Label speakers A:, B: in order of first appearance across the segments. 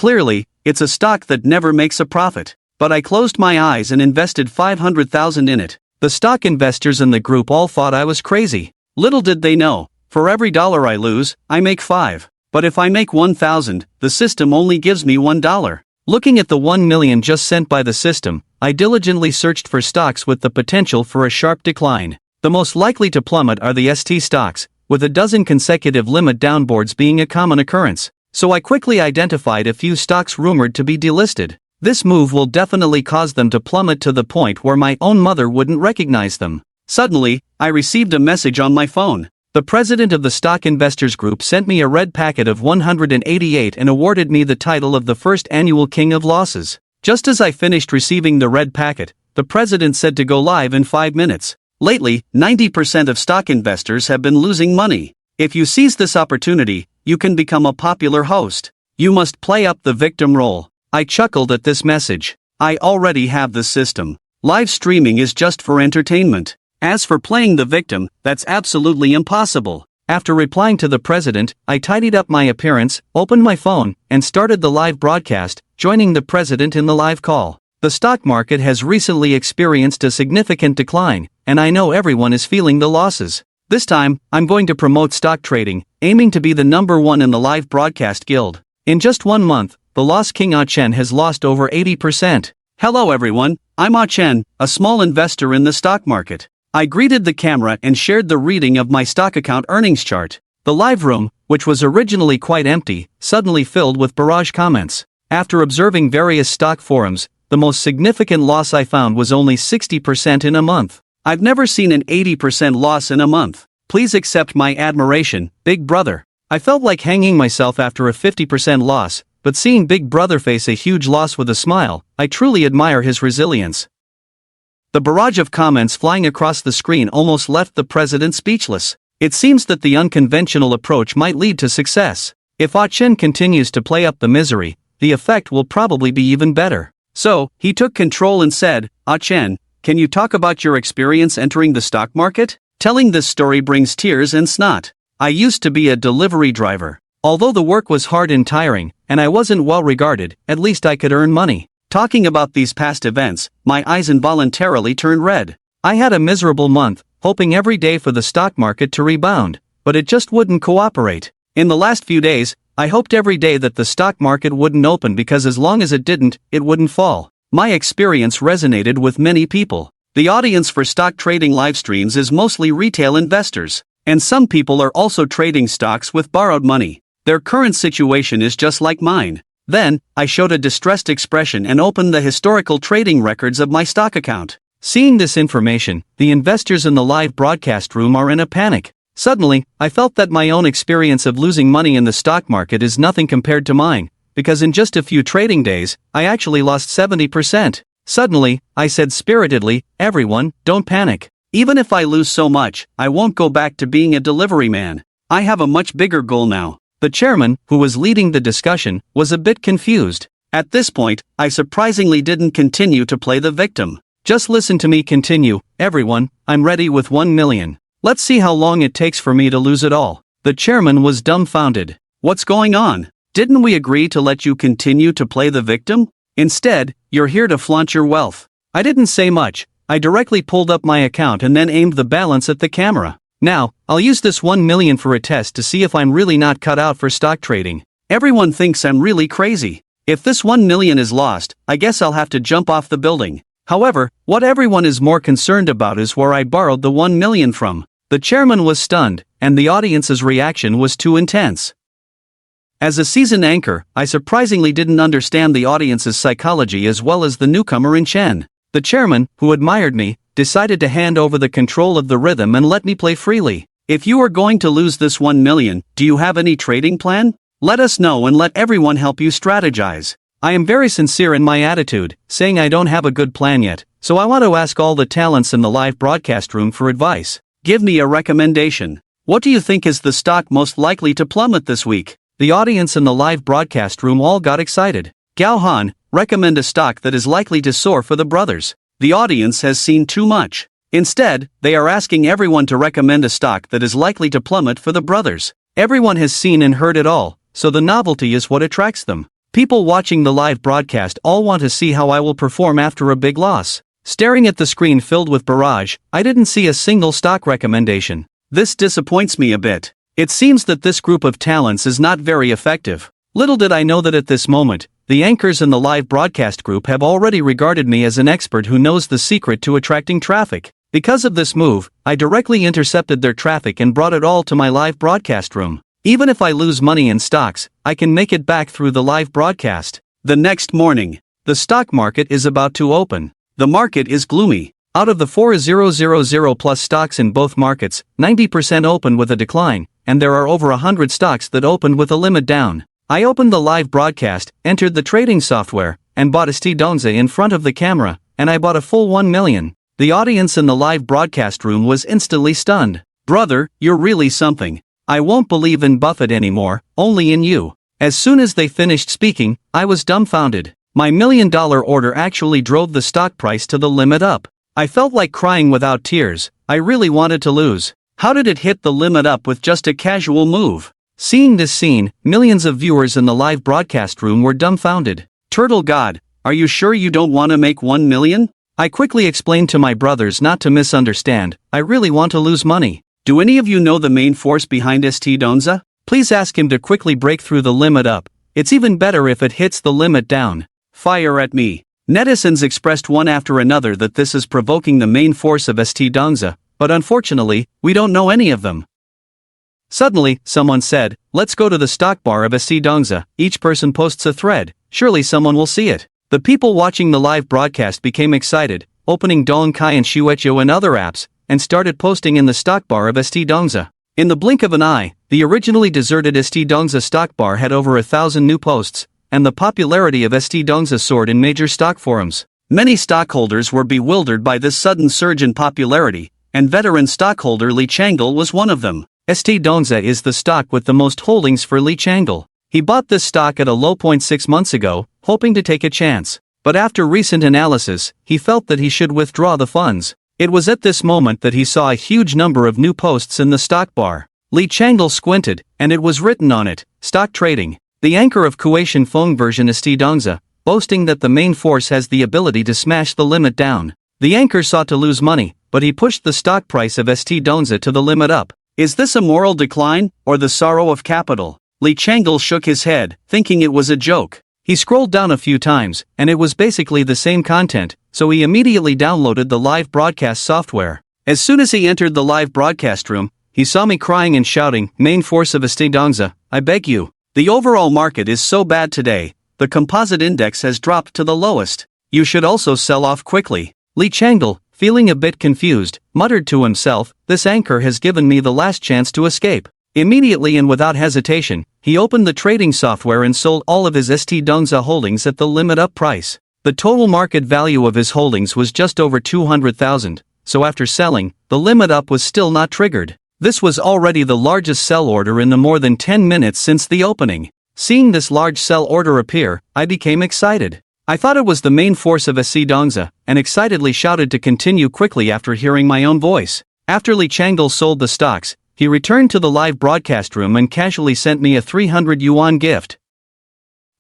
A: Clearly, it's a stock that never makes a profit. But I closed my eyes and invested 500,000 in it. The stock investors in the group all thought I was crazy. Little did they know, for every dollar I lose, I make 5. But if I make 1,000, the system only gives me $1. Looking at the 1 million just sent by the system, I diligently searched for stocks with the potential for a sharp decline. The most likely to plummet are the ST stocks, with a dozen consecutive limit downboards being a common occurrence. So I quickly identified a few stocks rumored to be delisted. This move will definitely cause them to plummet to the point where my own mother wouldn't recognize them. Suddenly, I received a message on my phone. The president of the stock investors group sent me a red packet of 188 and awarded me the title of the first annual King of Losses. Just as I finished receiving the red packet, the president said to go live in 5 minutes. Lately, 90% of stock investors have been losing money. If you seize this opportunity, you can become a popular host. You must play up the victim role. I chuckled at this message. I already have the system. Live streaming is just for entertainment. As for playing the victim, that's absolutely impossible. After replying to the president, I tidied up my appearance, opened my phone, and started the live broadcast, joining the president in the live call. The stock market has recently experienced a significant decline, and I know everyone is feeling the losses. This time, I'm going to promote stock trading, aiming to be the #1 in the live broadcast guild. In just 1 month, the Lost King Ah Chen has lost over 80%. Hello everyone, I'm Ah Chen, a small investor in the stock market. I greeted the camera and shared the reading of my stock account earnings chart. The live room, which was originally quite empty, suddenly filled with barrage comments. After observing various stock forums, the most significant loss I found was only 60% in a month. I've never seen an 80% loss in a month. Please accept my admiration, Big Brother. I felt like hanging myself after a 50% loss, but seeing Big Brother face a huge loss with a smile, I truly admire his resilience. The barrage of comments flying across the screen almost left the president speechless. It seems that the unconventional approach might lead to success. If Ah Chen continues to play up the misery, the effect will probably be even better. So, he took control and said, Ah Chen, can you talk about your experience entering the stock market? Telling this story brings tears and snot. I used to be a delivery driver. Although the work was hard and tiring, and I wasn't well regarded, at least I could earn money. Talking about these past events, my eyes involuntarily turned red. I had a miserable month, hoping every day for the stock market to rebound, but it just wouldn't cooperate. In the last few days, I hoped every day that the stock market wouldn't open because as long as it didn't, it wouldn't fall. My experience resonated with many people. The audience for stock trading live streams is mostly retail investors, and some people are also trading stocks with borrowed money. Their current situation is just like mine. Then, I showed a distressed expression and opened the historical trading records of my stock account. Seeing this information, the investors in the live broadcast room are in a panic. Suddenly, I felt that my own experience of losing money in the stock market is nothing compared to mine, because in just a few trading days, I actually lost 70%. Suddenly, I said spiritedly, everyone, don't panic. Even if I lose so much, I won't go back to being a delivery man. I have a much bigger goal now. The chairman, who was leading the discussion, was a bit confused. At this point, I surprisingly didn't continue to play the victim. Just listen to me continue, everyone, I'm ready with 1 million. Let's see how long it takes for me to lose it all. The chairman was dumbfounded. What's going on? Didn't we agree to let you continue to play the victim? Instead, you're here to flaunt your wealth. I didn't say much. I directly pulled up my account and then aimed the balance at the camera. Now, I'll use this 1 million for a test to see if I'm really not cut out for stock trading. Everyone thinks I'm really crazy. If this 1 million is lost, I guess I'll have to jump off the building. However, what everyone is more concerned about is where I borrowed the 1 million from. The chairman was stunned, and the audience's reaction was too intense. As a seasoned anchor, I surprisingly didn't understand the audience's psychology as well as the newcomer in Chen. The chairman, who admired me, decided to hand over the control of the rhythm and let me play freely. If you are going to lose this 1 million, do you have any trading plan? Let us know and let everyone help you strategize. I am very sincere in my attitude, saying I don't have a good plan yet, so I want to ask all the talents in the live broadcast room for advice. Give me a recommendation. What do you think is the stock most likely to plummet this week? The audience in the live broadcast room all got excited. Gao Han, recommend a stock that is likely to soar for the brothers. The audience has seen too much. Instead, they are asking everyone to recommend a stock that is likely to plummet for the brothers. Everyone has seen and heard it all, so the novelty is what attracts them. People watching the live broadcast all want to see how I will perform after a big loss. Staring at the screen filled with barrage, I didn't see a single stock recommendation. This disappoints me a bit. It seems that this group of talents is not very effective. Little did I know that at this moment, the anchors in the live broadcast group have already regarded me as an expert who knows the secret to attracting traffic. Because of this move, I directly intercepted their traffic and brought it all to my live broadcast room. Even if I lose money in stocks, I can make it back through the live broadcast. The next morning, the stock market is about to open. The market is gloomy. Out of the 4,000 plus stocks in both markets, 90% open with a decline, and there are over 100 stocks that opened with a limit down. I opened the live broadcast, entered the trading software, and bought ST Donza in front of the camera, and I bought a full 1 million. The audience in the live broadcast room was instantly stunned. Brother, you're really something. I won't believe in Buffett anymore, only in you. As soon as they finished speaking, I was dumbfounded. My $1 million order actually drove the stock price to the limit up. I felt like crying without tears. I really wanted to lose. How did it hit the limit up with just a casual move? Seeing this scene, millions of viewers in the live broadcast room were dumbfounded. Turtle God, are you sure you don't want to make 1 million? I quickly explained to my brothers not to misunderstand. I really want to lose money. Do any of you know the main force behind ST Donza? Please ask him to quickly break through the limit up. It's even better if it hits the limit down. Fire at me. Netizens expressed one after another that this is provoking the main force of ST Donza, but unfortunately, we don't know any of them. Suddenly, someone said, let's go to the stock bar of ST Donza. Each person posts a thread. Surely someone will see it. The people watching the live broadcast became excited, opening Dong Kai and Shuecho and other apps, and started posting in the stock bar of ST Donza. In the blink of an eye, the originally deserted ST Donza stock bar had over 1,000 new posts, and the popularity of ST Donza soared in major stock forums. Many stockholders were bewildered by this sudden surge in popularity, and veteran stockholder Lee Changel was one of them. ST Donza is the stock with the most holdings for Lee Changel. He bought this stock at a low point 6 months ago, hoping to take a chance. But after recent analysis, he felt that he should withdraw the funds. It was at this moment that he saw a huge number of new posts in the stock bar. Lee Changel squinted, and it was written on it, stock trading. The anchor of Kuaitian phone version ST Donza, boasting that the main force has the ability to smash the limit down. The anchor sought to lose money, but he pushed the stock price of ST Donza to the limit up. Is this a moral decline, or the sorrow of capital? Lee Changel shook his head, thinking it was a joke. He scrolled down a few times, and it was basically the same content, so he immediately downloaded the live broadcast software. As soon as he entered the live broadcast room, he saw me crying and shouting, main force of ST Donza, I beg you. The overall market is so bad today, the composite index has dropped to the lowest. You should also sell off quickly. Lee Changel, feeling a bit confused, muttered to himself, this anchor has given me the last chance to escape. Immediately and without hesitation, he opened the trading software and sold all of his ST Donza holdings at the limit up price. The total market value of his holdings was just over 200,000, so after selling, the limit up was still not triggered. This was already the largest sell order in the more than 10 minutes since the opening. Seeing this large sell order appear, I became excited. I thought it was the main force of ST Donza, and excitedly shouted to continue quickly after hearing my own voice. After Lee Changel sold the stocks, he returned to the live broadcast room and casually sent me a 300 yuan gift.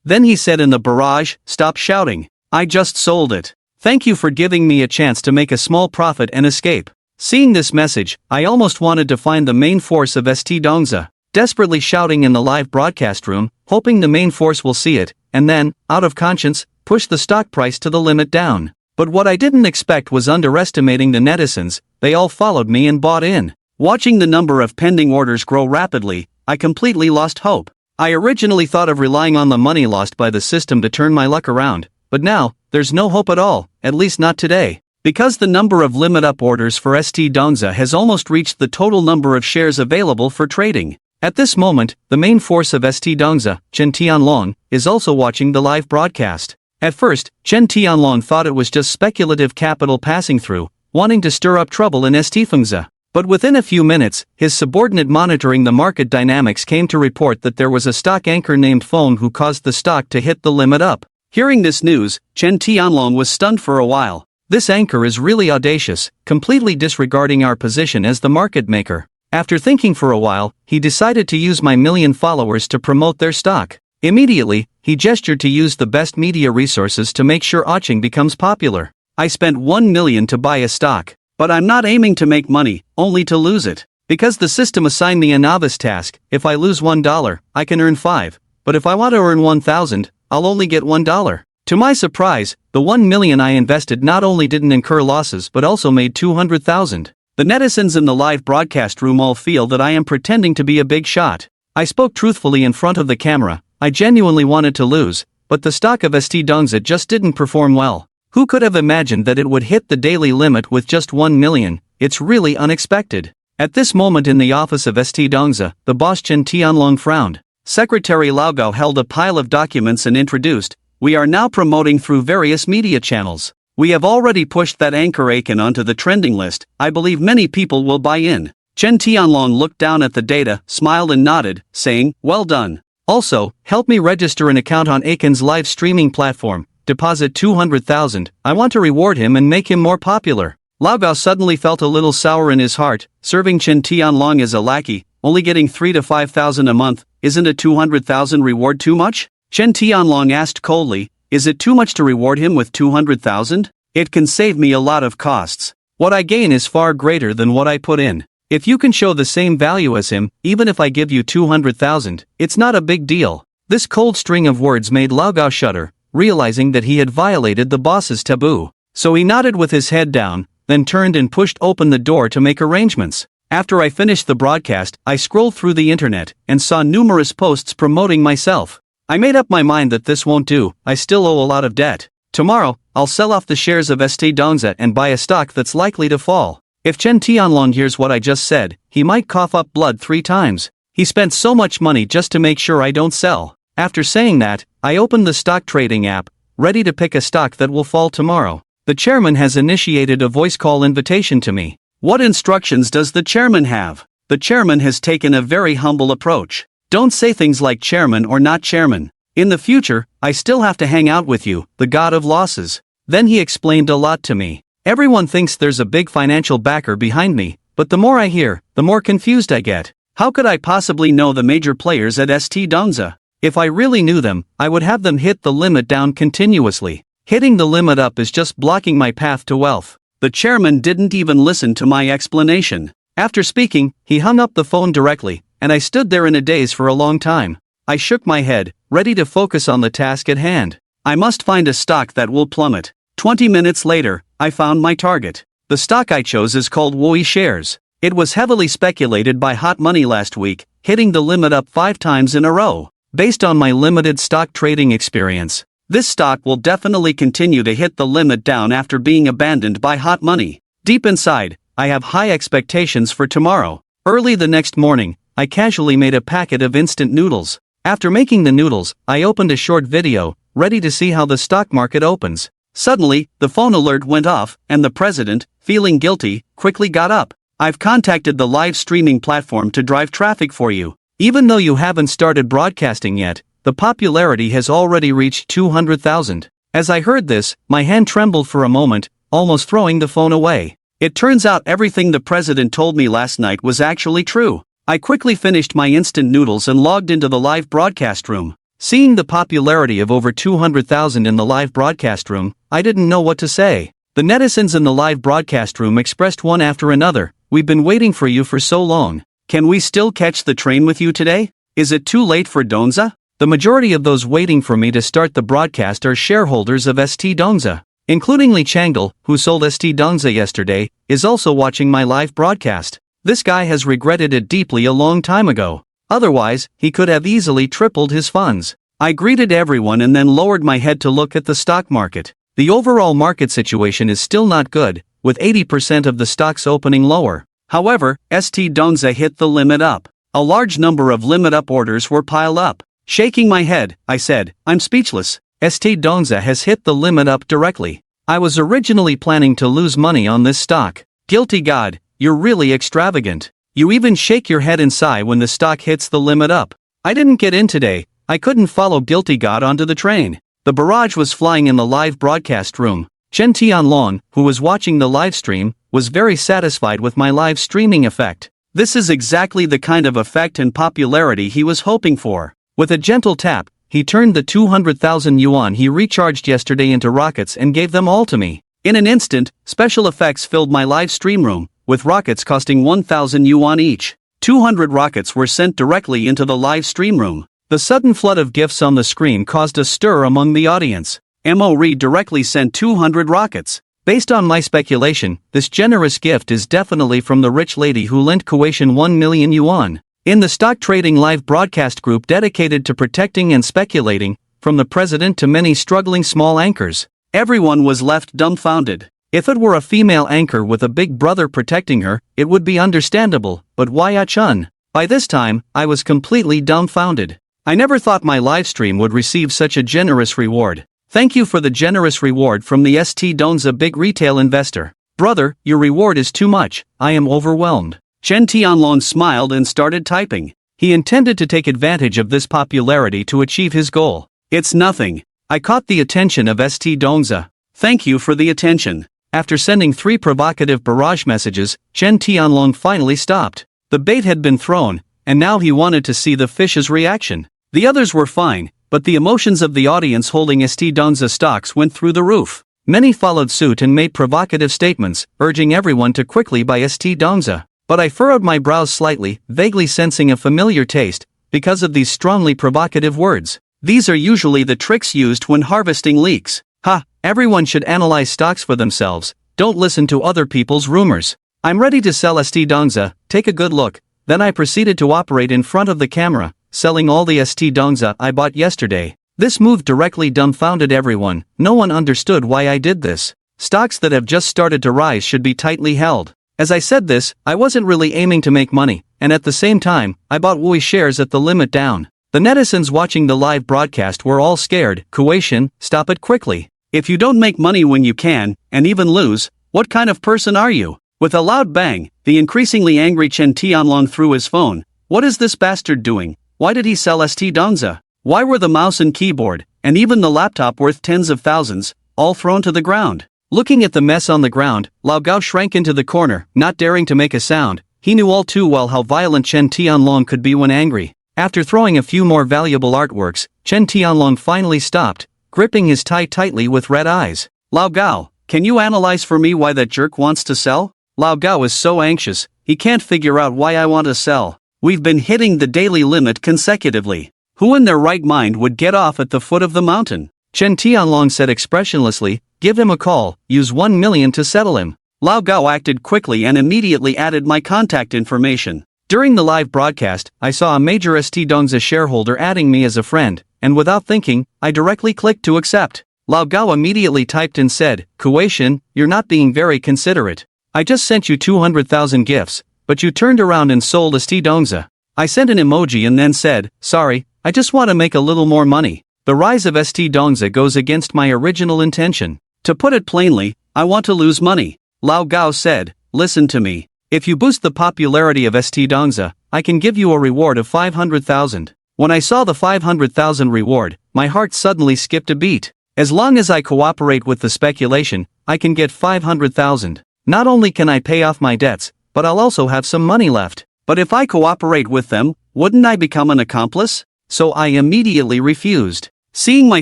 A: Then he said in the barrage, stop shouting. I just sold it. Thank you for giving me a chance to make a small profit and escape. Seeing this message, I almost wanted to find the main force of ST Donza, desperately shouting in the live broadcast room, hoping the main force will see it, and then, out of conscience, push the stock price to the limit down. But what I didn't expect was underestimating the netizens. They all followed me and bought in. Watching the number of pending orders grow rapidly, I completely lost hope. I originally thought of relying on the money lost by the system to turn my luck around, but now, there's no hope at all, at least not today. Because the number of limit-up orders for ST Donza has almost reached the total number of shares available for trading. At this moment, the main force of ST Donza, Chen Tianlong, is also watching the live broadcast. At first, Chen Tianlong thought it was just speculative capital passing through, wanting to stir up trouble in ST Fengza. But within a few minutes, his subordinate monitoring the market dynamics came to report that there was a stock anchor named Feng who caused the stock to hit the limit up. Hearing this news, Chen Tianlong was stunned for a while. This anchor is really audacious, completely disregarding our position as the market maker. After thinking for a while, he decided to use my million followers to promote their stock. Immediately, he gestured to use the best media resources to make sure watching becomes popular. I spent 1 million to buy a stock, but I'm not aiming to make money, only to lose it. Because the system assigned me a novice task, if I lose $1, I can earn 5, but if I want to earn 1,000, I'll only get $1. To my surprise, the 1 million I invested not only didn't incur losses but also made 200,000. The netizens in the live broadcast room all feel that I am pretending to be a big shot. I spoke truthfully in front of the camera. I genuinely wanted to lose, but the stock of ST Dongza just didn't perform well. Who could have imagined that it would hit the daily limit with just 1 million? It's really unexpected. At this moment in the office of ST Dongza, the boss Chen Tianlong frowned. Secretary Lao Gao held a pile of documents and introduced, "We are now promoting through various media channels. We have already pushed that anchor icon onto the trending list. I believe many people will buy in." Chen Tianlong looked down at the data, smiled and nodded, saying, "Well done. Also, help me register an account on Akin's live streaming platform. Deposit 200,000. I want to reward him and make him more popular." Lao Gao suddenly felt a little sour in his heart. Serving Chen Tianlong as a lackey, only getting 3 to 5,000 a month, isn't a 200,000 reward too much? Chen Tianlong asked coldly, "Is it too much to reward him with 200,000? It can save me a lot of costs. What I gain is far greater than what I put in. If you can show the same value as him, even if I give you 200,000, it's not a big deal." This cold string of words made Lao Gao shudder, realizing that he had violated the boss's taboo. So he nodded with his head down, then turned and pushed open the door to make arrangements. After I finished the broadcast, I scrolled through the internet and saw numerous posts promoting myself. I made up my mind that this won't do. I still owe a lot of debt. Tomorrow, I'll sell off the shares of ST Dongza and buy a stock that's likely to fall. If Chen Tianlong hears what I just said, he might cough up blood 3 times. He spent so much money just to make sure I don't sell. After saying that, I opened the stock trading app, ready to pick a stock that will fall tomorrow. The chairman has initiated a voice call invitation to me. What instructions does the chairman have? The chairman has taken a very humble approach. Don't say things like chairman or not chairman. In the future, I still have to hang out with you, the god of losses. Then he explained a lot to me. Everyone thinks there's a big financial backer behind me, but the more I hear, the more confused I get. How could I possibly know the major players at ST Dongza? If I really knew them, I would have them hit the limit down continuously. Hitting the limit up is just blocking my path to wealth. The chairman didn't even listen to my explanation. After speaking, he hung up the phone directly, and I stood there in a daze for a long time. I shook my head, ready to focus on the task at hand. I must find a stock that will plummet. 20 minutes later, I found my target. The stock I chose is called Woi Shares. It was heavily speculated by hot money last week, hitting the limit up 5 times in a row. Based on my limited stock trading experience, this stock will definitely continue to hit the limit down after being abandoned by hot money. Deep inside, I have high expectations for tomorrow. Early the next morning, I casually made a packet of instant noodles. After making the noodles, I opened a short video, ready to see how the stock market opens. Suddenly, the phone alert went off, and the president, feeling guilty, quickly got up. "I've contacted the live streaming platform to drive traffic for you. Even though you haven't started broadcasting yet, the popularity has already reached 200,000. As I heard this, my hand trembled for a moment, almost throwing the phone away. It turns out everything the president told me last night was actually true. I quickly finished my instant noodles and logged into the live broadcast room. Seeing the popularity of over 200,000 in the live broadcast room, I didn't know what to say. The netizens in the live broadcast room expressed one after another, "We've been waiting for you for so long. Can we still catch the train with you today? Is it too late for Dongza?" The majority of those waiting for me to start the broadcast are shareholders of ST Dongza. Including Li Changdal, who sold ST Dongza yesterday, is also watching my live broadcast. This guy has regretted it deeply a long time ago. Otherwise, he could have easily tripled his funds. I greeted everyone and then lowered my head to look at the stock market. The overall market situation is still not good, with 80% of the stocks opening lower. However, ST Dongza hit the limit up. A large number of limit up orders were piled up. Shaking my head, I said, "I'm speechless. ST Dongza has hit the limit up directly. I was originally planning to lose money on this stock. Guilty God, you're really extravagant. You even shake your head and sigh when the stock hits the limit up. I didn't get in today. I couldn't follow Guilty God onto the train." The barrage was flying in the live broadcast room. Chen Tianlong, who was watching the live stream, was very satisfied with my live streaming effect. This is exactly the kind of effect and popularity he was hoping for. With a gentle tap, he turned the 200,000 yuan he recharged yesterday into rockets and gave them all to me. In an instant, special effects filled my live stream room, with rockets costing 1,000 yuan each. 200 rockets were sent directly into the live stream room. The sudden flood of gifts on the screen caused a stir among the audience. Mo Reed directly sent 200 rockets. Based on my speculation, this generous gift is definitely from the rich lady who lent Kuwaitian 1 million yuan. In the stock trading live broadcast group dedicated to protecting and speculating, from the president to many struggling small anchors, everyone was left dumbfounded. If it were a female anchor with a big brother protecting her, it would be understandable, but why Chun? By this time, I was completely dumbfounded. I never thought my livestream would receive such a generous reward. Thank you for the generous reward from the St. Donza big retail investor. Brother, your reward is too much, I am overwhelmed. Chen Tianlong smiled and started typing. He intended to take advantage of this popularity to achieve his goal. It's nothing. I caught the attention of St. Donza. Thank you for the attention. After sending 3 provocative barrage messages, Chen Tianlong finally stopped. The bait had been thrown, and now he wanted to see the fish's reaction. The others were fine, but the emotions of the audience holding St. Donza stocks went through the roof. Many followed suit and made provocative statements, urging everyone to quickly buy St. Donza. But I furrowed my brows slightly, vaguely sensing a familiar taste, because of these strongly provocative words. These are usually the tricks used when harvesting leaks. Ha, everyone should analyze stocks for themselves, don't listen to other people's rumors. I'm ready to sell St. Donza, take a good look. Then I proceeded to operate in front of the camera, selling all the St. Donza I bought yesterday. This move directly dumbfounded everyone, no one understood why I did this. Stocks that have just started to rise should be tightly held. As I said this, I wasn't really aiming to make money, and at the same time, I bought Wui shares at the limit down. The netizens watching the live broadcast were all scared. Kuwaitian, stop it quickly. If you don't make money when you can, and even lose, what kind of person are you? With a loud bang, the increasingly angry Chen Tianlong threw his phone. What is this bastard doing? Why did he sell St. Donza? Why were the mouse and keyboard, and even the laptop worth tens of thousands, all thrown to the ground? Looking at the mess on the ground, Lao Gao shrank into the corner, not daring to make a sound. He knew all too well how violent Chen Tianlong could be when angry. After throwing a few more valuable artworks, Chen Tianlong finally stopped, gripping his tie tightly with red eyes. Lao Gao, can you analyze for me why that jerk wants to sell? Lao Gao is so anxious, he can't figure out why I want to sell. We've been hitting the daily limit consecutively. Who in their right mind would get off at the foot of the mountain? Chen Tianlong said expressionlessly, give him a call, use 1 million to settle him. Lao Gao acted quickly and immediately added my contact information. During the live broadcast, I saw a major St. Donza shareholder adding me as a friend, and without thinking, I directly clicked to accept. Lao Gao immediately typed and said, Kuwaitian, you're not being very considerate. I just sent you 200,000 gifts, but you turned around and sold St. Donza. I sent an emoji and then said, sorry, I just want to make a little more money. The rise of St. Donza goes against my original intention. To put it plainly, I want to lose money. Lao Gao said, listen to me. If you boost the popularity of St. Donza, I can give you a reward of 500,000. When I saw the 500,000 reward, my heart suddenly skipped a beat. As long as I cooperate with the speculation, I can get 500,000. Not only can I pay off my debts, but I'll also have some money left. But if I cooperate with them, wouldn't I become an accomplice? So I immediately refused. Seeing my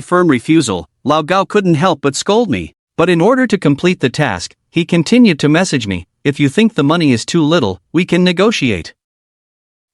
A: firm refusal, Lao Gao couldn't help but scold me. But in order to complete the task, he continued to message me, if you think the money is too little, we can negotiate.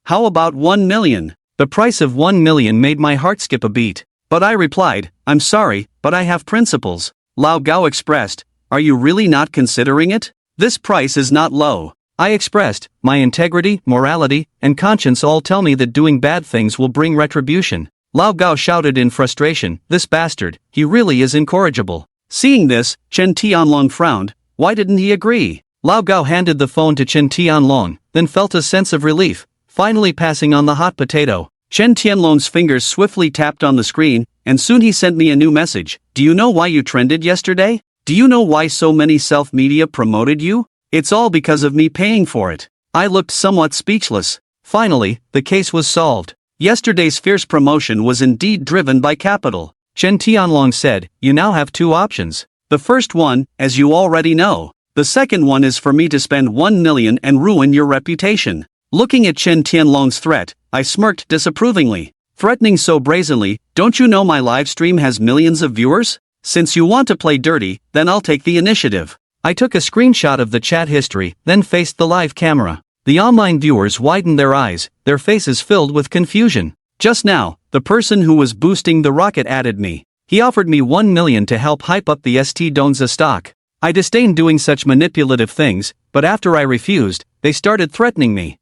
A: How about 1 million? The price of 1 million made my heart skip a beat. But I replied, I'm sorry, but I have principles. Lao Gao expressed, are you really not considering it? This price is not low. I expressed, my integrity, morality, and conscience all tell me that doing bad things will bring retribution. Lao Gao shouted in frustration, this bastard, he really is incorrigible. Seeing this, Chen Tianlong frowned, why didn't he agree? Lao Gao handed the phone to Chen Tianlong, then felt a sense of relief, finally passing on the hot potato. Chen Tianlong's fingers swiftly tapped on the screen, and soon he sent me a new message. Do you know why you trended yesterday? Do you know why so many self-media promoted you? It's all because of me paying for it. I looked somewhat speechless. Finally, the case was solved. Yesterday's fierce promotion was indeed driven by capital. Chen Tianlong said, you now have 2 options. The first one, as you already know. The second one is for me to spend 1 million and ruin your reputation. Looking at Chen Tianlong's threat, I smirked disapprovingly. threatening so brazenly, "Don't you know my live stream has millions of viewers? Since you want to play dirty, then I'll take the initiative." I took a screenshot of the chat history, then faced the live camera. The online viewers widened their eyes, their faces filled with confusion. Just now, the person who was boosting the rocket added me. He offered me 1 million to help hype up the ST Donza stock. I disdained doing such manipulative things, but after I refused, they started threatening me.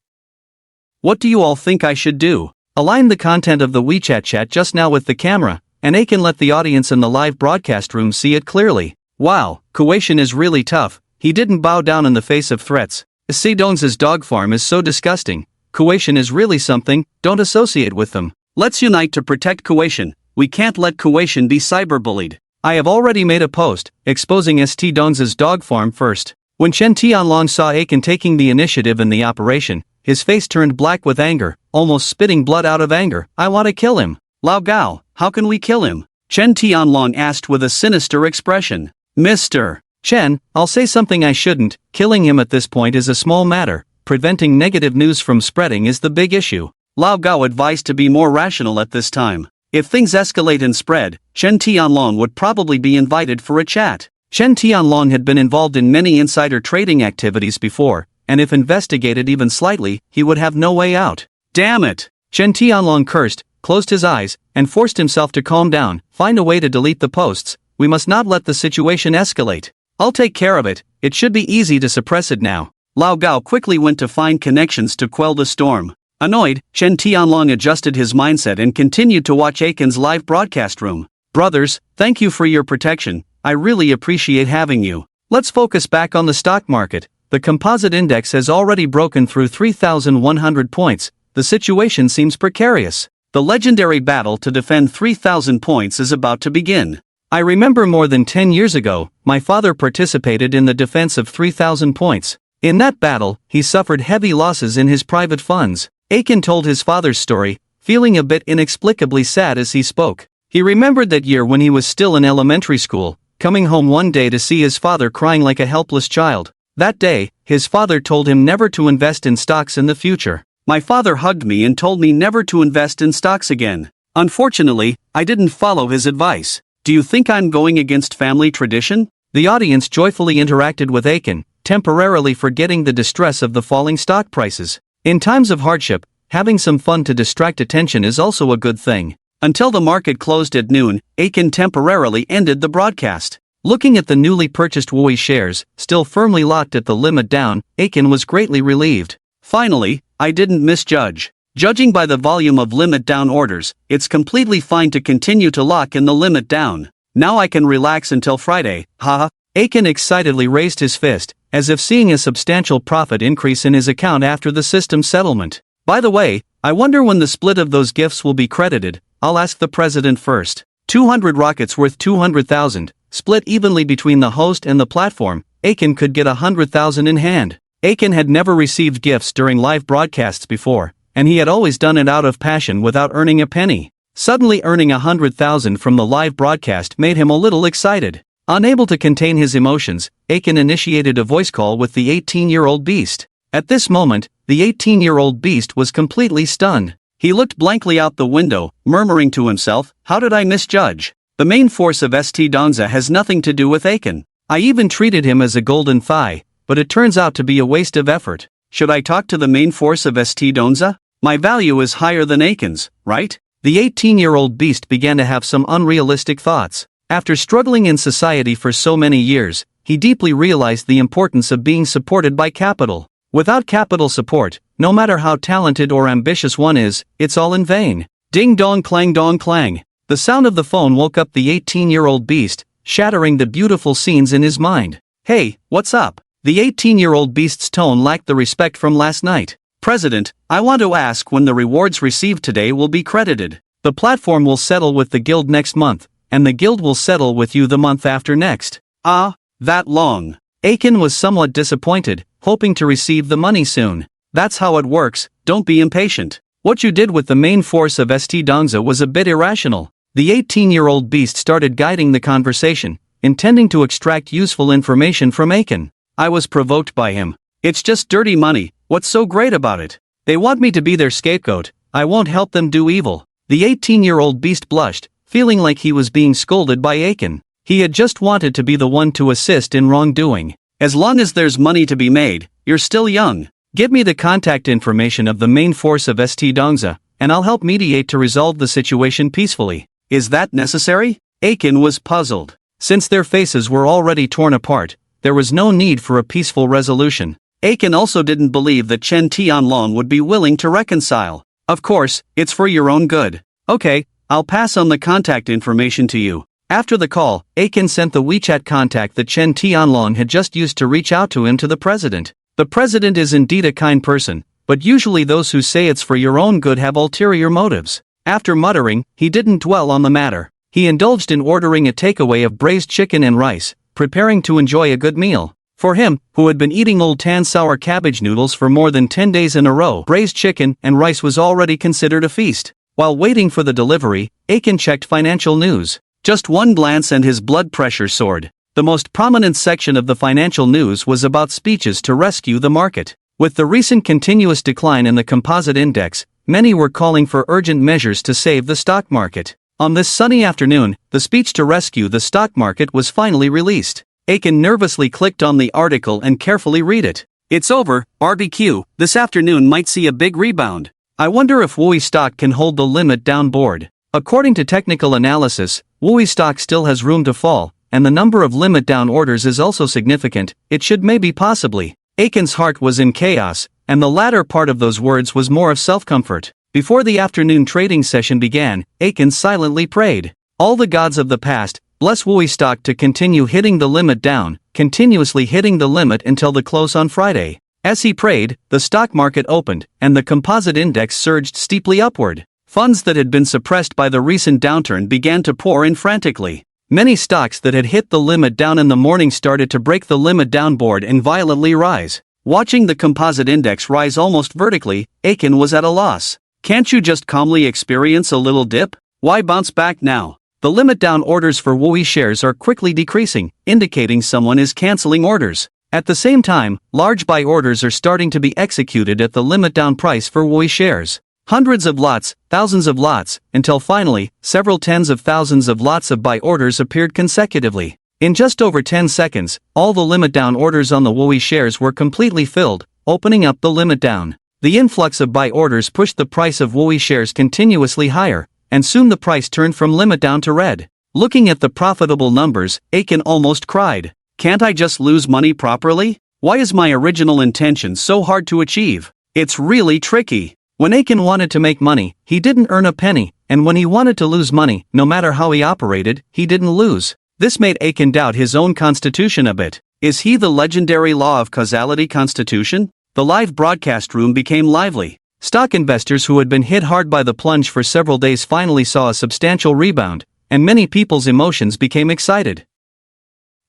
A: What do you all think I should do? Align the content of the WeChat chat just now with the camera, and I can let the audience in the live broadcast room see it clearly. Wow, Kuwaitian is really tough. He didn't bow down in the face of threats. ST Donza's dog farm is so disgusting. Kuwaitian is really something, don't associate with them. Let's unite to protect Kuwaitian. We can't let Kuwaitian be cyberbullied. I have already made a post, exposing ST Donza's dog farm first. When Chen Tianlong saw Aiken taking the initiative in the operation, his face turned black with anger, almost spitting blood out of anger. "I want to kill him." "Lao Gao, how can we kill him?" Chen Tianlong asked with a sinister expression. "Mr. Chen, I'll say something I shouldn't. Killing him at this point is a small matter. Preventing negative news from spreading is the big issue." Lao Gao advised to be more rational at this time. If things escalate and spread, Chen Tianlong would probably be invited for a chat. Chen Tianlong had been involved in many insider trading activities before, and if investigated even slightly, he would have no way out. Damn it! Chen Tianlong cursed, closed his eyes, and forced himself to calm down. Find a way to delete the posts. We must not let the situation escalate. I'll take care of it. It should be easy to suppress it now. Lao Gao quickly went to find connections to quell the storm. Annoyed, Chen Tianlong adjusted his mindset and continued to watch Aiken's live broadcast room. "Brothers, thank you for your protection. I really appreciate having you. Let's focus back on the stock market. The composite index has already broken through 3,100 points. The situation seems precarious. The legendary battle to defend 3,000 points is about to begin. I remember more than 10 years ago, my father participated in the defense of 3,000 points. In that battle, he suffered heavy losses in his private funds." Aiken told his father's story, feeling a bit inexplicably sad as he spoke. He remembered that year when he was still in elementary school, coming home one day to see his father crying like a helpless child. That day, his father told him never to invest in stocks in the future. My father hugged me and told me never to invest in stocks again. Unfortunately, I didn't follow his advice. Do you think I'm going against family tradition? The audience joyfully interacted with Aiken, temporarily forgetting the distress of the falling stock prices. In times of hardship, having some fun to distract attention is also a good thing. Until the market closed at noon, Aiken temporarily ended the broadcast. Looking at the newly purchased WUI shares, still firmly locked at the limit down, Aiken was greatly relieved. Finally, I didn't misjudge. Judging by the volume of limit down orders, it's completely fine to continue to lock in the limit down. Now I can relax until Friday, haha. Aiken excitedly raised his fist, as if seeing a substantial profit increase in his account after the system settlement. By the way, I wonder when the split of those gifts will be credited. I'll ask the president first. 200 rockets worth 200,000, split evenly between the host and the platform. Aiken could get 100,000 in hand. Aiken had never received gifts during live broadcasts before, and he had always done it out of passion without earning a penny. Suddenly earning 100,000 from the live broadcast made him a little excited. Unable to contain his emotions, Aiken initiated a voice call with the 18-year-old beast. At this moment, the 18-year-old beast was completely stunned. He looked blankly out the window, murmuring to himself, "How did I misjudge? The main force of ST Donza has nothing to do with Aiken. I even treated him as a golden thigh, but it turns out to be a waste of effort. Should I talk to the main force of ST Donza? My value is higher than Aiken's, right?" The 18-year-old beast began to have some unrealistic thoughts. After struggling in society for so many years, he deeply realized the importance of being supported by capital. Without capital support, no matter how talented or ambitious one is, it's all in vain. Ding dong clang. The sound of the phone woke up the 18-year-old beast, shattering the beautiful scenes in his mind. "Hey, what's up?" The 18-year-old beast's tone lacked the respect from last night. "President, I want to ask when the rewards received today will be credited. The platform will settle with the guild next month, and the guild will settle with you the month after next." "Ah, that long." Aiken was somewhat disappointed, hoping to receive the money soon. "That's how it works, don't be impatient. What you did with the main force of ST Donza was a bit irrational." The 18-year-old beast started guiding the conversation, intending to extract useful information from Aiken. "I was provoked by him. It's just dirty money, what's so great about it? They want me to be their scapegoat. I won't help them do evil. The 18-year-old beast blushed, feeling like he was being scolded by Aiken. He had just wanted to be the one to assist in wrongdoing. As long as there's money to be made, you're still young. Give me the contact information of the main force of St. Dongza, and I'll help mediate to resolve the situation peacefully. Is that necessary? Aiken was puzzled. Since their faces were already torn apart, there was no need for a peaceful resolution. Aiken also didn't believe that Chen Tianlong would be willing to reconcile. Of course, it's for your own good. Okay, I'll pass on the contact information to you. After the call, Aiken sent the WeChat contact that Chen Tianlong had just used to reach out to him to the president. The president is indeed a kind person, but usually those who say it's for your own good have ulterior motives. After muttering, he didn't dwell on the matter. He indulged in ordering a takeaway of braised chicken and rice, preparing to enjoy a good meal. For him, who had been eating old tan sour cabbage noodles for more than 10 days in a row, braised chicken and rice was already considered a feast. While waiting for the delivery, Aiken checked financial news. Just one glance and his blood pressure soared. The most prominent section of the financial news was about speeches to rescue the market. With the recent continuous decline in the composite index, many were calling for urgent measures to save the stock market. On this sunny afternoon, the speech to rescue the stock market was finally released. Aiken nervously clicked on the article and carefully read it. It's over, barbecue, this afternoon might see a big rebound. I wonder if WUI stock can hold the limit down board. According to technical analysis, WUI stock still has room to fall, and the number of limit down orders is also significant. It should maybe possibly. Aiken's heart was in chaos, and the latter part of those words was more of self-comfort. Before the afternoon trading session began, Aiken silently prayed. All the gods of the past, bless WUI stock to continue hitting the limit down, continuously hitting the limit until the close on Friday. As he prayed, the stock market opened, and the composite index surged steeply upward. Funds that had been suppressed by the recent downturn began to pour in frantically. Many stocks that had hit the limit down in the morning started to break the limit down board and violently rise. Watching the composite index rise almost vertically, Aiken was at a loss. Can't you just calmly experience a little dip? Why bounce back now? The limit down orders for WUI shares are quickly decreasing, indicating someone is canceling orders. At the same time, large buy orders are starting to be executed at the limit down price for WUI shares. Hundreds of lots, thousands of lots, until finally, several tens of thousands of lots of buy orders appeared consecutively. In just over 10 seconds, all the limit down orders on the WUI shares were completely filled, opening up the limit down. The influx of buy orders pushed the price of WUI shares continuously higher, and soon the price turned from limit down to red. Looking at the profitable numbers, Aiken almost cried. Can't I just lose money properly? Why is my original intention so hard to achieve? It's really tricky. When Aiken wanted to make money, he didn't earn a penny, and when he wanted to lose money, no matter how he operated, he didn't lose. This made Aiken doubt his own constitution a bit. Is he the legendary law of causality constitution? The live broadcast room became lively. Stock investors who had been hit hard by the plunge for several days finally saw a substantial rebound, and many people's emotions became excited.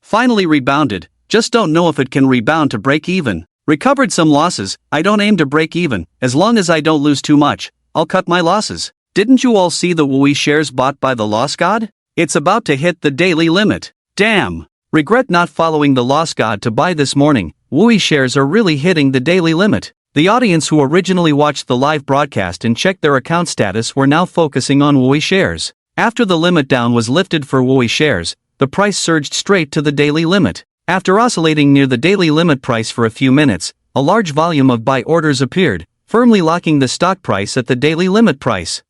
A: Finally rebounded, just don't know if it can rebound to break even. Recovered some losses, I don't aim to break even, as long as I don't lose too much, I'll cut my losses. Didn't you all see the WUI shares bought by the loss god? It's about to hit the daily limit. Damn! Regret not following the loss god to buy this morning. WUI shares are really hitting the daily limit. The audience who originally watched the live broadcast and checked their account status were now focusing on WUI shares. After the limit down was lifted for WUI shares, the price surged straight to the daily limit. After oscillating near the daily limit price for a few minutes, a large volume of buy orders appeared, firmly locking the stock price at the daily limit price.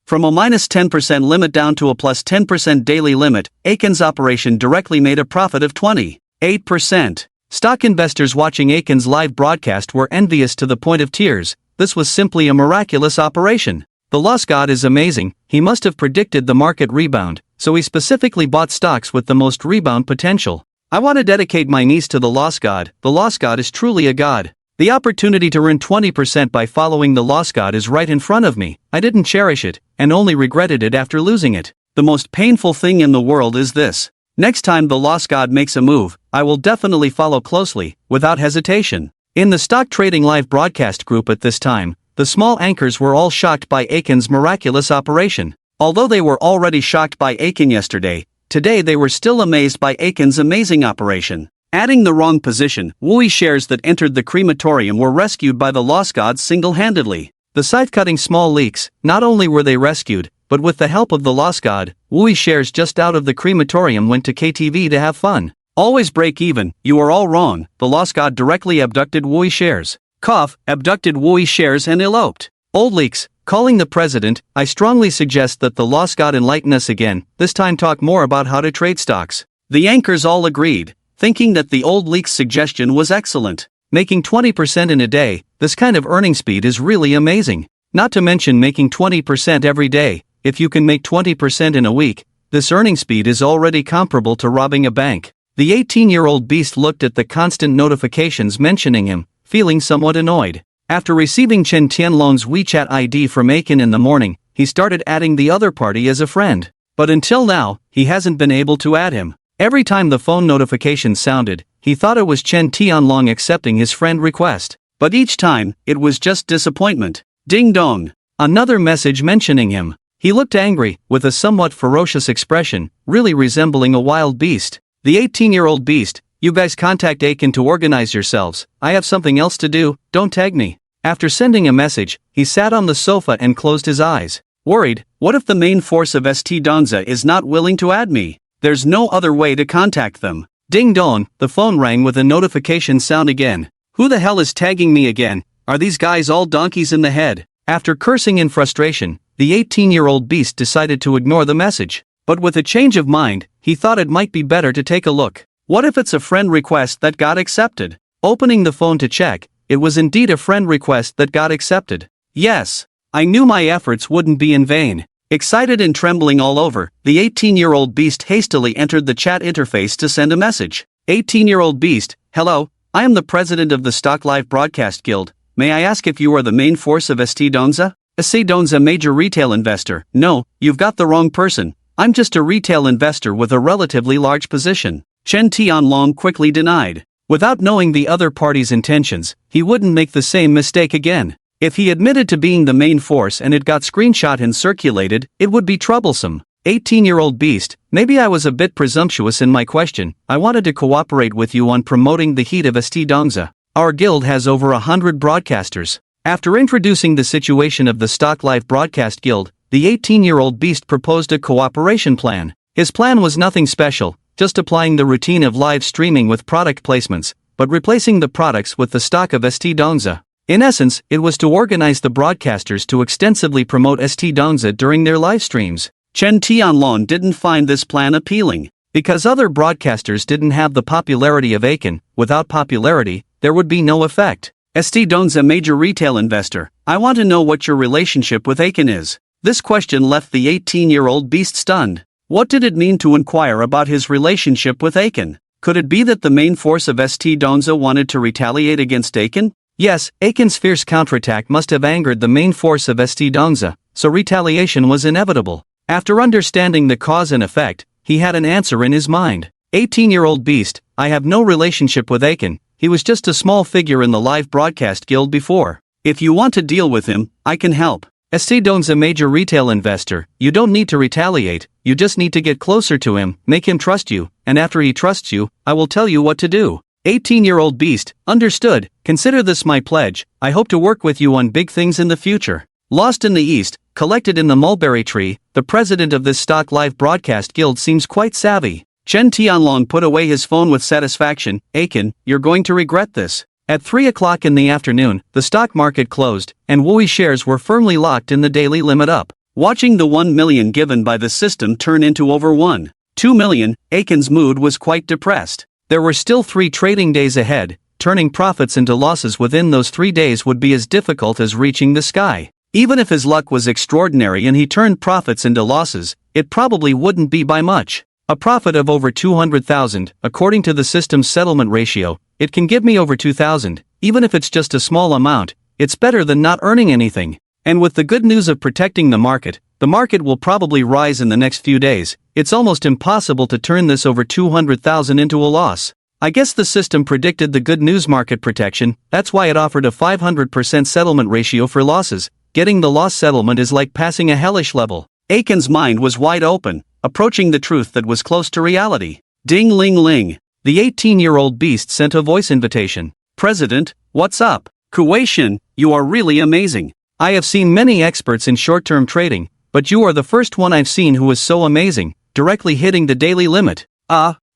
A: From a minus 10% limit down to a plus 10% daily limit, Aiken's operation directly made a profit of 28%. Stock investors watching Aiken's live broadcast were envious to the point of tears. This was simply a miraculous operation. The loss god is amazing. He must have predicted the market rebound, so he specifically bought stocks with the most rebound potential. I want to dedicate my niece to the loss god. The loss god is truly a god. The opportunity to earn 20% by following the loss god is right in front of me. I didn't cherish it, and only regretted it after losing it. The most painful thing in the world is this. Next time the loss god makes a move, I will definitely follow closely, without hesitation. In the stock trading live broadcast group at this time, the small anchors were all shocked by Aiken's miraculous operation. Although they were already shocked by Aiken yesterday, today they were still amazed by Aiken's amazing operation. Adding the wrong position, WUI shares that entered the crematorium were rescued by the loss gods single-handedly. The scythe-cutting small leaks, not only were they rescued, but with the help of the lost god, Wooey shares just out of the crematorium went to KTV to have fun. Always break even, you are all wrong, the lost god directly abducted Wooey shares. Cough, abducted Wooey shares and eloped. Old leaks, calling the president, I strongly suggest that the lost god enlighten us again, this time talk more about how to trade stocks. The anchors all agreed, thinking that the old leaks suggestion was excellent. Making 20% in a day, this kind of earning speed is really amazing. Not to mention making 20% every day. If you can make 20% in a week, this earning speed is already comparable to robbing a bank. The 18-year-old beast looked at the constant notifications mentioning him, feeling somewhat annoyed. After receiving Chen Tianlong's WeChat ID from Aiken in the morning, he started adding the other party as a friend. But until now, he hasn't been able to add him. Every time the phone notification sounded, he thought it was Chen Tianlong accepting his friend request. But each time, it was just disappointment. Ding dong! Another message mentioning him. He looked angry, with a somewhat ferocious expression, really resembling a wild beast. The 18-year-old beast, you guys contact Aiken to organize yourselves, I have something else to do, don't tag me. After sending a message, he sat on the sofa and closed his eyes. Worried, what if the main force of ST Donza is not willing to add me? There's no other way to contact them. Ding dong, the phone rang with a notification sound again. Who the hell is tagging me again? Are these guys all donkeys in the head? After cursing in frustration, the 18-year-old beast decided to ignore the message. But with a change of mind, he thought it might be better to take a look. What if it's a friend request that got accepted? Opening the phone to check, it was indeed a friend request that got accepted. Yes, I knew my efforts wouldn't be in vain. Excited and trembling all over, the 18-year-old beast hastily entered the chat interface to send a message. 18-year-old beast, hello, I am the president of the Stock Live Broadcast Guild. May I ask if you are the main force of ST Donza? ST Donza major retail investor. No, you've got the wrong person. I'm just a retail investor with a relatively large position. Chen Tianlong quickly denied. Without knowing the other party's intentions, he wouldn't make the same mistake again. If he admitted to being the main force and it got screenshot and circulated, it would be troublesome. 18-year-old beast, maybe I was a bit presumptuous in my question. I wanted to cooperate with you on promoting the heat of ST Donza. Our guild has over 100 broadcasters. After introducing the situation of the Stock Life Broadcast Guild, the 18-year-old beast proposed a cooperation plan. His plan was nothing special, just applying the routine of live streaming with product placements, but replacing the products with the stock of ST Donza. In essence, it was to organize the broadcasters to extensively promote ST Donza during their live streams. Chen Tianlong didn't find this plan appealing. Because other broadcasters didn't have the popularity of Aiken, without popularity, there would be no effect. ST Donza major retail investor, I want to know what your relationship with Aiken is. This question left the 18-year-old beast stunned. What did it mean to inquire about his relationship with Aiken? Could it be that the main force of ST Donza wanted to retaliate against Aiken? Yes, Aiken's fierce counterattack must have angered the main force of ST Donza, so retaliation was inevitable. After understanding the cause and effect, he had an answer in his mind. 18-year-old beast, I have no relationship with Aiken, he was just a small figure in the live broadcast guild before. If you want to deal with him, I can help. ST Donza major retail investor, you don't need to retaliate, you just need to get closer to him, make him trust you, and after he trusts you, I will tell you what to do. 18-year-old beast, understood, consider this my pledge, I hope to work with you on big things in the future. Lost in the East, collected in the mulberry tree, the president of this Stock Live Broadcast Guild seems quite savvy. Chen Tianlong put away his phone with satisfaction. Aiken, you're going to regret this. At 3 o'clock in the afternoon, the stock market closed, and Wooey shares were firmly locked in the daily limit up. Watching the 1 million given by the system turn into over 1.2 million, Aiken's mood was quite depressed. There were still 3 trading days ahead. Turning profits into losses within those 3 days would be as difficult as reaching the sky. Even if his luck was extraordinary and he turned profits into losses, it probably wouldn't be by much. A profit of over 200,000, according to the system's settlement ratio, it can give me over 2,000, even if it's just a small amount, it's better than not earning anything. And with the good news of protecting the market will probably rise in the next few days, it's almost impossible to turn this over 200,000 into a loss. I guess the system predicted the good news market protection, that's why it offered a 500% settlement ratio for losses. Getting the loss settlement is like passing a hellish level. Aiken's mind was wide open, approaching the truth that was close to reality. Ding ling ling. The 18-year-old beast sent a voice invitation. President, what's up? Kuwei-shin, you are really amazing. I have seen many experts in short-term trading, but you are the first one I've seen who was so amazing, directly hitting the daily limit.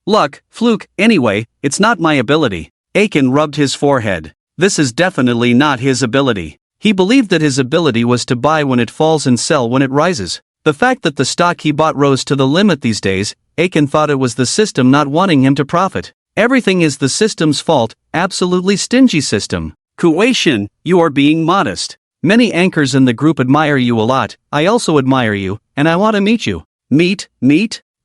A: Luck, fluke, anyway, it's not my ability. Aiken rubbed his forehead. This is definitely not his ability. He believed that his ability was to buy when it falls and sell when it rises. The fact that the stock he bought rose to the limit these days, Aiken thought it was the system not wanting him to profit. Everything is the system's fault, absolutely stingy system. Kuwei-shin, you are being modest. Many anchors in the group admire you a lot, I also admire you, and I want to meet you. Meet?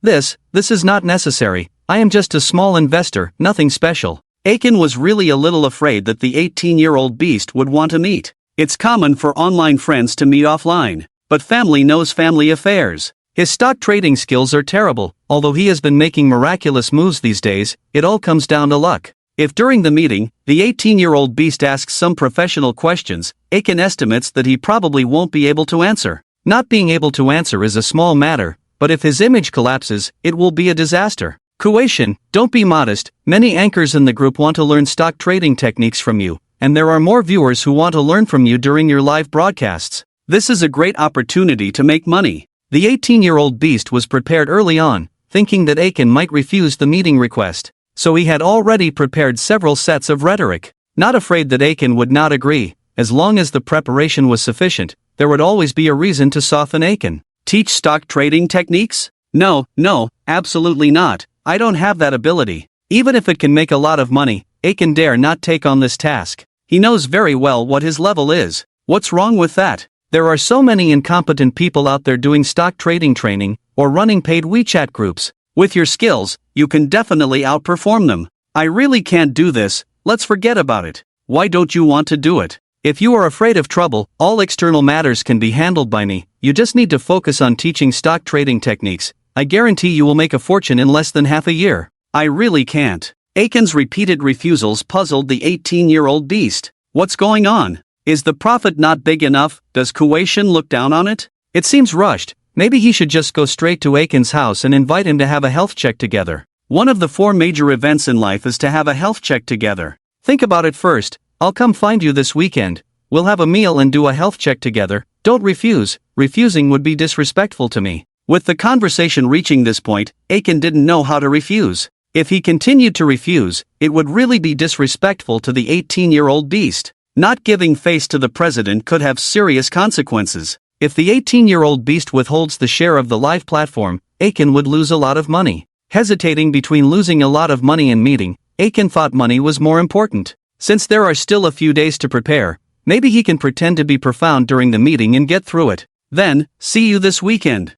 A: This is not necessary, I am just a small investor, nothing special. Aiken was really a little afraid that the 18-year-old beast would want to meet. It's common for online friends to meet offline, but family knows family affairs. His stock trading skills are terrible, although he has been making miraculous moves these days, it all comes down to luck. If during the meeting, the 18-year-old beast asks some professional questions, Aiken estimates that he probably won't be able to answer. Not being able to answer is a small matter, but if his image collapses, it will be a disaster. Kuwei-shin, don't be modest, many anchors in the group want to learn stock trading techniques from you, and there are more viewers who want to learn from you during your live broadcasts. This is a great opportunity to make money. The 18-year-old beast was prepared early on, thinking that Aiken might refuse the meeting request. So he had already prepared several sets of rhetoric. Not afraid that Aiken would not agree, as long as the preparation was sufficient, there would always be a reason to soften Aiken. Teach stock trading techniques? No, absolutely not, I don't have that ability. Even if it can make a lot of money, Aiken dare not take on this task. He knows very well what his level is. What's wrong with that? There are so many incompetent people out there doing stock trading training, or running paid WeChat groups. With your skills, you can definitely outperform them. I really can't do this, let's forget about it. Why don't you want to do it? If you are afraid of trouble, all external matters can be handled by me, you just need to focus on teaching stock trading techniques. I guarantee you will make a fortune in less than half a year. I really can't. Aiken's repeated refusals puzzled the 18-year-old beast. What's going on? Is the profit not big enough? Does Kuwei-shin look down on it? It seems rushed. Maybe he should just go straight to Aiken's house and invite him to have a health check together. One of the 4 major events in life is to have a health check together. Think about it first. I'll come find you this weekend. We'll have a meal and do a health check together. Don't refuse. Refusing would be disrespectful to me. With the conversation reaching this point, Aiken didn't know how to refuse. If he continued to refuse, it would really be disrespectful to the 18-year-old beast. Not giving face to the president could have serious consequences. If the 18-year-old beast withholds the share of the live platform, Aiken would lose a lot of money. Hesitating between losing a lot of money and meeting, Aiken thought money was more important. Since there are still a few days to prepare, maybe he can pretend to be profound during the meeting and get through it. Then, see you this weekend.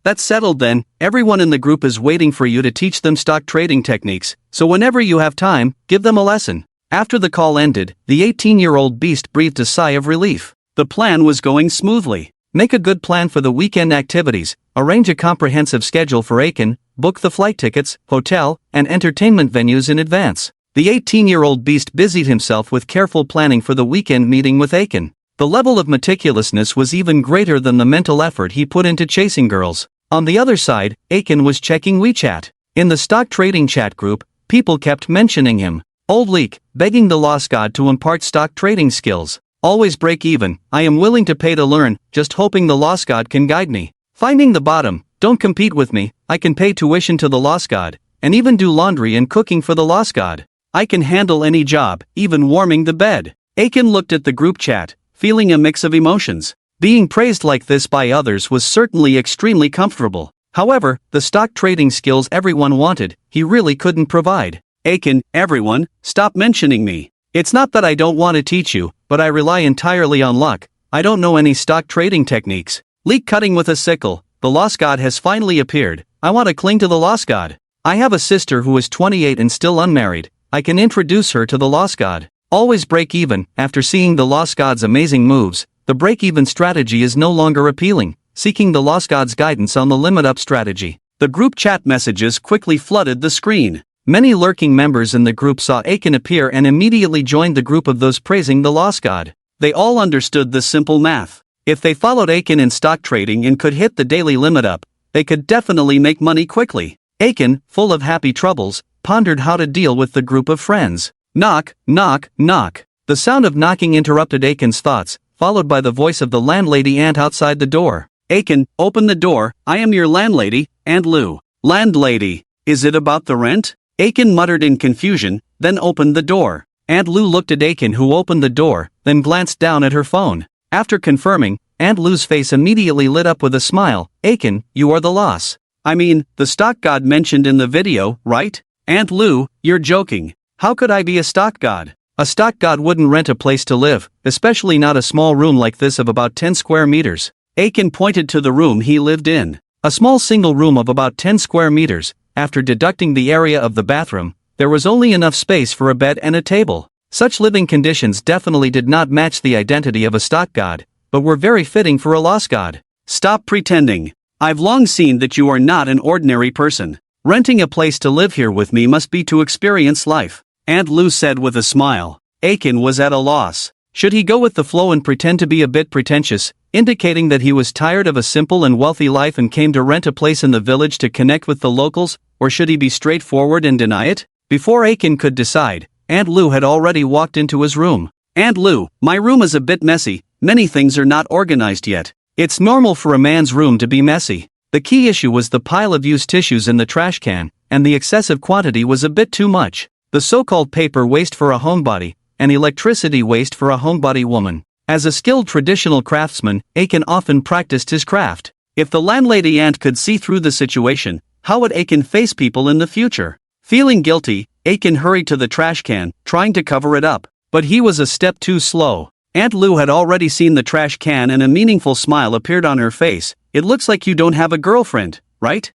A: That's settled then. Everyone in the group is waiting for you to teach them stock trading techniques, so whenever you have time, give them a lesson. After the call ended, the 18-year-old beast breathed a sigh of relief. The plan was going smoothly. Make a good plan for the weekend activities, arrange a comprehensive schedule for Aiken, book the flight tickets, hotel, and entertainment venues in advance. The 18-year-old beast busied himself with careful planning for the weekend meeting with Aiken. The level of meticulousness was even greater than the mental effort he put into chasing girls. On the other side, Aiken was checking WeChat. In the stock trading chat group, people kept mentioning him. Old leak, begging the lost god to impart stock trading skills. Always break even, I am willing to pay to learn, just hoping the lost god can guide me. Finding the bottom, don't compete with me, I can pay tuition to the lost god, and even do laundry and cooking for the lost god. I can handle any job, even warming the bed. Aiken looked at the group chat, feeling a mix of emotions. Being praised like this by others was certainly extremely comfortable. However, the stock trading skills everyone wanted, he really couldn't provide. Aiken, everyone, stop mentioning me. It's not that I don't want to teach you, but I rely entirely on luck. I don't know any stock trading techniques. Leek cutting with a sickle, the lost god has finally appeared. I want to cling to the lost god. I have a sister who is 28 and still unmarried. I can introduce her to the lost god. Always break even. After seeing the lost god's amazing moves, the break-even strategy is no longer appealing. Seeking the lost god's guidance on the limit-up strategy. The group chat messages quickly flooded the screen. Many lurking members in the group saw Aiken appear and immediately joined the group of those praising the lost god. They all understood the simple math. If they followed Aiken in stock trading and could hit the daily limit up, they could definitely make money quickly. Aiken, full of happy troubles, pondered how to deal with the group of friends. Knock, knock, knock. The sound of knocking interrupted Aiken's thoughts. followed by the voice of the landlady aunt outside the door. "Aiken, open the door, I am your landlady, Aunt Lou." "Landlady, is it about the rent?" Aiken muttered in confusion, then opened the door. Aunt Lou looked at Aiken, who opened the door, then glanced down at her phone. After confirming, Aunt Lou's face immediately lit up with a smile. "Aiken, you are the loss. I mean, the stock god mentioned in the video, right?" "Aunt Lou, you're joking. How could I be a stock god?" "A stock god wouldn't rent a place to live, especially not a small room like this of about 10 square meters. Aiken pointed to the room he lived in. A small single room of about 10 square meters. After deducting the area of the bathroom, there was only enough space for a bed and a table. Such living conditions definitely did not match the identity of a stock god, but were very fitting for a lost god. "Stop pretending. I've long seen that you are not an ordinary person. Renting a place to live here with me must be to experience life," Aunt Lou said with a smile. Aiken was at a loss. Should he go with the flow and pretend to be a bit pretentious, indicating that he was tired of a simple and wealthy life and came to rent a place in the village to connect with the locals, or should he be straightforward and deny it? Before Aiken could decide, Aunt Lou had already walked into his room. "Aunt Lou, my room is a bit messy, many things are not organized yet. It's normal for a man's room to be messy. The key issue was the pile of used tissues in the trash can, and the excessive quantity was a bit too much. The so-called paper waste for a homebody, and electricity waste for a homebody woman." As a skilled traditional craftsman, Aiken often practiced his craft. If the landlady aunt could see through the situation, how would Aiken face people in the future? Feeling guilty, Aiken hurried to the trash can, trying to cover it up. But he was a step too slow. Aunt Lou had already seen the trash can and a meaningful smile appeared on her face. "It looks like you don't have a girlfriend, right?"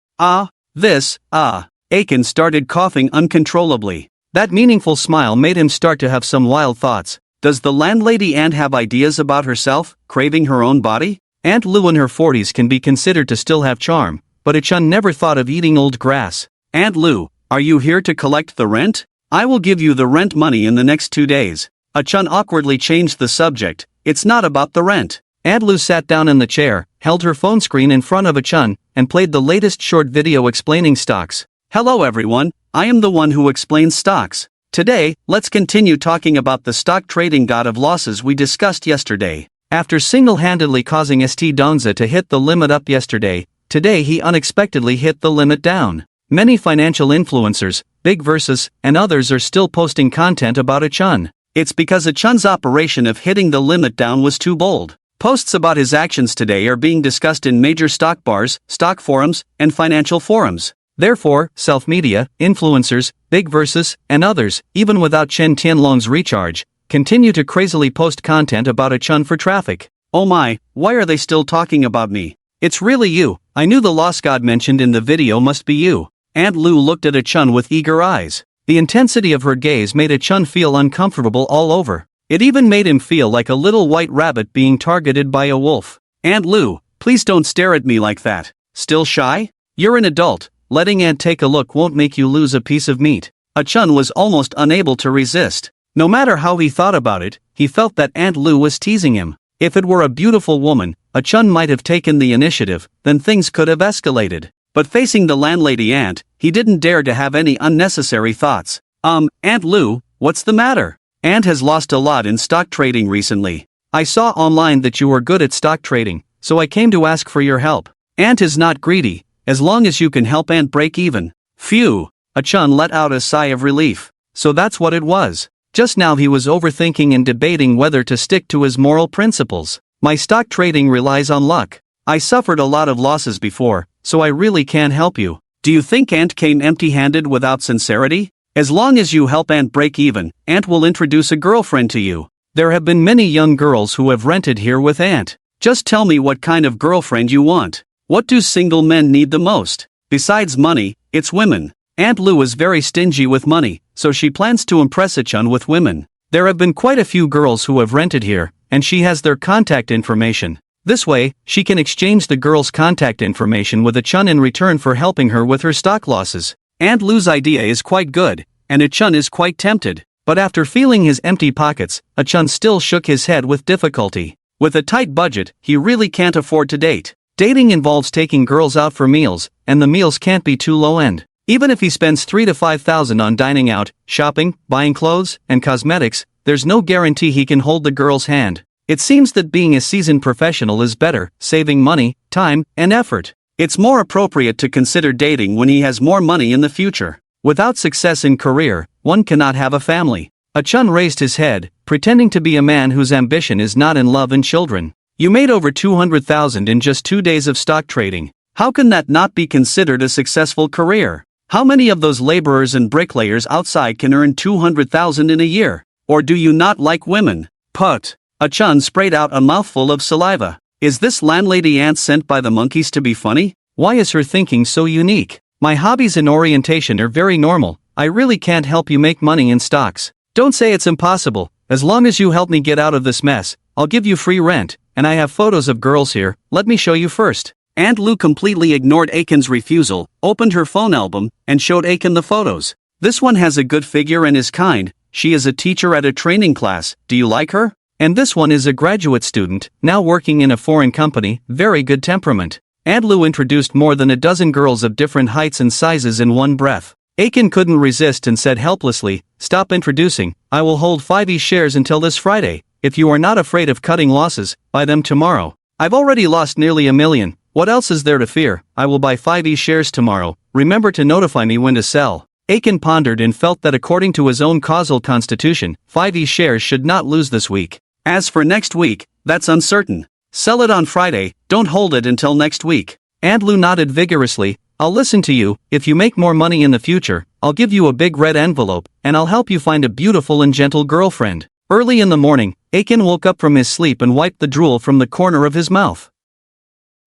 A: Aiken started coughing uncontrollably. That meaningful smile made him start to have some wild thoughts. Does the landlady aunt have ideas about herself, craving her own body? Aunt Lou in her 40s can be considered to still have charm, but Achun never thought of eating old grass. "Aunt Lou, are you here to collect the rent? I will give you the rent money in the next 2 days." Achun awkwardly changed the subject. "It's not about the rent." Aunt Lou sat down in the chair, held her phone screen in front of Achun, and played the latest short video explaining stocks. "Hello everyone, I am the one who explains stocks. Today, let's continue talking about the stock trading god of losses we discussed yesterday. After single-handedly causing St. Donza to hit the limit up yesterday, today he unexpectedly hit the limit down. Many financial influencers, Big Versus, and others are still posting content about Achun. It's because Achun's operation of hitting the limit down was too bold. Posts about his actions today are being discussed in major stock bars, stock forums, and financial forums. Therefore, self-media, influencers, Big Versus, and others, even without Chen Tianlong's recharge, continue to crazily post content about Achun for traffic. "Oh my, why are they still talking about me? It's really you. I knew the lost god mentioned in the video must be you." Aunt Lou looked at Achun with eager eyes. The intensity of her gaze made Achun feel uncomfortable all over. It even made him feel like a little white rabbit being targeted by a wolf. "Aunt Lou, please don't stare at me like that. Still shy? You're an adult. Letting Aunt take a look won't make you lose a piece of meat." Achun was almost unable to resist. No matter how he thought about it, he felt that Aunt Lou was teasing him. If it were a beautiful woman, Achun might have taken the initiative, then things could have escalated. But facing the landlady aunt, he didn't dare to have any unnecessary thoughts. Aunt Lou, what's the matter? Aunt has lost a lot in stock trading recently. I saw online that you were good at stock trading, so I came to ask for your help. Aunt is not greedy, as long as you can help Aunt break even." Phew! Achun let out a sigh of relief. So that's what it was. Just now he was overthinking and debating whether to stick to his moral principles. "My stock trading relies on luck. I suffered a lot of losses before, so I really can't help you." "Do you think Aunt came empty-handed without sincerity? As long as you help Aunt break even, Aunt will introduce a girlfriend to you. There have been many young girls who have rented here with Aunt. Just tell me what kind of girlfriend you want. What do single men need the most? Besides money, it's women." Aunt Lou is very stingy with money, so she plans to impress Achun with women. There have been quite a few girls who have rented here, and she has their contact information. This way, she can exchange the girls' contact information with Achun in return for helping her with her stock losses. Aunt Lou's idea is quite good, and Achun is quite tempted. But after feeling his empty pockets, Achun still shook his head with difficulty. With a tight budget, he really can't afford to date. Dating involves taking girls out for meals, and the meals can't be too low-end. Even if he spends $3,000 to $5,000 on dining out, shopping, buying clothes, and cosmetics, there's no guarantee he can hold the girl's hand. It seems that being a seasoned professional is better, saving money, time, and effort. It's more appropriate to consider dating when he has more money in the future. Without success in career, one cannot have a family. Achun raised his head, pretending to be a man whose ambition is not in love and children. You made over 200,000 in just 2 days of stock trading. How can that not be considered a successful career? How many of those laborers and bricklayers outside can earn 200,000 in a year? Or do you not like women? Put. Achun sprayed out a mouthful of saliva. Is this landlady ant sent by the monkeys to be funny? Why is her thinking so unique? My hobbies and orientation are very normal. I really can't help you make money in stocks. Don't say it's impossible. As long as you help me get out of this mess, I'll give you free rent, and I have photos of girls here. Let me show you first. Aunt Lou completely ignored Aiken's refusal, opened her phone album, and showed Aiken the photos. This one has a good figure and is kind. She is a teacher at a training class. Do you like her? And this one is a graduate student, now working in a foreign company, very good temperament. Aunt Lou introduced more than a dozen girls of different heights and sizes in one breath. Aiken couldn't resist and said helplessly, "Stop introducing, I will hold 5E shares until this Friday. If you are not afraid of cutting losses, buy them tomorrow. I've already lost nearly $1 million. What else is there to fear? I will buy 5E shares tomorrow. Remember to notify me when to sell." Aiken pondered and felt that according to his own causal constitution, 5E shares should not lose this week. As for next week, that's uncertain. Sell it on Friday, don't hold it until next week. Aunt Lou nodded vigorously. "I'll listen to you. If you make more money in the future, I'll give you a big red envelope, and I'll help you find a beautiful and gentle girlfriend." Early in the morning, Aiken woke up from his sleep and wiped the drool from the corner of his mouth.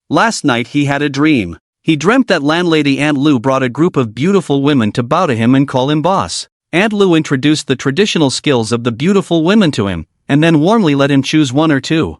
A: Last night he had a dream. He dreamt that landlady Aunt Lou brought a group of beautiful women to bow to him and call him boss. Aunt Lou introduced the traditional skills of the beautiful women to him, and then warmly let him choose one or two.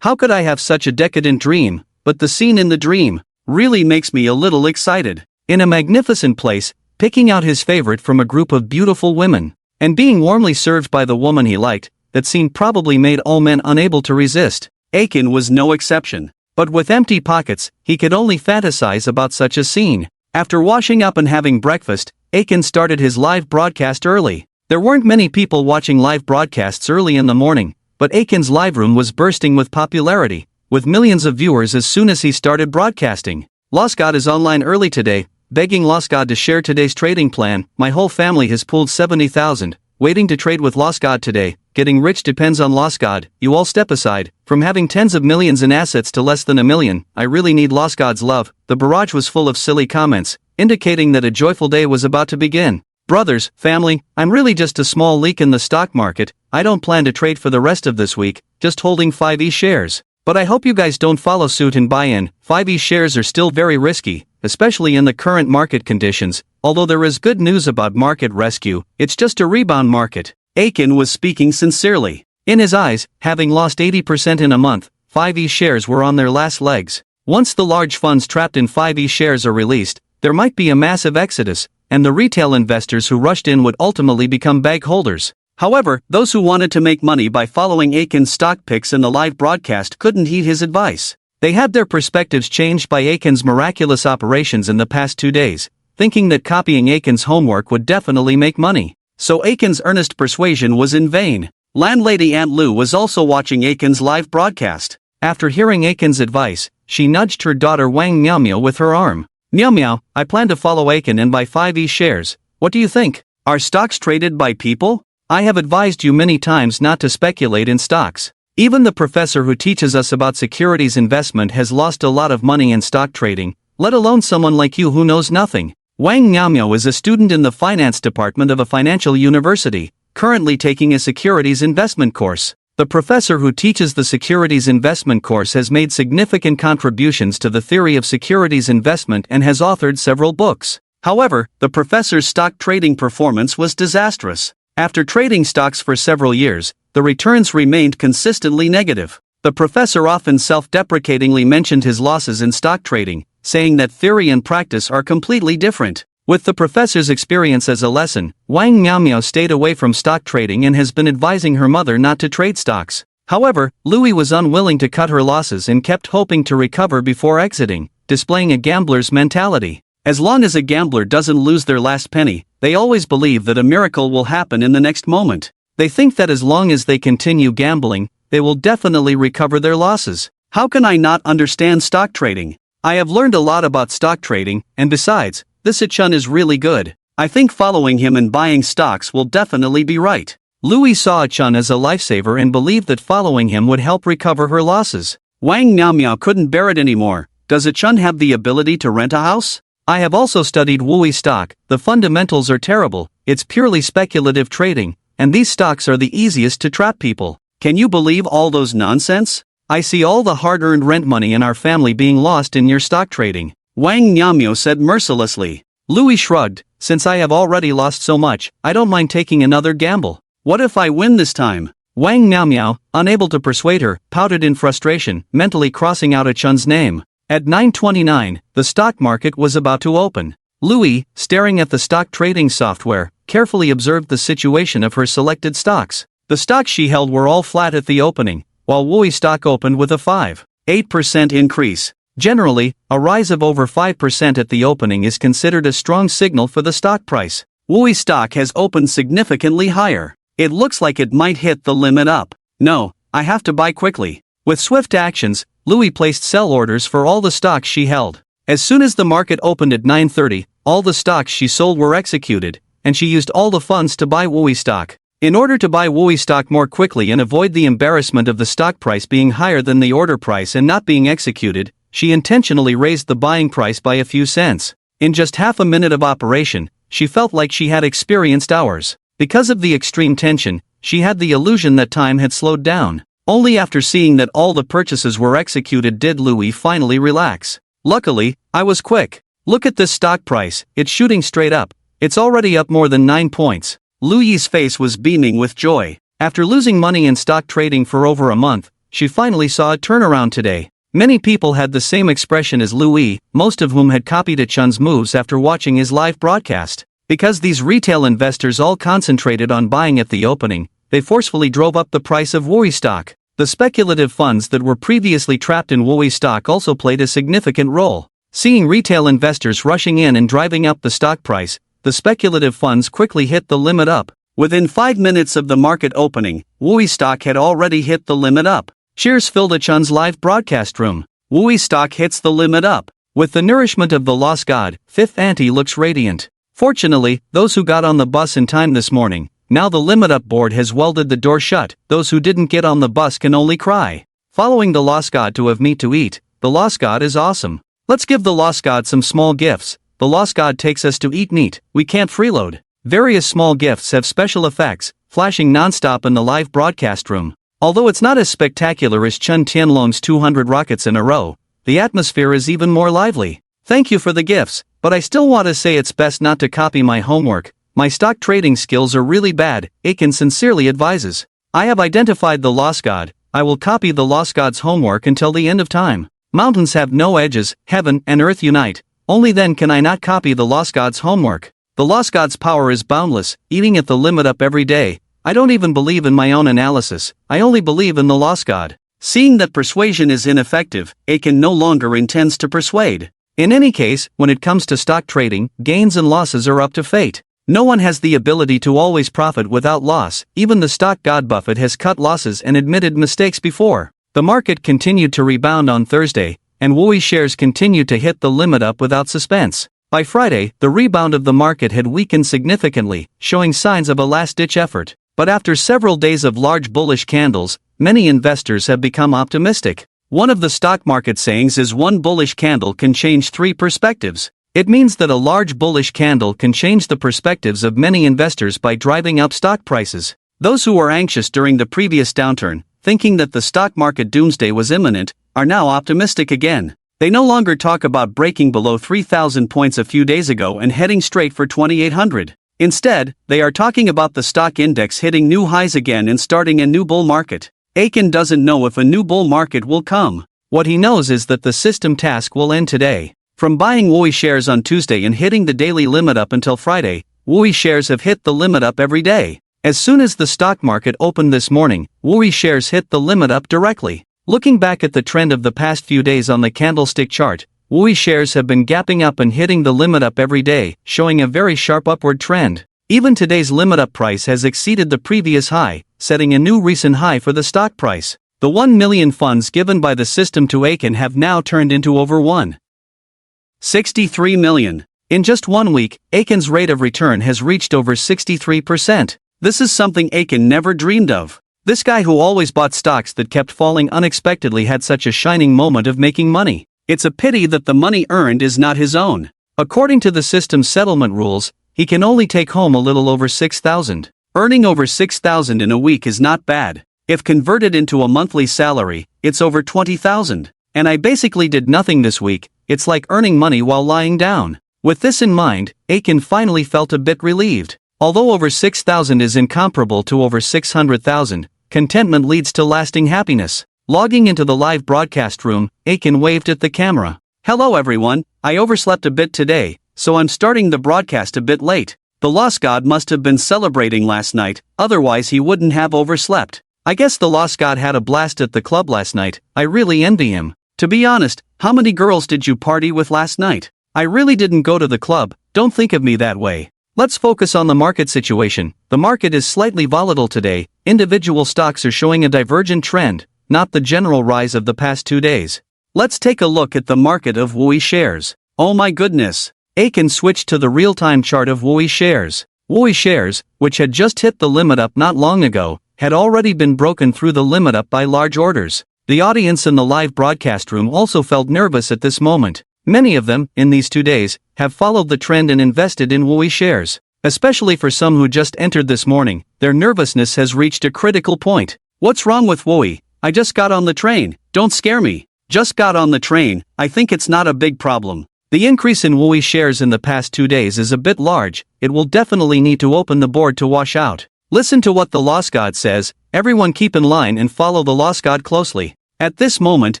A: How could I have such a decadent dream? But the scene in the dream really makes me a little excited. In a magnificent place, picking out his favorite from a group of beautiful women, and being warmly served by the woman he liked, that scene probably made all men unable to resist. Aiken was no exception. But with empty pockets, he could only fantasize about such a scene. After washing up and having breakfast, Aiken started his live broadcast early. There weren't many people watching live broadcasts early in the morning, but Aiken's live room was bursting with popularity, with millions of viewers as soon as he started broadcasting. Lost God is online early today, begging Lost God to share today's trading plan. My whole family has pulled 70,000, waiting to trade with Lost God today. Getting rich depends on Lost God. You all step aside. From having tens of millions in assets to less than $1 million, I really need Lost God's love. The barrage was full of silly comments, indicating that a joyful day was about to begin. Brothers, family, I'm really just a small leak in the stock market. I don't plan to trade for the rest of this week, just holding 5E shares. But I hope you guys don't follow suit and buy in. 5E shares are still very risky, especially in the current market conditions. Although there is good news about market rescue, it's just a rebound market. Aiken was speaking sincerely. In his eyes, having lost 80% in a month, 5E shares were on their last legs. Once the large funds trapped in 5E shares are released, there might be a massive exodus, and the retail investors who rushed in would ultimately become bag holders. However, those who wanted to make money by following Aiken's stock picks in the live broadcast couldn't heed his advice. They had their perspectives changed by Aiken's miraculous operations in the past 2 days, thinking that copying Aiken's homework would definitely make money. So Aiken's earnest persuasion was in vain. Landlady Aunt Lou was also watching Aiken's live broadcast. After hearing Aiken's advice, she nudged her daughter Wang Miao Miao with her arm. "Miao Miao, I plan to follow Aiken and buy 5E shares. What do you think? Are stocks traded by people? I have advised you many times not to speculate in stocks. Even the professor who teaches us about securities investment has lost a lot of money in stock trading, let alone someone like you who knows nothing." Wang Miao Miao is a student in the finance department of a financial university, currently taking a securities investment course. The professor who teaches the securities investment course has made significant contributions to the theory of securities investment and has authored several books. However, the professor's stock trading performance was disastrous. After trading stocks for several years, the returns remained consistently negative. The professor often self-deprecatingly mentioned his losses in stock trading, saying that theory and practice are completely different. With the professor's experience as a lesson, Wang Miao Miao stayed away from stock trading and has been advising her mother not to trade stocks. However, Louis was unwilling to cut her losses and kept hoping to recover before exiting, displaying a gambler's mentality. As long as a gambler doesn't lose their last penny, they always believe that a miracle will happen in the next moment. They think that as long as they continue gambling, they will definitely recover their losses. How can I not understand stock trading? I have learned a lot about stock trading, and besides, this Chun is really good. I think following him and buying stocks will definitely be right. Louis saw Chun as a lifesaver and believed that following him would help recover her losses. Wang Miao couldn't bear it anymore. Does Chun have the ability to rent a house? I have also studied Wu stock. The fundamentals are terrible, it's purely speculative trading, and these stocks are the easiest to trap people. Can you believe all those nonsense? I see all the hard-earned rent money in our family being lost in your stock trading, Wang Miao said mercilessly. Louis shrugged, since I have already lost so much, I don't mind taking another gamble. What if I win this time? Wang Miao, unable to persuade her, pouted in frustration, mentally crossing out Chun's name. At 9:29, the stock market was about to open. Louis, staring at the stock trading software, carefully observed the situation of her selected stocks. The stocks she held were all flat at the opening, while Wu stock opened with a 5.8% increase. Generally, a rise of over 5% at the opening is considered a strong signal for the stock price. Wu stock has opened significantly higher. It looks like it might hit the limit up. No, I have to buy quickly. With swift actions, Louis placed sell orders for all the stocks she held. As soon as the market opened at 9:30, all the stocks she sold were executed, and she used all the funds to buy Wu stock. In order to buy Wu stock more quickly and avoid the embarrassment of the stock price being higher than the order price and not being executed, she intentionally raised the buying price by a few cents. In just half a minute of operation, she felt like she had experienced hours. Because of the extreme tension, she had the illusion that time had slowed down. Only after seeing that all the purchases were executed did Louis finally relax. Luckily, I was quick. Look at this stock price, it's shooting straight up. It's already up more than 9 points. Louis's face was beaming with joy. After losing money in stock trading for over a month, she finally saw a turnaround today. Many people had the same expression as Louis, most of whom had copied Chun's moves after watching his live broadcast. Because these retail investors all concentrated on buying at the opening, they forcefully drove up the price of Wu stock. The speculative funds that were previously trapped in Wu stock also played a significant role. Seeing retail investors rushing in and driving up the stock price, the speculative funds quickly hit the limit up. Within 5 minutes of the market opening, Wu stock had already hit the limit up. Cheers filled Chun's live broadcast room. Wu stock hits the limit up. With the nourishment of the lost god, Fifth Auntie looks radiant. Fortunately, those who got on the bus in time this morning, now the limit up board has welded the door shut. Those who didn't get on the bus can only cry. Following the lost god to have meat to eat, the lost god is awesome. Let's give the lost god some small gifts. The lost god takes us to eat meat, we can't freeload. Various small gifts have special effects, flashing non-stop in the live broadcast room. Although it's not as spectacular as Chun Tianlong's 200 rockets in a row, the atmosphere is even more lively. Thank you for the gifts, but I still want to say it's best not to copy my homework. My stock trading skills are really bad, Aiken sincerely advises. I have identified the lost god, I will copy the lost god's homework until the end of time. Mountains have no edges, heaven and earth unite. Only then can I not copy the lost god's homework. The lost god's power is boundless, eating at the limit up every day. I don't even believe in my own analysis, I only believe in the lost god. Seeing that persuasion is ineffective, Aiken no longer intends to persuade. In any case, when it comes to stock trading, gains and losses are up to fate. No one has the ability to always profit without loss. Even the stock god Buffett has cut losses and admitted mistakes before. The market continued to rebound on Thursday, and Wu shares continued to hit the limit up without suspense. By Friday, the rebound of the market had weakened significantly, showing signs of a last-ditch effort. But after several days of large bullish candles, many investors have become optimistic. One of the stock market sayings is one bullish candle can change 3 perspectives. It means that a large bullish candle can change the perspectives of many investors by driving up stock prices. Those who were anxious during the previous downturn, thinking that the stock market doomsday was imminent, are now optimistic again. They no longer talk about breaking below 3,000 points a few days ago and heading straight for 2,800. Instead, they are talking about the stock index hitting new highs again and starting a new bull market. Aiken doesn't know if a new bull market will come. What he knows is that the system task will end today. From buying Wu shares on Tuesday and hitting the daily limit up until Friday, Wu shares have hit the limit up every day. As soon as the stock market opened this morning, Wu shares hit the limit up directly. Looking back at the trend of the past few days on the candlestick chart, Wu shares have been gapping up and hitting the limit up every day, showing a very sharp upward trend. Even today's limit up price has exceeded the previous high, setting a new recent high for the stock price. The 1 million funds given by the system to Aiken have now turned into over 1.63 million. In just 1 week, Aiken's rate of return has reached over 63%. This is something Aiken never dreamed of. This guy who always bought stocks that kept falling unexpectedly had such a shining moment of making money. It's a pity that the money earned is not his own. According to the system's settlement rules, he can only take home a little over 6,000. Earning over 6,000 in a week is not bad. If converted into a monthly salary, it's over 20,000. And I basically did nothing this week. It's like earning money while lying down. With this in mind, Aiken finally felt a bit relieved. Although over 6,000 is incomparable to over 600,000, contentment leads to lasting happiness. Logging into the live broadcast room, Aiken waved at the camera. "Hello everyone, I overslept a bit today, so I'm starting the broadcast a bit late. The Lost God must have been celebrating last night, otherwise he wouldn't have overslept. I guess the Lost God had a blast at the club last night. I really envy him. To be honest, how many girls did you party with last night? I really didn't go to the club, don't think of me that way." Let's focus on the market situation. The market is slightly volatile today. Individual stocks are showing a divergent trend, not the general rise of the past 2 days. Let's take a look at the market of WOI shares. Oh my goodness. Aiken switched to the real-time chart of WOI shares. WOI shares, which had just hit the limit up not long ago, had already been broken through the limit up by large orders. The audience in the live broadcast room also felt nervous at this moment. Many of them, in these 2 days, have followed the trend and invested in WOI shares. Especially for some who just entered this morning, their nervousness has reached a critical point. What's wrong with WOI? I just got on the train, don't scare me. Just got on the train, I think it's not a big problem. The increase in WOI shares in the past 2 days is a bit large, it will definitely need to open the board to wash out. Listen to what the Lost God says, everyone keep in line and follow the Lost God closely. At this moment,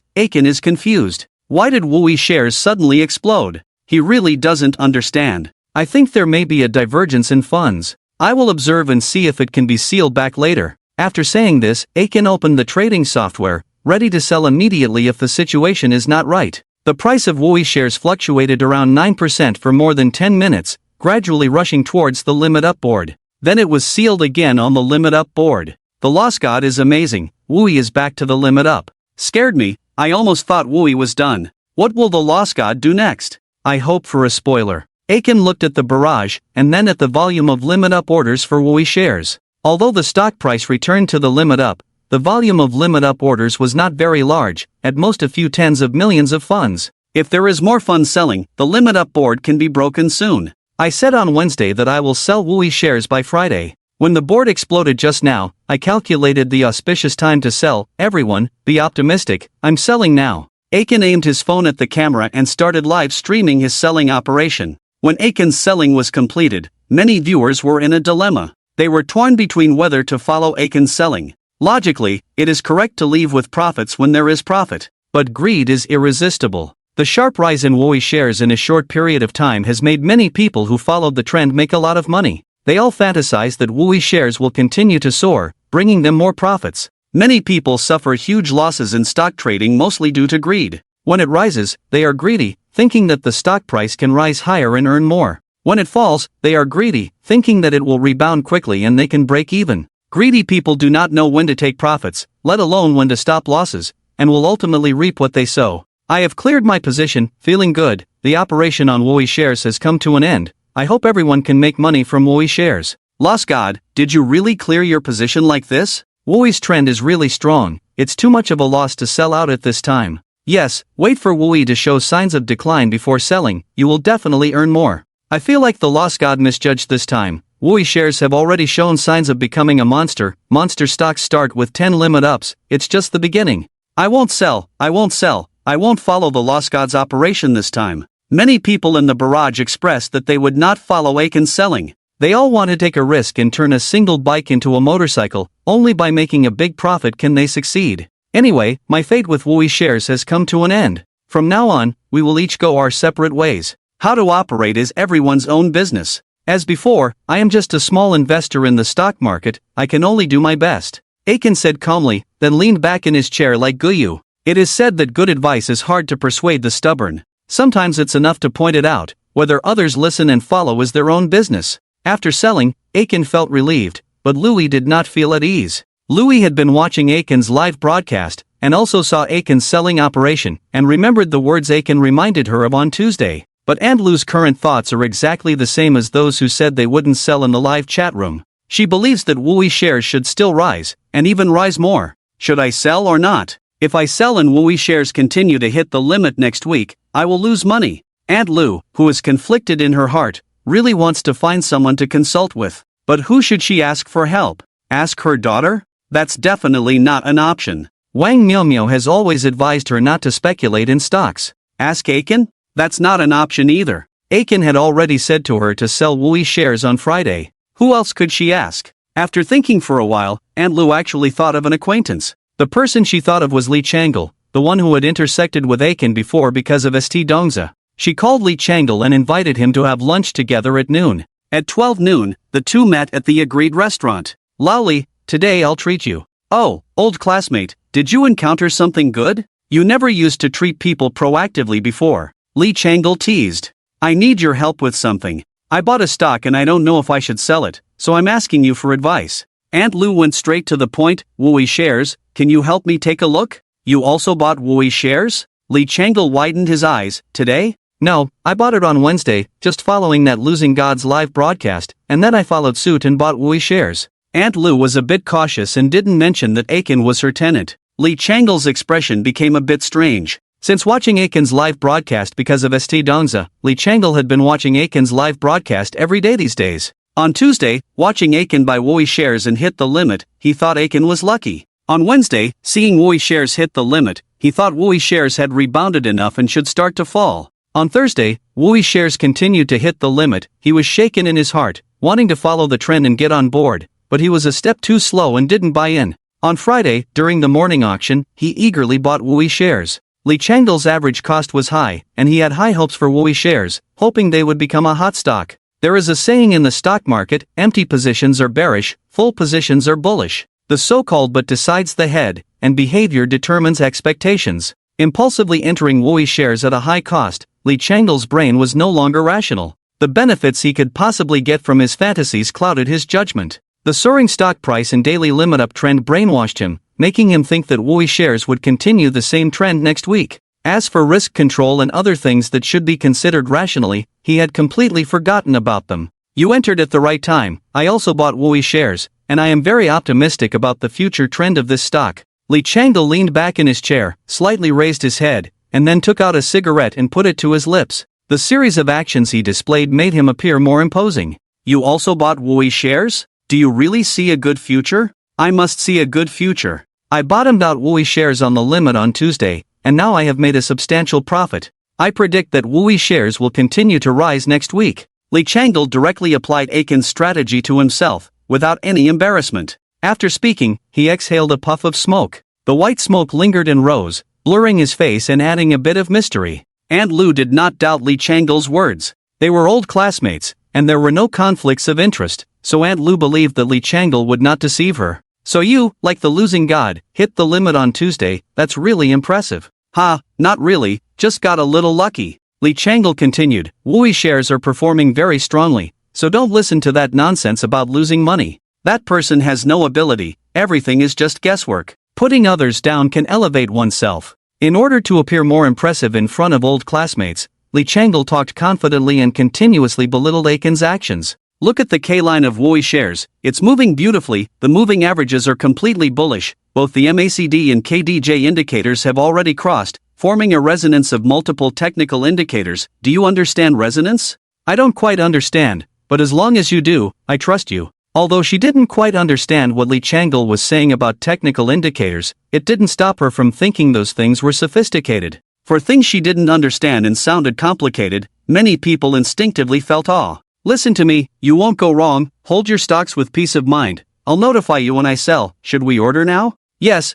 A: Aiken is confused. Why did WOI shares suddenly explode? He really doesn't understand. I think there may be a divergence in funds. I will observe and see if it can be sealed back later. After saying this, Aiken opened the trading software, ready to sell immediately if the situation is not right. The price of WOI shares fluctuated around 9% for more than 10 minutes, gradually rushing towards the limit up board. Then it was sealed again on the limit up board. The Lost God is amazing. WOI is back to the limit up. Scared me. I almost thought WOI was done. What will the Lost God do next? I hope for a spoiler. Aiken looked at the barrage, and then at the volume of limit up orders for WOI shares. Although the stock price returned to the limit up, the volume of limit up orders was not very large, at most a few tens of millions of funds. If there is more funds selling, the limit up board can be broken soon. I said on Wednesday that I will sell WOI shares by Friday. When the board exploded just now, I calculated the auspicious time to sell. Everyone, be optimistic, I'm selling now. Aiken aimed his phone at the camera and started live streaming his selling operation. When Aiken's selling was completed, many viewers were in a dilemma. They were torn between whether to follow Aiken's selling. Logically, it is correct to leave with profits when there is profit. But greed is irresistible. The sharp rise in WOI shares in a short period of time has made many people who followed the trend make a lot of money. They all fantasize that WOI shares will continue to soar, bringing them more profits. Many people suffer huge losses in stock trading mostly due to greed. When it rises, they are greedy, thinking that the stock price can rise higher and earn more. When it falls, they are greedy, thinking that it will rebound quickly and they can break even. Greedy people do not know when to take profits, let alone when to stop losses, and will ultimately reap what they sow. I have cleared my position, feeling good. The operation on WOI shares has come to an end. I hope everyone can make money from WOI shares. Lost God, did you really clear your position like this? WOI's trend is really strong. It's too much of a loss to sell out at this time. Yes, wait for WOI to show signs of decline before selling, you will definitely earn more. I feel like the Lost God misjudged this time. WOI shares have already shown signs of becoming a monster. Monster stocks start with 10 limit ups, it's just the beginning. I won't sell, I won't sell, I won't follow the Lost God's operation this time. Many people in the barrage expressed that they would not follow Aiken's selling. They all want to take a risk and turn a single bike into a motorcycle. Only by making a big profit can they succeed. Anyway, my fate with WOI shares has come to an end. From now on, we will each go our separate ways. How to operate is everyone's own business. As before, I am just a small investor in the stock market, I can only do my best. Aiken said calmly, then leaned back in his chair like Guyu. It is said that good advice is hard to persuade the stubborn. Sometimes it's enough to point it out. Whether others listen and follow is their own business. After selling, Aiken felt relieved, but Louis did not feel at ease. Louis had been watching Aiken's live broadcast, and also saw Aiken's selling operation, and remembered the words Aiken reminded her of on Tuesday. But Aunt Lou's current thoughts are exactly the same as those who said they wouldn't sell in the live chat room. She believes that Louis shares should still rise, and even rise more. Should I sell or not? If I sell and Louis shares continue to hit the limit next week, I will lose money. Aunt Lou, who is conflicted in her heart, really wants to find someone to consult with. But who should she ask for help? Ask her daughter? That's definitely not an option. Wang Miao has always advised her not to speculate in stocks. Ask Aiken? That's not an option either. Aiken had already said to her to sell Louis shares on Friday. Who else could she ask? After thinking for a while, Aunt Lou actually thought of an acquaintance. The person she thought of was Li Changle, the one who had intersected with Aiken before because of St. Dongza. She called Li Changle and invited him to have lunch together at noon. At 12 noon, the two met at the agreed restaurant. Lowly, today I'll treat you. Oh, old classmate, did you encounter something good? You never used to treat people proactively before. Li Changle teased. I need your help with something. I bought a stock and I don't know if I should sell it, so I'm asking you for advice. Aunt Lou went straight to the point. Louis shares, can you help me take a look? You also bought Louis shares? Li Changle widened his eyes. Today? No, I bought it on Wednesday, just following that Losing Gods live broadcast, and then I followed suit and bought Louis shares. Aunt Lou was a bit cautious and didn't mention that Aiken was her tenant. Li Changle's expression became a bit strange. Since watching Aiken's live broadcast because of St. Dongza, Li Changle had been watching Aiken's live broadcast every day these days. On Tuesday, watching Aiken buy Louis shares and hit the limit, he thought Aiken was lucky. On Wednesday, seeing Louis shares hit the limit, he thought Louis shares had rebounded enough and should start to fall. On Thursday, Louis shares continued to hit the limit. He was shaken in his heart, wanting to follow the trend and get on board, but he was a step too slow and didn't buy in. On Friday, during the morning auction, he eagerly bought Louis shares. Li Changle's average cost was high, and he had high hopes for Louis shares, hoping they would become a hot stock. There is a saying in the stock market, empty positions are bearish, full positions are bullish. The so-called but decides the head, and behavior determines expectations. Impulsively entering Louis shares at a high cost, Li Changle's brain was no longer rational. The benefits he could possibly get from his fantasies clouded his judgment. The soaring stock price and daily limit uptrend brainwashed him, making him think that Louis shares would continue the same trend next week. As for risk control and other things that should be considered rationally, he had completely forgotten about them. You entered at the right time. I also bought Louis shares, and I am very optimistic about the future trend of this stock. Li Changle leaned back in his chair, slightly raised his head, and then took out a cigarette and put it to his lips. The series of actions he displayed made him appear more imposing. You also bought Louis shares? Do you really see a good future? I must see a good future. I bottomed out Louis shares on the limit on Tuesday, and now I have made a substantial profit. I predict that Louis shares will continue to rise next week. Li Changle directly applied Aiken's strategy to himself, without any embarrassment. After speaking, he exhaled a puff of smoke. The white smoke lingered and rose, blurring his face and adding a bit of mystery. Aunt Lou did not doubt Li Changle's words. They were old classmates, and there were no conflicts of interest, so Aunt Lou believed that Li Changle would not deceive her. So you, like the losing god, hit the limit on Tuesday. That's really impressive. Ha, not really, just got a little lucky. Li Changle continued, Louis shares are performing very strongly, so don't listen to that nonsense about losing money. That person has no ability, everything is just guesswork. Putting others down can elevate oneself. In order to appear more impressive in front of old classmates, Li Changle talked confidently and continuously belittled Aiken's actions. Look at the K-line of Louis shares, it's moving beautifully, the moving averages are completely bullish, both the MACD and KDJ indicators have already crossed, forming a resonance of multiple technical indicators. Do you understand resonance? I don't quite understand, but as long as you do, I trust you. Although she didn't quite understand what Li Changle was saying about technical indicators, it didn't stop her from thinking those things were sophisticated. For things she didn't understand and sounded complicated, many people instinctively felt awe. Listen to me, you won't go wrong, hold your stocks with peace of mind. I'll notify you when I sell. Should we order now? Yes,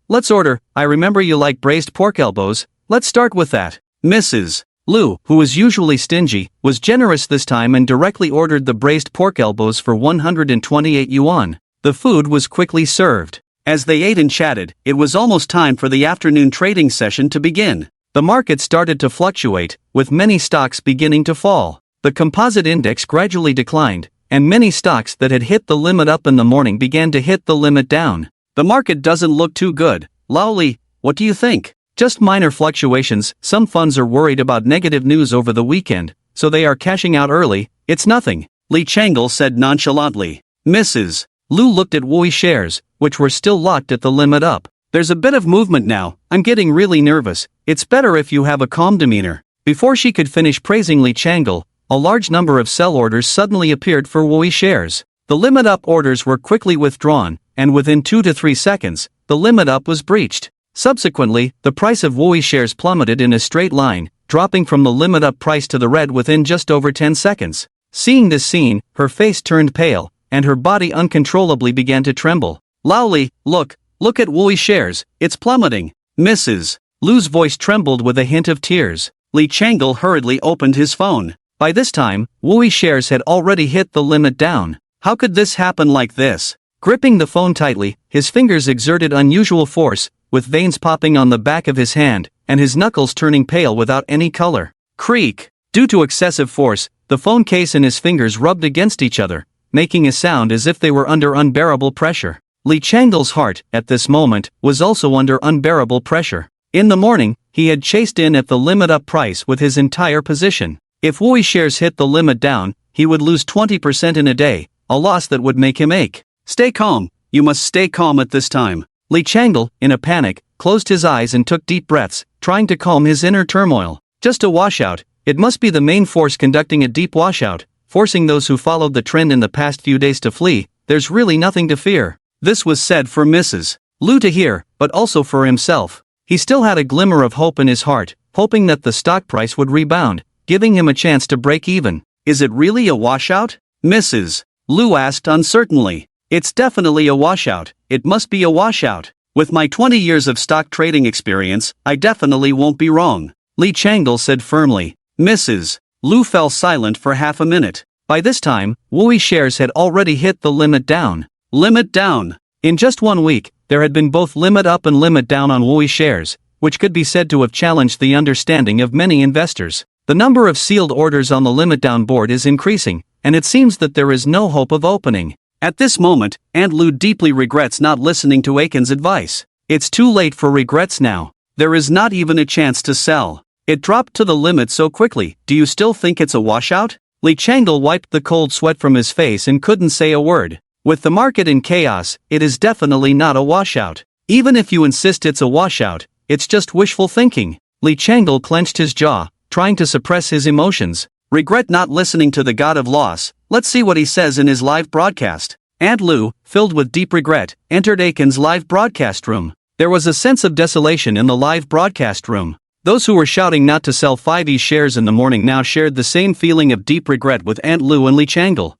A: let's order. I remember you like braised pork elbows. Let's start with that. Mrs. Lou, who was usually stingy, was generous this time and directly ordered the braised pork elbows for 128 yuan. The food was quickly served. As they ate and chatted, it was almost time for the afternoon trading session to begin. The market started to fluctuate, with many stocks beginning to fall. The composite index gradually declined, and many stocks that had hit the limit up in the morning began to hit the limit down. The market doesn't look too good, Lowly, what do you think? Just minor fluctuations. Some funds are worried about negative news over the weekend, so they are cashing out early. It's nothing, Lee Changle said nonchalantly. Mrs. Lu looked at Wui shares, which were still locked at the limit up. There's a bit of movement now. I'm getting really nervous. It's better if you have a calm demeanor. Before she could finish praising Lee Changle, a large number of sell orders suddenly appeared for Wui shares. The limit up orders were quickly withdrawn, and within 2 to 3 seconds, the limit up was breached. Subsequently, the price of Wui shares plummeted in a straight line, dropping from the limit up price to the red within just over 10 seconds. Seeing this scene, her face turned pale, and her body uncontrollably began to tremble. Lowly, look at Wui shares, it's plummeting. Mrs. Lu's voice trembled with a hint of tears. Lee Changle hurriedly opened his phone. By this time, Wui shares had already hit the limit down. How could this happen like this? Gripping the phone tightly, his fingers exerted unusual force, with veins popping on the back of his hand, and his knuckles turning pale without any color. Creak! Due to excessive force, the phone case and his fingers rubbed against each other, making a sound as if they were under unbearable pressure. Lee Changle's heart, at this moment, was also under unbearable pressure. In the morning, he had chased in at the limit up price with his entire position. If Wui shares hit the limit down, he would lose 20% in a day, a loss that would make him ache. Stay calm, you must stay calm at this time. Lee Changle, in a panic, closed his eyes and took deep breaths, trying to calm his inner turmoil. Just a washout, it must be the main force conducting a deep washout, forcing those who followed the trend in the past few days to flee. There's really nothing to fear. This was said for Mrs. Lu to hear, but also for himself. He still had a glimmer of hope in his heart, hoping that the stock price would rebound, giving him a chance to break even. Is it really a washout? Mrs. Lu asked uncertainly. It's definitely a washout, it must be a washout. With my 20 years of stock trading experience, I definitely won't be wrong, Lee Changle said firmly. Mrs. Lu fell silent for half a minute. By this time, Wui shares had already hit the limit down. Limit down. In just 1 week, there had been both limit up and limit down on Wui shares, which could be said to have challenged the understanding of many investors. The number of sealed orders on the limit down board is increasing, and it seems that there is no hope of opening. At this moment, Aunt Lu deeply regrets not listening to Aiken's advice. It's too late for regrets now. There is not even a chance to sell. It dropped to the limit so quickly. Do you still think it's a washout? Lee Changle wiped the cold sweat from his face and couldn't say a word. With the market in chaos, it is definitely not a washout. Even if you insist it's a washout, it's just wishful thinking. Lee Changle clenched his jaw, trying to suppress his emotions. Regret not listening to the god of loss. Let's see what he says in his live broadcast. Aunt Lu, filled with deep regret, entered Aiken's live broadcast room. There was a sense of desolation in the live broadcast room. Those who were shouting not to sell 5E shares in the morning now shared the same feeling of deep regret with Aunt Lu and Lee Changle.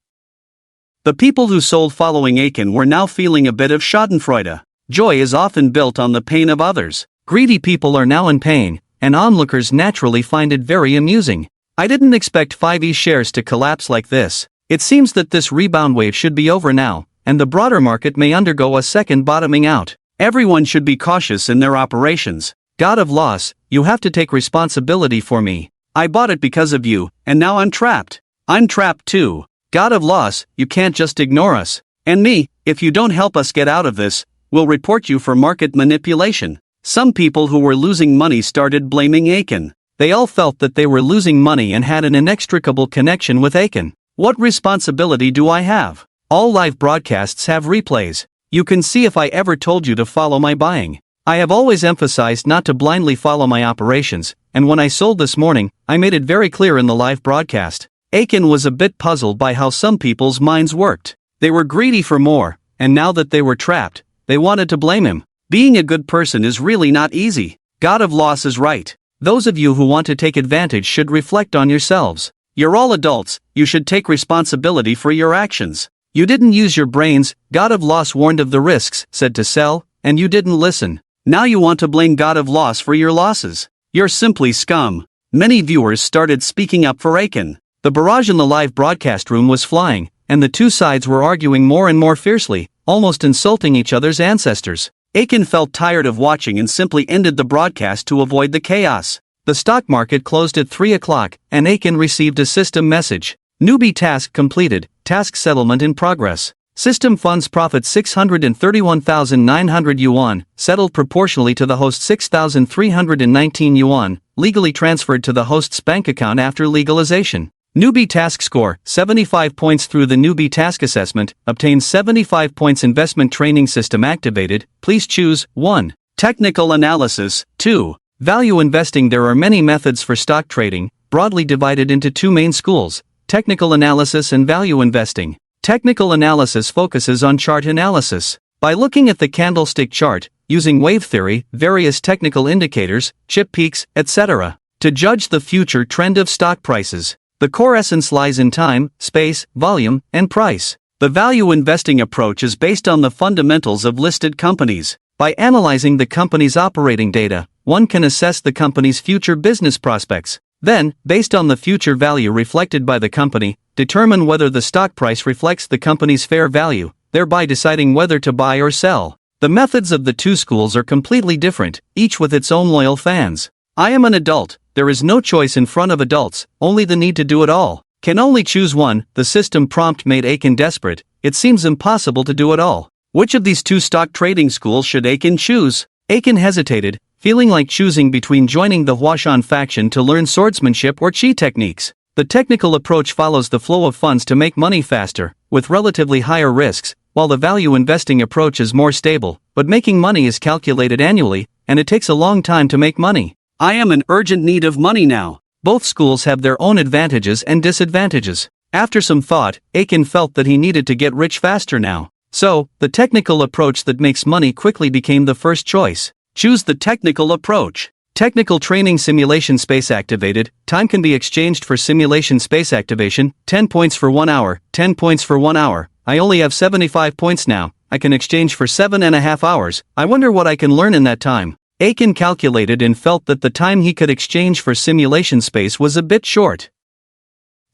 A: The people who sold following Aiken were now feeling a bit of schadenfreude. Joy is often built on the pain of others. Greedy people are now in pain, and onlookers naturally find it very amusing. I didn't expect 5E shares to collapse like this. It seems that this rebound wave should be over now, and the broader market may undergo a second bottoming out. Everyone should be cautious in their operations. God of loss, you have to take responsibility for me. I bought it because of you, and now I'm trapped. I'm trapped too. God of loss, you can't just ignore us. And me, if you don't help us get out of this, we'll report you for market manipulation. Some people who were losing money started blaming Aiken. They all felt that they were losing money and had an inextricable connection with Aiken. What responsibility do I have? All live broadcasts have replays. You can see if I ever told you to follow my buying. I have always emphasized not to blindly follow my operations, and when I sold this morning, I made it very clear in the live broadcast. Aiken was a bit puzzled by how some people's minds worked. They were greedy for more, and now that they were trapped, they wanted to blame him. Being a good person is really not easy. God of loss is right. Those of you who want to take advantage should reflect on yourselves. You're all adults, you should take responsibility for your actions. You didn't use your brains. God of loss warned of the risks, said to sell, and you didn't listen. Now you want to blame God of loss for your losses. You're simply scum. Many viewers started speaking up for Aiken. The barrage in the live broadcast room was flying, and the two sides were arguing more and more fiercely, almost insulting each other's ancestors. Aiken felt tired of watching and simply ended the broadcast to avoid the chaos. The stock market closed at 3 o'clock, and Aiken received a system message. Newbie task completed, task settlement in progress. System funds profit 631,900 yuan, settled proportionally to the host 6,319 yuan, legally transferred to the host's bank account after legalization. Newbie task score, 75 points through the newbie task assessment, obtains 75 points. Investment training system activated, please choose 1. Technical analysis, 2. Value investing. There are many methods for stock trading, broadly divided into two main schools, technical analysis and value investing. Technical analysis focuses on chart analysis. By looking at the candlestick chart, using wave theory, various technical indicators, chip peaks, etc., to judge the future trend of stock prices. The core essence lies in time, space, volume, and price. The value investing approach is based on the fundamentals of listed companies. By analyzing the company's operating data, one can assess the company's future business prospects. Then, based on the future value reflected by the company, determine whether the stock price reflects the company's fair value, thereby deciding whether to buy or sell. The methods of the two schools are completely different, each with its own loyal fans. I am an adult, there is no choice in front of adults, only the need to do it all. Can only choose one. The system prompt made Aiken desperate, it seems impossible to do it all. Which of these two stock trading schools should Aiken choose? Aiken hesitated, feeling like choosing between joining the Huashan faction to learn swordsmanship or chi techniques. The technical approach follows the flow of funds to make money faster, with relatively higher risks, while the value investing approach is more stable, but making money is calculated annually, and it takes a long time to make money. I am in urgent need of money now. Both schools have their own advantages and disadvantages. After some thought, Aiken felt that he needed to get rich faster now. So, the technical approach that makes money quickly became the first choice. Choose the technical approach. Technical training simulation space activated. Time can be exchanged for simulation space activation. 10 points for 1 hour, 10 points for 1 hour. I only have 75 points now. I can exchange for 7.5 hours. I wonder what I can learn in that time. Aiken calculated and felt that the time he could exchange for simulation space was a bit short.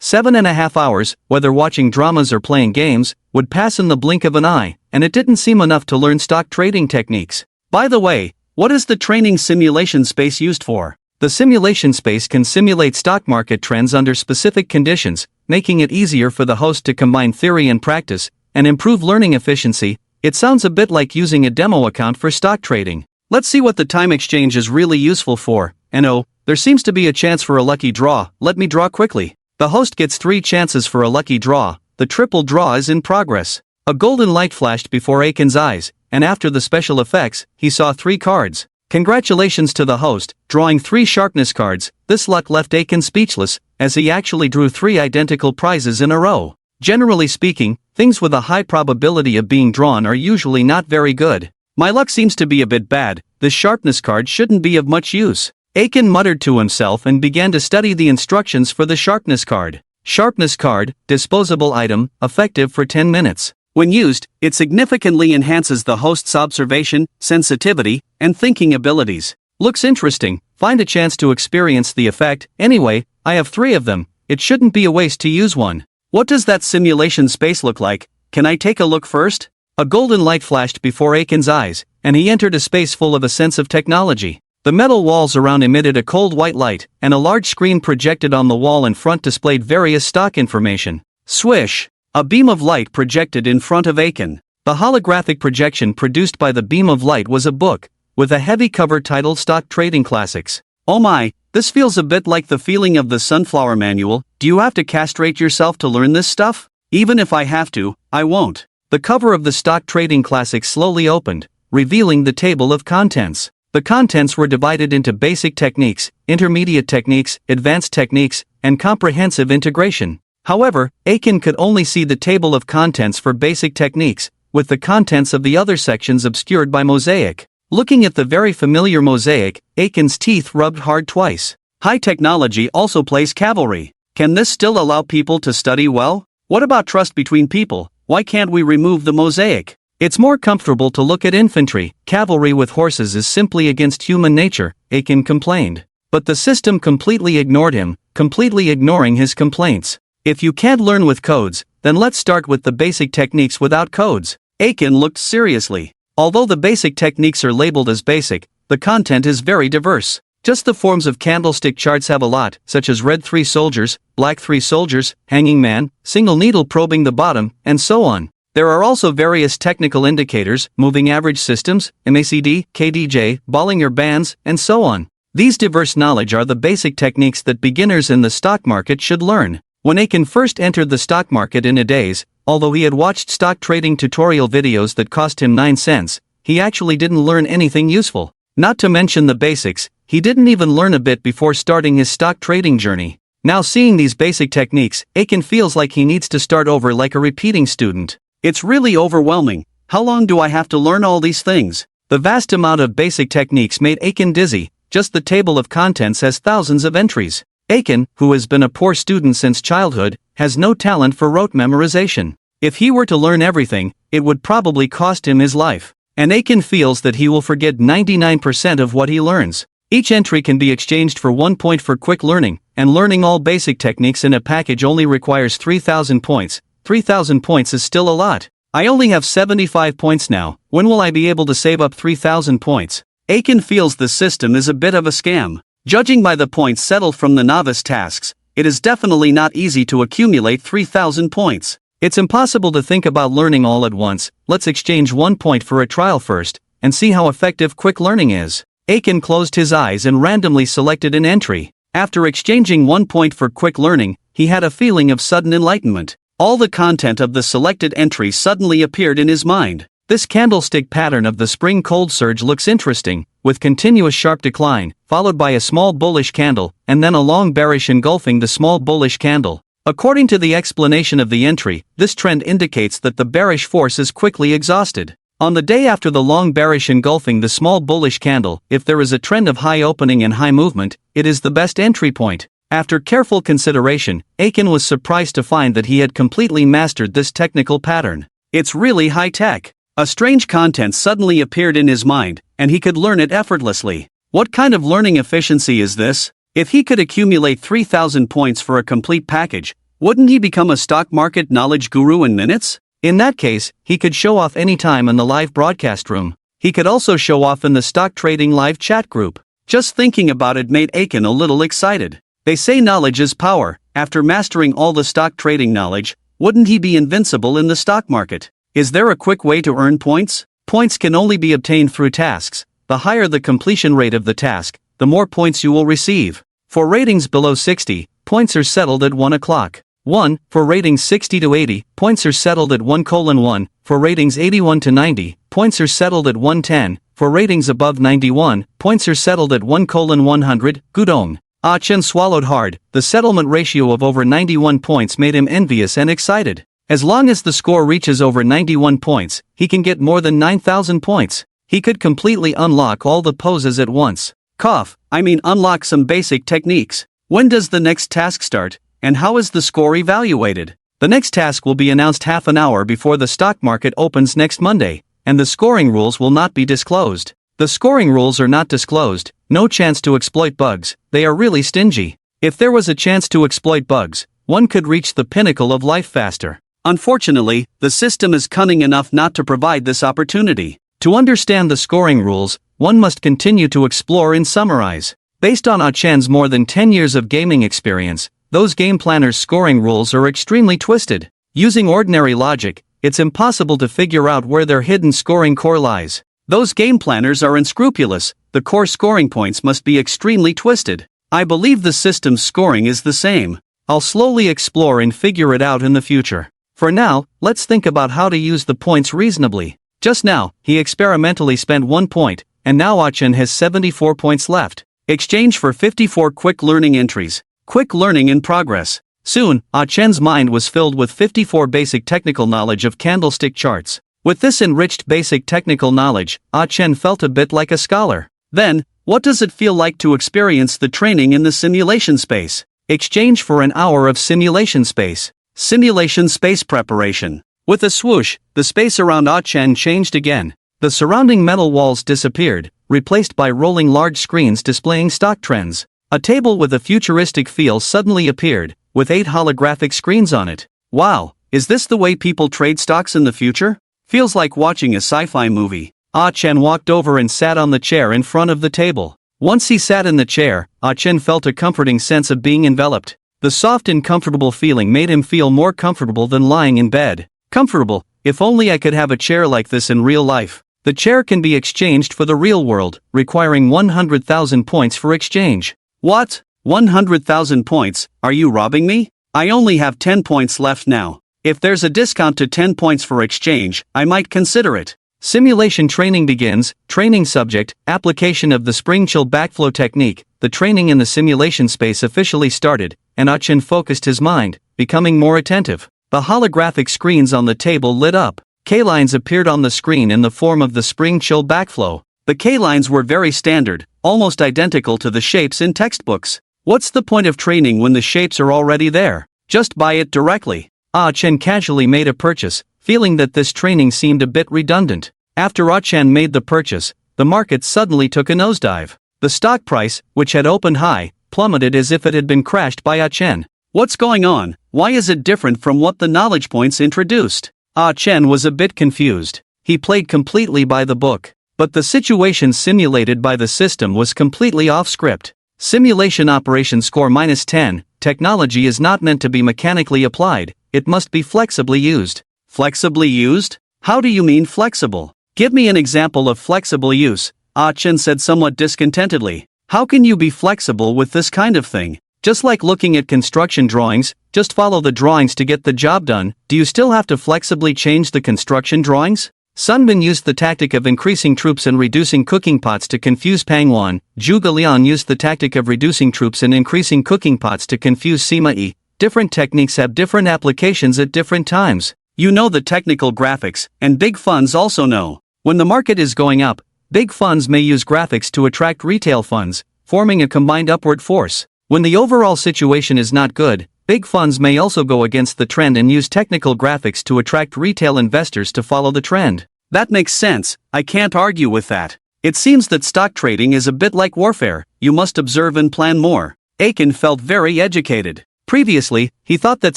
A: 7.5 hours, whether watching dramas or playing games, would pass in the blink of an eye, and it didn't seem enough to learn stock trading techniques. By the way, what is the training simulation space used for? The simulation space can simulate stock market trends under specific conditions, making it easier for the host to combine theory and practice, and improve learning efficiency. It sounds a bit like using a demo account for stock trading. Let's see what the time exchange is really useful for. And oh, there seems to be a chance for a lucky draw. Let me draw quickly. The host gets 3 chances for a lucky draw. The triple draw is in progress. A golden light flashed before Aiken's eyes, and after the special effects, he saw 3 cards. Congratulations to the host, drawing 3 sharpness cards. This luck left Aiken speechless, as he actually drew 3 identical prizes in a row. Generally speaking, things with a high probability of being drawn are usually not very good. My luck seems to be a bit bad. This sharpness card shouldn't be of much use. Aiken muttered to himself and began to study the instructions for the sharpness card. Sharpness card, disposable item, effective for 10 minutes. When used, it significantly enhances the host's observation, sensitivity, and thinking abilities. Looks interesting. Find a chance to experience the effect. Anyway, I have 3 of them. It shouldn't be a waste to use one. What does that simulation space look like? Can I take a look first? A golden light flashed before Aiken's eyes, and he entered a space full of a sense of technology. The metal walls around emitted a cold white light, and a large screen projected on the wall in front displayed various stock information. Swish! A beam of light projected in front of Aiken. The holographic projection produced by the beam of light was a book, with a heavy cover titled Stock Trading Classics. Oh my, this feels a bit like the feeling of the Sunflower Manual. Do you have to castrate yourself to learn this stuff? Even if I have to, I won't. The cover of the Stock Trading Classics slowly opened, revealing the table of contents. The contents were divided into basic techniques, intermediate techniques, advanced techniques, and comprehensive integration. However, Aiken could only see the table of contents for basic techniques, with the contents of the other sections obscured by mosaic. Looking at the very familiar mosaic, Aiken's teeth rubbed hard twice. High technology also plays cavalry. Can this still allow people to study well? What about trust between people? Why can't we remove the mosaic? It's more comfortable to look at infantry. Cavalry with horses is simply against human nature, Aiken complained. But the system completely ignored him, completely ignoring his complaints. If you can't learn with codes, then let's start with the basic techniques without codes. Aiken looked seriously. Although the basic techniques are labeled as basic, the content is very diverse. Just the forms of candlestick charts have a lot, such as red 3 soldiers, black 3 soldiers, hanging man, single needle probing the bottom, and so on. There are also various technical indicators, moving average systems, MACD, KDJ, Bollinger Bands, and so on. These diverse knowledge are the basic techniques that beginners in the stock market should learn. When Aiken first entered the stock market in a daze, although he had watched stock trading tutorial videos that cost him 9 cents, he actually didn't learn anything useful. Not to mention the basics, he didn't even learn a bit before starting his stock trading journey. Now seeing these basic techniques, Aiken feels like he needs to start over like a repeating student. It's really overwhelming. How long do I have to learn all these things? The vast amount of basic techniques made Aiken dizzy. Just the table of contents has thousands of entries. Aiken, who has been a poor student since childhood, has no talent for rote memorization. If he were to learn everything, it would probably cost him his life. And Aiken feels that he will forget 99% of what he learns. Each entry can be exchanged for 1 point for quick learning, and learning all basic techniques in a package only requires 3,000 points. 3,000 points is still a lot. I only have 75 points now. When will I be able to save up 3,000 points? Aiken feels the system is a bit of a scam. Judging by the points settled from the novice tasks, it is definitely not easy to accumulate 3,000 points. It's impossible to think about learning all at once. Let's exchange 1 point for a trial first, and see how effective quick learning is. Aiken closed his eyes and randomly selected an entry. After exchanging 1 point for quick learning, he had a feeling of sudden enlightenment. All the content of the selected entry suddenly appeared in his mind. This candlestick pattern of the spring cold surge looks interesting, with continuous sharp decline, followed by a small bullish candle, and then a long bearish engulfing the small bullish candle. According to the explanation of the entry, this trend indicates that the bearish force is quickly exhausted. On the day after the long bearish engulfing the small bullish candle, if there is a trend of high opening and high movement, it is the best entry point. After careful consideration, Aiken was surprised to find that he had completely mastered this technical pattern. It's really high-tech. A strange content suddenly appeared in his mind, and he could learn it effortlessly. What kind of learning efficiency is this? If he could accumulate 3,000 points for a complete package, wouldn't he become a stock market knowledge guru in minutes? In that case, he could show off anytime in the live broadcast room. He could also show off in the stock trading live chat group. Just thinking about it made Aiken a little excited. They say knowledge is power. After mastering all the stock trading knowledge, wouldn't he be invincible in the stock market? Is there a quick way to earn points? Points can only be obtained through tasks. The higher the completion rate of the task, the more points you will receive. For ratings below 60, points are settled at 1 o'clock. 1. For ratings 60 to 80, points are settled at 1:1. For ratings 81 to 90, points are settled at 110. For ratings above 91, points are settled at 1:100. Gudong. Ah Chen swallowed hard. The settlement ratio of over 91 points made him envious and excited. As long as the score reaches over 91 points, he can get more than 9,000 points. He could completely unlock all the poses at once. Unlock some basic techniques. When does the next task start? And how is the score evaluated? The next task will be announced half an hour before the stock market opens next Monday, and the scoring rules will not be disclosed. The scoring rules are not disclosed, no chance to exploit bugs, they are really stingy. If there was a chance to exploit bugs, one could reach the pinnacle of life faster. Unfortunately, the system is cunning enough not to provide this opportunity. To understand the scoring rules, one must continue to explore and summarize. Based on Ah Chen's more than 10 years of gaming experience, those game planners' scoring rules are extremely twisted. Using ordinary logic, it's impossible to figure out where their hidden scoring core lies. Those game planners are unscrupulous, the core scoring points must be extremely twisted. I believe the system's scoring is the same. I'll slowly explore and figure it out in the future. For now, let's think about how to use the points reasonably. Just now, he experimentally spent 1 point, and now Ah Chen has 74 points left. Exchange for 54 quick learning entries. Quick learning in progress. Soon, Ah Chen's mind was filled with 54 basic technical knowledge of candlestick charts. With this enriched basic technical knowledge, Ah Chen felt a bit like a scholar. Then, what does it feel like to experience the training in the simulation space? Exchange for an hour of simulation space. Simulation space preparation. With a swoosh, the space around Ah Chen changed again. The surrounding metal walls disappeared, replaced by rolling large screens displaying stock trends. A table with a futuristic feel suddenly appeared, with 8 holographic screens on it. Wow, is this the way people trade stocks in the future? Feels like watching a sci-fi movie. Ah Chen walked over and sat on the chair in front of the table. Once he sat in the chair, Ah-Chen felt a comforting sense of being enveloped. The soft and comfortable feeling made him feel more comfortable than lying in bed. Comfortable, if only I could have a chair like this in real life. The chair can be exchanged for the real world, requiring 100,000 points for exchange. What? 100,000 points, are you robbing me? I only have 10 points left now. If there's a discount to 10 points for exchange, I might consider it. Simulation training begins. Training subject, application of the spring chill backflow technique. The training in the simulation space officially started, and Ah-Chen focused his mind, becoming more attentive. The holographic screens on the table lit up. K-lines appeared on the screen in the form of the spring chill backflow. The K-lines were very standard, almost identical to the shapes in textbooks. What's the point of training when the shapes are already there? Just buy it directly. Ah-Chen casually made a purchase, feeling that this training seemed a bit redundant. After Ah-Chen made the purchase, the market suddenly took a nosedive. The stock price, which had opened high, plummeted as if it had been crashed by Ah-Chen. What's going on? Why is it different from what the knowledge points introduced? Ah-Chen was a bit confused. He played completely by the book. But the situation simulated by the system was completely off script. Simulation operation score -10. Technology is not meant to be mechanically applied, it must be flexibly used. Flexibly used? How do you mean flexible? Give me an example of flexible use, Ah-Chen said somewhat discontentedly. How can you be flexible with this kind of thing? Just like looking at construction drawings, just follow the drawings to get the job done. Do you still have to flexibly change the construction drawings? Sun Bin used the tactic of increasing troops and reducing cooking pots to confuse Pangwan. Zhuge Liang used the tactic of reducing troops and increasing cooking pots to confuse Sima Yi. Different techniques have different applications at different times. You know the technical graphics, and big funds also know. When the market is going up, big funds may use graphics to attract retail funds, forming a combined upward force. When the overall situation is not good, big funds may also go against the trend and use technical graphics to attract retail investors to follow the trend. That makes sense, I can't argue with that. It seems that stock trading is a bit like warfare, you must observe and plan more. Aiken felt very educated. Previously, he thought that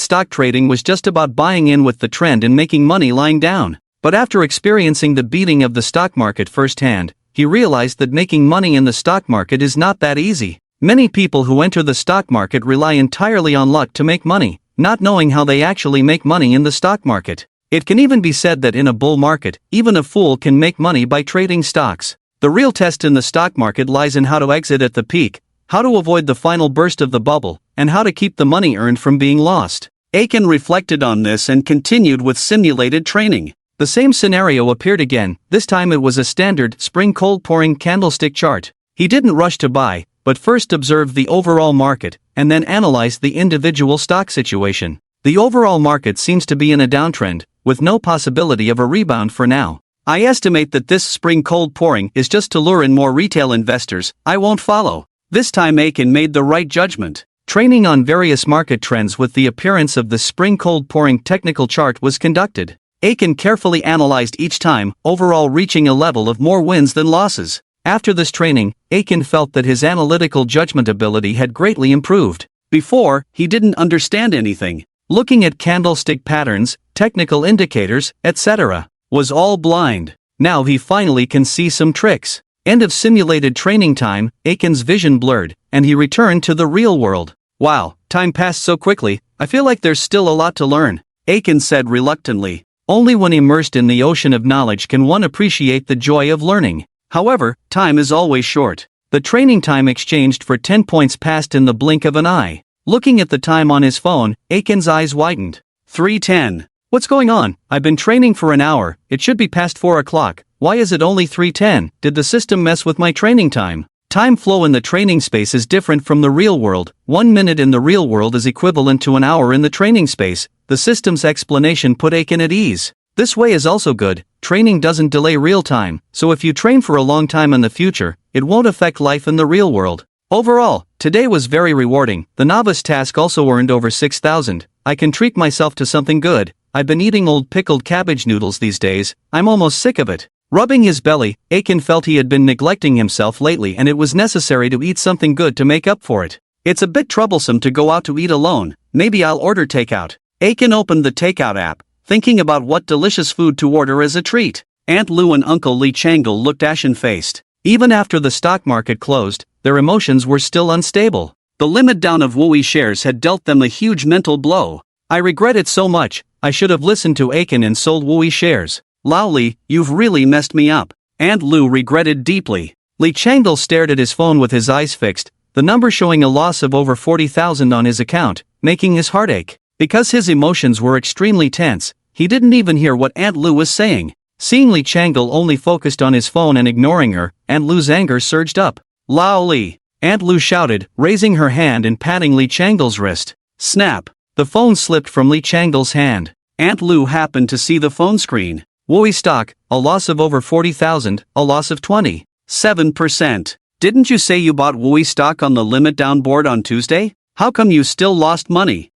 A: stock trading was just about buying in with the trend and making money lying down. But after experiencing the beating of the stock market firsthand, he realized that making money in the stock market is not that easy. Many people who enter the stock market rely entirely on luck to make money, not knowing how they actually make money in the stock market. It can even be said that in a bull market, even a fool can make money by trading stocks. The real test in the stock market lies in how to exit at the peak, how to avoid the final burst of the bubble, and how to keep the money earned from being lost. Aiken reflected on this and continued with simulated training. The same scenario appeared again. This time it was a standard spring cold pouring candlestick chart. He didn't rush to buy, but first observed the overall market, and then analyzed the individual stock situation. The overall market seems to be in a downtrend, with no possibility of a rebound for now. I estimate that this spring cold pouring is just to lure in more retail investors. I won't follow. This time Aiken made the right judgment. Training on various market trends with the appearance of the spring cold pouring technical chart was conducted. Aiken carefully analyzed each time, overall reaching a level of more wins than losses. After this training, Aiken felt that his analytical judgment ability had greatly improved. Before, he didn't understand anything. Looking at candlestick patterns, technical indicators, etc., was all blind. Now he finally can see some tricks. End of simulated training time. Aiken's vision blurred, and he returned to the real world. Wow, time passed so quickly, I feel like there's still a lot to learn, Aiken said reluctantly. Only when immersed in the ocean of knowledge can one appreciate the joy of learning. However, time is always short. The training time exchanged for 10 points passed in the blink of an eye. Looking at the time on his phone, Aiken's eyes widened. 3:10. What's going on? I've been training for an hour, it should be past 4 o'clock. Why is it only 3:10? Did the system mess with my training time? Time flow in the training space is different from the real world. 1 minute in the real world is equivalent to an hour in the training space. The system's explanation put Aiken at ease. This way is also good. Training doesn't delay real time, so if you train for a long time in the future, it won't affect life in the real world. Overall, today was very rewarding. The novice task also earned over 6,000. I can treat myself to something good. I've been eating old pickled cabbage noodles these days. I'm almost sick of it. Rubbing his belly, Aiken felt he had been neglecting himself lately and it was necessary to eat something good to make up for it. It's a bit troublesome to go out to eat alone. Maybe I'll order takeout. Aiken opened the takeout app, thinking about what delicious food to order as a treat. Aunt Lu and Uncle Li Changle looked ashen-faced. Even after the stock market closed, their emotions were still unstable. The limit down of Wooey shares had dealt them a huge mental blow. I regret it so much, I should have listened to Aiken and sold Wooey shares. Lao Li, you've really messed me up. Aunt Lu regretted deeply. Lee Changdal stared at his phone with his eyes fixed, the number showing a loss of over 40,000 on his account, making his heart ache. Because his emotions were extremely tense, he didn't even hear what Aunt Lu was saying. Seeing Lee Changdal only focused on his phone and ignoring her, Aunt Lu's anger surged up. Lao Li! Aunt Lu shouted, raising her hand and patting Lee Changdal's wrist. Snap! The phone slipped from Lee Changdal's hand. Aunt Lu happened to see the phone screen. Wooey stock, a loss of over 40,000, a loss of 27%. Didn't you say you bought Wooey stock on the limit down board on Tuesday? How come you still lost money?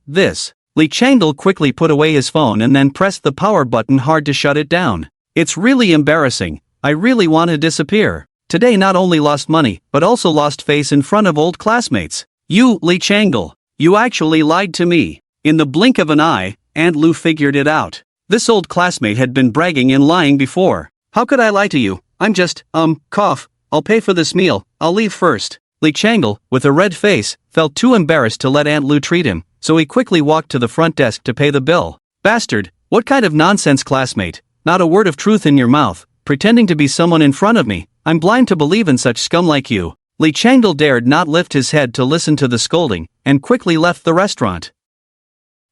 A: This. Lee Changdal quickly put away his phone and then pressed the power button hard to shut it down. It's really embarrassing. I really want to disappear. Today not only lost money, but also lost face in front of old classmates. You, Lee Changdal, you actually lied to me. In the blink of an eye, Aunt Lu figured it out. This old classmate had been bragging and lying before. How could I lie to you? I'm just, cough. I'll pay for this meal, I'll leave first. Lee Changdal, with a red face, felt too embarrassed to let Aunt Lu treat him, so he quickly walked to the front desk to pay the bill. Bastard, what kind of nonsense classmate? Not a word of truth in your mouth, pretending to be someone in front of me. I'm blind to believe in such scum like you. Lee Changdal dared not lift his head to listen to the scolding, and quickly left the restaurant.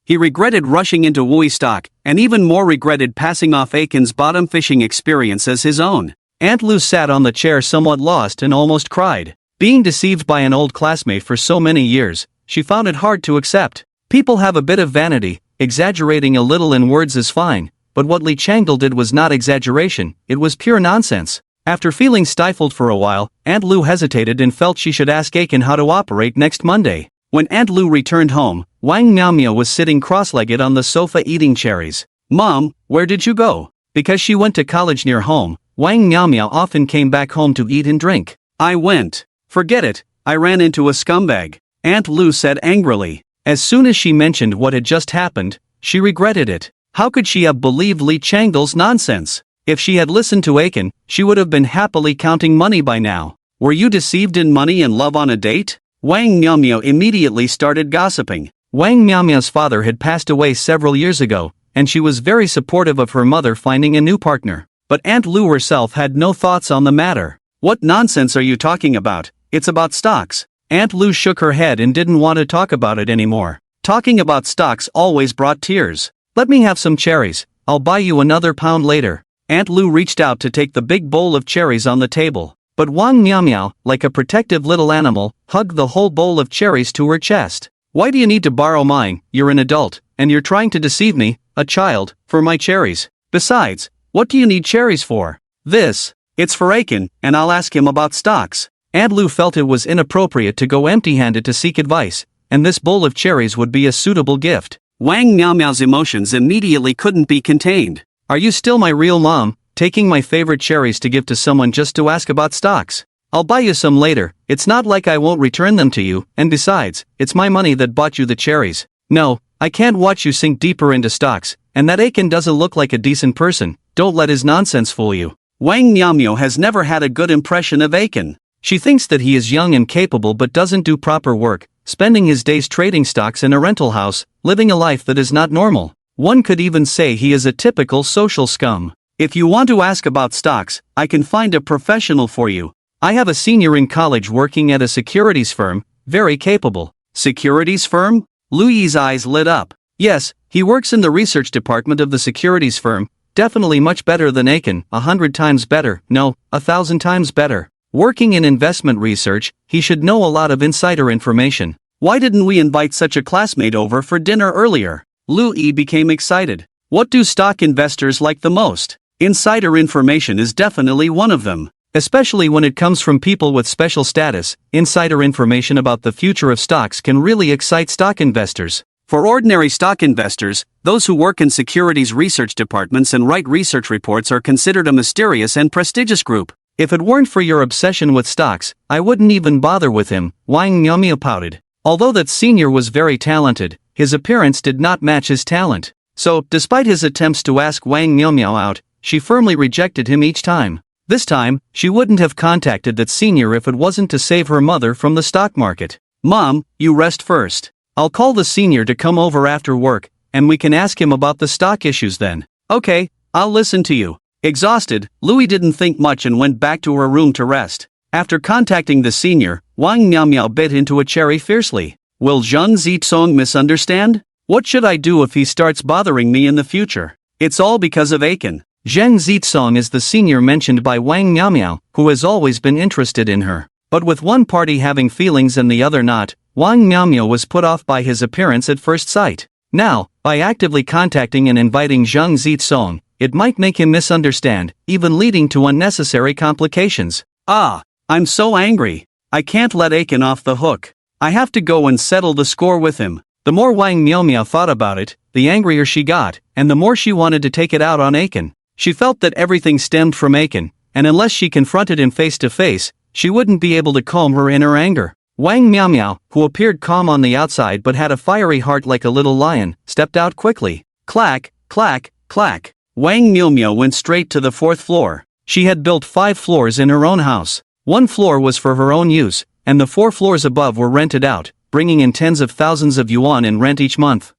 A: He regretted rushing into Wooey stock, and even more regretted passing off Aiken's bottom fishing experience as his own. Aunt Lu sat on the chair somewhat lost and almost cried. Being deceived by an old classmate for so many years, she found it hard to accept. People have a bit of vanity, exaggerating a little in words is fine, but what Lee Changdal did was not exaggeration, it was pure nonsense. After feeling stifled for a while, Aunt Lu hesitated and felt she should ask Aiken how to operate next Monday. When Aunt Lu returned home, Wang Miao was sitting cross-legged on the sofa eating cherries. Mom, where did you go? Because she went to college near home, Wang Miao often came back home to eat and drink. I went. Forget it, I ran into a scumbag, Aunt Lu said angrily. As soon as she mentioned what had just happened, she regretted it. How could she have believed Lee Changdal's nonsense? If she had listened to Aiken, she would have been happily counting money by now. Were you deceived in money and love on a date? Wang Miao immediately started gossiping. Wang Miao's father had passed away several years ago, and she was very supportive of her mother finding a new partner. But Aunt Lu herself had no thoughts on the matter. What nonsense are you talking about? It's about stocks. Aunt Lu shook her head and didn't want to talk about it anymore. Talking about stocks always brought tears. Let me have some cherries, I'll buy you another pound later. Aunt Lu reached out to take the big bowl of cherries on the table. But Wang Miao, like a protective little animal, hugged the whole bowl of cherries to her chest. Why do you need to borrow mine? You're an adult, and you're trying to deceive me, a child, for my cherries. Besides, what do you need cherries for? It's for Aiken, and I'll ask him about stocks. Aunt Lu felt it was inappropriate to go empty-handed to seek advice, and this bowl of cherries would be a suitable gift. Wang Miao's emotions immediately couldn't be contained. Are you still my real mom, taking my favorite cherries to give to someone just to ask about stocks? I'll buy you some later, it's not like I won't return them to you, and besides, it's my money that bought you the cherries. No, I can't watch you sink deeper into stocks, and that Aiken doesn't look like a decent person, don't let his nonsense fool you. Wang Miao has never had a good impression of Aiken. She thinks that he is young and capable but doesn't do proper work, spending his days trading stocks in a rental house, living a life that is not normal. One could even say he is a typical social scum. If you want to ask about stocks, I can find a professional for you. I have a senior in college working at a securities firm, very capable. Securities firm? Louis's eyes lit up. Yes, he works in the research department of the securities firm, definitely much better than Aiken, 100 times better, no, 1,000 times better. Working in investment research, he should know a lot of insider information. Why didn't we invite such a classmate over for dinner earlier? Louis became excited. What do stock investors like the most? Insider information is definitely one of them. Especially when it comes from people with special status, insider information about the future of stocks can really excite stock investors. For ordinary stock investors, those who work in securities research departments and write research reports are considered a mysterious and prestigious group. If it weren't for your obsession with stocks, I wouldn't even bother with him, Wang Miao pouted. Although that senior was very talented, his appearance did not match his talent. So, despite his attempts to ask Wang Miao out, she firmly rejected him each time. This time, she wouldn't have contacted that senior if it wasn't to save her mother from the stock market. Mom, you rest first. I'll call the senior to come over after work, and we can ask him about the stock issues then. Okay, I'll listen to you. Exhausted, Louis didn't think much and went back to her room to rest. After contacting the senior, Wang Miaomiao bit into a cherry fiercely. Will Zhang Zitsong misunderstand? What should I do if he starts bothering me in the future? It's all because of Aiken. Zhang Zitsong is the senior mentioned by Wang Miaomiao, who has always been interested in her. But with one party having feelings and the other not, Wang Miaomiao was put off by his appearance at first sight. Now, by actively contacting and inviting Zhang Zitsong, it might make him misunderstand, even leading to unnecessary complications. I'm so angry. I can't let Aiken off the hook. I have to go and settle the score with him. The more Wang Miaomiao thought about it, the angrier she got, and the more she wanted to take it out on Aiken. She felt that everything stemmed from Aiken, and unless she confronted him face to face, she wouldn't be able to calm her inner anger. Wang Miaomiao, who appeared calm on the outside but had a fiery heart like a little lion, stepped out quickly. Clack, clack, clack. Wang Miaomiao went straight to the 4th floor. She had built 5 floors in her own house. 1 floor was for her own use, and the 4 floors above were rented out, bringing in tens of thousands of yuan in rent each month.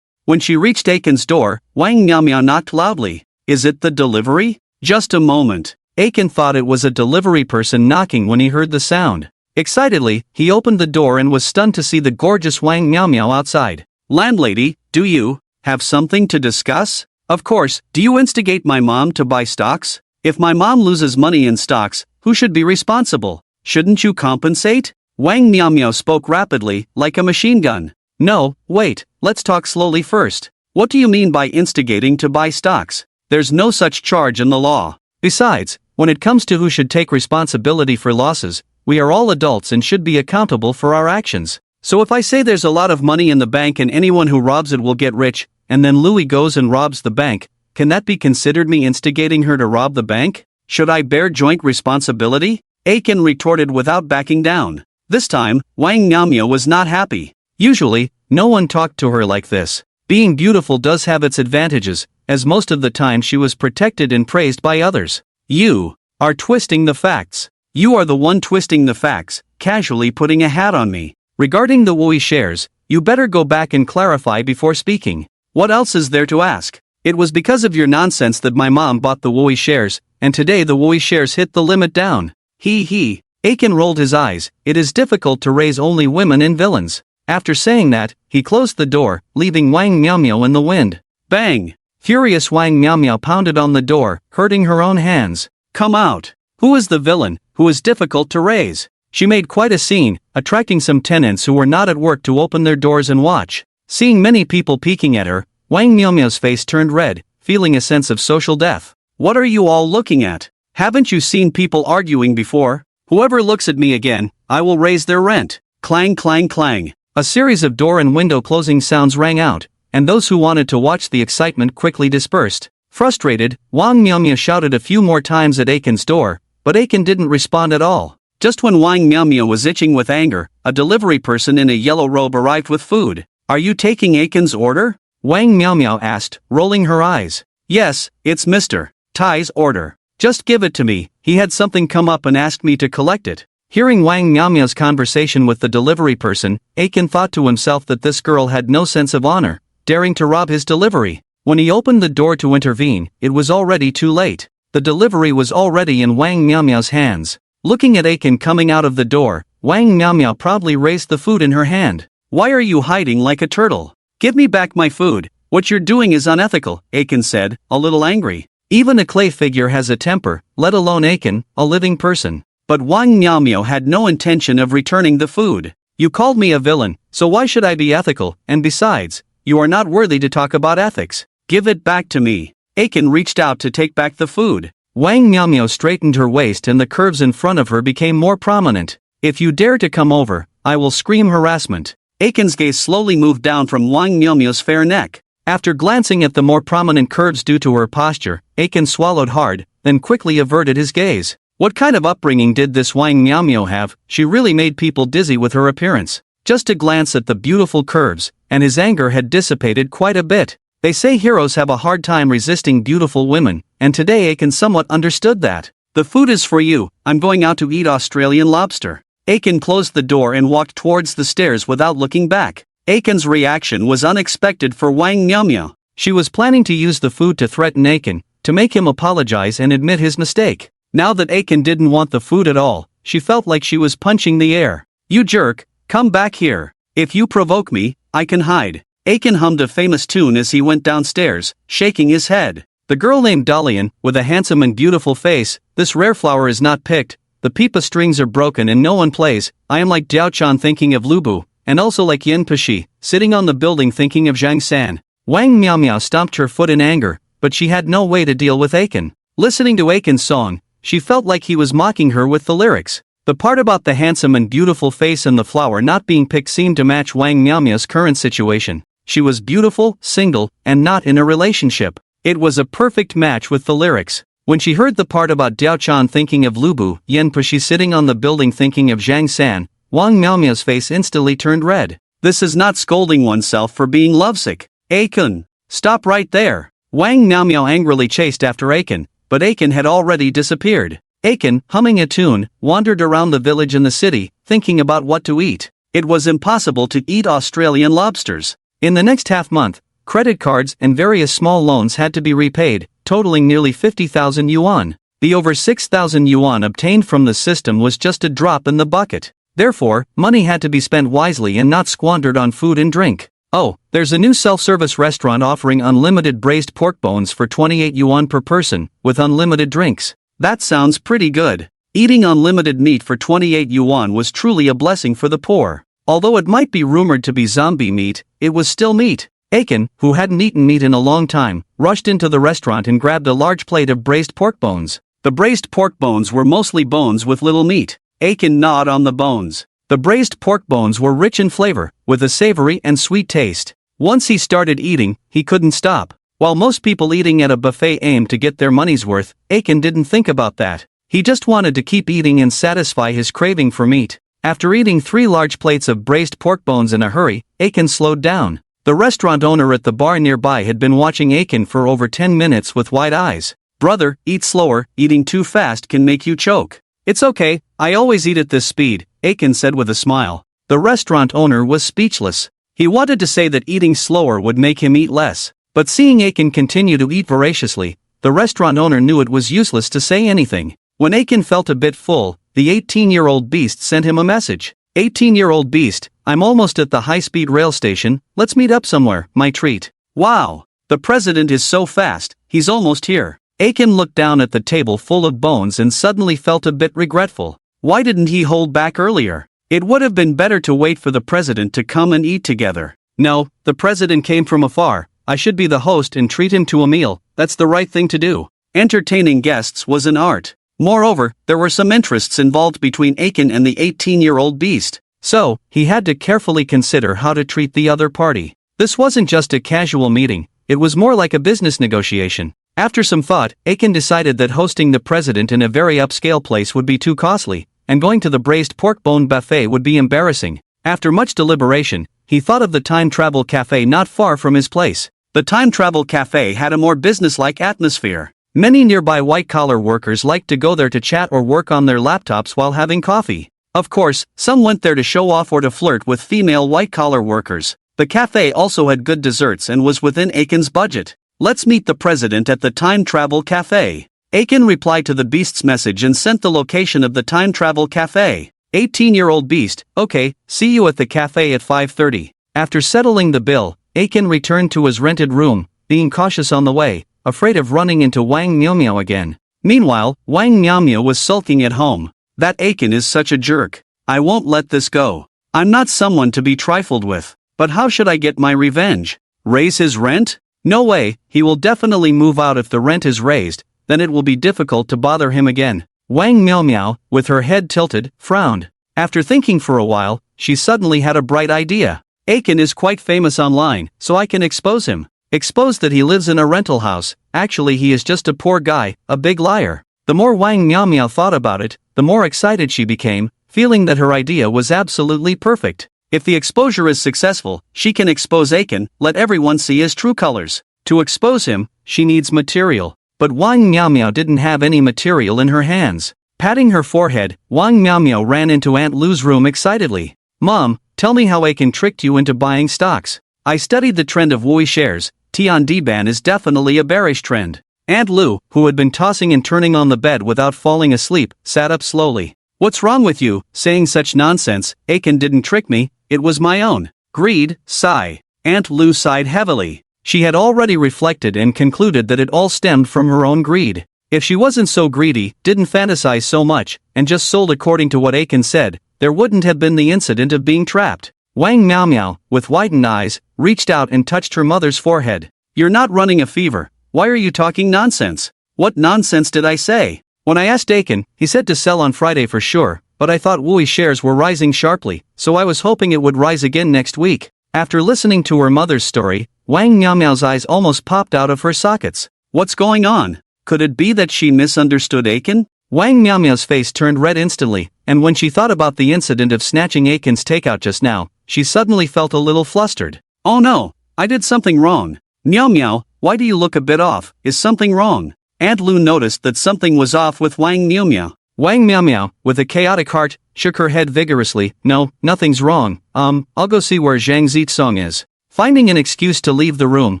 A: When she reached Aiken's door, Wang Miaomiao knocked loudly. Is it the delivery? Just a moment. Aiken thought it was a delivery person knocking when he heard the sound. Excitedly, he opened the door and was stunned to see the gorgeous Wang Miaomiao outside. Landlady, do you have something to discuss? Of course, do you instigate my mom to buy stocks? If my mom loses money in stocks, who should be responsible? Shouldn't you compensate? Wang Miaomiao spoke rapidly, like a machine gun. No, wait, let's talk slowly first. What do you mean by instigating to buy stocks? There's no such charge in the law. Besides, when it comes to who should take responsibility for losses, we are all adults and should be accountable for our actions. So if I say there's a lot of money in the bank and anyone who robs it will get rich, and then Louis goes and robs the bank, can that be considered me instigating her to rob the bank? Should I bear joint responsibility? Aiken retorted without backing down. This time, Wang Miaomiao was not happy. Usually, no one talked to her like this. Being beautiful does have its advantages, as most of the time she was protected and praised by others. You are twisting the facts. You are the one twisting the facts, casually putting a hat on me. Regarding the Wui shares, you better go back and clarify before speaking. What else is there to ask? It was because of your nonsense that my mom bought the Wui shares, and today the Wui shares hit the limit down. He. Aiken rolled his eyes. It is difficult to raise only women and villains. After saying that, he closed the door, leaving Wang Miaomiao in the wind. Bang! Furious Wang Miaomiao pounded on the door, hurting her own hands. Come out! Who is the villain, who is difficult to raise? She made quite a scene, attracting some tenants who were not at work to open their doors and watch. Seeing many people peeking at her, Wang Miaomiao's face turned red, feeling a sense of social death. What are you all looking at? Haven't you seen people arguing before? Whoever looks at me again, I will raise their rent. Clang clang clang. A series of door and window closing sounds rang out, and those who wanted to watch the excitement quickly dispersed. Frustrated, Wang Miaomiao shouted a few more times at Aiken's door, but Aiken didn't respond at all. Just when Wang Miaomiao was itching with anger, a delivery person in a yellow robe arrived with food. Are you taking Aiken's order? Wang Miaomiao asked, rolling her eyes. Yes, it's Mr. Tai's order. Just give it to me. He had something come up and asked me to collect it. Hearing Wang Miaomiao's conversation with the delivery person, Aiken thought to himself that this girl had no sense of honor, daring to rob his delivery. When he opened the door to intervene, it was already too late. The delivery was already in Wang Miaomiao's hands. Looking at Aiken coming out of the door, Wang Miaomiao proudly raised the food in her hand. Why are you hiding like a turtle? Give me back my food. What you're doing is unethical, Aiken said, a little angry. Even a clay figure has a temper, let alone Aiken, a living person. But Wang Miaomiao had no intention of returning the food. You called me a villain, so why should I be ethical? And besides, you are not worthy to talk about ethics. Give it back to me. Aiken reached out to take back the food. Wang Miaomiao straightened her waist and the curves in front of her became more prominent. If you dare to come over, I will scream harassment. Aiken's gaze slowly moved down from Wang Miaomiao's fair neck. After glancing at the more prominent curves due to her posture, Aiken swallowed hard, then quickly averted his gaze. What kind of upbringing did this Wang Miaomiao have? She really made people dizzy with her appearance. Just a glance at the beautiful curves, and his anger had dissipated quite a bit. They say heroes have a hard time resisting beautiful women, and today Aiken somewhat understood that. The food is for you, I'm going out to eat Australian lobster. Aiken closed the door and walked towards the stairs without looking back. Aiken's reaction was unexpected for Wang Miaomia. She was planning to use the food to threaten Aiken, to make him apologize and admit his mistake. Now that Aiken didn't want the food at all, she felt like she was punching the air. You jerk, come back here. If you provoke me, I can hide. Aiken hummed a famous tune as he went downstairs, shaking his head. The girl named Dalian, with a handsome and beautiful face, this rare flower is not picked, the pipa strings are broken and no one plays, I am like Diao-chan thinking of Lubu, and also like Yin Pashi, sitting on the building thinking of Zhang San. Wang Miaomia stomped her foot in anger, but she had no way to deal with Aiken. Listening to Aiken's song, she felt like he was mocking her with the lyrics. The part about the handsome and beautiful face and the flower not being picked seemed to match Wang Miaomia's current situation. She was beautiful, single, and not in a relationship. It was a perfect match with the lyrics. When she heard the part about Diao-chan thinking of Lubu, Yen Pashi sitting on the building thinking of Zhang San, Wang Miaomia's face instantly turned red. This is not scolding oneself for being lovesick. Aiken, stop right there. Wang Miaomia angrily chased after Aiken, but Aiken had already disappeared. Aiken, humming a tune, wandered around the village and the city, thinking about what to eat. It was impossible to eat Australian lobsters. In the next half-month, credit cards and various small loans had to be repaid, totaling nearly 50,000 yuan. The over 6,000 yuan obtained from the system was just a drop in the bucket. Therefore, money had to be spent wisely and not squandered on food and drink. Oh, there's a new self-service restaurant offering unlimited braised pork bones for 28 yuan per person, with unlimited drinks. That sounds pretty good. Eating unlimited meat for 28 yuan was truly a blessing for the poor. Although it might be rumored to be zombie meat, it was still meat. Aiken, who hadn't eaten meat in a long time, rushed into the restaurant and grabbed a large plate of braised pork bones. The braised pork bones were mostly bones with little meat. Aiken gnawed on the bones. The braised pork bones were rich in flavor, with a savory and sweet taste. Once he started eating, he couldn't stop. While most people eating at a buffet aimed to get their money's worth, Aiken didn't think about that. He just wanted to keep eating and satisfy his craving for meat. After eating 3 large plates of braised pork bones in a hurry, Aiken slowed down. The restaurant owner at the bar nearby had been watching Aiken for over 10 minutes with wide eyes. Brother, eat slower, eating too fast can make you choke. It's okay, I always eat at this speed, Aiken said with a smile. The restaurant owner was speechless. He wanted to say that eating slower would make him eat less. But seeing Aiken continue to eat voraciously, the restaurant owner knew it was useless to say anything. When Aiken felt a bit full, the 18-year-old beast sent him a message. 18-year-old beast, I'm almost at the high-speed rail station, let's meet up somewhere, my treat. Wow, the president is so fast, he's almost here. Aiken looked down at the table full of bones and suddenly felt a bit regretful. Why didn't he hold back earlier? It would have been better to wait for the president to come and eat together. No, the president came from afar. I should be the host and treat him to a meal, that's the right thing to do. Entertaining guests was an art. Moreover, there were some interests involved between Aiken and the 18-year-old beast. So, he had to carefully consider how to treat the other party. This wasn't just a casual meeting, it was more like a business negotiation. After some thought, Aiken decided that hosting the president in a very upscale place would be too costly, and going to the braised pork bone buffet would be embarrassing. After much deliberation, he thought of the time travel cafe not far from his place. The time travel cafe had a more business-like atmosphere. Many nearby white-collar workers liked to go there to chat or work on their laptops while having coffee. Of course, some went there to show off or to flirt with female white-collar workers. The cafe also had good desserts and was within Aiken's budget. Let's meet the president at the time travel cafe. Aiken replied to the beast's message and sent the location of the time travel cafe. 18-year-old beast, okay, see you at the cafe at 5:30. After settling the bill, Aiken returned to his rented room, being cautious on the way, afraid of running into Wang Miaomia again. Meanwhile, Wang Miaomia was sulking at home. That Aiken is such a jerk. I won't let this go. I'm not someone to be trifled with. But how should I get my revenge? Raise his rent? No way, he will definitely move out if the rent is raised, then it will be difficult to bother him again. Wang Miaomia, with her head tilted, frowned. After thinking for a while, she suddenly had a bright idea. Aiken is quite famous online, so I can expose him. Expose that he lives in a rental house, actually he is just a poor guy, a big liar. The more Wang Miaomia thought about it, the more excited she became, feeling that her idea was absolutely perfect. If the exposure is successful, she can expose Aiken, let everyone see his true colors. To expose him, she needs material. But Wang Miaomiao didn't have any material in her hands. Patting her forehead, Wang Miaomiao ran into Aunt Lu's room excitedly. "Mom, tell me how Aiken tricked you into buying stocks. I studied the trend of Wui shares. Tiandiban is definitely a bearish trend." Aunt Lu, who had been tossing and turning on the bed without falling asleep, sat up slowly. "What's wrong with you, saying such nonsense? Aiken didn't trick me, it was my own greed." Sigh. Aunt Lu sighed heavily. She had already reflected and concluded that it all stemmed from her own greed. If she wasn't so greedy, didn't fantasize so much, and just sold according to what Aiken said, there wouldn't have been the incident of being trapped. Wang Miaomiao, with widened eyes, reached out and touched her mother's forehead. "You're not running a fever. Why are you talking nonsense?" "What nonsense did I say? When I asked Aiken, he said to sell on Friday for sure, but I thought Wui shares were rising sharply, so I was hoping it would rise again next week." After listening to her mother's story, Wang Miaomiao's eyes almost popped out of her sockets. What's going on? Could it be that she misunderstood Aiken? Wang Miaomiao's face turned red instantly, and when she thought about the incident of snatching Aiken's takeout just now, she suddenly felt a little flustered. "Oh no, I did something wrong. Miao Miao, why do you look a bit off? Is something wrong?" Aunt Lu noticed that something was off with Wang Miaomiao. Wang Miaomiao, with a chaotic heart, shook her head vigorously. "No, nothing's wrong. I'll go see where Zhang Zitsong is." Finding an excuse to leave the room,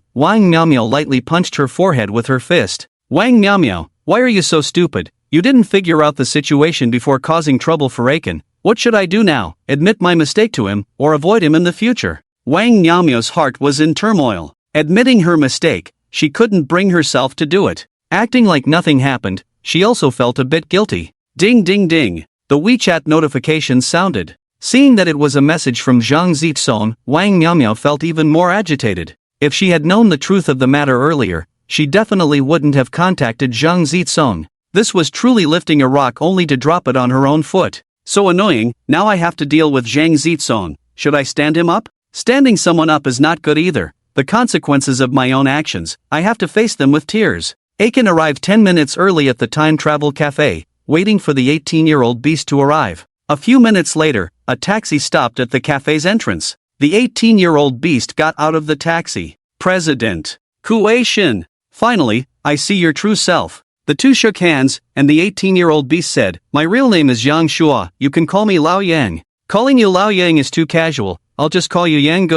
A: Wang Miaomiao lightly punched her forehead with her fist. "Wang Miaomiao, why are you so stupid? You didn't figure out the situation before causing trouble for Aiken. What should I do now? Admit my mistake to him, or avoid him in the future?" Wang Miaomiao's heart was in turmoil. Admitting her mistake, she couldn't bring herself to do it. Acting like nothing happened, she also felt a bit guilty. Ding ding ding. The WeChat notification sounded. Seeing that it was a message from Zhang Zitsong, Wang Miaomiao felt even more agitated. If she had known the truth of the matter earlier, she definitely wouldn't have contacted Zhang Zitsong. This was truly lifting a rock only to drop it on her own foot. So annoying, now I have to deal with Zhang Zitsong. Should I stand him up? Standing someone up is not good either. The consequences of my own actions, I have to face them with tears. Aiken arrived 10 minutes early at the time travel cafe, waiting for the 18-year-old beast to arrive. A few minutes later, a taxi stopped at the cafe's entrance. The 18-year-old beast got out of the taxi. "President Kuei-shin, finally, I see your true self." The two shook hands, and the 18-year-old beast said, "My real name is Yang Shua, you can call me Lao Yang. Calling you Lao Yang is too casual, I'll just call you Yang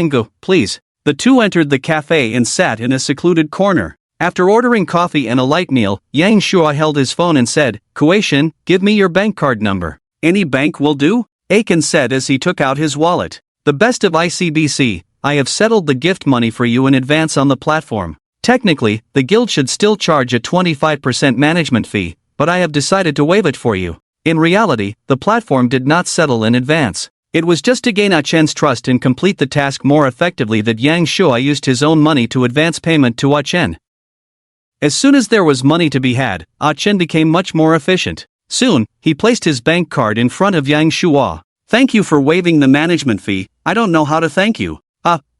A: Go, please." The two entered the cafe and sat in a secluded corner. After ordering coffee and a light meal, Yang Shua held his phone and said, "Kuei-shin, give me your bank card number." "Any bank will do," Aiken said as he took out his wallet. "The best of ICBC, I have settled the gift money for you in advance on the platform. Technically, the guild should still charge a 25% management fee, but I have decided to waive it for you." In reality, the platform did not settle in advance. It was just to gain Chen's trust and complete the task more effectively that Yang Shua used his own money to advance payment to Chen. As soon as there was money to be had, Chen became much more efficient. Soon, he placed his bank card in front of Yang Shua. "Thank you for waiving the management fee, I don't know how to thank you."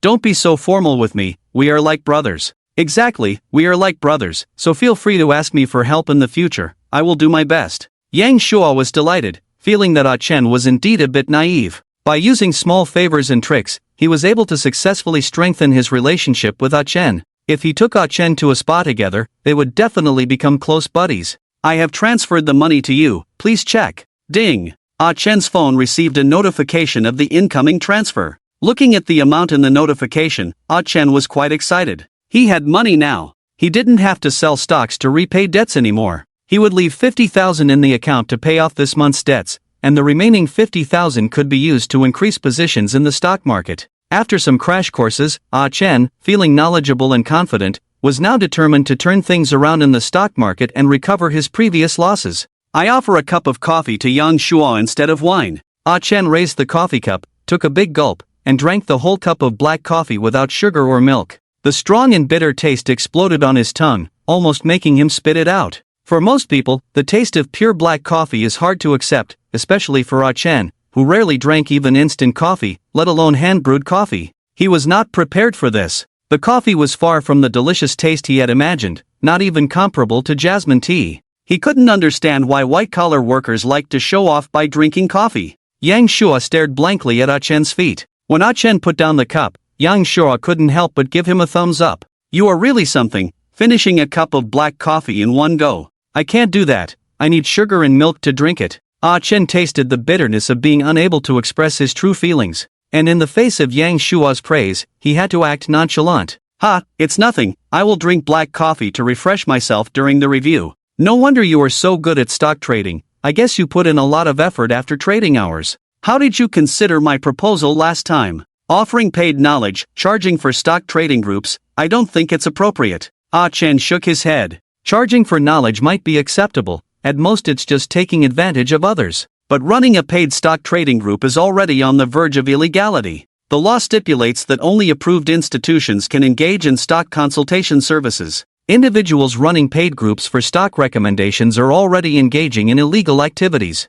A: Don't be so formal with me, we are like brothers." "Exactly, we are like brothers, so feel free to ask me for help in the future, I will do my best." Yang Shua was delighted, feeling that Chen was indeed a bit naive. By using small favors and tricks, he was able to successfully strengthen his relationship with Chen. If he took Chen to a spa together, they would definitely become close buddies. "I have transferred the money to you, please check." Ding! Chen's phone received a notification of the incoming transfer. Looking at the amount in the notification, Chen was quite excited. He had money now. He didn't have to sell stocks to repay debts anymore. He would leave 50,000 in the account to pay off this month's debts, and the remaining 50,000 could be used to increase positions in the stock market. After some crash courses, Chen, feeling knowledgeable and confident, was now determined to turn things around in the stock market and recover his previous losses. "I offer a cup of coffee to Yang Shua instead of wine." Chen raised the coffee cup, took a big gulp, and drank the whole cup of black coffee without sugar or milk. The strong and bitter taste exploded on his tongue, almost making him spit it out. For most people, the taste of pure black coffee is hard to accept, especially for Chen, who rarely drank even instant coffee, let alone hand-brewed coffee. He was not prepared for this. The coffee was far from the delicious taste he had imagined, not even comparable to jasmine tea. He couldn't understand why white-collar workers liked to show off by drinking coffee. Yang Shua stared blankly at Chen's feet. When Chen put down the cup, Yang Shua couldn't help but give him a thumbs up. "You are really something. finishing a cup of black coffee in one go. I can't do that, I need sugar and milk to drink it. Ah Chen tasted the bitterness of being unable to express his true feelings, and in the face of Yang Shua's praise, he had to act nonchalant. Ha, it's nothing, I will drink black coffee to refresh myself during the review. No wonder you are so good at stock trading, I guess you put in a lot of effort after trading hours. How did you consider my proposal last time? Offering paid knowledge, charging for stock trading groups, I don't think it's appropriate. Ah Chen shook his head. Charging for knowledge might be acceptable, at most it's just taking advantage of others. But running a paid stock trading group is already on the verge of illegality. The law stipulates that only approved institutions can engage in stock consultation services. Individuals running paid groups for stock recommendations are already engaging in illegal activities.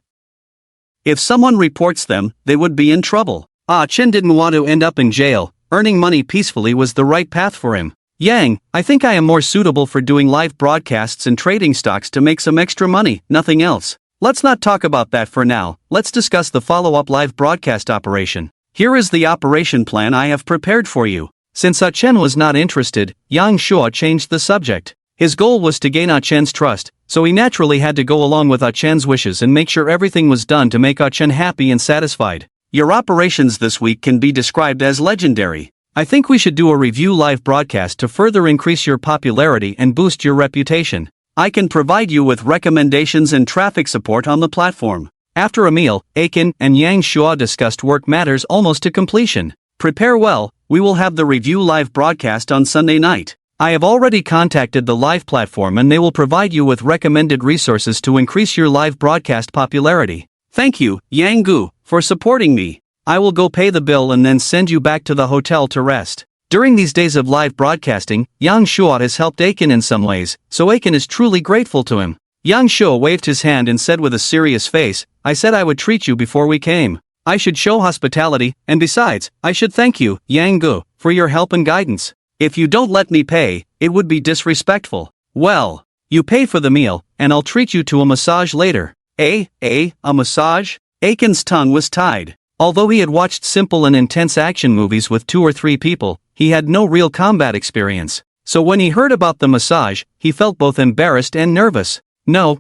A: If someone reports them, they would be in trouble. Ah Chen didn't want to end up in jail, earning money peacefully was the right path for him. Yang, I think I am more suitable for doing live broadcasts and trading stocks to make some extra money, nothing else. Let's not talk about that for now, let's discuss the follow-up live broadcast operation. Here is the operation plan I have prepared for you. Since Ah Chen was not interested, Yang Shua changed the subject. His goal was to gain Ah Chen's trust, so he naturally had to go along with Ah Chen's wishes and make sure everything was done to make Ah Chen happy and satisfied. Your operations this week can be described as legendary. I think we should do a review live broadcast to further increase your popularity and boost your reputation. I can provide you with recommendations and traffic support on the platform. After a meal, Aiken and Yang Shua discussed work matters almost to completion. Prepare well, we will have the review live broadcast on Sunday night. I have already contacted the live platform and they will provide you with recommended resources to increase your live broadcast popularity. Thank you, Yang Gu, for supporting me. I will go pay the bill and then send you back to the hotel to rest. During these days of live broadcasting, Yang Shua has helped Aiken in some ways, so Aiken is truly grateful to him. Yang Shua waved his hand and said with a serious face, I said I would treat you before we came. I should show hospitality, and besides, I should thank you, Yang Gu, for your help and guidance. If you don't let me pay, it would be disrespectful. Well, you pay for the meal, and I'll treat you to a massage later. A massage? Aiken's tongue was tied. Although he had watched simple and intense action movies with 2 or 3 people, he had no real combat experience. So when he heard about the massage, he felt both embarrassed and nervous. No,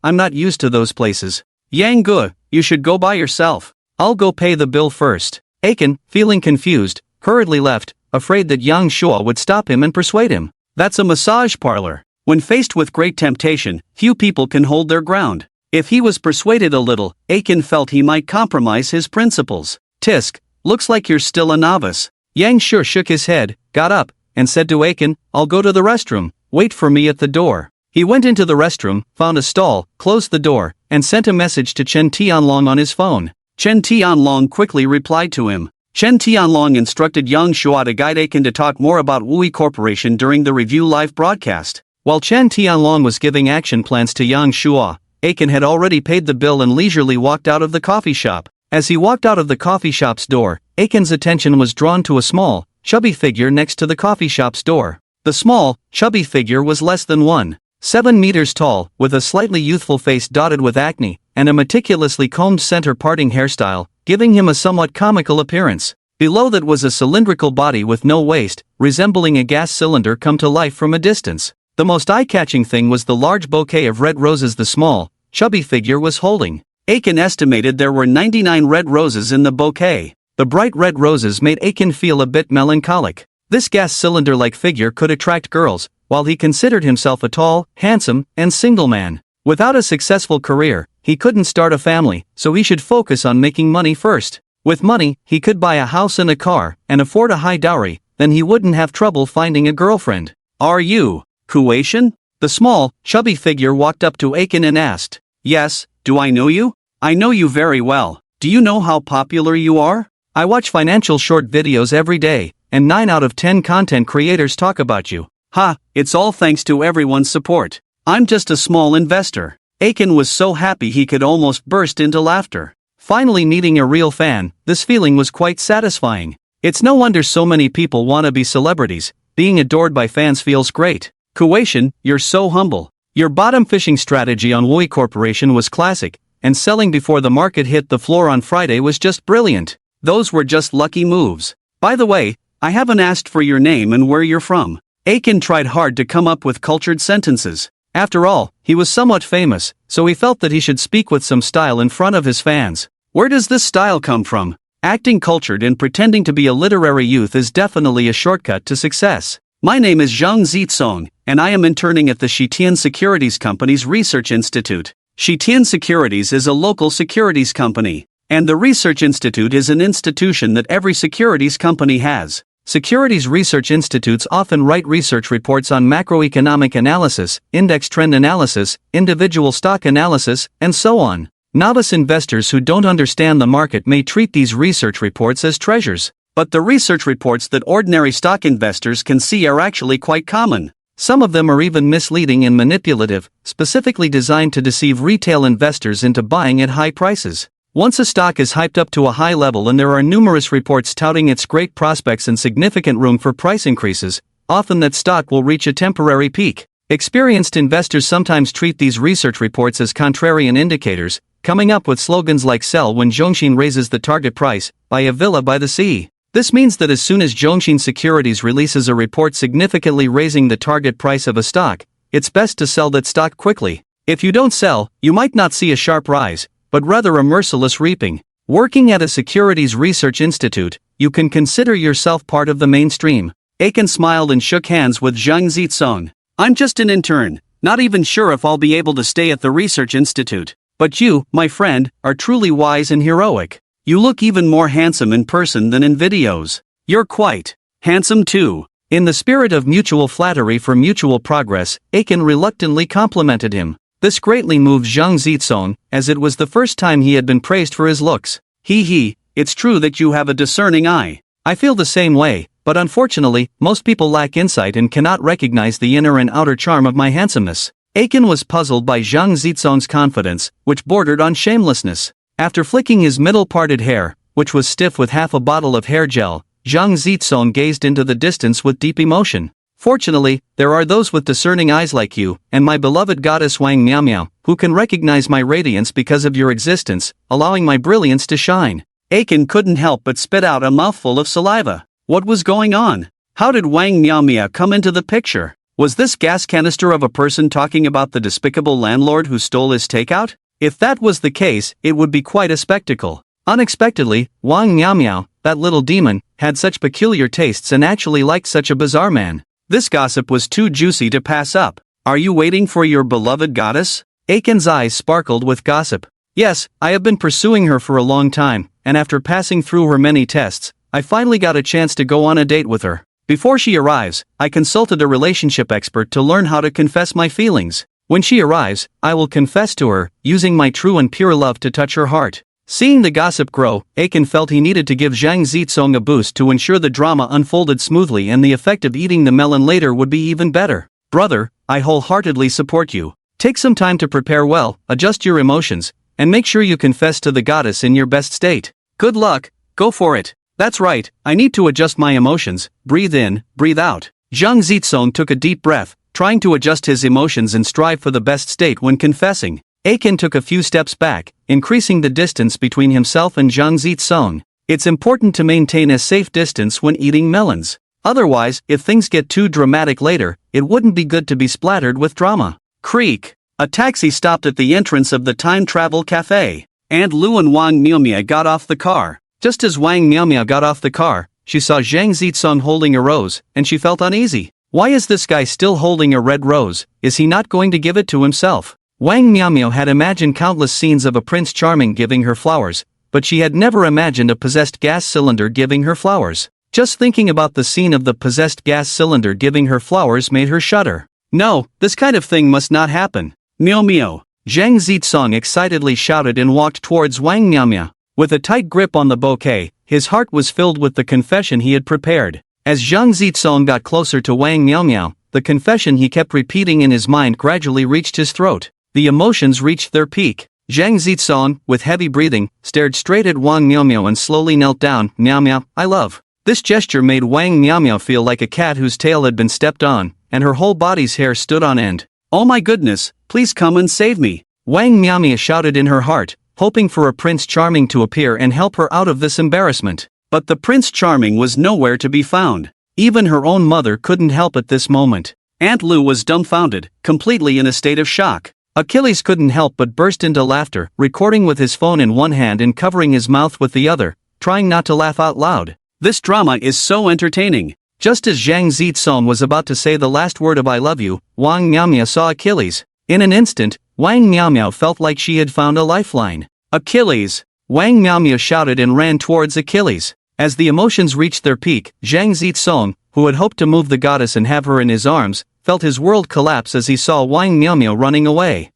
A: I'm not used to those places. Yang Gu, you should go by yourself. I'll go pay the bill first. Aiken, feeling confused, hurriedly left, afraid that Yang Shua would stop him and persuade him. That's a massage parlor. When faced with great temptation, few people can hold their ground. If he was persuaded a little, Aiken felt he might compromise his principles. Tisk, looks like you're still a novice. Yang Shua shook his head, got up, and said to Aiken, I'll go to the restroom, wait for me at the door. He went into the restroom, found a stall, closed the door, and sent a message to Chen Tianlong on his phone. Chen Tianlong quickly replied to him. Chen Tianlong instructed Yang Shua to guide Aiken to talk more about Wui Corporation during the review live broadcast. While Chen Tianlong was giving action plans to Yang Shua, Aiken had already paid the bill and leisurely walked out of the coffee shop. As he walked out of the coffee shop's door, Aiken's attention was drawn to a small, chubby figure next to the coffee shop's door. The small, chubby figure was less than 1.7 meters tall, with a slightly youthful face dotted with acne, and a meticulously combed center-parting hairstyle, giving him a somewhat comical appearance. Below that was a cylindrical body with no waist, resembling a gas cylinder come to life from a distance. The most eye-catching thing was the large bouquet of red roses the small, chubby figure was holding. Aiken estimated there were 99 red roses in the bouquet. The bright red roses made Aiken feel a bit melancholic. This gas cylinder-like figure could attract girls, while he considered himself a tall, handsome, and single man. Without a successful career, he couldn't start a family, so he should focus on making money first. With money, he could buy a house and a car, and afford a high dowry, then he wouldn't have trouble finding a girlfriend. Are you Kuwation? The small, chubby figure walked up to Aiken and asked. Yes, do I know you? I know you very well. Do you know how popular you are? I watch financial short videos every day, and 9 out of 10 content creators talk about you. Ha, it's all thanks to everyone's support. I'm just a small investor. Aiken was so happy he could almost burst into laughter. Finally meeting a real fan, this feeling was quite satisfying. It's no wonder so many people want to be celebrities. Being adored by fans feels great. Kuwation, you're so humble. Your bottom fishing strategy on Wui Corporation was classic, and selling before the market hit the floor on Friday was just brilliant. Those were just lucky moves. By the way, I haven't asked for your name and where you're from. Aiken tried hard to come up with cultured sentences. After all, he was somewhat famous, so he felt that he should speak with some style in front of his fans. Where does this style come from? Acting cultured and pretending to be a literary youth is definitely a shortcut to success. My name is Zhang Zitsong, and I am interning at the Shitian Securities Company's Research Institute. Shitian Securities is a local securities company, and the Research Institute is an institution that every securities company has. Securities research institutes often write research reports on macroeconomic analysis, index trend analysis, individual stock analysis, and so on. Novice investors who don't understand the market may treat these research reports as treasures, but the research reports that ordinary stock investors can see are actually quite common. Some of them are even misleading and manipulative, specifically designed to deceive retail investors into buying at high prices. Once a stock is hyped up to a high level and there are numerous reports touting its great prospects and significant room for price increases, often that stock will reach a temporary peak. Experienced investors sometimes treat these research reports as contrarian indicators, coming up with slogans like "Sell when Zhongxin raises the target price, buy a villa by the sea." This means that as soon as Zhongxin Securities releases a report significantly raising the target price of a stock, it's best to sell that stock quickly. If you don't sell, you might not see a sharp rise, but rather a merciless reaping. Working at a securities research institute, you can consider yourself part of the mainstream. Aiken smiled and shook hands with Zhang Zitsong. I'm just an intern, not even sure if I'll be able to stay at the research institute. But you, my friend, are truly wise and heroic. You look even more handsome in person than in videos. You're quite handsome too. In the spirit of mutual flattery for mutual progress, Aiken reluctantly complimented him. This greatly moved Zhang Zitsong, as it was the first time he had been praised for his looks. It's true that you have a discerning eye. I feel the same way, but unfortunately, most people lack insight and cannot recognize the inner and outer charm of my handsomeness. Aiken was puzzled by Zhang Zitsong's confidence, which bordered on shamelessness. After flicking his middle-parted hair, which was stiff with half a bottle of hair gel, Zhang Zitsong gazed into the distance with deep emotion. Fortunately, there are those with discerning eyes like you, and my beloved goddess Wang Miao, who can recognize my radiance because of your existence, allowing my brilliance to shine. Aiken couldn't help but spit out a mouthful of saliva. What was going on? How did Wang Miao come into the picture? Was this gas canister of a person talking about the despicable landlord who stole his takeout? If that was the case, it would be quite a spectacle. Unexpectedly, Wang Miao, that little demon, had such peculiar tastes and actually liked such a bizarre man. This gossip was too juicy to pass up. Are you waiting for your beloved goddess? Aiken's eyes sparkled with gossip. Yes, I have been pursuing her for a long time, and after passing through her many tests, I finally got a chance to go on a date with her. Before she arrives, I consulted a relationship expert to learn how to confess my feelings. When she arrives, I will confess to her, using my true and pure love to touch her heart. Seeing the gossip grow, Aiken felt he needed to give Zhang Zitsong a boost to ensure the drama unfolded smoothly and the effect of eating the melon later would be even better. Brother, I wholeheartedly support you. Take some time to prepare well, adjust your emotions, and make sure you confess to the goddess in your best state. Good luck, go for it. That's right, I need to adjust my emotions, breathe in, breathe out. Zhang Zitsong took a deep breath, trying to adjust his emotions and strive for the best state when confessing. Aiken took a few steps back, increasing the distance between himself and Zhang Zitsong. It's important to maintain a safe distance when eating melons. Otherwise, if things get too dramatic later, it wouldn't be good to be splattered with drama. Creak. A taxi stopped at the entrance of the time travel cafe. Aunt Lu and Wang Miao got off the car. Just as Wang Miao got off the car, she saw Zhang Zitsong holding a rose, and she felt uneasy. Why is this guy still holding a red rose? Is he not going to give it to himself? Wang Miao had imagined countless scenes of a Prince Charming giving her flowers, but she had never imagined a possessed gas cylinder giving her flowers. Just thinking about the scene of the possessed gas cylinder giving her flowers made her shudder. No, this kind of thing must not happen. Miao. Zhang Zitsong excitedly shouted and walked towards Wang Miao. With a tight grip on the bouquet, his heart was filled with the confession he had prepared. As Zhang Zitsong got closer to Wang Miao, the confession he kept repeating in his mind gradually reached his throat. The emotions reached their peak. Zhang Zitsong, with heavy breathing, stared straight at Wang Miao and slowly knelt down. Miao, I love. This gesture made Wang Miao feel like a cat whose tail had been stepped on, and her whole body's hair stood on end. Oh my goodness, please come and save me. Wang Miao shouted in her heart, hoping for a Prince Charming to appear and help her out of this embarrassment. But the Prince Charming was nowhere to be found. Even her own mother couldn't help at this moment. Aunt Lu was dumbfounded, completely in a state of shock. Achilles couldn't help but burst into laughter, recording with his phone in one hand and covering his mouth with the other, trying not to laugh out loud. This drama is so entertaining. Just as Zhang Zitsong was about to say the last word of I love you, Wang Miaomia saw Achilles. In an instant, Wang Miaomia felt like she had found a lifeline. Achilles! Wang Miaomia shouted and ran towards Achilles. As the emotions reached their peak, Zhang Zitsong, who had hoped to move the goddess and have her in his arms, felt his world collapse as he saw Wang Miaomia running away.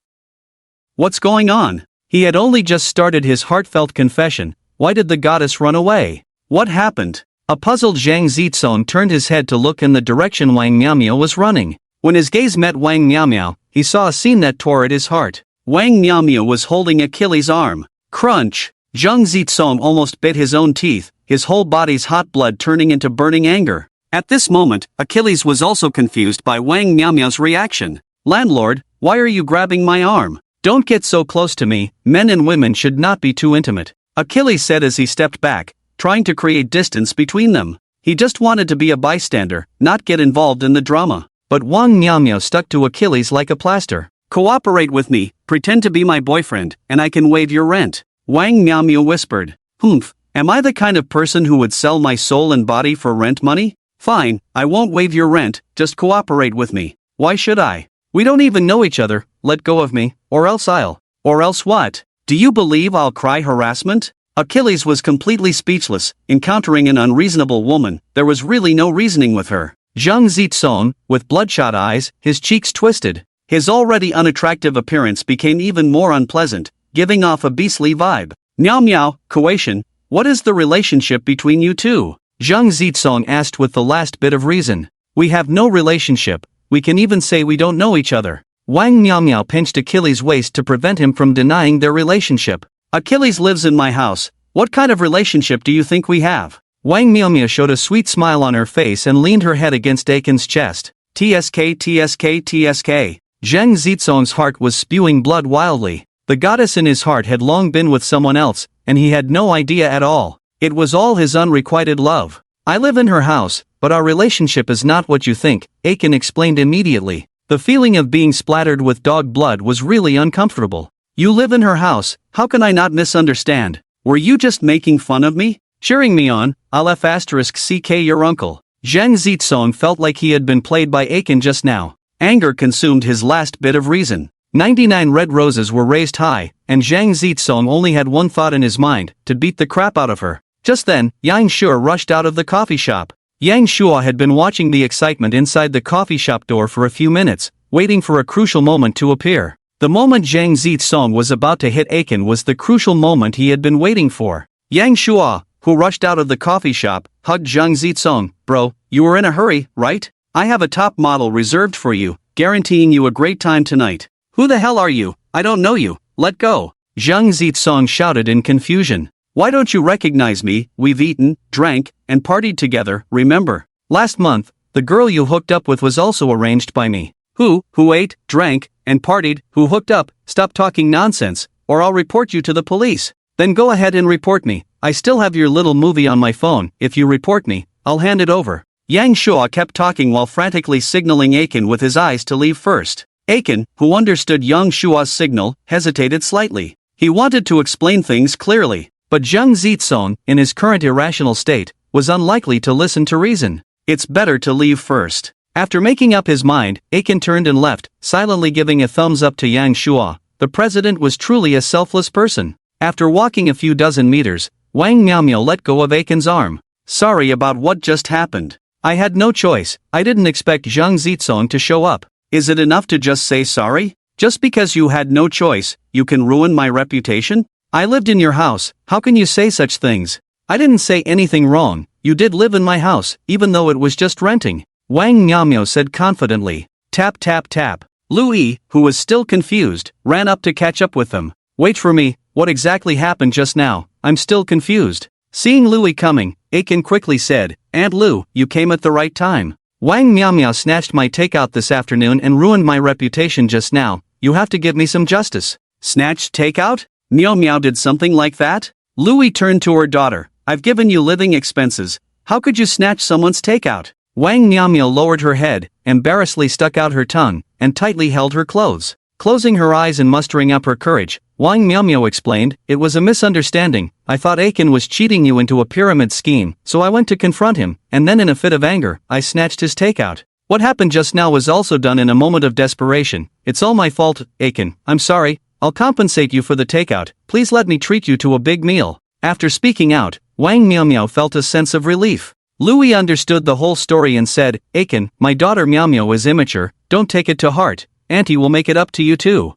A: What's going on? He had only just started his heartfelt confession. Why did the goddess run away? What happened? A puzzled Zhang Zitsong turned his head to look in the direction Wang Miaomia was running. When his gaze met Wang Miaomia, he saw a scene that tore at his heart. Wang Miaomia was holding Achilles' arm. Crunch! Zhang Zitsong almost bit his own teeth, his whole body's hot blood turning into burning anger. At this moment, Achilles was also confused by Wang Miaomia's reaction. Landlord, why are you grabbing my arm? Don't get so close to me, men and women should not be too intimate. Achilles said as he stepped back, trying to create distance between them. He just wanted to be a bystander, not get involved in the drama. But Wang Miaomia stuck to Achilles like a plaster. Cooperate with me, pretend to be my boyfriend, and I can waive your rent. Wang Miaomia whispered. Humph, am I the kind of person who would sell my soul and body for rent money? Fine, I won't waive your rent, just cooperate with me. Why should I? We don't even know each other, let go of me, or else I'll. Or else what? Do you believe I'll cry harassment? Achilles was completely speechless, encountering an unreasonable woman. There was really no reasoning with her. Zhang Zitsong, with bloodshot eyes, his cheeks twisted. His already unattractive appearance became even more unpleasant, giving off a beastly vibe. Miao Miao, Kuation, what is the relationship between you two? Zhang Zitsong asked with the last bit of reason. We have no relationship, we can even say we don't know each other. Wang Miaomia pinched Achilles' waist to prevent him from denying their relationship. Achilles lives in my house, what kind of relationship do you think we have? Wang Miaomia showed a sweet smile on her face and leaned her head against Aiken's chest. TSK TSK TSK. Zhang Zitsong's heart was spewing blood wildly. The goddess in his heart had long been with someone else, and he had no idea at all. It was all his unrequited love. I live in her house, but our relationship is not what you think, Aiken explained immediately. The feeling of being splattered with dog blood was really uncomfortable. You live in her house, how can I not misunderstand? Were you just making fun of me? Cheering me on, *CK your uncle. Zhang Zitsong felt like he had been played by Aiken just now. Anger consumed his last bit of reason. 99 red roses were raised high, and Zhang Zitsong only had one thought in his mind, to beat the crap out of her. Just then, Yang Shua rushed out of the coffee shop. Yang Shua had been watching the excitement inside the coffee shop door for a few minutes, waiting for a crucial moment to appear. The moment Zhang Zitsong was about to hit Aiken was the crucial moment he had been waiting for. Yang Shua, who rushed out of the coffee shop, hugged Zhang Zitsong. Bro, you were in a hurry, right? I have a top model reserved for you, guaranteeing you a great time tonight. Who the hell are you? I don't know you, let go. Zhang Zitsong shouted in confusion. Why don't you recognize me? We've eaten, drank, and partied together, remember? Last month, the girl you hooked up with was also arranged by me. Who ate, drank, and partied, who hooked up? Stop talking nonsense, or I'll report you to the police. Then go ahead and report me. I still have your little movie on my phone. If you report me, I'll hand it over. Yang Shua kept talking while frantically signaling Aiken with his eyes to leave first. Aiken, who understood Yang Shua's signal, hesitated slightly. He wanted to explain things clearly. But Zhang Zitsong, in his current irrational state, was unlikely to listen to reason. It's better to leave first. After making up his mind, Aiken turned and left, silently giving a thumbs up to Yang Shua. The president was truly a selfless person. After walking a few dozen meters, Wang Miaomia let go of Aiken's arm. Sorry about what just happened. I had no choice, I didn't expect Zhang Zitsong to show up. Is it enough to just say sorry? Just because you had no choice, you can ruin my reputation? I lived in your house, how can you say such things? I didn't say anything wrong, you did live in my house, even though it was just renting. Wang Miaomia said confidently. Tap tap tap. Louis, who was still confused, ran up to catch up with them. Wait for me, what exactly happened just now? I'm still confused. Seeing Louis coming, Aiken quickly said, Aunt Lou, you came at the right time. Wang Miaomia snatched my takeout this afternoon and ruined my reputation just now, you have to give me some justice. Snatched takeout? Miao Miao did something like that? Louis turned to her daughter. I've given you living expenses. How could you snatch someone's takeout? Wang Miaomio lowered her head, embarrassedly stuck out her tongue, and tightly held her clothes. Closing her eyes and mustering up her courage, Wang Miaomio explained, "It was a misunderstanding. I thought Aiken was cheating you into a pyramid scheme, so I went to confront him, and then in a fit of anger, I snatched his takeout. What happened just now was also done in a moment of desperation. It's all my fault, Aiken. I'm sorry. I'll compensate you for the takeout. Please let me treat you to a big meal." After speaking out, Wang Miaomio felt a sense of relief. Louis understood the whole story and said, "Aiken, my daughter Miaomio is immature, don't take it to heart. Auntie will make it up to you too."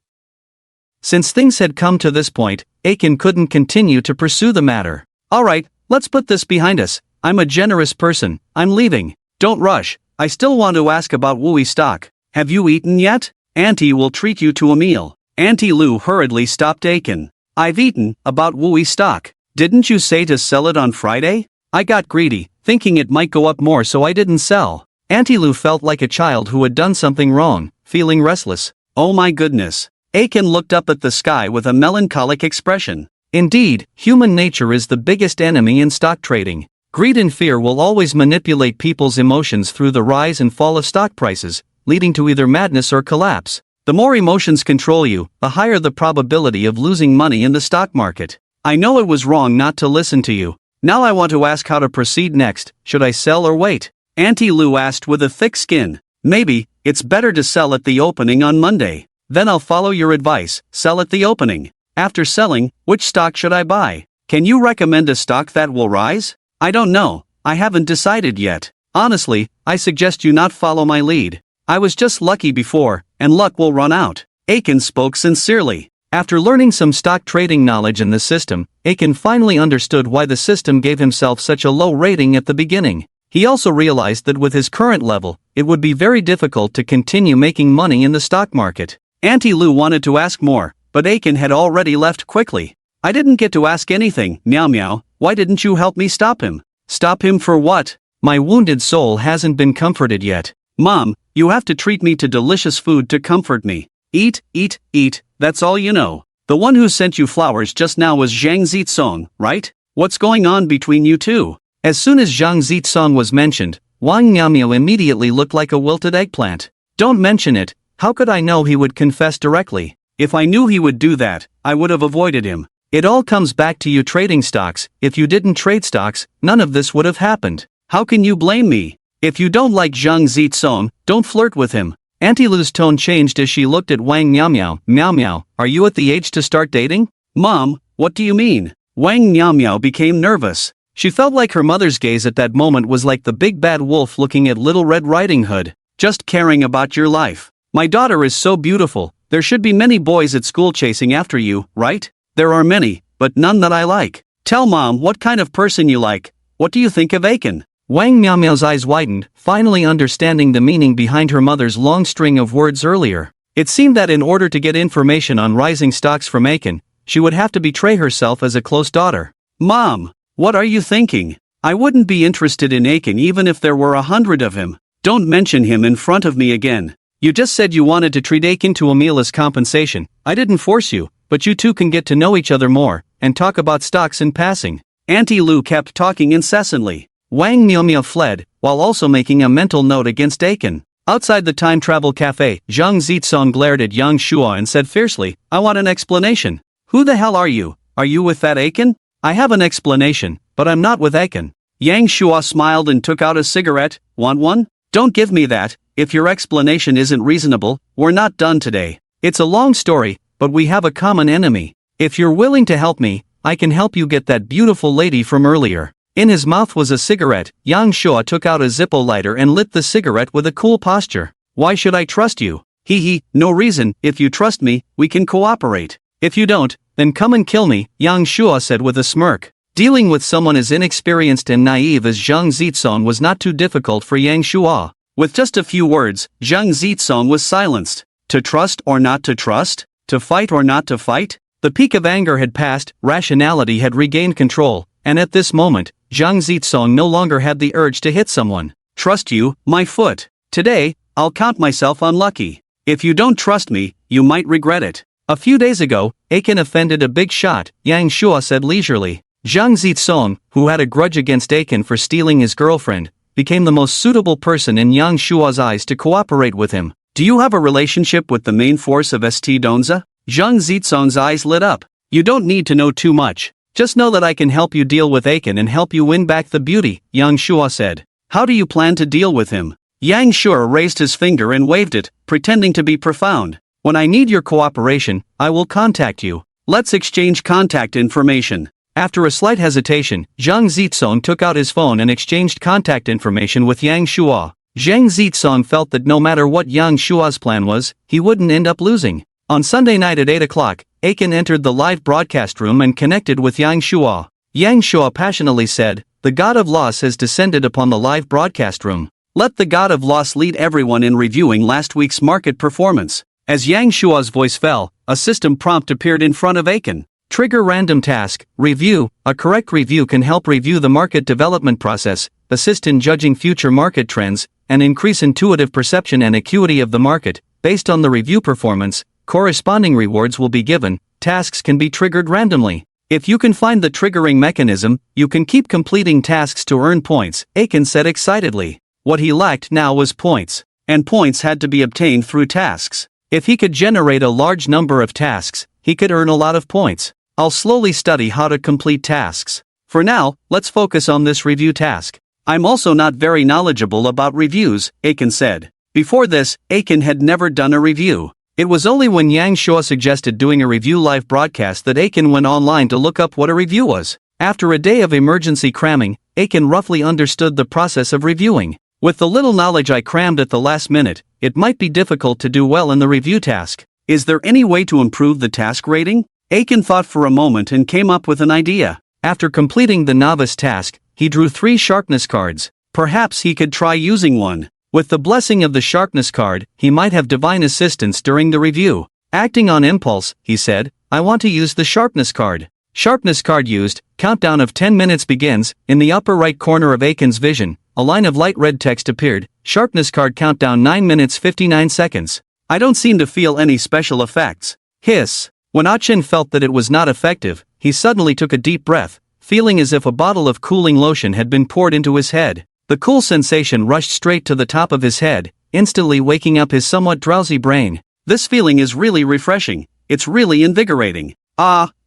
A: Since things had come to this point, Aiken couldn't continue to pursue the matter. "Alright, let's put this behind us. I'm a generous person, I'm leaving. Don't rush, I still want to ask about Wui stock. Have you eaten yet? Auntie will treat you to a meal." Auntie Lu hurriedly stopped Aiken. "I've eaten, about Wui stock. Didn't you say to sell it on Friday? I got greedy, thinking it might go up more, so I didn't sell." Auntie Lu felt like a child who had done something wrong, feeling restless. "Oh my goodness." Aiken looked up at the sky with a melancholic expression. Indeed, human nature is the biggest enemy in stock trading. Greed and fear will always manipulate people's emotions through the rise and fall of stock prices, leading to either madness or collapse. The more emotions control you, the higher the probability of losing money in the stock market. I know it was wrong not to listen to you. Now I want to ask how to proceed next. Should I sell or wait? Auntie Lu asked with a thick skin. "Maybe, it's better to sell at the opening on Monday. Then I'll follow your advice, sell at the opening. After selling, which stock should I buy? Can you recommend a stock that will rise?" "I don't know, I haven't decided yet. Honestly, I suggest you not follow my lead. I was just lucky before, and luck will run out." Aiken spoke sincerely. After learning some stock trading knowledge in the system, Aiken finally understood why the system gave himself such a low rating at the beginning. He also realized that with his current level, it would be very difficult to continue making money in the stock market. Auntie Lu wanted to ask more, but Aiken had already left quickly. "I didn't get to ask anything, Meow Meow. Why didn't you help me stop him?" "Stop him for what? My wounded soul hasn't been comforted yet." "Mom, you have to treat me to delicious food to comfort me. Eat, eat, eat, that's all you know. The one who sent you flowers just now was Zhang Zitsong, right? What's going on between you two?" As soon as Zhang Zitsong was mentioned, Wang Miaomio immediately looked like a wilted eggplant. "Don't mention it. How could I know he would confess directly? If I knew he would do that, I would have avoided him. It all comes back to you trading stocks. If you didn't trade stocks, none of this would have happened. How can you blame me? If you don't like Zhang Zitsong, don't flirt with him." Auntie Lu's tone changed as she looked at Wang Miaomio. "Meow Meow, are you at the age to start dating?" "Mom, what do you mean?" Wang Miaomio became nervous. She felt like her mother's gaze at that moment was like the big bad wolf looking at Little Red Riding Hood. "Just caring about your life. My daughter is so beautiful. There should be many boys at school chasing after you, right? There are many, but none that I like. Tell Mom what kind of person you like. What do you think of Aiken?" Wang Miaomio's eyes widened, finally understanding the meaning behind her mother's long string of words earlier. It seemed that in order to get information on rising stocks from Aiken, she would have to betray herself as a close daughter. "Mom, what are you thinking? I wouldn't be interested in Aiken even if there were 100 of him. Don't mention him in front of me again. You just said you wanted to treat Aiken to a meal as compensation. I didn't force you, but you two can get to know each other more, and talk about stocks in passing." Auntie Lu kept talking incessantly. Wang Miaomio fled, while also making a mental note against Aiken. Outside the time travel cafe, Zhang Zitsong glared at Yang Shua and said fiercely, "I want an explanation. Who the hell are you? Are you with that Aiken?" "I have an explanation, but I'm not with Aiken." Yang Shua smiled and took out a cigarette. "Want one?" "Don't give me that. If your explanation isn't reasonable, we're not done today. It's a long story, but we have a common enemy. If you're willing to help me, I can help you get that beautiful lady from earlier." In his mouth was a cigarette. Yang Shua took out a Zippo lighter and lit the cigarette with a cool posture. "Why should I trust you?" Hee, no reason. If you trust me, we can cooperate. If you don't, then come and kill me," Yang Shua said with a smirk. Dealing with someone as inexperienced and naive as Zhang Zitsong was not too difficult for Yang Shua. With just a few words, Zhang Zitsong was silenced. To trust or not to trust? To fight or not to fight? The peak of anger had passed, rationality had regained control, and at this moment, Zhang Zitsong no longer had the urge to hit someone. "Trust you, my foot. Today, I'll count myself unlucky. If you don't trust me, you might regret it." A few days ago, Aiken offended a big shot, Yang Shua said leisurely. Zhang Zitsong, who had a grudge against Aiken for stealing his girlfriend, became the most suitable person in Yang Shua's eyes to cooperate with him. Do you have a relationship with the main force of St. Donza? Zhang Zizong's eyes lit up. You don't need to know too much. Just know that I can help you deal with Aiken and help you win back the beauty, Yang Shua said. How do you plan to deal with him? Yang Shua raised his finger and waved it, pretending to be profound. When I need your cooperation, I will contact you. Let's exchange contact information. After a slight hesitation, Zhang Zizong took out his phone and exchanged contact information with Yang Shua. Zhang Zizong felt that no matter what Yang Shua's plan was, he wouldn't end up losing. On Sunday night at 8 o'clock, Aiken entered the live broadcast room and connected with Yang Shua. Yang Shua passionately said, "The god of loss has descended upon the live broadcast room. Let the god of loss lead everyone in reviewing last week's market performance." As Yang Shua's voice fell, a system prompt appeared in front of Aiken. Trigger random task, review. A correct review can help review the market development process, assist in judging future market trends, and increase intuitive perception and acuity of the market. Based on the review performance, corresponding rewards will be given. Tasks can be triggered randomly. If you can find the triggering mechanism, you can keep completing tasks to earn points, Aiken said excitedly. What he lacked now was points, and points had to be obtained through tasks. If he could generate a large number of tasks, he could earn a lot of points. I'll slowly study how to complete tasks. For now, let's focus on this review task. I'm also not very knowledgeable about reviews, Aiken said. Before this, Aiken had never done a review. It was only when Yang Shua suggested doing a review live broadcast that Aiken went online to look up what a review was. After a day of emergency cramming, Aiken roughly understood the process of reviewing. With the little knowledge I crammed at the last minute, it might be difficult to do well in the review task. Is there any way to improve the task rating? Aiken thought for a moment and came up with an idea. After completing the novice task, he drew 3 sharpness cards. Perhaps he could try using one. With the blessing of the sharpness card, he might have divine assistance during the review. Acting on impulse, he said, I want to use the sharpness card. Sharpness card used, countdown of 10 minutes begins. In the upper right corner of Aiken's vision, a line of light red text appeared. Sharpness card countdown 9 minutes 59 seconds. I don't seem to feel any special effects. Hiss. When Chen felt that it was not effective, he suddenly took a deep breath, feeling as if a bottle of cooling lotion had been poured into his head. The cool sensation rushed straight to the top of his head, instantly waking up his somewhat drowsy brain. This feeling is really refreshing. It's really invigorating.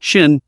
A: Shen.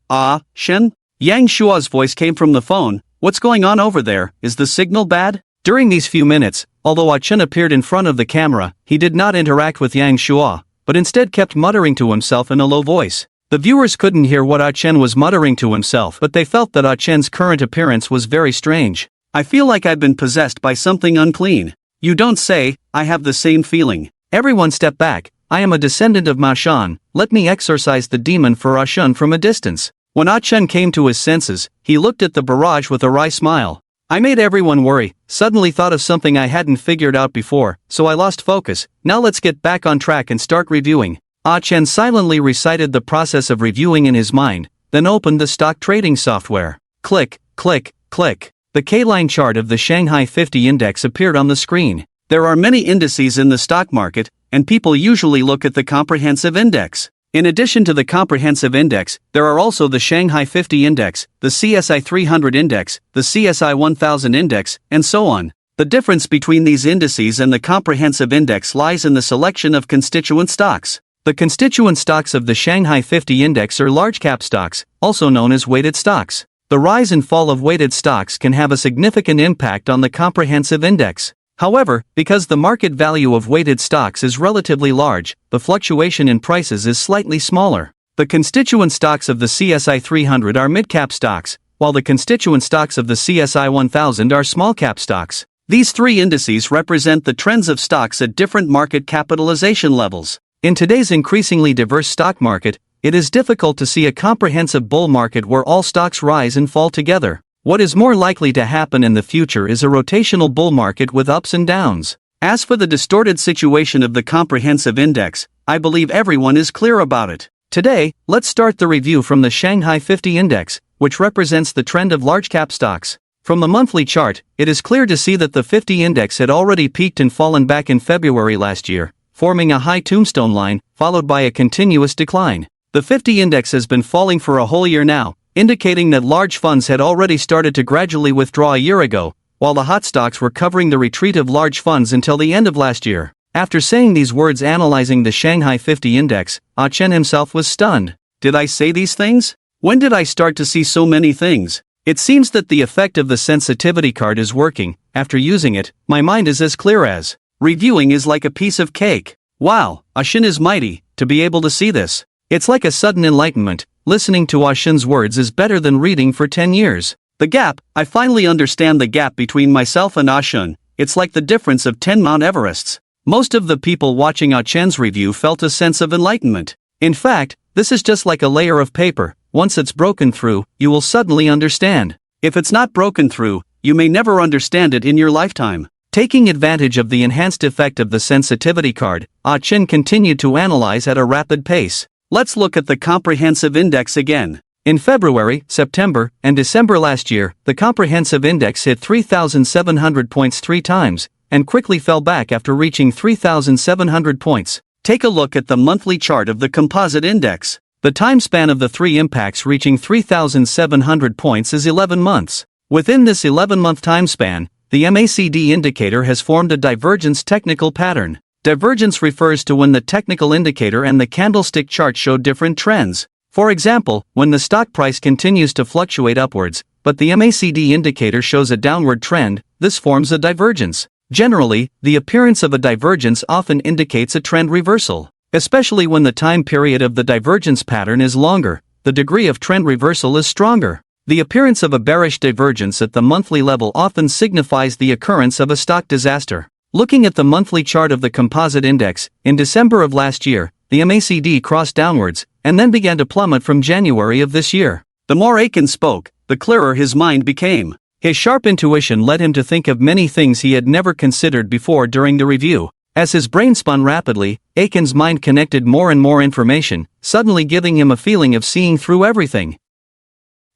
A: Yang Shua's voice came from the phone. What's going on over there? Is the signal bad? During these few minutes, although Chen appeared in front of the camera, he did not interact with Yang Shua, but instead kept muttering to himself in a low voice. The viewers couldn't hear what Chen was muttering to himself, but they felt that Chen's current appearance was very strange. I feel like I've been possessed by something unclean. You don't say. I have the same feeling. Everyone step back. I am a descendant of Ma Shan. Let me exorcise the demon for Shun from a distance. When Chen came to his senses, he looked at the barrage with a wry smile. I made everyone worry, suddenly thought of something I hadn't figured out before, so I lost focus. Now let's get back on track and start reviewing. Chen silently recited the process of reviewing in his mind, then opened the stock trading software. Click, click, click. The K-line chart of the Shanghai 50 index appeared on the screen. There are many indices in the stock market, and people usually look at the comprehensive index. In addition to the comprehensive index, there are also the Shanghai 50 index, the CSI 300 index, the CSI 1000 index, and so on. The difference between these indices and the comprehensive index lies in the selection of constituent stocks. The constituent stocks of the Shanghai 50 index are large-cap stocks, also known as weighted stocks. The rise and fall of weighted stocks can have a significant impact on the comprehensive index. However, because the market value of weighted stocks is relatively large, the fluctuation in prices is slightly smaller. The constituent stocks of the CSI 300 are mid-cap stocks, while the constituent stocks of the CSI 1000 are small-cap stocks. These 3 indices represent the trends of stocks at different market capitalization levels. In today's increasingly diverse stock market, it is difficult to see a comprehensive bull market where all stocks rise and fall together. What is more likely to happen in the future is a rotational bull market with ups and downs. As for the distorted situation of the comprehensive index, I believe everyone is clear about it. Today, let's start the review from the Shanghai 50 index, which represents the trend of large-cap stocks. From the monthly chart, it is clear to see that the 50 index had already peaked and fallen back in February last year, forming a high tombstone line, followed by a continuous decline. The 50 index has been falling for a whole year now, indicating that large funds had already started to gradually withdraw a year ago, while the hot stocks were covering the retreat of large funds until the end of last year. After saying these words analyzing the Shanghai 50 index, Ah Chen himself was stunned. Did I say these things? When did I start to see so many things? It seems that the effect of the sensitivity card is working. After using it, my mind is as clear as. Reviewing is like a piece of cake. Wow, Ah Chen is mighty, to be able to see this. It's like a sudden enlightenment. Listening to Ah Chen's words is better than reading for 10 years. The gap, I finally understand the gap between myself and Ah Chen. It's like the difference of 10 Mount Everests. Most of the people watching Ah Chen's review felt a sense of enlightenment. In fact, this is just like a layer of paper. Once it's broken through, you will suddenly understand. If it's not broken through, you may never understand it in your lifetime. Taking advantage of the enhanced effect of the sensitivity card, Ah Chen continued to analyze at a rapid pace. Let's look at the comprehensive index again. In February, September, and December last year, the comprehensive index hit 3,700 points 3 times, and quickly fell back after reaching 3,700 points. Take a look at the monthly chart of the composite index. The time span of the 3 impacts reaching 3,700 points is 11 months. Within this 11-month time span, the MACD indicator has formed a divergence technical pattern. Divergence refers to when the technical indicator and the candlestick chart show different trends. For example, when the stock price continues to fluctuate upwards, but the MACD indicator shows a downward trend, this forms a divergence. Generally, the appearance of a divergence often indicates a trend reversal. Especially when the time period of the divergence pattern is longer, the degree of trend reversal is stronger. The appearance of a bearish divergence at the monthly level often signifies the occurrence of a stock disaster. Looking at the monthly chart of the composite index, in December of last year, the MACD crossed downwards, and then began to plummet from January of this year. The more Aiken spoke, the clearer his mind became. His sharp intuition led him to think of many things he had never considered before during the review. As his brain spun rapidly, Aiken's mind connected more and more information, suddenly giving him a feeling of seeing through everything.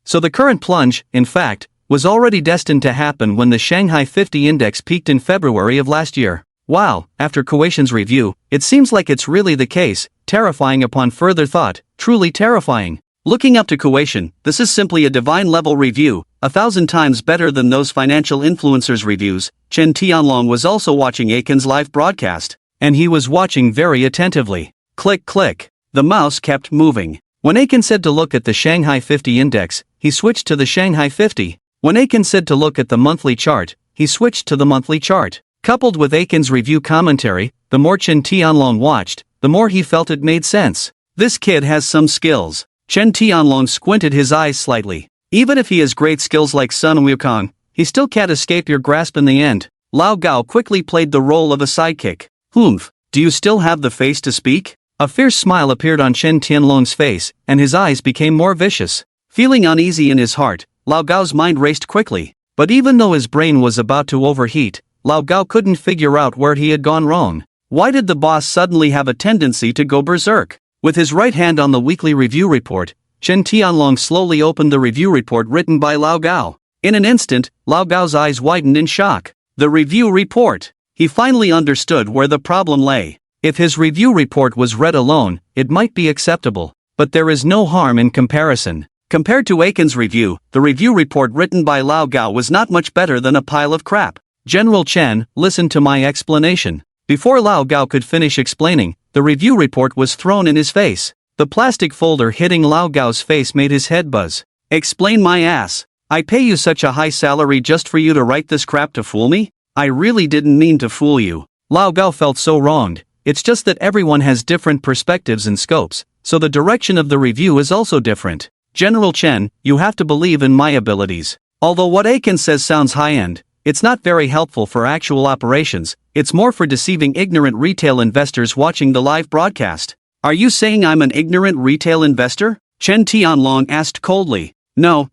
A: So the current plunge, in fact, was already destined to happen when the Shanghai 50 index peaked in February of last year. Wow, after Kowation's review, it seems like it's really the case, terrifying upon further thought, truly terrifying. Looking up to Kowation, this is simply a divine-level review, 1,000 times better than those financial influencers' reviews. Chen Tianlong was also watching Aiken's live broadcast, and he was watching very attentively. Click click. The mouse kept moving. When Aiken said to look at the Shanghai 50 index, he switched to the Shanghai 50. When Aiken said to look at the monthly chart, he switched to the monthly chart. Coupled with Aiken's review commentary, the more Chen Tianlong watched, the more he felt it made sense. This kid has some skills. Chen Tianlong squinted his eyes slightly. Even if he has great skills like Sun Wukong, he still can't escape your grasp in the end. Lao Gao quickly played the role of a sidekick. Humph, do you still have the face to speak? A fierce smile appeared on Chen Tianlong's face, and his eyes became more vicious. Feeling uneasy in his heart, Lao Gao's mind raced quickly. But even though his brain was about to overheat, Lao Gao couldn't figure out where he had gone wrong. Why did the boss suddenly have a tendency to go berserk? With his right hand on the weekly review report, Chen Tianlong slowly opened the review report written by Lao Gao. In an instant, Lao Gao's eyes widened in shock. The review report. He finally understood where the problem lay. If his review report was read alone, it might be acceptable. But there is no harm in comparison. Compared to Aiken's review, the review report written by Lao Gao was not much better than a pile of crap. General Chen, listen to my explanation. Before Lao Gao could finish explaining, the review report was thrown in his face. The plastic folder hitting Lao Gao's face made his head buzz. Explain my ass. I pay you such a high salary just for you to write this crap to fool me? I really didn't mean to fool you. Lao Gao felt so wronged. It's just that everyone has different perspectives and scopes, so the direction of the review is also different. General Chen, you have to believe in my abilities. Although what Aiken says sounds high-end, it's not very helpful for actual operations. It's more for deceiving ignorant retail investors watching the live broadcast. Are you saying I'm an ignorant retail investor? Chen Tianlong asked coldly. No,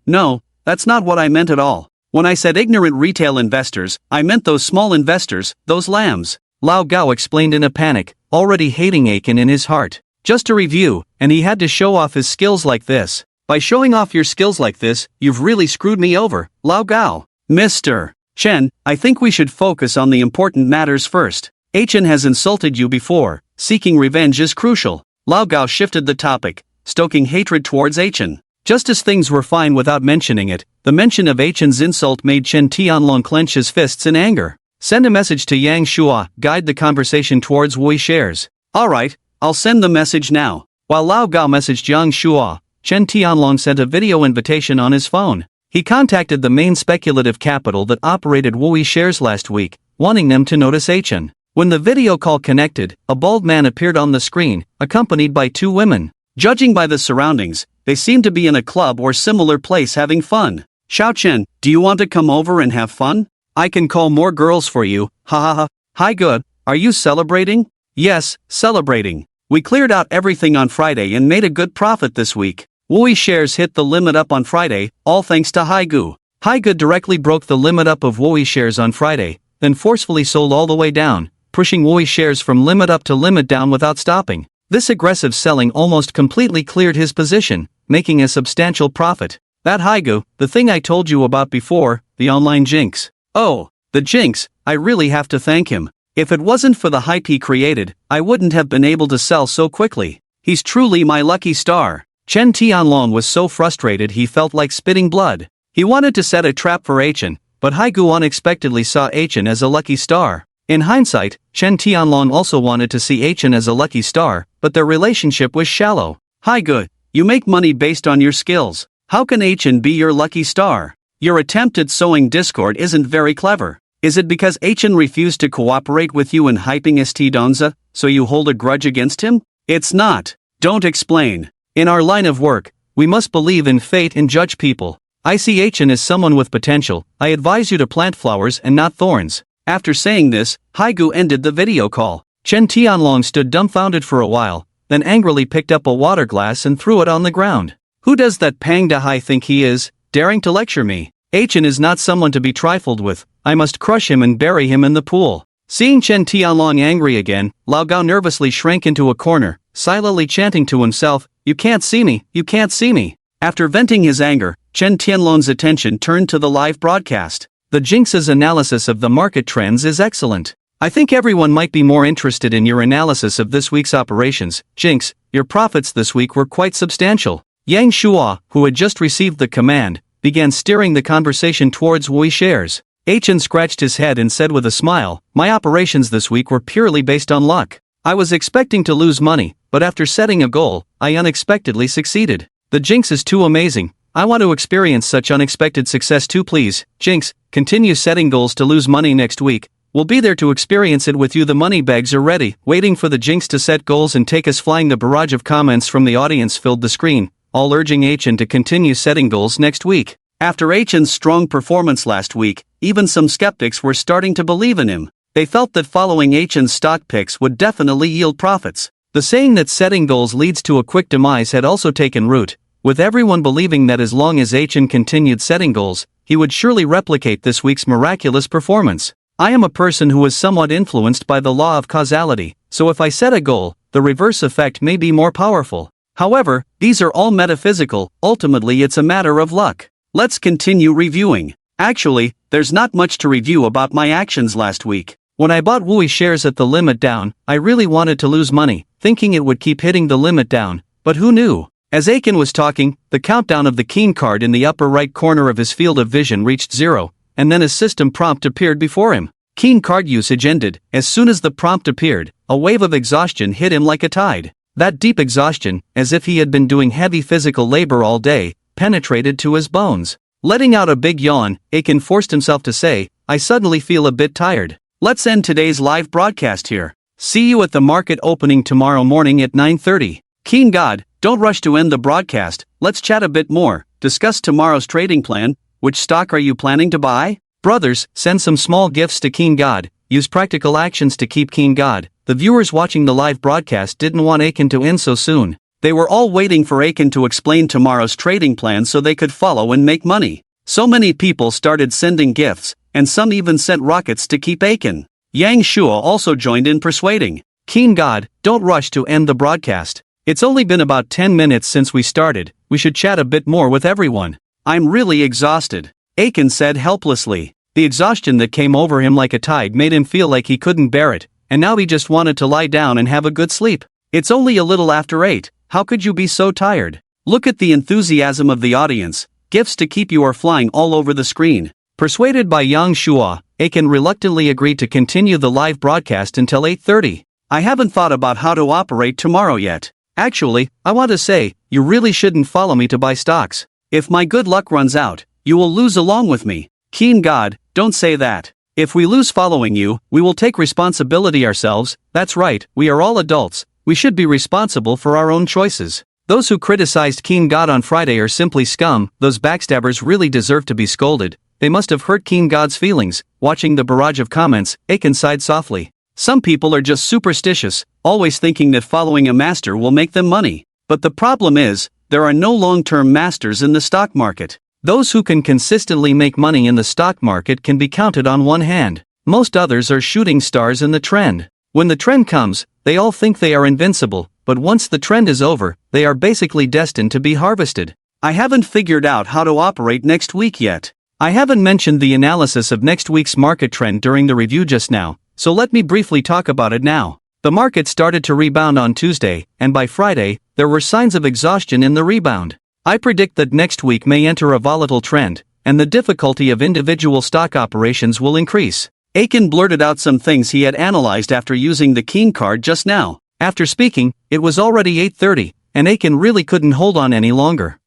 A: that's not what I meant at all. When I said ignorant retail investors, I meant those small investors, those lambs. Lao Gao explained in a panic, already hating Aiken in his heart. Just a review, and he had to show off his skills like this. By showing off your skills like this, you've really screwed me over, Lao Gao. Mr. Chen, I think we should focus on the important matters first. Aiken has insulted you before. Seeking revenge is crucial. Lao Gao shifted the topic, stoking hatred towards Aiken. Just as things were fine without mentioning it, The mention of Achen's insult made Chen Tianlong clench his fists in anger. Send a message to Yang Shua, guide the conversation towards Wui shares. Alright, I'll send the message now. While Lao Gao messaged Yang Shua, Chen Tianlong sent a video invitation on his phone. He contacted the main speculative capital that operated Wui shares last week, wanting them to notice Achen. When the video call connected, a bald man appeared on the screen, accompanied by two women. Judging by the surroundings, they seemed to be in a club or similar place having fun. Xiao Chen, do you want to come over and have fun? I can call more girls for you, ha ha ha. Hi good, are you celebrating? Yes, celebrating. We cleared out everything on Friday and made a good profit this week. Wui shares hit the limit up on Friday, all thanks to Haigu. Haigu directly broke the limit up of Wui shares on Friday, then forcefully sold all the way down, pushing Wui shares from limit up to limit down without stopping. This aggressive selling almost completely cleared his position, making a substantial profit. That Haigu, the thing I told you about before, the online jinx. Oh, the jinx, I really have to thank him. If it wasn't for the hype he created, I wouldn't have been able to sell so quickly. He's truly my lucky star. Chen Tianlong was so frustrated he felt like spitting blood. He wanted to set a trap for Achen, but Haigu unexpectedly saw Achen as a lucky star. In hindsight, Chen Tianlong also wanted to see Achen as a lucky star, but their relationship was shallow. Haigu, you make money based on your skills. How can Achen be your lucky star? Your attempt at sowing discord isn't very clever. Is it because Achen refused to cooperate with you in hyping St. Donza, so you hold a grudge against him? It's not. Don't explain. In our line of work, we must believe in fate and judge people. I see Achen as someone with potential. I advise you to plant flowers and not thorns. After saying this, Haigu ended the video call. Chen Tianlong stood dumbfounded for a while, then angrily picked up a water glass and threw it on the ground. Who does that Pang Dahai think he is, daring to lecture me? Achen is not someone to be trifled with. I must crush him and bury him in the pool. Seeing Chen Tianlong angry again, Lao Gao nervously shrank into a corner, silently chanting to himself, "You can't see me, you can't see me." After venting his anger, Chen Tianlong's attention turned to the live broadcast. The Jinx's analysis of the market trends is excellent. I think everyone might be more interested in your analysis of this week's operations. Jinx, your profits this week were quite substantial. Yang Shua, who had just received the command, began steering the conversation towards Wui shares. Achen scratched his head and said with a smile, "My operations this week were purely based on luck. I was expecting to lose money, but after setting a goal, I unexpectedly succeeded. The Jinx is too amazing. I want to experience such unexpected success too. Please, Jinx, continue setting goals to lose money next week. We'll be there to experience it with you." The money bags are ready, waiting for the Jinx to set goals and take us flying. The barrage of comments from the audience filled the screen, all urging Achen to continue setting goals next week. After Achen's strong performance last week, even some skeptics were starting to believe in him. They felt that following Achen's stock picks would definitely yield profits. The saying that setting goals leads to a quick demise had also taken root, with everyone believing that as long as Achen continued setting goals, he would surely replicate this week's miraculous performance. I am a person who is somewhat influenced by the law of causality, so if I set a goal, the reverse effect may be more powerful. However, these are all metaphysical. Ultimately it's a matter of luck. Let's continue reviewing. Actually, there's not much to review about my actions last week. When I bought Wui shares at the limit down, I really wanted to lose money, thinking it would keep hitting the limit down, but who knew? As Achen was talking, the countdown of the keen card in the upper right corner of his field of vision reached 0, and then a system prompt appeared before him. Keen card usage ended. As soon as the prompt appeared, a wave of exhaustion hit him like a tide. That deep exhaustion, as if he had been doing heavy physical labor all day, penetrated to his bones. Letting out a big yawn, Achen forced himself to say, "I suddenly feel a bit tired." Let's end today's live broadcast here. See you at the market opening tomorrow morning at 9:30. Keen God, don't rush to end the broadcast. Let's chat a bit more, discuss tomorrow's trading plan. Which stock are you planning to buy? Brothers, send some small gifts to Keen God. Use practical actions to keep Keen God. The viewers watching the live broadcast didn't want Achen to end so soon. They were all waiting for Achen to explain tomorrow's trading plan so they could follow and make money. So many people started sending gifts, and some even sent rockets to keep Achen. Yang Shua also joined in persuading. Keen God, don't rush to end the broadcast. It's only been about 10 minutes since we started. We should chat a bit more with everyone. I'm really exhausted, Achen said helplessly. The exhaustion that came over him like a tide made him feel like he couldn't bear it, and now he just wanted to lie down and have a good sleep. It's only a little after 8. How could you be so tired? Look at the enthusiasm of the audience. gifts to keep you are flying all over the screen. Persuaded by Yang Shua, Aiken reluctantly agreed to continue the live broadcast until 8:30. I haven't thought about how to operate tomorrow yet. Actually, I want to say, you really shouldn't follow me to buy stocks. If my good luck runs out, you will lose along with me. Keen God, don't say that. If we lose following you, we will take responsibility ourselves. That's right, we are all adults. We should be responsible for our own choices. Those who criticized Keen God on Friday are simply scum. Those backstabbers really deserve to be scolded. They must have hurt Keen God's feelings. Watching the barrage of comments, Aiken sighed softly. Some people are just superstitious, always thinking that following a master will make them money. But the problem is, there are no long-term masters in the stock market. Those who can consistently make money in the stock market can be counted on one hand. Most others are shooting stars in the trend. When the trend comes, they all think they are invincible, but once the trend is over, they are basically destined to be harvested. I haven't figured out how to operate next week yet. I haven't mentioned the analysis of next week's market trend during the review just now, so let me briefly talk about it now. The market started to rebound on Tuesday, and by Friday, there were signs of exhaustion in the rebound. I predict that next week may enter a volatile trend, and the difficulty of individual stock operations will increase. Aiken blurted out some things he had analyzed after using the Keen card just now. After speaking, it was already 8:30, and Aiken really couldn't hold on any longer.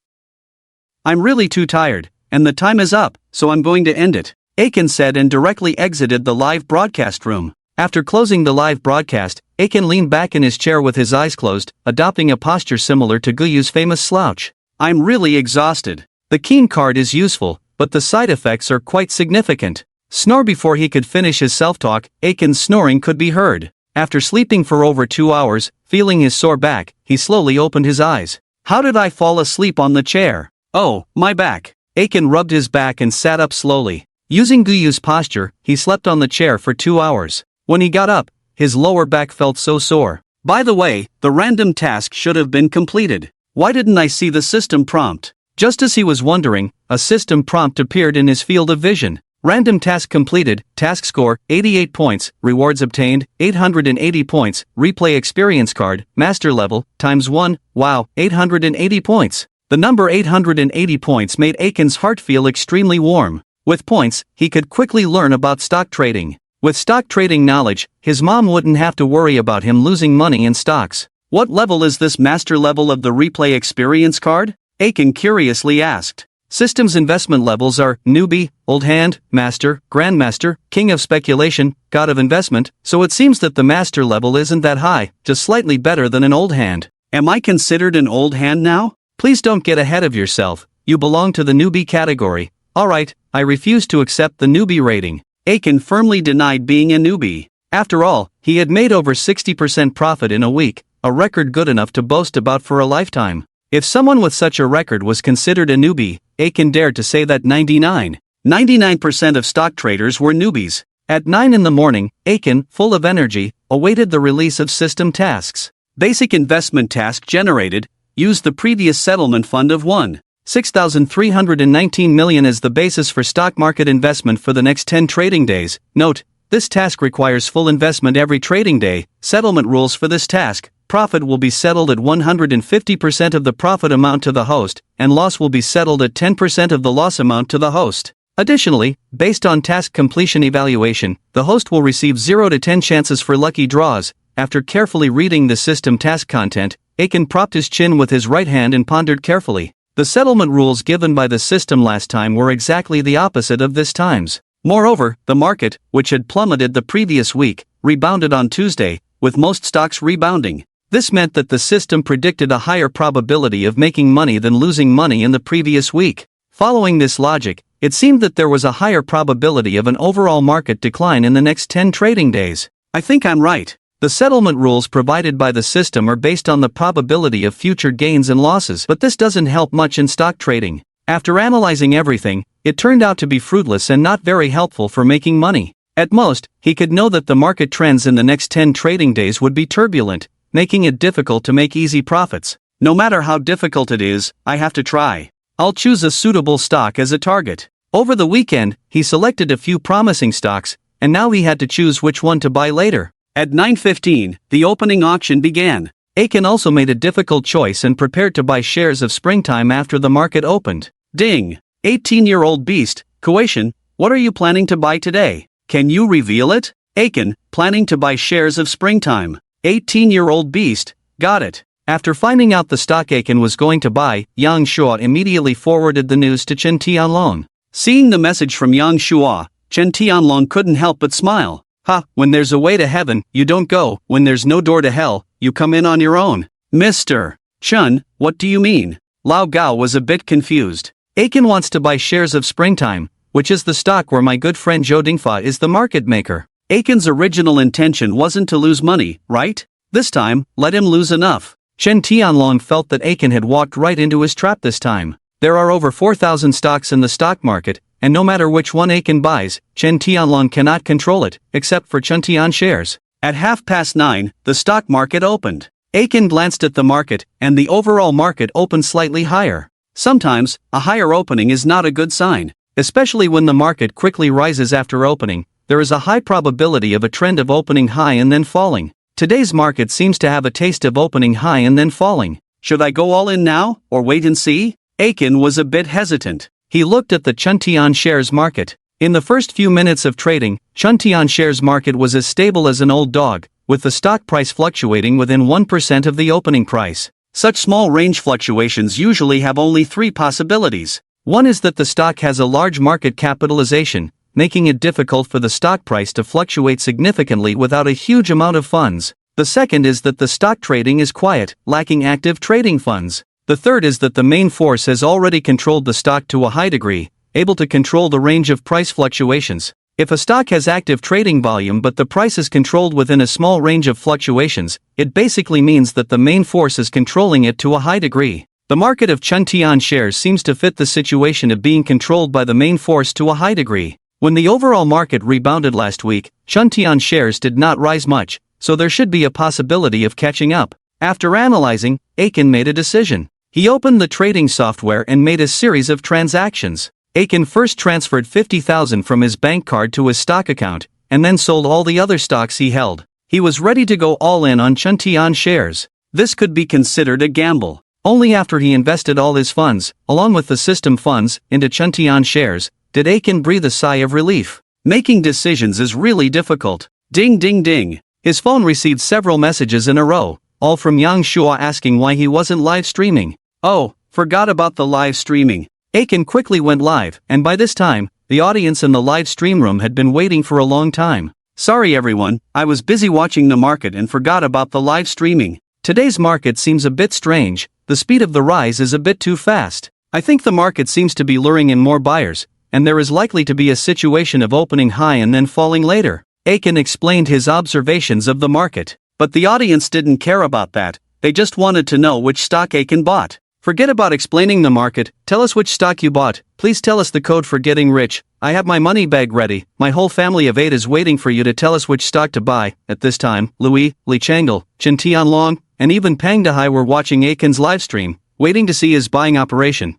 A: I'm really too tired, and the time is up, so I'm going to end it, Aiken said and directly exited the live broadcast room. After closing the live broadcast, Aiken leaned back in his chair with his eyes closed, adopting a posture similar to Guyu's famous slouch. I'm really exhausted. The Keen card is useful, but the side effects are quite significant. Snore. Before he could finish his self-talk, Aiken's snoring could be heard. After sleeping for over 2 hours, feeling his sore back, he slowly opened his eyes. How did I fall asleep on the chair? Oh, my back. Aiken rubbed his back and sat up slowly. Using Guyu's posture, he slept on the chair for 2 hours. When he got up, his lower back felt so sore. By the way, the random task should have been completed. Why didn't I see the system prompt? Just as he was wondering, a system prompt appeared in his field of vision. Random task completed, task score, 88 points, rewards obtained, 880 points, replay experience card, master level, ×1, wow, 880 points. The number 880 points made Aiken's heart feel extremely warm. With points, he could quickly learn about stock trading. With stock trading knowledge, his mom wouldn't have to worry about him losing money in stocks. What level is this master level of the replay experience card? Aiken curiously asked. System's investment levels are newbie, old hand, master, grandmaster, king of speculation, god of investment, so it seems that the master level isn't that high, just slightly better than an old hand. Am I considered an old hand now? Please don't get ahead of yourself, you belong to the newbie category. Alright, I refuse to accept the newbie rating. Aiken firmly denied being a newbie. After all, he had made over 60% profit in a week, a record good enough to boast about for a lifetime. If someone with such a record was considered a newbie, Aiken dared to say that 99% of stock traders were newbies. At 9 in the morning, Aiken, full of energy, awaited the release of system tasks. Basic investment task generated, used the previous settlement fund of 1,619 million as the basis for stock market investment for the next 10 trading days. Note, this task requires full investment every trading day. Settlement rules for this task. Profit will be settled at 150% of the profit amount to the host, and loss will be settled at 10% of the loss amount to the host. Additionally, based on task completion evaluation, the host will receive 0 to 10 chances for lucky draws. After carefully reading the system task content, Aiken propped his chin with his right hand and pondered carefully. The settlement rules given by the system last time were exactly the opposite of this time's. Moreover, the market, which had plummeted the previous week, rebounded on Tuesday, with most stocks rebounding. This meant that the system predicted a higher probability of making money than losing money in the previous week. Following this logic, it seemed that there was a higher probability of an overall market decline in the next 10 trading days. I think I'm right. The settlement rules provided by the system are based on the probability of future gains and losses, but this doesn't help much in stock trading. After analyzing everything, it turned out to be fruitless and not very helpful for making money. At most, he could know that the market trends in the next 10 trading days would be turbulent, making it difficult to make easy profits. No matter how difficult it is, I have to try. I'll choose a suitable stock as a target. Over the weekend, he selected a few promising stocks, and now he had to choose which one to buy later. At 9:15, the opening auction began. Aiken also made a difficult choice and prepared to buy shares of Springtime after the market opened. Ding. 18-year-old beast, Kuation, what are you planning to buy today? Can you reveal it? Aiken, planning to buy shares of Springtime. 18-year-old beast, got it. After finding out the stock Aiken was going to buy, Yang Shua immediately forwarded the news to Chen Tianlong. Seeing the message from Yang Shua, Chen Tianlong couldn't help but smile. Ha, when there's a way to heaven, you don't go, when there's no door to hell, you come in on your own. Mr. Chen, what do you mean? Lao Gao was a bit confused. Aiken wants to buy shares of Springtime, which is the stock where my good friend Zhou Dingfa is the market maker. Aiken's original intention wasn't to lose money, right? This time, let him lose enough. Chen Tianlong felt that Aiken had walked right into his trap this time. There are over 4,000 stocks in the stock market, and no matter which one Aiken buys, Chen Tianlong cannot control it, except for Chen Tian shares. At 9:30, the stock market opened. Aiken glanced at the market, and the overall market opened slightly higher. Sometimes, a higher opening is not a good sign, especially when the market quickly rises after opening. There is a high probability of a trend of opening high and then falling. Today's market seems to have a taste of opening high and then falling. Should I go all in now, or wait and see? Aiken was a bit hesitant. He looked at the Chuntian shares market. In the first few minutes of trading, Chuntian shares market was as stable as an old dog, with the stock price fluctuating within 1% of the opening price. Such small range fluctuations usually have only three possibilities. One is that the stock has a large market capitalization, making it difficult for the stock price to fluctuate significantly without a huge amount of funds. The second is that the stock trading is quiet, lacking active trading funds. The third is that the main force has already controlled the stock to a high degree, able to control the range of price fluctuations. If a stock has active trading volume but the price is controlled within a small range of fluctuations, it basically means that the main force is controlling it to a high degree. The market of Chuntian shares seems to fit the situation of being controlled by the main force to a high degree. When the overall market rebounded last week, Chuntian shares did not rise much, so there should be a possibility of catching up. After analyzing, Aiken made a decision. He opened the trading software and made a series of transactions. Aiken first transferred 50,000 from his bank card to his stock account, and then sold all the other stocks he held. He was ready to go all in on Chuntian shares. This could be considered a gamble. Only after he invested all his funds, along with the system funds, into Chuntian shares, did Aiken breathe a sigh of relief. Making decisions is really difficult. Ding ding ding. His phone received several messages in a row, all from Yang Shua asking why he wasn't live streaming. Oh, forgot about the live streaming. Aiken quickly went live, and by this time, the audience in the live stream room had been waiting for a long time. Sorry everyone, I was busy watching the market and forgot about the live streaming. Today's market seems a bit strange, the speed of the rise is a bit too fast. I think the market seems to be luring in more buyers, and there is likely to be a situation of opening high and then falling later. Aiken explained his observations of the market. But the audience didn't care about that, they just wanted to know which stock Aiken bought. Forget about explaining the market, tell us which stock you bought, please tell us the code for getting rich, I have my money bag ready, my whole family of 8 is waiting for you to tell us which stock to buy. At this time, Louis, Li Changel, Chen Tianlong, and even Pang Dehai were watching Aiken's livestream, waiting to see his buying operation.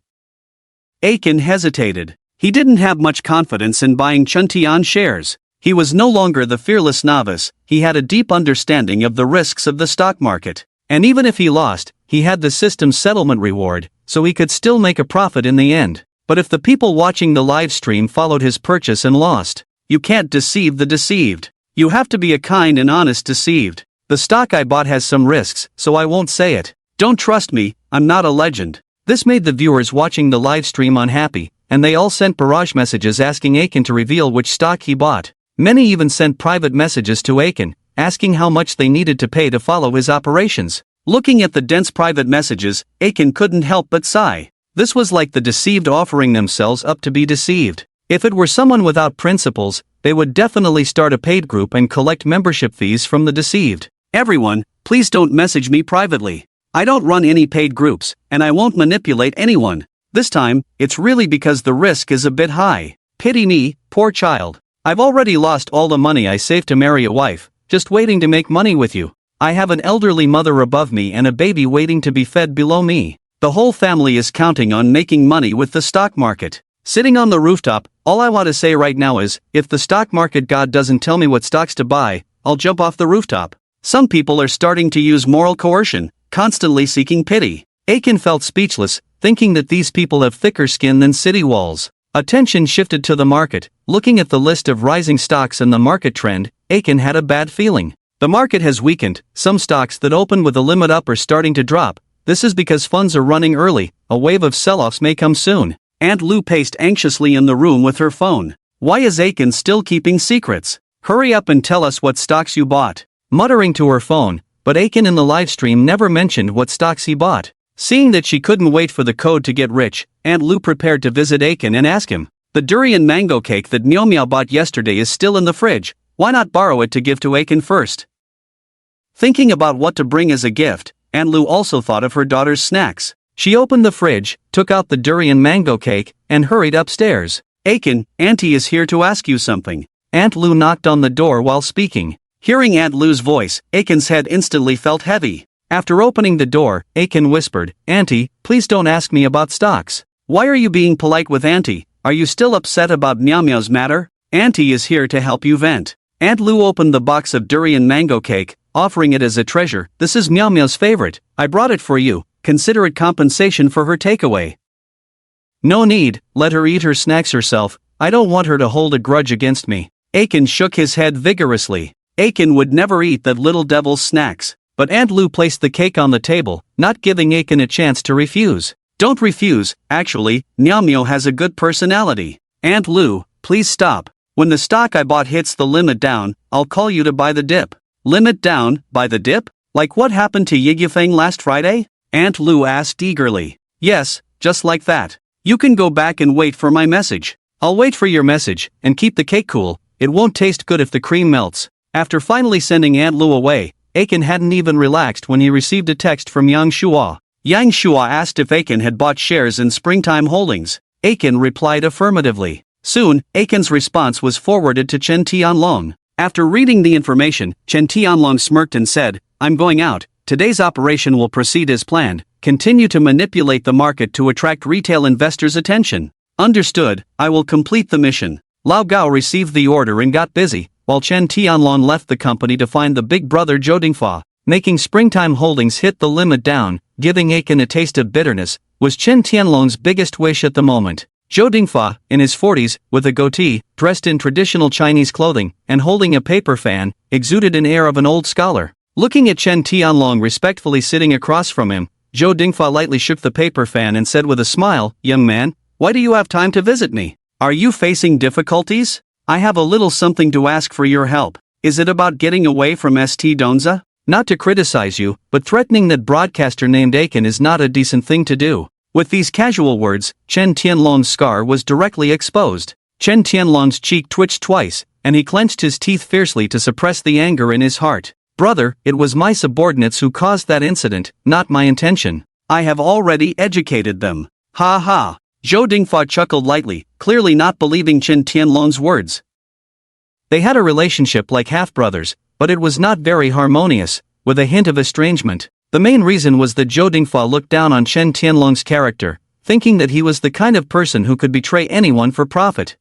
A: Aiken hesitated. He didn't have much confidence in buying Chuntian shares. He was no longer the fearless novice, he had a deep understanding of the risks of the stock market. And even if he lost, he had the system settlement reward, so he could still make a profit in the end. But if the people watching the live stream followed his purchase and lost, you can't deceive the deceived. You have to be a kind and honest deceived. The stock I bought has some risks, so I won't say it. Don't trust me, I'm not a legend. This made the viewers watching the live stream unhappy, and they all sent barrage messages asking Aiken to reveal which stock he bought. Many even sent private messages to Aiken, asking how much they needed to pay to follow his operations. Looking at the dense private messages, Aiken couldn't help but sigh. This was like the deceived offering themselves up to be deceived. If it were someone without principles, they would definitely start a paid group and collect membership fees from the deceived. Everyone, please don't message me privately. I don't run any paid groups, and I won't manipulate anyone. This time, it's really because the risk is a bit high. Pity me, poor child. I've already lost all the money I saved to marry a wife, just waiting to make money with you. I have an elderly mother above me and a baby waiting to be fed below me. The whole family is counting on making money with the stock market. Sitting on the rooftop, all I want to say right now is, if the stock market god doesn't tell me what stocks to buy, I'll jump off the rooftop. Some people are starting to use moral coercion, constantly seeking pity. Aiken felt speechless, thinking that these people have thicker skin than city walls. Attention shifted to the market. Looking at the list of rising stocks and the market trend, Aiken had a bad feeling. The market has weakened, some stocks that opened with a limit up are starting to drop. This is because funds are running early, a wave of sell-offs may come soon. Aunt Lou paced anxiously in the room with her phone. Why is Aiken still keeping secrets? Hurry up and tell us what stocks you bought. Muttering to her phone, but Aiken in the livestream never mentioned what stocks he bought. Seeing that she couldn't wait for the code to get rich, Aunt Lou prepared to visit Aiken and ask him. The durian mango cake that Meow Meow bought yesterday is still in the fridge, why not borrow it to give to Aiken first? Thinking about what to bring as a gift, Aunt Lou also thought of her daughter's snacks. She opened the fridge, took out the durian mango cake, and hurried upstairs. Aiken, Auntie is here to ask you something. Aunt Lou knocked on the door while speaking. Hearing Aunt Lou's voice, Aiken's head instantly felt heavy. After opening the door, Aiken whispered, Auntie, please don't ask me about stocks. Why are you being polite with Auntie? Are you still upset about Meow Meow's matter? Auntie is here to help you vent. Aunt Lou opened the box of durian mango cake, offering it as a treasure. This is Meow Meow's favorite. I brought it for you. Consider it compensation for her takeaway. No need, let her eat her snacks herself. I don't want her to hold a grudge against me. Aiken shook his head vigorously. Aiken would never eat that little devil's snacks. But Aunt Lou placed the cake on the table, not giving Aiken a chance to refuse. Don't refuse, actually, Meow Meow has a good personality. Aunt Lou, please stop. When the stock I bought hits the limit down, I'll call you to buy the dip. Limit down, buy the dip? Like what happened to Yigifeng last Friday? Aunt Lou asked eagerly. Yes, just like that. You can go back and wait for my message. I'll wait for your message, and keep the cake cool. It won't taste good if the cream melts. After finally sending Aunt Lou away, Aiken hadn't even relaxed when he received a text from Yang Shua. Yang Shua asked if Aiken had bought shares in Springtime Holdings. Aiken replied affirmatively. Soon, Aiken's response was forwarded to Chen Tianlong. After reading the information, Chen Tianlong smirked and said, I'm going out. Today's operation will proceed as planned. Continue to manipulate the market to attract retail investors' attention. Understood, I will complete the mission. Lao Gao received the order and got busy, while Chen Tianlong left the company to find the big brother Zhou Dingfa. Making Springtime Holdings hit the limit down, giving Aiken a taste of bitterness, was Chen Tianlong's biggest wish at the moment. Zhou Dingfa, in his 40s, with a goatee, dressed in traditional Chinese clothing, and holding a paper fan, exuded an air of an old scholar. Looking at Chen Tianlong respectfully sitting across from him, Zhou Dingfa lightly shook the paper fan and said with a smile, Young man, why do you have time to visit me? Are you facing difficulties? I have a little something to ask for your help. Is it about getting away from St. Donza? Not to criticize you, but threatening that broadcaster named Aiken is not a decent thing to do. With these casual words, Chen Tianlong's scar was directly exposed. Chen Tianlong's cheek twitched twice, and he clenched his teeth fiercely to suppress the anger in his heart. Brother, it was my subordinates who caused that incident, not my intention. I have already educated them. Ha ha. Zhou Dingfa chuckled lightly, clearly not believing Chen Tianlong's words. They had a relationship like half-brothers, but it was not very harmonious, with a hint of estrangement. The main reason was that Zhou Dingfa looked down on Chen Tianlong's character, thinking that he was the kind of person who could betray anyone for profit.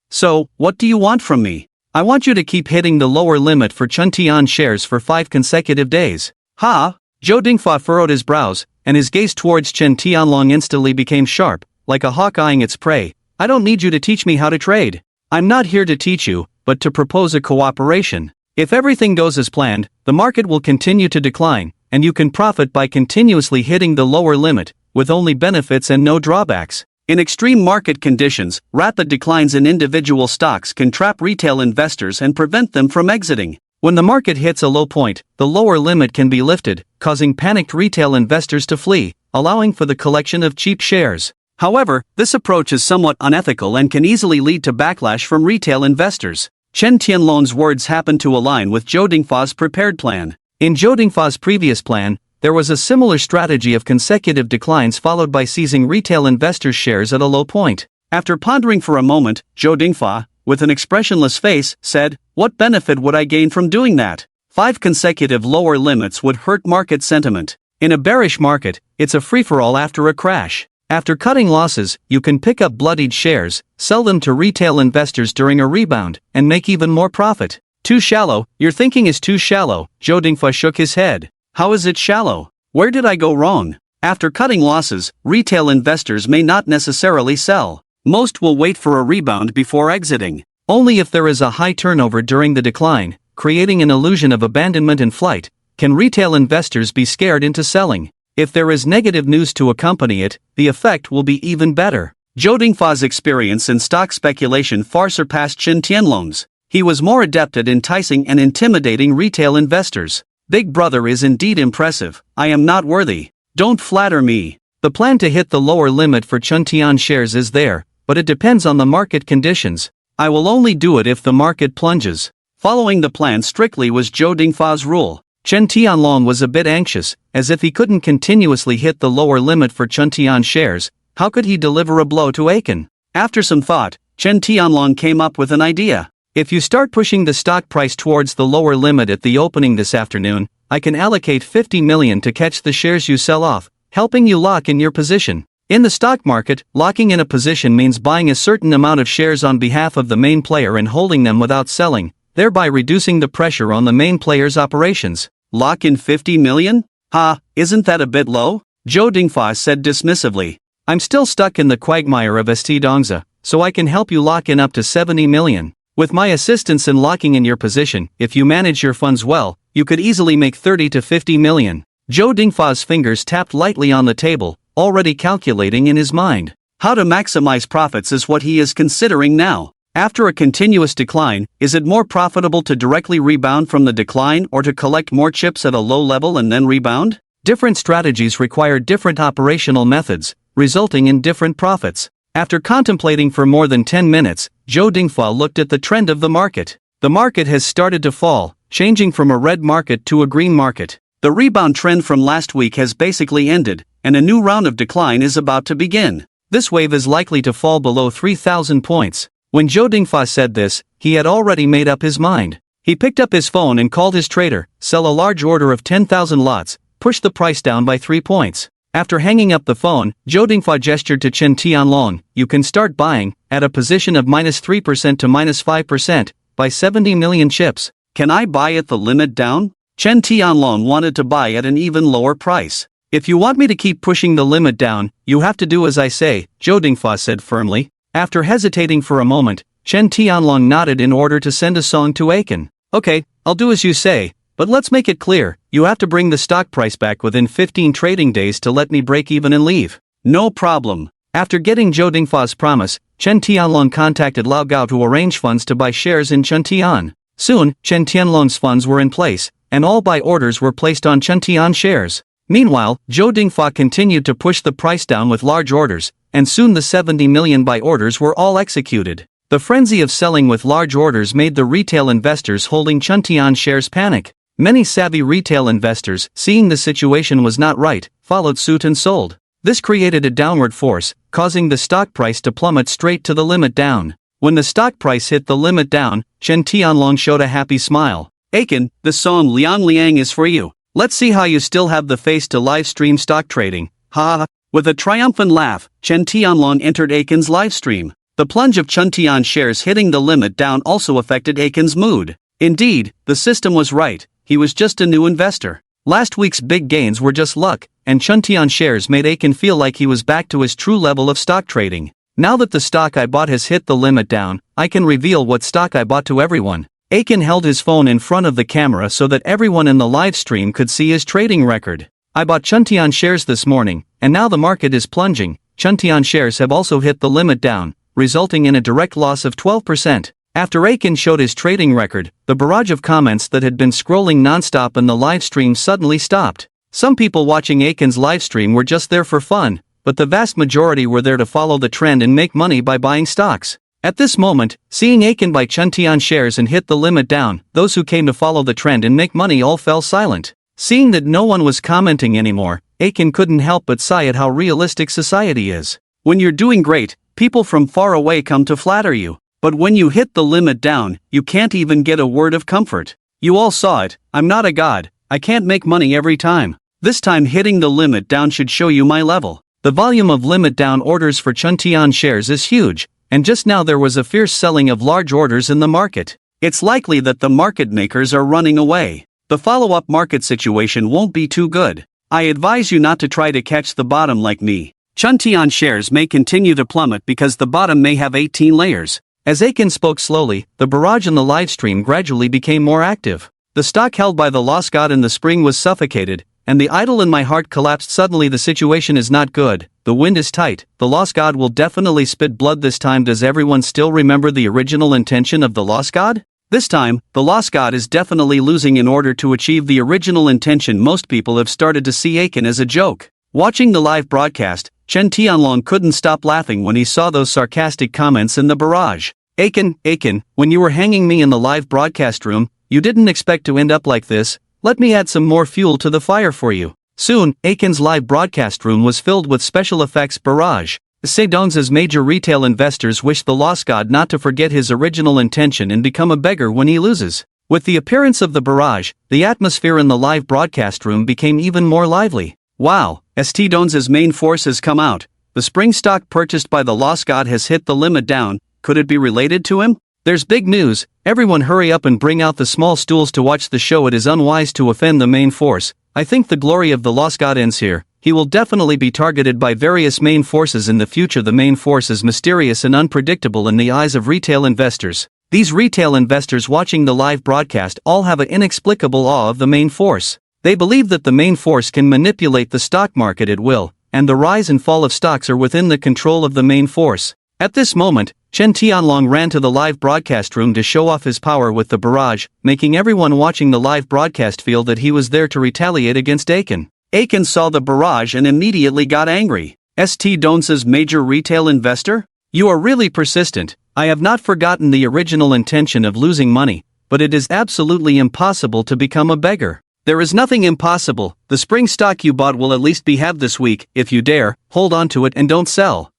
A: So, what do you want from me? I want you to keep hitting the lower limit for Chen Tian shares for 5 consecutive days. Ha! Zhou Dingfa furrowed his brows, and his gaze towards Chen Tianlong instantly became sharp, like a hawk eyeing its prey. I don't need you to teach me how to trade. I'm not here to teach you, but to propose a cooperation. If everything goes as planned, the market will continue to decline, and you can profit by continuously hitting the lower limit, with only benefits and no drawbacks. In extreme market conditions, rapid declines in individual stocks can trap retail investors and prevent them from exiting. When the market hits a low point, the lower limit can be lifted, causing panicked retail investors to flee, allowing for the collection of cheap shares. However, this approach is somewhat unethical and can easily lead to backlash from retail investors. Chen Tianlong's words happened to align with Zhou Dingfa's prepared plan. In Zhou Dingfa's previous plan, there was a similar strategy of consecutive declines followed by seizing retail investors' shares at a low point. After pondering for a moment, Zhou Dingfa, with an expressionless face, said, What benefit would I gain from doing that? 5 consecutive lower limits would hurt market sentiment. In a bearish market, it's a free-for-all after a crash. After cutting losses, you can pick up bloodied shares, sell them to retail investors during a rebound, and make even more profit. Too shallow, your thinking is too shallow, Zhou Dingfa shook his head. How is it shallow? Where did I go wrong? After cutting losses, retail investors may not necessarily sell. Most will wait for a rebound before exiting. Only if there is a high turnover during the decline, creating an illusion of abandonment and flight, can retail investors be scared into selling. If there is negative news to accompany it, the effect will be even better. Zhou Dingfa's experience in stock speculation far surpassed Chen Tianlong's. He was more adept at enticing and intimidating retail investors. Big brother is indeed impressive. I am not worthy. Don't flatter me. The plan to hit the lower limit for Chen Tian shares is there, but it depends on the market conditions. I will only do it if the market plunges. Following the plan strictly was Zhou Dingfa's rule. Chen Tianlong was a bit anxious, as if he couldn't continuously hit the lower limit for Chen Tian shares, how could he deliver a blow to Aiken? After some thought, Chen Tianlong came up with an idea. If you start pushing the stock price towards the lower limit at the opening this afternoon, I can allocate 50 million to catch the shares you sell off, helping you lock in your position. In the stock market, locking in a position means buying a certain amount of shares on behalf of the main player and holding them without selling, thereby reducing the pressure on the main player's operations. Lock in 50 million? Ha, isn't that a bit low? Zhou Dingfa said dismissively. I'm still stuck in the quagmire of St. Dongza, so I can help you lock in up to 70 million. With my assistance in locking in your position, if you manage your funds well, you could easily make 30 to 50 million. Zhou Dingfa's fingers tapped lightly on the table, already calculating in his mind. How to maximize profits is what he is considering now. After a continuous decline, is it more profitable to directly rebound from the decline or to collect more chips at a low level and then rebound? Different strategies require different operational methods, resulting in different profits. After contemplating for more than 10 minutes, Zhou Dingfa looked at the trend of the market. The market has started to fall, changing from a red market to a green market. The rebound trend from last week has basically ended, and a new round of decline is about to begin. This wave is likely to fall below 3,000 points. When Zhou Dingfa said this, he had already made up his mind. He picked up his phone and called his trader, sell a large order of 10,000 lots, push the price down by 3 points. After hanging up the phone, Zhou Dingfa gestured to Chen Tianlong, you can start buying, at a position of -3% to -5%, by 70 million chips. Can I buy at the limit down? Chen Tianlong wanted to buy at an even lower price. If you want me to keep pushing the limit down, you have to do as I say, Zhou Dingfa said firmly. After hesitating for a moment, Chen Tianlong nodded in order to send a song to Aiken. Okay, I'll do as you say. But let's make it clear, you have to bring the stock price back within 15 trading days to let me break even and leave. No problem. After getting Zhou Dingfa's promise, Chen Tianlong contacted Lao Gao to arrange funds to buy shares in Chen Tian. Soon, Chen Tianlong's funds were in place, and all buy orders were placed on Chen Tian shares. Meanwhile, Zhou Dingfa continued to push the price down with large orders, and soon the 70 million buy orders were all executed. The frenzy of selling with large orders made the retail investors holding Chen Tian shares panic. Many savvy retail investors, seeing the situation was not right, followed suit and sold. This created a downward force, causing the stock price to plummet straight to the limit down. When the stock price hit the limit down, Chen Tianlong showed a happy smile. Aiken, the song Liang Liang is for you. Let's see how you still have the face to live stream stock trading. Ha ha. With a triumphant laugh, Chen Tianlong entered Aiken's live stream. The plunge of Chen Tian shares hitting the limit down also affected Aiken's mood. Indeed, the system was right. He was just a new investor. Last week's big gains were just luck, and Chen Tian shares made Aiken feel like he was back to his true level of stock trading. Now that the stock I bought has hit the limit down, I can reveal what stock I bought to everyone. Aiken held his phone in front of the camera so that everyone in the live stream could see his trading record. I bought Chen Tian shares this morning, and now the market is plunging. Chen Tian shares have also hit the limit down, resulting in a direct loss of 12%. After Aiken showed his trading record, the barrage of comments that had been scrolling non-stop in the live stream suddenly stopped. Some people watching Aiken's live stream were just there for fun, but the vast majority were there to follow the trend and make money by buying stocks. At this moment, seeing Aiken buy Chen Tian shares and hit the limit down, those who came to follow the trend and make money all fell silent. Seeing that no one was commenting anymore, Aiken couldn't help but sigh at how realistic society is. When you're doing great, people from far away come to flatter you. But when you hit the limit down, you can't even get a word of comfort. You all saw it, I'm not a god, I can't make money every time. This time hitting the limit down should show you my level. The volume of limit down orders for Chen Tian shares is huge, and just now there was a fierce selling of large orders in the market. It's likely that the market makers are running away. The follow-up market situation won't be too good. I advise you not to try to catch the bottom like me. Chuntian shares may continue to plummet because the bottom may have 18 layers. As Aiken spoke slowly, the barrage in the livestream gradually became more active. The stock held by the Lost God in the spring was suffocated, and the idol in my heart collapsed suddenly. The situation is not good, the wind is tight, the Lost God will definitely spit blood this time. Does everyone still remember the original intention of the Lost God? This time, the Lost God is definitely losing. In order to achieve the original intention, most people have started to see Aiken as a joke. Watching the live broadcast, Chen Tianlong couldn't stop laughing when he saw those sarcastic comments in the barrage. Aiken, when you were hanging me in the live broadcast room, you didn't expect to end up like this. Let me add some more fuel to the fire for you. Soon, Aiken's live broadcast room was filled with special effects barrage. Sedong's major retail investors wish the Lost God not to forget his original intention and become a beggar when he loses. With the appearance of the barrage, the atmosphere in the live broadcast room became even more lively. Wow, Sedong's main force has come out. The spring stock purchased by the Lost God has hit the limit down. Could it be related to him? There's big news. Everyone hurry up and bring out the small stools to watch the show. It is unwise to offend the main force. I think the glory of the Lost God ends here. He will definitely be targeted by various main forces in the future. The main force is mysterious and unpredictable in the eyes of retail investors. These retail investors watching the live broadcast all have an inexplicable awe of the main force. They believe that the main force can manipulate the stock market at will, and the rise and fall of stocks are within the control of the main force. At this moment, Chen Tianlong ran to the live broadcast room to show off his power with the barrage, making everyone watching the live broadcast feel that he was there to retaliate against Aiken. Aiken saw the barrage and immediately got angry. Sedong's major retail investor? You are really persistent. I have not forgotten the original intention of losing money, but it is absolutely impossible to become a beggar. There is nothing impossible. The spring stock you bought will at least be halved this week. If you dare, hold on to it and don't sell.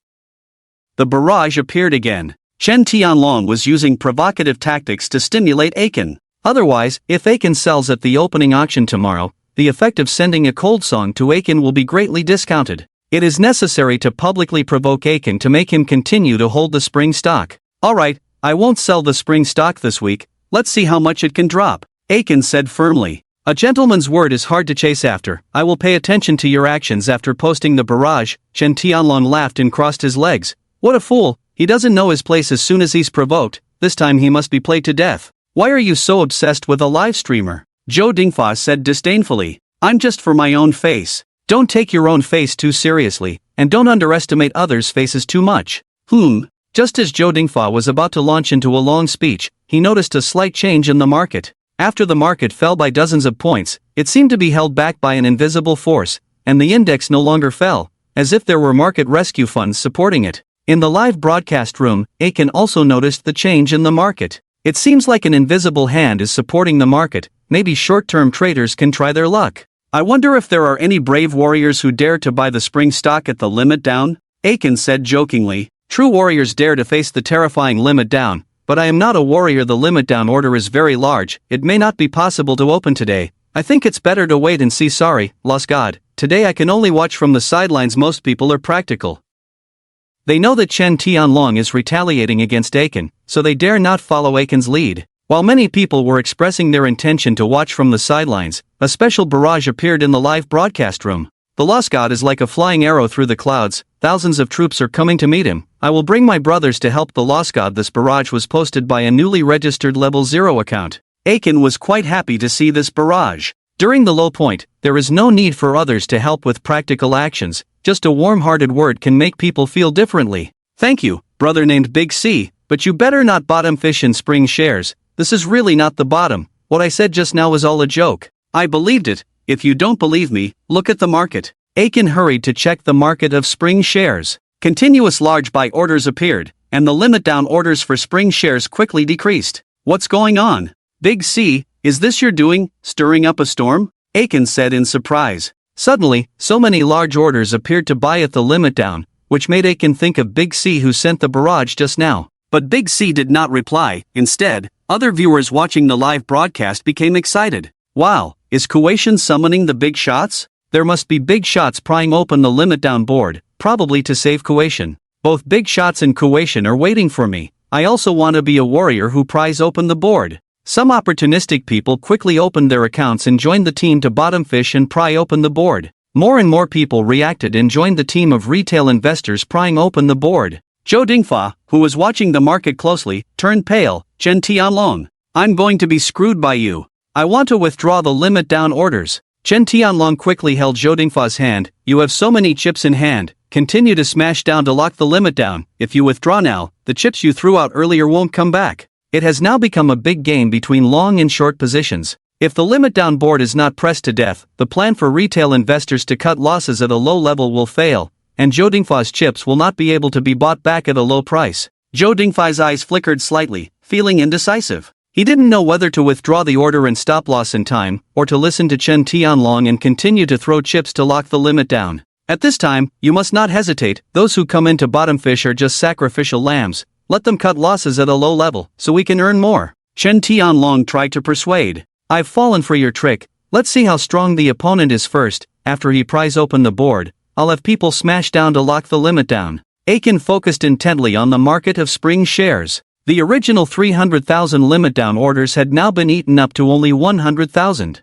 A: The barrage appeared again. Chen Tianlong was using provocative tactics to stimulate Aiken. Otherwise, if Aiken sells at the opening auction tomorrow, the effect of sending a cold song to Aiken will be greatly discounted. It is necessary to publicly provoke Aiken to make him continue to hold the spring stock. Alright, I won't sell the spring stock this week. Let's see how much it can drop, Aiken said firmly. A gentleman's word is hard to chase after. I will pay attention to your actions after posting the barrage. Chen Tianlong laughed and crossed his legs. What a fool, he doesn't know his place as soon as he's provoked. This time he must be played to death. Why are you so obsessed with a live streamer? Zhou Dingfa said disdainfully. I'm just for my own face. Don't take your own face too seriously, and don't underestimate others' faces too much. Just as Zhou Dingfa was about to launch into a long speech, he noticed a slight change in the market. After the market fell by dozens of points, it seemed to be held back by an invisible force, and the index no longer fell, as if there were market rescue funds supporting it. In the live broadcast room, Aiken also noticed the change in the market. It seems like an invisible hand is supporting the market. Maybe short-term traders can try their luck. I wonder if there are any brave warriors who dare to buy the spring stock at the limit down? Aiken said jokingly. True warriors dare to face the terrifying limit down, but I am not a warrior. The limit down order is very large. It may not be possible to open today. I think it's better to wait and see. Sorry, Lost God. Today I can only watch from the sidelines. Most people are practical. They know that Chen Tianlong is retaliating against Aiken, so they dare not follow Aiken's lead. While many people were expressing their intention to watch from the sidelines, a special barrage appeared in the live broadcast room. The Lost God is like a flying arrow through the clouds. Thousands of troops are coming to meet him. I will bring my brothers to help the Lost God. This barrage was posted by a newly registered level 0 account. Aiken was quite happy to see this barrage. During the low point, there is no need for others to help with practical actions. Just a warm-hearted word can make people feel differently. Thank you, brother named Big C, but you better not bottom fish in spring shares. This is really not the bottom. What I said just now was all a joke. I believed it. If you don't believe me, look at the market. Aiken hurried to check the market of spring shares. Continuous large buy orders appeared, and the limit down orders for spring shares quickly decreased. What's going on? Big C, is this your doing, stirring up a storm? Aiken said in surprise. Suddenly, so many large orders appeared to buy at the limit down, which made Aiken think of Big C who sent the barrage just now. But Big C did not reply. Instead, other viewers watching the live broadcast became excited. Wow, is Kuwation summoning the big shots? There must be big shots prying open the limit down board, probably to save Kuwation. Both big shots and Kuwation are waiting for me. I also want to be a warrior who pries open the board. Some opportunistic people quickly opened their accounts and joined the team to bottom fish and pry open the board. More and more people reacted and joined the team of retail investors prying open the board. Zhou Dingfa, who was watching the market closely, turned pale. Chen Tianlong, I'm going to be screwed by you. I want to withdraw the limit down orders. Chen Tianlong quickly held Zhou Dingfa's hand. You have so many chips in hand. Continue to smash down to lock the limit down. If you withdraw now, the chips you threw out earlier won't come back. It has now become a big game between long and short positions. If the limit down board is not pressed to death, the plan for retail investors to cut losses at a low level will fail, and Zhou Dingfa's chips will not be able to be bought back at a low price. Zhou Dingfa's eyes flickered slightly, feeling indecisive. He didn't know whether to withdraw the order and stop loss in time, or to listen to Chen Tianlong and continue to throw chips to lock the limit down. At this time, you must not hesitate. Those who come into bottom fish are just sacrificial lambs. Let them cut losses at a low level, so we can earn more. Chen Tianlong tried to persuade. I've fallen for your trick. Let's see how strong the opponent is first. After he pries open the board, I'll have people smash down to lock the limit down. Aiken focused intently on the market of Spring shares. The original 300,000 limit down orders had now been eaten up to only 100,000.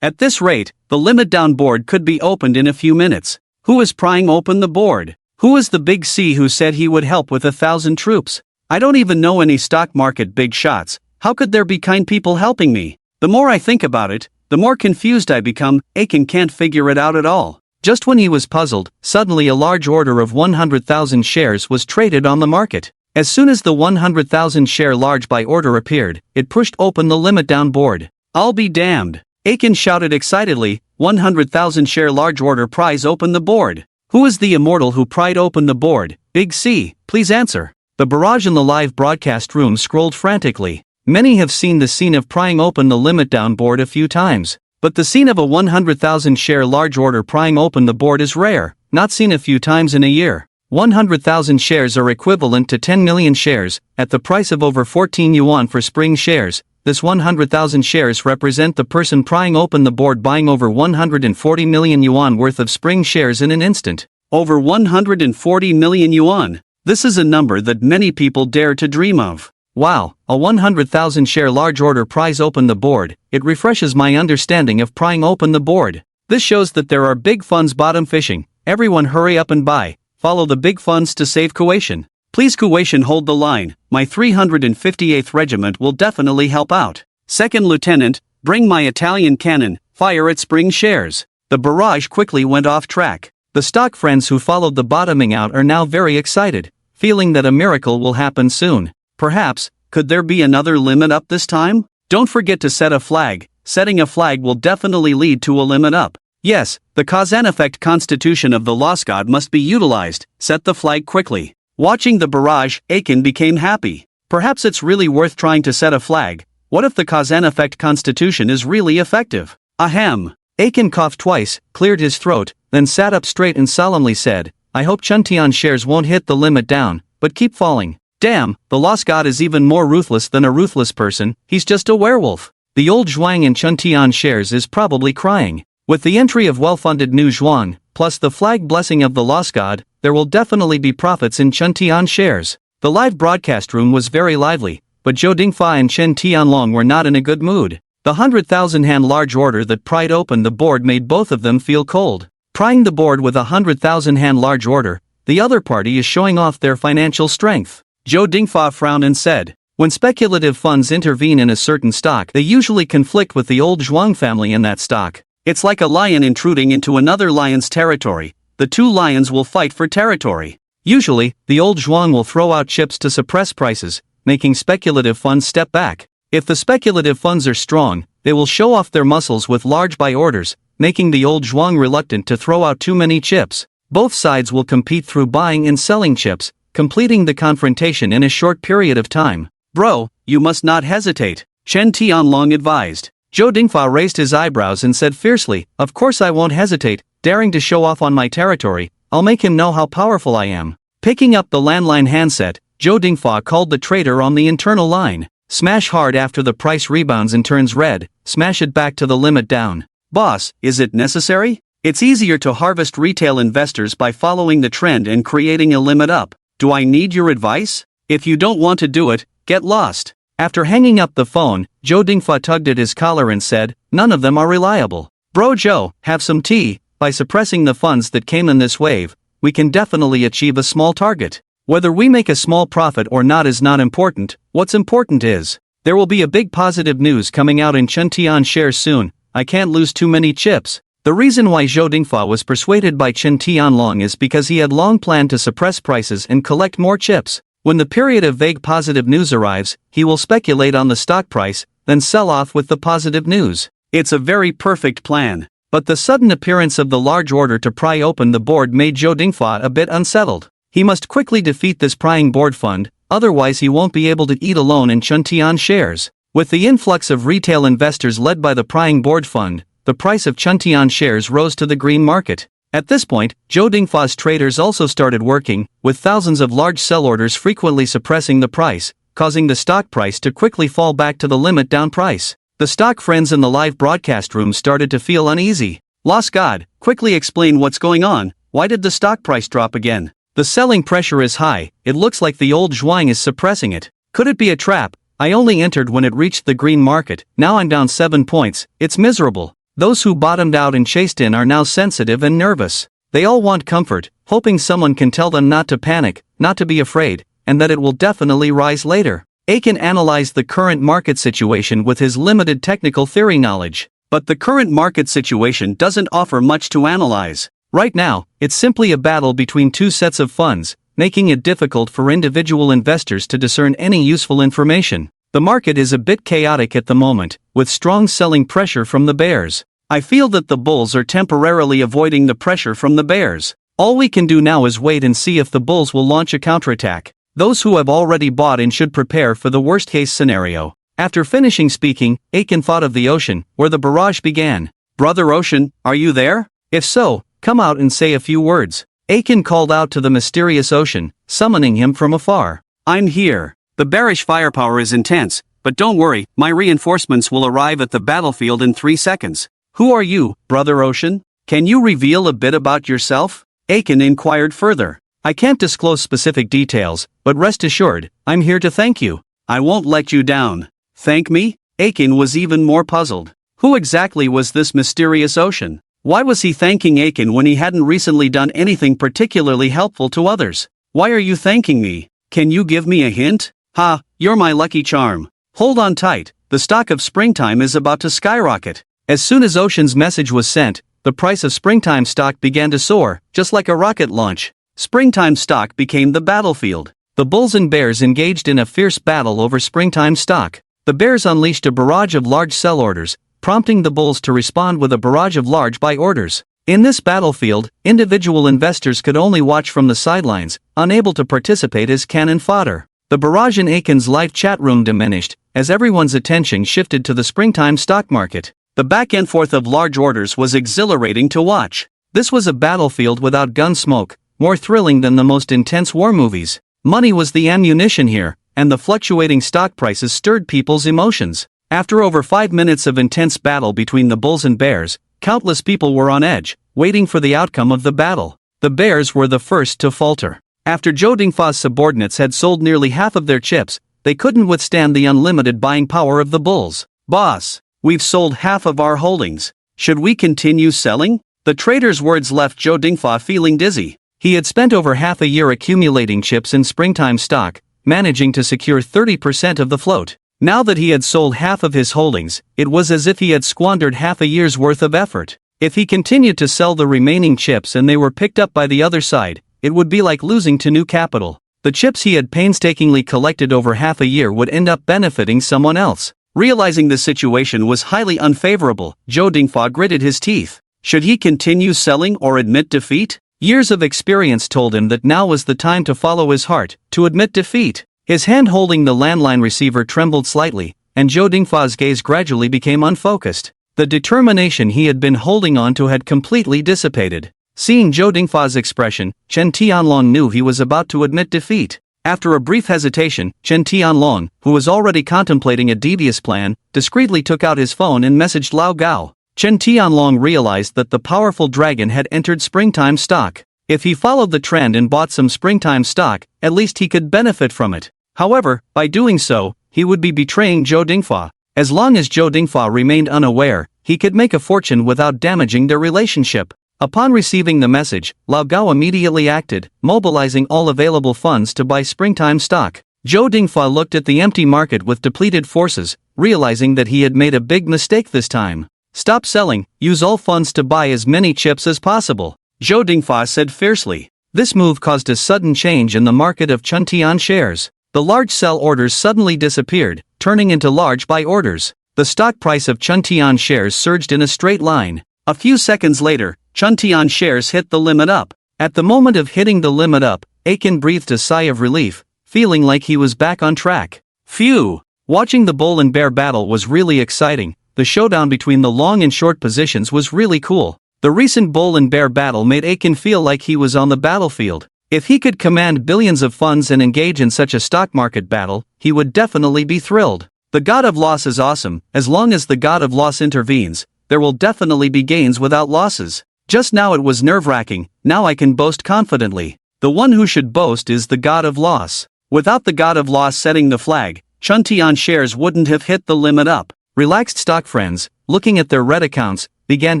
A: At this rate, the limit down board could be opened in a few minutes. Who is prying open the board? Who is the big C who said he would help with 1,000 troops? I don't even know any stock market big shots. How could there be kind people helping me? The more I think about it, the more confused I become. Aiken can't figure it out at all. Just when he was puzzled, suddenly a large order of 100,000 shares was traded on the market. As soon as the 100,000 share large buy order appeared, it pushed open the limit down board. I'll be damned. Aiken shouted excitedly, 100,000 share large order pries open the board. Who is the immortal who pried open the board? Big C, please answer. The barrage in the live broadcast room scrolled frantically. Many have seen the scene of prying open the limit down board a few times. But the scene of a 100,000 share large order prying open the board is rare, not seen a few times in a year. 100,000 shares are equivalent to 10 million shares, at the price of over 14 yuan for Spring shares. This 100,000 shares represent the person prying open the board buying over 140 million yuan worth of Spring shares in an instant. Over 140 million yuan. This is a number that many people dare to dream of. Wow, a 100,000 share large order pries open the board. It refreshes my understanding of prying open the board. This shows that there are big funds bottom fishing. Everyone hurry up and buy. Follow the big funds to save Kuwation. Please Kuwation hold the line. My 358th Regiment will definitely help out. Second Lieutenant, bring my Italian cannon, fire at Spring shares. The barrage quickly went off track. The stock friends who followed the bottoming out are now very excited, feeling that a miracle will happen soon. Perhaps, could there be another limit up this time? Don't forget to set a flag. Setting a flag will definitely lead to a limit up. Yes, the cause and effect constitution of the lost god must be utilized. Set the flag quickly. Watching the barrage, Aiken became happy. Perhaps it's really worth trying to set a flag. What if the cause and effect constitution is really effective? Ahem. Aiken coughed twice, cleared his throat, then sat up straight and solemnly said, I hope Chuntian shares won't hit the limit down, but keep falling. Damn, the lost god is even more ruthless than a ruthless person. He's just a werewolf. The old Zhuang in Chuntian shares is probably crying. With the entry of well-funded new Zhuang, plus the flag blessing of the lost god, there will definitely be profits in Chuntian shares. The live broadcast room was very lively, but Zhou Dingfa and Chen Tianlong were not in a good mood. The 100,000 hand large order that pried open the board made both of them feel cold. Prying the board with a 100,000 hand large order, the other party is showing off their financial strength. Zhou Dingfa frowned and said, when speculative funds intervene in a certain stock, they usually conflict with the old Zhuang family in that stock. It's like a lion intruding into another lion's territory. The two lions will fight for territory. Usually, the old Zhuang will throw out chips to suppress prices, making speculative funds step back. If the speculative funds are strong, they will show off their muscles with large buy orders, making the old Zhuang reluctant to throw out too many chips. Both sides will compete through buying and selling chips, completing the confrontation in a short period of time. Bro, you must not hesitate, Chen Tianlong advised. Zhou Dingfa raised his eyebrows and said fiercely, of course I won't hesitate, daring to show off on my territory. I'll make him know how powerful I am. Picking up the landline handset, Zhou Dingfa called the trader on the internal line. Smash hard after the price rebounds and turns red, smash it back to the limit down. Boss, is it necessary? It's easier to harvest retail investors by following the trend and creating a limit up. Do I need your advice? If you don't want to do it, get lost. After hanging up the phone, Zhou Dingfa tugged at his collar and said, none of them are reliable. Bro Joe, have some tea. by suppressing the funds that came in this wave, we can definitely achieve a small target. Whether we make a small profit or not is not important. What's important is, there will be a big positive news coming out in Chuntian shares soon. I can't lose too many chips. The reason why Zhou Dingfa was persuaded by Chen Tianlong is because he had long planned to suppress prices and collect more chips. When the period of vague positive news arrives, he will speculate on the stock price, then sell off with the positive news. It's a very perfect plan. But the sudden appearance of the large order to pry open the board made Zhou Dingfa a bit unsettled. He must quickly defeat this prying board fund, otherwise he won't be able to eat alone in Chuntian shares. With the influx of retail investors led by the prying board fund, the price of Chuntian shares rose to the green market. At this point, Zhou Dingfa's traders also started working, with thousands of large sell orders frequently suppressing the price, causing the stock price to quickly fall back to the limit down price. The stock friends in the live broadcast room started to feel uneasy. Lost God, quickly explain what's going on. Why did the stock price drop again? The selling pressure is high, it looks like the old Zhuang is suppressing it. Could it be a trap? I only entered when it reached the green market, now I'm down 7 points, it's miserable. Those who bottomed out and chased in are now sensitive and nervous. They all want comfort, hoping someone can tell them not to panic, not to be afraid, and that it will definitely rise later. Aiken analyzed the current market situation with his limited technical theory knowledge. But the current market situation doesn't offer much to analyze. Right now, it's simply a battle between two sets of funds, making it difficult for individual investors to discern any useful information. The market is a bit chaotic at the moment, with strong selling pressure from the bears. I feel that the bulls are temporarily avoiding the pressure from the bears. All we can do now is wait and see if the bulls will launch a counterattack. Those who have already bought in should prepare for the worst-case scenario. After finishing speaking, Aiken thought of the ocean, where the barrage began. Brother Ocean, are you there? If so, come out and say a few words. Aiken called out to the mysterious ocean, summoning him from afar. I'm here. The bearish firepower is intense, but don't worry, my reinforcements will arrive at the battlefield in 3 seconds. Who are you, Brother Ocean? Can you reveal a bit about yourself? Aiken inquired further. I can't disclose specific details, but rest assured, I'm here to thank you. I won't let you down. Thank me? Aiken was even more puzzled. Who exactly was this mysterious ocean? Why was he thanking Aiken when he hadn't recently done anything particularly helpful to others? Why are you thanking me? Can you give me a hint? Ha, you're my lucky charm. Hold on tight, the stock of Springtime is about to skyrocket. As soon as Ocean's message was sent, the price of Springtime stock began to soar, just like a rocket launch. Springtime stock became the battlefield. The bulls and bears engaged in a fierce battle over Springtime stock. The bears unleashed a barrage of large sell orders, prompting the bulls to respond with a barrage of large buy orders. In this battlefield, individual investors could only watch from the sidelines, unable to participate as cannon fodder. The barrage in Aiken's live chat room diminished, as everyone's attention shifted to the Springtime stock market. The back and forth of large orders was exhilarating to watch. This was a battlefield without gun smoke, more thrilling than the most intense war movies. Money was the ammunition here, and the fluctuating stock prices stirred people's emotions. After over 5 minutes of intense battle between the bulls and bears, countless people were on edge, waiting for the outcome of the battle. The bears were the first to falter. After Zhou Dingfa's subordinates had sold nearly half of their chips, they couldn't withstand the unlimited buying power of the bulls. Boss, we've sold half of our holdings. Should we continue selling? The trader's words left Zhou Dingfa feeling dizzy. He had spent over half a year accumulating chips in Springtime stock, managing to secure 30% of the float. Now that he had sold half of his holdings, it was as if he had squandered half a year's worth of effort. If he continued to sell the remaining chips and they were picked up by the other side, it would be like losing to new capital. The chips he had painstakingly collected over half a year would end up benefiting someone else. Realizing the situation was highly unfavorable, Zhou Dingfa gritted his teeth. Should he continue selling or admit defeat? Years of experience told him that now was the time to follow his heart, to admit defeat. His hand holding the landline receiver trembled slightly, and Zhou Dingfa's gaze gradually became unfocused. The determination he had been holding on to had completely dissipated. Seeing Zhou Dingfa's expression, Chen Tianlong knew he was about to admit defeat. After a brief hesitation, Chen Tianlong, who was already contemplating a devious plan, discreetly took out his phone and messaged Lao Gao. Chen Tianlong realized that the powerful dragon had entered Springtime stock. If he followed the trend and bought some Springtime stock, at least he could benefit from it. However, by doing so, he would be betraying Zhou Dingfa. As long as Zhou Dingfa remained unaware, he could make a fortune without damaging their relationship. Upon receiving the message, Lao Gao immediately acted, mobilizing all available funds to buy springtime stock. Zhou Dingfa looked at the empty market with depleted forces, realizing that he had made a big mistake this time. Stop selling, use all funds to buy as many chips as possible, Zhou Dingfa said fiercely. This move caused a sudden change in the market of Chuntian shares. The large sell orders suddenly disappeared, turning into large buy orders. The stock price of Chuntian shares surged in a straight line. A few seconds later, Chuntian shares hit the limit up. At the moment of hitting the limit up, Aiken breathed a sigh of relief, feeling like he was back on track. Phew! Watching the bull and bear battle was really exciting. The showdown between the long and short positions was really cool. The recent bull and bear battle made Aiken feel like he was on the battlefield. If he could command billions of funds and engage in such a stock market battle, he would definitely be thrilled. The god of loss is awesome. As long as the god of loss intervenes, there will definitely be gains without losses. Just now it was nerve-wracking, now I can boast confidently. The one who should boast is the god of loss. Without the god of loss setting the flag, Chuntian shares wouldn't have hit the limit up. Relaxed stock friends, looking at their red accounts, began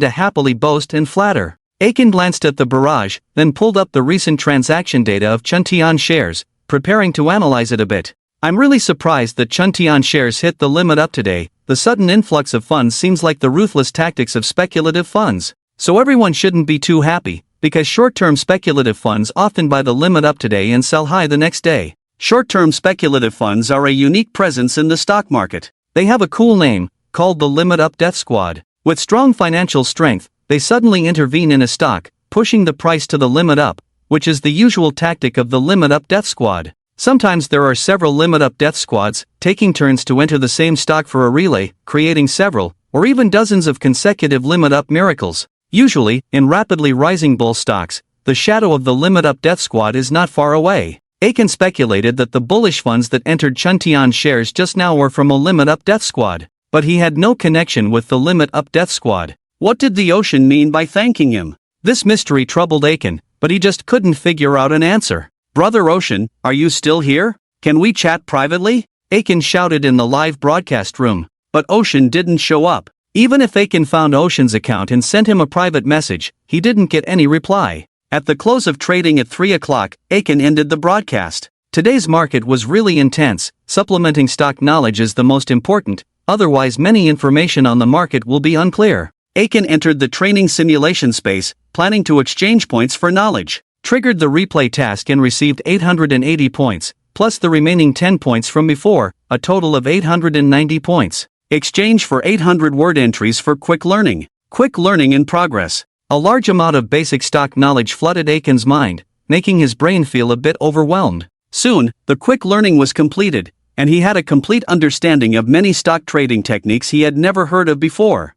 A: to happily boast and flatter. Aiken glanced at the barrage, then pulled up the recent transaction data of Chuntian shares, preparing to analyze it a bit. I'm really surprised that Chuntian shares hit the limit up today. The sudden influx of funds seems like the ruthless tactics of speculative funds. So everyone shouldn't be too happy, because short-term speculative funds often buy the limit up today and sell high the next day. Short-term speculative funds are a unique presence in the stock market. They have a cool name, called the Limit Up Death Squad. With strong financial strength, they suddenly intervene in a stock, pushing the price to the limit up, which is the usual tactic of the Limit Up Death Squad. Sometimes there are several Limit Up Death Squads, taking turns to enter the same stock for a relay, creating several, or even dozens of consecutive Limit Up miracles. Usually, in rapidly rising bull stocks, the shadow of the Limit Up Death Squad is not far away. Aiken speculated that the bullish funds that entered Chuntian shares just now were from a Limit Up Death Squad, but he had no connection with the Limit Up Death Squad. What did the ocean mean by thanking him? This mystery troubled Aiken, but he just couldn't figure out an answer. Brother Ocean, are you still here? Can we chat privately? Aiken shouted in the live broadcast room, but Ocean didn't show up. Even if Aiken found Ocean's account and sent him a private message, he didn't get any reply. At the close of trading at 3 o'clock, Aiken ended the broadcast. Today's market was really intense. Supplementing stock knowledge is the most important, otherwise many information on the market will be unclear. Aiken entered the training simulation space, planning to exchange points for knowledge. Triggered the replay task and received 880 points, plus the remaining 10 points from before, a total of 890 points. Exchange for 800 word entries for quick learning. Quick learning in progress. A large amount of basic stock knowledge flooded Aiken's mind, making his brain feel a bit overwhelmed. Soon, the quick learning was completed, and he had a complete understanding of many stock trading techniques he had never heard of before.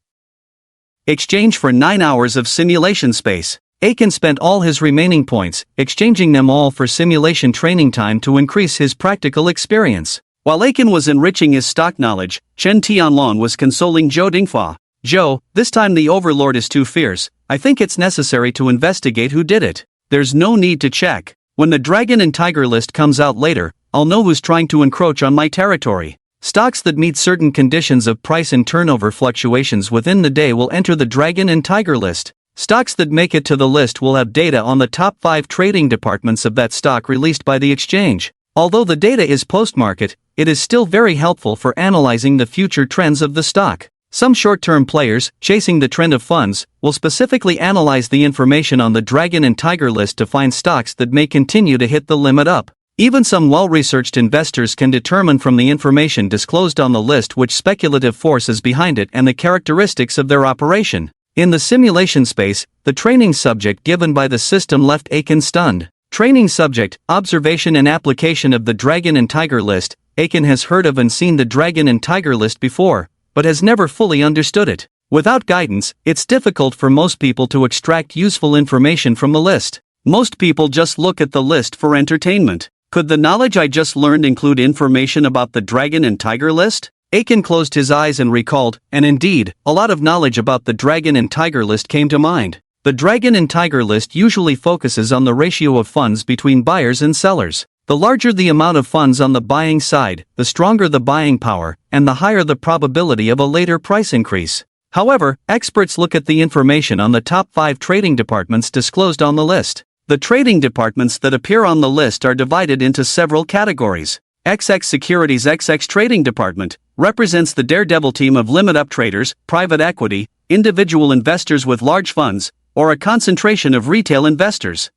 A: Exchange for 9 hours of simulation space. Aiken spent all his remaining points, exchanging them all for simulation training time to increase his practical experience. While Aiken was enriching his stock knowledge, Chen Tianlong was consoling Zhou Dingfa. Zhou, this time the overlord is too fierce. I think it's necessary to investigate who did it. There's no need to check. When the dragon and tiger list comes out later, I'll know who's trying to encroach on my territory. Stocks that meet certain conditions of price and turnover fluctuations within the day will enter the dragon and tiger list. Stocks that make it to the list will have data on the top 5 trading departments of that stock released by the exchange. Although the data is post-market, it is still very helpful for analyzing the future trends of the stock. Some short-term players, chasing the trend of funds, will specifically analyze the information on the Dragon and Tiger list to find stocks that may continue to hit the limit up. Even some well-researched investors can determine from the information disclosed on the list which speculative force is behind it and the characteristics of their operation. In the simulation space, the training subject given by the system left Aiken stunned. Training subject, observation and application of the Dragon and Tiger list. Aiken has heard of and seen the Dragon and Tiger list before, but has never fully understood it. Without guidance, it's difficult for most people to extract useful information from the list. Most people just look at the list for entertainment. Could the knowledge I just learned include information about the Dragon and Tiger list? Aiken closed his eyes and recalled, and indeed, a lot of knowledge about the Dragon and Tiger list came to mind. The Dragon and Tiger list usually focuses on the ratio of funds between buyers and sellers. The larger the amount of funds on the buying side, the stronger the buying power, and the higher the probability of a later price increase. However, experts look at the information on the top 5 trading departments disclosed on the list. The trading departments that appear on the list are divided into several categories. XX Securities XX Trading Department represents the daredevil team of limit-up traders, private equity, individual investors with large funds, or a concentration of retail investors.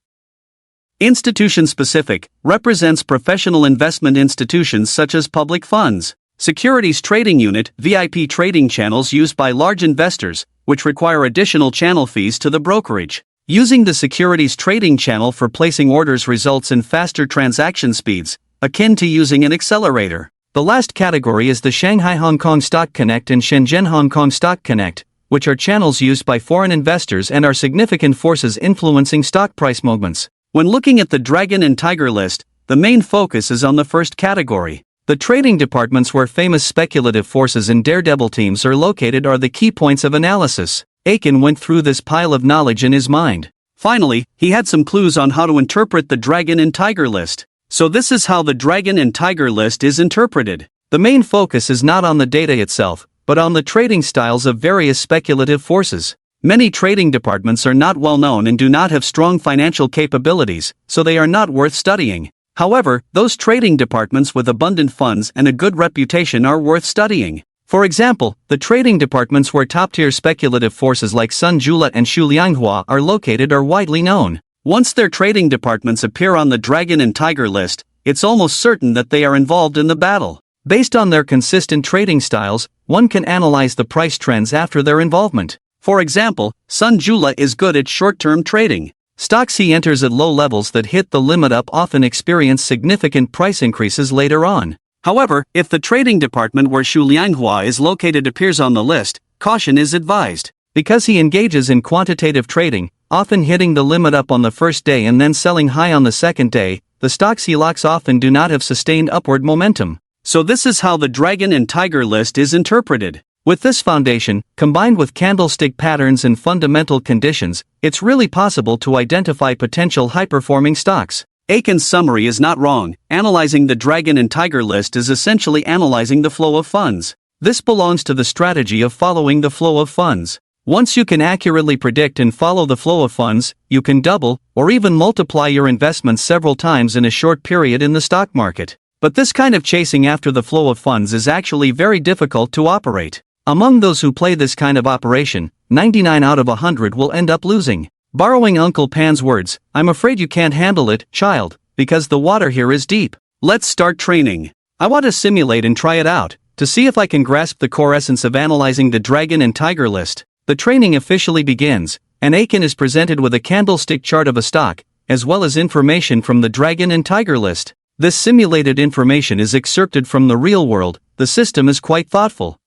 A: Institution-specific represents professional investment institutions such as public funds. Securities Trading Unit VIP trading channels used by large investors, which require additional channel fees to the brokerage. Using the securities trading channel for placing orders results in faster transaction speeds, akin to using an accelerator. The last category is the Shanghai Hong Kong Stock Connect and Shenzhen Hong Kong Stock Connect, which are channels used by foreign investors and are significant forces influencing stock price movements. When looking at the Dragon and Tiger list, the main focus is on the first category. The trading departments where famous speculative forces and daredevil teams are located are the key points of analysis. Aiken went through this pile of knowledge in his mind. Finally, he had some clues on how to interpret the Dragon and Tiger list. So this is how the Dragon and Tiger list is interpreted. The main focus is not on the data itself, but on the trading styles of various speculative forces. Many trading departments are not well known and do not have strong financial capabilities, so they are not worth studying. However, those trading departments with abundant funds and a good reputation are worth studying. For example, the trading departments where top-tier speculative forces like Sun Jula and Shu Lianghua are located are widely known. Once their trading departments appear on the Dragon and Tiger list, it's almost certain that they are involved in the battle. Based on their consistent trading styles, one can analyze the price trends after their involvement. For example, Sun Jula is good at short-term trading. Stocks he enters at low levels that hit the limit up often experience significant price increases later on. However, if the trading department where Shu Lianghua is located appears on the list, caution is advised. Because he engages in quantitative trading, often hitting the limit up on the first day and then selling high on the second day, the stocks he locks often do not have sustained upward momentum. So this is how the Dragon and Tiger list is interpreted. With this foundation, combined with candlestick patterns and fundamental conditions, it's really possible to identify potential high-performing stocks. Aiken's summary is not wrong. Analyzing the Dragon and Tiger list is essentially analyzing the flow of funds. This belongs to the strategy of following the flow of funds. Once you can accurately predict and follow the flow of funds, you can double, or even multiply your investments several times in a short period in the stock market. But this kind of chasing after the flow of funds is actually very difficult to operate. Among those who play this kind of operation, 99 out of 100 will end up losing. Borrowing Uncle Pan's words, I'm afraid you can't handle it, child, because the water here is deep. Let's start training. I want to simulate and try it out, to see if I can grasp the core essence of analyzing the Dragon and Tiger list. The training officially begins, and Aiken is presented with a candlestick chart of a stock, as well as information from the Dragon and Tiger list. This simulated information is excerpted from the real world. The system is quite thoughtful.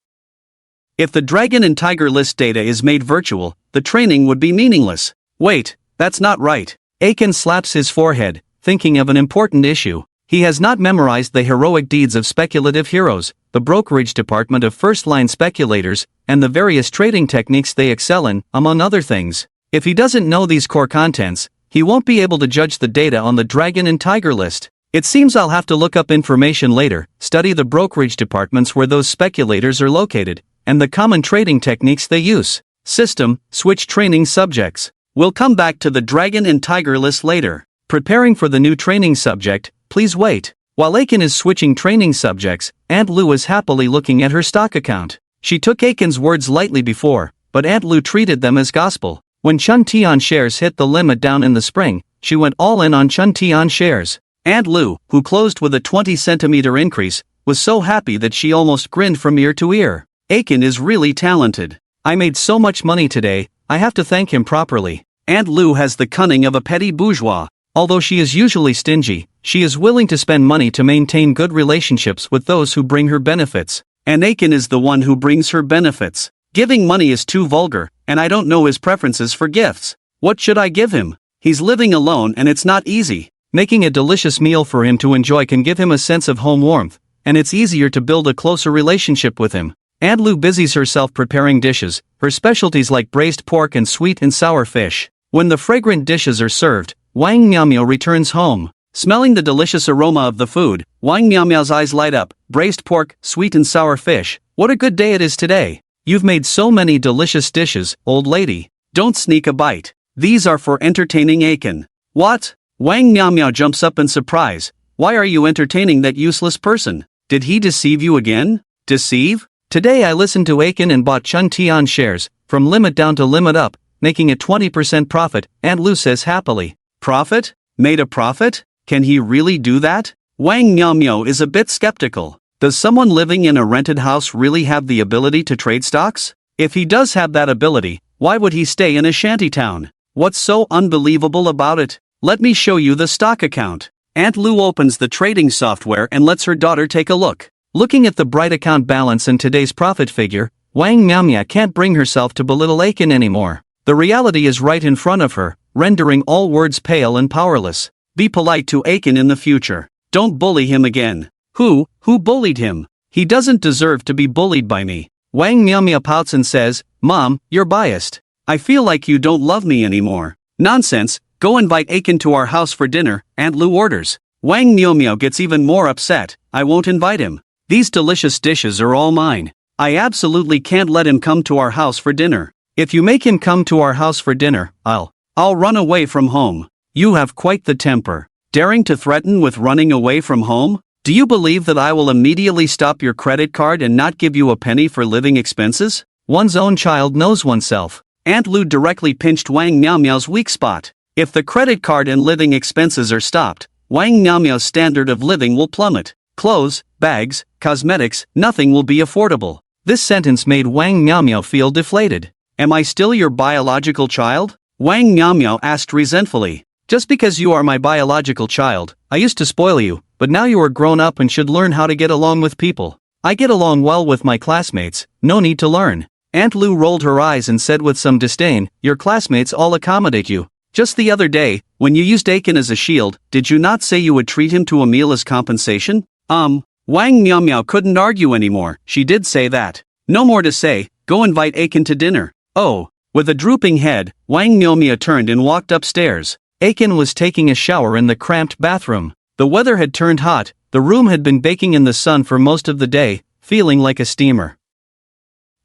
A: If the Dragon and Tiger list data is made virtual, the training would be meaningless. Wait, that's not right. Aiken slaps his forehead, thinking of an important issue. He has not memorized the heroic deeds of speculative heroes, the brokerage department of first-line speculators, and the various trading techniques they excel in, among other things. If he doesn't know these core contents, he won't be able to judge the data on the Dragon and Tiger list. It seems I'll have to look up information later, study the brokerage departments where those speculators are located, and the common trading techniques they use. System, switch training subjects. We'll come back to the Dragon and Tiger list later. Preparing for the new training subject, please wait. While Aiken is switching training subjects, Aunt Lou is happily looking at her stock account. She took Aiken's words lightly before, but Aunt Lou treated them as gospel. When Chun Tian shares hit the limit down in the spring, she went all in on Chun Tian shares. Aunt Lou, who closed with a 20-centimeter increase, was so happy that she almost grinned from ear to ear. Aiken is really talented. I made so much money today, I have to thank him properly. Aunt Lou has the cunning of a petty bourgeois. Although she is usually stingy, she is willing to spend money to maintain good relationships with those who bring her benefits. And Aiken is the one who brings her benefits. Giving money is too vulgar, and I don't know his preferences for gifts. What should I give him? He's living alone and it's not easy. Making a delicious meal for him to enjoy can give him a sense of home warmth, and it's easier to build a closer relationship with him. Aunt Lou busies herself preparing dishes, her specialties like braised pork and sweet and sour fish. When the fragrant dishes are served, Wang Miao returns home. Smelling the delicious aroma of the food, Wang Miao's eyes light up. Braised pork, sweet and sour fish. What a good day it is today. You've made so many delicious dishes, old lady. Don't sneak a bite. These are for entertaining Aiken. What? Wang Miao jumps up in surprise. Why are you entertaining that useless person? Did he deceive you again? Deceive? Today I listened to Aiken and bought Chun Tian shares, from limit down to limit up, making a 20% profit, Aunt Lu says happily. Profit? Made a profit? Can he really do that? Wang Miao is a bit skeptical. Does someone living in a rented house really have the ability to trade stocks? If he does have that ability, why would he stay in a shantytown? What's so unbelievable about it? Let me show you the stock account. Aunt Lu opens the trading software and lets her daughter take a look. Looking at the bright account balance and today's profit figure, Wang Miao can't bring herself to belittle Aiken anymore. The reality is right in front of her, rendering all words pale and powerless. Be polite to Aiken in the future. Don't bully him again. Who bullied him? He doesn't deserve to be bullied by me. Wang Miao pouts and says, Mom, you're biased. I feel like you don't love me anymore. Nonsense, go invite Aiken to our house for dinner, Aunt Lu orders. Wang Miao gets even more upset. I won't invite him. These delicious dishes are all mine. I absolutely can't let him come to our house for dinner. If you make him come to our house for dinner, I'll run away from home. You have quite the temper. Daring to threaten with running away from home? Do you believe that I will immediately stop your credit card and not give you a penny for living expenses? One's own child knows oneself. Aunt Lu directly pinched Wang Miao's weak spot. If the credit card and living expenses are stopped, Wang Miao's standard of living will plummet. Clothes, bags, cosmetics, nothing will be affordable. This sentence made Wang Miao feel deflated. Am I still your biological child? Wang Miao asked resentfully. Just because you are my biological child, I used to spoil you, but now you are grown up and should learn how to get along with people. I get along well with my classmates, no need to learn. Aunt Lu rolled her eyes and said with some disdain, your classmates all accommodate you. Just the other day, when you used Aiken as a shield, did you not say you would treat him to a meal as compensation? Wang Miao couldn't argue anymore. She did say that. No more to say, go invite Aiken to dinner. Oh. With a drooping head, Wang Miao turned and walked upstairs. Aiken was taking a shower in the cramped bathroom. The weather had turned hot, the room had been baking in the sun for most of the day, feeling like a steamer.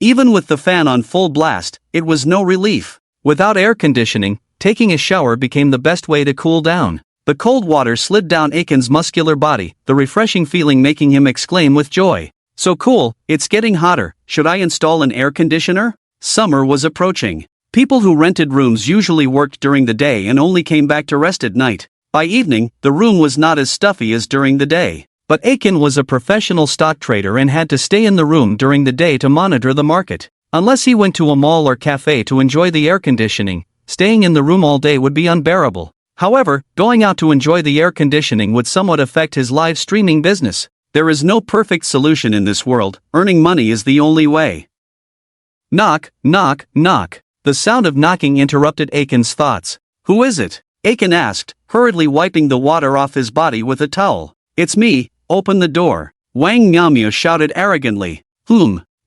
A: Even with the fan on full blast, it was no relief. Without air conditioning, taking a shower became the best way to cool down. The cold water slid down Aiken's muscular body, the refreshing feeling making him exclaim with joy. So cool, it's getting hotter, should I install an air conditioner? Summer was approaching. People who rented rooms usually worked during the day and only came back to rest at night. By evening, the room was not as stuffy as during the day. But Aiken was a professional stock trader and had to stay in the room during the day to monitor the market. Unless he went to a mall or cafe to enjoy the air conditioning, staying in the room all day would be unbearable. However, going out to enjoy the air conditioning would somewhat affect his live streaming business. There is no perfect solution in this world, earning money is the only way. Knock, knock, knock. The sound of knocking interrupted Aiken's thoughts. Who is it? Aiken asked, hurriedly wiping the water off his body with a towel. It's me, open the door. Wang Miao shouted arrogantly.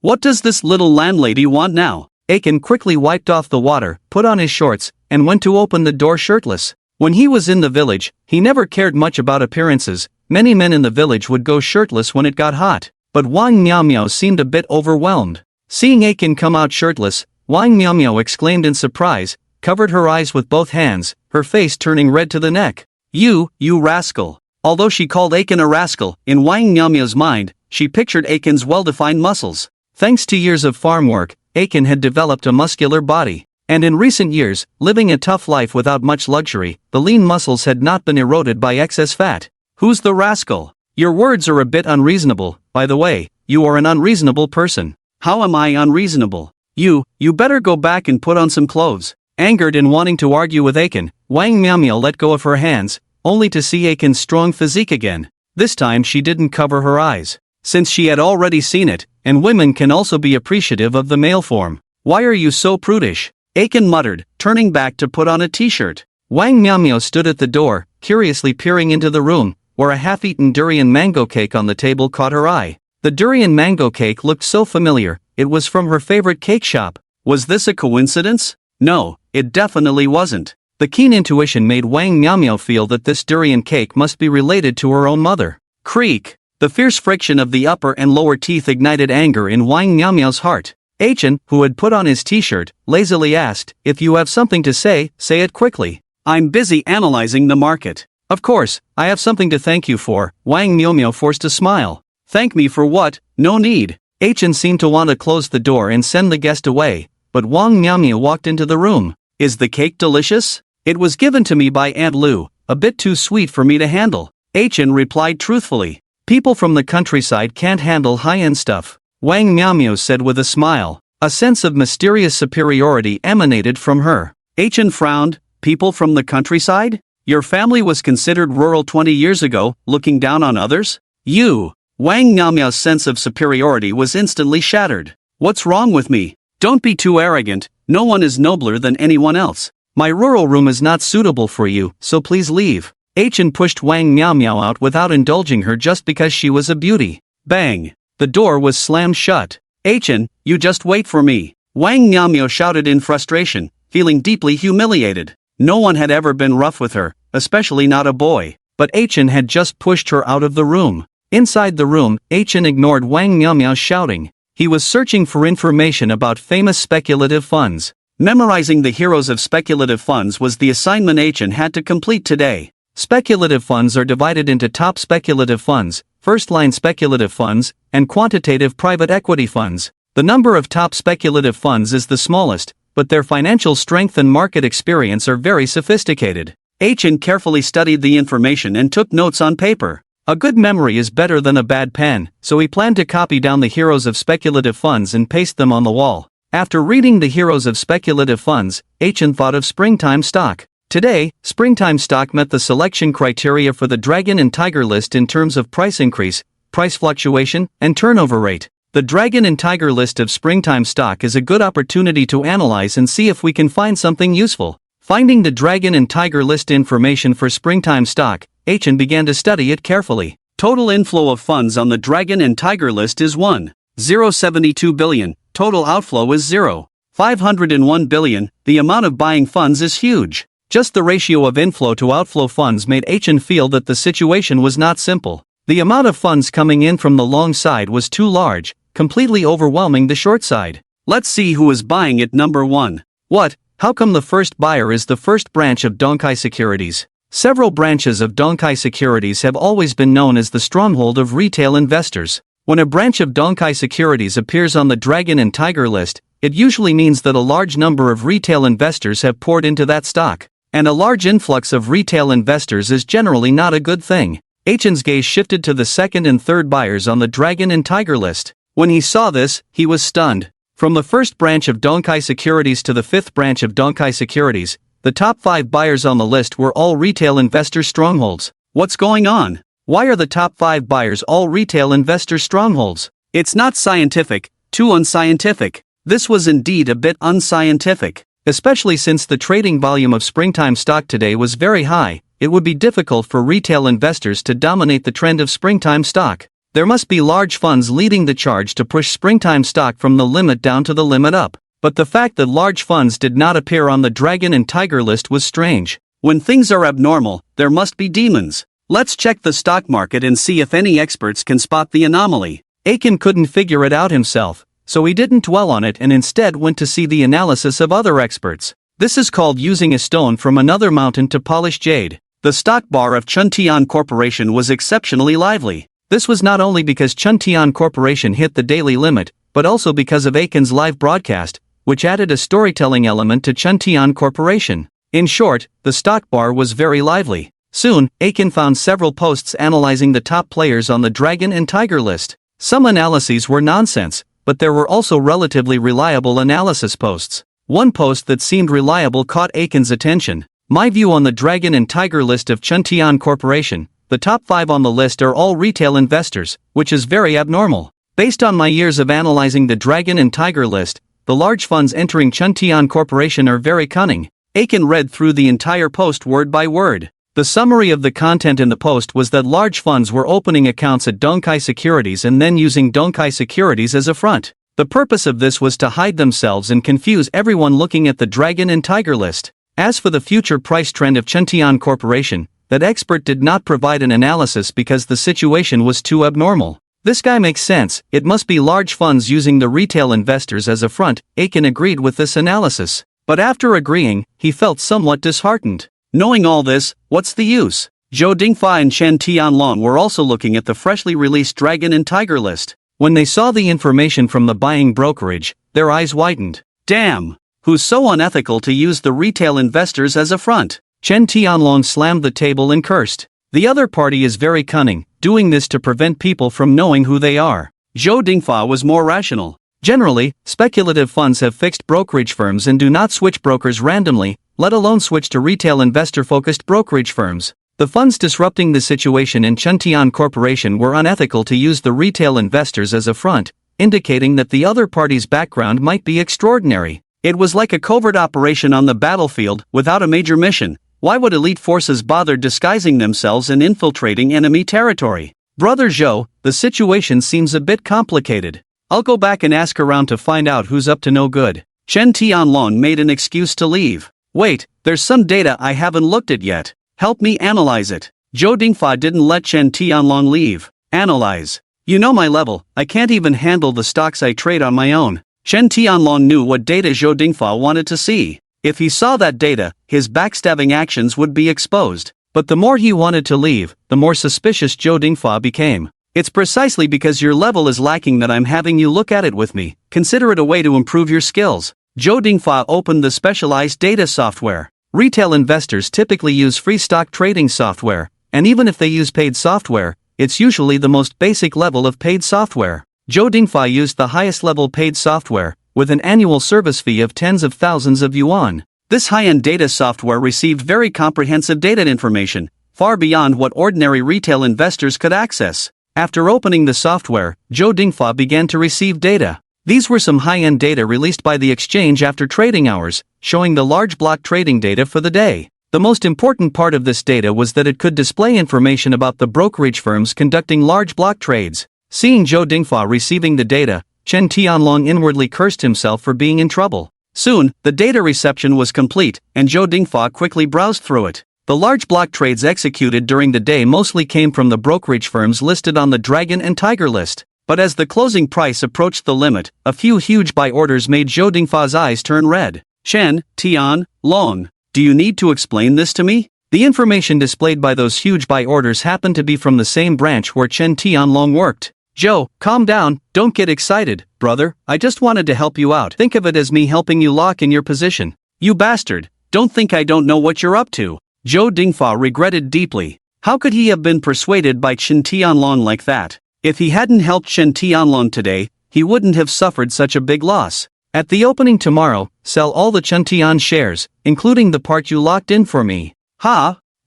A: What does this little landlady want now? Aiken quickly wiped off the water, put on his shorts, and went to open the door shirtless. When he was in the village, he never cared much about appearances. Many men in the village would go shirtless when it got hot. But Wang Miao seemed a bit overwhelmed. Seeing Aiken come out shirtless, Wang Miao exclaimed in surprise, covered her eyes with both hands, her face turning red to the neck. You rascal. Although she called Aiken a rascal, in Wang Miao's mind, she pictured Aiken's well-defined muscles. Thanks to years of farm work, Aiken had developed a muscular body. And in recent years, living a tough life without much luxury, the lean muscles had not been eroded by excess fat. Who's the rascal? Your words are a bit unreasonable. By the way, you are an unreasonable person. How am I unreasonable? You better go back and put on some clothes. Angered and wanting to argue with Aiken, Wang Miao let go of her hands, only to see Aiken's strong physique again. This time she didn't cover her eyes, since she had already seen it, and women can also be appreciative of the male form. Why are you so prudish? Aiken muttered, turning back to put on a t-shirt. Wang Miao stood at the door, curiously peering into the room, where a half-eaten durian mango cake on the table caught her eye. The durian mango cake looked so familiar, it was from her favorite cake shop. Was this a coincidence? No, it definitely wasn't. The keen intuition made Wang Miao feel that this durian cake must be related to her own mother. Creak! The fierce friction of the upper and lower teeth ignited anger in Wang Miao's heart. Achin, who had put on his t-shirt, lazily asked, "If you have something to say it quickly. I'm busy analyzing the market." "Of course, I have something to thank you for." Wang Miao forced a smile. "Thank me for what? No need." Achin seemed to want to close the door and send the guest away, but Wang Miao walked into the room. "Is the cake delicious? It was given to me by Aunt Lu, a bit too sweet for me to handle." Achin replied truthfully. "People from the countryside can't handle high-end stuff," Wang Miao said with a smile. A sense of mysterious superiority emanated from her. Achin frowned. "People from the countryside? Your family was considered rural 20 years ago, looking down on others? You!" Wang Miao's sense of superiority was instantly shattered. "What's wrong with me? Don't be too arrogant, no one is nobler than anyone else. My rural room is not suitable for you, so please leave." Achin pushed Wang Miao out without indulging her just because she was a beauty. Bang! The door was slammed shut. "Achin, you just wait for me," Wang Miao shouted in frustration, feeling deeply humiliated. No one had ever been rough with her, especially not a boy, but Achin had just pushed her out of the room. Inside the room, Achin ignored Wang Miao's shouting. He was searching for information about famous speculative funds. Memorizing the heroes of speculative funds was the assignment Achin had to complete today. Speculative funds are divided into top speculative funds, first-line speculative funds, and quantitative private equity funds. The number of top speculative funds is the smallest, but their financial strength and market experience are very sophisticated. Achin carefully studied the information and took notes on paper. A good memory is better than a bad pen, so he planned to copy down the heroes of speculative funds and paste them on the wall. After reading the heroes of speculative funds, Achin thought of springtime stock. Today, springtime stock met the selection criteria for the Dragon and Tiger list in terms of price increase, price fluctuation, and turnover rate. The Dragon and Tiger list of springtime stock is a good opportunity to analyze and see if we can find something useful. Finding the Dragon and Tiger list information for springtime stock, Achin began to study it carefully. Total inflow of funds on the Dragon and Tiger list is 1,072 billion, total outflow is 0,501 billion, the amount of buying funds is huge. Just the ratio of inflow to outflow funds made Achin feel that the situation was not simple. The amount of funds coming in from the long side was too large, completely overwhelming the short side. Let's see who is buying it. Number 1. What? How come the first buyer is the first branch of Donkai Securities? Several branches of Donkai Securities have always been known as the stronghold of retail investors. When a branch of Donkai Securities appears on the Dragon and Tiger list, it usually means that a large number of retail investors have poured into that stock. And a large influx of retail investors is generally not a good thing. Achin's gaze shifted to the second and third buyers on the Dragon and Tiger list. When he saw this, he was stunned. From the first branch of Donkai Securities to the fifth branch of Donkai Securities, the top 5 buyers on the list were all retail investor strongholds. What's going on? Why are the top 5 buyers all retail investor strongholds? It's not scientific, too unscientific. This was indeed a bit unscientific. Especially since the trading volume of springtime stock today was very high, it would be difficult for retail investors to dominate the trend of springtime stock. There must be large funds leading the charge to push springtime stock from the limit down to the limit up. But the fact that large funds did not appear on the Dragon and Tiger list was strange. When things are abnormal, there must be demons. Let's check the stock market and see if any experts can spot the anomaly. Achin couldn't figure it out himself, so he didn't dwell on it and instead went to see the analysis of other experts. This is called using a stone from another mountain to polish jade. The stock bar of Chuntian Corporation was exceptionally lively. This was not only because Chuntian Corporation hit the daily limit, but also because of Achin's live broadcast, which added a storytelling element to Chuntian Corporation. In short, the stock bar was very lively. Soon, Achin found several posts analyzing the top players on the Dragon and Tiger list. Some analyses were nonsense, but there were also relatively reliable analysis posts. One post that seemed reliable caught Achin's attention. My view on the Dragon and Tiger list of Chuntian Corporation. The top 5 on the list are all retail investors, which is very abnormal. Based on my years of analyzing the Dragon and Tiger list, the large funds entering Chuntian Corporation are very cunning. Achin read through the entire post word by word. The summary of the content in the post was that large funds were opening accounts at Donkai Securities and then using Donkai Securities as a front. The purpose of this was to hide themselves and confuse everyone looking at the Dragon and Tiger list. As for the future price trend of Chuntian Corporation, that expert did not provide an analysis because the situation was too abnormal. This guy makes sense, it must be large funds using the retail investors as a front. Aiken agreed with this analysis. But after agreeing, he felt somewhat disheartened. Knowing all this, what's the use? Zhou Dingfa and Chen Tianlong were also looking at the freshly released Dragon and Tiger list. When they saw the information from the buying brokerage, their eyes widened. Damn! Who's so unethical to use the retail investors as a front? Chen Tianlong slammed the table and cursed. The other party is very cunning, doing this to prevent people from knowing who they are. Zhou Dingfa was more rational. Generally, speculative funds have fixed brokerage firms and do not switch brokers randomly, let alone switch to retail investor-focused brokerage firms. The funds disrupting the situation in Chuntian Corporation were unethical to use the retail investors as a front, indicating that the other party's background might be extraordinary. It was like a covert operation on the battlefield, without a major mission. Why would elite forces bother disguising themselves and infiltrating enemy territory? Brother Zhou, the situation seems a bit complicated. I'll go back and ask around to find out who's up to no good. Chen Tianlong made an excuse to leave. Wait, there's some data I haven't looked at yet. Help me analyze it. Zhou Dingfa didn't let Chen Tianlong leave. Analyze. You know my level, I can't even handle the stocks I trade on my own. Chen Tianlong knew what data Zhou Dingfa wanted to see. If he saw that data, his backstabbing actions would be exposed. But the more he wanted to leave, the more suspicious Zhou Dingfa became. It's precisely because your level is lacking that I'm having you look at it with me. Consider it a way to improve your skills. Zhou Dingfa opened the specialized data software. Retail investors typically use free stock trading software, and even if they use paid software, it's usually the most basic level of paid software. Zhou Dingfa used the highest level paid software, with an annual service fee of tens of thousands of yuan. This high-end data software received very comprehensive data information, far beyond what ordinary retail investors could access. After opening the software, Zhou Dingfa began to receive data. These were some high-end data released by the exchange after trading hours, showing the large block trading data for the day. The most important part of this data was that it could display information about the brokerage firms conducting large block trades. Seeing Zhou Dingfa receiving the data, Chen Tianlong inwardly cursed himself for being in trouble. Soon, the data reception was complete, and Zhou Dingfa quickly browsed through it. The large block trades executed during the day mostly came from the brokerage firms listed on the Dragon and Tiger list. But as the closing price approached the limit, a few huge buy orders made Zhou Dingfa's eyes turn red. Chen Tianlong, do you need to explain this to me? The information displayed by those huge buy orders happened to be from the same branch where Chen Tianlong worked. Zhou, calm down, don't get excited, brother, I just wanted to help you out. Think of it as me helping you lock in your position. You bastard, don't think I don't know what you're up to. Zhou Dingfa regretted deeply. How could he have been persuaded by Chen Tianlong like that? If he hadn't helped Chen Tianlong today, he wouldn't have suffered such a big loss. At the opening tomorrow, sell all the Chen Tian shares, including the part you locked in for me.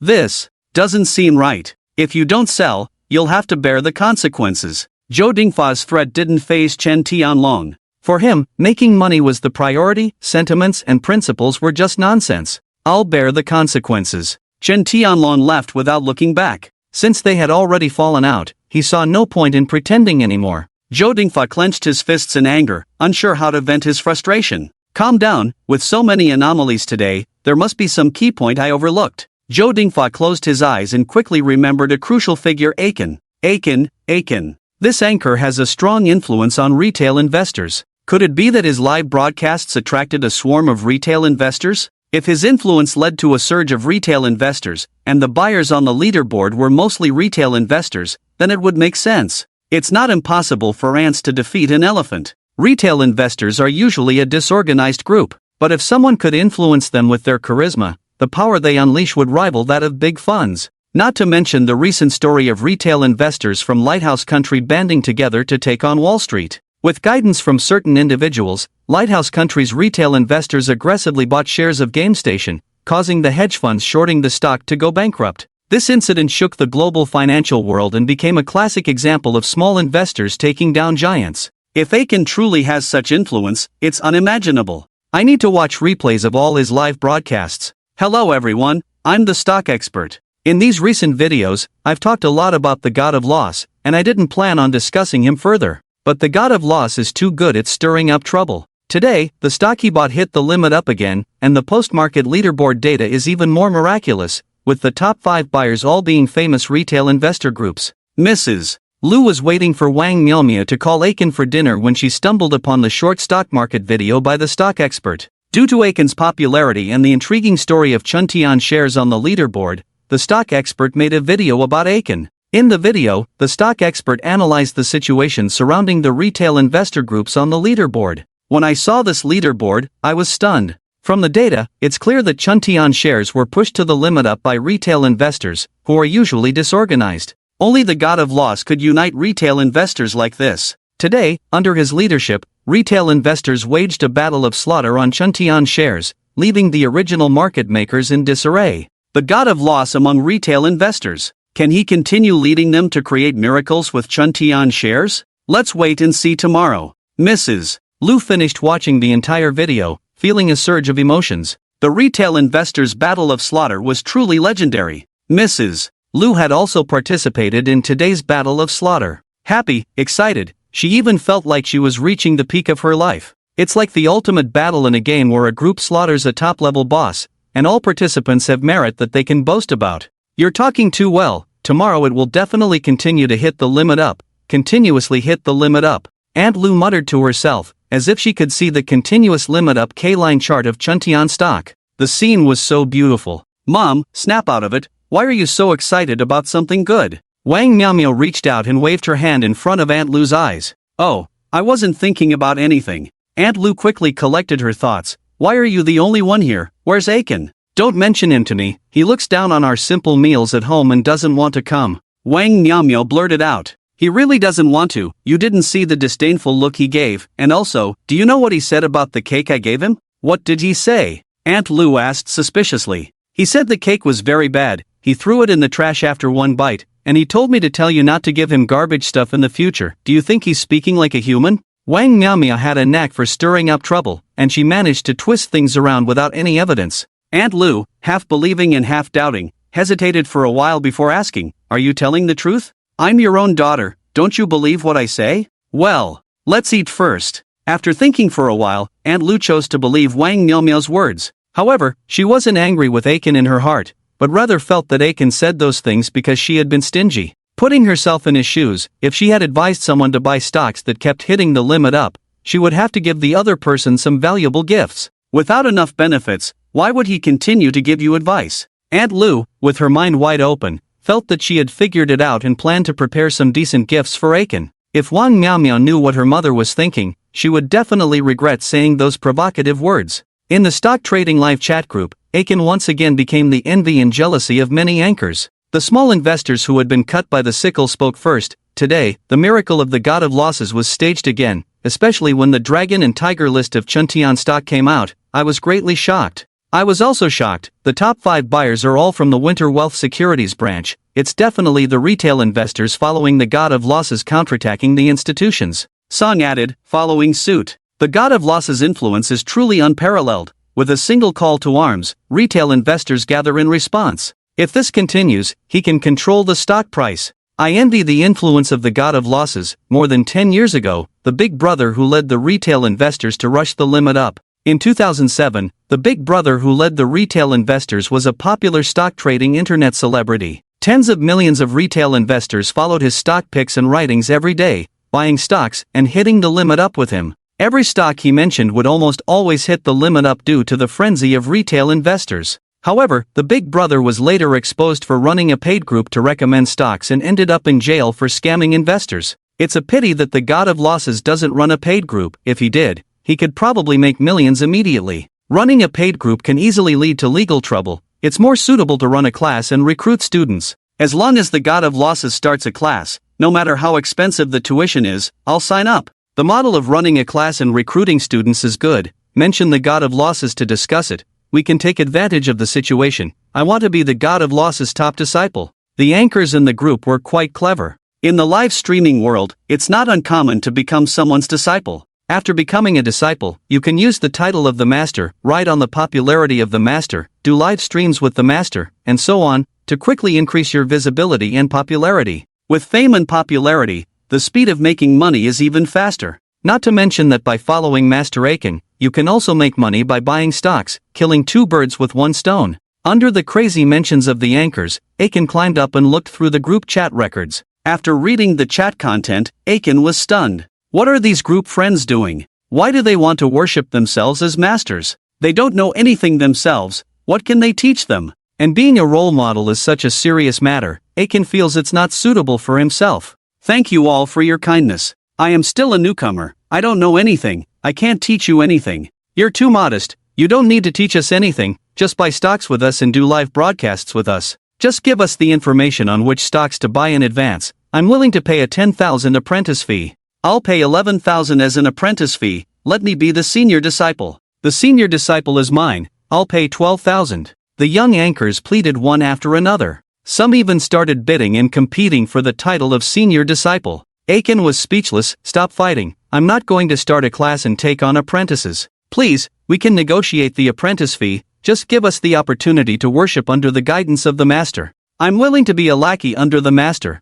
A: This doesn't seem right. If you don't sell, you'll have to bear the consequences. Zhou Dingfa's threat didn't faze Chen Tianlong. For him, making money was the priority, sentiments and principles were just nonsense. I'll bear the consequences. Chen Tianlong left without looking back. Since they had already fallen out, he saw no point in pretending anymore. Zhou Dingfa clenched his fists in anger, unsure how to vent his frustration. Calm down, with so many anomalies today, there must be some key point I overlooked. Zhou Dingfa closed his eyes and quickly remembered a crucial figure: Aiken. Aiken. This anchor has a strong influence on retail investors. Could it be that his live broadcasts attracted a swarm of retail investors? If his influence led to a surge of retail investors, and the buyers on the leaderboard were mostly retail investors, then it would make sense. It's not impossible for ants to defeat an elephant. Retail investors are usually a disorganized group, but if someone could influence them with their charisma, the power they unleash would rival that of big funds. Not to mention the recent story of retail investors from Lighthouse Country banding together to take on Wall Street. With guidance from certain individuals, Lighthouse Country's retail investors aggressively bought shares of GameStation, causing the hedge funds shorting the stock to go bankrupt. This incident shook the global financial world and became a classic example of small investors taking down giants. If Aiken truly has such influence, it's unimaginable. I need to watch replays of all his live broadcasts. Hello everyone, I'm the stock expert. In these recent videos, I've talked a lot about the God of Loss, and I didn't plan on discussing him further. But the God of Loss is too good at stirring up trouble. Today, the stock he bought hit the limit up again, and the post-market leaderboard data is even more miraculous, with the top 5 buyers all being famous retail investor groups. Mrs. Lu was waiting for Wang Miaomia to call Aiken for dinner when she stumbled upon the short stock market video by the stock expert. Due to Aiken's popularity and the intriguing story of Chuntian shares on the leaderboard, the stock expert made a video about Aiken. In the video, the stock expert analyzed the situation surrounding the retail investor groups on the leaderboard. When I saw this leaderboard, I was stunned. From the data, it's clear that Chuntian shares were pushed to the limit up by retail investors, who are usually disorganized. Only the god of loss could unite retail investors like this. Today, under his leadership, retail investors waged a battle of slaughter on Chuntian shares, leaving the original market makers in disarray. The god of loss among retail investors. Can he continue leading them to create miracles with Chuntian shares? Let's wait and see tomorrow. Mrs. Lu finished watching the entire video, feeling a surge of emotions. The retail investors' battle of slaughter was truly legendary. Mrs. Lu had also participated in today's battle of slaughter. Happy, excited, she even felt like she was reaching the peak of her life. It's like the ultimate battle in a game where a group slaughters a top-level boss, and all participants have merit that they can boast about. You're talking too well. Tomorrow it will definitely continue to hit the limit up, continuously hit the limit up. Aunt Lu muttered to herself, as if she could see the continuous limit up K-line chart of Chuntian stock. The scene was so beautiful. Mom, snap out of it, why are you so excited about something good? Wang Miaomia reached out and waved her hand in front of Aunt Lu's eyes. Oh, I wasn't thinking about anything. Aunt Lu quickly collected her thoughts. Why are you the only one here? Where's Aiken? Don't mention him to me, he looks down on our simple meals at home and doesn't want to come. Wang Miaomia blurted out. He really doesn't want to. You didn't see the disdainful look he gave, and also, do you know what he said about the cake I gave him? What did he say? Aunt Lu asked suspiciously. He said the cake was very bad, he threw it in the trash after one bite, and he told me to tell you not to give him garbage stuff in the future. Do you think he's speaking like a human? Wang Miaomia had a knack for stirring up trouble, and she managed to twist things around without any evidence. Aunt Lu, half believing and half doubting, hesitated for a while before asking, are you telling the truth? I'm your own daughter, don't you believe what I say? Well, let's eat first. After thinking for a while, Aunt Lu chose to believe Wang Miaomia's words. However, she wasn't angry with Aiken in her heart, but rather felt that Aiken said those things because she had been stingy. Putting herself in his shoes, if she had advised someone to buy stocks that kept hitting the limit up, she would have to give the other person some valuable gifts. Without enough benefits, why would he continue to give you advice? Aunt Lu, with her mind wide open, felt that she had figured it out and planned to prepare some decent gifts for Aiken. If Wang Miaomia knew what her mother was thinking, she would definitely regret saying those provocative words. In the stock trading live chat group, Aiken once again became the envy and jealousy of many anchors. The small investors who had been cut by the sickle spoke first. Today, the miracle of the god of losses was staged again, especially when the dragon and tiger list of Chuntian stock came out. I was greatly shocked. I was also shocked. The top 5 buyers are all from the Winter Wealth Securities branch. It's definitely the retail investors following the god of losses counterattacking the institutions. Song added, following suit. The god of losses influence is truly unparalleled. With a single call to arms, retail investors gather in response. If this continues, he can control the stock price. I envy the influence of the god of losses. More than 10 years ago, the big brother who led the retail investors to rush the limit up. In 2007, the big brother who led the retail investors was a popular stock trading internet celebrity. Tens of millions of retail investors followed his stock picks and writings every day, buying stocks and hitting the limit up with him. Every stock he mentioned would almost always hit the limit up due to the frenzy of retail investors. However, the big brother was later exposed for running a paid group to recommend stocks and ended up in jail for scamming investors. It's a pity that the god of losses doesn't run a paid group. If he did, he could probably make millions immediately. Running a paid group can easily lead to legal trouble. It's more suitable to run a class and recruit students. As long as the god of losses starts a class, no matter how expensive the tuition is, I'll sign up. The model of running a class and recruiting students is good. Mention the god of losses to discuss it. We can take advantage of the situation. I want to be the god of losses top disciple. The anchors in the group were quite clever. In the live streaming world, it's not uncommon to become someone's disciple. After becoming a disciple, you can use the title of the master, ride on the popularity of the master, do live streams with the master, and so on, to quickly increase your visibility and popularity. With fame and popularity, the speed of making money is even faster. Not to mention that by following Master Aiken, you can also make money by buying stocks, killing 2 birds with 1 stone. Under the crazy mentions of the anchors, Aiken climbed up and looked through the group chat records. After reading the chat content, Aiken was stunned. What are these group friends doing? Why do they want to worship themselves as masters? They don't know anything themselves, what can they teach them? And being a role model is such a serious matter, Aiken feels it's not suitable for himself. Thank you all for your kindness. I am still a newcomer, I don't know anything, I can't teach you anything. You're too modest, you don't need to teach us anything, just buy stocks with us and do live broadcasts with us. Just give us the information on which stocks to buy in advance. I'm willing to pay a 10,000 apprentice fee. I'll pay 11,000 as an apprentice fee, let me be the senior disciple. The senior disciple is mine, I'll pay 12,000. The young anchors pleaded one after another. Some even started bidding and competing for the title of senior disciple. Aiken was speechless. Stop fighting, I'm not going to start a class and take on apprentices. Please, we can negotiate the apprentice fee, just give us the opportunity to worship under the guidance of the master. I'm willing to be a lackey under the master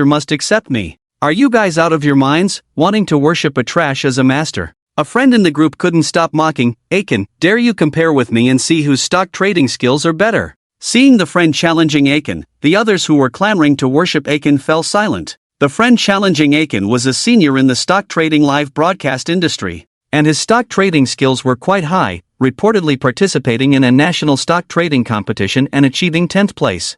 A: must accept me. Are you guys out of your minds, wanting to worship a trash as a master? A friend in the group couldn't stop mocking. Aiken, dare you compare with me and see whose stock trading skills are better? Seeing the friend challenging Aiken, the others who were clamoring to worship Aiken fell silent. The friend challenging Aiken was a senior in the stock trading live broadcast industry, and his stock trading skills were quite high, reportedly participating in a national stock trading competition and achieving 10th place.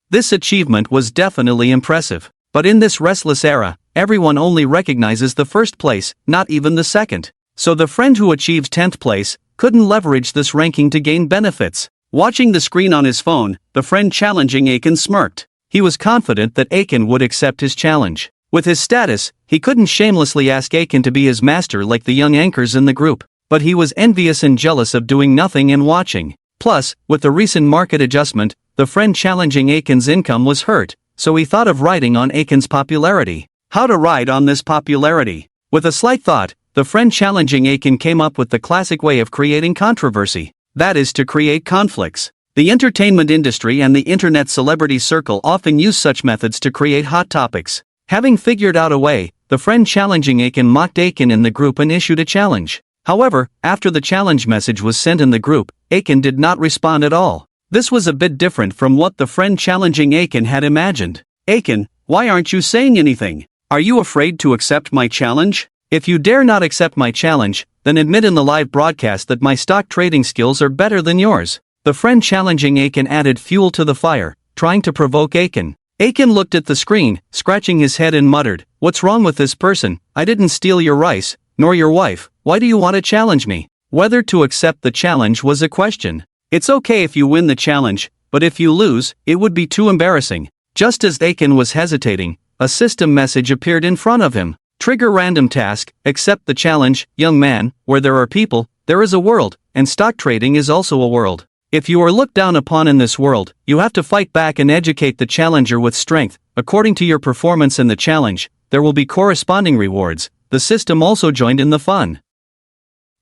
A: This achievement was definitely impressive, but in this restless era, everyone only recognizes the first place, not even the second. So the friend who achieved 10th place couldn't leverage this ranking to gain benefits. Watching the screen on his phone, the friend challenging Aiken smirked. He was confident that Aiken would accept his challenge. With his status, he couldn't shamelessly ask Aiken to be his master like the young anchors in the group, but he was envious and jealous of doing nothing and watching. Plus, with the recent market adjustment, the friend challenging Aiken's income was hurt, so he thought of riding on Aiken's popularity. How to ride on this popularity? With a slight thought, the friend challenging Aiken came up with the classic way of creating controversy. That is to create conflicts. The entertainment industry and the internet celebrity circle often use such methods to create hot topics. Having figured out a way, the friend challenging Aiken mocked Aiken in the group and issued a challenge. However, after the challenge message was sent in the group, Aiken did not respond at all. This was a bit different from what the friend challenging Aiken had imagined. Aiken, why aren't you saying anything? Are you afraid to accept my challenge? If you dare not accept my challenge, then admit in the live broadcast that my stock trading skills are better than yours. The friend challenging Aiken added fuel to the fire, trying to provoke Aiken. Aiken looked at the screen, scratching his head and muttered, "What's wrong with this person? I didn't steal your rice, nor your wife, why do you want to challenge me?" Whether to accept the challenge was a question. It's okay if you win the challenge, but if you lose, it would be too embarrassing. Just as Aiken was hesitating, a system message appeared in front of him. Trigger random task, accept the challenge, young man, where there are people, there is a world, and stock trading is also a world. If you are looked down upon in this world, you have to fight back and educate the challenger with strength. According to your performance in the challenge, there will be corresponding rewards. The system also joined in the fun.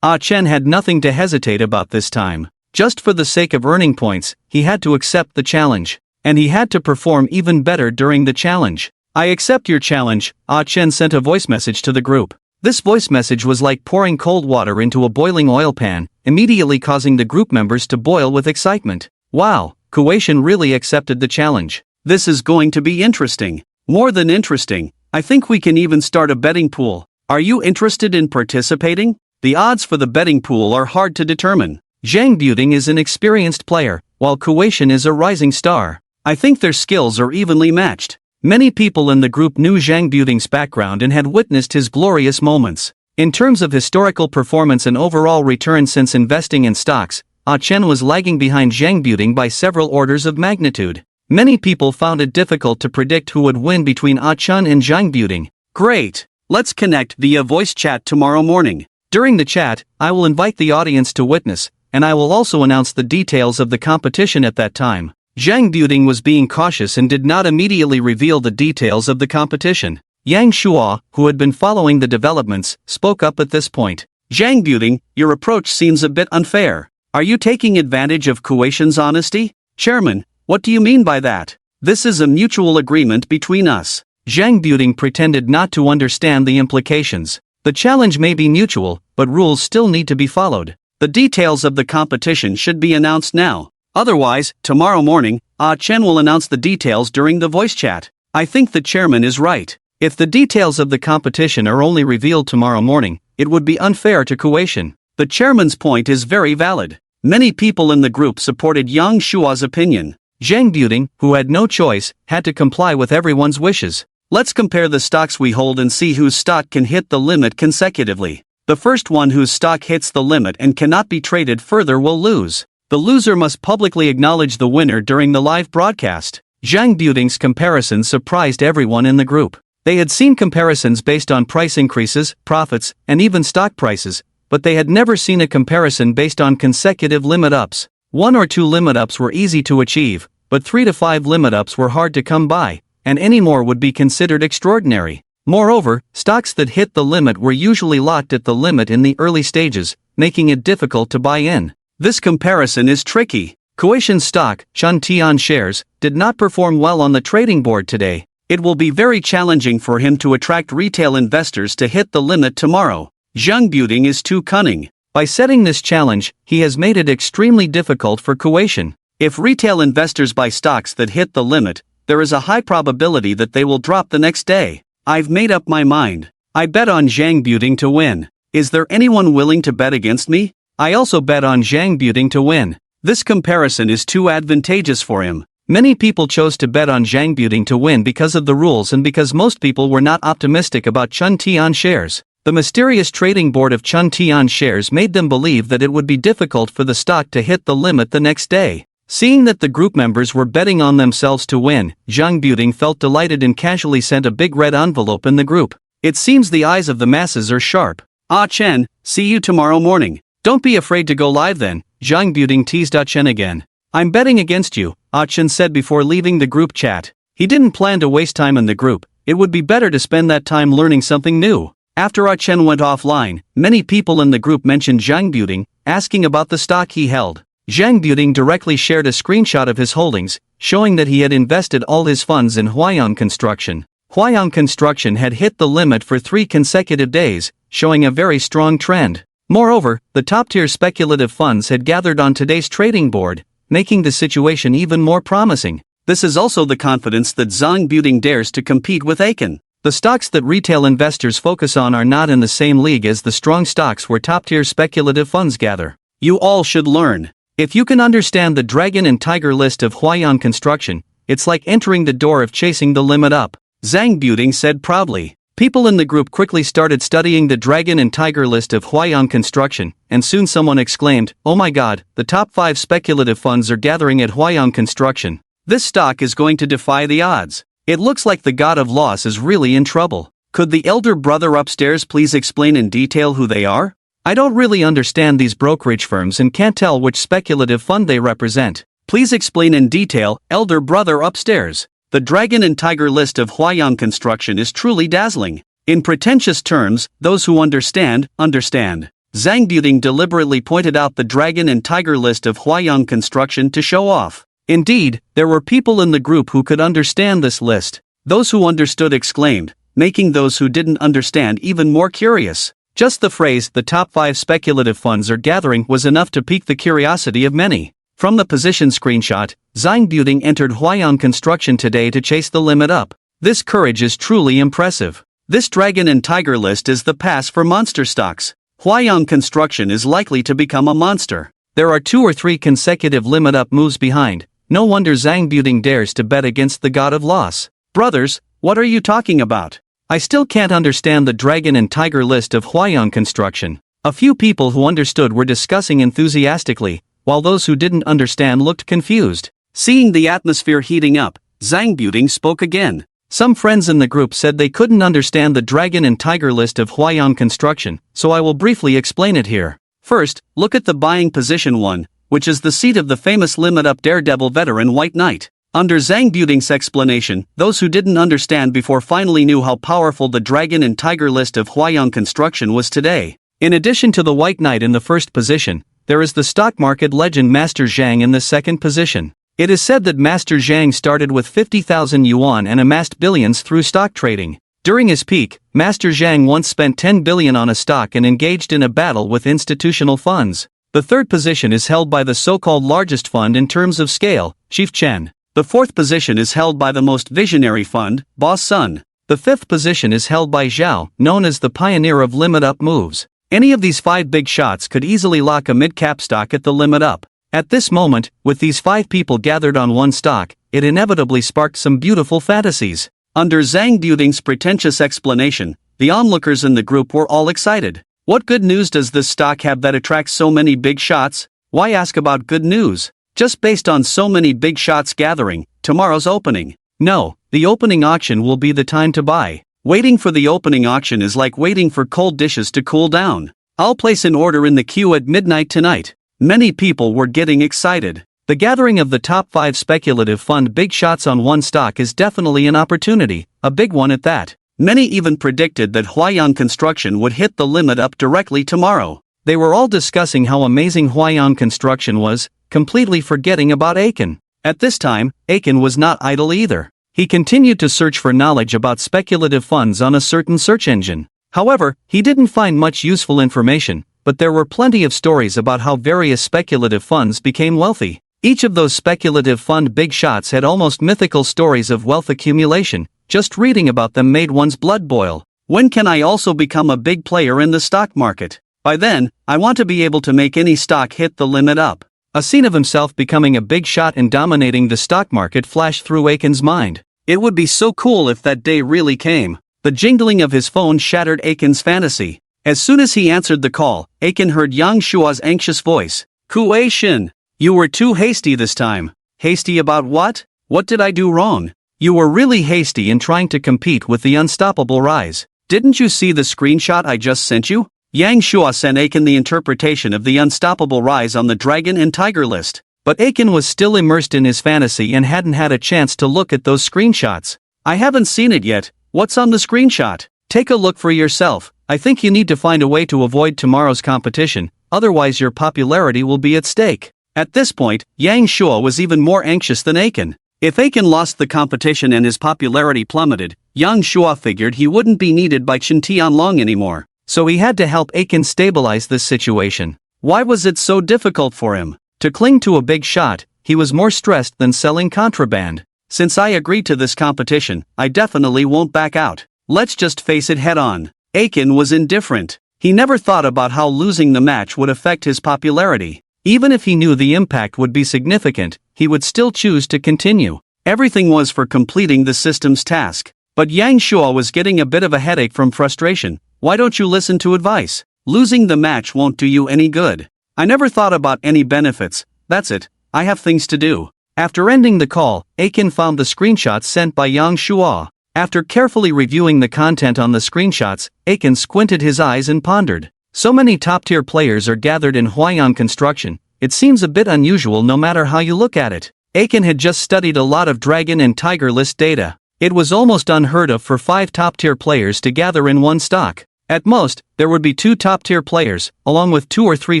A: Ah Chen had nothing to hesitate about this time. Just for the sake of earning points, he had to accept the challenge. And he had to perform even better during the challenge. I accept your challenge, Ah Chen sent a voice message to the group. This voice message was like pouring cold water into a boiling oil pan, immediately causing the group members to boil with excitement. Wow, Kuwaitian really accepted the challenge. This is going to be interesting. More than interesting, I think we can even start a betting pool. Are you interested in participating? The odds for the betting pool are hard to determine. Zhang Buting is an experienced player, while Kuwaitian is a rising star. I think their skills are evenly matched. Many people in the group knew Zhang Buting's background and had witnessed his glorious moments. In terms of historical performance and overall return since investing in stocks, Ah Chen was lagging behind Zhang Buting by several orders of magnitude. Many people found it difficult to predict who would win between Ah Chen and Zhang Buting. Great! Let's connect via voice chat tomorrow morning. During the chat, I will invite the audience to witness, and I will also announce the details of the competition at that time. Zhang Buting was being cautious and did not immediately reveal the details of the competition. Yang Shuo, who had been following the developments, spoke up at this point. Zhang Buting, your approach seems a bit unfair. Are you taking advantage of Kuwaitian's honesty? Chairman, what do you mean by that? This is a mutual agreement between us. Zhang Buting pretended not to understand the implications. The challenge may be mutual, but rules still need to be followed. The details of the competition should be announced now. Otherwise, tomorrow morning, Ah Chen will announce the details during the voice chat. I think the chairman is right. If the details of the competition are only revealed tomorrow morning, it would be unfair to Kuwation. The chairman's point is very valid. Many people in the group supported Yang Shua's opinion. Zhang Buting, who had no choice, had to comply with everyone's wishes. Let's compare the stocks we hold and see whose stock can hit the limit consecutively. The first one whose stock hits the limit and cannot be traded further will lose. The loser must publicly acknowledge the winner during the live broadcast. Zhang Buting's comparisons surprised everyone in the group. They had seen comparisons based on price increases, profits, and even stock prices, but they had never seen a comparison based on consecutive limit ups. 1 or 2 limit ups were easy to achieve, but 3 to 5 limit ups were hard to come by, and any more would be considered extraordinary. Moreover, stocks that hit the limit were usually locked at the limit in the early stages, making it difficult to buy in. This comparison is tricky. Kuwation's stock, Chun Tian shares, did not perform well on the trading board today. It will be very challenging for him to attract retail investors to hit the limit tomorrow. Zhang Buting is too cunning. By setting this challenge, he has made it extremely difficult for Kuwation. If retail investors buy stocks that hit the limit, there is a high probability that they will drop the next day. I've made up my mind. I bet on Zhang Buting to win. Is there anyone willing to bet against me? I also bet on Zhang Buting to win. This comparison is too advantageous for him. Many people chose to bet on Zhang Buting to win because of the rules and because most people were not optimistic about Chun Tian shares. The mysterious trading board of Chun Tian shares made them believe that it would be difficult for the stock to hit the limit the next day. Seeing that the group members were betting on themselves to win, Zhang Buting felt delighted and casually sent a big red envelope in the group. It seems the eyes of the masses are sharp. Ah Chen, see you tomorrow morning. Don't be afraid to go live then, Zhang Buting teased Ah Chen again. I'm betting against you, Ah Chen said before leaving the group chat. He didn't plan to waste time in the group. It would be better to spend that time learning something new. After Ah Chen went offline, many people in the group mentioned Zhang Buting, asking about the stock he held. Zhang Buting directly shared a screenshot of his holdings, showing that he had invested all his funds in Huayang Construction. Huayang Construction had hit the limit for 3 consecutive days, showing a very strong trend. Moreover, the top-tier speculative funds had gathered on today's trading board, making the situation even more promising. This is also the confidence that Zhang Buting dares to compete with Aiken. The stocks that retail investors focus on are not in the same league as the strong stocks where top-tier speculative funds gather. You all should learn. If you can understand the dragon and tiger list of Huayang Construction, it's like entering the door of chasing the limit up, Zhang Buting said proudly. People in the group quickly started studying the dragon and tiger list of Huayang Construction, and soon someone exclaimed, "Oh my god, the top 5 speculative funds are gathering at Huayang Construction. This stock is going to defy the odds. It looks like the god of loss is really in trouble. Could the elder brother upstairs please explain in detail who they are? I don't really understand these brokerage firms and can't tell which speculative fund they represent. Please explain in detail, elder brother upstairs." The dragon and tiger list of Huayang Construction is truly dazzling. In pretentious terms, those who understand, understand. Zhang Buting deliberately pointed out the dragon and tiger list of Huayang Construction to show off. Indeed, there were people in the group who could understand this list. Those who understood exclaimed, making those who didn't understand even more curious. Just the phrase, "the top 5 speculative funds are gathering," was enough to pique the curiosity of many. From the position screenshot, Zhang Buting entered Huayang Construction today to chase the limit up. This courage is truly impressive. This dragon and tiger list is the pass for monster stocks. Huayang Construction is likely to become a monster. There are 2 or 3 consecutive limit up moves behind. No wonder Zhang Buting dares to bet against the god of loss. Brothers, what are you talking about? I still can't understand the dragon and tiger list of Huayang Construction. A few people who understood were discussing enthusiastically, while those who didn't understand looked confused. Seeing the atmosphere heating up, Zhang Buting spoke again. Some friends in the group said they couldn't understand the dragon and tiger list of Huayang Construction, so I will briefly explain it here. First, look at the buying position 1, which is the seat of the famous limit up daredevil veteran White Knight. Under Zhang Buting's explanation, those who didn't understand before finally knew how powerful the dragon and tiger list of Huayang Construction was today. In addition to the White Knight in the first position, there is the stock market legend Master Zhang in the second position. It is said that Master Zhang started with 50,000 yuan and amassed billions through stock trading. During his peak, Master Zhang once spent 10 billion on a stock and engaged in a battle with institutional funds. The third position is held by the so-called largest fund in terms of scale, Chief Chen. The fourth position is held by the most visionary fund, Boss Sun. The fifth position is held by Zhao, known as the pioneer of limit-up moves. Any of these 5 big shots could easily lock a mid-cap stock at the limit up. At this moment, with these 5 people gathered on one stock, it inevitably sparked some beautiful fantasies. Under Zhang Duding's pretentious explanation, the onlookers in the group were all excited. What good news does this stock have that attracts so many big shots? Why ask about good news? Just based on so many big shots gathering, tomorrow's opening. No, the opening auction will be the time to buy. Waiting for the opening auction is like waiting for cold dishes to cool down. I'll place an order in the queue at midnight tonight. Many people were getting excited. The gathering of the top 5 speculative fund big shots on one stock is definitely an opportunity, a big one at that. Many even predicted that Huayang Construction would hit the limit up directly tomorrow. They were all discussing how amazing Huayang Construction was, completely forgetting about Aiken. At this time, Aiken was not idle either. He continued to search for knowledge about speculative funds on a certain search engine. However, he didn't find much useful information, but there were plenty of stories about how various speculative funds became wealthy. Each of those speculative fund big shots had almost mythical stories of wealth accumulation. Just reading about them made one's blood boil. When can I also become a big player in the stock market? By then, I want to be able to make any stock hit the limit up. A scene of himself becoming a big shot and dominating the stock market flashed through Aiken's mind. It would be so cool if that day really came. The jingling of his phone shattered Aiken's fantasy. As soon as he answered the call, Aiken heard Yang Shua's anxious voice. Kuei Shin, you were too hasty this time. Hasty about what? What did I do wrong? You were really hasty in trying to compete with the unstoppable rise. Didn't you see the screenshot I just sent you? Yang Shua sent Aiken the interpretation of the unstoppable rise on the Dragon and Tiger list. But Aiken was still immersed in his fantasy and hadn't had a chance to look at those screenshots. I haven't seen it yet. What's on the screenshot? Take a look for yourself. I think you need to find a way to avoid tomorrow's competition, otherwise your popularity will be at stake. At this point, Yang Shua was even more anxious than Aiken. If Aiken lost the competition and his popularity plummeted, Yang Shua figured he wouldn't be needed by Chen Tianlong anymore. So he had to help Aiken stabilize this situation. Why was it so difficult for him? To cling to a big shot, he was more stressed than selling contraband. Since I agreed to this competition, I definitely won't back out. Let's just face it head on. Aiken was indifferent. He never thought about how losing the match would affect his popularity. Even if he knew the impact would be significant, he would still choose to continue. Everything was for completing the system's task. But Yang Shua was getting a bit of a headache from frustration. Why don't you listen to advice? Losing the match won't do you any good. I never thought about any benefits. That's it. I have things to do. After ending the call, Aiken found the screenshots sent by Yang Shua. After carefully reviewing the content on the screenshots, Aiken squinted his eyes and pondered. So many top-tier players are gathered in Huayang Construction. It seems a bit unusual no matter how you look at it. Aiken had just studied a lot of Dragon and Tiger list data. It was almost unheard of for 5 top-tier players to gather in one stock. At most, there would be 2 top-tier players, along with 2 or 3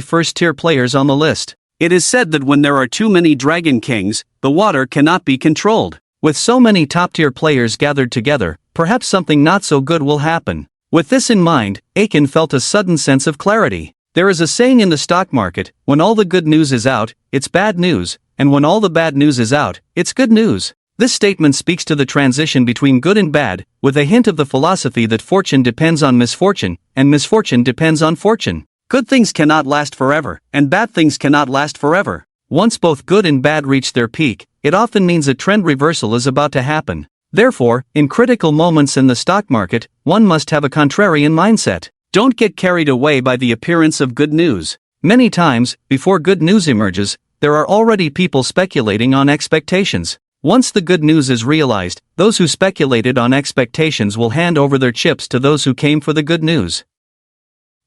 A: first-tier players on the list. It is said that when there are too many Dragon Kings, the water cannot be controlled. With so many top-tier players gathered together, perhaps something not so good will happen. With this in mind, Aiken felt a sudden sense of clarity. There is a saying in the stock market, when all the good news is out, it's bad news, and when all the bad news is out, it's good news. This statement speaks to the transition between good and bad, with a hint of the philosophy that fortune depends on misfortune, and misfortune depends on fortune. Good things cannot last forever, and bad things cannot last forever. Once both good and bad reach their peak, it often means a trend reversal is about to happen. Therefore, in critical moments in the stock market, one must have a contrarian mindset. Don't get carried away by the appearance of good news. Many times, before good news emerges, there are already people speculating on expectations. Once the good news is realized, those who speculated on expectations will hand over their chips to those who came for the good news.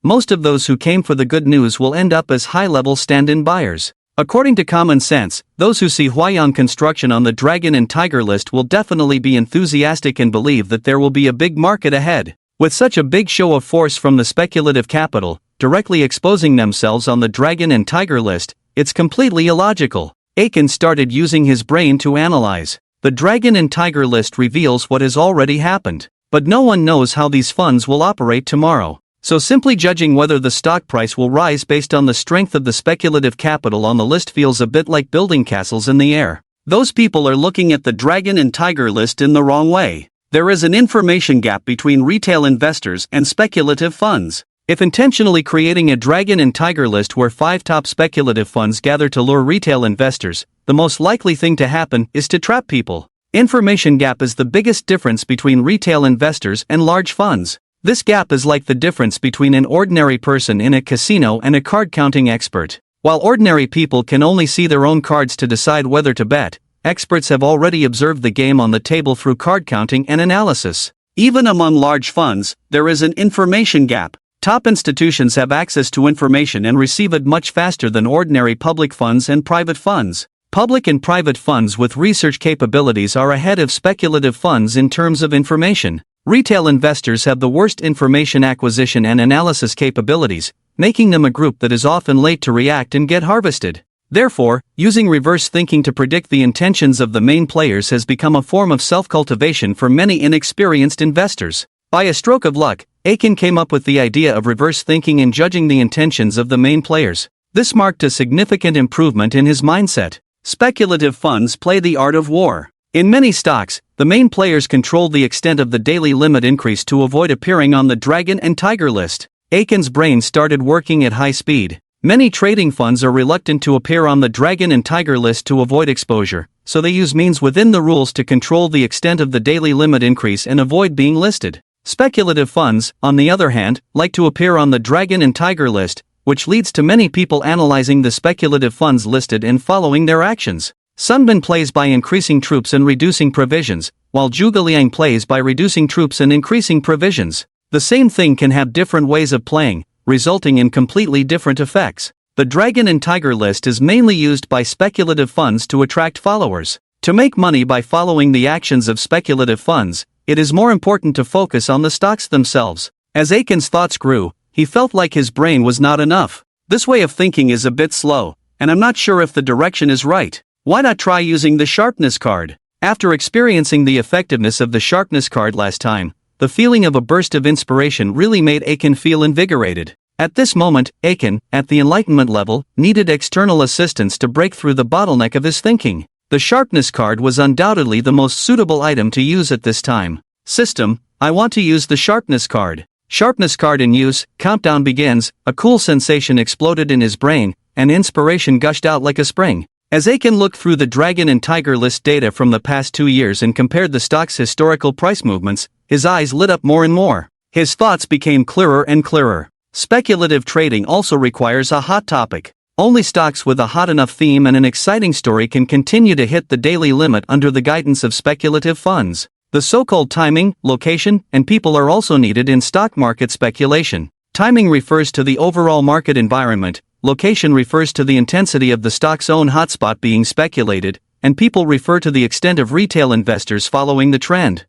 A: Most of those who came for the good news will end up as high-level stand-in buyers. According to common sense, those who see Huayang Construction on the Dragon and Tiger list will definitely be enthusiastic and believe that there will be a big market ahead. With such a big show of force from the speculative capital, directly exposing themselves on the Dragon and Tiger list, it's completely illogical. Aiken started using his brain to analyze. The Dragon and Tiger list reveals what has already happened. But no one knows how these funds will operate tomorrow. So simply judging whether the stock price will rise based on the strength of the speculative capital on the list feels a bit like building castles in the air. Those people are looking at the dragon and tiger list in the wrong way. There is an information gap between retail investors and speculative funds. If intentionally creating a dragon and tiger list where 5 top speculative funds gather to lure retail investors, the most likely thing to happen is to trap people. Information gap is the biggest difference between retail investors and large funds. This gap is like the difference between an ordinary person in a casino and a card-counting expert. While ordinary people can only see their own cards to decide whether to bet, experts have already observed the game on the table through card counting and analysis. Even among large funds, there is an information gap. Top institutions have access to information and receive it much faster than ordinary public funds and private funds. Public and private funds with research capabilities are ahead of speculative funds in terms of information. Retail investors have the worst information acquisition and analysis capabilities, making them a group that is often late to react and get harvested. Therefore, using reverse thinking to predict the intentions of the main players has become a form of self-cultivation for many inexperienced investors. By a stroke of luck, Aiken came up with the idea of reverse thinking and judging the intentions of the main players. This marked a significant improvement in his mindset. Speculative funds play the art of war. In many stocks, the main players control the extent of the daily limit increase to avoid appearing on the dragon and tiger list. Aiken's brain started working at high speed. Many trading funds are reluctant to appear on the dragon and tiger list to avoid exposure, so they use means within the rules to control the extent of the daily limit increase and avoid being listed. Speculative funds, on the other hand, like to appear on the dragon and tiger list, which leads to many people analyzing the speculative funds listed and following their actions. Sunbin plays by increasing troops and reducing provisions, while Zhuge plays by reducing troops and increasing provisions. The same thing can have different ways of playing, resulting in completely different effects. The dragon and tiger list is mainly used by speculative funds to attract followers. To make money by following the actions of speculative funds, it is more important to focus on the stocks themselves. As Aiken's thoughts grew, he felt like his brain was not enough. This way of thinking is a bit slow, and I'm not sure if the direction is right. Why not try using the sharpness card? After experiencing the effectiveness of the sharpness card last time, the feeling of a burst of inspiration really made Aiken feel invigorated. At this moment, Aiken, at the enlightenment level, needed external assistance to break through the bottleneck of his thinking. The sharpness card was undoubtedly the most suitable item to use at this time. System, I want to use the sharpness card. Sharpness card in use, countdown begins, a cool sensation exploded in his brain, and inspiration gushed out like a spring. As Aiken looked through the dragon and tiger list data from the past 2 years and compared the stock's historical price movements, his eyes lit up more and more. His thoughts became clearer and clearer. Speculative trading also requires a hot topic. Only stocks with a hot enough theme and an exciting story can continue to hit the daily limit under the guidance of speculative funds. The so-called timing, location, and people are also needed in stock market speculation. Timing refers to the overall market environment, location refers to the intensity of the stock's own hotspot being speculated, and people refer to the extent of retail investors following the trend.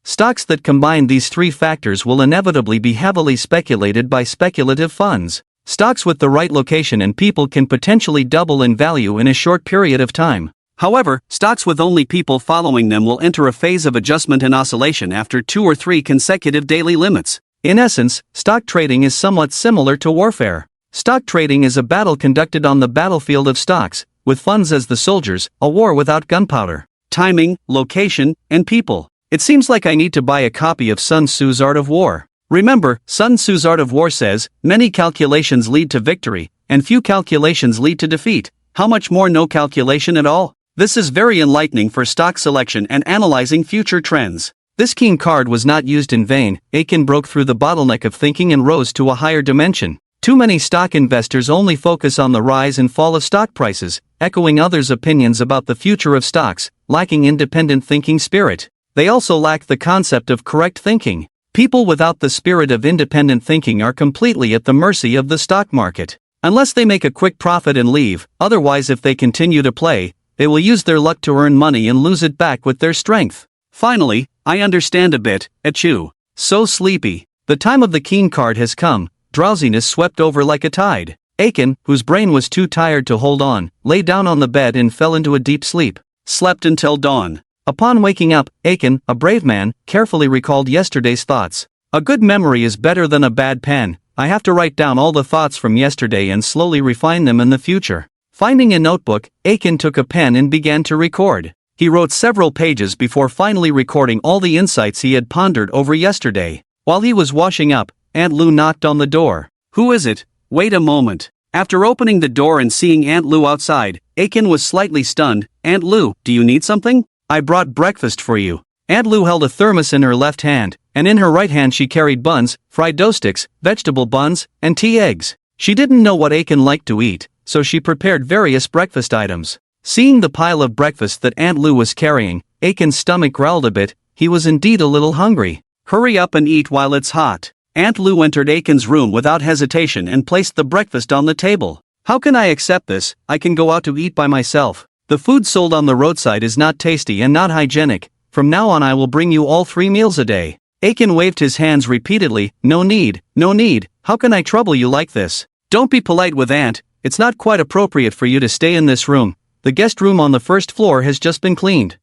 A: Stocks that combine these 3 factors will inevitably be heavily speculated by speculative funds. Stocks with the right location and people can potentially double in value in a short period of time. However, stocks with only people following them will enter a phase of adjustment and oscillation after 2 or 3 consecutive daily limits. In essence, stock trading is somewhat similar to warfare. Stock trading is a battle conducted on the battlefield of stocks, with funds as the soldiers, a war without gunpowder. Timing, location, and people. It seems like I need to buy a copy of Sun Tzu's Art of War. Remember, Sun Tzu's Art of War says, many calculations lead to victory, and few calculations lead to defeat. How much more no calculation at all? This is very enlightening for stock selection and analyzing future trends. This keen card was not used in vain. Aiken broke through the bottleneck of thinking and rose to a higher dimension. Too many stock investors only focus on the rise and fall of stock prices, echoing others' opinions about the future of stocks, lacking independent thinking spirit. They also lack the concept of correct thinking. People without the spirit of independent thinking are completely at the mercy of the stock market. Unless they make a quick profit and leave, otherwise if they continue to play, they will use their luck to earn money and lose it back with their strength. Finally, I understand a bit, achoo. So sleepy. The time of the keen card has come. Drowsiness swept over like a tide. Aiken, whose brain was too tired to hold on, lay down on the bed and fell into a deep sleep. Slept until dawn. Upon waking up, Aiken, a brave man, carefully recalled yesterday's thoughts. A good memory is better than a bad pen. I have to write down all the thoughts from yesterday and slowly refine them in the future. Finding a notebook, Aiken took a pen and began to record. He wrote several pages before finally recording all the insights he had pondered over yesterday. While he was washing up, Aunt Lou knocked on the door. "Who is it? Wait a moment." After opening the door and seeing Aunt Lou outside, Aiken was slightly stunned. "Aunt Lou, do you need something? I brought breakfast for you." Aunt Lou held a thermos in her left hand, and in her right hand she carried buns, fried dough sticks, vegetable buns, and tea eggs. She didn't know what Aiken liked to eat, so she prepared various breakfast items. Seeing the pile of breakfast that Aunt Lou was carrying, Aiken's stomach growled a bit. He was indeed a little hungry. "Hurry up and eat while it's hot." Aunt Lou entered Aiken's room without hesitation and placed the breakfast on the table. "How can I accept this? I can go out to eat by myself. The food sold on the roadside is not tasty and not hygienic. From now on I will bring you all 3 meals a day." Aiken waved his hands repeatedly. No need. How can I trouble you like this? Don't be polite with Aunt. It's not quite appropriate for you to stay in this room. The guest room on the first floor has just been cleaned.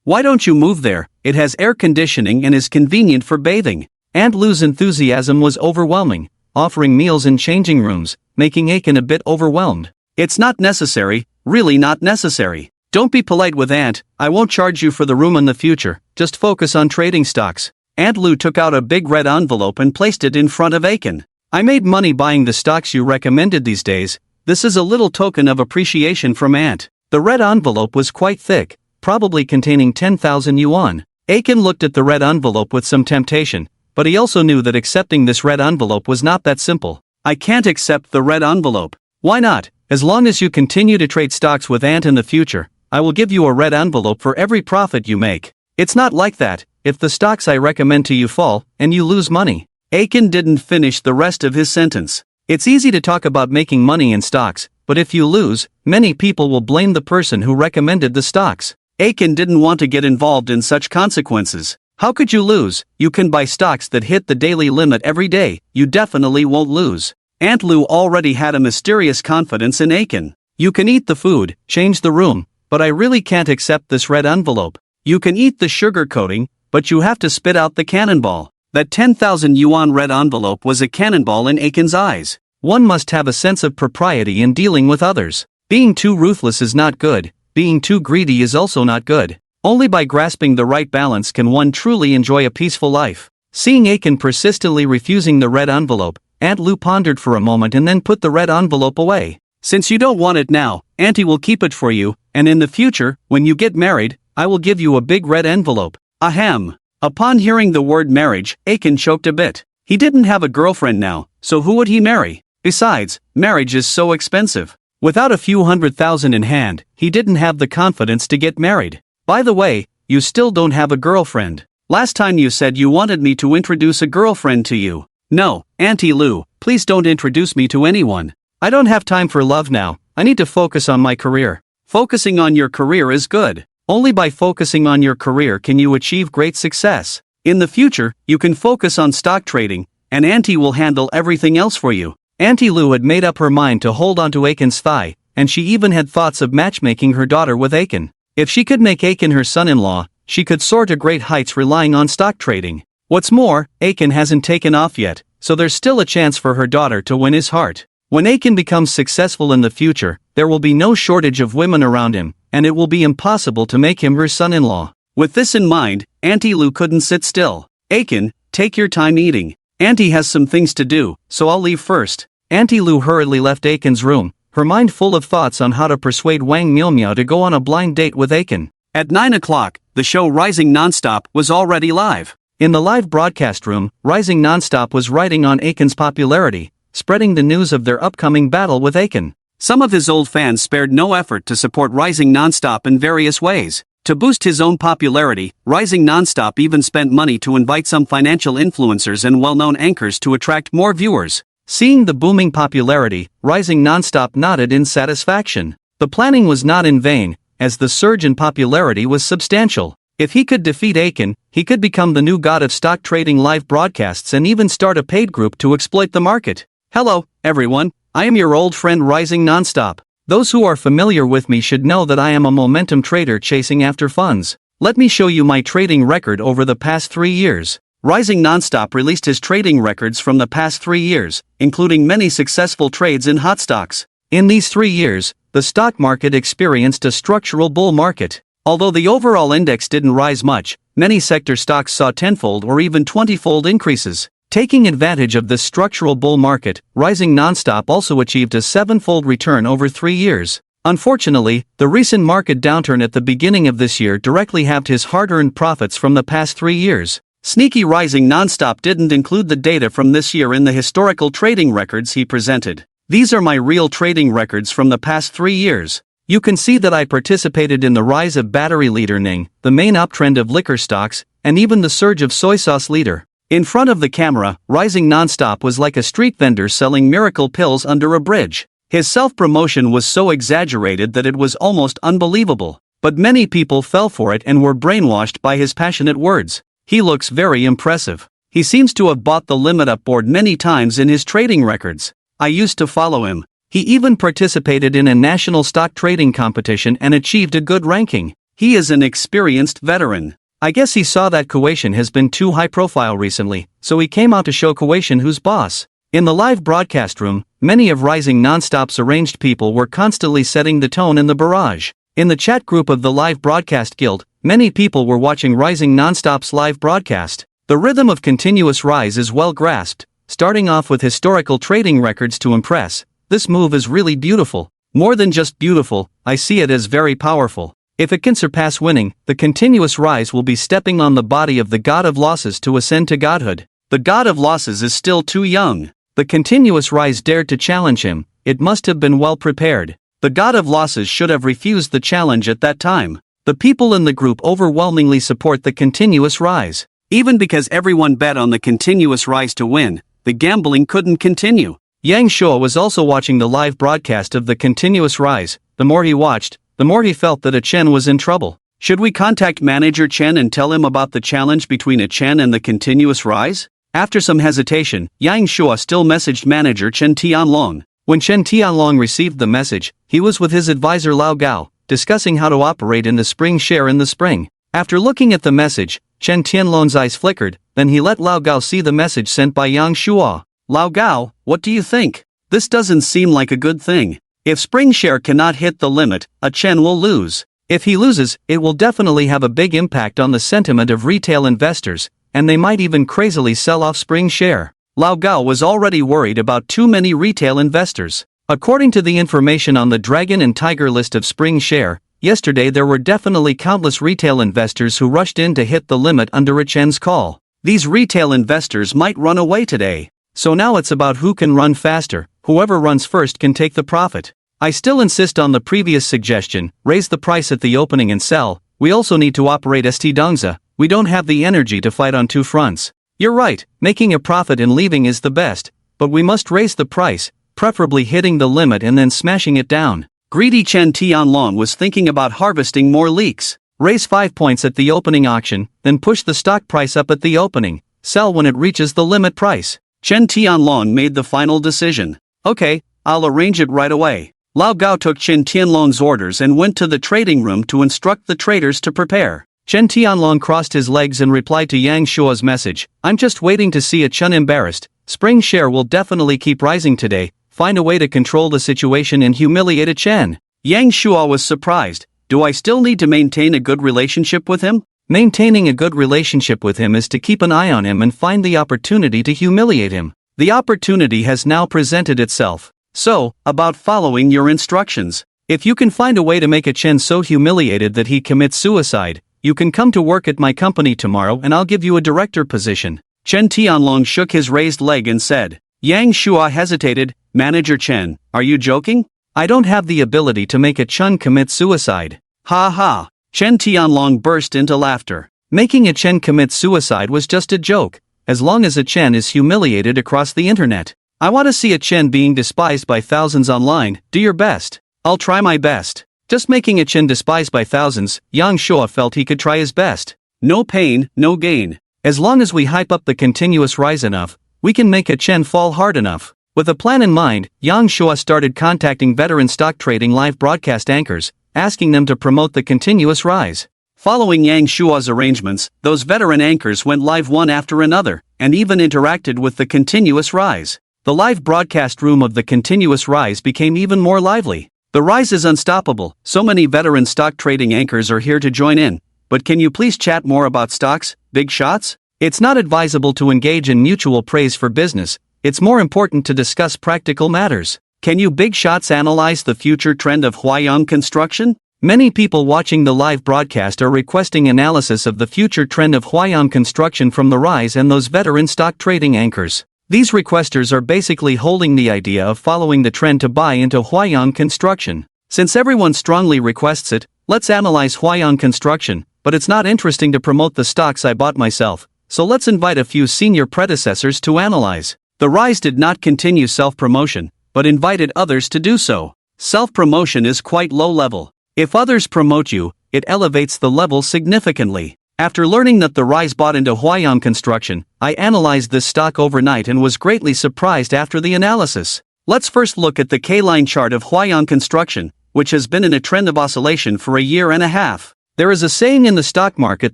A: Why don't you move there? It has air conditioning and is convenient for bathing." Aunt Lou's enthusiasm was overwhelming, offering meals and changing rooms, making Aiken a bit overwhelmed. "It's not necessary, really not necessary. Don't be polite with Aunt. I won't charge you for the room in the future, just focus on trading stocks." Aunt Lou took out a big red envelope and placed it in front of Aiken. "I made money buying the stocks you recommended these days. This is a little token of appreciation from Aunt." The red envelope was quite thick, probably containing 10,000 yuan. Aiken looked at the red envelope with some temptation, but he also knew that accepting this red envelope was not that simple. "I can't accept the red envelope." "Why not? As long as you continue to trade stocks with Aunt in the future, I will give you a red envelope for every profit you make." "It's not like that. If the stocks I recommend to you fall, and you lose money." Aiken didn't finish the rest of his sentence. "It's easy to talk about making money in stocks, but if you lose, many people will blame the person who recommended the stocks." Aiken didn't want to get involved in such consequences. "How could you lose? You can buy stocks that hit the daily limit every day. You definitely won't lose." Aunt Lou already had a mysterious confidence in Aiken. "You can eat the food, change the room, but I really can't accept this red envelope. You can eat the sugar coating, but you have to spit out the cannonball." That 10,000 yuan red envelope was a cannonball in Aiken's eyes. One must have a sense of propriety in dealing with others. Being too ruthless is not good, being too greedy is also not good. Only by grasping the right balance can one truly enjoy a peaceful life. Seeing Aiken persistently refusing the red envelope, Aunt Lou pondered for a moment and then put the red envelope away. "Since you don't want it now, Auntie will keep it for you, and in the future, when you get married, I will give you a big red envelope." Ahem. Upon hearing the word marriage, Aiken choked a bit. He didn't have a girlfriend now, so who would he marry? Besides, marriage is so expensive. Without a few 100,000 in hand, he didn't have the confidence to get married. "By the way, you still don't have a girlfriend. Last time you said you wanted me to introduce a girlfriend to you." "No, Auntie Lou, please don't introduce me to anyone. I don't have time for love now. I need to focus on my career." Focusing on your career is good. Only by focusing on your career can you achieve great success. In the future, you can focus on stock trading, and Auntie will handle everything else for you. Auntie Lou had made up her mind to hold onto Aiken's thigh, and she even had thoughts of matchmaking her daughter with Aiken. If she could make Aiken her son-in-law, she could soar to great heights relying on stock trading. What's more, Aiken hasn't taken off yet, so there's still a chance for her daughter to win his heart. When Aiken becomes successful in the future, there will be no shortage of women around him, and it will be impossible to make him her son-in-law. With this in mind, Auntie Lou couldn't sit still. "Aiken, take your time eating. Auntie has some things to do, so I'll leave first." Auntie Lou hurriedly left Aiken's room, her mind full of thoughts on how to persuade Wang Miao to go on a blind date with Aiken. At 9 o'clock, the show Rising Nonstop was already live. In the live broadcast room, Rising Nonstop was riding on Aiken's popularity, spreading the news of their upcoming battle with Aiken. Some of his old fans spared no effort to support Rising Nonstop in various ways. To boost his own popularity, Rising Nonstop even spent money to invite some financial influencers and well-known anchors to attract more viewers. Seeing the booming popularity, Rising Nonstop nodded in satisfaction. The planning was not in vain, as the surge in popularity was substantial. If he could defeat Aiken, he could become the new god of stock trading live broadcasts and even start a paid group to exploit the market. Hello, everyone, I am your old friend Rising Nonstop. Those who are familiar with me should know that I am a momentum trader chasing after funds. Let me show you my trading record over the past 3 years. Rising Nonstop released his trading records from the past 3 years, including many successful trades in hot stocks. In these 3 years, the stock market experienced a structural bull market. Although the overall index didn't rise much, many sector stocks saw tenfold or even 20-fold increases. Taking advantage of this structural bull market, Rising Nonstop also achieved a 7-fold return over 3 years. Unfortunately, the recent market downturn at the beginning of this year directly halved his hard-earned profits from the past 3 years. Sneaky Rising Nonstop didn't include the data from this year in the historical trading records he presented. These are my real trading records from the past 3 years. You can see that I participated in the rise of battery leader Ning, the main uptrend of liquor stocks, and even the surge of soy sauce leader. In front of the camera, Rising Nonstop was like a street vendor selling miracle pills under a bridge. His self-promotion was so exaggerated that it was almost unbelievable. But many people fell for it and were brainwashed by his passionate words. He looks very impressive. He seems to have bought the limit up board many times in his trading records. I used to follow him. He even participated in a national stock trading competition and achieved a good ranking. He is an experienced veteran. I guess he saw that Kuwaitian has been too high profile recently, so he came out to show Kuwaitian who's boss. In the live broadcast room, many of Rising Nonstop's arranged people were constantly setting the tone in the barrage. In the chat group of the Live Broadcast Guild, many people were watching Rising Nonstop's live broadcast. The rhythm of continuous rise is well grasped, starting off with historical trading records to impress. This move is really beautiful. More than just beautiful, I see it as very powerful. If it can surpass winning, the continuous rise will be stepping on the body of the god of losses to ascend to godhood. The god of losses is still too young. The continuous rise dared to challenge him. It must have been well prepared. The god of losses should have refused the challenge at that time. The people in the group overwhelmingly support the continuous rise. Even because everyone bet on the continuous rise to win, the gambling couldn't continue. Yang Shuo was also watching the live broadcast of the continuous rise. The more he watched, the more he felt that Chen was in trouble. Should we contact Manager Chen and tell him about the challenge between Chen and the continuous rise? After some hesitation, Yang Shuo still messaged Manager Chen Tianlong. When Chen Tianlong received the message, he was with his advisor Lao Gao, discussing how to operate in the spring share in the spring. After looking at the message, Chen Tianlong's eyes flickered, then he let Lao Gao see the message sent by Yang Shuo. Lao Gao, what do you think? This doesn't seem like a good thing. If spring share cannot hit the limit, Chen will lose. If he loses, it will definitely have a big impact on the sentiment of retail investors, and they might even crazily sell off spring share. Lao Gao was already worried about too many retail investors. According to the information on the Dragon and Tiger list of spring share, yesterday there were definitely countless retail investors who rushed in to hit the limit under Chen's call. These retail investors might run away today. So now it's about who can run faster. Whoever runs first can take the profit. I still insist on the previous suggestion, raise the price at the opening and sell. We also need to operate St. Dongza. We don't have the energy to fight on two fronts. You're right, making a profit and leaving is the best, but we must raise the price, preferably hitting the limit and then smashing it down. Greedy Chen Tianlong was thinking about harvesting more leaks. Raise 5 points at the opening auction, then push the stock price up at the opening. Sell when it reaches the limit price. Chen Tianlong made the final decision. Okay, I'll arrange it right away. Lao Gao took Chen Tianlong's orders and went to the trading room to instruct the traders to prepare. Chen Tianlong crossed his legs and replied to Yang Shuo's message. I'm just waiting to see Chen embarrassed. Spring share will definitely keep rising today. Find a way to control the situation and humiliate Chen. Yang Shuo was surprised. Do I still need to maintain a good relationship with him? Maintaining a good relationship with him is to keep an eye on him and find the opportunity to humiliate him. The opportunity has now presented itself. So, about following your instructions. If you can find a way to make Chen so humiliated that he commits suicide, you can come to work at my company tomorrow and I'll give you a director position. Chen Tianlong shook his raised leg and said. Yang Shuo hesitated. Manager Chen, are you joking? I don't have the ability to make Chen commit suicide. Ha ha. Chen Tianlong burst into laughter. Making Chen commit suicide was just a joke, as long as Chen is humiliated across the internet. I want to see Chen being despised by thousands online. Do your best. I'll try my best. Just making Chen despised by thousands, Yang Shuo felt he could try his best. No pain, no gain. As long as we hype up the continuous rise enough, we can make Chen fall hard enough. With a plan in mind, Yang Shuo started contacting veteran stock trading live broadcast anchors, asking them to promote the continuous rise. Following Yang Shuo's arrangements, those veteran anchors went live one after another, and even interacted with the continuous rise. the live broadcast room of the continuous rise became even more lively. The rise is unstoppable, so many veteran stock trading anchors are here to join in. But can you please chat more about stocks, big shots? It's not advisable to engage in mutual praise for business, it's more important to discuss practical matters. Can you big shots analyze the future trend of Hwayong construction? Many people watching the live broadcast are requesting analysis of the future trend of Hwayong construction from the rise and those veteran stock trading anchors. These requesters are basically holding the idea of following the trend to buy into Hwayong construction. Since everyone strongly requests it, let's analyze Hwayong construction, but it's not interesting to promote the stocks I bought myself, so let's invite a few senior predecessors to analyze. The rise did not continue self-promotion, but invited others to do so. Self-promotion is quite low level. If others promote you, it elevates the level significantly. After learning that the rise bought into Hwayong construction, I analyzed this stock overnight and was greatly surprised after the analysis. Let's first look at the K-line chart of Hwayong construction, which has been in a trend of oscillation for a year and a half. There is a saying in the stock market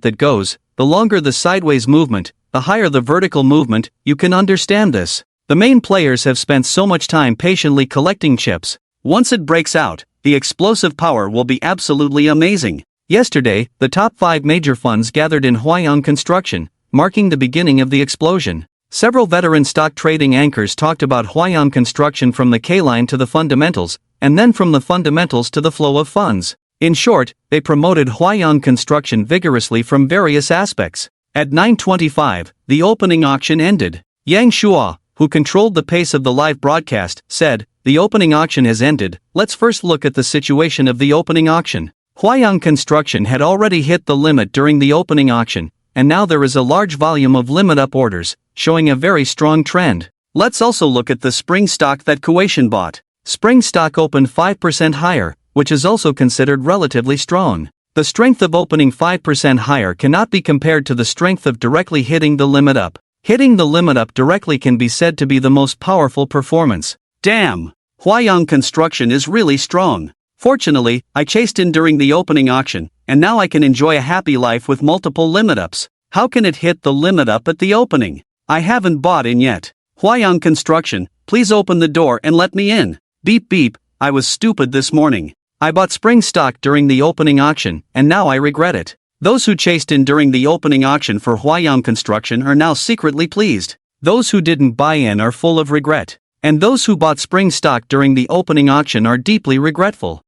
A: that goes, the longer the sideways movement, the higher the vertical movement. You can understand this. The main players have spent so much time patiently collecting chips. Once it breaks out, the explosive power will be absolutely amazing. Yesterday, the top 5 major funds gathered in Hwayong construction, marking the beginning of the explosion. Several veteran stock trading anchors talked about Hwayong construction from the K-line to the fundamentals, and then from the fundamentals to the flow of funds. In short, they promoted Hwayong construction vigorously from various aspects. At 9:25, the opening auction ended. Yang Shua, who controlled the pace of the live broadcast, said, "The opening auction has ended. Let's first look at the situation of the opening auction." Hwayong construction had already hit the limit during the opening auction, and now there is a large volume of limit-up orders, showing a very strong trend. Let's also look at the spring stock that Kuwation bought. Spring stock opened 5% higher, which is also considered relatively strong. The strength of opening 5% higher cannot be compared to the strength of directly hitting the limit up. Hitting the limit up directly can be said to be the most powerful performance. Damn! Hwayong construction is really strong. Fortunately, I chased in during the opening auction, and now I can enjoy a happy life with multiple limit ups. How can it hit the limit up at the opening? I haven't bought in yet. Hwayong construction, please open the door and let me in. Beep beep, I was stupid this morning. I bought spring stock during the opening auction, and now I regret it. Those who chased in during the opening auction for Hwayong construction are now secretly pleased. Those who didn't buy in are full of regret. And those who bought spring stock during the opening auction are deeply regretful.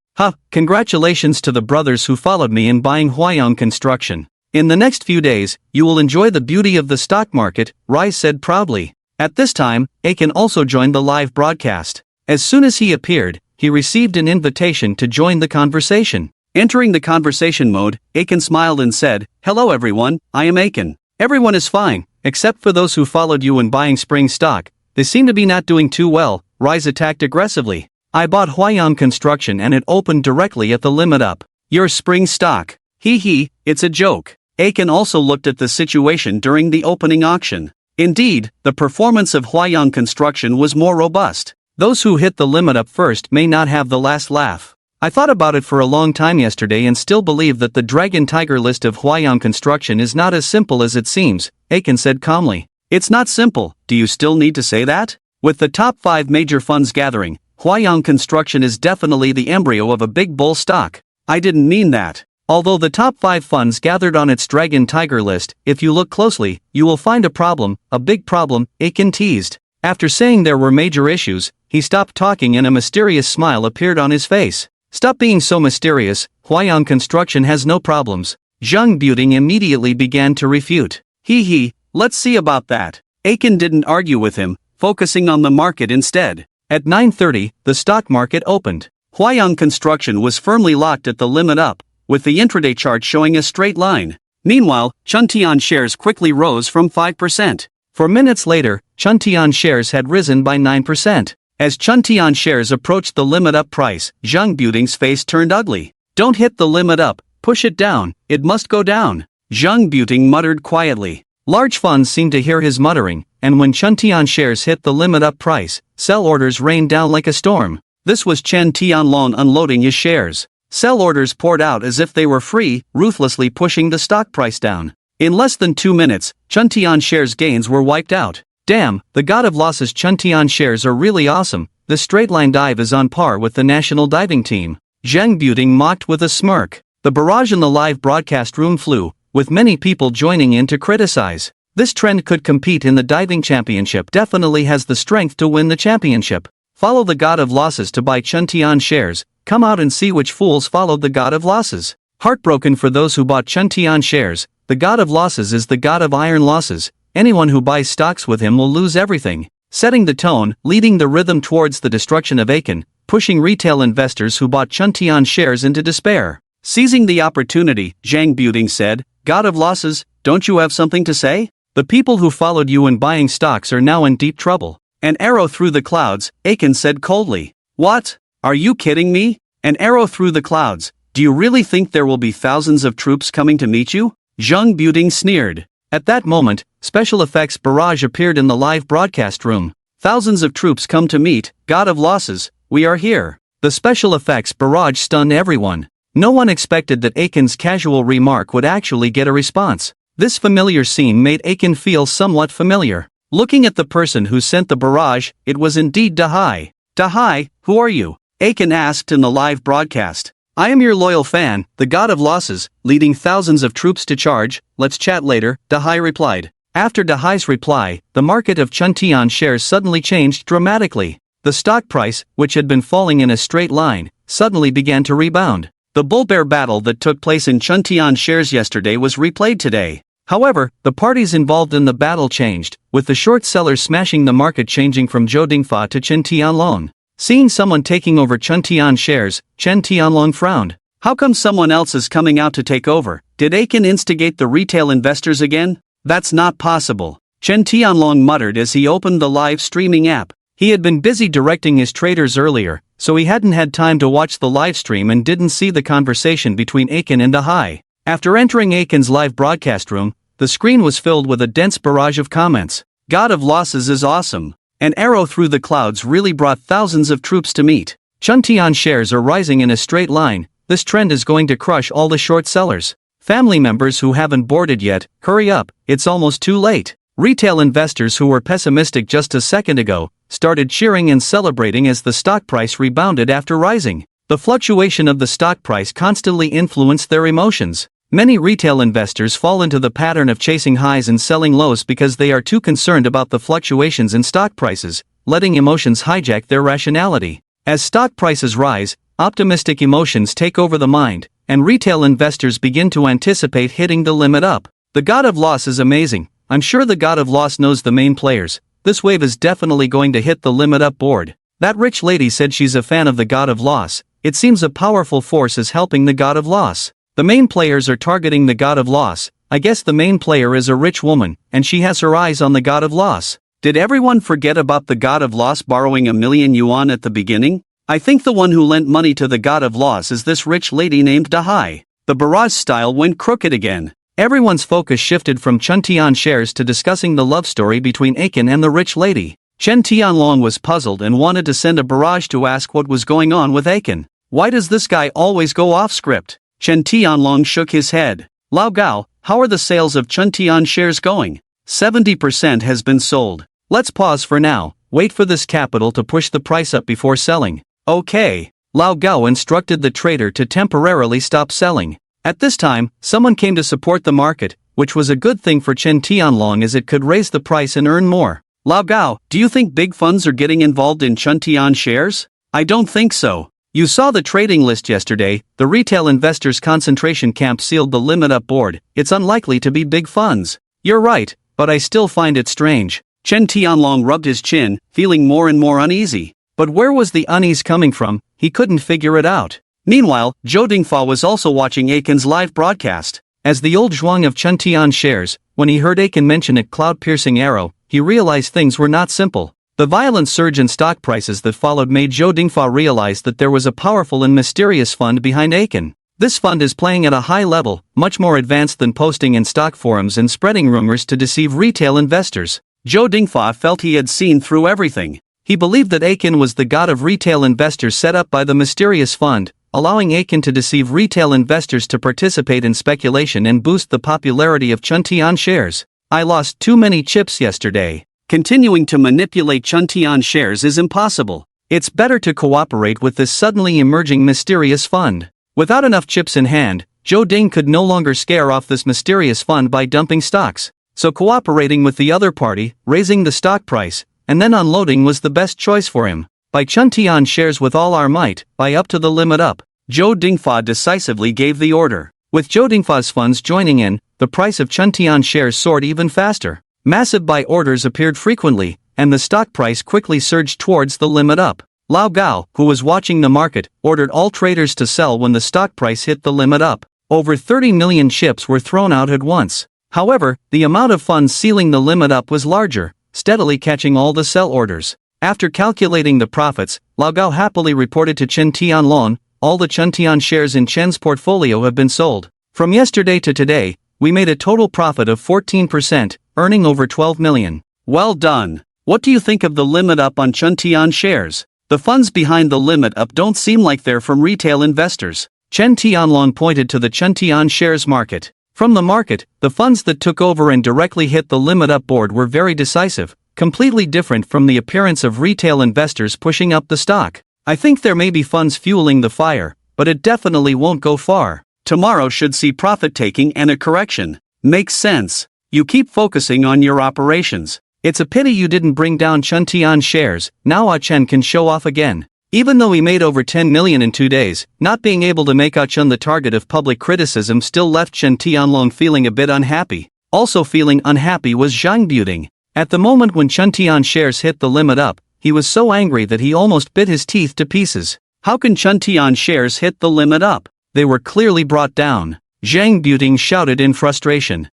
A: Congratulations to the brothers who followed me in buying Hwayong construction. In the next few days, you will enjoy the beauty of the stock market, Rise said proudly. At this time, Aiken also joined the live broadcast. As soon as he appeared, he received an invitation to join the conversation. Entering the conversation mode, Aiken smiled and said, "Hello everyone, I am Aiken. Everyone is fine, except for those who followed you in buying spring stock. They seem to be not doing too well." Rise attacked aggressively. "I bought Hwayong construction and it opened directly at the limit up. Your spring stock. Hee, it's a joke." Aiken also looked at the situation during the opening auction. Indeed, the performance of Hwayong construction was more robust. Those who hit the limit up first may not have the last laugh. "I thought about it for a long time yesterday and still believe that the Dragon Tiger list of Hwayong construction is not as simple as it seems," Aiken said calmly. "It's not simple, do you still need to say that? With the top 5 major funds gathering, Hwayong construction is definitely the embryo of a big bull stock." "I didn't mean that. Although the top 5 funds gathered on its Dragon Tiger list, if you look closely, you will find a problem, a big problem," Aiken teased. After saying there were major issues, he stopped talking and a mysterious smile appeared on his face. "Stop being so mysterious, Hwayong construction has no problems." Zhang Buting immediately began to refute. Hee, let's see about that." Aiken didn't argue with him, focusing on the market instead. At 9:30, the stock market opened. Hwayong construction was firmly locked at the limit up, with the intraday chart showing a straight line. Meanwhile, Chuntian shares quickly rose from 5%. For minutes later, Chuntian shares had risen by 9%. As Chuntian shares approached the limit up price, Zhang Buting's face turned ugly. "Don't hit the limit up, push it down, it must go down," Zhang Buting muttered quietly. Large funds seemed to hear his muttering, and when Chuntian shares hit the limit up price, sell orders rained down like a storm. This was Chen Tianlong unloading his shares. Sell orders poured out as if they were free, ruthlessly pushing the stock price down. In less than 2 minutes, Chuntian shares gains were wiped out. Damn, the god of losses Chuntian shares are really awesome. The straight line dive is on par with the national diving team. Zheng Buting mocked with a smirk. The barrage in the live broadcast room flew, with many people joining in to criticize. This trend could compete in the diving championship, definitely has the strength to win the championship. Follow the god of losses to buy Chuntian shares, come out and see which fools followed the god of losses. Heartbroken for those who bought Chuntian shares, the god of losses is the god of iron losses. Anyone who buys stocks with him will lose everything. Setting the tone, leading the rhythm towards the destruction of Aiken, pushing retail investors who bought Chuntian shares into despair. Seizing the opportunity, Zhang Buting said, "God of losses, don't you have something to say? The people who followed you in buying stocks are now in deep trouble." An arrow through the clouds, Aiken said coldly. "What? Are you kidding me? An arrow through the clouds? Do you really think there will be thousands of troops coming to meet you?" Zhang Buting sneered. At that moment, special effects barrage appeared in the live broadcast room. "Thousands of troops come to meet, God of losses, we are here." The special effects barrage stunned everyone. No one expected that Aiken's casual remark would actually get a response. This familiar scene made Aiken feel somewhat familiar. Looking at the person who sent the barrage, it was indeed Dahai. "Dahai, who are you?" Aiken asked in the live broadcast. "I am your loyal fan, the god of losses, leading thousands of troops to charge, let's chat later," Dahai replied. After Dahai's reply, the market of Chuntian shares suddenly changed dramatically. The stock price, which had been falling in a straight line, suddenly began to rebound. The bull-bear battle that took place in Chuntian shares yesterday was replayed today. However, the parties involved in the battle changed, with the short sellers smashing the market, changing from Zhou Dingfa to Chen Tianlong. Seeing someone taking over Chuntian shares, Chen Tianlong frowned. How come someone else is coming out to take over? Did Aiken instigate the retail investors again? That's not possible, Chen Tianlong muttered as he opened the live streaming app. He had been busy directing his traders earlier, so he hadn't had time to watch the live stream and didn't see the conversation between Aiken and Dahai. After entering Aiken's live broadcast room, the screen was filled with a dense barrage of comments. "God of losses is awesome. An arrow through the clouds really brought thousands of troops to meet. Chuntian shares are rising in a straight line. This trend is going to crush all the short sellers. Family members who haven't boarded yet, hurry up, it's almost too late." Retail investors who were pessimistic just a second ago started cheering and celebrating as the stock price rebounded after rising. The fluctuation of the stock price constantly influenced their emotions. Many retail investors fall into the pattern of chasing highs and selling lows because they are too concerned about the fluctuations in stock prices, letting emotions hijack their rationality. As stock prices rise, optimistic emotions take over the mind, and retail investors begin to anticipate hitting the limit up. The god of loss is amazing. I'm sure the god of loss knows the main players. This wave is definitely going to hit the limit up board. That rich lady said she's a fan of the god of loss. It seems a powerful force is helping the god of loss. The main players are targeting the god of loss. I guess the main player is a rich woman, and she has her eyes on the god of loss. Did everyone forget about the god of loss borrowing $1,000,000 at the beginning? I think the one who lent money to the god of loss is this rich lady named Dahai. The barrage style went crooked again. Everyone's focus shifted from Chuntian shares to discussing the love story between Aiken and the rich lady. Chen Tianlong was puzzled and wanted to send a barrage to ask what was going on with Aiken. Why does this guy always go off script? Chen Tianlong shook his head. "Lao Gao, how are the sales of Chuntian shares going?" 70% has been sold. Let's pause for now, wait for this capital to push the price up before selling. Okay. Lao Gao instructed the trader to temporarily stop selling. At this time, someone came to support the market, which was a good thing for Chen Tianlong as it could raise the price and earn more. "Lao Gao, do you think big funds are getting involved in Chuntian shares?" "I don't think so. You saw the trading list yesterday. The retail investors' concentration camp sealed the limit up board. It's unlikely to be big funds." "You're right, but I still find it strange." Chen Tianlong rubbed his chin, feeling more and more uneasy. But where was the unease coming from? He couldn't figure it out. Meanwhile, Zhou Dingfa was also watching Aiken's live broadcast. As the old zhuang of Chuntian shares, when he heard Aiken mention a cloud-piercing arrow, he realized things were not simple. The violent surge in stock prices that followed made Zhou Dingfa realize that there was a powerful and mysterious fund behind Aiken. This fund is playing at a high level, much more advanced than posting in stock forums and spreading rumors to deceive retail investors. Zhou Dingfa felt he had seen through everything. He believed that Aiken was the god of retail investors set up by the mysterious fund, allowing Aiken to deceive retail investors to participate in speculation and boost the popularity of Chuntian shares. "I lost too many chips yesterday. Continuing to manipulate Chuntian shares is impossible. It's better to cooperate with this suddenly emerging mysterious fund. Without enough chips in hand, Zhou Ding could no longer scare off this mysterious fund by dumping stocks. So cooperating with the other party, raising the stock price, and then unloading was the best choice for him. Buy Chuntian shares with all our might, buy up to the limit up. Zhou Dingfa decisively gave the order. With Zhou Dingfa's funds joining in, the price of Chuntian shares soared even faster. Massive buy orders appeared frequently, and the stock price quickly surged towards the limit up. Lao Gao, who was watching the market, ordered all traders to sell when the stock price hit the limit up. Over 30 million chips were thrown out at once. However, the amount of funds sealing the limit up was larger, steadily catching all the sell orders. After calculating the profits, Lao Gao happily reported to Chen Tianlong, all the Chuntian shares in Chen's portfolio have been sold. From yesterday to today, we made a total profit of 14%, earning over 12 million. Well done. What do you think of the limit up on Chuntian shares? The funds behind the limit up don't seem like they're from retail investors. Chen Tianlong pointed to the Chuntian shares market. From the market, the funds that took over and directly hit the limit up board were very decisive, completely different from the appearance of retail investors pushing up the stock. I think there may be funds fueling the fire, but it definitely won't go far. Tomorrow should see profit taking and a correction. Makes sense. You keep focusing on your operations. It's a pity you didn't bring down Chuntian shares. Now Chen can show off again. Even though he made over 10 million in 2 days, not being able to make Chen the target of public criticism still left Chen Tianlong feeling a bit unhappy. Also feeling unhappy was Zhang Buting. At the moment when Chuntian shares hit the limit up, he was so angry that he almost bit his teeth to pieces. How can Chuntian shares hit the limit up? They were clearly brought down. Zhang Buting shouted in frustration.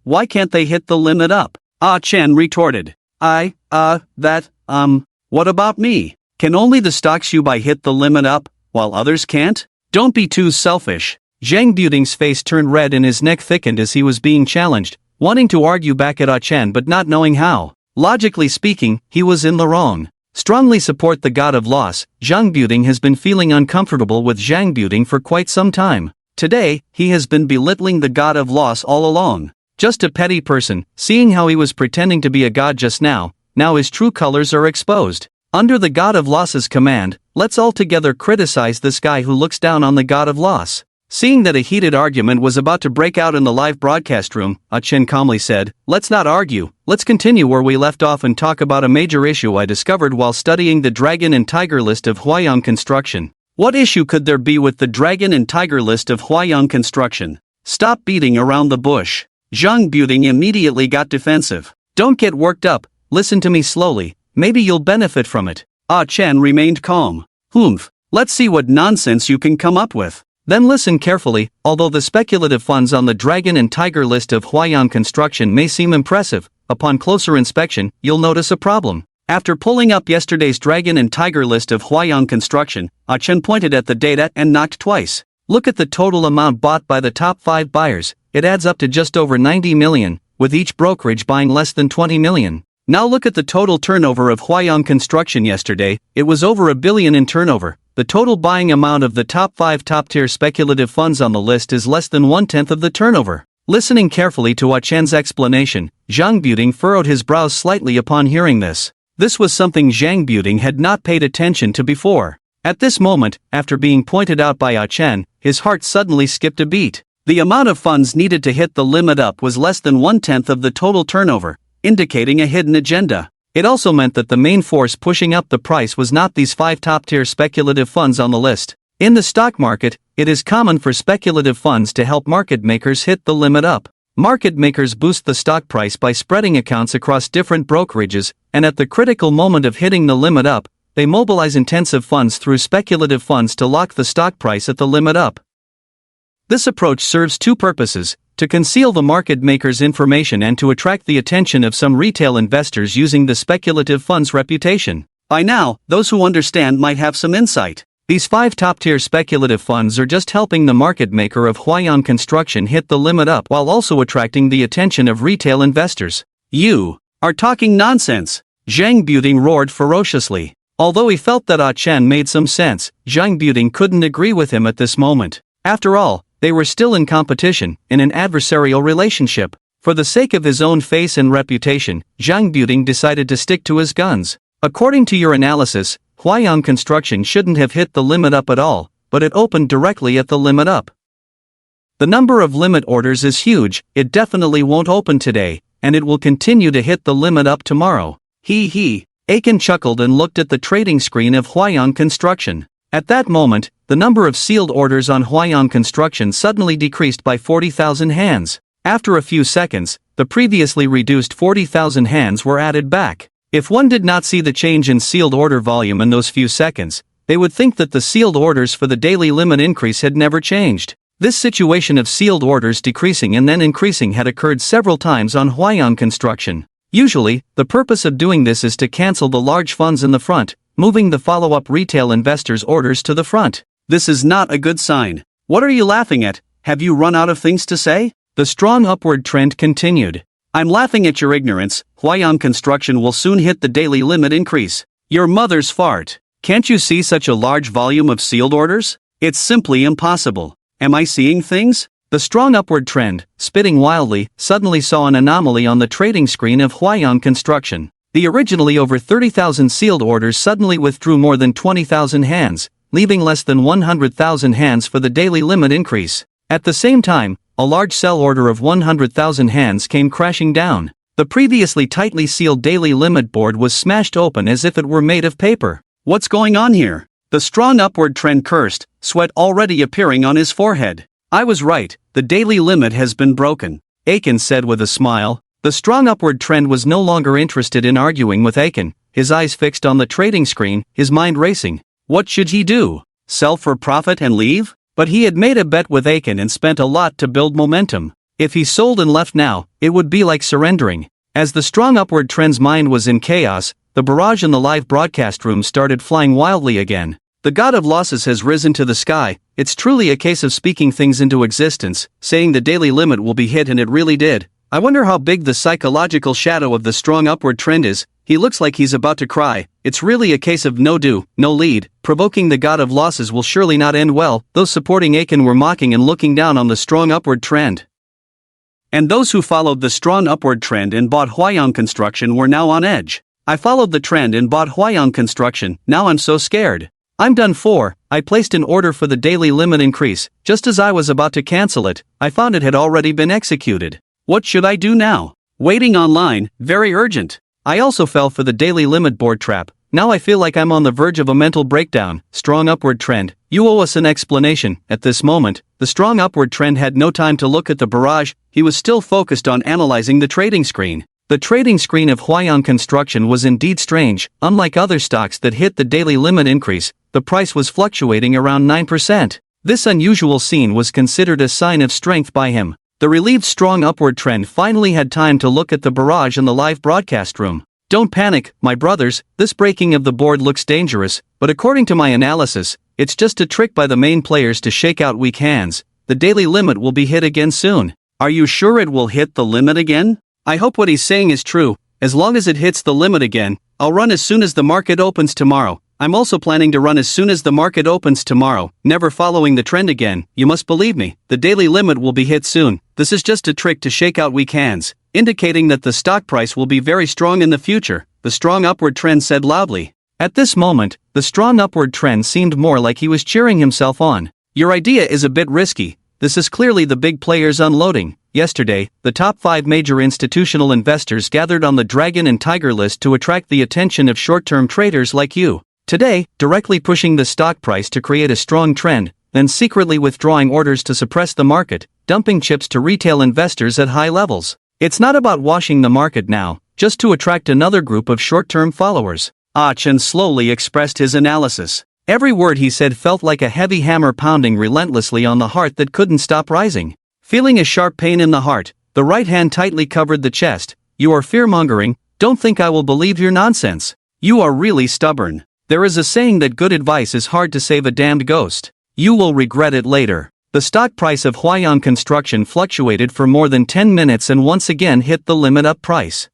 A: Why can't they hit the limit up? Chen retorted. What about me? Can only the stocks you buy hit the limit up, while others can't? Don't be too selfish. Zhang Buting's face turned red and his neck thickened as he was being challenged, wanting to argue back at Chen but not knowing how. Logically speaking, he was in the wrong. Strongly support the god of loss. Zhang Buting has been feeling uncomfortable with Zhang Buting for quite some time. Today, he has been belittling the god of loss all along. Just a petty person, seeing how he was pretending to be a god just now his true colors are exposed. Under the god of loss's command, let's all together criticize this guy who looks down on the god of loss. Seeing that a heated argument was about to break out in the live broadcast room, Chen calmly said, "Let's not argue, let's continue where we left off and talk about a major issue I discovered while studying the Dragon and Tiger list of Huayang Construction." What issue could there be with the Dragon and Tiger list of Huayang Construction? Stop beating around the bush. Zhang Buting immediately got defensive. Don't get worked up, listen to me slowly, maybe you'll benefit from it. Chen remained calm. Let's see what nonsense you can come up with. Then listen carefully. Although the speculative funds on the Dragon and Tiger list of Huayang Construction may seem impressive, upon closer inspection, you'll notice a problem. After pulling up yesterday's Dragon and Tiger list of Huayang Construction, Chen pointed at the data and knocked twice. Look at the total amount bought by the top 5 buyers. It adds up to just over 90 million, with each brokerage buying less than 20 million. Now look at the total turnover of Huayang Construction yesterday. It was over $1 billion in turnover. The total buying amount of the top 5 top-tier speculative funds on the list is less than 1/10 of the turnover. Listening carefully to Chen's explanation, Zhang Buting furrowed his brows slightly upon hearing this. This was something Zhang Buting had not paid attention to before. At this moment, after being pointed out by Chen, his heart suddenly skipped a beat. The amount of funds needed to hit the limit up was less than 1/10 of the total turnover, indicating a hidden agenda. It also meant that the main force pushing up the price was not these 5 top-tier speculative funds on the list. In the stock market, it is common for speculative funds to help market makers hit the limit up. Market makers boost the stock price by spreading accounts across different brokerages, and at the critical moment of hitting the limit up, they mobilize intensive funds through speculative funds to lock the stock price at the limit up. This approach serves 2 purposes: to conceal the market maker's information and to attract the attention of some retail investors using the speculative fund's reputation. By now, those who understand might have some insight. These 5 top-tier speculative funds are just helping the market maker of Huayang Construction hit the limit up while also attracting the attention of retail investors. You are talking nonsense! Zhang Buting roared ferociously. Although he felt that Chen made some sense, Zhang Buting couldn't agree with him at this moment. After all, they were still in competition, in an adversarial relationship. For the sake of his own face and reputation, Zhang Buting decided to stick to his guns. According to your analysis, Huayang Construction shouldn't have hit the limit up at all, but it opened directly at the limit up. The number of limit orders is huge, it definitely won't open today, and it will continue to hit the limit up tomorrow. Hee. Aiken chuckled and looked at the trading screen of Huayang Construction. At that moment, the number of sealed orders on Huayang Construction suddenly decreased by 40,000 hands. After a few seconds, the previously reduced 40,000 hands were added back. If one did not see the change in sealed order volume in those few seconds, they would think that the sealed orders for the daily limit increase had never changed. This situation of sealed orders decreasing and then increasing had occurred several times on Huayang Construction. Usually, the purpose of doing this is to cancel the large funds in the front, moving the follow-up retail investors' orders to the front. This is not a good sign. What are you laughing at? Have you run out of things to say? The strong upward trend continued. I'm laughing at your ignorance. Huayang Construction will soon hit the daily limit increase. Your mother's fart. Can't you see such a large volume of sealed orders? It's simply impossible. Am I seeing things? The strong upward trend, spitting wildly, suddenly saw an anomaly on the trading screen of Huayang Construction. The originally over 30,000 sealed orders suddenly withdrew more than 20,000 hands, leaving less than 100,000 hands for the daily limit increase. At the same time, a large sell order of 100,000 hands came crashing down. The previously tightly sealed daily limit board was smashed open as if it were made of paper. What's going on here? The strong upward trend cursed, sweat already appearing on his forehead. I was right, the daily limit has been broken, Aiken said with a smile. The strong upward trend was no longer interested in arguing with Aiken, his eyes fixed on the trading screen, his mind racing. What should he do? Sell for profit and leave? But he had made a bet with Aiken and spent a lot to build momentum. If he sold and left now, it would be like surrendering. As the strong upward trend's mind was in chaos, the barrage in the live broadcast room started flying wildly again. The god of losses has risen to the sky. It's truly a case of speaking things into existence, saying the daily limit will be hit, and it really did. I wonder how big the psychological shadow of the strong upward trend is. He looks like he's about to cry. It's really a case of no do, no lead. Provoking the god of losses will surely not end well. Those supporting Aiken were mocking and looking down on the strong upward trend. And those who followed the strong upward trend and bought Huayang Construction were now on edge. I followed the trend and bought Huayang Construction, now I'm so scared. I'm done for. I placed an order for the daily limit increase. Just as I was about to cancel it, I found it had already been executed. What should I do now? Waiting online, very urgent. I also fell for the daily limit board trap. Now I feel like I'm on the verge of a mental breakdown. Strong upward trend. You owe us an explanation. At this moment, the strong upward trend had no time to look at the barrage. He was still focused on analyzing the trading screen. The trading screen of Huayang Construction was indeed strange. Unlike other stocks that hit the daily limit increase, the price was fluctuating around 9%. This unusual scene was considered a sign of strength by him. The relieved strong upward trend finally had time to look at the barrage in the live broadcast room. Don't panic, my brothers, this breaking of the board looks dangerous, but according to my analysis, it's just a trick by the main players to shake out weak hands. The daily limit will be hit again soon. Are you sure it will hit the limit again? I hope what he's saying is true. As long as it hits the limit again, I'll run as soon as the market opens tomorrow. I'm also planning to run as soon as the market opens tomorrow, never following the trend again. You must believe me, the daily limit will be hit soon. This is just a trick to shake out weak hands, indicating that the stock price will be very strong in the future, the strong upward trend said loudly. At this moment, the strong upward trend seemed more like he was cheering himself on. Your idea is a bit risky. This is clearly the big players unloading. Yesterday, the top 5 major institutional investors gathered on the Dragon and Tiger list to attract the attention of short-term traders like you. Today, directly pushing the stock price to create a strong trend, then secretly withdrawing orders to suppress the market, dumping chips to retail investors at high levels. It's not about washing the market now, just to attract another group of short-term followers. Chen slowly expressed his analysis. Every word he said felt like a heavy hammer pounding relentlessly on the heart that couldn't stop rising. Feeling a sharp pain in the heart, the right hand tightly covered the chest. You are fear-mongering. Don't think I will believe your nonsense. You are really stubborn. There is a saying that good advice is hard to save a damned ghost. You will regret it later. The stock price of Huayang Construction fluctuated for more than 10 minutes and once again hit the limit up price.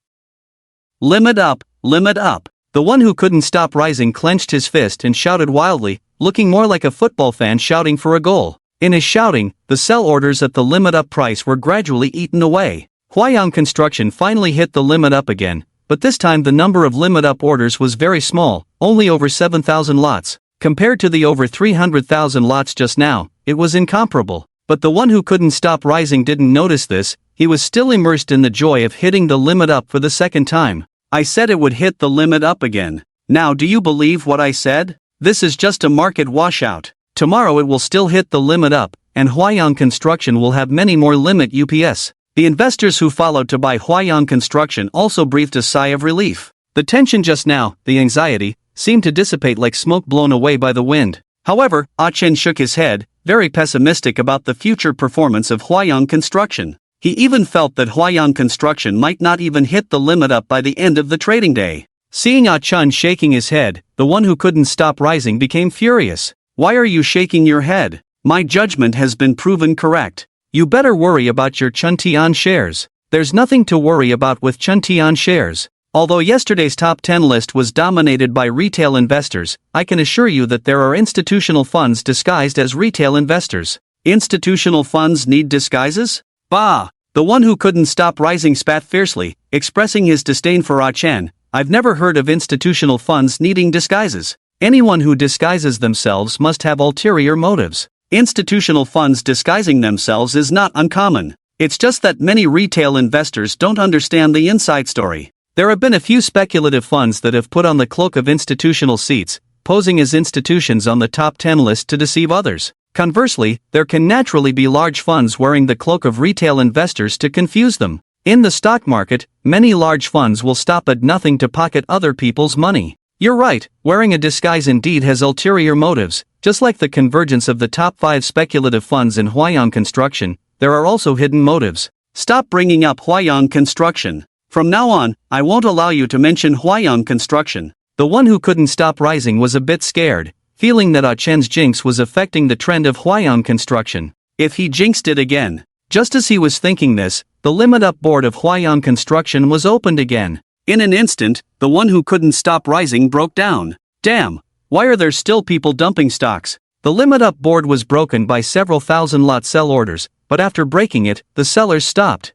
A: Limit up, limit up. The one who couldn't stop rising clenched his fist and shouted wildly, looking more like a football fan shouting for a goal. In his shouting, the sell orders at the limit up price were gradually eaten away. Huayang Construction finally hit the limit up again, but this time the number of limit up orders was very small, only over 7,000 lots. Compared to the over 300,000 lots just now, it was incomparable. But the one who couldn't stop rising didn't notice this. He was still immersed in the joy of hitting the limit up for the second time. I said it would hit the limit up again. Now do you believe what I said? This is just a market washout. Tomorrow it will still hit the limit up, and Huayang Construction will have many more limit UPS. The investors who followed to buy Huayang Construction also breathed a sigh of relief. The tension just now, the anxiety, seemed to dissipate like smoke blown away by the wind. However, Chen shook his head, very pessimistic about the future performance of Huayang Construction. He even felt that Huayang Construction might not even hit the limit up by the end of the trading day. Seeing Chen shaking his head, the one who couldn't stop rising became furious. Why are you shaking your head? My judgment has been proven correct. You better worry about your Chuntian shares. There's nothing to worry about with Chuntian shares. Although yesterday's top 10 list was dominated by retail investors, I can assure you that there are institutional funds disguised as retail investors. Institutional funds need disguises? Bah! The one who couldn't stop rising spat fiercely, expressing his disdain for Chen. I've never heard of institutional funds needing disguises. Anyone who disguises themselves must have ulterior motives. Institutional funds disguising themselves is not uncommon. It's just that many retail investors don't understand the inside story. There have been a few speculative funds that have put on the cloak of institutional seats, posing as institutions on the top 10 list to deceive others. Conversely, there can naturally be large funds wearing the cloak of retail investors to confuse them. In the stock market, many large funds will stop at nothing to pocket other people's money. You're right, wearing a disguise indeed has ulterior motives. Just like the convergence of the top 5 speculative funds in Huayang Construction, there are also hidden motives. Stop bringing up Huayang Construction. From now on, I won't allow you to mention Huayang Construction. The one who couldn't stop rising was a bit scared, feeling that Chen's jinx was affecting the trend of Huayang Construction. If he jinxed it again. Just as he was thinking this, the limit up board of Huayang Construction was opened again. In an instant, the one who couldn't stop rising broke down. Damn, why are there still people dumping stocks? The limit up board was broken by several thousand lot sell orders, but after breaking it, the sellers stopped.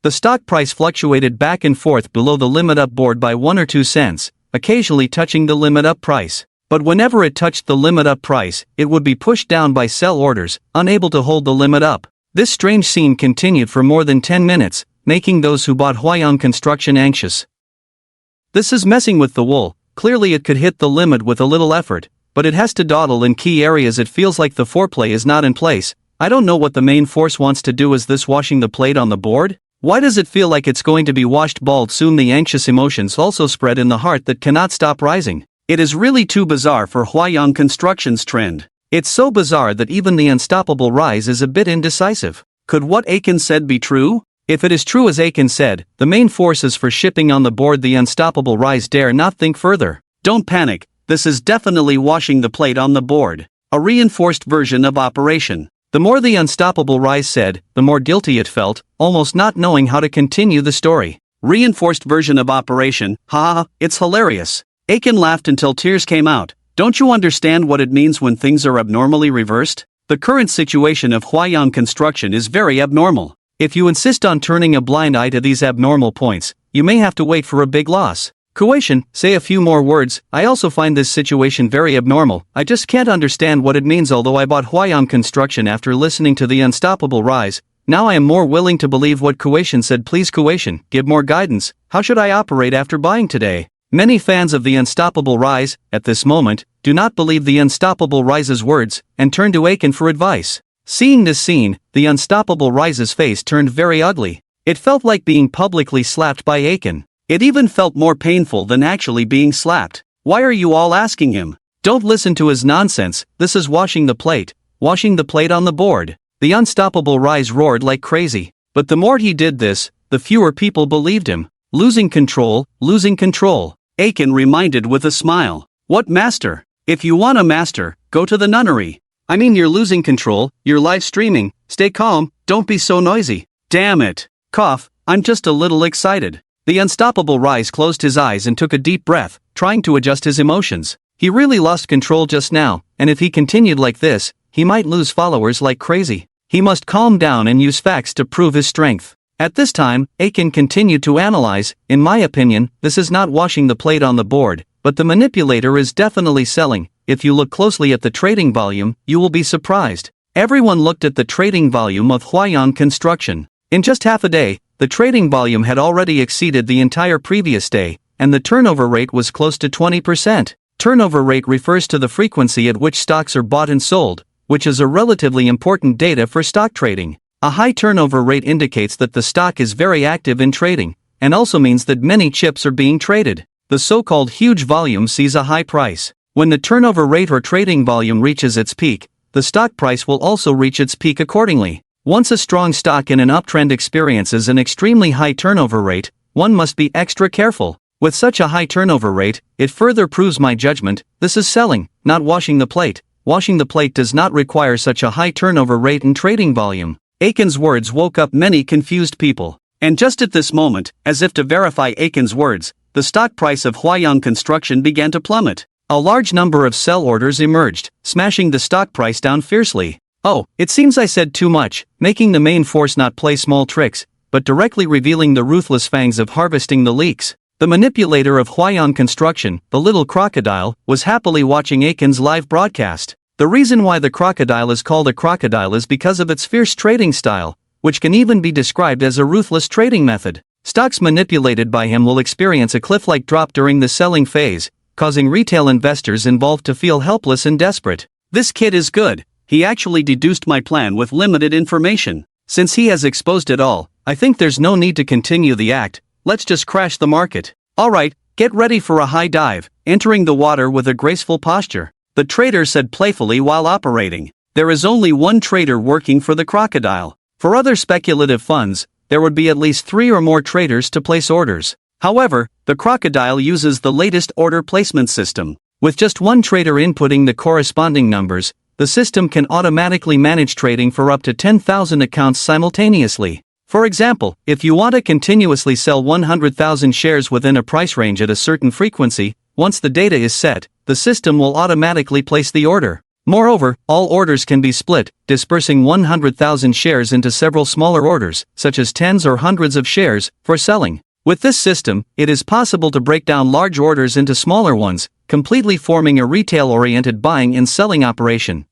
A: The stock price fluctuated back and forth below the limit up board by 1 or 2 cents, occasionally touching the limit up price. But whenever it touched the limit up price, it would be pushed down by sell orders, unable to hold the limit up. This strange scene continued for more than 10 minutes, making those who bought Huayang Construction anxious. This is messing with the wool. Clearly it could hit the limit with a little effort, but it has to dawdle in key areas. It feels like the foreplay is not in place. I don't know what the main force wants to do. Is this washing the plate on the board? Why does it feel like it's going to be washed bald soon? The anxious emotions also spread in the heart that cannot stop rising. It is really too bizarre for Huayang Construction's trend. It's so bizarre that even the unstoppable rise is a bit indecisive. Could what Aiken said be true? If it is true as Aiken said, the main force is for shipping on the board. The unstoppable rise dare not think further. Don't panic, this is definitely washing the plate on the board. A reinforced version of operation. The more the unstoppable rise said, the more guilty it felt, almost not knowing how to continue the story. Reinforced version of operation, haha, it's hilarious. Aiken laughed until tears came out. Don't you understand what it means when things are abnormally reversed? The current situation of Huayang Construction is very abnormal. If you insist on turning a blind eye to these abnormal points, you may have to wait for a big loss. Kuation, say a few more words. I also find this situation very abnormal. I just can't understand what it means. Although I bought Huayang Construction after listening to the unstoppable rise, now I am more willing to believe what Kuation said. Please Kuation, give more guidance. How should I operate after buying today? Many fans of the unstoppable rise, at this moment, do not believe the unstoppable rise's words, and turn to Aiken for advice. Seeing this scene, the unstoppable rise's face turned very ugly. It felt like being publicly slapped by Aiken. It even felt more painful than actually being slapped. Why are you all asking him? Don't listen to his nonsense. This is washing the plate on the board. The unstoppable rise roared like crazy. But the more he did this, the fewer people believed him. Losing control, losing control. Aiken reminded with a smile. What master? If you want a master, go to the nunnery. I mean, you're losing control, you're live streaming. Stay calm, don't be so noisy. Damn it. Cough, I'm just a little excited. The unstoppable rise closed his eyes and took a deep breath, trying to adjust his emotions. He really lost control just now, and if he continued like this, he might lose followers like crazy. He must calm down and use facts to prove his strength. At this time, Aiken continued to analyze. In my opinion, this is not washing the plate on the board, but the manipulator is definitely selling. If you look closely at the trading volume, you will be surprised. Everyone looked at the trading volume of Huayan Construction. In just half a day, the trading volume had already exceeded the entire previous day, and the turnover rate was close to 20%. Turnover rate refers to the frequency at which stocks are bought and sold, which is a relatively important data for stock trading. A high turnover rate indicates that the stock is very active in trading, and also means that many chips are being traded. The so-called huge volume sees a high price. When the turnover rate or trading volume reaches its peak, the stock price will also reach its peak accordingly. Once a strong stock in an uptrend experiences an extremely high turnover rate, one must be extra careful. With such a high turnover rate, it further proves my judgment, this is selling, not washing the plate. Washing the plate does not require such a high turnover rate and trading volume. Aiken's words woke up many confused people. And just at this moment, as if to verify Aiken's words, the stock price of Huayan Construction began to plummet. A large number of sell orders emerged, smashing the stock price down fiercely. Oh, it seems I said too much, making the main force not play small tricks, but directly revealing the ruthless fangs of harvesting the leaks. The manipulator of Huayan Construction, the little crocodile, was happily watching Aiken's live broadcast. The reason why the crocodile is called a crocodile is because of its fierce trading style, which can even be described as a ruthless trading method. Stocks manipulated by him will experience a cliff-like drop during the selling phase, causing retail investors involved to feel helpless and desperate. This kid is good. He actually deduced my plan with limited information. Since he has exposed it all, I think there's no need to continue the act. Let's just crash the market. Alright, get ready for a high dive, entering the water with a graceful posture. The trader said playfully while operating. There is only one trader working for the crocodile. For other speculative funds, there would be at least 3 or more traders to place orders. However, the crocodile uses the latest order placement system. With just one trader inputting the corresponding numbers, the system can automatically manage trading for up to 10,000 accounts simultaneously. For example, if you want to continuously sell 100,000 shares within a price range at a certain frequency, once the data is set, the system will automatically place the order. Moreover, all orders can be split, dispersing 100,000 shares into several smaller orders, such as tens or hundreds of shares, for selling. With this system, it is possible to break down large orders into smaller ones, completely forming a retail-oriented buying and selling operation.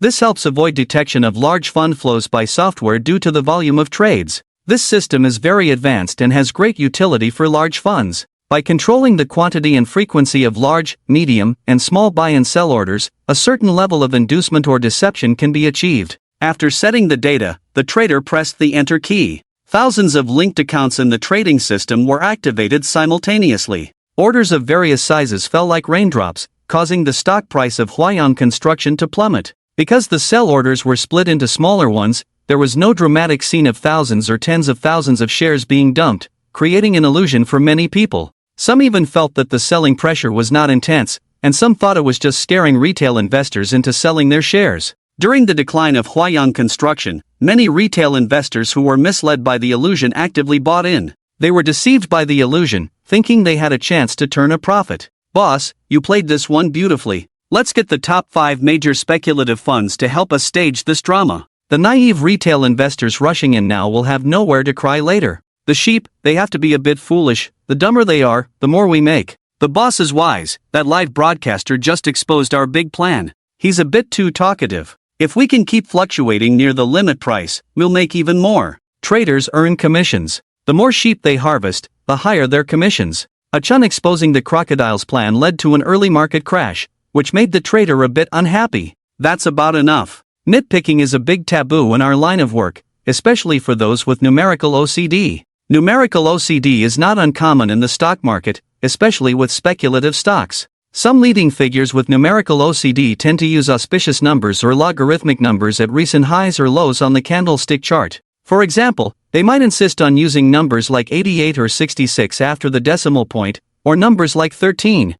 A: This helps avoid detection of large fund flows by software due to the volume of trades. This system is very advanced and has great utility for large funds. By controlling the quantity and frequency of large, medium, and small buy and sell orders, a certain level of inducement or deception can be achieved. After setting the data, the trader pressed the Enter key. Thousands of linked accounts in the trading system were activated simultaneously. Orders of various sizes fell like raindrops, causing the stock price of Huayan Construction to plummet. Because the sell orders were split into smaller ones, there was no dramatic scene of thousands or tens of thousands of shares being dumped, creating an illusion for many people. Some even felt that the selling pressure was not intense, and some thought it was just scaring retail investors into selling their shares. During the decline of Huayan Construction, many retail investors who were misled by the illusion actively bought in. They were deceived by the illusion, thinking they had a chance to turn a profit. Boss, you played this one beautifully. Let's get the top 5 major speculative funds to help us stage this drama. The naive retail investors rushing in now will have nowhere to cry later. The sheep, they have to be a bit foolish. The dumber they are, the more we make. The boss is wise. That live broadcaster just exposed our big plan. He's a bit too talkative. If we can keep fluctuating near the limit price, we'll make even more. Traders earn commissions. The more sheep they harvest, the higher their commissions. A Chun exposing the crocodile's plan led to an early market crash, which made the trader a bit unhappy. That's about enough. Nitpicking is a big taboo in our line of work, especially for those with numerical OCD. Numerical OCD is not uncommon in the stock market, especially with speculative stocks. Some leading figures with numerical OCD tend to use auspicious numbers or logarithmic numbers at recent highs or lows on the candlestick chart. For example, they might insist on using numbers like 88 or 66 after the decimal point, or numbers like 13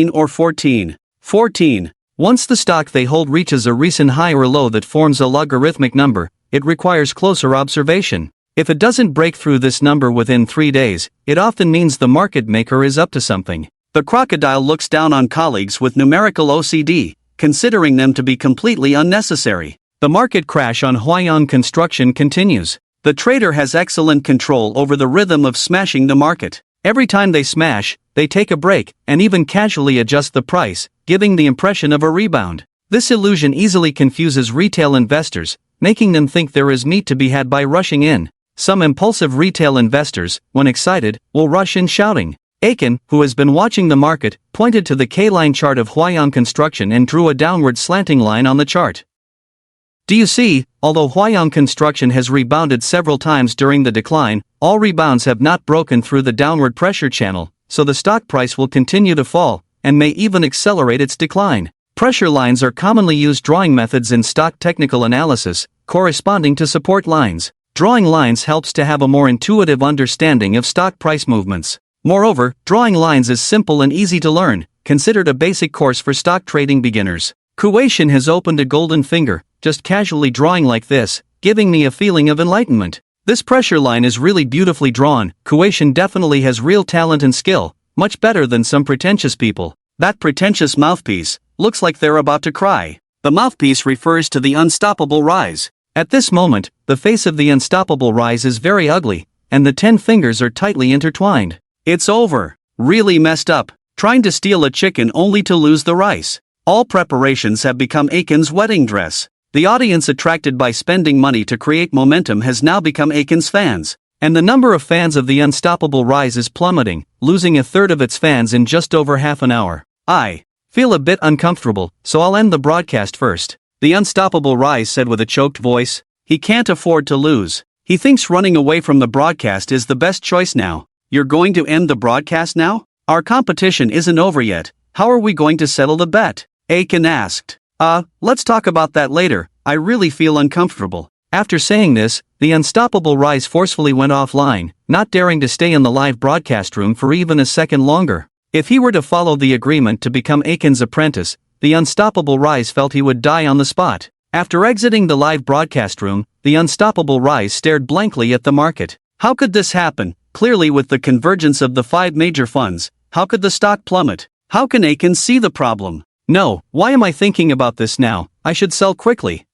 A: or 14. Once the stock they hold reaches a recent high or low that forms a logarithmic number, it requires closer observation. If it doesn't break through this number within 3 days, it often means the market maker is up to something. The crocodile looks down on colleagues with numerical OCD, considering them to be completely unnecessary. The market crash on Huayan Construction continues. The trader has excellent control over the rhythm of smashing the market. Every time they smash, they take a break and even casually adjust the price, giving the impression of a rebound. This illusion easily confuses retail investors, making them think there is meat to be had by rushing in. Some impulsive retail investors, when excited, will rush in shouting. Aiken, who has been watching the market, pointed to the K-line chart of Hwayong Construction and drew a downward slanting line on the chart. Do you see, although Hwayong Construction has rebounded several times during the decline, all rebounds have not broken through the downward pressure channel, so the stock price will continue to fall, and may even accelerate its decline. Pressure lines are commonly used drawing methods in stock technical analysis, corresponding to support lines. Drawing lines helps to have a more intuitive understanding of stock price movements. Moreover, drawing lines is simple and easy to learn, considered a basic course for stock trading beginners. Kuwation has opened a golden finger, just casually drawing like this, giving me a feeling of enlightenment. This pressure line is really beautifully drawn. Kuwation definitely has real talent and skill, much better than some pretentious people. That pretentious mouthpiece looks like they're about to cry. The mouthpiece refers to the unstoppable rise. At this moment, the face of the unstoppable rise is very ugly, and the 10 fingers are tightly intertwined. It's over. Really messed up. Trying to steal a chicken only to lose the rice. All preparations have become Aiken's wedding dress. The audience attracted by spending money to create momentum has now become Aiken's fans. And the number of fans of the unstoppable rise is plummeting, losing a third of its fans in just over half an hour. I feel a bit uncomfortable, so I'll end the broadcast first. The unstoppable rise said with a choked voice. He can't afford to lose. He thinks running away from the broadcast is the best choice now. You're going to end the broadcast now? Our competition isn't over yet. How are we going to settle the bet? Aiken asked. Let's talk about that later. I really feel uncomfortable. After saying this, the unstoppable rise forcefully went offline, not daring to stay in the live broadcast room for even a second longer. If he were to follow the agreement to become Aiken's apprentice, the unstoppable rise felt he would die on the spot. After exiting the live broadcast room, the unstoppable rise stared blankly at the market. How could this happen? Clearly, with the convergence of the 5 major funds, how could the stock plummet? How can Aiken see the problem? No, why am I thinking about this now? I should sell quickly.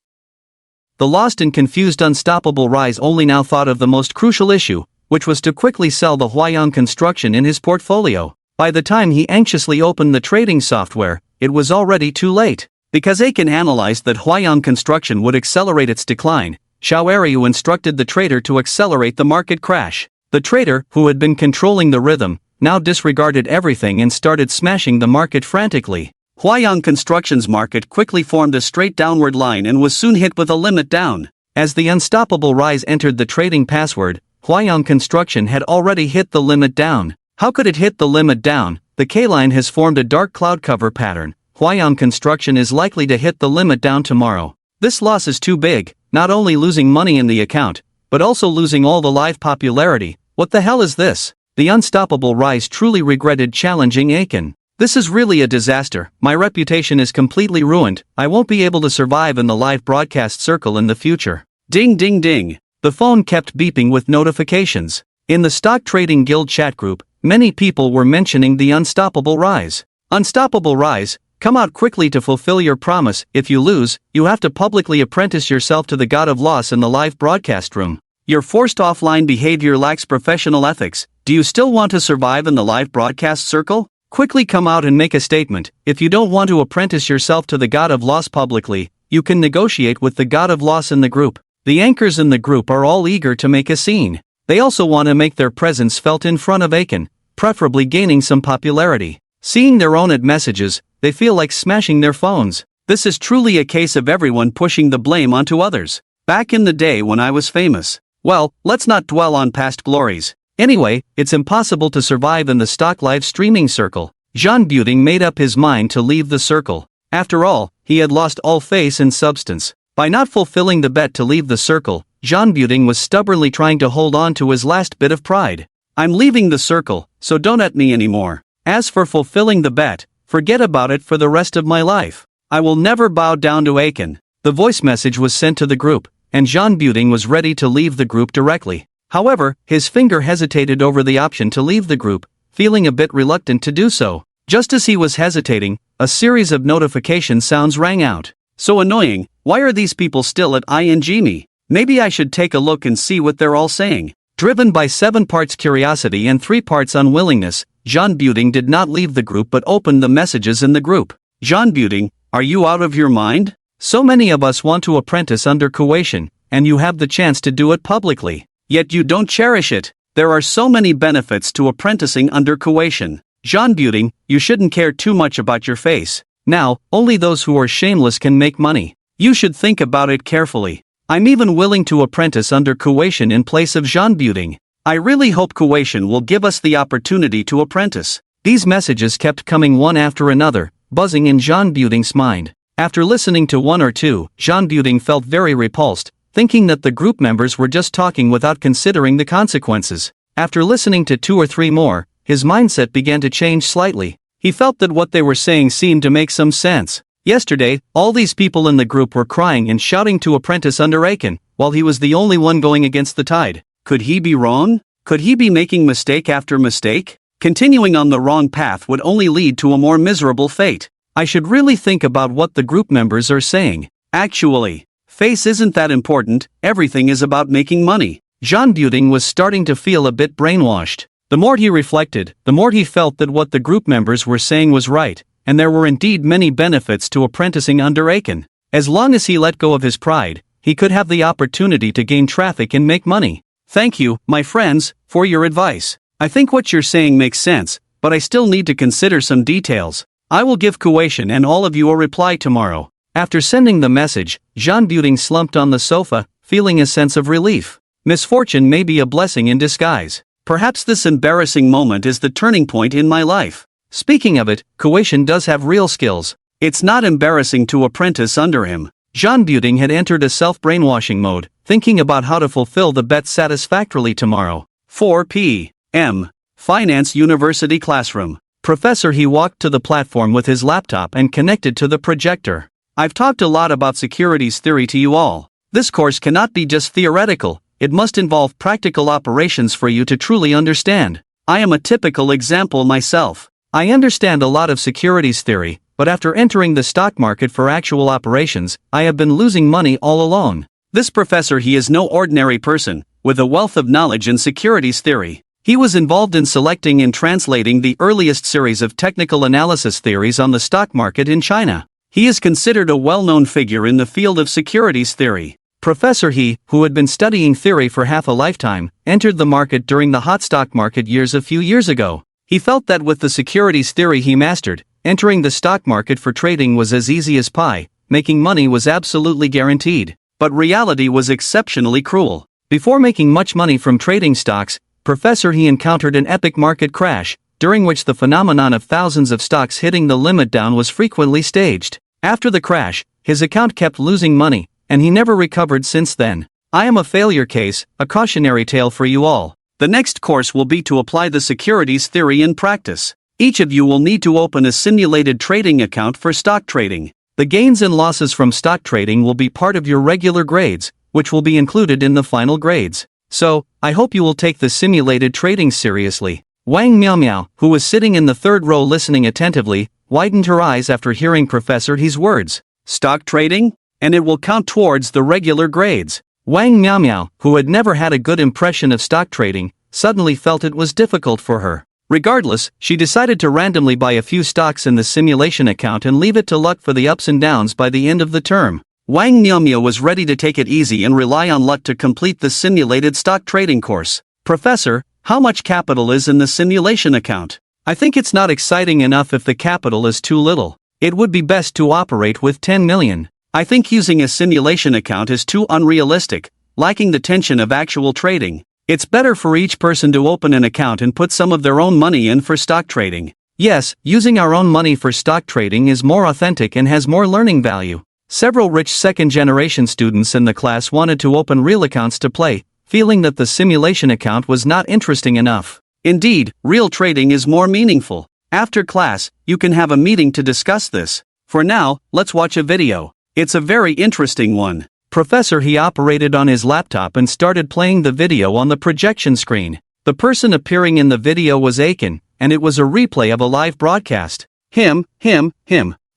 A: The lost and confused unstoppable rise only now thought of the most crucial issue, which was to quickly sell the Hwayong Construction in his portfolio. By the time he anxiously opened the trading software, it was already too late. Because Aiken analyzed that Hwayong Construction would accelerate its decline, Xiao Eriu instructed the trader to accelerate the market crash. The trader, who had been controlling the rhythm, now disregarded everything and started smashing the market frantically. Hwayong Construction's market quickly formed a straight downward line and was soon hit with a limit down. As the unstoppable rise entered the trading password, Hwayong Construction had already hit the limit down. How could it hit the limit down? The K-line has formed a dark cloud cover pattern. Hwayong Construction is likely to hit the limit down tomorrow. This loss is too big, not only losing money in the account, but also losing all the live popularity. What the hell is this? The unstoppable rise truly regretted challenging Aiken. This is really a disaster. My reputation is completely ruined. I won't be able to survive in the live broadcast circle in the future. Ding ding ding. The phone kept beeping with notifications. In the Stock Trading Guild chat group, many people were mentioning the unstoppable rise. Unstoppable rise, come out quickly to fulfill your promise. If you lose, you have to publicly apprentice yourself to the god of loss in the live broadcast room. Your forced offline behavior lacks professional ethics. Do you still want to survive in the live broadcast circle? Quickly come out and make a statement. If you don't want to apprentice yourself to the god of loss publicly, you can negotiate with the god of loss in the group. The anchors in the group are all eager to make a scene. They also want to make their presence felt in front of Aiken, preferably gaining some popularity. Seeing their own messages, they feel like smashing their phones. This is truly a case of everyone pushing the blame onto others. Back in the day when I was famous. Well, let's not dwell on past glories. Anyway, it's impossible to survive in the stock live streaming circle. Jean Buting made up his mind to leave the circle. After all, he had lost all face and substance. By not fulfilling the bet to leave the circle, Jean Buting was stubbornly trying to hold on to his last bit of pride. I'm leaving the circle, so don't at me anymore. As for fulfilling the bet, forget about it for the rest of my life. I will never bow down to Aiken. The voice message was sent to the group, and Jean Buting was ready to leave the group directly. However, his finger hesitated over the option to leave the group, feeling a bit reluctant to do so. Just as he was hesitating, a series of notification sounds rang out. So annoying, why are these people still at ING me? Maybe I should take a look and see what they're all saying. Driven by 7 parts curiosity and 3 parts unwillingness, Jean Buting did not leave the group but opened the messages in the group. Jean Buting, are you out of your mind? So many of us want to apprentice under coercion, and you have the chance to do it publicly. Yet you don't cherish it. There are so many benefits to apprenticing under coercion. Jean Buting, you shouldn't care too much about your face. Now, only those who are shameless can make money. You should think about it carefully. I'm even willing to apprentice under coercion in place of Jean Buting. I really hope coercion will give us the opportunity to apprentice. These messages kept coming one after another, buzzing in Jean Buting's mind. After listening to 1 or 2, Jean Buting felt very repulsed, thinking that the group members were just talking without considering the consequences. After listening to 2 or 3 more, his mindset began to change slightly. He felt that what they were saying seemed to make some sense. Yesterday, all these people in the group were crying and shouting to apprentice under Aiken, while he was the only one going against the tide. Could he be wrong? Could he be making mistake after mistake? Continuing on the wrong path would only lead to a more miserable fate. I should really think about what the group members are saying. Actually, face isn't that important, everything is about making money. Jean Buting was starting to feel a bit brainwashed. The more he reflected, the more he felt that what the group members were saying was right, and there were indeed many benefits to apprenticing under Aiken. As long as he let go of his pride, he could have the opportunity to gain traffic and make money. Thank you, my friends, for your advice. I think what you're saying makes sense, but I still need to consider some details. I will give coercion and all of you a reply tomorrow. After sending the message, Jean Buting slumped on the sofa, feeling a sense of relief. Misfortune may be a blessing in disguise. Perhaps this embarrassing moment is the turning point in my life. Speaking of it, coercion does have real skills. It's not embarrassing to apprentice under him. Jean Buting had entered a self-brainwashing mode, thinking about how to fulfill the bet satisfactorily tomorrow. 4 p.m. Finance University classroom. Professor He walked to the platform with his laptop and connected to the projector. I've talked a lot about securities theory to you all. This course cannot be just theoretical, it must involve practical operations for you to truly understand. I am a typical example myself. I understand a lot of securities theory, but after entering the stock market for actual operations, I have been losing money all along. This professor He is no ordinary person, with a wealth of knowledge in securities theory. He was involved in selecting and translating the earliest series of technical analysis theories on the stock market in China. He is considered a well-known figure in the field of securities theory. Professor He, who had been studying theory for half a lifetime, entered the market during the hot stock market years a few years ago. He felt that with the securities theory he mastered, entering the stock market for trading was as easy as pie, making money was absolutely guaranteed. But reality was exceptionally cruel. Before making much money from trading stocks, Professor He encountered an epic market crash, during which the phenomenon of thousands of stocks hitting the limit down was frequently staged. After the crash, his account kept losing money, and he never recovered since then. I am a failure case, a cautionary tale for you all. The next course will be to apply the securities theory in practice. Each of you will need to open a simulated trading account for stock trading. The gains and losses from stock trading will be part of your regular grades, which will be included in the final grades. So, I hope you will take the simulated trading seriously. Wang Miao Miao, who was sitting in the third row listening attentively, widened her eyes after hearing Professor He's words. Stock trading? And it will count towards the regular grades. Wang Miao Miao, who had never had a good impression of stock trading, suddenly felt it was difficult for her. Regardless, she decided to randomly buy a few stocks in the simulation account and leave it to luck for the ups and downs by the end of the term. Wang Miaomia was ready to take it easy and rely on luck to complete the simulated stock trading course. Professor, how much capital is in the simulation account? I think it's not exciting enough if the capital is too little. It would be best to operate with 10 million. I think using a simulation account is too unrealistic, lacking the tension of actual trading. It's better for each person to open an account and put some of their own money in for stock trading. Yes, using our own money for stock trading is more authentic and has more learning value. Several rich second-generation students in the class wanted to open real accounts to play, feeling that the simulation account was not interesting enough. Indeed, real trading is more meaningful. After class, you can have a meeting to discuss this. For now, let's watch a video. It's a very interesting one. Professor He operated on his laptop and started playing the video on the projection screen. The person appearing in the video was Aiken, and it was a replay of a live broadcast. Him.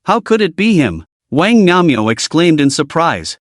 A: How could it be him? Wang Miaomio exclaimed in surprise.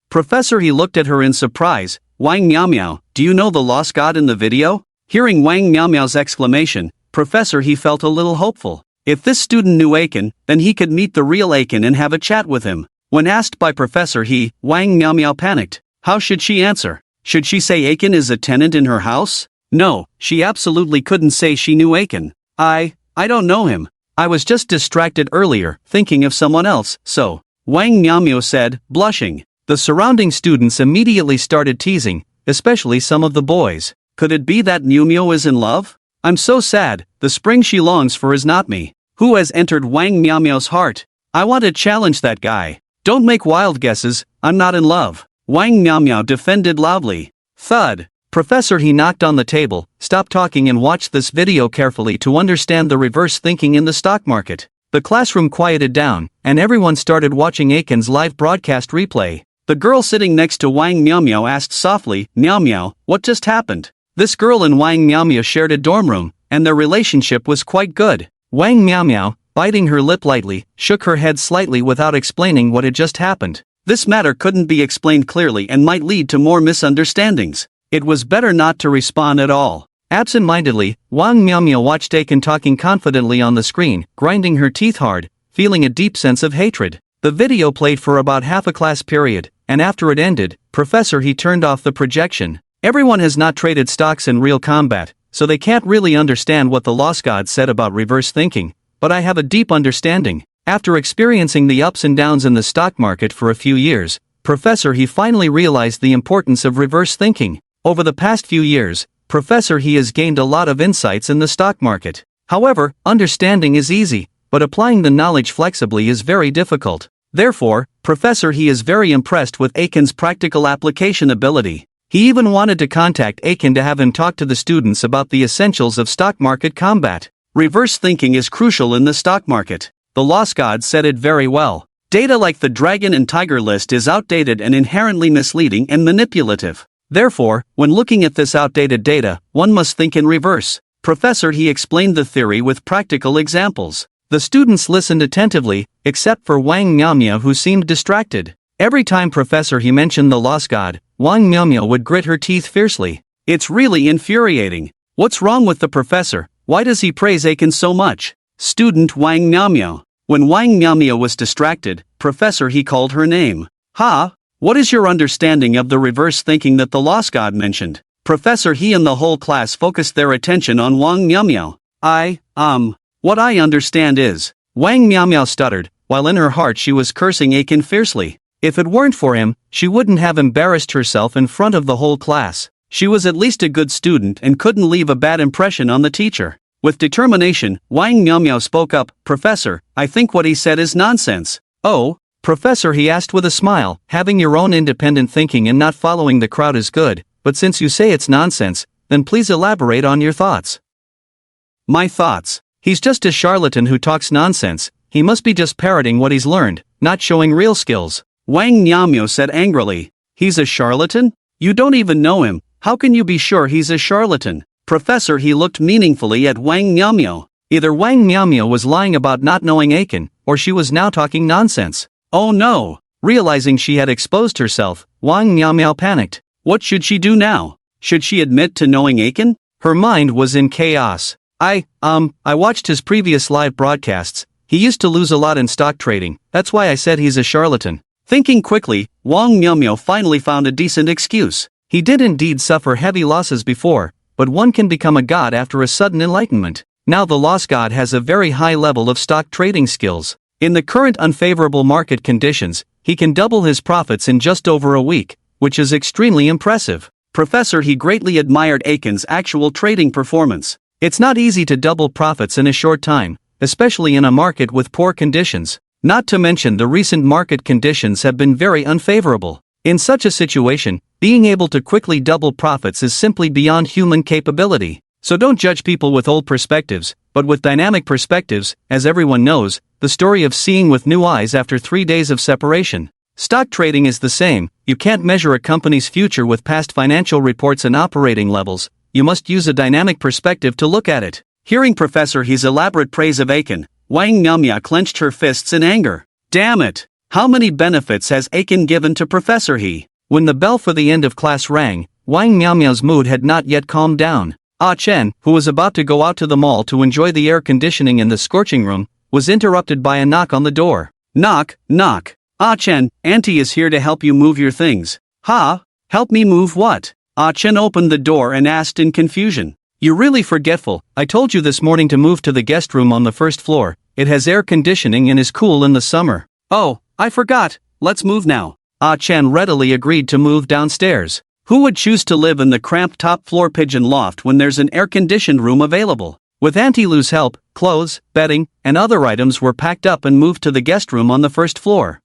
A: Professor He looked at her in surprise. Wang Miao Miao, do you know the lost god in the video? Hearing Wang Miao Miao's exclamation, Professor He felt a little hopeful. If this student knew Aiken, then he could meet the real Aiken and have a chat with him. When asked by Professor He, Wang Miao Miao panicked. How should she answer? Should she say Aiken is a tenant in her house? No, she absolutely couldn't say she knew Aiken. I don't know him. I was just distracted earlier, thinking of someone else, so. Wang Miao Miao said, blushing. The surrounding students immediately started teasing, especially some of the boys. Could it be that Miao Miao is in love? I'm so sad, the spring she longs for is not me. Who has entered Wang Miao Miao's heart? I want to challenge that guy. Don't make wild guesses, I'm not in love. Wang Miao Miao defended loudly. Thud. Professor He knocked on the table, stop talking and watch this video carefully to understand the reverse thinking in the stock market. The classroom quieted down, and everyone started watching Aiken's live broadcast replay. The girl sitting next to Wang Miao Miao asked softly, Miao Miao, what just happened? This girl and Wang Miao Miao shared a dorm room, and their relationship was quite good. Wang Miao Miao, biting her lip lightly, shook her head slightly without explaining what had just happened. This matter couldn't be explained clearly and might lead to more misunderstandings. It was better not to respond at all. Absent-mindedly, Wang Miao Miao watched Aiken talking confidently on the screen, grinding her teeth hard, feeling a deep sense of hatred. The video played for about half a class period, and after it ended, Professor He turned off the projection. Everyone has not traded stocks in real combat, so they can't really understand what the lost god said about reverse thinking, but I have a deep understanding. After experiencing the ups and downs in the stock market for a few years, Professor He finally realized the importance of reverse thinking. Over the past few years, Professor He has gained a lot of insights in the stock market. However, understanding is easy, but applying the knowledge flexibly is very difficult. Therefore, Professor He is very impressed with Aiken's practical application ability. He even wanted to contact Aiken to have him talk to the students about the essentials of stock market combat. Reverse thinking is crucial in the stock market. The lost god said it very well. Data like the dragon and tiger list is outdated and inherently misleading and manipulative. Therefore, when looking at this outdated data, one must think in reverse. Professor He explained the theory with practical examples. The students listened attentively, except for Wang Miao Miao who seemed distracted. Every time Professor He mentioned the lost god, Wang Miao Miao would grit her teeth fiercely. It's really infuriating. What's wrong with the professor? Why does he praise Aiken so much? Student Wang Miao Miao. When Wang Miao Miao was distracted, Professor He called her name. Ha! What is your understanding of the reverse thinking that the lost god mentioned? Professor He and the whole class focused their attention on Wang Miao Miao. What I understand is, Wang Miao Miao stuttered, while in her heart she was cursing Aiken fiercely. If it weren't for him, she wouldn't have embarrassed herself in front of the whole class. She was at least a good student and couldn't leave a bad impression on the teacher. With determination, Wang Miao Miao spoke up, Professor, I think what he said is nonsense. Oh? Professor He asked with a smile, having your own independent thinking and not following the crowd is good, but since you say it's nonsense, then please elaborate on your thoughts. My thoughts. He's just a charlatan who talks nonsense, he must be just parroting what he's learned, not showing real skills. Wang Miao Miao said angrily. He's a charlatan? You don't even know him, how can you be sure he's a charlatan? Professor He looked meaningfully at Wang Miao Miao. Either Wang Miao Miao was lying about not knowing Aiken, or she was now talking nonsense. Oh no! Realizing she had exposed herself, Wang Miao Miao panicked. What should she do now? Should she admit to knowing Aiken? Her mind was in chaos. I watched his previous live broadcasts. He used to lose a lot in stock trading, that's why I said he's a charlatan. Thinking quickly, Wang Miao Miao finally found a decent excuse. He did indeed suffer heavy losses before, but one can become a god after a sudden enlightenment. Now the lost god has a very high level of stock trading skills. In the current unfavorable market conditions, he can double his profits in just over a week, which is extremely impressive. Professor He greatly admired Aiken's actual trading performance. It's not easy to double profits in a short time, especially in a market with poor conditions. Not to mention the recent market conditions have been very unfavorable. In such a situation, being able to quickly double profits is simply beyond human capability. So don't judge people with old perspectives, but with dynamic perspectives, as everyone knows, the story of seeing with new eyes after 3 days of separation. Stock trading is the same, you can't measure a company's future with past financial reports and operating levels, you must use a dynamic perspective to look at it. Hearing Professor He's elaborate praise of Aiken, Wang Miao Miao clenched her fists in anger. Damn it! How many benefits has Aiken given to Professor He? When the bell for the end of class rang, Wang Miaomiao's mood had not yet calmed down. Ah Chen, who was about to go out to the mall to enjoy the air conditioning in the scorching room, was interrupted by a knock on the door. Knock, knock. Ah Chen, Auntie is here to help you move your things. Ha? Help me move what? Ah Chen opened the door and asked in confusion. You're really forgetful. I told you this morning to move to the guest room on the first floor. It has air conditioning and is cool in the summer. Oh, I forgot. Let's move now. Ah Chen readily agreed to move downstairs. Who would choose to live in the cramped top-floor pigeon loft when there's an air-conditioned room available? With Auntie Lu's help, clothes, bedding, and other items were packed up and moved to the guest room on the first floor.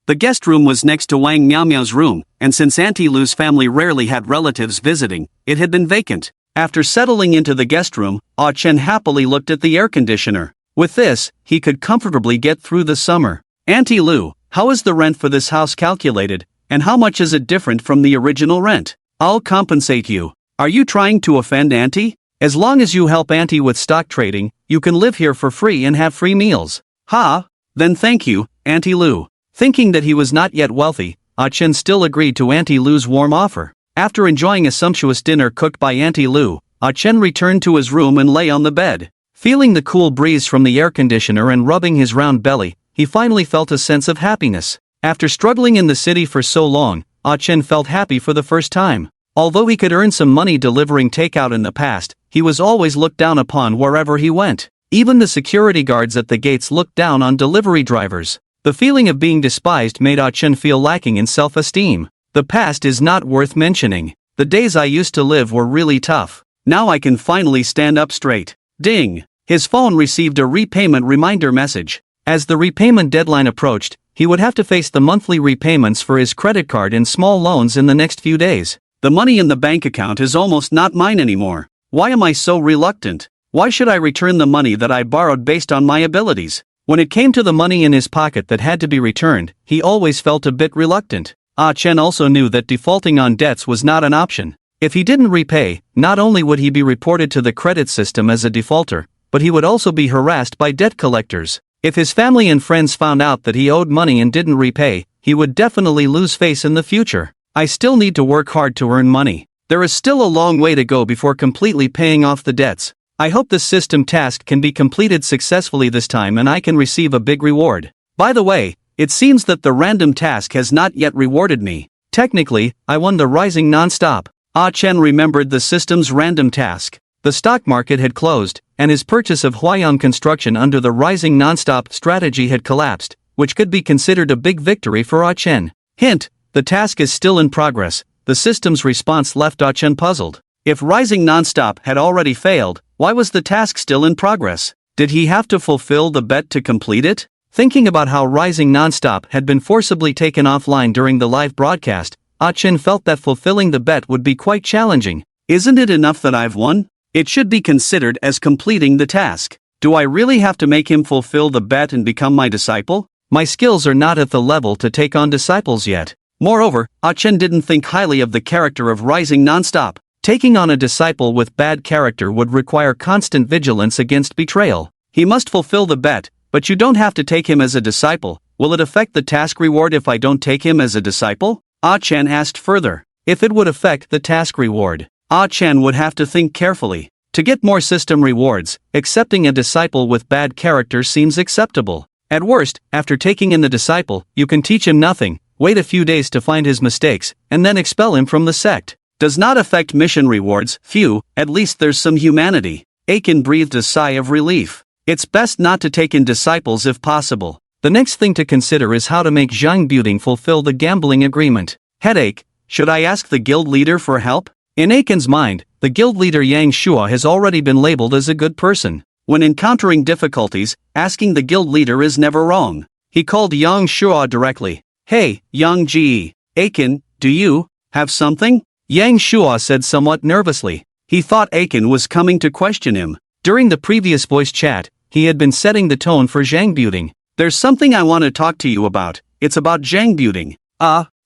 A: The guest room was next to Wang Miaomiao's room, and since Auntie Lu's family rarely had relatives visiting, it had been vacant. After settling into the guest room, Ah Chen happily looked at the air conditioner. With this, he could comfortably get through the summer. Auntie Lu, how is the rent for this house calculated, and how much is it different from the original rent? I'll compensate you. Are you trying to offend Auntie? As long as you help Auntie with stock trading, you can live here for free and have free meals. Ha? Then thank you, Auntie Lu. Thinking that he was not yet wealthy, Ah Chen still agreed to Auntie Lu's warm offer. After enjoying a sumptuous dinner cooked by Auntie Lu, Ah Chen returned to his room and lay on the bed. Feeling the cool breeze from the air conditioner and rubbing his round belly, he finally felt a sense of happiness. After struggling in the city for so long, Ah Chen felt happy for the first time. Although he could earn some money delivering takeout in the past, he was always looked down upon wherever he went. Even the security guards at the gates looked down on delivery drivers. The feeling of being despised made Ah Chen feel lacking in self-esteem. The past is not worth mentioning. The days I used to live were really tough. Now I can finally stand up straight. Ding! His phone received a repayment reminder message. As the repayment deadline approached, he would have to face the monthly repayments for his credit card and small loans in the next few days. The money in the bank account is almost not mine anymore. Why am I so reluctant? Why should I return the money that I borrowed based on my abilities? When it came to the money in his pocket that had to be returned, he always felt a bit reluctant. Ah Chen also knew that defaulting on debts was not an option. If he didn't repay, not only would he be reported to the credit system as a defaulter, but he would also be harassed by debt collectors. If his family and friends found out that he owed money and didn't repay, he would definitely lose face in the future. I still need to work hard to earn money. There is still a long way to go before completely paying off the debts. I hope this system task can be completed successfully this time and I can receive a big reward. By the way, it seems that the random task has not yet rewarded me. Technically, I won the rising non-stop. Ah Chen remembered the system's random task. The stock market had closed, and his purchase of Huayang Construction under the rising non-stop strategy had collapsed, which could be considered a big victory for Ah Chen. Hint, the task is still in progress. The system's response left Ah Chen puzzled. If rising non-stop had already failed, why was the task still in progress? Did he have to fulfill the bet to complete it? Thinking about how rising non-stop had been forcibly taken offline during the live broadcast, Ah Chen felt that fulfilling the bet would be quite challenging. Isn't it enough that I've won? It should be considered as completing the task. Do I really have to make him fulfill the bet and become my disciple? My skills are not at the level to take on disciples yet. Moreover, Ah Chen didn't think highly of the character of rising non-stop. Taking on a disciple with bad character would require constant vigilance against betrayal. He must fulfill the bet, but you don't have to take him as a disciple. Will it affect the task reward if I don't take him as a disciple? Ah Chen asked further. If it would affect the task reward, Ah Chen would have to think carefully. To get more system rewards, accepting a disciple with bad character seems acceptable. At worst, after taking in the disciple, you can teach him nothing, wait a few days to find his mistakes, and then expel him from the sect. Does not affect mission rewards. Phew, at least there's some humanity. Aiken breathed a sigh of relief. It's best not to take in disciples if possible. The next thing to consider is how to make Zhang Buting fulfill the gambling agreement. Headache, should I ask the guild leader for help? In Aiken's mind, the guild leader Yang Shua has already been labeled as a good person. When encountering difficulties, asking the guild leader is never wrong. He called Yang Shua directly. Hey, Yang Ji, Aiken, do you have something? Yang Shua said somewhat nervously. He thought Aiken was coming to question him. During the previous voice chat, he had been setting the tone for Zhang Buting. There's something I want to talk to you about. It's about Zhang Buting.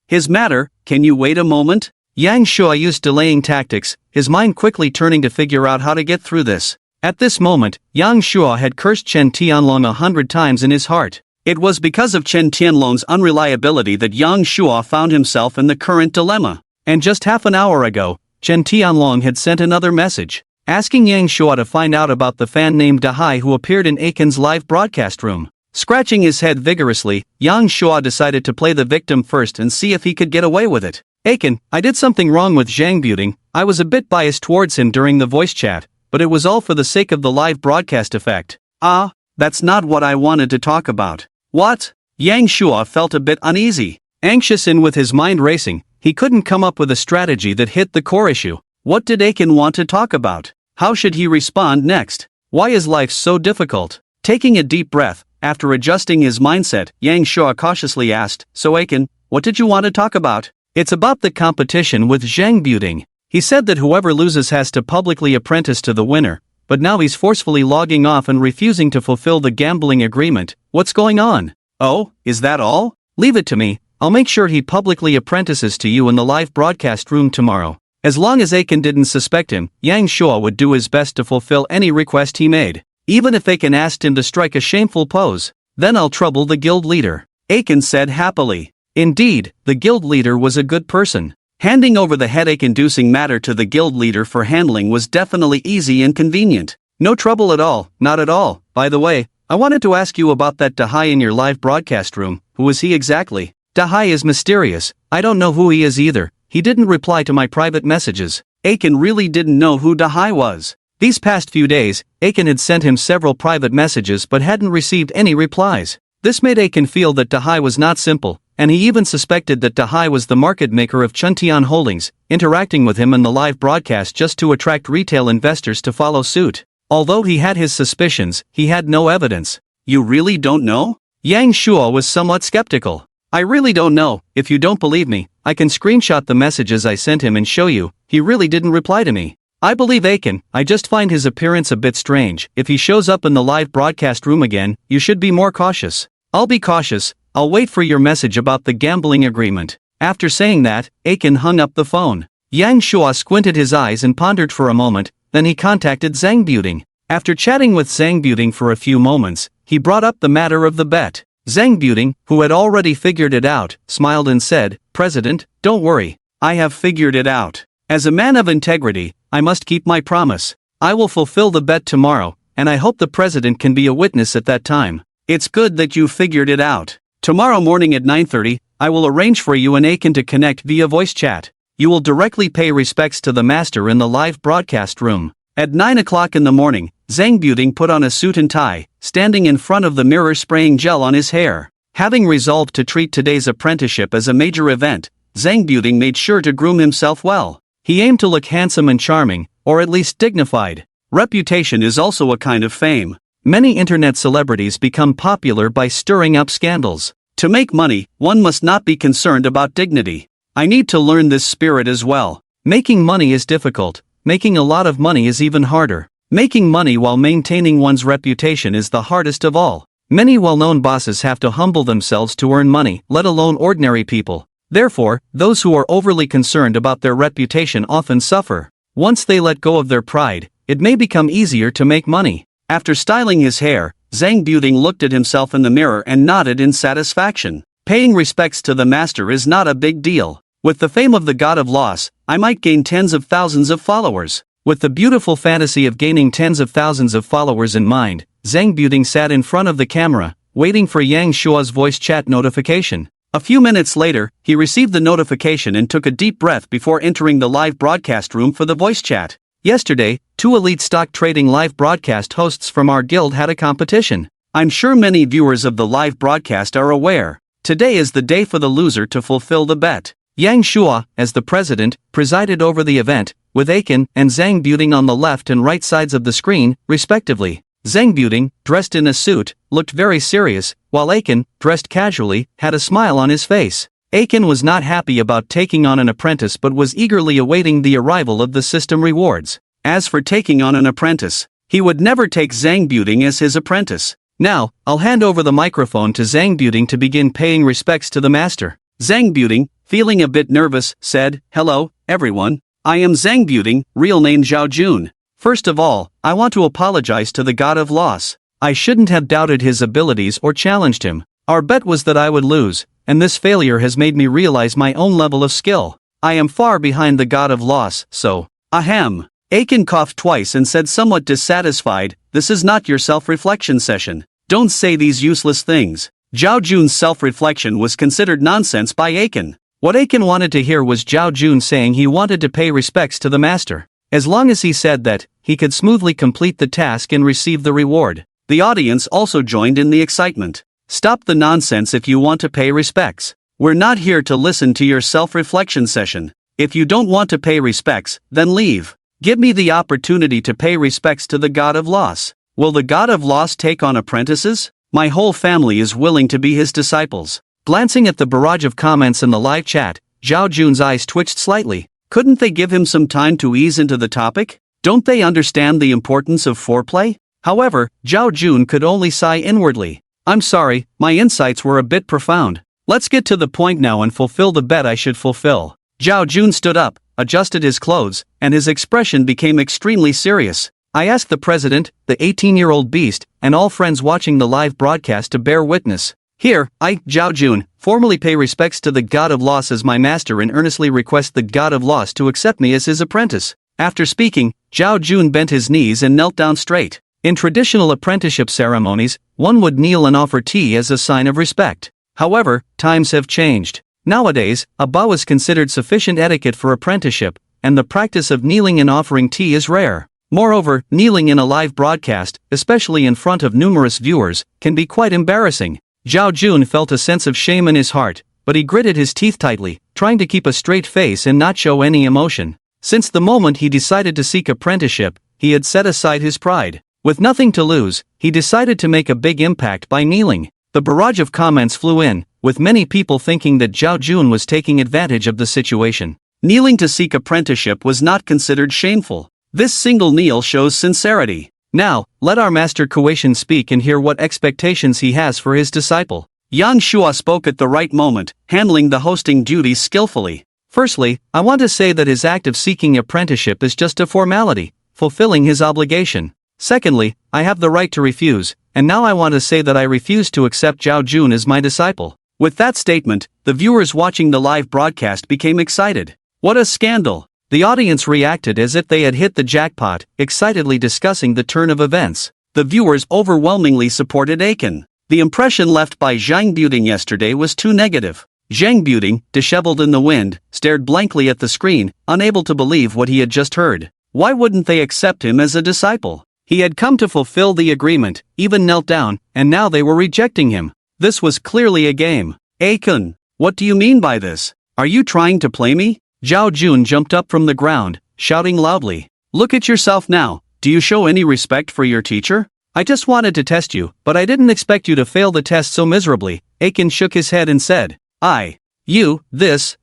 A: His matter, can you wait a moment? Yang Shua used delaying tactics, his mind quickly turning to figure out how to get through this. At this moment, Yang Shua had cursed Chen Tianlong 100 times in his heart. It was because of Chen Tianlong's unreliability that Yang Shuo found himself in the current dilemma. And just half an hour ago, Chen Tianlong had sent another message, asking Yang Shuo to find out about the fan named Dahai who appeared in Aiken's live broadcast room. Scratching his head vigorously, Yang Shuo decided to play the victim first and see if he could get away with it. Aiken, I did something wrong with Zhang Buting. I was a bit biased towards him during the voice chat, but it was all for the sake of the live broadcast effect. Ah, that's not what I wanted to talk about. What? Yang Shuo felt a bit uneasy. Anxious and with his mind racing, he couldn't come up with a strategy that hit the core issue. What did Aiken want to talk about? How should he respond next? Why is life so difficult? Taking a deep breath, after adjusting his mindset, Yang Shuo cautiously asked, So Aiken, what did you want to talk about? It's about the competition with Zhang Buting. He said that whoever loses has to publicly apprentice to the winner, but now he's forcefully logging off and refusing to fulfill the gambling agreement. What's going on? Oh, is that all? Leave it to me. I'll make sure he publicly apprentices to you in the live broadcast room tomorrow. As long as Aiken didn't suspect him, Yang Shuo would do his best to fulfill any request he made. Even if Aiken asked him to strike a shameful pose, then I'll trouble the guild leader. Aiken said happily. Indeed, the guild leader was a good person. Handing over the headache-inducing matter to the guild leader for handling was definitely easy and convenient. No trouble at all, not at all. By the way, I wanted to ask you about that Dahai in your live broadcast room. Who is he exactly? Dahai is mysterious. I don't know who he is either. He didn't reply to my private messages. Aiken really didn't know who Dahai was. These past few days, Aiken had sent him several private messages but hadn't received any replies. This made Aiken feel that Dahai was not simple, and he even suspected that Dahai was the market maker of Chuntian Holdings, interacting with him in the live broadcast just to attract retail investors to follow suit. Although he had his suspicions, he had no evidence. You really don't know? Yang Shuo was somewhat skeptical. I really don't know. If you don't believe me, I can screenshot the messages I sent him and show you. He really didn't reply to me. I believe Aiken. I just find his appearance a bit strange. If he shows up in the live broadcast room again, you should be more cautious. I'll be cautious. I'll wait for your message about the gambling agreement. After saying that, Aiken hung up the phone. Yang Shuo squinted his eyes and pondered for a moment, then he contacted Zhang Buting. After chatting with Zhang Buting for a few moments, he brought up the matter of the bet. Zhang Buting, who had already figured it out, smiled and said, President, don't worry. I have figured it out. As a man of integrity, I must keep my promise. I will fulfill the bet tomorrow, and I hope the president can be a witness at that time. It's good that you figured it out. Tomorrow morning at 9:30, I will arrange for you and Aiken to connect via voice chat. You will directly pay respects to the master in the live broadcast room. At 9 o'clock in the morning, Zhang Buting put on a suit and tie, standing in front of the mirror spraying gel on his hair. Having resolved to treat today's apprenticeship as a major event, Zhang Buting made sure to groom himself well. He aimed to look handsome and charming, or at least dignified. Reputation is also a kind of fame. Many internet celebrities become popular by stirring up scandals. To make money, one must not be concerned about dignity. I need to learn this spirit as well. Making money is difficult. Making a lot of money is even harder. Making money while maintaining one's reputation is the hardest of all. Many well-known bosses have to humble themselves to earn money, let alone ordinary people. Therefore, those who are overly concerned about their reputation often suffer. Once they let go of their pride, it may become easier to make money. After styling his hair, Zhang Buting looked at himself in the mirror and nodded in satisfaction. Paying respects to the master is not a big deal. With the fame of the god of loss, I might gain tens of thousands of followers. With the beautiful fantasy of gaining tens of thousands of followers in mind, Zhang Buting sat in front of the camera, waiting for Yang Shuo's voice chat notification. A few minutes later, he received the notification and took a deep breath before entering the live broadcast room for the voice chat. Yesterday, 2 elite stock trading live broadcast hosts from our guild had a competition. I'm sure many viewers of the live broadcast are aware. Today is the day for the loser to fulfill the bet. Yang Shuo, as the president, presided over the event, with Aiken and Zhang Buting on the left and right sides of the screen, respectively. Zhang Buting, dressed in a suit, looked very serious, while Aiken, dressed casually, had a smile on his face. Aiken was not happy about taking on an apprentice but was eagerly awaiting the arrival of the system rewards. As for taking on an apprentice, he would never take Zhang Buting as his apprentice. Now, I'll hand over the microphone to Zhang Buting to begin paying respects to the master. Zhang Buting, feeling a bit nervous, said, Hello, everyone. I am Zhang Buting, real name Zhao Jun. First of all, I want to apologize to the god of loss. I shouldn't have doubted his abilities or challenged him. Our bet was that I would lose, and this failure has made me realize my own level of skill. I am far behind the god of loss, so, ahem. Aiken coughed twice and said somewhat dissatisfied, "This is not your self-reflection session. Don't say these useless things." Zhao Jun's self-reflection was considered nonsense by Aiken. What Aiken wanted to hear was Zhao Jun saying he wanted to pay respects to the master. As long as he said that, he could smoothly complete the task and receive the reward. The audience also joined in the excitement. Stop the nonsense if you want to pay respects. We're not here to listen to your self-reflection session. If you don't want to pay respects, then leave. Give me the opportunity to pay respects to the god of loss. Will the god of loss take on apprentices? My whole family is willing to be his disciples. Glancing at the barrage of comments in the live chat, Zhao Jun's eyes twitched slightly. Couldn't they give him some time to ease into the topic? Don't they understand the importance of foreplay? However, Zhao Jun could only sigh inwardly. I'm sorry, my insights were a bit profound. Let's get to the point now and fulfill the bet I should fulfill. Zhao Jun stood up, adjusted his clothes, and his expression became extremely serious. I asked the president, the 18-year-old beast, and all friends watching the live broadcast to bear witness. Here, I, Zhao Jun, formally pay respects to the god of loss as my master and earnestly request the god of loss to accept me as his apprentice. After speaking, Zhao Jun bent his knees and knelt down straight. In traditional apprenticeship ceremonies, one would kneel and offer tea as a sign of respect. However, times have changed. Nowadays, a bow is considered sufficient etiquette for apprenticeship, and the practice of kneeling and offering tea is rare. Moreover, kneeling in a live broadcast, especially in front of numerous viewers, can be quite embarrassing. Zhao Jun felt a sense of shame in his heart, but he gritted his teeth tightly, trying to keep a straight face and not show any emotion. Since the moment he decided to seek apprenticeship, he had set aside his pride. With nothing to lose, he decided to make a big impact by kneeling. The barrage of comments flew in, with many people thinking that Zhao Jun was taking advantage of the situation. Kneeling to seek apprenticeship was not considered shameful. This single kneel shows sincerity. Now, let our master Kueishan speak and hear what expectations he has for his disciple. Yang Shua spoke at the right moment, handling the hosting duties skillfully. Firstly, I want to say that his act of seeking apprenticeship is just a formality, fulfilling his obligation. Secondly, I have the right to refuse, and now I want to say that I refuse to accept Zhao Jun as my disciple. With that statement, the viewers watching the live broadcast became excited. What a scandal! The audience reacted as if they had hit the jackpot, excitedly discussing the turn of events. The viewers overwhelmingly supported Aiken. The impression left by Zhang Buting yesterday was too negative. Zhang Buting, disheveled in the wind, stared blankly at the screen, unable to believe what he had just heard. Why wouldn't they accept him as a disciple? He had come to fulfill the agreement, even knelt down, and now they were rejecting him. This was clearly a game. Aiken, what do you mean by this? Are you trying to play me? Zhao Jun jumped up from the ground, shouting loudly. Look at yourself now, do you show any respect for your teacher? I just wanted to test you, but I didn't expect you to fail the test so miserably. Aiken shook his head and said, this.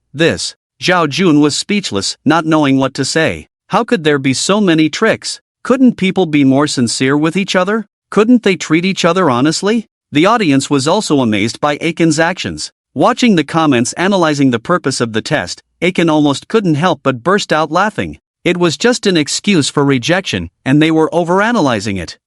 A: Zhao Jun was speechless, not knowing what to say. How could there be so many tricks? Couldn't people be more sincere with each other? Couldn't they treat each other honestly? The audience was also amazed by Aiken's actions. Watching the comments analyzing the purpose of the test, Aiken almost couldn't help but burst out laughing. It was just an excuse for rejection, and they were overanalyzing it.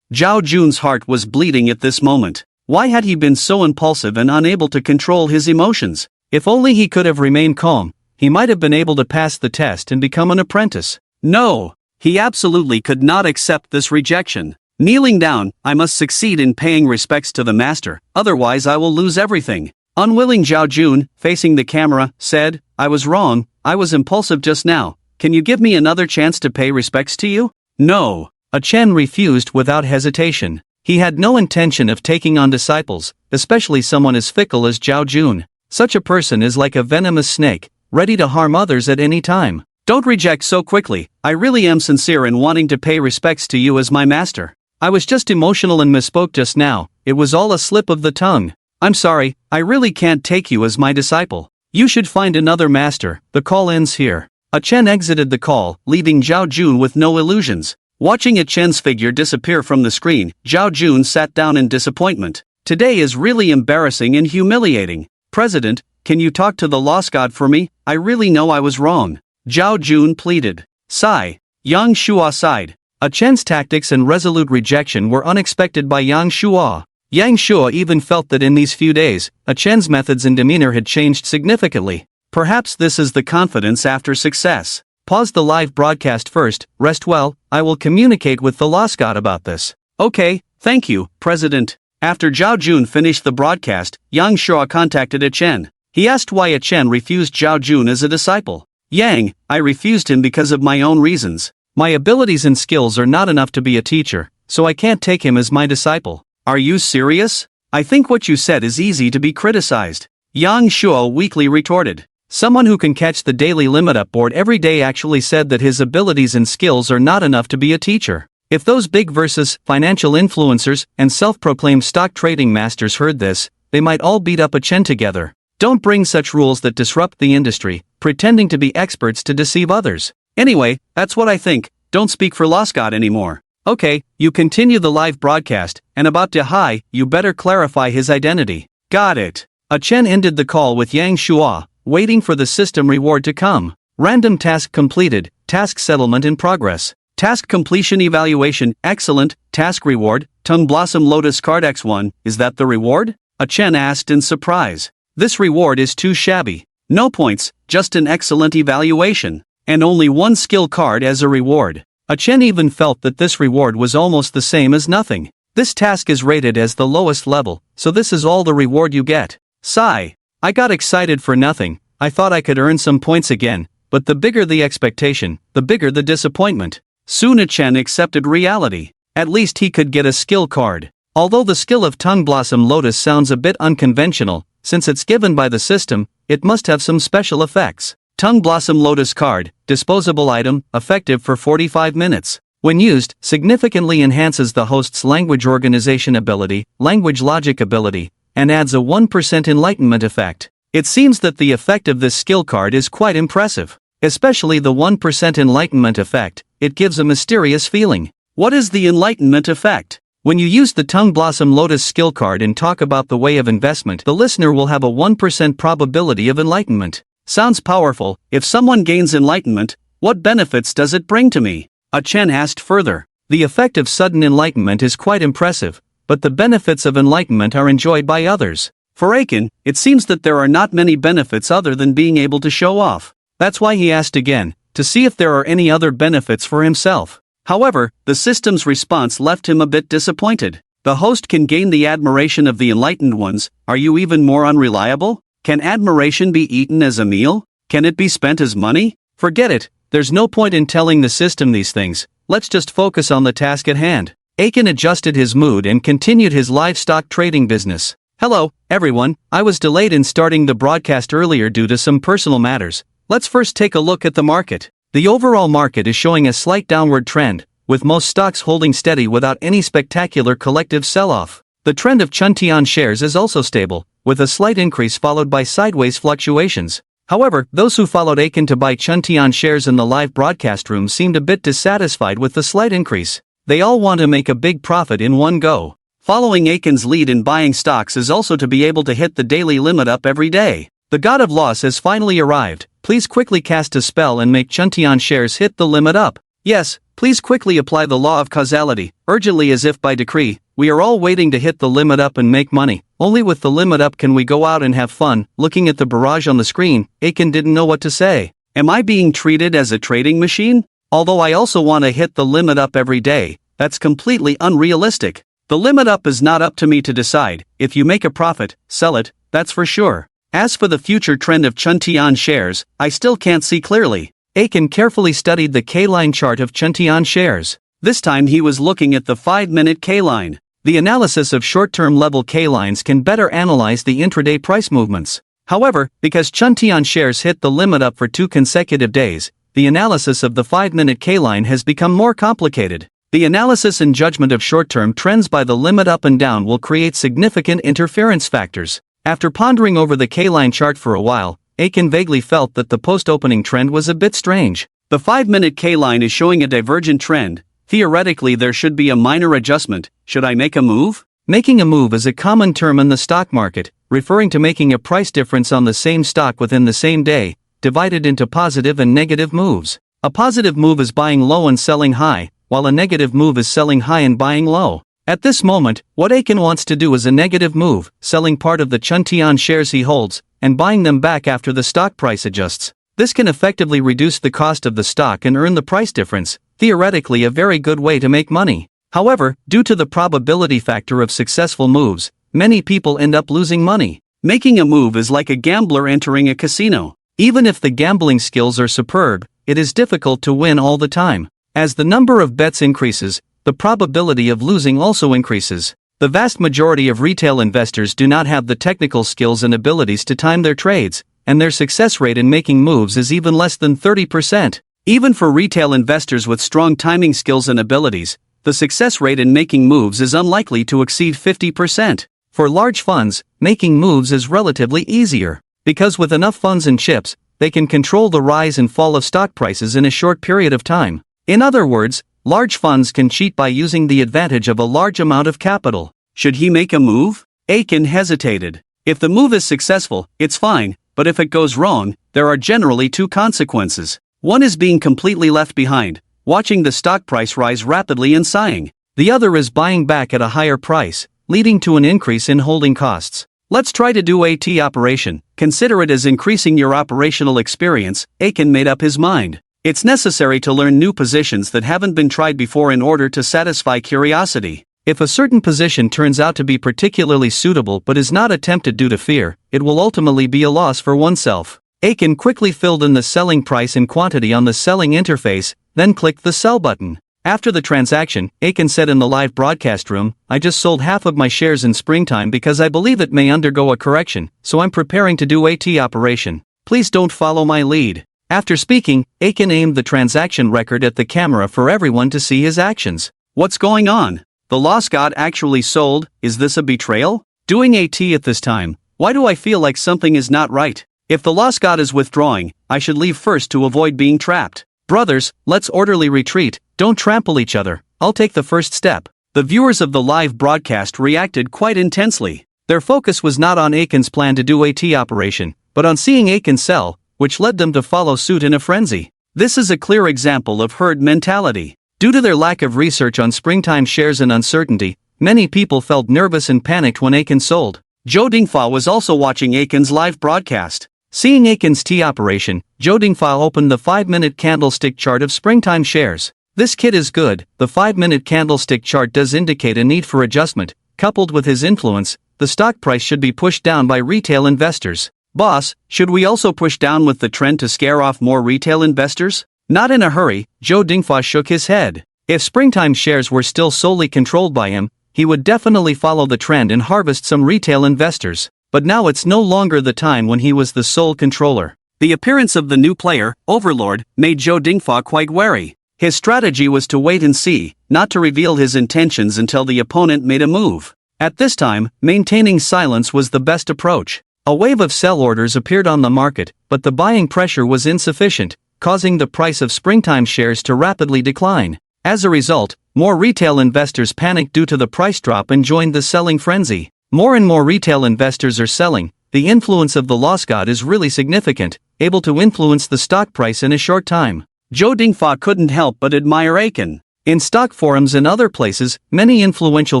A: Zhao Jun's heart was bleeding at this moment. Why had he been so impulsive and unable to control his emotions? If only he could have remained calm, he might have been able to pass the test and become an apprentice. No! He absolutely could not accept this rejection. Kneeling down, I must succeed in paying respects to the master, otherwise I will lose everything. Unwilling Zhao Jun, facing the camera, said, I was wrong, I was impulsive just now. Can you give me another chance to pay respects to you? No. Chen refused without hesitation. He had no intention of taking on disciples, especially someone as fickle as Zhao Jun. Such a person is like a venomous snake, ready to harm others at any time. Don't reject so quickly, I really am sincere in wanting to pay respects to you as my master. I was just emotional and misspoke just now, it was all a slip of the tongue. I'm sorry, I really can't take you as my disciple. You should find another master, the call ends here. Chen exited the call, leaving Zhao Jun with no illusions. Watching Chen's figure disappear from the screen, Zhao Jun sat down in disappointment. Today is really embarrassing and humiliating. President, can you talk to the lost god for me? I really know I was wrong. Zhao Jun pleaded. Sigh. Yang Shua sighed. Chen's tactics and resolute rejection were unexpected by Yang Shua. Yang Shuo even felt that in these few days, Chen's methods and demeanor had changed significantly. Perhaps this is the confidence after success. Pause the live broadcast first, rest well, I will communicate with the law Scott about this. Okay, thank you, President. After Zhao Jun finished the broadcast, Yang Shuo contacted Chen. He asked why Chen refused Zhao Jun as a disciple. Yang, I refused him because of my own reasons. My abilities and skills are not enough to be a teacher, so I can't take him as my disciple. Are you serious? I think what you said is easy to be criticized. Yang Shuo weakly retorted. Someone who can catch the daily limit up board every day actually said that his abilities and skills are not enough to be a teacher. If those big versus financial influencers and self-proclaimed stock trading masters heard this, they might all beat up Chen together. Don't bring such rules that disrupt the industry, pretending to be experts to deceive others. Anyway, that's what I think, don't speak for Law Scott anymore. Okay, you continue the live broadcast, and about Dehai, you better clarify his identity. Got it. Chen ended the call with Yang Shuo, waiting for the system reward to come. Random task completed, task settlement in progress. Task completion evaluation, excellent, task reward, Tongue Blossom Lotus card X1, is that the reward? Chen asked in surprise. This reward is too shabby. No points, just an excellent evaluation. And only one skill card as a reward. Chen even felt that this reward was almost the same as nothing. This task is rated as the lowest level, so this is all the reward you get. Sigh. I got excited for nothing, I thought I could earn some points again, but the bigger the expectation, the bigger the disappointment. Soon Chen accepted reality. At least he could get a skill card. Although the skill of Tongue Blossom Lotus sounds a bit unconventional, since it's given by the system, it must have some special effects. Tongue Blossom Lotus card, disposable item, effective for 45 minutes. When used, significantly enhances the host's language organization ability, language logic ability, and adds a 1% enlightenment effect. It seems that the effect of this skill card is quite impressive. Especially the 1% enlightenment effect, it gives a mysterious feeling. What is the enlightenment effect? When you use the Tongue Blossom Lotus skill card and talk about the way of investment, the listener will have a 1% probability of enlightenment. Sounds powerful. If someone gains enlightenment, what benefits does it bring to me? Chen asked further. The effect of sudden enlightenment is quite impressive, but the benefits of enlightenment are enjoyed by others. For Aiken, it seems that there are not many benefits other than being able to show off. That's why he asked again, to see if there are any other benefits for himself. However, the system's response left him a bit disappointed. The host can gain the admiration of the enlightened ones, are you even more unreliable? Can admiration be eaten as a meal? Can it be spent as money? Forget it, there's no point in telling the system these things, let's just focus on the task at hand. Aiken adjusted his mood and continued his livestock trading business. Hello, everyone, I was delayed in starting the broadcast earlier due to some personal matters. Let's first take a look at the market. The overall market is showing a slight downward trend, with most stocks holding steady without any spectacular collective sell-off. The trend of Chuntian shares is also stable, with a slight increase followed by sideways fluctuations. However, those who followed Aiken to buy Chuntian shares in the live broadcast room seemed a bit dissatisfied with the slight increase. They all want to make a big profit in one go. Following Aiken's lead in buying stocks is also to be able to hit the daily limit up every day. The god of loss has finally arrived. Please quickly cast a spell and make Chuntian shares hit the limit up. Yes, please quickly apply the law of causality, urgently as if by decree. We are all waiting to hit the limit up and make money. Only with the limit up can we go out and have fun. Looking at the barrage on the screen, Aiken didn't know what to say. Am I being treated as a trading machine? Although I also want to hit the limit up every day, that's completely unrealistic. The limit up is not up to me to decide. If you make a profit, sell it, that's for sure. As for the future trend of Chuntian shares, I still can't see clearly. Aiken carefully studied the K-line chart of Chuntian shares. This time he was looking at the 5-minute K-line. The analysis of short-term level K-lines can better analyze the intraday price movements. However, because Chuntian shares hit the limit up for 2 consecutive days, the analysis of the 5-minute K-line has become more complicated. The analysis and judgment of short-term trends by the limit up and down will create significant interference factors. After pondering over the K-line chart for a while, Aiken vaguely felt that the post-opening trend was a bit strange. The 5-minute K-line is showing a divergent trend. Theoretically there should be a minor adjustment. Should I make a move? Making a move is a common term in the stock market, referring to making a price difference on the same stock within the same day, divided into positive and negative moves. A positive move is buying low and selling high, while a negative move is selling high and buying low. At this moment, what Aiken wants to do is a negative move, selling part of the Chuntian shares he holds, and buying them back after the stock price adjusts. This can effectively reduce the cost of the stock and earn the price difference, theoretically a very good way to make money. However, due to the probability factor of successful moves, many people end up losing money. Making a move is like a gambler entering a casino. Even if the gambling skills are superb, it is difficult to win all the time. As the number of bets increases, the probability of losing also increases. The vast majority of retail investors do not have the technical skills and abilities to time their trades, and their success rate in making moves is even less than 30%. Even for retail investors with strong timing skills and abilities, the success rate in making moves is unlikely to exceed 50%. For large funds, making moves is relatively easier, because with enough funds and chips, they can control the rise and fall of stock prices in a short period of time. In other words, large funds can cheat by using the advantage of a large amount of capital. Should he make a move? Aiken hesitated. If the move is successful, it's fine, but if it goes wrong, there are generally two consequences. One is being completely left behind, watching the stock price rise rapidly and sighing. The other is buying back at a higher price, leading to an increase in holding costs. Let's try to do a T operation. Consider it as increasing your operational experience. Aiken made up his mind. It's necessary to learn new positions that haven't been tried before in order to satisfy curiosity. If a certain position turns out to be particularly suitable but is not attempted due to fear, it will ultimately be a loss for oneself. Aiken quickly filled in the selling price and quantity on the selling interface, then clicked the sell button. After the transaction, Aiken said in the live broadcast room, "I just sold half of my shares in springtime because I believe it may undergo a correction, so I'm preparing to do a T operation. Please don't follow my lead." After speaking, Aiken aimed the transaction record at the camera for everyone to see his actions. What's going on? The lost god actually sold. Is this a betrayal? Doing a T at this time. Why do I feel like something is not right? If the lost god is withdrawing, I should leave first to avoid being trapped. Brothers, let's orderly retreat. Don't trample each other. I'll take the first step. The viewers of the live broadcast reacted quite intensely. Their focus was not on Aiken's plan to do a T operation, but on seeing Aiken sell, which led them to follow suit in a frenzy. This is a clear example of herd mentality. Due to their lack of research on springtime shares and uncertainty, many people felt nervous and panicked when Aiken sold. Zhou Dingfa was also watching Aiken's live broadcast. Seeing Aiken's T operation, Zhou Dingfa opened the 5-minute candlestick chart of springtime shares. This kid is good. The 5-minute candlestick chart does indicate a need for adjustment. Coupled with his influence, the stock price should be pushed down by retail investors. Boss, should we also push down with the trend to scare off more retail investors? Not in a hurry. Zhou Dingfa shook his head. If springtime shares were still solely controlled by him, he would definitely follow the trend and harvest some retail investors. But now it's no longer the time when he was the sole controller. The appearance of the new player, Overlord, made Zhou Dingfa quite wary. His strategy was to wait and see, not to reveal his intentions until the opponent made a move. At this time, maintaining silence was the best approach. A wave of sell orders appeared on the market, but the buying pressure was insufficient, causing the price of springtime shares to rapidly decline. As a result, more retail investors panicked due to the price drop and joined the selling frenzy. More and more retail investors are selling. The influence of the lost god is really significant, able to influence the stock price in a short time. Zhou Dingfa couldn't help but admire Aiken. In stock forums and other places, many influential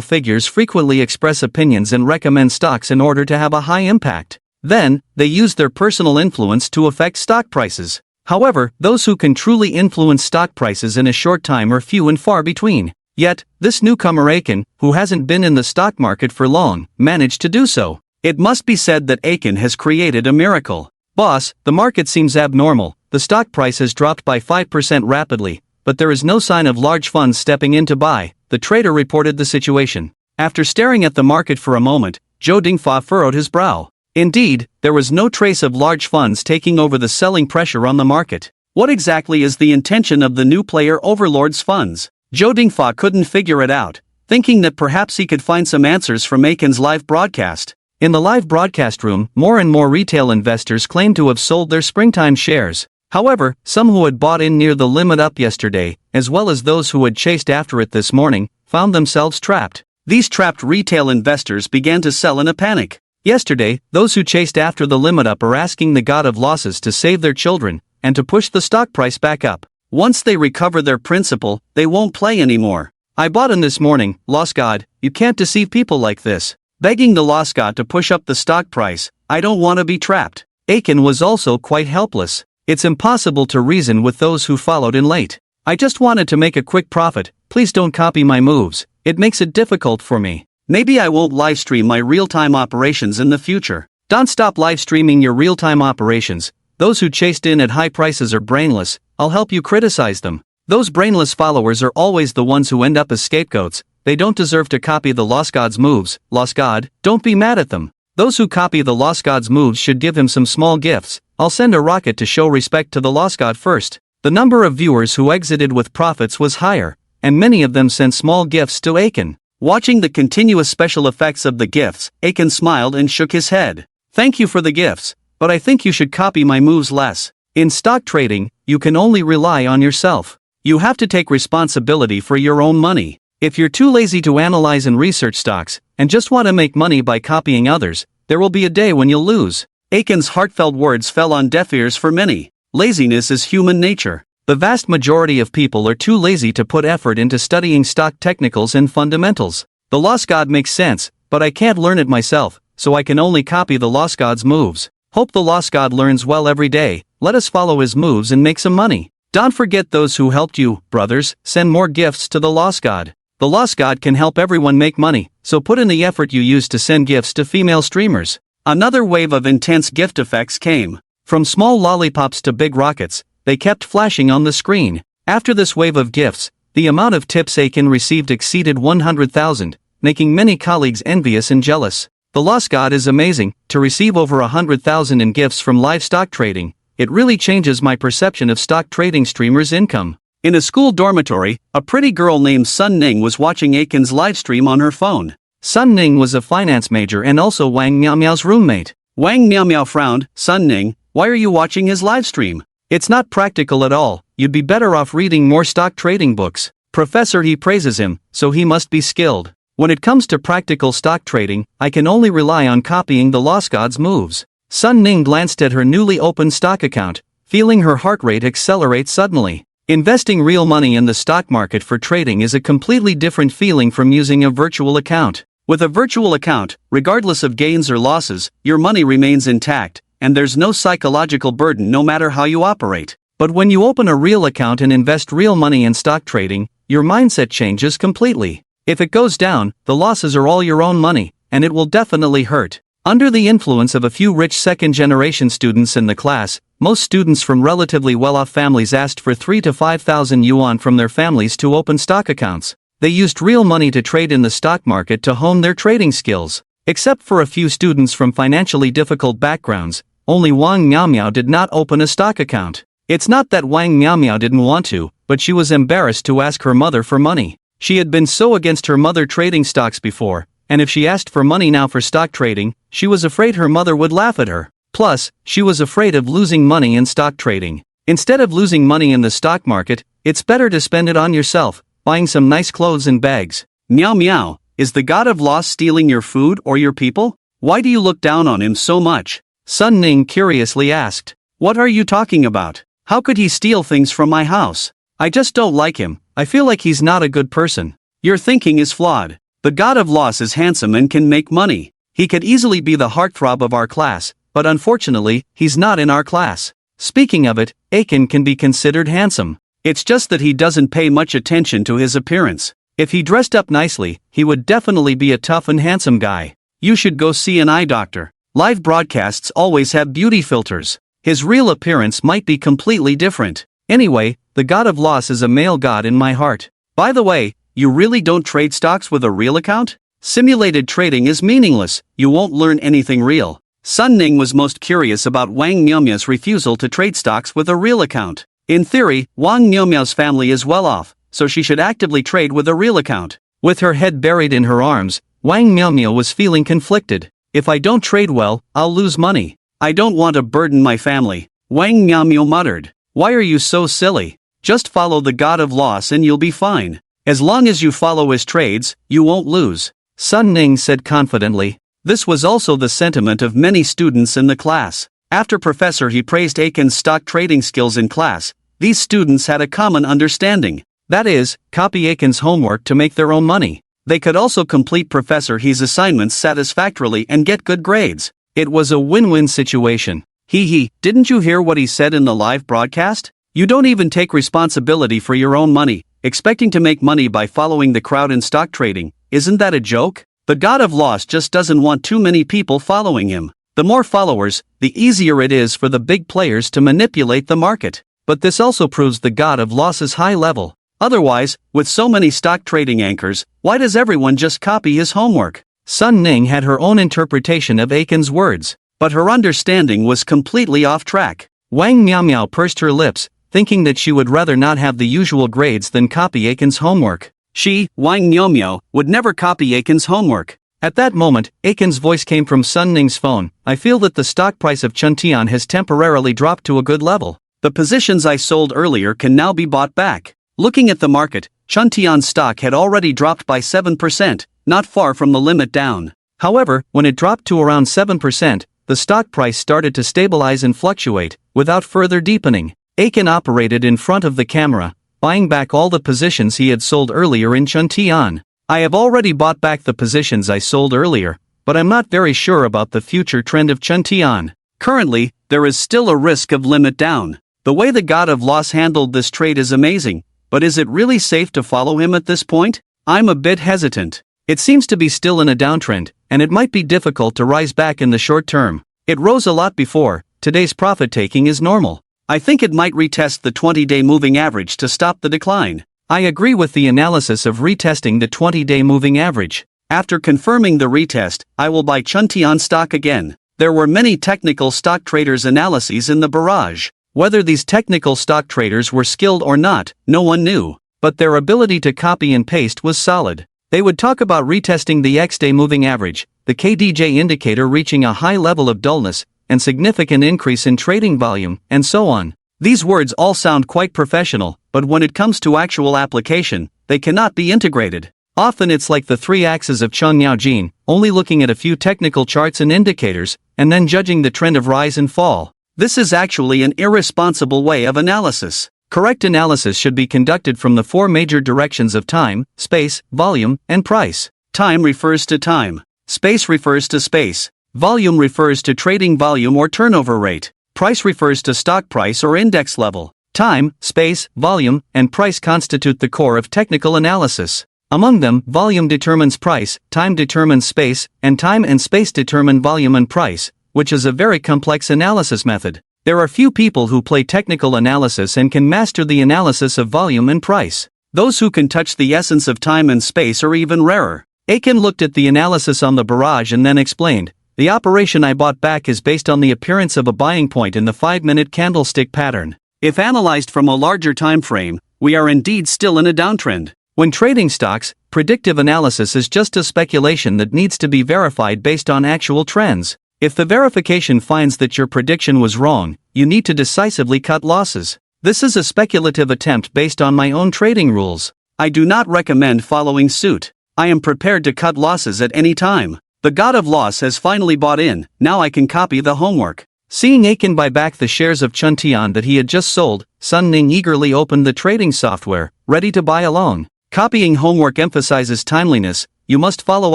A: figures frequently express opinions and recommend stocks in order to have a high impact. Then, they use their personal influence to affect stock prices. However, those who can truly influence stock prices in a short time are few and far between. Yet, this newcomer Aiken, who hasn't been in the stock market for long, managed to do so. It must be said that Aiken has created a miracle. Boss, the market seems abnormal. The stock price has dropped by 5% rapidly, but there is no sign of large funds stepping in to buy, the trader reported the situation. After staring at the market for a moment, Zhou Dingfa furrowed his brow. Indeed, there was no trace of large funds taking over the selling pressure on the market. What exactly is the intention of the new player Overlord's funds? Zhou Dingfa couldn't figure it out, thinking that perhaps he could find some answers from Aiken's live broadcast. In the live broadcast room, more and more retail investors claimed to have sold their springtime shares. However, some who had bought in near the limit up yesterday, as well as those who had chased after it this morning, found themselves trapped. These trapped retail investors began to sell in a panic. Yesterday, those who chased after the limit up are asking the god of losses to save their children, and to push the stock price back up. Once they recover their principal, they won't play anymore. I bought in this morning, lost god, you can't deceive people like this. Begging the lost god to push up the stock price, I don't want to be trapped. Aiken was also quite helpless. It's impossible to reason with those who followed in late. I just wanted to make a quick profit, please don't copy my moves, it makes it difficult for me. Maybe I won't livestream my real-time operations in the future. Don't stop livestreaming your real-time operations. Those who chased in at high prices are brainless, I'll help you criticize them. Those brainless followers are always the ones who end up as scapegoats. They don't deserve to copy the lost god's moves. Lost god, don't be mad at them. Those who copy the lost god's moves should give him some small gifts. I'll send a rocket to show respect to the lost god first. The number of viewers who exited with profits was higher, and many of them sent small gifts to Aiken. Watching the continuous special effects of the gifts, Aiken smiled and shook his head. Thank you for the gifts, but I think you should copy my moves less. In stock trading, you can only rely on yourself. You have to take responsibility for your own money. If you're too lazy to analyze and research stocks, and just want to make money by copying others, there will be a day when you'll lose. Aiken's heartfelt words fell on deaf ears for many. Laziness is human nature. The vast majority of people are too lazy to put effort into studying stock technicals and fundamentals. The lost god makes sense, but I can't learn it myself, so I can only copy the lost god's moves. Hope the lost god learns well every day. Let us follow his moves and make some money. Don't forget those who helped you, brothers. Send more gifts to the lost god. The lost god can help everyone make money, so put in the effort you used to send gifts to female streamers. Another wave of intense gift effects came. From small lollipops to big rockets, they kept flashing on the screen. After this wave of gifts, the amount of tips Aiken received exceeded 100,000, making many colleagues envious and jealous. The lost god is amazing. To receive over 100,000 in gifts from live stock trading, it really changes my perception of stock trading streamers' income. In a school dormitory, a pretty girl named Sun Ning was watching Aiken's livestream on her phone. Sun Ning was a finance major and also Wang Miaomiao's roommate. Wang Miaomiao frowned. Sun Ning, why are you watching his livestream? It's not practical at all. You'd be better off reading more stock trading books. Professor He praises him, so he must be skilled. When it comes to practical stock trading, I can only rely on copying the lost god's moves. Sun Ning glanced at her newly opened stock account, feeling her heart rate accelerate suddenly. Investing real money in the stock market for trading is a completely different feeling from using a virtual account. With a virtual account, regardless of gains or losses, your money remains intact, and there's no psychological burden no matter how you operate. But when you open a real account and invest real money in stock trading, your mindset changes completely. If it goes down, the losses are all your own money, and it will definitely hurt. Under the influence of a few rich second-generation students in the class, most students from relatively well-off families asked for 3,000 to 5,000 yuan from their families to open stock accounts. They used real money to trade in the stock market to hone their trading skills. Except for a few students from financially difficult backgrounds, only Wang Miaomiao did not open a stock account. It's not that Wang Miaomiao didn't want to, but she was embarrassed to ask her mother for money. She had been so against her mother trading stocks before, and if she asked for money now for stock trading, she was afraid her mother would laugh at her. Plus, she was afraid of losing money in stock trading. Instead of losing money in the stock market, it's better to spend it on yourself, buying some nice clothes and bags. Meow meow, is the god of loss stealing your food or your people? Why do you look down on him so much? Sun Ning curiously asked. What are you talking about? How could he steal things from my house? I just don't like him. I feel like he's not a good person. Your thinking is flawed. The god of loss is handsome and can make money. He could easily be the heartthrob of our class, but unfortunately, he's not in our class. Speaking of it, Aiken can be considered handsome. It's just that he doesn't pay much attention to his appearance. If he dressed up nicely, he would definitely be a tough and handsome guy. You should go see an eye doctor. Live broadcasts always have beauty filters. His real appearance might be completely different. Anyway, the god of loss is a male god in my heart. By the way, you really don't trade stocks with a real account? Simulated trading is meaningless. You won't learn anything real. Sun Ning was most curious about Wang Miaomiao's refusal to trade stocks with a real account. In theory, Wang Miaomiao's family is well off, so she should actively trade with a real account. With her head buried in her arms, Wang Miaomiao was feeling conflicted. If I don't trade well, I'll lose money. I don't want to burden my family. Wang Miaomiao muttered. Why are you so silly? Just follow the god of loss and you'll be fine. As long as you follow his trades, you won't lose. Sun Ning said confidently. This was also the sentiment of many students in the class. After Professor He praised Aiken's stock trading skills in class, these students had a common understanding. That is, copy Aiken's homework to make their own money. They could also complete Professor He's assignments satisfactorily and get good grades. It was a win-win situation. Didn't you hear what he said in the live broadcast? You don't even take responsibility for your own money, expecting to make money by following the crowd in stock trading. Isn't that a joke? The god of loss just doesn't want too many people following him. The more followers, the easier it is for the big players to manipulate the market. But this also proves the god of loss's high level. Otherwise, with so many stock trading anchors, why does everyone just copy his homework? Sun Ning had her own interpretation of Aiken's words, but her understanding was completely off track. Wang Miao pursed her lips, thinking that she would rather not have the usual grades than copy Aiken's homework. She, Wang Miao, would never copy Aiken's homework. At that moment, Aiken's voice came from Sun Ning's phone. I feel that the stock price of Chuntian has temporarily dropped to a good level. The positions I sold earlier can now be bought back. Looking at the market, Chuntian's stock had already dropped by 7%, not far from the limit down. However, when it dropped to around 7%, the stock price started to stabilize and fluctuate, without further deepening. Aiken operated in front of the camera, buying back all the positions he had sold earlier in Chuntian. I have already bought back the positions I sold earlier, but I'm not very sure about the future trend of Chuntian. Currently, there is still a risk of limit down. The way the god of loss handled this trade is amazing. But is it really safe to follow him at this point? I'm a bit hesitant. It seems to be still in a downtrend, and it might be difficult to rise back in the short term. It rose a lot before. Today's profit taking is normal. I think it might retest the 20-day moving average to stop the decline. I agree with the analysis of retesting the 20-day moving average. After confirming the retest, I will buy Chuntian stock again. There were many technical stock traders' analyses in the barrage. Whether these technical stock traders were skilled or not, no one knew, but their ability to copy and paste was solid. They would talk about retesting the X-day moving average, the KDJ indicator reaching a high level of dullness, and significant increase in trading volume, and so on. These words all sound quite professional, but when it comes to actual application, they cannot be integrated. Often it's like the three axes of Cheng Yao Jin, only looking at a few technical charts and indicators, and then judging the trend of rise and fall. This is actually an irresponsible way of analysis. Correct analysis should be conducted from the four major directions of time, space, volume, and price. Time refers to time. Space refers to space. Volume refers to trading volume or turnover rate. Price refers to stock price or index level. Time, space, volume, and price constitute the core of technical analysis. Among them, volume determines price, time determines space, and time and space determine volume and price, which is a very complex analysis method. There are few people who play technical analysis and can master the analysis of volume and price. Those who can touch the essence of time and space are even rarer. Aiken looked at the analysis on the barrage and then explained, the operation I bought back is based on the appearance of a buying point in the 5-minute candlestick pattern. If analyzed from a larger time frame, we are indeed still in a downtrend. When trading stocks, predictive analysis is just a speculation that needs to be verified based on actual trends. If the verification finds that your prediction was wrong, you need to decisively cut losses. This is a speculative attempt based on my own trading rules. I do not recommend following suit. I am prepared to cut losses at any time. The god of loss has finally bought in, now I can copy the homework. Seeing Aiken buy back the shares of Chuntian that he had just sold, Sun Ning eagerly opened the trading software, ready to buy along. Copying homework emphasizes timeliness. You must follow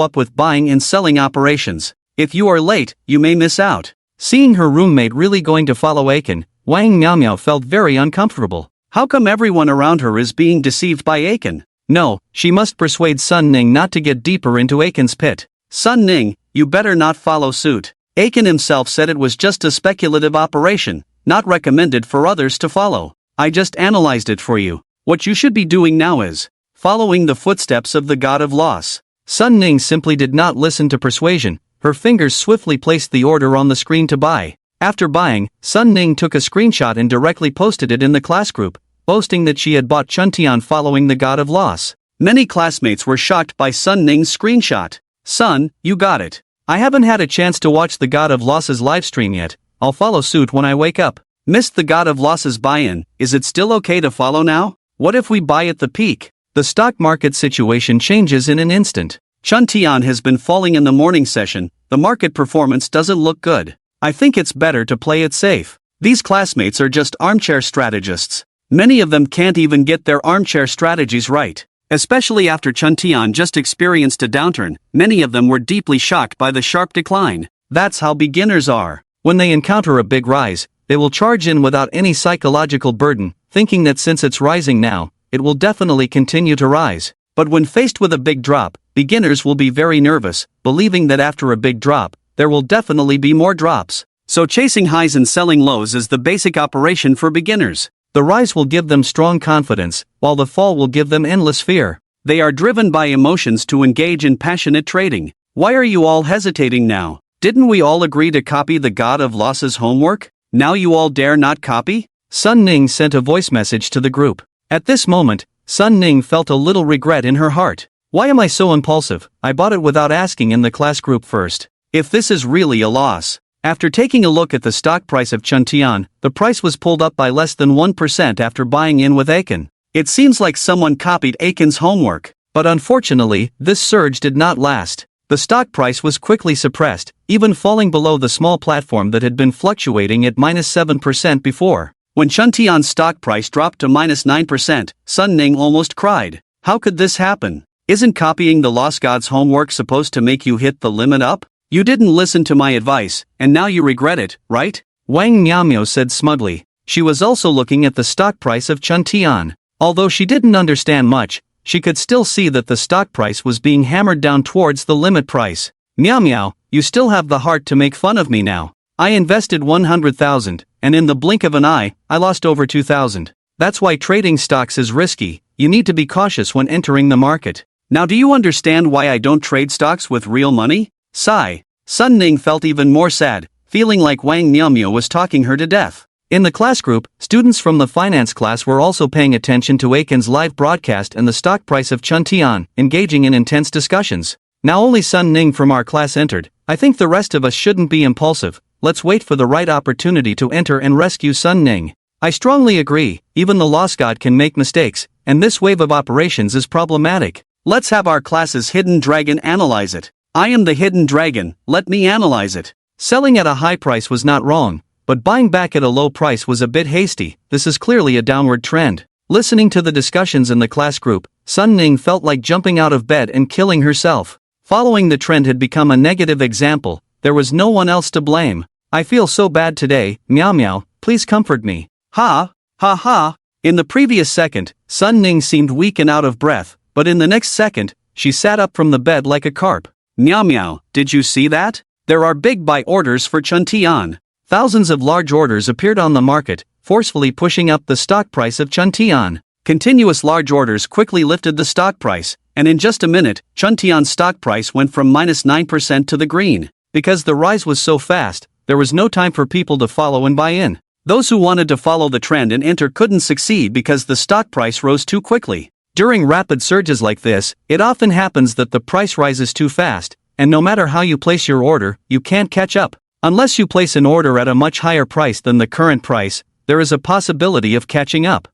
A: up with buying and selling operations. If you are late, you may miss out. Seeing her roommate really going to follow Aiken, Wang Miao felt very uncomfortable. How come everyone around her is being deceived by Aiken? No, she must persuade Sun Ning not to get deeper into Aiken's pit. Sun Ning, you better not follow suit. Aiken himself said it was just a speculative operation, not recommended for others to follow. I just analyzed it for you. What you should be doing now is following the footsteps of the god of loss. Sun Ning simply did not listen to persuasion. Her fingers swiftly placed the order on the screen to buy. After buying, Sun Ning took a screenshot and directly posted it in the class group, boasting that she had bought Chuntian following the god of loss. Many classmates were shocked by Sun Ning's screenshot. Sun, you got it. I haven't had a chance to watch the god of loss's livestream yet. I'll follow suit when I wake up. Missed the god of loss's buy-in. Is it still okay to follow now? What if we buy at the peak? The stock market situation changes in an instant. Chuntian has been falling in the morning session. The market performance doesn't look good. I think it's better to play it safe. These classmates are just armchair strategists. Many of them can't even get their armchair strategies right. Especially after Chuntian just experienced a downturn, many of them were deeply shocked by the sharp decline. That's how beginners are. When they encounter a big rise, they will charge in without any psychological burden, thinking that since it's rising now, it will definitely continue to rise. But when faced with a big drop, beginners will be very nervous, believing that after a big drop, there will definitely be more drops. So chasing highs and selling lows is the basic operation for beginners. The rise will give them strong confidence, while the fall will give them endless fear. They are driven by emotions to engage in passionate trading. Why are you all hesitating now? Didn't we all agree to copy the God of Losses homework? Now you all dare not copy? Sun Ning sent a voice message to the group. At this moment, Sun Ning felt a little regret in her heart. Why am I so impulsive? I bought it without asking in the class group first. If this is really a loss. After taking a look at the stock price of Chuntian, the price was pulled up by less than 1% after buying in with Aiken. It seems like someone copied Aiken's homework. But unfortunately, this surge did not last. The stock price was quickly suppressed, even falling below the small platform that had been fluctuating at -7% before. When Chuntian's stock price dropped to -9%, Sun Ning almost cried. How could this happen? Isn't copying the Lost God's homework supposed to make you hit the limit up? You didn't listen to my advice, and now you regret it, right? Wang Miaomio said smugly. She was also looking at the stock price of Chuntian. Although she didn't understand much, she could still see that the stock price was being hammered down towards the limit price. Miao Miao, you still have the heart to make fun of me now. I invested 100,000, and in the blink of an eye, I lost over 2,000. That's why trading stocks is risky. You need to be cautious when entering the market. Now do you understand why I don't trade stocks with real money? Sigh. Sun Ning felt even more sad, feeling like Wang Miaomio was talking her to death. In the class group, students from the finance class were also paying attention to Aiken's live broadcast and the stock price of Chuntian, engaging in intense discussions. Now only Sun Ning from our class entered. I think the rest of us shouldn't be impulsive. Let's wait for the right opportunity to enter and rescue Sun Ning. I strongly agree, even the Lost God can make mistakes, and this wave of operations is problematic. Let's have our class's hidden dragon analyze it. I am the hidden dragon, let me analyze it. Selling at a high price was not wrong, but buying back at a low price was a bit hasty. This is clearly a downward trend. Listening to the discussions in the class group, Sun Ning felt like jumping out of bed and killing herself. Following the trend had become a negative example. There was no one else to blame. I feel so bad today, Miao Miao, please comfort me. Ha, ha ha. In the previous second, Sun Ning seemed weak and out of breath, but in the next second, she sat up from the bed like a carp. Miao Miao, did you see that? There are big buy orders for Chuntian. Thousands of large orders appeared on the market, forcefully pushing up the stock price of Chuntian. Continuous large orders quickly lifted the stock price, and in just a minute, Chuntian's stock price went from -9% to the green. Because the rise was so fast, there was no time for people to follow and buy in. Those who wanted to follow the trend and enter couldn't succeed because the stock price rose too quickly. During rapid surges like this, it often happens that the price rises too fast, and no matter how you place your order, you can't catch up. Unless you place an order at a much higher price than the current price, there is a possibility of catching up.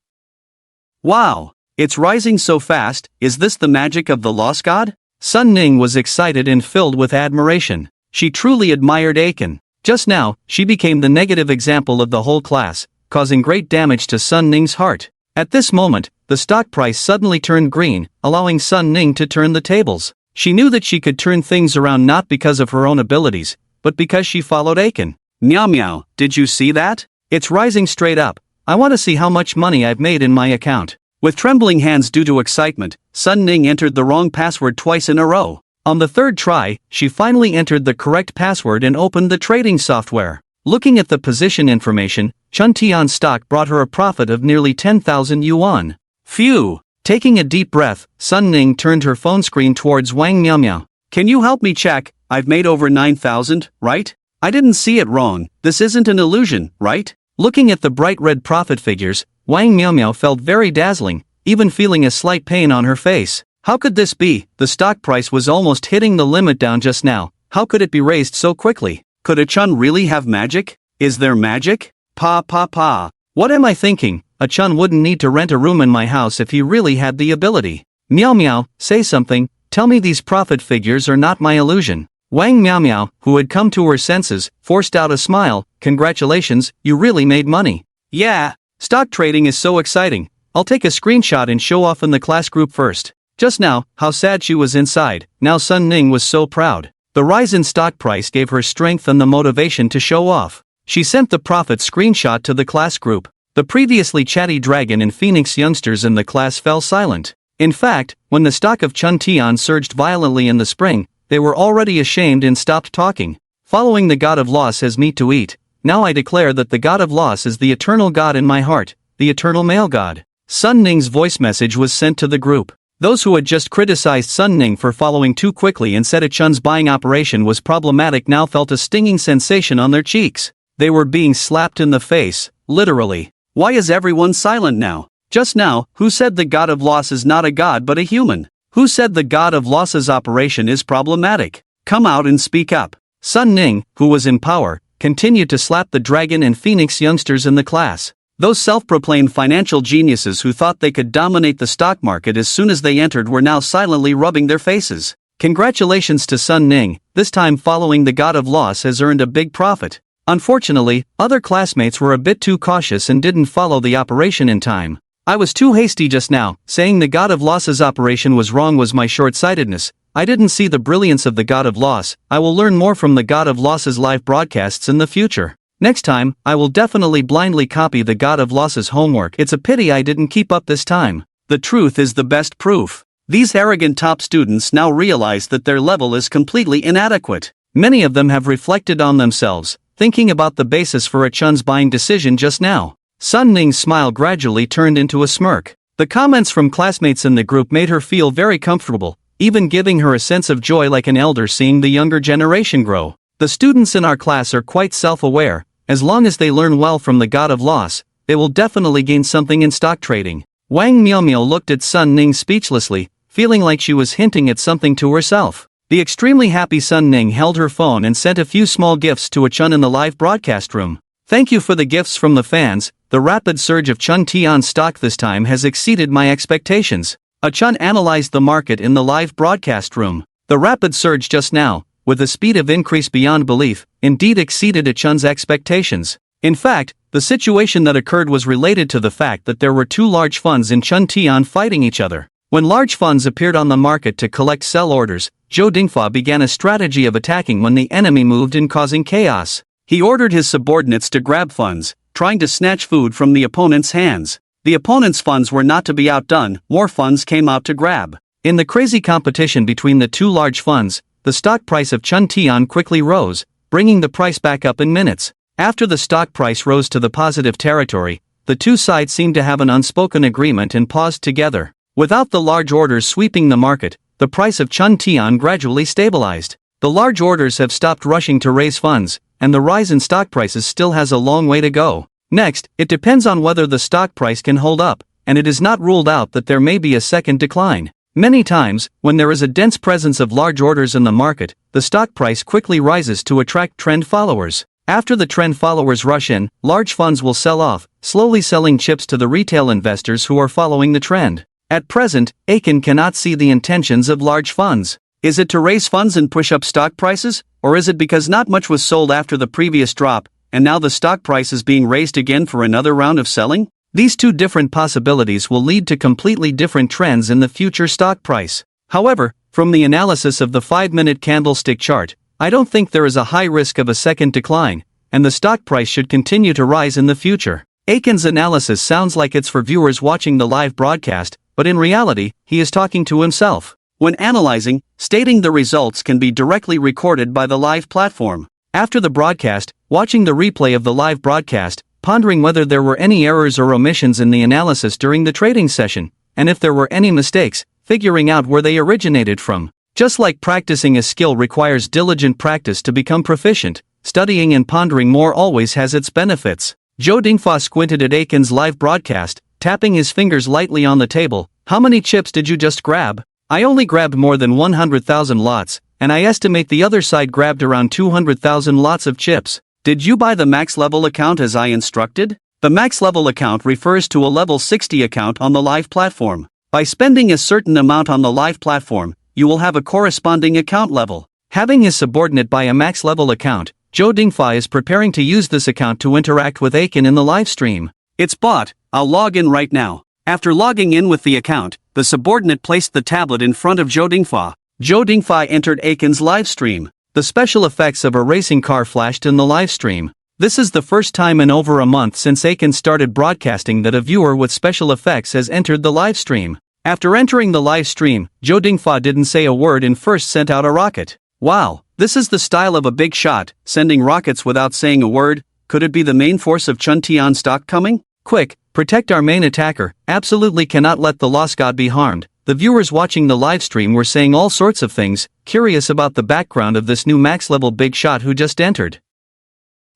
A: Wow! It's rising so fast, is this the magic of the Lost God? Sun Ning was excited and filled with admiration. She truly admired Aiken. Just now, she became the negative example of the whole class, causing great damage to Sun Ning's heart. At this moment, the stock price suddenly turned green, allowing Sun Ning to turn the tables. She knew that she could turn things around not because of her own abilities, but because she followed Aiken. Miao Miao, did you see that? It's rising straight up. I want to see how much money I've made in my account. With trembling hands due to excitement, Sun Ning entered the wrong password twice in a row. On the third try, she finally entered the correct password and opened the trading software. Looking at the position information, Chuntian's stock brought her a profit of nearly 10,000 yuan. Phew! Taking a deep breath, Sun Ning turned her phone screen towards Wang Miaomio. Can you help me check? I've made over 9,000, right? I didn't see it wrong. This isn't an illusion, right? Looking at the bright red profit figures, Wang Miaomio felt very dazzling, even feeling a slight pain on her face. How could this be? The stock price was almost hitting the limit down just now. How could it be raised so quickly? Could a Chun really have magic? Is there magic? Pa. What am I thinking? A Chun wouldn't need to rent a room in my house if he really had the ability. Miao Miao, say something. Tell me these profit figures are not my illusion. Wang Miaomio, who had come to her senses, forced out a smile. Congratulations, you really made money. Yeah, Stock trading is so exciting. I'll take a screenshot and show off in the class group first. Just now, how sad she was inside. Now Sun Ning was so proud. The rise in stock price gave her strength and the motivation to show off. She sent the profit screenshot to the class group. The previously chatty dragon and Phoenix youngsters in the class fell silent. In fact, when the stock of Chun Tian surged violently in the spring, they were already ashamed and stopped talking. Following the god of loss as meat to eat, now I declare that the god of loss is the eternal god in my heart, the eternal male god. Sun Ning's voice message was sent to the group. Those who had just criticized Sun Ning for following too quickly and said Chun's buying operation was problematic now felt a stinging sensation on their cheeks. They were being slapped in the face, literally. Why is everyone silent now? Just now, who said the god of loss is not a god but a human? Who said the god of loss's operation is problematic? Come out and speak up. Sun Ning, who was in power, continued to slap the dragon and Phoenix youngsters in the class. Those self-proclaimed financial geniuses who thought they could dominate the stock market as soon as they entered were now silently rubbing their faces. Congratulations to Sun Ning, this time following the god of loss has earned a big profit. Unfortunately, other classmates were a bit too cautious and didn't follow the operation in time. I was too hasty just now. Saying the god of loss's operation was wrong was my short-sightedness. I didn't see the brilliance of the god of loss. I will learn more from the god of loss's live broadcasts in the future. Next time, I will definitely blindly copy the god of loss's homework. It's a pity I didn't keep up this time. The truth is the best proof. These arrogant top students now realize that their level is completely inadequate. Many of them have reflected on themselves, thinking about the basis for Chun's buying decision just now. Sun Ning's smile gradually turned into a smirk. The comments from classmates in the group made her feel very comfortable, even giving her a sense of joy like an elder seeing the younger generation grow. The students in our class are quite self-aware. As long as they learn well from the god of loss, they will definitely gain something in stock trading. Wang Miao looked at Sun Ning speechlessly, feeling like she was hinting at something to herself. The extremely happy Sun Ning held her phone and sent a few small gifts to Chun in the live broadcast room. Thank you for the gifts from the fans. The rapid surge of Chun Tian stock this time has exceeded my expectations. Chun analyzed the market in the live broadcast room. The rapid surge just now, with a speed of increase beyond belief, indeed exceeded Chun's expectations. In fact, the situation that occurred was related to the fact that there were two large funds in Chun Tian fighting each other. When large funds appeared on the market to collect sell orders, Zhou Dingfa began a strategy of attacking when the enemy moved in, causing chaos. He ordered his subordinates to grab funds, trying to snatch food from the opponent's hands. The opponent's funds were not to be outdone, more funds came out to grab. In the crazy competition between the two large funds, the stock price of Chun Tian quickly rose, bringing the price back up in minutes. After the stock price rose to the positive territory, the two sides seemed to have an unspoken agreement and paused together. Without the large orders sweeping the market, the price of Chun Tian gradually stabilized. The large orders have stopped rushing to raise funds, and the rise in stock prices still has a long way to go. Next, it depends on whether the stock price can hold up, and it is not ruled out that there may be a second decline. Many times, when there is a dense presence of large orders in the market, the stock price quickly rises to attract trend followers. After the trend followers rush in, large funds will sell off, slowly selling chips to the retail investors who are following the trend. At present, Aiken cannot see the intentions of large funds. Is it to raise funds and push up stock prices, or is it because not much was sold after the previous drop, and now the stock price is being raised again for another round of selling? These two different possibilities will lead to completely different trends in the future stock price. However, from the analysis of the 5-minute candlestick chart, I don't think there is a high risk of a second decline, and the stock price should continue to rise in the future. Aiken's analysis sounds like it's for viewers watching the live broadcast, but in reality, he is talking to himself. When analyzing, stating the results can be directly recorded by the live platform. After the broadcast, watching the replay of the live broadcast, pondering whether there were any errors or omissions in the analysis during the trading session, and if there were any mistakes, figuring out where they originated from. Just like practicing a skill requires diligent practice to become proficient, studying and pondering more always has its benefits. Zhou Dingfa squinted at Aiken's live broadcast, tapping his fingers lightly on the table. How many chips did you just grab? I only grabbed more than 100,000 lots, and I estimate the other side grabbed around 200,000 lots of chips. Did you buy the max level account as I instructed? The max level account refers to a level 60 account on the live platform. By spending a certain amount on the live platform, you will have a corresponding account level. Having his subordinate buy a max level account, Zhou Dingfa is preparing to use this account to interact with Aiken in the live stream. It's bought, I'll log in right now. After logging in with the account, the subordinate placed the tablet in front of Zhou Dingfa. Zhou Dingfa entered Aiken's live stream. The special effects of a racing car flashed in the live stream. This is the first time in over a month since Aiken started broadcasting that a viewer with special effects has entered the live stream. After entering the live stream, Zhou Dingfa didn't say a word and first sent out a rocket. Wow, this is the style of a big shot, sending rockets without saying a word. Could it be the main force of Chun Tian stock coming? Quick, protect our main attacker, absolutely cannot let the lost god be harmed. The viewers watching the live stream were saying all sorts of things, curious about the background of this new max level big shot who just entered.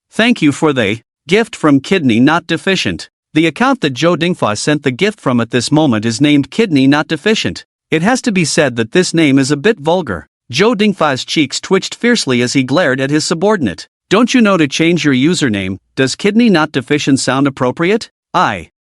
A: Thank you for the gift from Kidney Not Deficient. The account that Zhou Dingfa sent the gift from at this moment is named Kidney Not Deficient. It has to be said that this name is a bit vulgar. Zhou Dingfa's cheeks twitched fiercely as he glared at his subordinate. Don't you know to change your username? Does Kidney Not Deficient sound appropriate?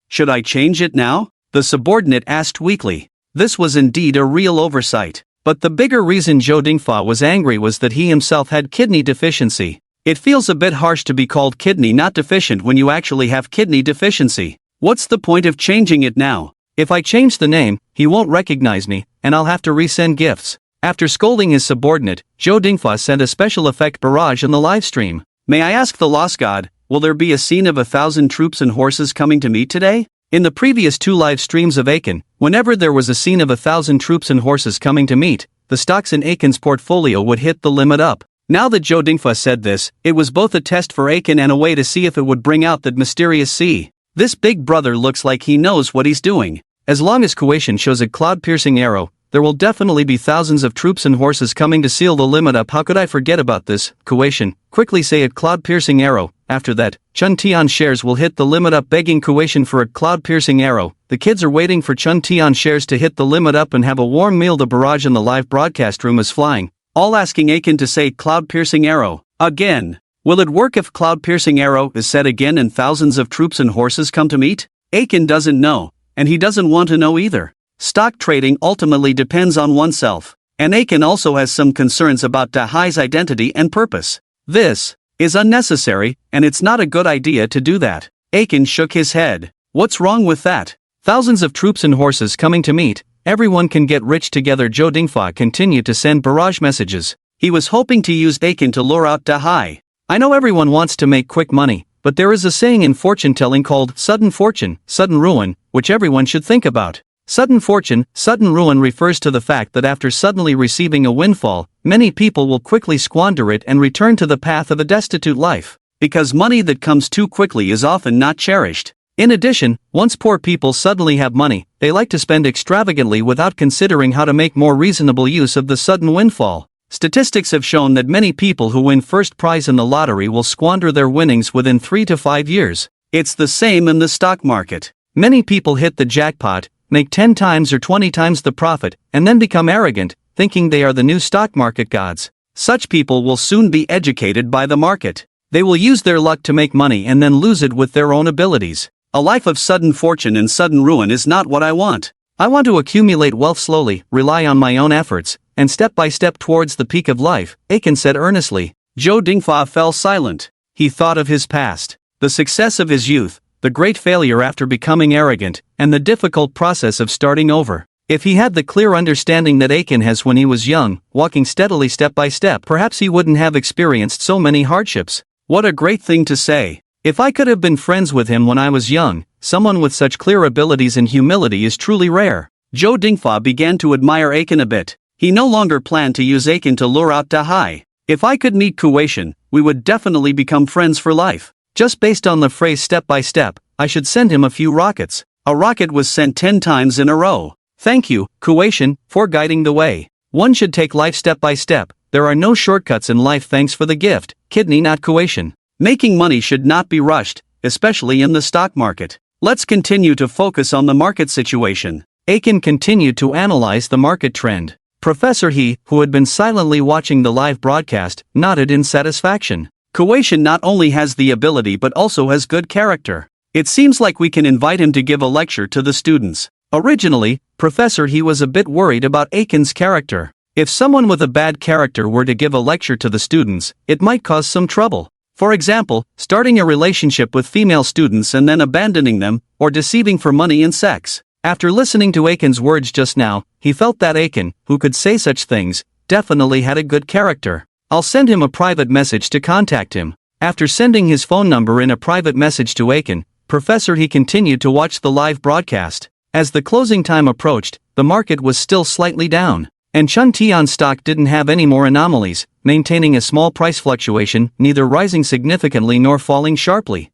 A: Should I change it now? The subordinate asked weakly. This was indeed a real oversight. But the bigger reason Zhou Dingfa was angry was that he himself had kidney deficiency. It feels a bit harsh to be called kidney not deficient when you actually have kidney deficiency. What's the point of changing it now? If I change the name, he won't recognize me, and I'll have to resend gifts. After scolding his subordinate, Zhou Dingfa sent a special effect barrage in the live stream. May I ask the lost god, will there be a scene of 1,000 troops and horses coming to meet today? In the previous 2 live streams of Aiken, whenever there was a scene of 1,000 troops and horses coming to meet, the stocks in Aiken's portfolio would hit the limit up. Now that Zhou Dingfa said this, it was both a test for Aiken and a way to see if it would bring out that mysterious C. This big brother looks like he knows what he's doing. As long as Kuation shows a cloud-piercing arrow, there will definitely be thousands of troops and horses coming to seal the limit up. How could I forget about this? Kuation, quickly say a cloud-piercing arrow. After that, Chun Tian shares will hit the limit up, begging Kuation for a cloud-piercing arrow. The kids are waiting for Chun Tian shares to hit the limit up and have a warm meal. The barrage in the live broadcast room is flying, all asking Aiken to say cloud-piercing arrow again. Will it work if cloud-piercing arrow is said again and thousands of troops and horses come to meet? Aiken doesn't know, and he doesn't want to know either. Stock trading ultimately depends on oneself, and Aiken also has some concerns about Dahai's identity and purpose. This is unnecessary, and it's not a good idea to do that. Aiken shook his head. What's wrong with that? Thousands of troops and horses coming to meet, everyone can get rich together. Zhou Dingfa continued to send barrage messages. He was hoping to use Aiken to lure out Dahai. I know everyone wants to make quick money, but there is a saying in fortune-telling called sudden fortune, sudden ruin, which everyone should think about. Sudden fortune, sudden ruin refers to the fact that after suddenly receiving a windfall, many people will quickly squander it and return to the path of a destitute life. Because money that comes too quickly is often not cherished. In addition, once poor people suddenly have money, they like to spend extravagantly without considering how to make more reasonable use of the sudden windfall. Statistics have shown that many people who win first prize in the lottery will squander their winnings within 3 to 5 years. It's the same in the stock market. Many people hit the jackpot, make 10 times or 20 times the profit, and then become arrogant, thinking they are the new stock market gods. Such people will soon be educated by the market. They will use their luck to make money and then lose it with their own abilities. A life of sudden fortune and sudden ruin is not what I want. I want to accumulate wealth slowly, rely on my own efforts, and step by step towards the peak of life, Aiken said earnestly. Zhou Dingfa fell silent. He thought of his past, the success of his youth, the great failure after becoming arrogant, and the difficult process of starting over. If he had the clear understanding that Aiken has when he was young, walking steadily step by step, perhaps he wouldn't have experienced so many hardships. What a great thing to say. If I could have been friends with him when I was young, someone with such clear abilities and humility is truly rare. Zhou Dingfa began to admire Aiken a bit. He no longer planned to use Aiken to lure out Dahai. If I could meet Kuation, we would definitely become friends for life. Just based on the phrase step by step, I should send him a few rockets. A rocket was sent 10 times in a row. Thank you, Kuation, for guiding the way. One should take life step by step. There are no shortcuts in life. Thanks for the gift, Kidney Not Kuation. Making money should not be rushed, especially in the stock market. Let's continue to focus on the market situation. Aiken continued to analyze the market trend. Professor He, who had been silently watching the live broadcast, nodded in satisfaction. Kuation not only has the ability but also has good character. It seems like we can invite him to give a lecture to the students. Originally, Professor He was a bit worried about Aiken's character. If someone with a bad character were to give a lecture to the students, it might cause some trouble. For example, starting a relationship with female students and then abandoning them, or deceiving for money and sex. After listening to Aiken's words just now, he felt that Aiken, who could say such things, definitely had a good character. I'll send him a private message to contact him. After sending his phone number in a private message to Aiken, Professor He continued to watch the live broadcast. As the closing time approached, the market was still slightly down, and Chuntian stock didn't have any more anomalies, maintaining a small price fluctuation, neither rising significantly nor falling sharply.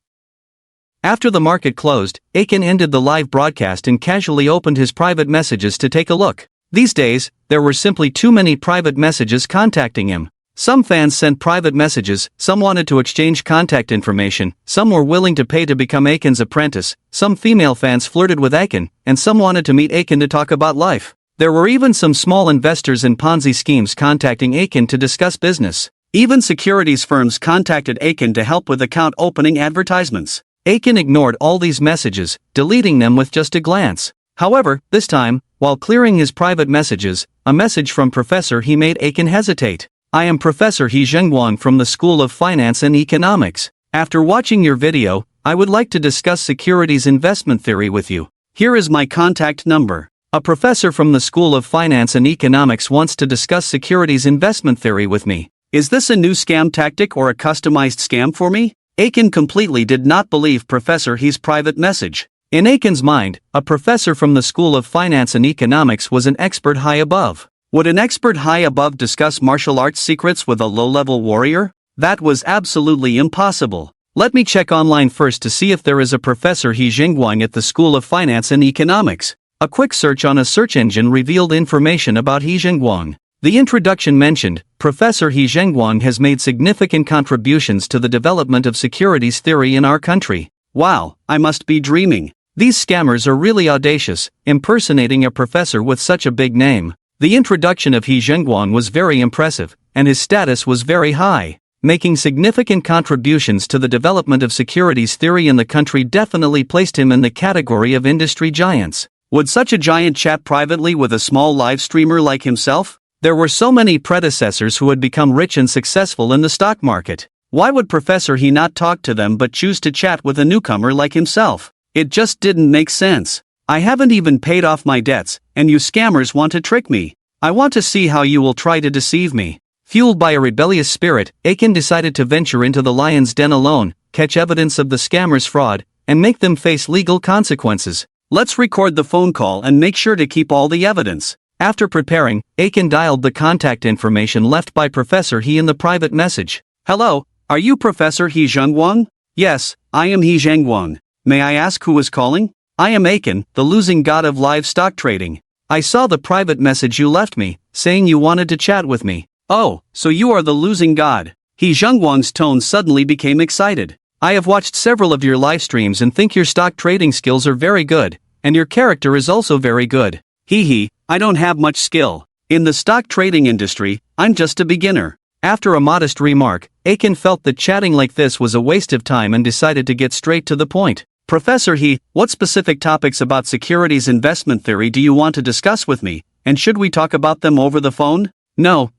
A: After the market closed, Aiken ended the live broadcast and casually opened his private messages to take a look. These days, there were simply too many private messages contacting him. Some fans sent private messages, some wanted to exchange contact information, some were willing to pay to become Aiken's apprentice, some female fans flirted with Aiken, and some wanted to meet Aiken to talk about life. There were even some small investors in Ponzi schemes contacting Aiken to discuss business. Even securities firms contacted Aiken to help with account opening advertisements. Aiken ignored all these messages, deleting them with just a glance. However, this time, while clearing his private messages, a message from Professor He made Aiken hesitate. I am Professor He Zhengguang from the School of Finance and Economics. After watching your video, I would like to discuss securities investment theory with you. Here is my contact number. A professor from the School of Finance and Economics wants to discuss securities investment theory with me. Is this a new scam tactic or a customized scam for me? Aiken completely did not believe Professor He's private message. In Aiken's mind, a professor from the School of Finance and Economics was an expert high above. Would an expert high above discuss martial arts secrets with a low-level warrior? That was absolutely impossible. Let me check online first to see if there is a Professor He Zhengguang at the School of Finance and Economics. A quick search on a search engine revealed information about He Zhengguang. The introduction mentioned, Professor He Zhengguang has made significant contributions to the development of securities theory in our country. Wow, I must be dreaming. These scammers are really audacious, impersonating a professor with such a big name. The introduction of He Zhengguang was very impressive, and his status was very high. Making significant contributions to the development of securities theory in the country definitely placed him in the category of industry giants. Would such a giant chat privately with a small live streamer like himself? There were so many predecessors who had become rich and successful in the stock market. Why would Professor He not talk to them but choose to chat with a newcomer like himself? It just didn't make sense. I haven't even paid off my debts, and you scammers want to trick me. I want to see how you will try to deceive me. Fueled by a rebellious spirit, Aiken decided to venture into the lion's den alone, catch evidence of the scammers' fraud, and make them face legal consequences. Let's record the phone call and make sure to keep all the evidence. After preparing, Aiken dialed the contact information left by Professor He in the private message. Hello, are you Professor He Zhengguang? Yes, I am He Zhengguang. May I ask who is calling? I am Aiken, the losing god of live stock trading. I saw the private message you left me, saying you wanted to chat with me. Oh, so you are the losing god. He Zhengguang's tone suddenly became excited. I have watched several of your live streams and think your stock trading skills are very good, and your character is also very good. Hee, I don't have much skill. In the stock trading industry, I'm just a beginner. After a modest remark, Aiken felt that chatting like this was a waste of time and decided to get straight to the point. Professor He, what specific topics about securities investment theory do you want to discuss with me, and should we talk about them over the phone? No,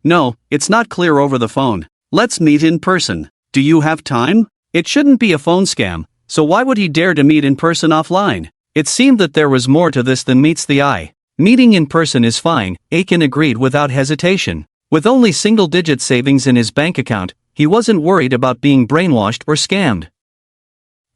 A: it's not clear over the phone. Let's meet in person. Do you have time? It shouldn't be a phone scam, so why would he dare to meet in person offline? It seemed that there was more to this than meets the eye. Meeting in person is fine, Aiken agreed without hesitation. With only single-digit savings in his bank account, he wasn't worried about being brainwashed or scammed.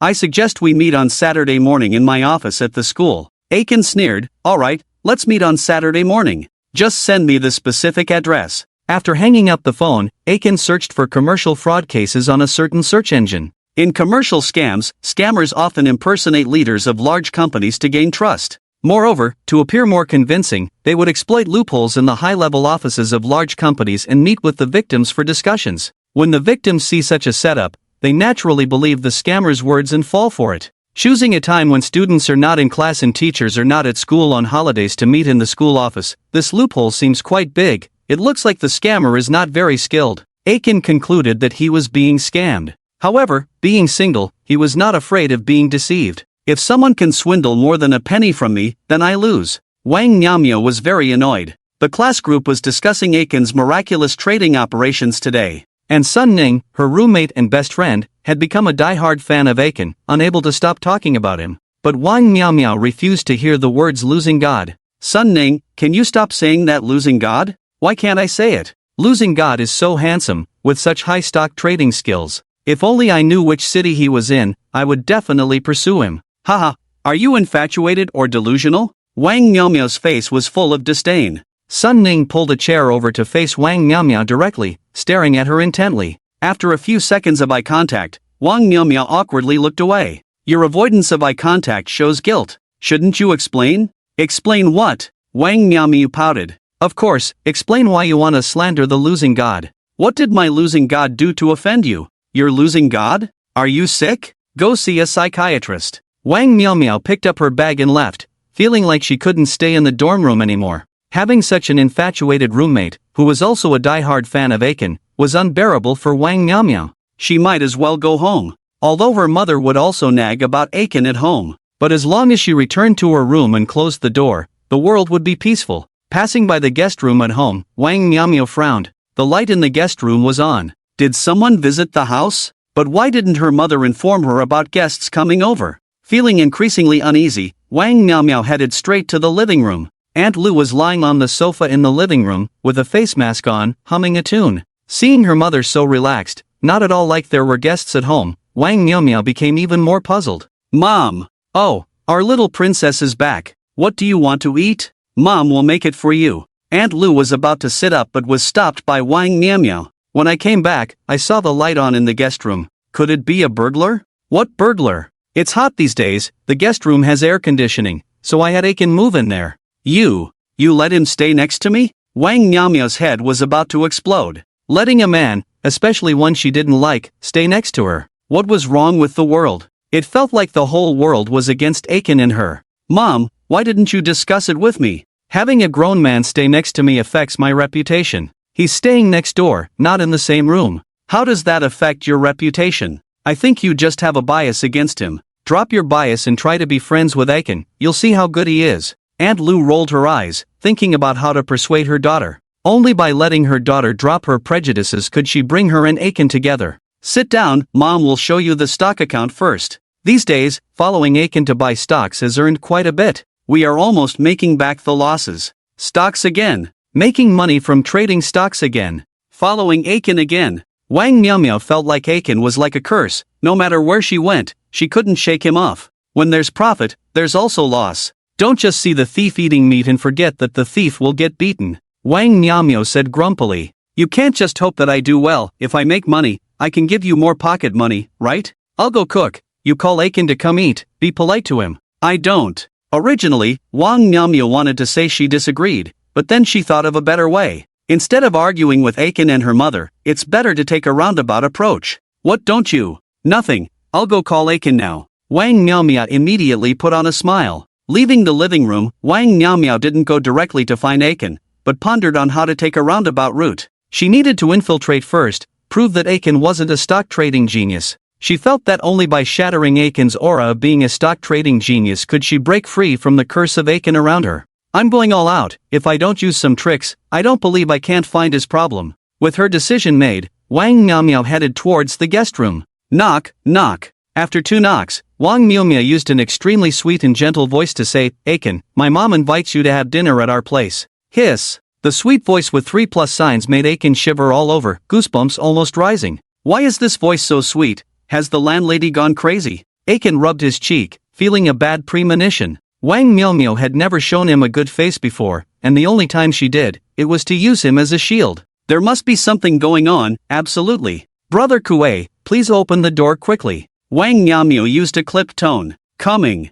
A: I suggest we meet on Saturday morning in my office at the school. Aiken sneered. Alright, let's meet on Saturday morning. Just send me the specific address. After hanging up the phone, Aiken searched for commercial fraud cases on a certain search engine. In commercial scams, scammers often impersonate leaders of large companies to gain trust. Moreover, to appear more convincing, they would exploit loopholes in the high-level offices of large companies and meet with the victims for discussions. When the victims see such a setup, they naturally believe the scammer's words and fall for it. Choosing a time when students are not in class and teachers are not at school on holidays to meet in the school office, this loophole seems quite big. It looks like the scammer is not very skilled. Aiken concluded that he was being scammed. However, being single, he was not afraid of being deceived. If someone can swindle more than a penny from me, then I lose. Wang Nyamyo was very annoyed. The class group was discussing Aiken's miraculous trading operations today. And Sun Ning, her roommate and best friend, had become a die-hard fan of Aiken, unable to stop talking about him. But Wang Miao Miao refused to hear the words losing God. Sun Ning, can you stop saying that losing God? Why can't I say it? Losing God is so handsome, with such high stock trading skills. If only I knew which city he was in, I would definitely pursue him. Haha, are you infatuated or delusional? Wang Miao Miao's face was full of disdain. Sun Ning pulled a chair over to face Wang Miao Miao directly, staring at her intently. After a few seconds of eye contact, Wang Miao Miao awkwardly looked away. Your avoidance of eye contact shows guilt. Shouldn't you explain? Explain what? Wang Miao Miao pouted. Of course, explain why you want to slander the losing God. What did my losing God do to offend you? Your losing God? Are you sick? Go see a psychiatrist. Wang Miao Miao picked up her bag and left, feeling like she couldn't stay in the dorm room anymore. Having such an infatuated roommate, who was also a die-hard fan of Aiken, was unbearable for Wang Miao Miao. She might as well go home. Although her mother would also nag about Aiken at home. But as long as she returned to her room and closed the door, the world would be peaceful. Passing by the guest room at home, Wang Miao Miao frowned. The light in the guest room was on. Did someone visit the house? But why didn't her mother inform her about guests coming over? Feeling increasingly uneasy, Wang Miao Miao headed straight to the living room. Aunt Lu was lying on the sofa in the living room, with a face mask on, humming a tune. Seeing her mother so relaxed, not at all like there were guests at home, Wang Miao Miao became even more puzzled. Mom! Oh, our little princess is back. What do you want to eat? Mom will make it for you. Aunt Lu was about to sit up but was stopped by Wang Miao Miao. When I came back, I saw the light on in the guest room. Could it be a burglar? What burglar? It's hot these days, the guest room has air conditioning, so I had Aiken move in there. You let him stay next to me? Wang Miao Miao's head was about to explode. Letting a man, especially one she didn't like, stay next to her. What was wrong with the world? It felt like the whole world was against Aiken and her. Mom, why didn't you discuss it with me? Having a grown man stay next to me affects my reputation. He's staying next door, not in the same room. How does that affect your reputation? I think you just have a bias against him. Drop your bias and try to be friends with Aiken, you'll see how good he is. Aunt Lu rolled her eyes, thinking about how to persuade her daughter. Only by letting her daughter drop her prejudices could she bring her and Aiken together. Sit down, Mom will show you the stock account first. These days, following Aiken to buy stocks has earned quite a bit. We are almost making back the losses. Stocks again. Making money from trading stocks again. Following Aiken again. Wang Miao Miao felt like Aiken was like a curse. No matter where she went, she couldn't shake him off. When there's profit, there's also loss. Don't just see the thief eating meat and forget that the thief will get beaten. Wang Miao Miao said grumpily. You can't just hope that I do well. If I make money, I can give you more pocket money, right? I'll go cook. You call Aiken to come eat, be polite to him. I don't. Originally, Wang Miao Miao wanted to say she disagreed, but then she thought of a better way. Instead of arguing with Aiken and her mother, it's better to take a roundabout approach. What don't you? Nothing. I'll go call Aiken now. Wang Miao Miao immediately put on a smile. Leaving the living room, Wang Miao Miao didn't go directly to find Aiken, but pondered on how to take a roundabout route. She needed to infiltrate first, prove that Aiken wasn't a stock trading genius. She felt that only by shattering Aiken's aura of being a stock trading genius could she break free from the curse of Aiken around her. I'm going all out. If I don't use some tricks, I don't believe I can't find his problem. With her decision made, Wang Miao Miao headed towards the guest room. Knock, knock. After 2 knocks, Wang Miao Miao used an extremely sweet and gentle voice to say, Aiken, my mom invites you to have dinner at our place. Hiss. The sweet voice with 3 plus signs made Aiken shiver all over, goosebumps almost rising. Why is this voice so sweet? Has the landlady gone crazy? Aiken rubbed his cheek, feeling a bad premonition. Wang Miao Miao had never shown him a good face before, and the only time she did, it was to use him as a shield. There must be something going on, absolutely. Brother Kuei, please open the door quickly. Wang Miao Miao used a clipped tone. Coming,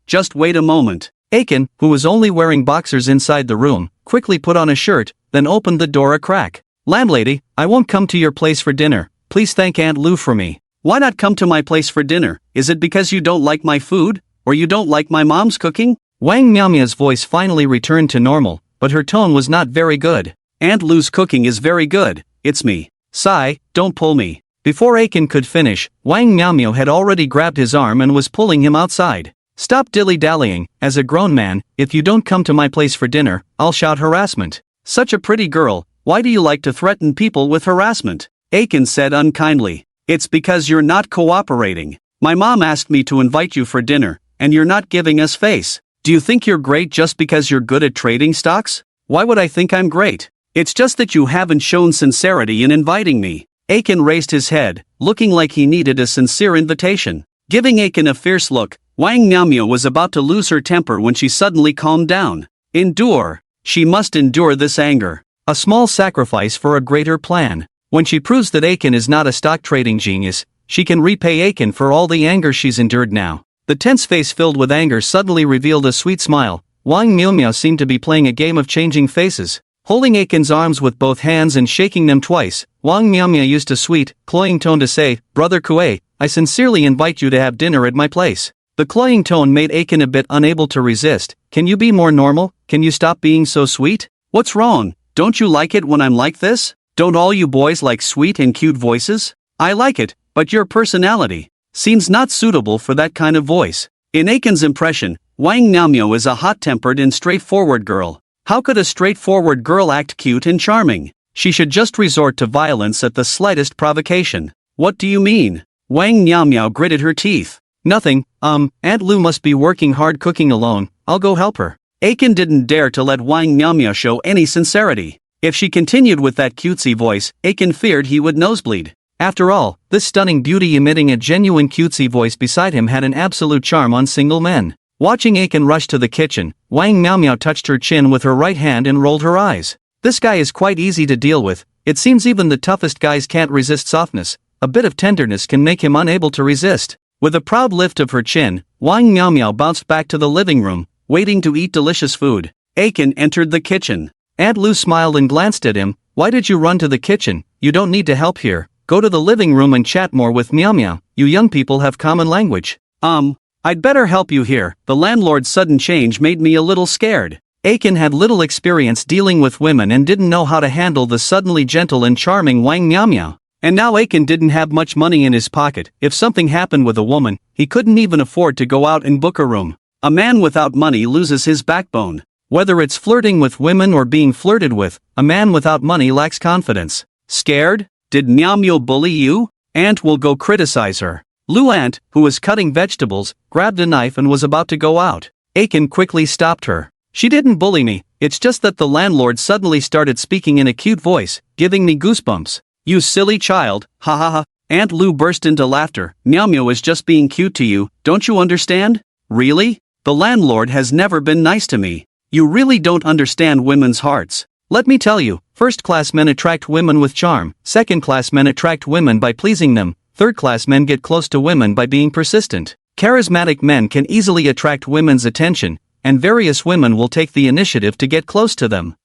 A: just wait a moment. Aiken, who was only wearing boxers inside the room, quickly put on a shirt, then opened the door a crack. Landlady, I won't come to your place for dinner, please thank Aunt Lu for me. Why not come to my place for dinner? Is it because you don't like my food? Or you don't like my mom's cooking? Wang Miao Miao's voice finally returned to normal, but her tone was not very good. Aunt Lu's cooking is very good, it's me. Sigh, don't pull me. Before Aiken could finish, Wang Miao Miao had already grabbed his arm and was pulling him outside. Stop dilly-dallying, as a grown man, if you don't come to my place for dinner, I'll shout harassment. Such a pretty girl, why do you like to threaten people with harassment? Aiken said unkindly. It's because you're not cooperating. My mom asked me to invite you for dinner, and you're not giving us face. Do you think you're great just because you're good at trading stocks? Why would I think I'm great? It's just that you haven't shown sincerity in inviting me. Aiken raised his head, looking like he needed a sincere invitation. Giving Aiken a fierce look, Wang Miaomio was about to lose her temper when she suddenly calmed down. Endure. She must endure this anger. A small sacrifice for a greater plan. When she proves that Aiken is not a stock trading genius, she can repay Aiken for all the anger she's endured now. The tense face filled with anger suddenly revealed a sweet smile. Wang Miaomio seemed to be playing a game of changing faces. Holding Aiken's arms with both hands and shaking them twice, Wang Miaomio used a sweet, cloying tone to say, "Brother Kue, I sincerely invite you to have dinner at my place." The cloying tone made Aiken a bit unable to resist. Can you be more normal? Can you stop being so sweet? What's wrong? Don't you like it when I'm like this? Don't all you boys like sweet and cute voices? I like it, but your personality seems not suitable for that kind of voice. In Aiken's impression, Wang Miaomio is a hot-tempered and straightforward girl. How could a straightforward girl act cute and charming? She should just resort to violence at the slightest provocation. What do you mean? Wang Miaomio gritted her teeth. Nothing, Aunt Lu must be working hard cooking alone, I'll go help her. Aiken didn't dare to let Wang Miaomio show any sincerity. If she continued with that cutesy voice, Aiken feared he would nosebleed. After all, this stunning beauty emitting a genuine cutesy voice beside him had an absolute charm on single men. Watching Aiken rush to the kitchen, Wang Miaomio touched her chin with her right hand and rolled her eyes. This guy is quite easy to deal with. It seems even the toughest guys can't resist softness. A bit of tenderness can make him unable to resist. With a proud lift of her chin, Wang Miaomio bounced back to the living room, waiting to eat delicious food. Aiken entered the kitchen. Aunt Lu smiled and glanced at him. Why did you run to the kitchen? You don't need to help here. Go to the living room and chat more with Miaomio. You young people have common language. I'd better help you here. The landlord's sudden change made me a little scared. Aiken had little experience dealing with women and didn't know how to handle the suddenly gentle and charming Wang Miaomio. And now Aiken didn't have much money in his pocket. If something happened with a woman, he couldn't even afford to go out and book a room. A man without money loses his backbone. Whether it's flirting with women or being flirted with, a man without money lacks confidence. Scared? Did Miaomio bully you? Aunt will go criticize her. Lu Aunt, who was cutting vegetables, grabbed a knife and was about to go out. Aiken quickly stopped her. She didn't bully me, it's just that the landlord suddenly started speaking in a cute voice, giving me goosebumps. You silly child, ha ha ha. Aunt Lu burst into laughter. Miaomio is just being cute to you, don't you understand? Really? The landlord has never been nice to me. You really don't understand women's hearts. Let me tell you, first-class men attract women with charm, second-class men attract women by pleasing them, third-class men get close to women by being persistent. Charismatic men can easily attract women's attention, and various women will take the initiative to get close to them.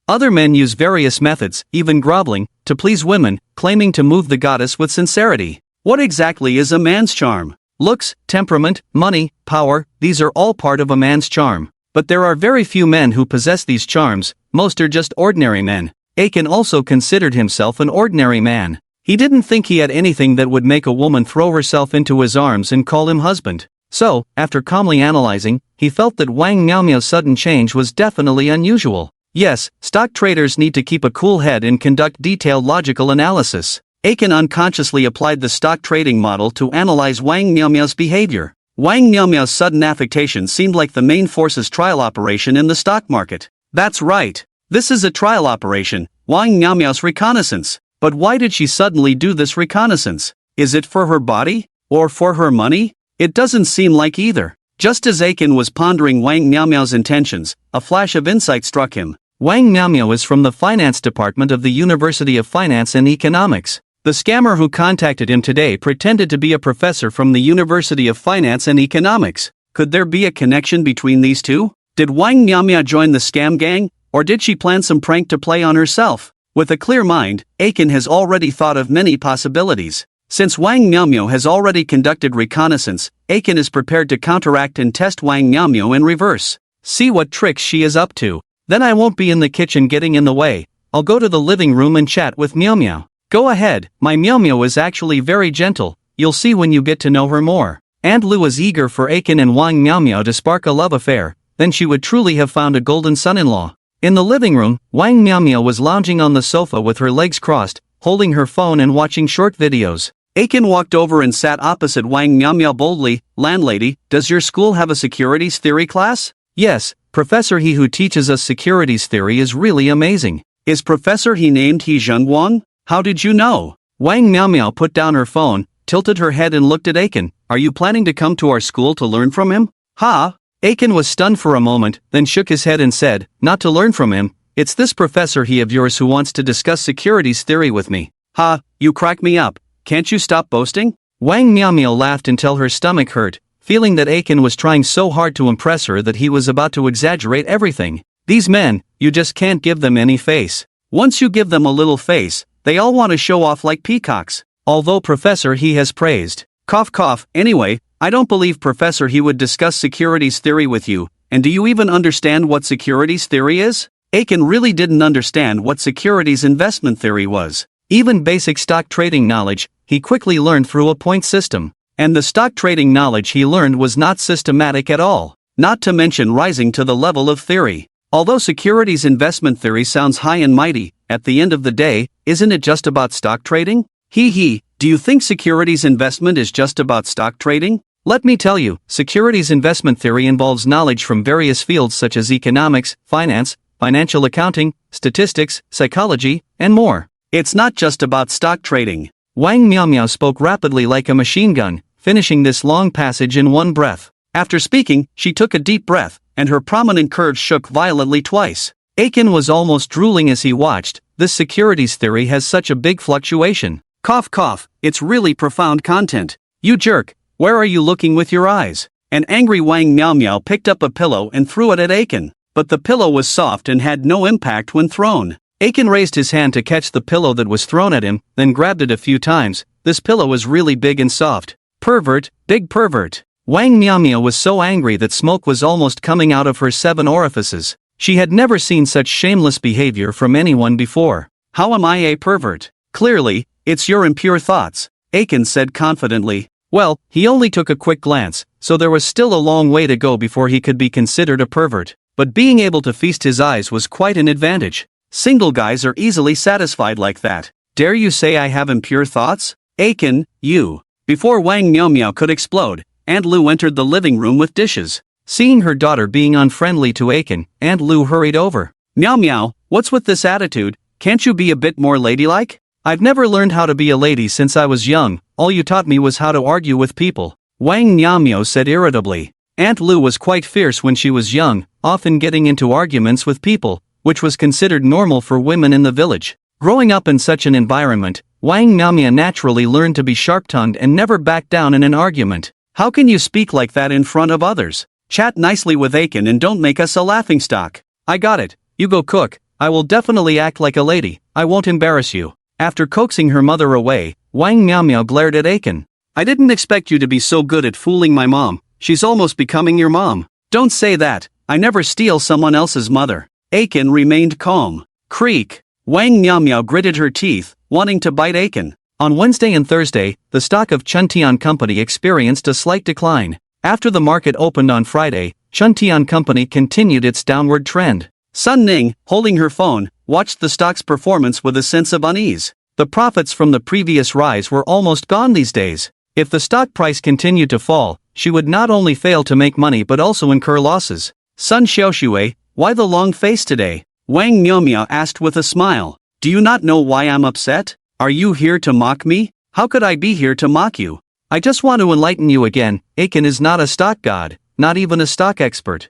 A: Other men use various methods, even groveling, to please women, claiming to move the goddess with sincerity. What exactly is a man's charm? Looks, temperament, money, power, these are all part of a man's charm. But there are very few men who possess these charms, most are just ordinary men. Aiken also considered himself an ordinary man. He didn't think he had anything that would make a woman throw herself into his arms and call him husband. So, after calmly analyzing, he felt that Wang Miaomio's sudden change was definitely unusual. Yes, stock traders need to keep a cool head and conduct detailed logical analysis. Aiken unconsciously applied the stock trading model to analyze Wang Miaomio's behavior. Wang Miaomio's sudden affectation seemed like the main force's trial operation in the stock market. That's right. This is a trial operation, Wang Miaomio's reconnaissance. But why did she suddenly do this reconnaissance? Is it for her body? Or for her money? It doesn't seem like either. Just as Aiken was pondering Wang Miaomio's intentions, a flash of insight struck him. Wang Miaomio is from the finance department of the University of Finance and Economics. The scammer who contacted him today pretended to be a professor from the University of Finance and Economics. Could there be a connection between these two? Did Wang Miaomio join the scam gang, or did she plan some prank to play on herself? With a clear mind, Aiken has already thought of many possibilities. Since Wang Miaomio has already conducted reconnaissance, Aiken is prepared to counteract and test Wang Miaomio in reverse. See what tricks she is up to. Then I won't be in the kitchen getting in the way. I'll go to the living room and chat with Miaomio. Go ahead, my Miaomio is actually very gentle, you'll see when you get to know her more. Aunt Lu was eager for Aiken and Wang Miaomio to spark a love affair, then she would truly have found a golden son-in-law. In the living room, Wang Miaomio was lounging on the sofa with her legs crossed, holding her phone and watching short videos. Aiken walked over and sat opposite Wang Miao boldly. "Landlady, does your school have a securities theory class?" "Yes, Professor He who teaches us securities theory is really amazing." "Is Professor He named He Zhengguang? How did you know?" Wang Miao put down her phone, tilted her head and looked at Aiken. "Are you planning to come to our school to learn from him?" "Ha!" Aiken was stunned for a moment, then shook his head and said, "Not to learn from him. It's this Professor He of yours who wants to discuss securities theory with me." "Ha, you crack me up. Can't you stop boasting?" Wang Miao laughed until her stomach hurt, feeling that Aiken was trying so hard to impress her that he was about to exaggerate everything. These men, you just can't give them any face. Once you give them a little face, they all want to show off like peacocks. Although Professor He has praised. Cough cough. "Anyway, I don't believe Professor He would discuss securities theory with you, and do you even understand what securities theory is?" Aiken really didn't understand what securities investment theory was. Even basic stock trading knowledge, he quickly learned through a point system. And the stock trading knowledge he learned was not systematic at all, not to mention rising to the level of theory. Although securities investment theory sounds high and mighty, at the end of the day, isn't it just about stock trading? Do you think securities investment is just about stock trading? Let me tell you, securities investment theory involves knowledge from various fields such as economics, finance, financial accounting, statistics, psychology, and more. It's not just about stock trading. Wang Miao spoke rapidly like a machine gun, finishing this long passage in one breath. After speaking, she took a deep breath, and her prominent curves shook violently twice. Aiken was almost drooling as he watched. This securities theory has such a big fluctuation. Cough cough, it's really profound content. "You jerk, where are you looking with your eyes?" An angry Wang Miao picked up a pillow and threw it at Aiken, but the pillow was soft and had no impact when thrown. Aiken raised his hand to catch the pillow that was thrown at him, then grabbed it a few times. This pillow was really big and soft. "Pervert, big pervert." Wang Miao was so angry that smoke was almost coming out of her 7 orifices. She had never seen such shameless behavior from anyone before. "How am I a pervert?" "Clearly, it's your impure thoughts," Aiken said confidently. Well, he only took a quick glance, so there was still a long way to go before he could be considered a pervert. But being able to feast his eyes was quite an advantage. Single guys are easily satisfied like that. "Dare you say I have impure thoughts?" "Aiken, you." Before Wang Miao could explode, Aunt Lu entered the living room with dishes. Seeing her daughter being unfriendly to Aiken, Aunt Lu hurried over. Miao, what's with this attitude? Can't you be a bit more ladylike?" "I've never learned how to be a lady since I was young. All you taught me was how to argue with people," Wang Miao said irritably. Aunt Lu was quite fierce when she was young, often getting into arguments with people, which was considered normal for women in the village. Growing up in such an environment, Wang Miao naturally learned to be sharp-tongued and never back down in an argument. "How can you speak like that in front of others? Chat nicely with Aiken and don't make us a laughingstock." "I got it, you go cook. I will definitely act like a lady, I won't embarrass you." After coaxing her mother away, Wang Miao glared at Aiken. "I didn't expect you to be so good at fooling my mom. She's almost becoming your mom." "Don't say that, I never steal someone else's mother." Aiken remained calm. Creak. Wang Miao gritted her teeth, wanting to bite Aiken. On Wednesday and Thursday, the stock of Chuntian Company experienced a slight decline. After the market opened on Friday, Chuntian Company continued its downward trend. Sun Ning, holding her phone, watched the stock's performance with a sense of unease. The profits from the previous rise were almost gone these days. If the stock price continued to fall, she would not only fail to make money but also incur losses. "Sun Xiaoshui, why the long face today?" Wang Miao asked with a smile. "Do you not know why I'm upset? Are you here to mock me?" "How could I be here to mock you? I just want to enlighten you again. Aiken is not a stock god, not even a stock expert."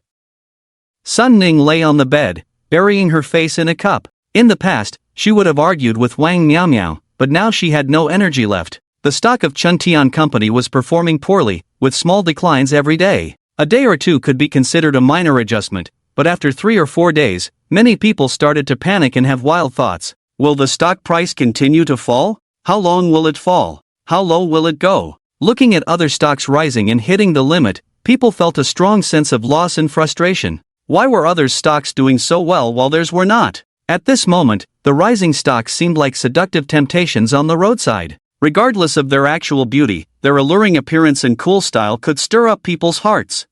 A: Sun Ning lay on the bed, burying her face in a cup. In the past, she would have argued with Wang Miao, but now she had no energy left. The stock of Chuntian Company was performing poorly, with small declines every day. A day or two could be considered a minor adjustment, but after 3 or 4 days, many people started to panic and have wild thoughts. Will the stock price continue to fall? How long will it fall? How low will it go? Looking at other stocks rising and hitting the limit, people felt a strong sense of loss and frustration. Why were others' stocks doing so well while theirs were not? At this moment, the rising stocks seemed like seductive temptations on the roadside. Regardless of their actual beauty, their alluring appearance and cool style could stir up people's hearts.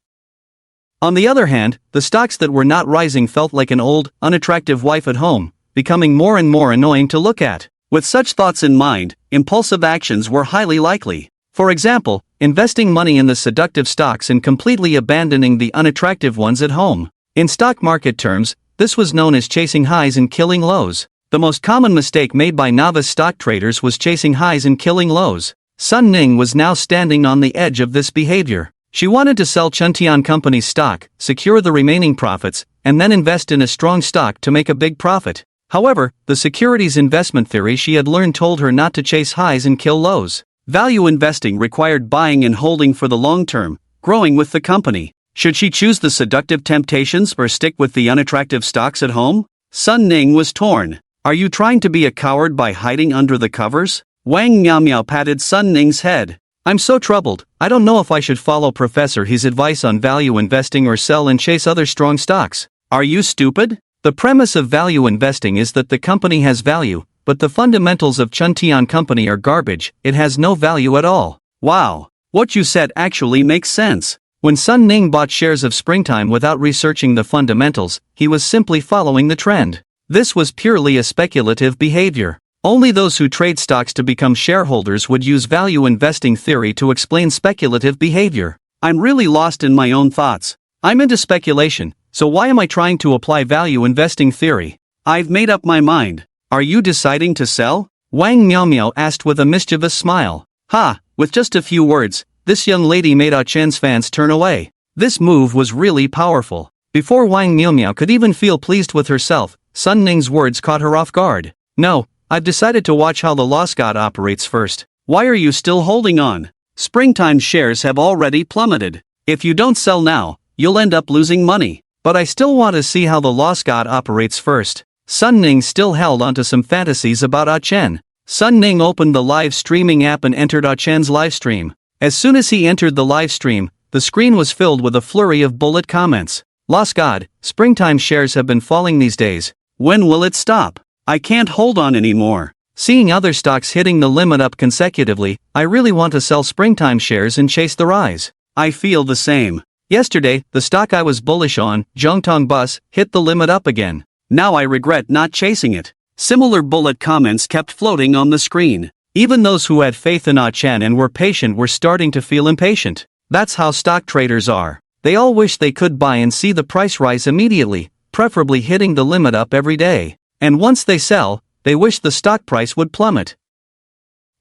A: On the other hand, the stocks that were not rising felt like an old, unattractive wife at home, becoming more and more annoying to look at. With such thoughts in mind, impulsive actions were highly likely. For example, investing money in the seductive stocks and completely abandoning the unattractive ones at home. In stock market terms, this was known as chasing highs and killing lows. The most common mistake made by novice stock traders was chasing highs and killing lows. Sun Ning was now standing on the edge of this behavior. She wanted to sell Chuntian Company's stock, secure the remaining profits, and then invest in a strong stock to make a big profit. However, the securities investment theory she had learned told her not to chase highs and kill lows. Value investing required buying and holding for the long term, growing with the company. Should she choose the seductive temptations or stick with the unattractive stocks at home? Sun Ning was torn. Are you trying to be a coward by hiding under the covers? Wang Miao patted Sun Ning's head. I'm so troubled, I don't know if I should follow Professor He's advice on value investing or sell and chase other strong stocks. Are you stupid? The premise of value investing is that the company has value, but the fundamentals of Chuntian Company are garbage, it has no value at all. Wow, what you said actually makes sense. When Sun Ning bought shares of Springtime without researching the fundamentals, he was simply following the trend. This was purely a speculative behavior. Only those who trade stocks to become shareholders would use value investing theory to explain speculative behavior. I'm really lost in my own thoughts. I'm into speculation, so why am I trying to apply value investing theory? I've made up my mind. Are you deciding to sell? Wang Miao asked with a mischievous smile. Ha, with just a few words, this young lady made Ah Chen's fans turn away. This move was really powerful. Before Wang Miao could even feel pleased with herself, Sun Ning's words caught her off guard. No, I've decided to watch how the lost god operates first. Why are you still holding on? Springtime shares have already plummeted. If you don't sell now, you'll end up losing money. But I still want to see how the lost god operates first. Sun Ning still held onto some fantasies about Ah Chen. Sun Ning opened the live streaming app and entered Ah Chen's live stream. As soon as he entered the live stream, the screen was filled with a flurry of bullet comments. Lost god, Springtime shares have been falling these days. When will it stop? I can't hold on anymore. Seeing other stocks hitting the limit up consecutively, I really want to sell Springtime shares and chase the rise. I feel the same. Yesterday, the stock I was bullish on, Zhongtong Bus, hit the limit up again. Now I regret not chasing it. Similar bullet comments kept floating on the screen. Even those who had faith in Ah Chen and were patient were starting to feel impatient. That's how stock traders are. They all wish they could buy and see the price rise immediately, preferably hitting the limit up every day. And once they sell, they wish the stock price would plummet.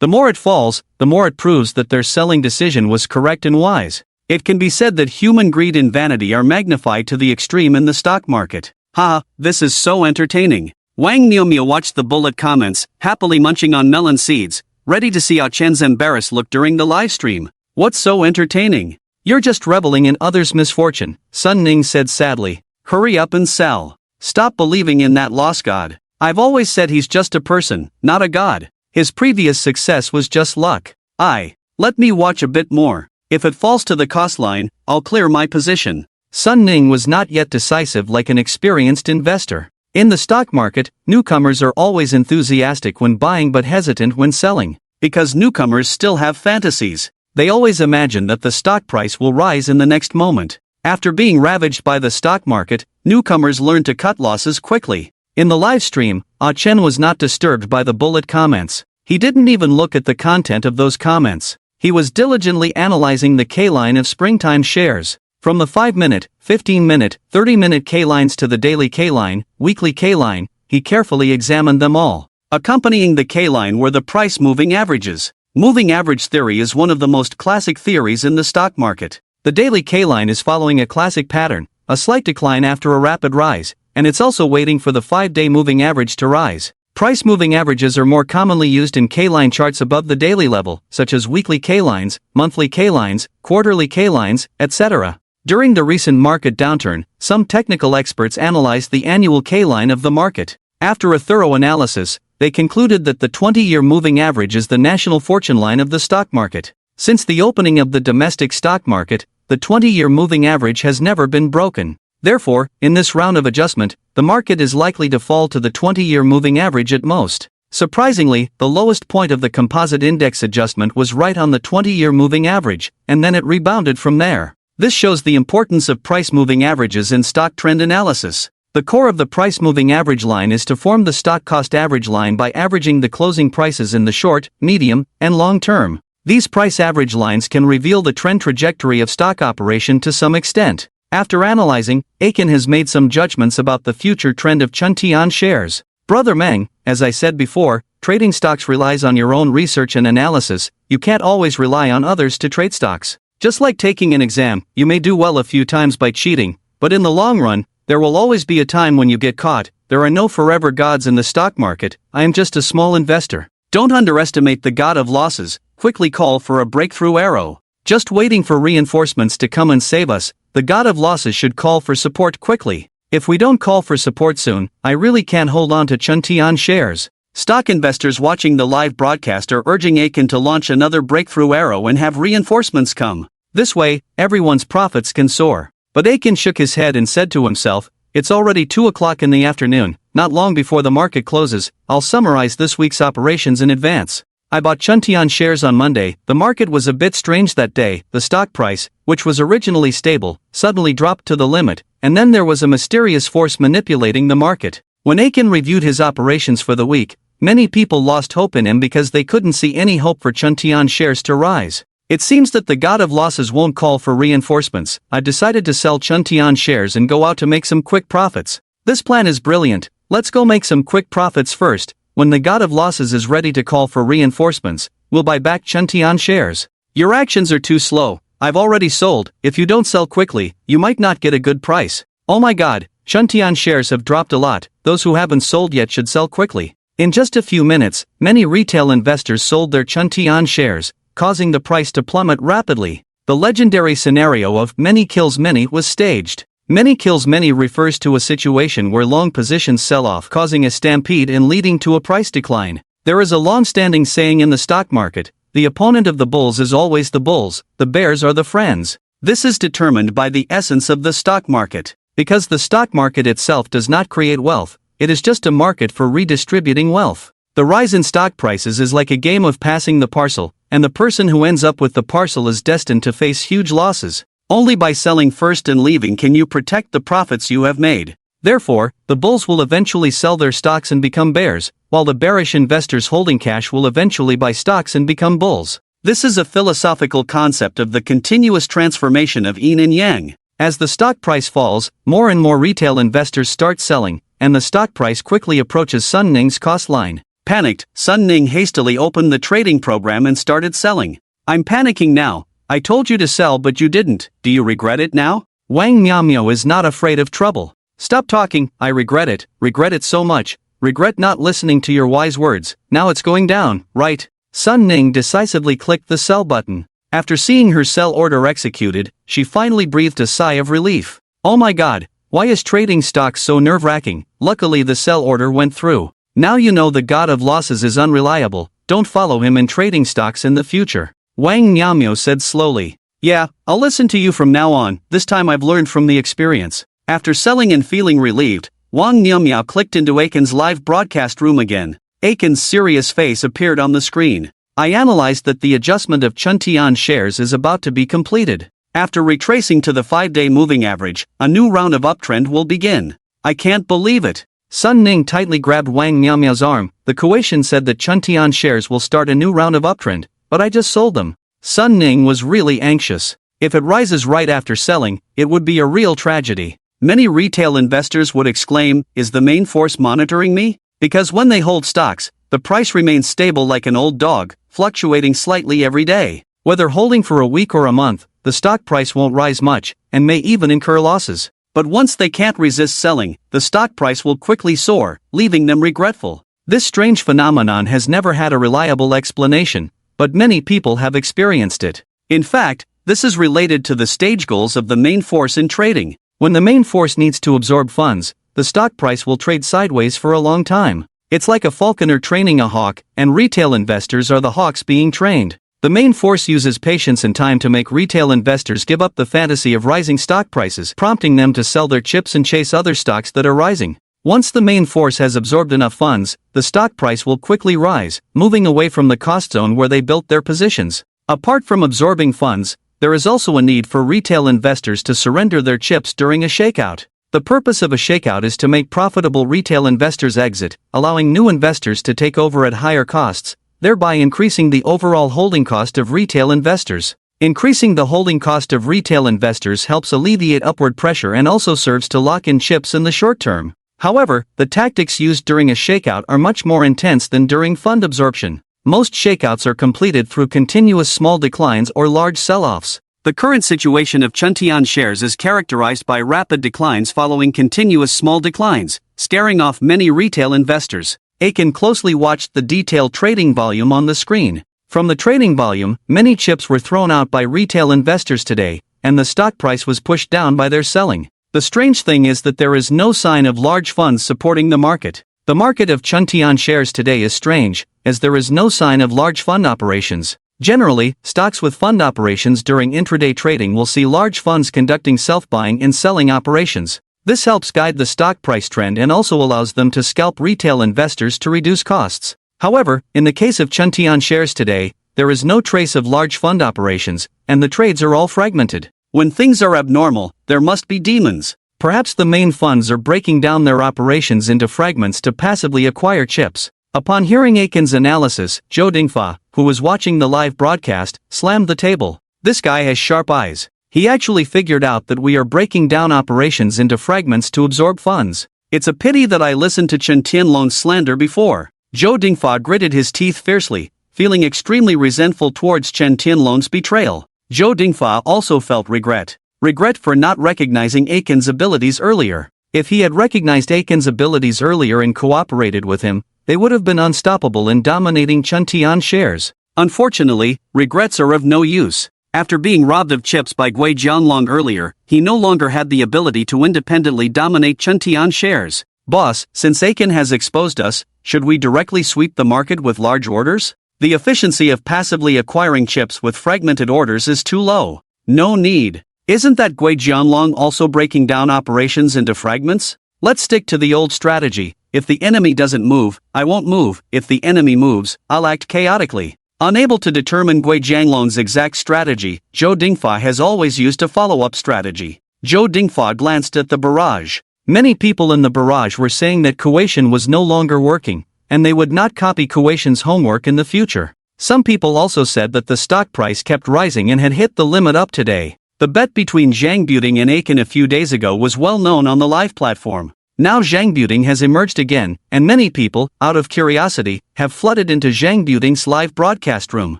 A: The more it falls, the more it proves that their selling decision was correct and wise. It can be said that human greed and vanity are magnified to the extreme in the stock market. Ha, this is so entertaining. Wang Miao watched the bullet comments, happily munching on melon seeds, ready to see Ah Chen's embarrassed look during the live stream. What's so entertaining? You're just reveling in others' misfortune, Sun Ning said sadly. Hurry up and sell. Stop believing in that lost god. I've always said he's just a person, not a god. His previous success was just luck. Let me watch a bit more. If it falls to the cost line, I'll clear my position. Sun Ning was not yet decisive like an experienced investor. In the stock market, newcomers are always enthusiastic when buying but hesitant when selling. Because newcomers still have fantasies. They always imagine that the stock price will rise in the next moment. After being ravaged by the stock market, newcomers learn to cut losses quickly. In the live stream, Ah Chen was not disturbed by the bullet comments. He didn't even look at the content of those comments. He was diligently analyzing the K-line of Springtime shares. From the 5-minute, 15-minute, 30-minute K-lines to the daily K-line, weekly K-line, he carefully examined them all. Accompanying the K-line were the price moving averages. Moving average theory is one of the most classic theories in the stock market. The daily K-line is following a classic pattern, a slight decline after a rapid rise, and it's also waiting for the 5-day moving average to rise. Price moving averages are more commonly used in K-line charts above the daily level, such as weekly K-lines, monthly K-lines, quarterly K-lines, etc. During the recent market downturn, some technical experts analyzed the annual K-line of the market. After a thorough analysis, they concluded that the 20-year moving average is the national fortune line of the stock market. Since the opening of the domestic stock market, the 20-year moving average has never been broken. Therefore, in this round of adjustment, the market is likely to fall to the 20-year moving average at most. Surprisingly, the lowest point of the composite index adjustment was right on the 20-year moving average, and then it rebounded from there. This shows the importance of price moving averages in stock trend analysis. The core of the price moving average line is to form the stock cost average line by averaging the closing prices in the short, medium, and long term. These price average lines can reveal the trend trajectory of stock operation to some extent. After analyzing, Aiken has made some judgments about the future trend of Chuntian shares. Brother Meng, as I said before, trading stocks relies on your own research and analysis. You can't always rely on others to trade stocks. Just like taking an exam, you may do well a few times by cheating, but in the long run, there will always be a time when you get caught. There are no forever gods in the stock market. I am just a small investor. Don't underestimate the god of losses. Quickly call for a breakthrough arrow. Just waiting for reinforcements to come and save us, the god of losses should call for support quickly. If we don't call for support soon, I really can't hold on to Chuntian shares. Stock investors watching the live broadcast are urging Aiken to launch another breakthrough arrow and have reinforcements come. This way, everyone's profits can soar. But Aiken shook his head and said to himself, "It's already 2 o'clock in the afternoon, not long before the market closes. I'll summarize this week's operations in advance. I bought Chuntian shares on Monday. The market was a bit strange that day. The stock price, which was originally stable, suddenly dropped to the limit, and then there was a mysterious force manipulating the market." When Aiken reviewed his operations for the week, many people lost hope in him because they couldn't see any hope for Chuntian shares to rise. It seems that the god of losses won't call for reinforcements. I've decided to sell Chuntian shares and go out to make some quick profits. This plan is brilliant. Let's go make some quick profits first. When the god of losses is ready to call for reinforcements, we'll buy back Chuntian shares. Your actions are too slow. I've already sold. If you don't sell quickly, you might not get a good price. Oh my god, Chuntian shares have dropped a lot. Those who haven't sold yet should sell quickly. In just a few minutes, many retail investors sold their Chuntian shares, causing the price to plummet rapidly. The legendary scenario of many kills many was staged. Many kills many refers to a situation where long positions sell off, causing a stampede and leading to a price decline. There is a long-standing saying in the stock market, the opponent of the bulls is always the bulls, the bears are the friends. This is determined by the essence of the stock market. Because the stock market itself does not create wealth, it is just a market for redistributing wealth. The rise in stock prices is like a game of passing the parcel, and the person who ends up with the parcel is destined to face huge losses. Only by selling first and leaving can you protect the profits you have made. Therefore, the bulls will eventually sell their stocks and become bears, while the bearish investors holding cash will eventually buy stocks and become bulls. This is a philosophical concept of the continuous transformation of yin and yang. As the stock price falls, more and more retail investors start selling, and the stock price quickly approaches Sun Ning's cost line. Panicked, Sun Ning hastily opened the trading program and started selling. "I'm panicking now. I told you to sell but you didn't. Do you regret it now?" Wang Miao is not afraid of trouble. "Stop talking. I regret it so much. Regret not listening to your wise words. Now it's going down, right?" Sun Ning decisively clicked the sell button. After seeing her sell order executed, she finally breathed a sigh of relief. "Oh my god, why is trading stocks so nerve-wracking?" Luckily the sell order went through. Now you know the god of losses is unreliable. Don't follow him in trading stocks in the future. Wang Miao said slowly. "Yeah, I'll listen to you from now on. This time I've learned from the experience." After selling and feeling relieved, Wang Miao clicked into Aiken's live broadcast room again. Aiken's serious face appeared on the screen. "I analyzed that the adjustment of Chuntian shares is about to be completed. After retracing to the 5-day moving average, a new round of uptrend will begin. I can't believe it." Sun Ning tightly grabbed Wang Miao's arm. "The Coation said that Chuntian shares will start a new round of uptrend, but I just sold them." Sun Ning was really anxious. If it rises right after selling, it would be a real tragedy. Many retail investors would exclaim, "Is the main force monitoring me?" Because when they hold stocks, the price remains stable like an old dog, fluctuating slightly every day. Whether holding for a week or a month, the stock price won't rise much, and may even incur losses. But once they can't resist selling, the stock price will quickly soar, leaving them regretful. This strange phenomenon has never had a reliable explanation, but many people have experienced it. In fact, this is related to the stage goals of the main force in trading. When the main force needs to absorb funds, the stock price will trade sideways for a long time. It's like a falconer training a hawk, and retail investors are the hawks being trained. The main force uses patience and time to make retail investors give up the fantasy of rising stock prices, prompting them to sell their chips and chase other stocks that are rising. Once the main force has absorbed enough funds, the stock price will quickly rise, moving away from the cost zone where they built their positions. Apart from absorbing funds, there is also a need for retail investors to surrender their chips during a shakeout. The purpose of a shakeout is to make profitable retail investors exit, allowing new investors to take over at higher costs, thereby increasing the overall holding cost of retail investors. Increasing the holding cost of retail investors helps alleviate upward pressure and also serves to lock in chips in the short term. However, the tactics used during a shakeout are much more intense than during fund absorption. Most shakeouts are completed through continuous small declines or large sell-offs. The current situation of Chuntian shares is characterized by rapid declines following continuous small declines, scaring off many retail investors. Aiken closely watched the detailed trading volume on the screen. From the trading volume, many chips were thrown out by retail investors today, and the stock price was pushed down by their selling. The strange thing is that there is no sign of large funds supporting the market. The market of Chuntian shares today is strange, as there is no sign of large fund operations. Generally, stocks with fund operations during intraday trading will see large funds conducting self-buying and selling operations. This helps guide the stock price trend and also allows them to scalp retail investors to reduce costs. However, in the case of Chuntian shares today, there is no trace of large fund operations, and the trades are all fragmented. When things are abnormal, there must be demons. Perhaps the main funds are breaking down their operations into fragments to passively acquire chips. Upon hearing Aiken's analysis, Zhou Dingfa, who was watching the live broadcast, slammed the table. This guy has sharp eyes. He actually figured out that we are breaking down operations into fragments to absorb funds. It's a pity that I listened to Chen Tianlong's slander before. Zhou Dingfa gritted his teeth fiercely, feeling extremely resentful towards Chen Tianlong's betrayal. Zhou Dingfa also felt regret. Regret for not recognizing Aiken's abilities earlier. If he had recognized Aiken's abilities earlier and cooperated with him, they would have been unstoppable in dominating Chuntian shares. Unfortunately, regrets are of no use. After being robbed of chips by Gui Jianlong earlier, he no longer had the ability to independently dominate Chuntian shares. Boss, since Aiken has exposed us, should we directly sweep the market with large orders? The efficiency of passively acquiring chips with fragmented orders is too low. No need. Isn't that Gui Jianlong also breaking down operations into fragments? Let's stick to the old strategy. If the enemy doesn't move, I won't move. If the enemy moves, I'll act chaotically. Unable to determine Gui Jianlong's exact strategy, Zhou Dingfa has always used a follow-up strategy. Zhou Dingfa glanced at the barrage. Many people in the barrage were saying that Kuwaitian was no longer working, and they would not copy Kuwaitian's homework in the future. Some people also said that the stock price kept rising and had hit the limit up today. The bet between Zhang Buting and Aiken a few days ago was well known on the live platform. Now Zhang Buting has emerged again, and many people, out of curiosity, have flooded into Zhang Buting's live broadcast room.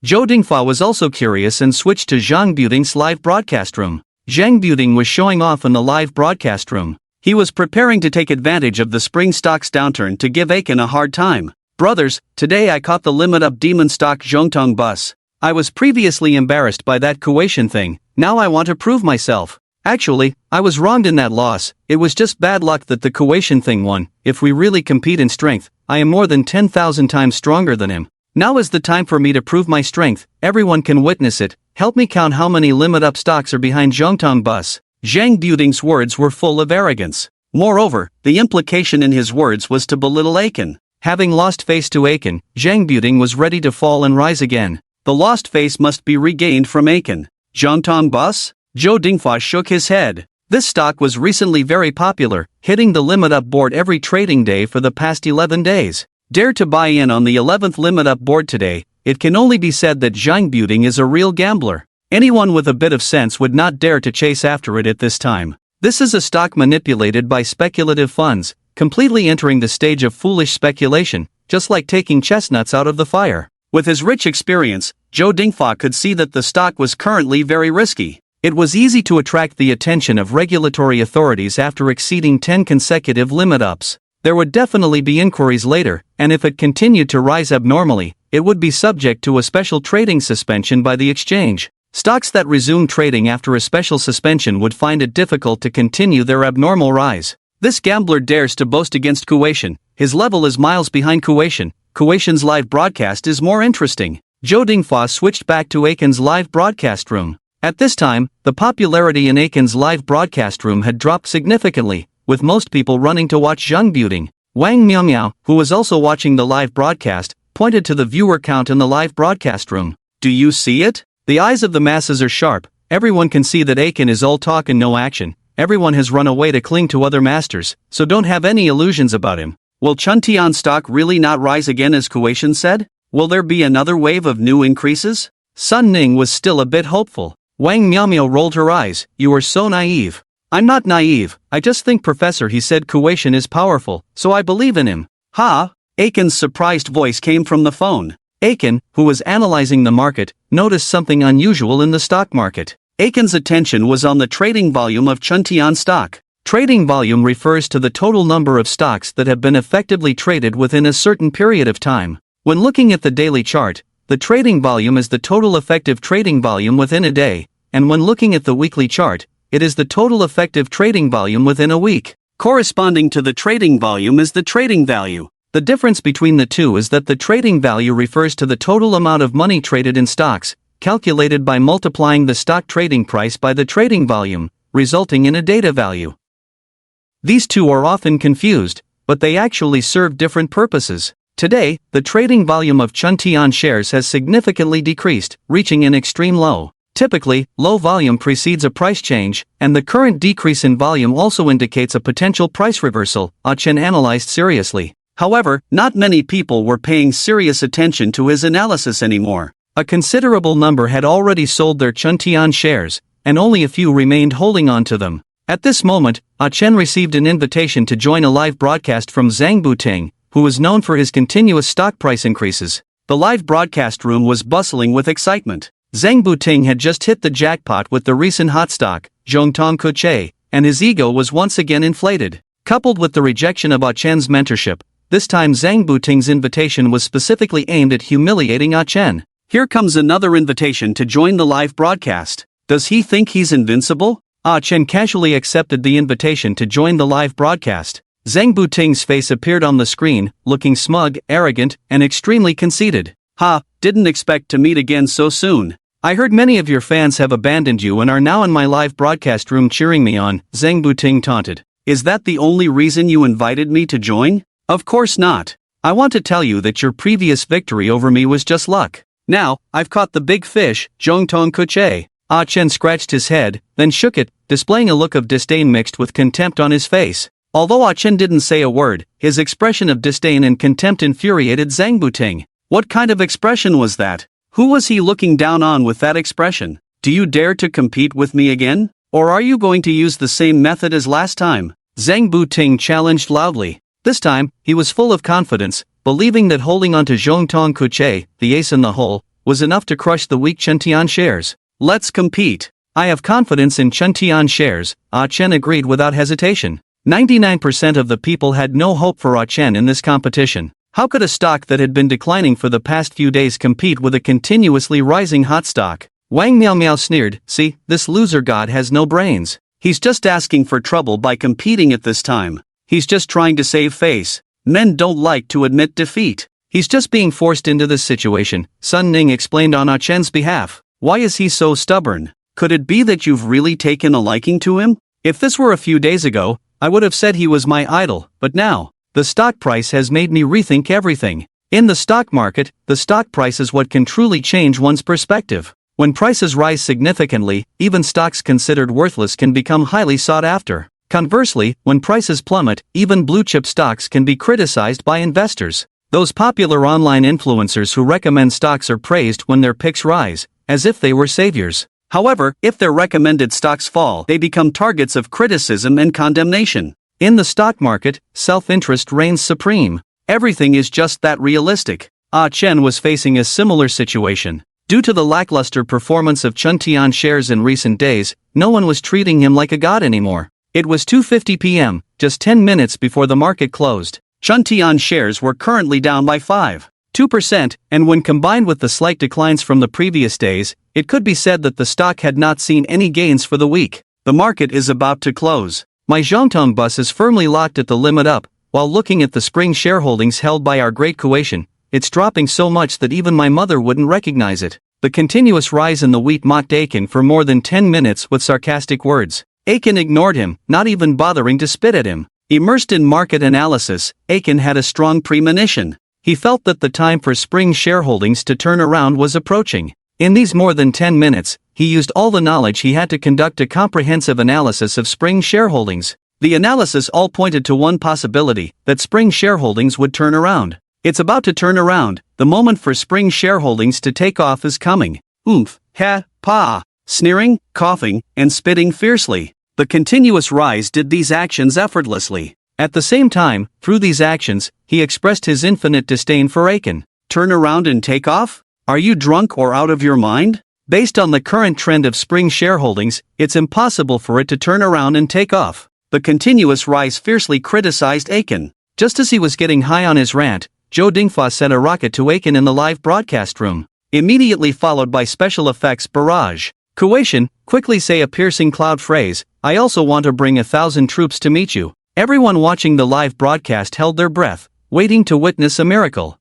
A: Zhou Dingfa was also curious and switched to Zhang Buting's live broadcast room. Zhang Buting was showing off in the live broadcast room. He was preparing to take advantage of the spring stock's downturn to give Aiken a hard time. Brothers, today I caught the limit-up demon stock Zhongtong bus. I was previously embarrassed by that Kuwaitian thing, now I want to prove myself. Actually, I was wronged in that loss, it was just bad luck that the Kuwaitian thing won. If we really compete in strength, I am more than 10,000 times stronger than him. Now is the time for me to prove my strength, everyone can witness it. Help me count how many limit-up stocks are behind Zhongtong bus. Zhang Buting's words were full of arrogance. Moreover, the implication in his words was to belittle Aiken. Having lost face to Aiken, Zhang Buting was ready to fall and rise again. The lost face must be regained from Aiken. Zhongtong bus? Zhou Dingfa shook his head. This stock was recently very popular, hitting the limit-up board every trading day for the past 11 days. Dare to buy in on the 11th limit-up board today. It can only be said that Zhang Buting is a real gambler. Anyone with a bit of sense would not dare to chase after it at this time. This is a stock manipulated by speculative funds, completely entering the stage of foolish speculation, just like taking chestnuts out of the fire. With his rich experience, Zhou Dingfa could see that the stock was currently very risky. It was easy to attract the attention of regulatory authorities after exceeding 10 consecutive limit-ups. There would definitely be inquiries later, and if it continued to rise abnormally, it would be subject to a special trading suspension by the exchange. Stocks that resume trading after a special suspension would find it difficult to continue their abnormal rise. This gambler dares to boast against Kuwaitian. His level is miles behind Kuwaitian. Kuwaitian's live broadcast is more interesting. Zhou Dingfa switched back to Aiken's live broadcast room. At this time, the popularity in Aiken's live broadcast room had dropped significantly, with most people running to watch Zhang Buting. Wang Miaomiao, who was also watching the live broadcast, pointed to the viewer count in the live broadcast room. Do you see it? The eyes of the masses are sharp. Everyone can see that Aiken is all talk and no action. everyone has run away to cling to other masters, so don't have any illusions about him. Will Chuntian stock really not rise again as Kuaishan said? Will there be another wave of new increases? Sun Ning was still a bit hopeful. Wang Miaomiao rolled her eyes. You are so naive. I'm not naive, I just think Professor he said Kuaishan is powerful, so I believe in him. Ha! Aiken's surprised voice came from the phone. Aiken, who was analyzing the market, noticed something unusual in the stock market. Aiken's attention was on the trading volume of Chuntian stock. Trading volume refers to the total number of stocks that have been effectively traded within a certain period of time. When looking at the daily chart, the trading volume is the total effective trading volume within a day, and when looking at the weekly chart, it is the total effective trading volume within a week. Corresponding to the trading volume is the trading value. The difference between the two is that the trading value refers to the total amount of money traded in stocks, calculated by multiplying the stock trading price by the trading volume, resulting in a data value. These two are often confused, but they actually serve different purposes. Today, the trading volume of Chuntian shares has significantly decreased, reaching an extreme low. Typically, low volume precedes a price change, and the current decrease in volume also indicates a potential price reversal, Chen analyzed seriously. However, not many people were paying serious attention to his analysis anymore. A considerable number had already sold their Chuntian shares, and only a few remained holding on to them. At this moment, Chen received an invitation to join a live broadcast from Zhang Buting, who was known for his continuous stock price increases. The live broadcast room was bustling with excitement. Zhang Buting had just hit the jackpot with the recent hot stock, Zhongtong Kuche, and his ego was once again inflated. Coupled with the rejection of Chen's mentorship, this time Zhang Buting's invitation was specifically aimed at humiliating Chen. Here comes another invitation to join the live broadcast. Does he think he's invincible? Chen casually accepted the invitation to join the live broadcast. Zhang Buting's face appeared on the screen, looking smug, arrogant, and extremely conceited. Ha, didn't expect to meet again so soon. I heard many of your fans have abandoned you and are now in my live broadcast room cheering me on, Zhang Buting taunted. Is that the only reason you invited me to join? Of course not. I want to tell you that your previous victory over me was just luck. Now, I've caught the big fish, Zhongtong Kuche. Chen scratched his head, then shook it, displaying a look of disdain mixed with contempt on his face. Although Chen didn't say a word, his expression of disdain and contempt infuriated Zhang Buting. What kind of expression was that? Who was he looking down on with that expression? Do you dare to compete with me again? Or are you going to use the same method as last time? Zhang Buting challenged loudly. This time, he was full of confidence, believing that holding onto Zhongtong Kuche, the ace in the hole, was enough to crush the weak Chuntian shares. Let's compete. I have confidence in Chuntian shares, Chen agreed without hesitation. 99% of the people had no hope for Chen in this competition. How could a stock that had been declining for the past few days compete with a continuously rising hot stock? Wang Miaomiao sneered, see, this loser god has no brains. He's just asking for trouble by competing at this time. He's just trying to save face. Men don't like to admit defeat. He's just being forced into this situation, Sun Ning explained on Chen's behalf. Why is he so stubborn? Could it be that you've really taken a liking to him? If this were a few days ago, I would have said he was my idol, but now, the stock price has made me rethink everything. In the stock market, the stock price is what can truly change one's perspective. When prices rise significantly, even stocks considered worthless can become highly sought after. Conversely, when prices plummet, even blue-chip stocks can be criticized by investors. Those popular online influencers who recommend stocks are praised when their picks rise, as if they were saviors. However, if their recommended stocks fall, they become targets of criticism and condemnation. In the stock market, self-interest reigns supreme. Everything is just that realistic. Chen was facing a similar situation. Due to the lackluster performance of Chuntian shares in recent days, no one was treating him like a god anymore. It was 2:50 p.m., just 10 minutes before the market closed. Chuntian shares were currently down by 5.2%, and when combined with the slight declines from the previous days, it could be said that the stock had not seen any gains for the week. The market is about to close. My Zhongtong bus is firmly locked at the limit up. While looking at the spring shareholdings held by our great Kuaishan, it's dropping so much that even my mother wouldn't recognize it. The continuous rise in the wheat mocked Aiken for more than 10 minutes with sarcastic words. Aiken ignored him, not even bothering to spit at him. Immersed in market analysis, Aiken had a strong premonition. He felt that the time for spring shareholdings to turn around was approaching. In these more than 10 minutes, he used all the knowledge he had to conduct a comprehensive analysis of Spring shareholdings. The analysis all pointed to one possibility, that Spring shareholdings would turn around. It's about to turn around, the moment for Spring shareholdings to take off is coming. Oomph, ha, pa, sneering, coughing, and spitting fiercely. The continuous rise did these actions effortlessly. At the same time, through these actions, he expressed his infinite disdain for Aiken. Turn around and take off? Are you drunk or out of your mind? Based on the current trend of Spring shareholdings, it's impossible for it to turn around and take off. The continuous rise fiercely criticized Aiken. Just as he was getting high on his rant, Joe Dingfa sent a rocket to Aiken in the live broadcast room, immediately followed by special effects barrage. Kuwation, quickly say a piercing cloud phrase, I also want to bring 1,000 troops to meet you. Everyone watching the live broadcast held their breath, waiting to witness a miracle.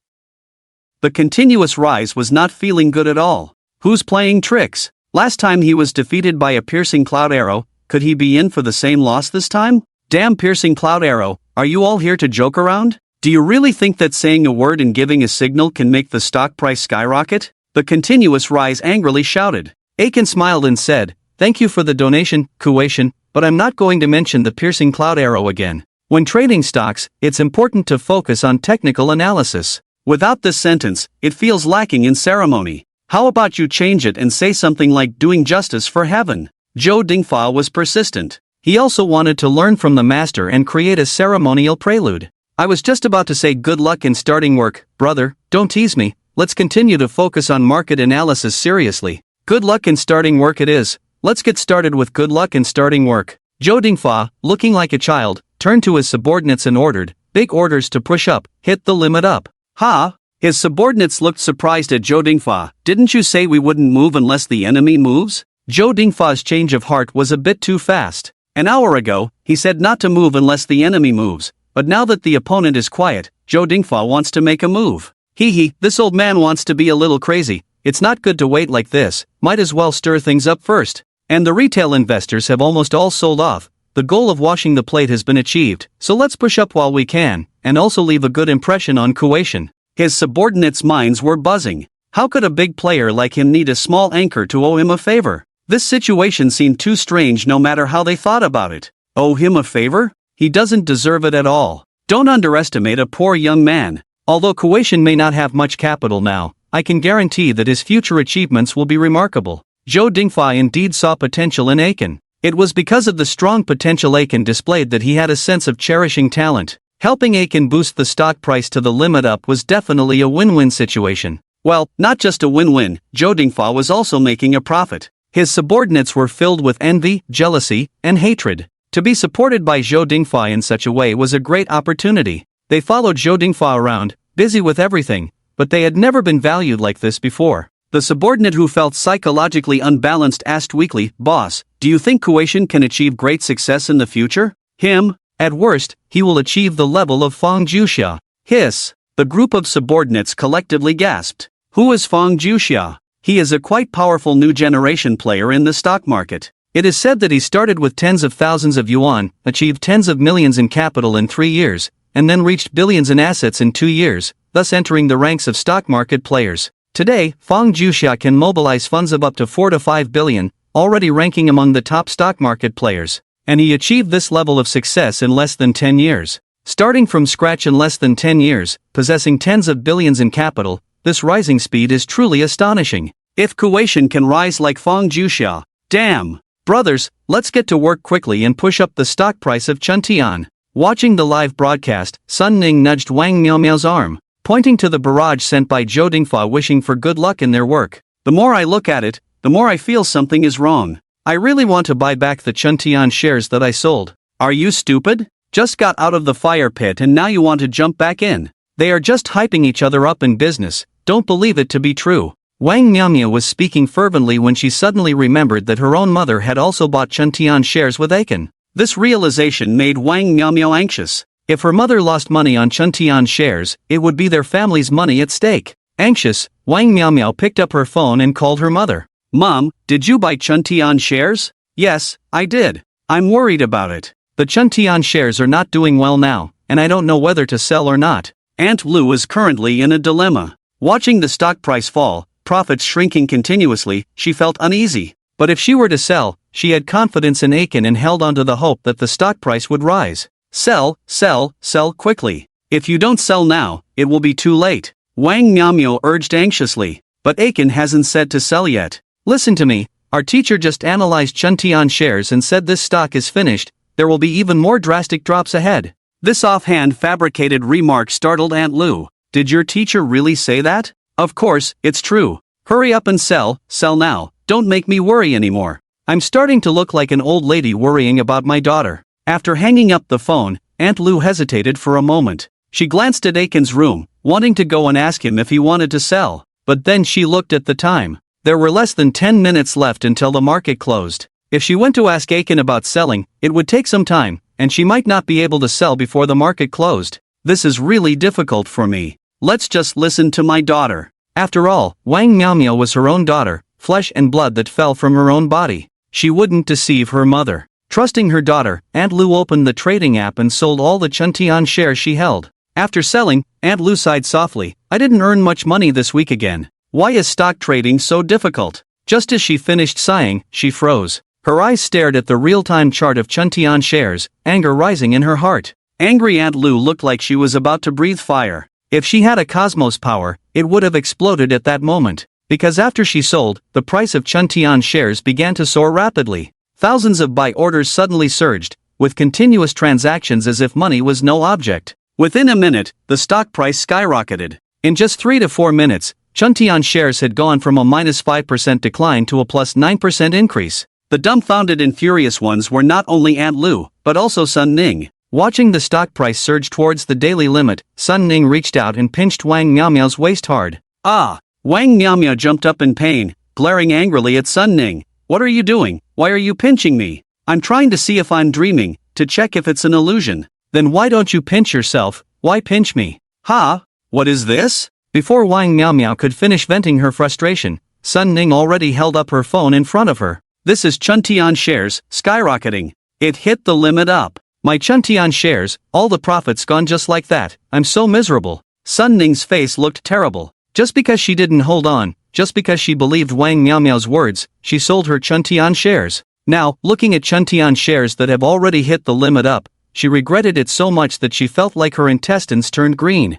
A: The continuous rise was not feeling good at all. Who's playing tricks? Last time he was defeated by a piercing cloud arrow, could he be in for the same loss this time? Damn piercing cloud arrow, are you all here to joke around? Do you really think that saying a word and giving a signal can make the stock price skyrocket? The continuous rise angrily shouted. Aiken smiled and said, thank you for the donation, Kuwation, but I'm not going to mention the piercing cloud arrow again. When trading stocks, it's important to focus on technical analysis. Without this sentence, it feels lacking in ceremony. How about you change it and say something like doing justice for heaven? Joe Dingfa was persistent. He also wanted to learn from the master and create a ceremonial prelude. I was just about to say good luck in starting work, brother, don't tease me, let's continue to focus on market analysis seriously. Good luck in starting work it is. Let's get started with good luck in starting work. Joe Dingfa, looking like a child, turned to his subordinates and ordered, big orders to push up, hit the limit up. Ha! His subordinates looked surprised at Joe Dingfa. Didn't you say we wouldn't move unless the enemy moves? Joe Dingfa's change of heart was a bit too fast. An hour ago, he said not to move unless the enemy moves, but now that the opponent is quiet, Joe Dingfa wants to make a move. Hee, this old man wants to be a little crazy. It's not good to wait like this, might as well stir things up first. And the retail investors have almost all sold off. The goal of washing the plate has been achieved, so let's push up while we can, and also leave a good impression on Kuwation. His subordinates' minds were buzzing. How could a big player like him need a small anchor to owe him a favor? This situation seemed too strange no matter how they thought about it. Owe him a favor? He doesn't deserve it at all. Don't underestimate a poor young man. Although Kuwation may not have much capital now, I can guarantee that his future achievements will be remarkable. Joe Dingfa indeed saw potential in Aiken. It was because of the strong potential Aiken displayed that he had a sense of cherishing talent. Helping Aiken boost the stock price to the limit up was definitely a win-win situation. Well, not just a win-win, Joe Dingfa was also making a profit. His subordinates were filled with envy, jealousy, and hatred. To be supported by Joe Dingfa in such a way was a great opportunity. They followed Joe Dingfa around, busy with everything, but they had never been valued like this before. The subordinate who felt psychologically unbalanced asked weakly, Boss, do you think Kuwation can achieve great success in the future? Him? At worst, he will achieve the level of Fang Juxia. Hiss. The group of subordinates collectively gasped. Who is Fang Juxia? He is a quite powerful new generation player in the stock market. It is said that he started with tens of thousands of yuan, achieved tens of millions in capital in 3 years, and then reached billions in assets in 2 years, thus entering the ranks of stock market players. Today, Fang Juxia can mobilize funds of up to 4 to 5 billion, already ranking among the top stock market players. And he achieved this level of success in less than 10 years. Starting from scratch in less than 10 years, possessing tens of billions in capital, this rising speed is truly astonishing. If Kuwation can rise like Fang Juxia, damn! Brothers, let's get to work quickly and push up the stock price of Chuntian. Watching the live broadcast, Sun Ning nudged Wang Miaomiao's arm, pointing to the barrage sent by Joe Dingfa wishing for good luck in their work. The more I look at it, the more I feel something is wrong. I really want to buy back the Chuntian shares that I sold. Are you stupid? Just got out of the fire pit and now you want to jump back in. They are just hyping each other up in business, don't believe it to be true. Wang Miaomia was speaking fervently when she suddenly remembered that her own mother had also bought Chuntian shares with Aiken. This realization made Wang Miaomia anxious. If her mother lost money on Chuntian shares, it would be their family's money at stake. Anxious, Wang Miaomiao picked up her phone and called her mother. Mom, did you buy Chuntian shares? Yes, I did. I'm worried about it. The Chuntian shares are not doing well now, and I don't know whether to sell or not. Aunt Lu is currently in a dilemma. Watching the stock price fall, profits shrinking continuously, she felt uneasy. But if she were to sell, she had confidence in Aiken and held on to the hope that the stock price would rise. Sell, sell, sell quickly. If you don't sell now, it will be too late, Wang Miaomio urged anxiously. But Aiken hasn't said to sell yet. Listen to me, our teacher just analyzed Chuntian shares and said this stock is finished, there will be even more drastic drops ahead. This offhand fabricated remark startled Aunt Lu. Did your teacher really say that? Of course, it's true. Hurry up and sell now, don't make me worry anymore. I'm starting to look like an old lady worrying about my daughter. After hanging up the phone, Aunt Lu hesitated for a moment. She glanced at Aiken's room, wanting to go and ask him if he wanted to sell, but then she looked at the time. There were less than 10 minutes left until the market closed. If she went to ask Aiken about selling, it would take some time, and she might not be able to sell before the market closed. This is really difficult for me. Let's just listen to my daughter. After all, Wang Miaomio was her own daughter, flesh and blood that fell from her own body. She wouldn't deceive her mother. Trusting her daughter, Aunt Lu opened the trading app and sold all the Chuntian shares she held. After selling, Aunt Lu sighed softly. I didn't earn much money this week again. Why is stock trading so difficult? Just as she finished sighing, she froze. Her eyes stared at the real-time chart of Chuntian shares, anger rising in her heart. Angry Aunt Lu looked like she was about to breathe fire. If she had a cosmos power, it would have exploded at that moment. Because after she sold, the price of Chuntian shares began to soar rapidly. Thousands of buy orders suddenly surged, with continuous transactions as if money was no object. Within a minute, the stock price skyrocketed. In just 3 to 4 minutes, Chuntian shares had gone from a -5% decline to a +9% increase. The dumbfounded and furious ones were not only Aunt Lu, but also Sun Ning. Watching the stock price surge towards the daily limit, Sun Ning reached out and pinched Wang Miaomio's waist hard. Ah! Wang Miaomio jumped up in pain, glaring angrily at Sun Ning. What are you doing? Why are you pinching me? I'm trying to see if I'm dreaming, to check if it's an illusion. Then why don't you pinch yourself? Why pinch me? Ha! What is this? Before Wang Miaomio could finish venting her frustration, Sun Ning already held up her phone in front of her. This is Chuntian shares, skyrocketing. It hit the limit up. My Chuntian shares, all the profits gone just like that. I'm so miserable. Sun Ning's face looked terrible. Just because she didn't hold on, just because she believed Wang Miaomio's words, she sold her Chuntian shares. Now, looking at Chuntian shares that have already hit the limit up, she regretted it so much that she felt like her intestines turned green.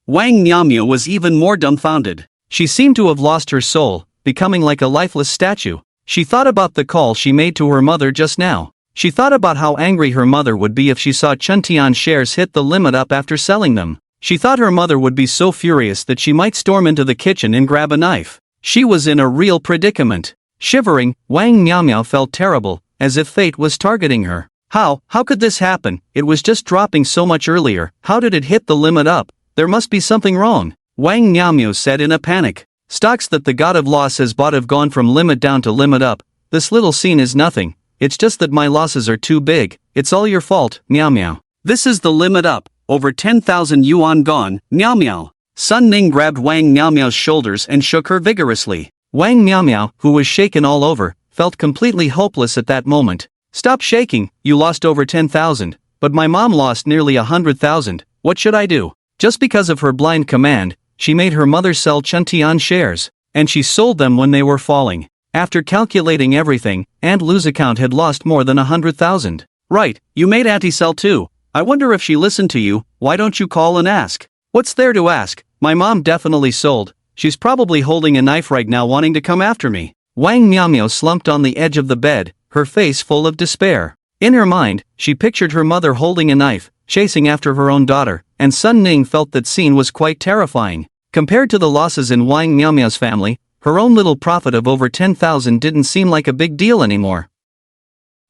A: Wang Miaomio was even more dumbfounded. She seemed to have lost her soul, becoming like a lifeless statue. She thought about the call she made to her mother just now. She thought about how angry her mother would be if she saw Chuntian shares hit the limit up after selling them. She thought her mother would be so furious that she might storm into the kitchen and grab a knife. She was in a real predicament. Shivering, Wang Miaomio felt terrible, as if fate was targeting her. How could this happen? It was just dropping so much earlier. How did it hit the limit up? There must be something wrong, Wang Miaomio said in a panic. Stocks that the god of loss has bought have gone from limit down to limit up. This little scene is nothing. It's just that my losses are too big. It's all your fault, Miaomio. This is the limit up. Over 10,000 yuan gone, Miaomio. Sun Ning grabbed Wang Miaomio's shoulders and shook her vigorously. Wang Miaomio, who was shaken all over, felt completely hopeless at that moment. Stop shaking, you lost over 10,000, but my mom lost nearly 100,000, what should I do? Just because of her blind command, she made her mother sell Chuntian shares, and she sold them when they were falling. After calculating everything, Aunt Lu's account had lost more than 100,000. Right, you made Auntie sell too. I wonder if she listened to you. Why don't you call and ask? What's there to ask? My mom definitely sold. She's probably holding a knife right now wanting to come after me. Wang Miaomio slumped on the edge of the bed, her face full of despair. In her mind, she pictured her mother holding a knife, chasing after her own daughter, and Sun Ning felt that scene was quite terrifying. Compared to the losses in Wang Miaomio's family, her own little profit of over 10,000 didn't seem like a big deal anymore.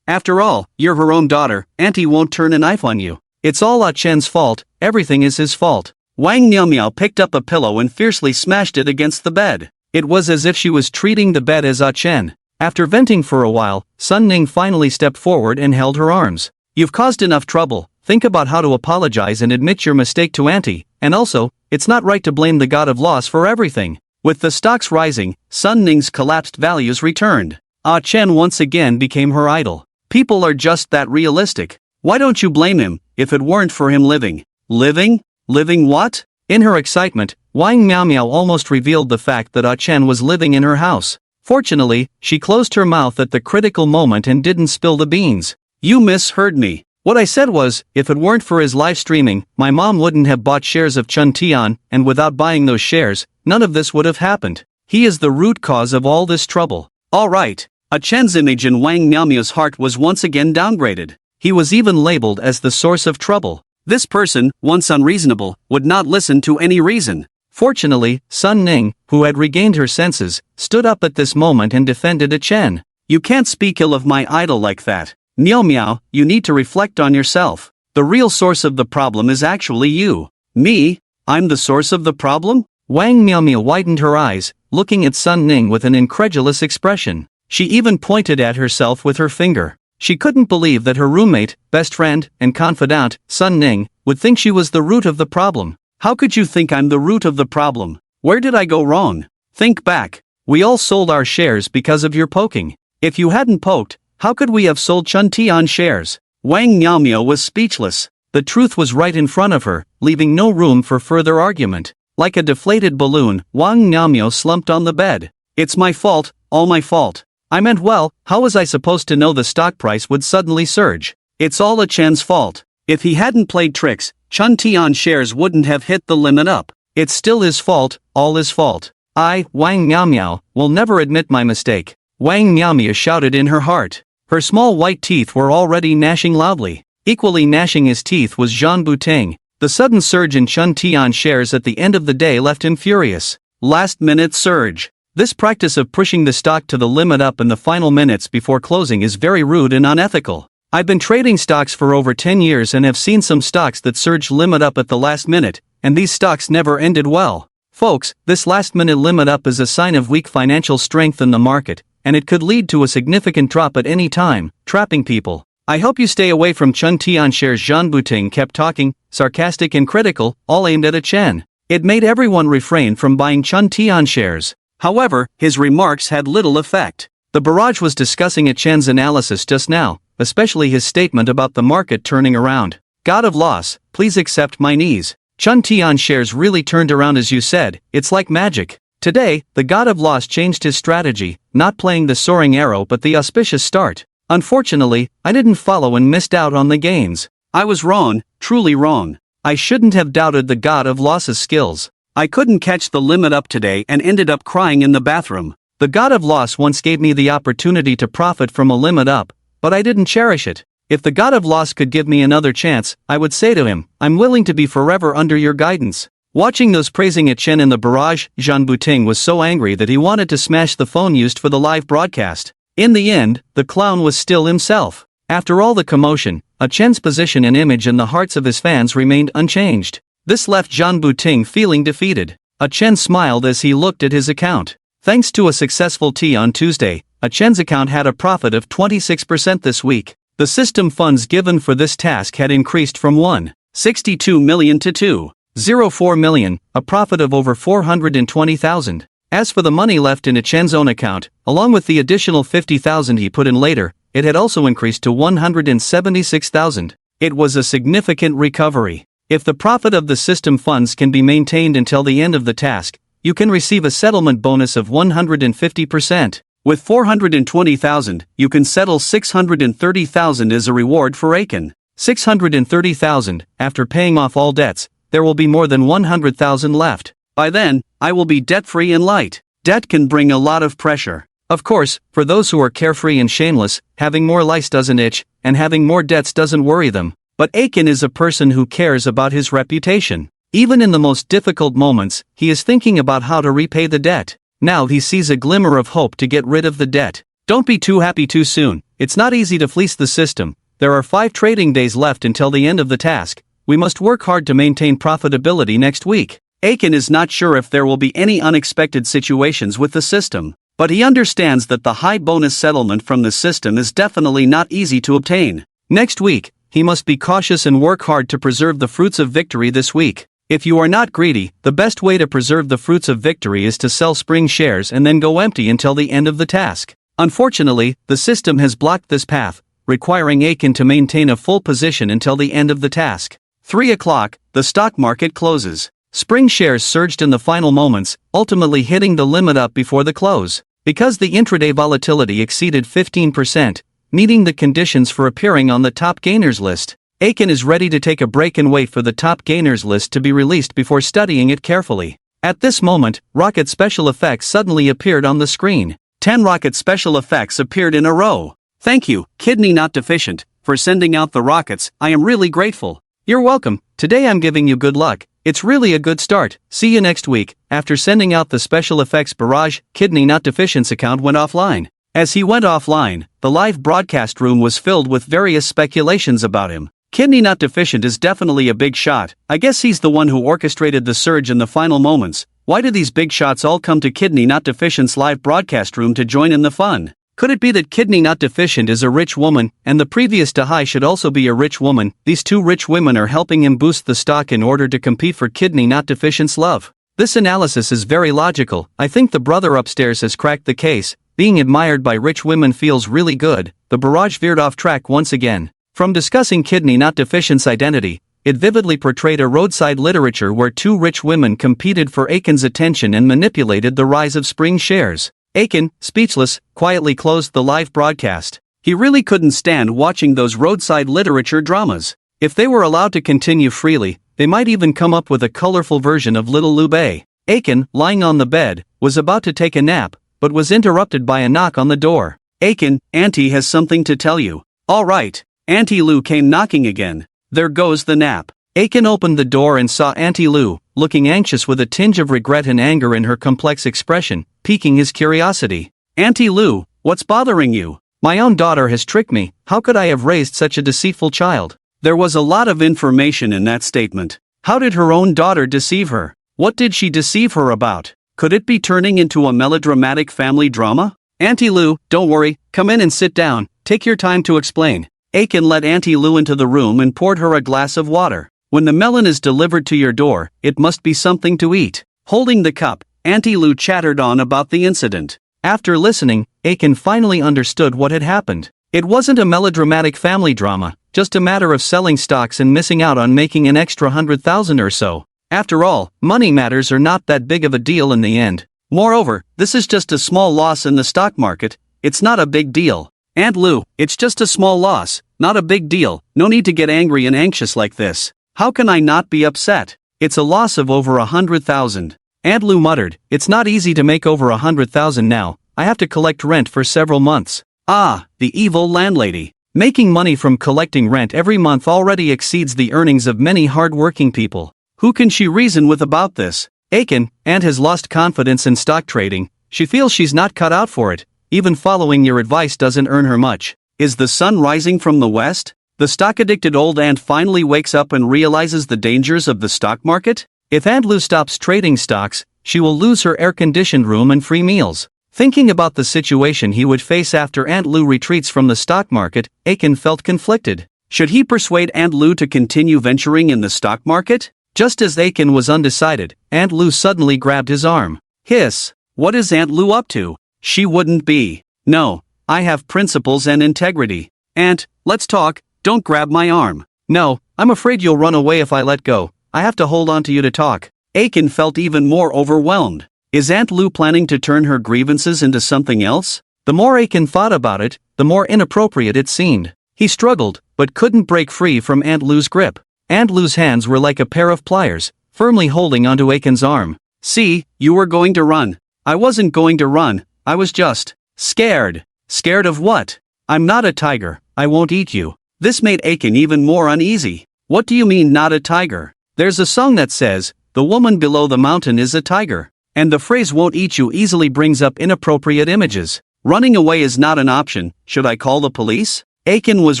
A: After all, you're her own daughter, Auntie won't turn a knife on you. It's all Ah Chen's fault, everything is his fault. Wang Miaomio picked up a pillow and fiercely smashed it against the bed. It was as if she was treating the bed as Ah Chen. After venting for a while, Sun Ning finally stepped forward and held her arms. You've caused enough trouble, think about how to apologize and admit your mistake to Auntie, and also, it's not right to blame the god of loss for everything. With the stocks rising, Sun Ning's collapsed values returned. Ah Chen once again became her idol. People are just that realistic. Why don't you blame him, if it weren't for him living? Living? Living what? In her excitement, Wang Miaomio almost revealed the fact that Ah Chen was living in her house. Fortunately, she closed her mouth at the critical moment and didn't spill the beans. You misheard me. What I said was, if it weren't for his live streaming, my mom wouldn't have bought shares of Chun Tian, and without buying those shares, none of this would have happened. He is the root cause of all this trouble. Alright. Chen's image in Wang Miaomiao's heart was once again downgraded. He was even labeled as the source of trouble. This person, once unreasonable, would not listen to any reason. Fortunately, Sun Ning, who had regained her senses, stood up at this moment and defended Chen. You can't speak ill of my idol like that. Miao Miao, you need to reflect on yourself. The real source of the problem is actually you. Me? I'm the source of the problem? Wang Miaomia widened her eyes, looking at Sun Ning with an incredulous expression. She even pointed at herself with her finger. She couldn't believe that her roommate, best friend, and confidant, Sun Ning, would think she was the root of the problem. How could you think I'm the root of the problem? Where did I go wrong? Think back. We all sold our shares because of your poking. If you hadn't poked, how could we have sold Chun Tian shares? Wang Miaomia was speechless. The truth was right in front of her, leaving no room for further argument. Like a deflated balloon, Wang Miaomia slumped on the bed. It's my fault, all my fault. I meant well, how was I supposed to know the stock price would suddenly surge? It's all Chen's fault. If he hadn't played tricks, Chun Tian shares wouldn't have hit the limit up. It's still his fault, all his fault. I, Wang Miaomiao, will never admit my mistake. Wang Miaomia shouted in her heart. Her small white teeth were already gnashing loudly. Equally gnashing his teeth was Zhan Buting. The sudden surge in Chun Tian shares at the end of the day left him furious. Last-minute surge. This practice of pushing the stock to the limit up in the final minutes before closing is very rude and unethical. I've been trading stocks for over 10 years and have seen some stocks that surged limit up at the last minute, and these stocks never ended well. Folks, this last-minute limit up is a sign of weak financial strength in the market, and it could lead to a significant drop at any time, trapping people. I hope you stay away from Chun Tian shares. Zhan Buting kept talking, sarcastic and critical, all aimed at Chen. It made everyone refrain from buying Chun Tian shares. However, his remarks had little effect. The barrage was discussing Chen's analysis just now, especially his statement about the market turning around. God of loss, please accept my knees. Chun Tian shares really turned around as you said, it's like magic. Today, the God of loss changed his strategy, not playing the soaring arrow but the auspicious start. Unfortunately, I didn't follow and missed out on the gains. I was wrong, truly wrong. I shouldn't have doubted the God of loss's skills. I couldn't catch the limit up today and ended up crying in the bathroom. The God of loss once gave me the opportunity to profit from a limit up, but I didn't cherish it. If the God of loss could give me another chance, I would say to him, I'm willing to be forever under your guidance. Watching those praising Chen in the barrage, Zhan Buting was so angry that he wanted to smash the phone used for the live broadcast. In the end, the clown was still himself. After all the commotion, Chen's position and image in the hearts of his fans remained unchanged. This left Zhan Buting feeling defeated. Chen smiled as he looked at his account. Thanks to a successful T on Tuesday, Chen's account had a profit of 26% this week. The system funds given for this task had increased from 1.62 million to 2.04 million, a profit of over 420,000. As for the money left in Chen's own account, along with the additional 50,000 he put in later, it had also increased to 176,000. It was a significant recovery. If the profit of the system funds can be maintained until the end of the task, you can receive a settlement bonus of 150%. With 420,000, you can settle 630,000 as a reward for Aiken. 630,000, after paying off all debts, there will be more than 100,000 left. By then, I will be debt-free and light. Debt can bring a lot of pressure. Of course, for those who are carefree and shameless, having more lice doesn't itch, and having more debts doesn't worry them. But Aiken is a person who cares about his reputation. Even in the most difficult moments, he is thinking about how to repay the debt. Now he sees a glimmer of hope to get rid of the debt. Don't be too happy too soon. It's not easy to fleece the system. There are 5 trading days left until the end of the task. We must work hard to maintain profitability next week. Aiken is not sure if there will be any unexpected situations with the system, but he understands that the high bonus settlement from the system is definitely not easy to obtain. Next week, he must be cautious and work hard to preserve the fruits of victory this week. If you are not greedy, the best way to preserve the fruits of victory is to sell spring shares and then go empty until the end of the task. Unfortunately, the system has blocked this path, requiring Aiken to maintain a full position until the end of the task. 3 o'clock, the stock market closes. Spring shares surged in the final moments, ultimately hitting the limit up before the close. Because the intraday volatility exceeded 15%, meeting the conditions for appearing on the top gainers list, Aiken is ready to take a break and wait for the top gainers list to be released before studying it carefully. At this moment, rocket special effects suddenly appeared on the screen. 10 rocket special effects appeared in a row. Thank you, Kidney Not Deficient, for sending out the rockets. I am really grateful. You're welcome. Today I'm giving you good luck. It's really a good start. See you next week. After sending out the special effects barrage, Kidney Not Deficient's account went offline. As he went offline, the live broadcast room was filled with various speculations about him. Kidney Not Deficient is definitely a big shot. I guess he's the one who orchestrated the surge in the final moments. Why do these big shots all come to Kidney Not Deficient's live broadcast room to join in the fun? Could it be that Kidney Not Deficient is a rich woman, and the previous Dahai should also be a rich woman? These two rich women are helping him boost the stock in order to compete for Kidney Not Deficient's love. This analysis is very logical. I think the brother upstairs has cracked the case. Being admired by rich women feels really good. The barrage veered off track once again. From discussing Kidney Not Deficient's identity, it vividly portrayed a roadside literature where two rich women competed for Aiken's attention and manipulated the rise of Spring shares. Aiken, speechless, quietly closed the live broadcast. He really couldn't stand watching those roadside literature dramas. If they were allowed to continue freely, they might even come up with a colorful version of Little Liu. Aiken, lying on the bed, was about to take a nap, but was interrupted by a knock on the door. Aiken, Auntie has something to tell you. All right. Auntie Lou came knocking again. There goes the nap. Aiken opened the door and saw Auntie Lou, looking anxious with a tinge of regret and anger in her complex expression, piquing his curiosity. Auntie Lou, what's bothering you? My own daughter has tricked me. How could I have raised such a deceitful child? There was a lot of information in that statement. How did her own daughter deceive her? What did she deceive her about? Could it be turning into a melodramatic family drama? Auntie Lou, don't worry, come in and sit down, take your time to explain. Aiken led Auntie Lou into the room and poured her a glass of water. When the melon is delivered to your door, it must be something to eat. Holding the cup, Auntie Lou chattered on about the incident. After listening, Aiken finally understood what had happened. It wasn't a melodramatic family drama, just a matter of selling stocks and missing out on making an extra 100,000 or so. After all, money matters are not that big of a deal in the end. Moreover, this is just a small loss in the stock market. It's not a big deal. Aunt Lou, it's just a small loss, not a big deal. No need to get angry and anxious like this. How can I not be upset? It's a loss of over 100,000. Aunt Lou muttered, it's not easy to make over 100,000 now. I have to collect rent for several months. Ah, the evil landlady. Making money from collecting rent every month already exceeds the earnings of many hard-working people. Who can she reason with about this? Aiken, Aunt has lost confidence in stock trading. She feels she's not cut out for it. Even following your advice doesn't earn her much. Is the sun rising from the west? The stock-addicted old aunt finally wakes up and realizes the dangers of the stock market? If Aunt Lou stops trading stocks, she will lose her air-conditioned room and free meals. Thinking about the situation he would face after Aunt Lou retreats from the stock market, Aiken felt conflicted. Should he persuade Aunt Lou to continue venturing in the stock market? Just as Aiken was undecided, Aunt Lou suddenly grabbed his arm. Hiss! What is Aunt Lou up to? She wouldn't be. No, I have principles and integrity. Aunt, let's talk, don't grab my arm. No, I'm afraid you'll run away if I let go. I have to hold on to you to talk. Aiken felt even more overwhelmed. Is Aunt Lou planning to turn her grievances into something else? The more Aiken thought about it, the more inappropriate it seemed. He struggled, but couldn't break free from Aunt Lou's grip. Aunt Lou's hands were like a pair of pliers, firmly holding onto Aiken's arm. See, you were going to run. I wasn't going to run, I was just scared. Scared of what? I'm not a tiger, I won't eat you. This made Aiken even more uneasy. What do you mean not a tiger? There's a song that says, the woman below the mountain is a tiger. And the phrase won't eat you easily brings up inappropriate images. Running away is not an option. Should I call the police? Aiken was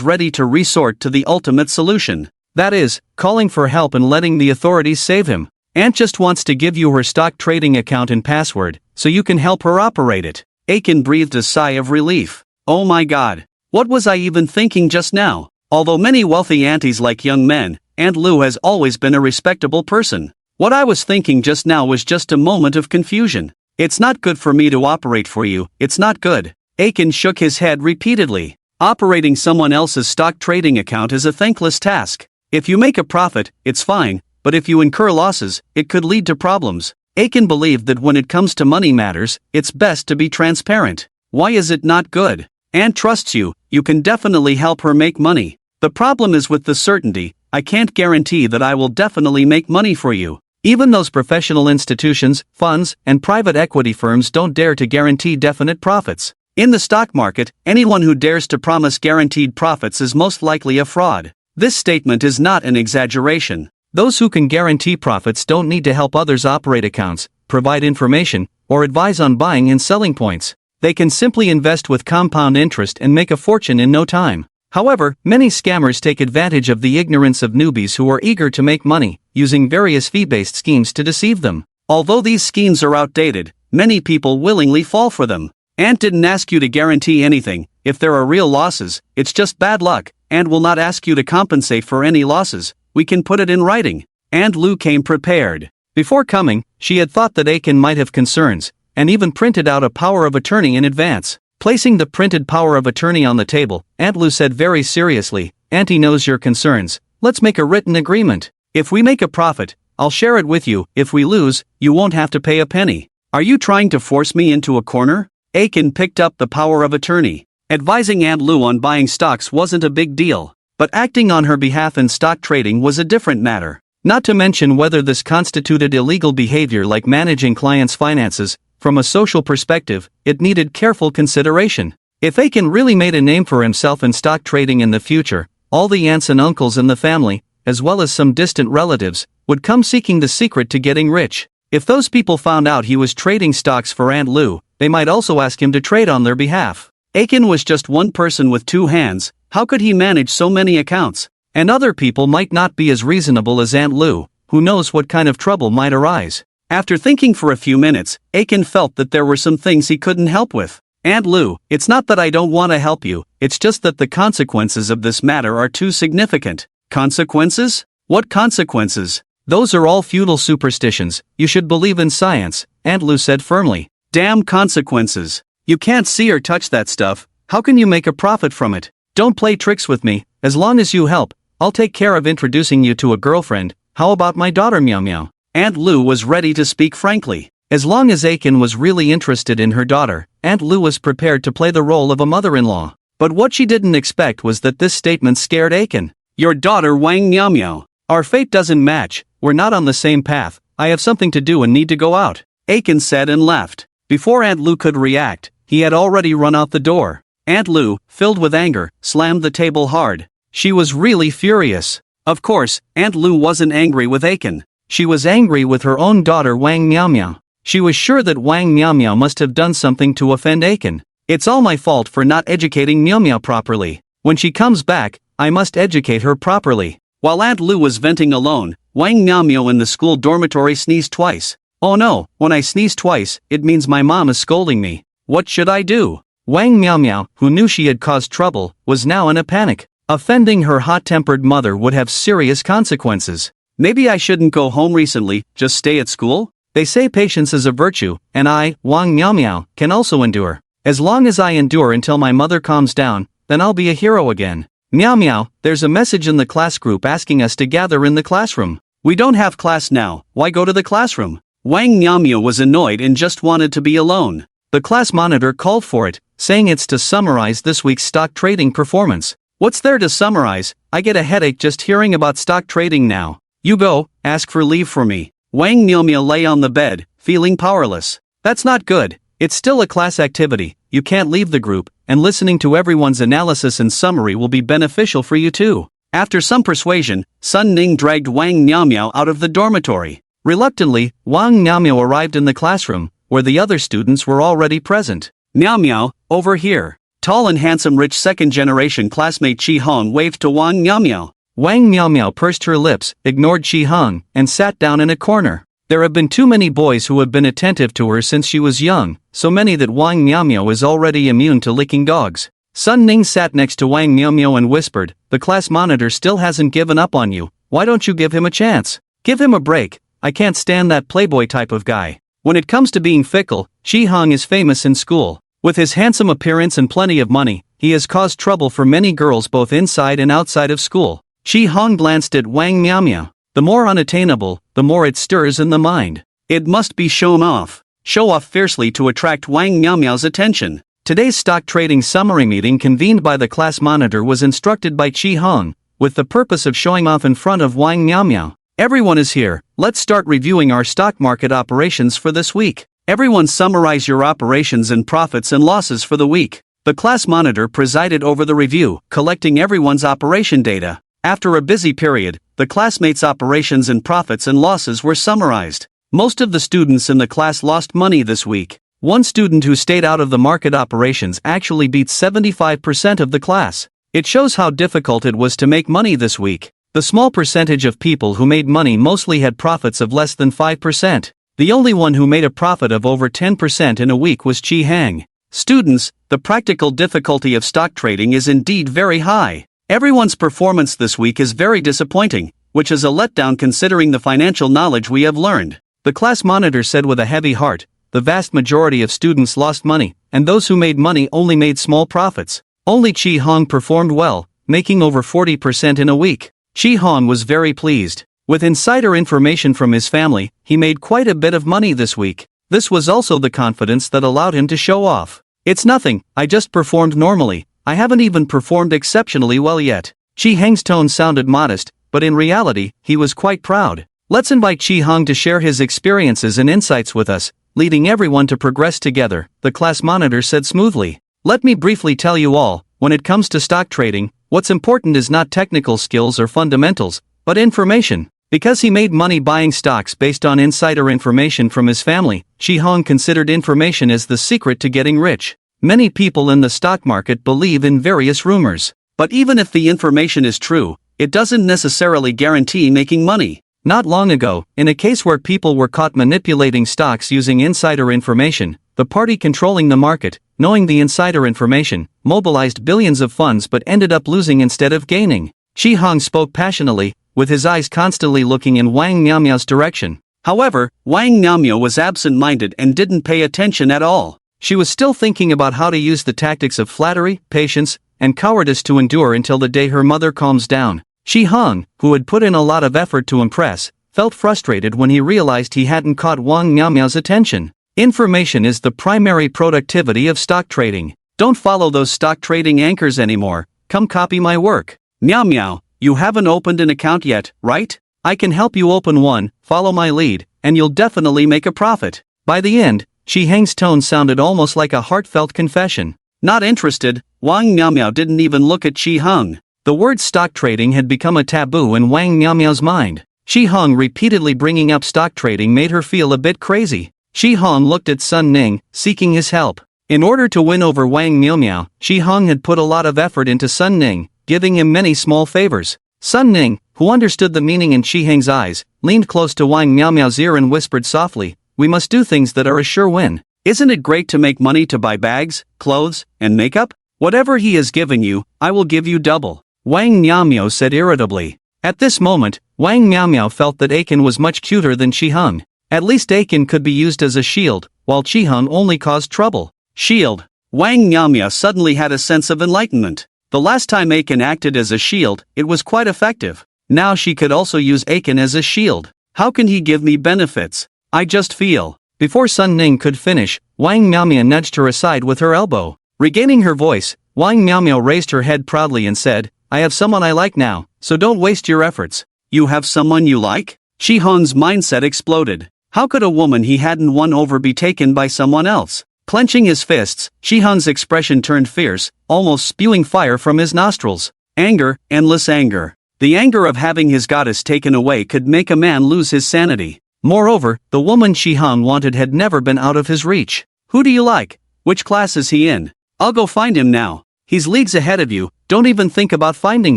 A: ready to resort to the ultimate solution. That is, calling for help and letting the authorities save him. Aunt just wants to give you her stock trading account and password, so you can help her operate it. Aiken breathed a sigh of relief. Oh my God. What was I even thinking just now? Although many wealthy aunties like young men, Aunt Lou has always been a respectable person. What I was thinking just now was just a moment of confusion. It's not good for me to operate for you, it's not good. Aiken shook his head repeatedly. Operating someone else's stock trading account is a thankless task. If you make a profit, it's fine, but if you incur losses, it could lead to problems. Aiken believed that when it comes to money matters, it's best to be transparent. Why is it not good? Anne trusts you, you can definitely help her make money. The problem is with the certainty, I can't guarantee that I will definitely make money for you. Even those professional institutions, funds, and private equity firms don't dare to guarantee definite profits. In the stock market, anyone who dares to promise guaranteed profits is most likely a fraud. This statement is not an exaggeration. Those who can guarantee profits don't need to help others operate accounts, provide information, or advise on buying and selling points. They can simply invest with compound interest and make a fortune in no time. However, many scammers take advantage of the ignorance of newbies who are eager to make money, using various fee-based schemes to deceive them. Although these schemes are outdated, many people willingly fall for them. Ant didn't ask you to guarantee anything. If there are real losses, it's just bad luck. Ant will not ask you to compensate for any losses. We can put it in writing. And Lou came prepared. Before coming, she had thought that Aiken might have concerns, and even printed out a power of attorney in advance. Placing the printed power of attorney on the table, Aunt Lou said very seriously, "Auntie knows your concerns. Let's make a written agreement. If we make a profit, I'll share it with you. If we lose, you won't have to pay a penny. Are you trying to force me into a corner?" Aiken picked up the power of attorney. Advising Aunt Lou on buying stocks wasn't a big deal, but acting on her behalf in stock trading was a different matter. Not to mention whether this constituted illegal behavior like managing clients' finances. From a social perspective, it needed careful consideration. If Aiken really made a name for himself in stock trading in the future, all the aunts and uncles in the family, as well as some distant relatives, would come seeking the secret to getting rich. If those people found out he was trading stocks for Aunt Lou, they might also ask him to trade on their behalf. Aiken was just one person with two hands. How could he manage so many accounts? And other people might not be as reasonable as Aunt Lou. Who knows what kind of trouble might arise? After thinking for a few minutes, Aiken felt that there were some things he couldn't help with. "Aunt Lou, it's not that I don't want to help you, it's just that the consequences of this matter are too significant." "Consequences? What consequences?" "Those are all feudal superstitions. You should believe in science," Aunt Lou said firmly. "Damn consequences. You can't see or touch that stuff. How can you make a profit from it? Don't play tricks with me. As long as you help, I'll take care of introducing you to a girlfriend. How about my daughter Meow Meow?" Aunt Lou was ready to speak frankly. As long as Aiken was really interested in her daughter, Aunt Lou was prepared to play the role of a mother-in-law. But what she didn't expect was that this statement scared Aiken. "Your daughter Wang Meow Meow. Our fate doesn't match, we're not on the same path, I have something to do and need to go out," Aiken said and left. Before Aunt Lou could react, he had already run out the door. Aunt Lou, filled with anger, slammed the table hard. She was really furious. Of course, Aunt Lou wasn't angry with Aiken. She was angry with her own daughter Wang Meow Meow. She was sure that Wang Meow Meow must have done something to offend Aiken. "It's all my fault for not educating Meow Meow properly. When she comes back, I must educate her properly." While Aunt Lou was venting alone, Wang Meow Meow in the school dormitory sneezed twice. "Oh no, when I sneeze twice, it means my mom is scolding me. What should I do?" Wang Meow Meow, who knew she had caused trouble, was now in a panic. Offending her hot-tempered mother would have serious consequences. "Maybe I shouldn't go home recently, just stay at school? They say patience is a virtue, and I, Wang Meow Meow, can also endure. As long as I endure until my mother calms down, then I'll be a hero again." "Meow Meow, there's a message in the class group asking us to gather in the classroom." "We don't have class now, why go to the classroom?" Wang Meow Meow was annoyed and just wanted to be alone. The class monitor called for it, saying it's to summarize this week's stock trading performance. "What's there to summarize? I get a headache just hearing about stock trading now. You go, ask for leave for me." Wang Meow Meow lay on the bed, feeling powerless. "That's not good. It's still a class activity, you can't leave the group, and listening to everyone's analysis and summary will be beneficial for you too." After some persuasion, Sun Ning dragged Wang Meow Meow out of the dormitory. Reluctantly, Wang Meow Meow arrived in the classroom, where the other students were already present. "Meow Meow, over here." Tall and handsome rich second-generation classmate Chi Hong waved to Wang Meow Meow. Wang Meow Meow pursed her lips, ignored Chi Hong, and sat down in a corner. There have been too many boys who have been attentive to her since she was young, so many that Wang Meow Meow is already immune to licking dogs. Sun Ning sat next to Wang Meow Meow and whispered, "The class monitor still hasn't given up on you. Why don't you give him a chance? Give him a break. I can't stand that playboy type of guy. When it comes to being fickle, Chi Hong is famous in school. With his handsome appearance and plenty of money, he has caused trouble for many girls both inside and outside of school." Chi Hong glanced at Wang Meow Meow. The more unattainable, the more it stirs in the mind. It must be shown off. Show off fiercely to attract Wang Miaomiao's attention. Today's stock trading summary meeting convened by the class monitor was instructed by Chi Hong, with the purpose of showing off in front of Wang Miaomiao. Everyone is here, let's start reviewing our stock market operations for this week. Everyone summarize your operations and profits and losses for the week. The class monitor presided over the review, collecting everyone's operation data. After a busy period, the classmates' operations and profits and losses were summarized. Most of the students in the class lost money this week. One student who stayed out of the market operations actually beat 75% of the class. It shows how difficult it was to make money this week. The small percentage of people who made money mostly had profits of less than 5%. The only one who made a profit of over 10% in a week was Chi Hang. Students, the practical difficulty of stock trading is indeed very high. Everyone's performance this week is very disappointing, which is a letdown considering the financial knowledge we have learned. The class monitor said with a heavy heart, the vast majority of students lost money, and those who made money only made small profits. Only Chi Hong performed well, making over 40% in a week. Chi Hong was very pleased. With insider information from his family, he made quite a bit of money this week. This was also the confidence that allowed him to show off. It's nothing, I just performed normally, I haven't even performed exceptionally well yet. Chi Hang's tone sounded modest, but in reality, he was quite proud. Let's invite Chi Hong to share his experiences and insights with us, leading everyone to progress together, the class monitor said smoothly. Let me briefly tell you all, when it comes to stock trading, what's important is not technical skills or fundamentals, but information. Because he made money buying stocks based on insider information from his family, Chi Hong considered information as the secret to getting rich. Many people in the stock market believe in various rumors. But even if the information is true, it doesn't necessarily guarantee making money. Not long ago, in a case where people were caught manipulating stocks using insider information, the party controlling the market, knowing the insider information, mobilized billions of funds but ended up losing instead of gaining. Chi Hong spoke passionately, with his eyes constantly looking in Wang Miaomiao's direction. However, Wang Miaomiao was absent-minded and didn't pay attention at all. She was still thinking about how to use the tactics of flattery, patience, and cowardice to endure until the day her mother calms down. Chi Hong, who had put in a lot of effort to impress, felt frustrated when he realized he hadn't caught Wang Miaomiao's attention. Information is the primary productivity of stock trading. Don't follow those stock trading anchors anymore, come copy my work. Miao Miao, you haven't opened an account yet, right? I can help you open one, follow my lead, and you'll definitely make a profit. By the end, Chi Hang's tone sounded almost like a heartfelt confession. Not interested, Wang Miaomiao didn't even look at Chi Hong. The word stock trading had become a taboo in Wang Miaomiao's mind. Chi Hong repeatedly bringing up stock trading made her feel a bit crazy. Chi Hong looked at Sun Ning, seeking his help. In order to win over Wang Miaomiao, Chi Hong had put a lot of effort into Sun Ning, giving him many small favors. Sun Ning, who understood the meaning in Chi Hang's eyes, leaned close to Wang Miaomiao's ear and whispered softly, "We must do things that are a sure win. Isn't it great to make money to buy bags, clothes, and makeup? Whatever he has given you, I will give you double," Wang Miaomiao said irritably. At this moment, Wang Miaomiao felt that Aiken was much cuter than Chi Hong. At least Aiken could be used as a shield, while Chi Hong only caused trouble. Shield. Wang Miaomiao suddenly had a sense of enlightenment. The last time Aiken acted as a shield, it was quite effective. Now she could also use Aiken as a shield. How can he give me benefits? I just feel. Before Sun Ning could finish, Wang Miaomiao nudged her aside with her elbow. Regaining her voice, Wang Miaomiao raised her head proudly and said, "I have someone I like now, so don't waste your efforts." You have someone you like? Chi Hong's mindset exploded. How could a woman he hadn't won over be taken by someone else? Clenching his fists, Chi Hong's expression turned fierce, almost spewing fire from his nostrils. Anger, endless anger. The anger of having his goddess taken away could make a man lose his sanity. Moreover, the woman Chi Hong wanted had never been out of his reach. Who do you like? Which class is he in? I'll go find him now. He's leagues ahead of you, don't even think about finding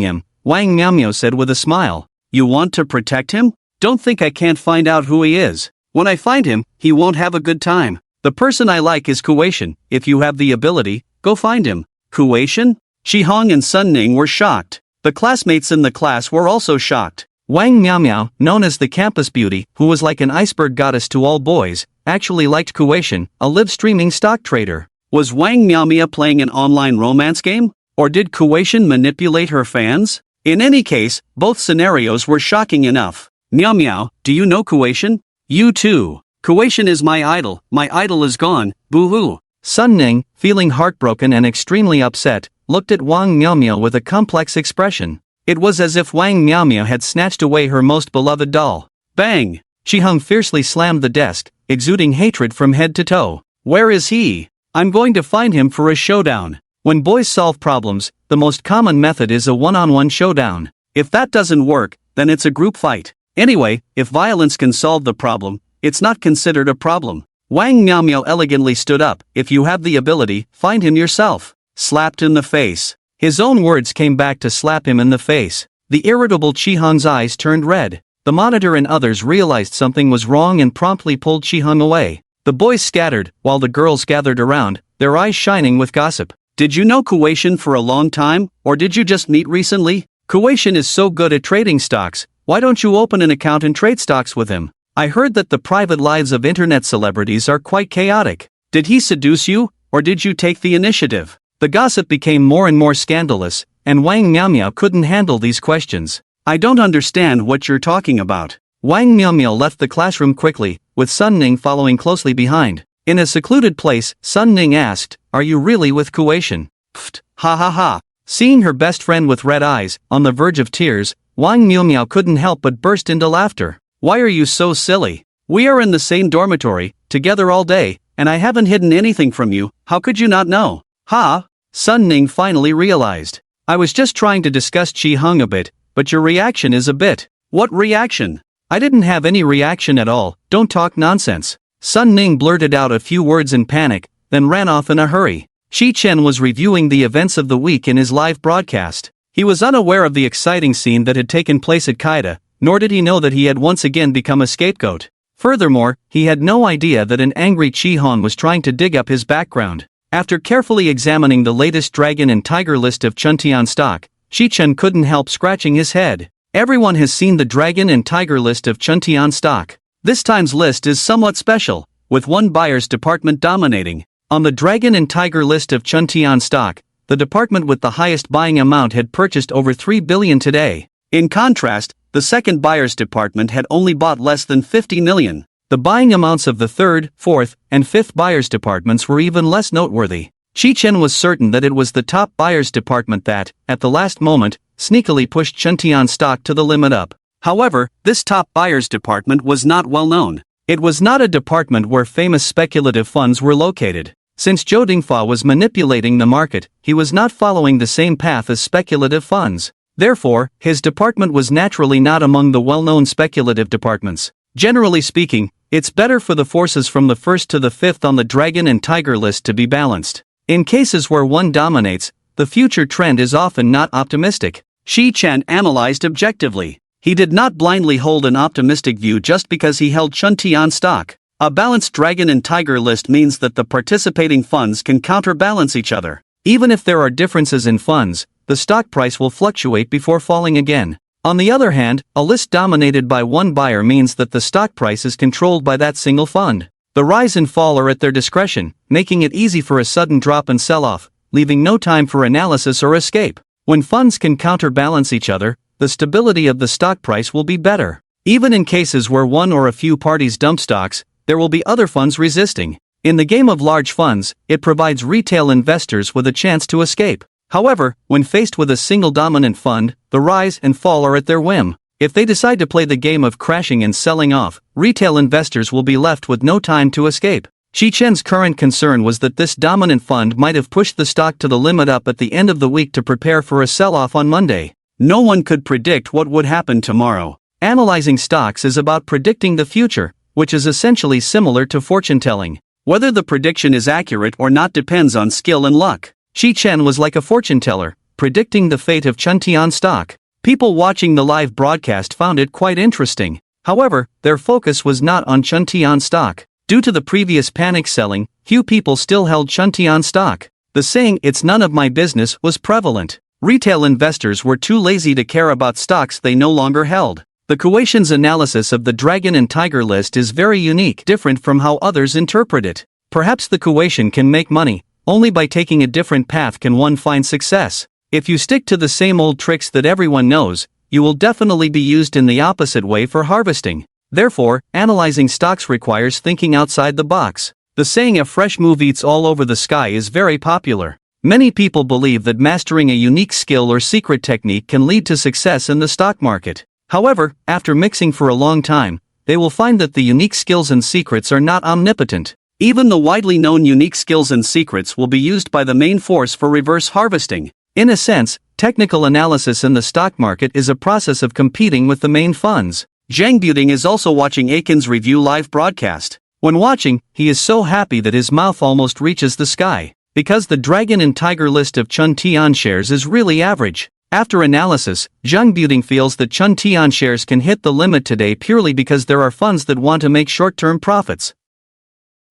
A: him, Wang Miaomiao said with a smile. You want to protect him? Don't think I can't find out who he is. When I find him, he won't have a good time. The person I like is Kueishan. If you have the ability, go find him. Kueishan? Chi Hong and Sun Ning were shocked. The classmates in the class were also shocked. Wang Miaomiao, known as the campus beauty, who was like an iceberg goddess to all boys, actually liked Kueishan, a live-streaming stock trader. Was Wang Miaomiao playing an online romance game? Or did Kueishan manipulate her fans? In any case, both scenarios were shocking enough. Miao Miao, do you know Kueishan? You too. Kuwation is my idol is gone, boo-hoo. Sun Ning, feeling heartbroken and extremely upset, looked at Wang Miaomia with a complex expression. It was as if Wang Miaomia had snatched away her most beloved doll. Bang! Chi-hung fiercely slammed the desk, exuding hatred from head to toe. Where is he? I'm going to find him for a showdown. When boys solve problems, the most common method is a one-on-one showdown. If that doesn't work, then it's a group fight. Anyway, if violence can solve the problem, it's not considered a problem. Wang Miaomia elegantly stood up. If you have the ability, find him yourself. Slapped in the face. His own words came back to slap him in the face. The irritable Chi-hung's eyes turned red. The monitor and others realized something was wrong and promptly pulled Chi-hung away. The boys scattered, while the girls gathered around, their eyes shining with gossip. Did you know Kuwation for a long time, or did you just meet recently? Kuwation is so good at trading stocks, why don't you open an account and trade stocks with him? I heard that the private lives of internet celebrities are quite chaotic. Did he seduce you, or did you take the initiative? The gossip became more and more scandalous, and Wang Miaomia couldn't handle these questions. I don't understand what you're talking about. Wang Miaomia left the classroom quickly, with Sun Ning following closely behind. In a secluded place, Sun Ning asked, "Are you really with Kuwation?" Pfft, ha ha ha. Seeing her best friend with red eyes, on the verge of tears, Wang Miaomia couldn't help but burst into laughter. Why are you so silly? We are in the same dormitory, together all day, and I haven't hidden anything from you, how could you not know? Ha! Sun Ning finally realized. I was just trying to discuss Chi-hung a bit, but your reaction is a bit. What reaction? I didn't have any reaction at all, don't talk nonsense. Sun Ning blurted out a few words in panic, then ran off in a hurry. Shi Chen was reviewing the events of the week in his live broadcast. He was unaware of the exciting scene that had taken place at Qaeda, nor did he know that he had once again become a scapegoat. Furthermore, he had no idea that an angry Chi-hung was trying to dig up his background. After carefully examining the latest dragon and tiger list of Chuntian stock, Shi Chen couldn't help scratching his head. Everyone has seen the dragon and tiger list of Chuntian stock. This time's list is somewhat special, with one buyer's department dominating. On the dragon and tiger list of Chuntian stock, the department with the highest buying amount had purchased over 3 billion today. In contrast, the second buyer's department had only bought less than 50 million. The buying amounts of the third, fourth, and fifth buyer's departments were even less noteworthy. Shi Chen was certain that it was the top buyer's department that, at the last moment, sneakily pushed Chuntian stock to the limit up. However, this top buyer's department was not well known. It was not a department where famous speculative funds were located. Since Zhou Dingfa was manipulating the market, he was not following the same path as speculative funds. Therefore, his department was naturally not among the well-known speculative departments. Generally speaking, it's better for the forces from the first to the fifth on the dragon and tiger list to be balanced. In cases where one dominates, the future trend is often not optimistic. Shi Chen analyzed objectively. He did not blindly hold an optimistic view just because he held Chuntian stock. A balanced dragon and tiger list means that the participating funds can counterbalance each other. Even if there are differences in funds, the stock price will fluctuate before falling again. On the other hand, a list dominated by one buyer means that the stock price is controlled by that single fund. The rise and fall are at their discretion, making it easy for a sudden drop and sell-off, leaving no time for analysis or escape. When funds can counterbalance each other, the stability of the stock price will be better. Even in cases where one or a few parties dump stocks, there will be other funds resisting. In the game of large funds, it provides retail investors with a chance to escape. However, when faced with a single dominant fund, the rise and fall are at their whim. If they decide to play the game of crashing and selling off, retail investors will be left with no time to escape. Shi Chen's current concern was that this dominant fund might have pushed the stock to the limit up at the end of the week to prepare for a sell-off on Monday. No one could predict what would happen tomorrow. Analyzing stocks is about predicting the future, which is essentially similar to fortune-telling. Whether the prediction is accurate or not depends on skill and luck. Shi Chen was like a fortune-teller, predicting the fate of Chuntian stock. People watching the live broadcast found it quite interesting. However, their focus was not on Chuntian stock. Due to the previous panic selling, few people still held Chuntian stock. The saying, "It's none of my business," was prevalent. Retail investors were too lazy to care about stocks they no longer held. The Kuwation's analysis of the dragon and tiger list is very unique, different from how others interpret it. Perhaps the Kuwation can make money. Only by taking a different path can one find success. If you stick to the same old tricks that everyone knows, you will definitely be used in the opposite way for harvesting. Therefore, analyzing stocks requires thinking outside the box. The saying "a fresh move eats all over the sky" is very popular. Many people believe that mastering a unique skill or secret technique can lead to success in the stock market. However, after mixing for a long time, they will find that the unique skills and secrets are not omnipotent. Even the widely known unique skills and secrets will be used by the main force for reverse harvesting. In a sense, technical analysis in the stock market is a process of competing with the main funds. Zhang Buting is also watching Akin's review live broadcast. When watching, he is so happy that his mouth almost reaches the sky. Because the Dragon and Tiger list of Chun Tian shares is really average. After analysis, Zhang Buting feels that Chun Tian shares can hit the limit today purely because there are funds that want to make short-term profits.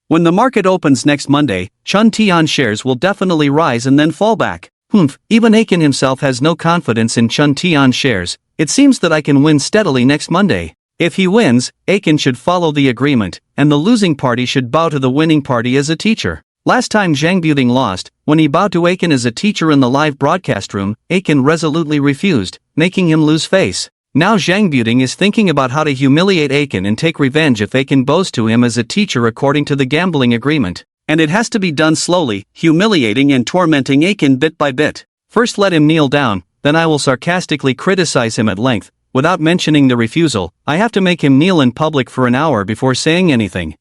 A: When the market opens next Monday, Chun Tian shares will definitely rise and then fall back. Even Akin himself has no confidence in Chun Tian shares. It seems that I can win steadily next Monday. If he wins, Akin should follow the agreement, and the losing party should bow to the winning party as a teacher. Last time Zhang Buting lost, when he bowed to Akin as a teacher in the live broadcast room, Akin resolutely refused, making him lose face. Now Zhang Buting is thinking about how to humiliate Akin and take revenge if Akin bows to him as a teacher according to the gambling agreement. And it has to be done slowly, humiliating and tormenting Akin bit by bit. First let him kneel down, then I will sarcastically criticize him at length. Without mentioning the refusal, I have to make him kneel in public for an hour before saying anything.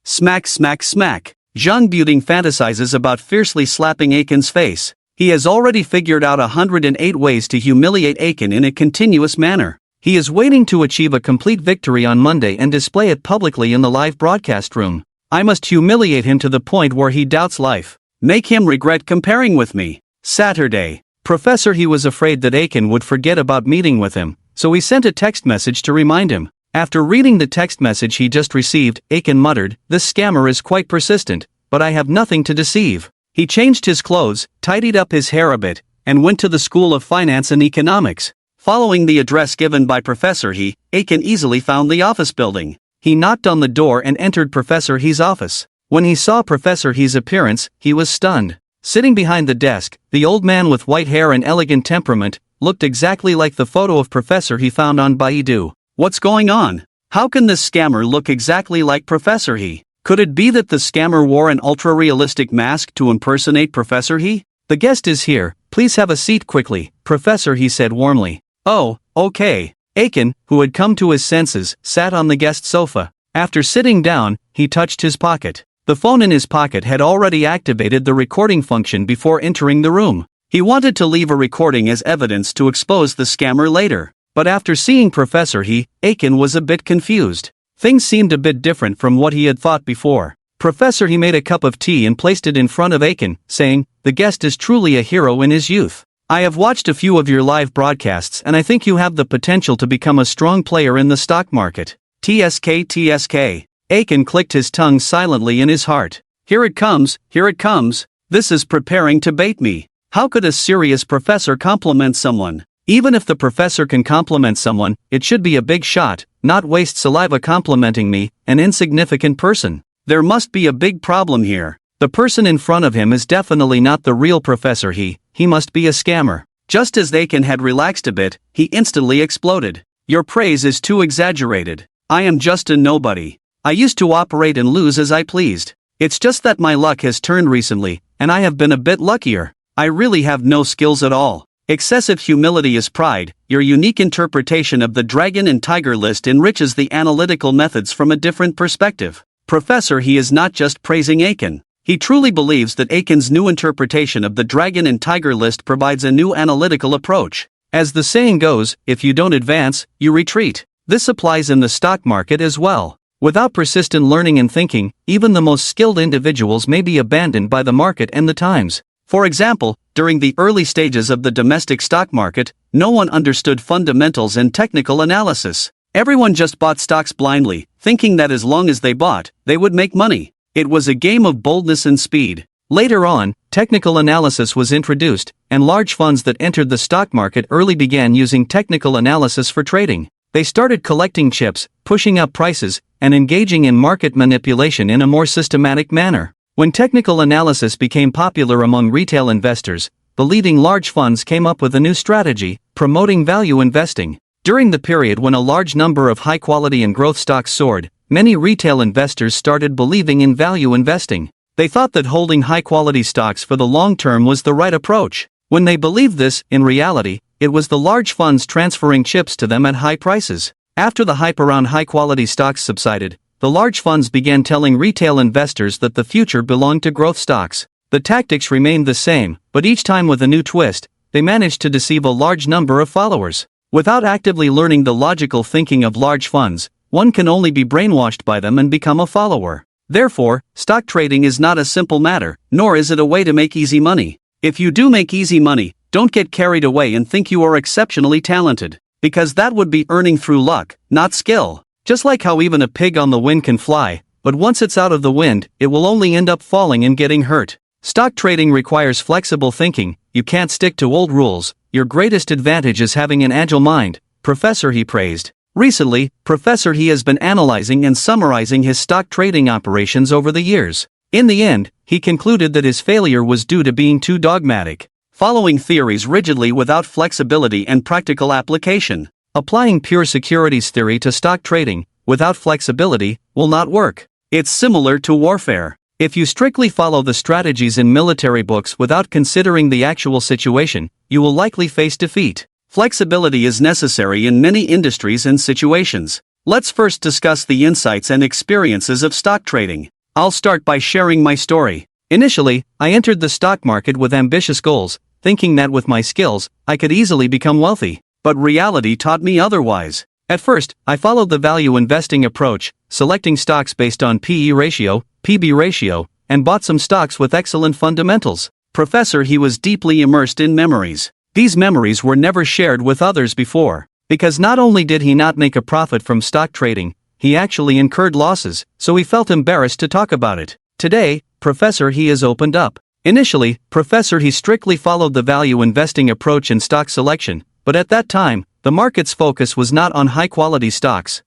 A: Smack smack smack. Zhang Buting fantasizes about fiercely slapping Akin's face. He has already figured out 108 ways to humiliate Akin in a continuous manner. He is waiting to achieve a complete victory on Monday and display it publicly in the live broadcast room. I must humiliate him to the point where he doubts life. Make him regret comparing with me. Saturday. Professor He was afraid that Akin would forget about meeting with him, so he sent a text message to remind him. After reading the text message he just received, Akin muttered, "This scammer is quite persistent, but I have nothing to deceive." He changed his clothes, tidied up his hair a bit, and went to the School of Finance and Economics. Following the address given by Professor He, Akin easily found the office building. He knocked on the door and entered Professor He's office. When he saw Professor He's appearance, he was stunned. Sitting behind the desk, the old man with white hair and elegant temperament looked exactly like the photo of Professor He found on Baidu. What's going on? How can this scammer look exactly like Professor He? Could it be that the scammer wore an ultra-realistic mask to impersonate Professor He? "The guest is here, please have a seat quickly," Professor He said warmly. "Oh, okay." Akin, who had come to his senses, sat on the guest sofa. After sitting down, he touched his pocket. The phone in his pocket had already activated the recording function before entering the room. He wanted to leave a recording as evidence to expose the scammer later. But after seeing Professor He, Akin was a bit confused. Things seemed a bit different from what he had thought before. Professor He made a cup of tea and placed it in front of Akin, saying, "The guest is truly a hero in his youth. I have watched a few of your live broadcasts and I think you have the potential to become a strong player in the stock market." TSK TSK. Akin clicked his tongue silently in his heart. Here it comes, here it comes. This is preparing to bait me. How could a serious professor compliment someone? Even if the professor can compliment someone, it should be a big shot, not waste saliva complimenting me, an insignificant person. There must be a big problem here. The person in front of him is definitely not the real Professor He must be a scammer. Just as Akin had relaxed a bit, he instantly exploded. Your praise is too exaggerated. I am just a nobody. I used to operate and lose as I pleased. It's just that my luck has turned recently, and I have been a bit luckier. I really have no skills at all. Excessive humility is pride. Your unique interpretation of the Dragon and Tiger list enriches the analytical methods from a different perspective. Professor He is not just praising Akin. He truly believes that Akin's new interpretation of the Dragon and Tiger list provides a new analytical approach. As the saying goes, if you don't advance, you retreat. This applies in the stock market as well. Without persistent learning and thinking, even the most skilled individuals may be abandoned by the market and the times. For example, during the early stages of the domestic stock market, no one understood fundamentals and technical analysis. Everyone just bought stocks blindly, thinking that as long as they bought, they would make money. It was a game of boldness and speed. Later on, technical analysis was introduced, and large funds that entered the stock market early began using technical analysis for trading. They started collecting chips, pushing up prices, and engaging in market manipulation in a more systematic manner. When technical analysis became popular among retail investors, the leading large funds came up with a new strategy, promoting value investing. During the period when a large number of high-quality and growth stocks soared, many retail investors started believing in value investing. They thought that holding high-quality stocks for the long term was the right approach. When they believed this, in reality, it was the large funds transferring chips to them at high prices. After the hype around high-quality stocks subsided, the large funds began telling retail investors that the future belonged to growth stocks. The tactics remained the same, but each time with a new twist, they managed to deceive a large number of followers. Without actively learning the logical thinking of large funds, one can only be brainwashed by them and become a follower. Therefore, stock trading is not a simple matter, nor is it a way to make easy money. If you do make easy money, don't get carried away and think you are exceptionally talented, because that would be earning through luck, not skill. Just like how even a pig on the wind can fly, but once it's out of the wind, it will only end up falling and getting hurt. Stock trading requires flexible thinking. You can't stick to old rules. Your greatest advantage is having an agile mind, Professor He praised. Recently, Professor He has been analyzing and summarizing his stock trading operations over the years. In the end, he concluded that his failure was due to being too dogmatic, following theories rigidly without flexibility and practical application. Applying pure securities theory to stock trading, without flexibility, will not work. It's similar to warfare. If you strictly follow the strategies in military books without considering the actual situation, you will likely face defeat. Flexibility is necessary in many industries and situations. Let's first discuss the insights and experiences of stock trading. I'll start by sharing my story. Initially, I entered the stock market with ambitious goals, thinking that with my skills, I could easily become wealthy. But reality taught me otherwise. At first, I followed the value investing approach, selecting stocks based on PE ratio, PB ratio, and bought some stocks with excellent fundamentals. Professor He was deeply immersed in memories. These memories were never shared with others before, because not only did he not make a profit from stock trading, he actually incurred losses, so he felt embarrassed to talk about it. Today, Professor He has opened up. Initially, Professor He strictly followed the value investing approach in stock selection, but at that time, the market's focus was not on high-quality stocks.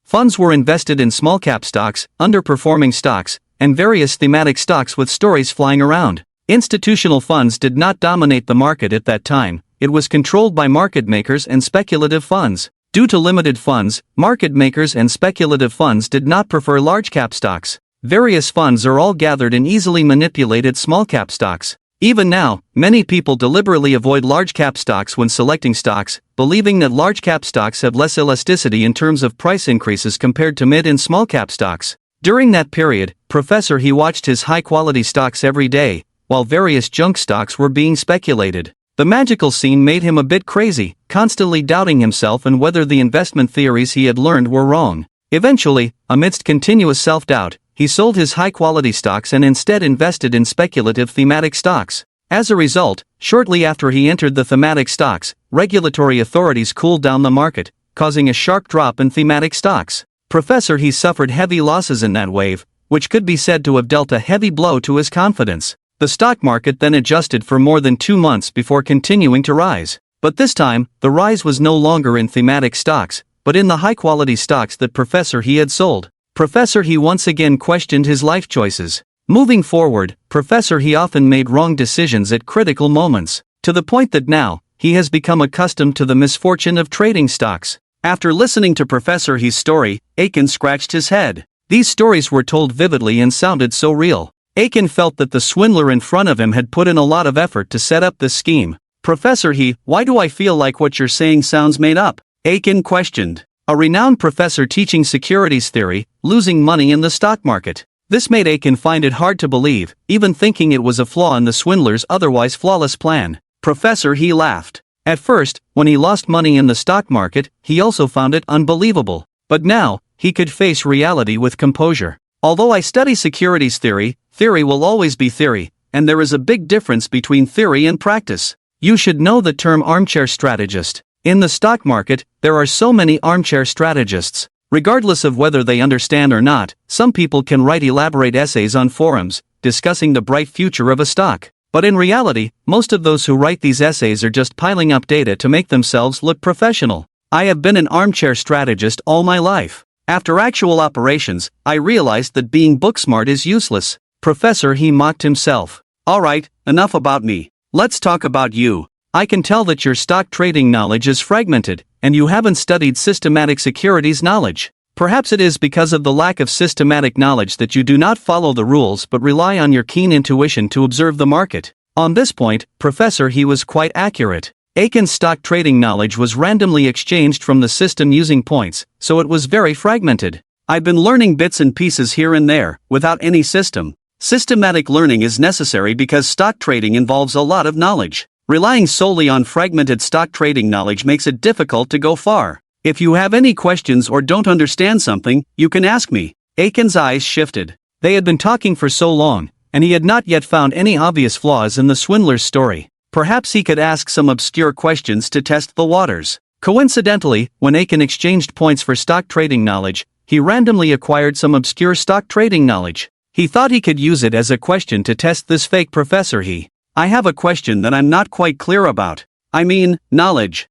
A: Funds were invested in small-cap stocks, underperforming stocks, and various thematic stocks with stories flying around. Institutional funds did not dominate the market at that time. It was controlled by market makers and speculative funds. Due to limited funds, market makers and speculative funds did not prefer large-cap stocks. Various funds are all gathered in easily manipulated small-cap stocks. Even now, many people deliberately avoid large-cap stocks when selecting stocks, believing that large-cap stocks have less elasticity in terms of price increases compared to mid- and small-cap stocks. During that period, Professor He watched his high-quality stocks every day, while various junk stocks were being speculated. The magical scene made him a bit crazy, constantly doubting himself and whether the investment theories he had learned were wrong. Eventually, amidst continuous self-doubt, he sold his high-quality stocks and instead invested in speculative thematic stocks. As a result, shortly after he entered the thematic stocks, regulatory authorities cooled down the market, causing a sharp drop in thematic stocks. Professor He suffered heavy losses in that wave, which could be said to have dealt a heavy blow to his confidence. The stock market then adjusted for more than 2 months before continuing to rise. But this time, the rise was no longer in thematic stocks, but in the high-quality stocks that Professor He had sold. Professor He once again questioned his life choices. Moving forward, Professor He often made wrong decisions at critical moments, to the point that now, he has become accustomed to the misfortune of trading stocks. After listening to Professor He's story, Aiken scratched his head. These stories were told vividly and sounded so real. Aiken felt that the swindler in front of him had put in a lot of effort to set up this scheme. Professor He, why do I feel like what you're saying sounds made up? Aiken questioned. A renowned professor teaching securities theory, losing money in the stock market. This made Aiken find it hard to believe, even thinking it was a flaw in the swindler's otherwise flawless plan. Professor He laughed. At first, when he lost money in the stock market, he also found it unbelievable. But now, he could face reality with composure. Although I study securities theory, theory will always be theory, and there is a big difference between theory and practice. You should know the term armchair strategist. In the stock market, there are so many armchair strategists. Regardless of whether they understand or not, some people can write elaborate essays on forums, discussing the bright future of a stock. But in reality, most of those who write these essays are just piling up data to make themselves look professional. I have been an armchair strategist all my life. After actual operations, I realized that being book-smart is useless. Professor He mocked himself. Alright, enough about me. Let's talk about you. I can tell that your stock trading knowledge is fragmented. and you haven't studied systematic securities knowledge. Perhaps it is because of the lack of systematic knowledge that you do not follow the rules but rely on your keen intuition to observe the market. On this point, Professor He was quite accurate. Aiken's stock trading knowledge was randomly exchanged from the system using points, so it was very fragmented. I've been learning bits and pieces here and there, without any system. Systematic learning is necessary because stock trading involves a lot of knowledge. Relying solely on fragmented stock trading knowledge makes it difficult to go far. If you have any questions or don't understand something, you can ask me. Aiken's eyes shifted. They had been talking for so long, and he had not yet found any obvious flaws in the swindler's story. Perhaps he could ask some obscure questions to test the waters. Coincidentally, when Aiken exchanged points for stock trading knowledge, he randomly acquired some obscure stock trading knowledge. He thought he could use it as a question to test this fake Professor He. I have a question that I'm not quite clear about. I mean, knowledge.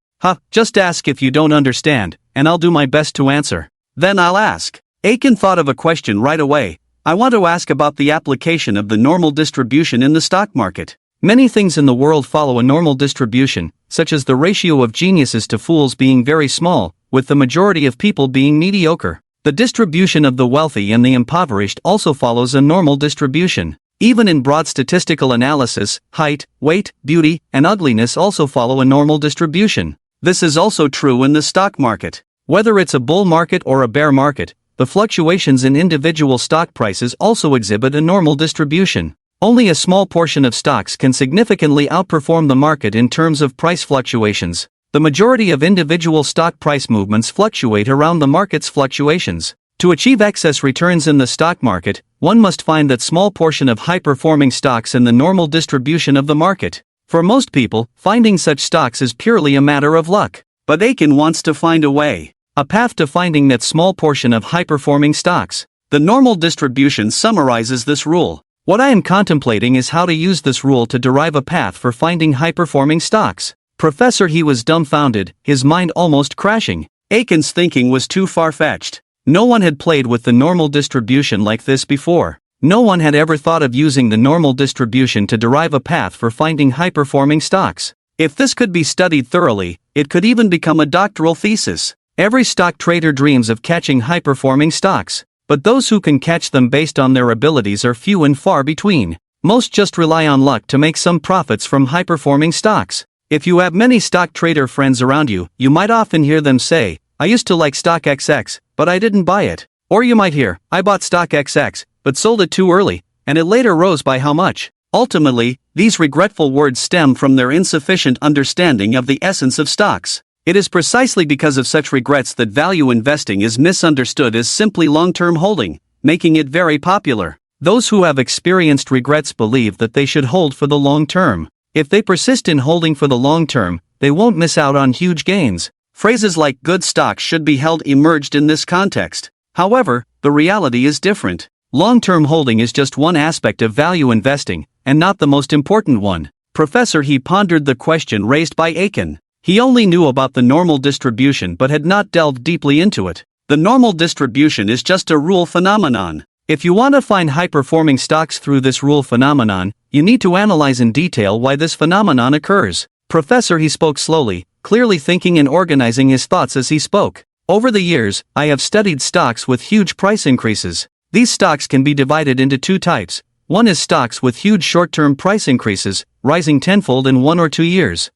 A: Just ask if you don't understand, and I'll do my best to answer. Then I'll ask. Aiken thought of a question right away. I want to ask about the application of the normal distribution in the stock market. Many things in the world follow a normal distribution, such as the ratio of geniuses to fools being very small, with the majority of people being mediocre. The distribution of the wealthy and the impoverished also follows a normal distribution. Even in broad statistical analysis, height, weight, beauty, and ugliness also follow a normal distribution. This is also true in the stock market. Whether it's a bull market or a bear market, the fluctuations in individual stock prices also exhibit a normal distribution. Only a small portion of stocks can significantly outperform the market in terms of price fluctuations. The majority of individual stock price movements fluctuate around the market's fluctuations. To achieve excess returns in the stock market, one must find that small portion of high-performing stocks in the normal distribution of the market. For most people, finding such stocks is purely a matter of luck. But Aiken wants to find a way, a path to finding that small portion of high-performing stocks. The normal distribution summarizes this rule. What I am contemplating is how to use this rule to derive a path for finding high-performing stocks. Professor He was dumbfounded, his mind almost crashing. Aiken's thinking was too far-fetched. No one had played with the normal distribution like this before. No one had ever thought of using the normal distribution to derive a path for finding high-performing stocks. If this could be studied thoroughly, it could even become a doctoral thesis. Every stock trader dreams of catching high-performing stocks, but those who can catch them based on their abilities are few and far between. Most just rely on luck to make some profits from high-performing stocks. If you have many stock trader friends around you, you might often hear them say, "I used to like stock XX, but I didn't buy it." Or you might hear, "I bought stock XX, but sold it too early, and it later rose by how much?" Ultimately, these regretful words stem from their insufficient understanding of the essence of stocks. It is precisely because of such regrets that value investing is misunderstood as simply long-term holding, making it very popular. Those who have experienced regrets believe that they should hold for the long term. If they persist in holding for the long term, they won't miss out on huge gains. Phrases like "good stocks should be held" emerged in this context. However, the reality is different. Long-term holding is just one aspect of value investing, and not the most important one. Professor He pondered the question raised by Aiken. He only knew about the normal distribution but had not delved deeply into it. The normal distribution is just a rule phenomenon. If you want to find high-performing stocks through this rule phenomenon, you need to analyze in detail why this phenomenon occurs. Professor He spoke slowly, clearly thinking and organizing his thoughts as he spoke. Over the years, I have studied stocks with huge price increases. These stocks can be divided into two types. One is stocks with huge short-term price increases, rising tenfold in 1 or 2 years.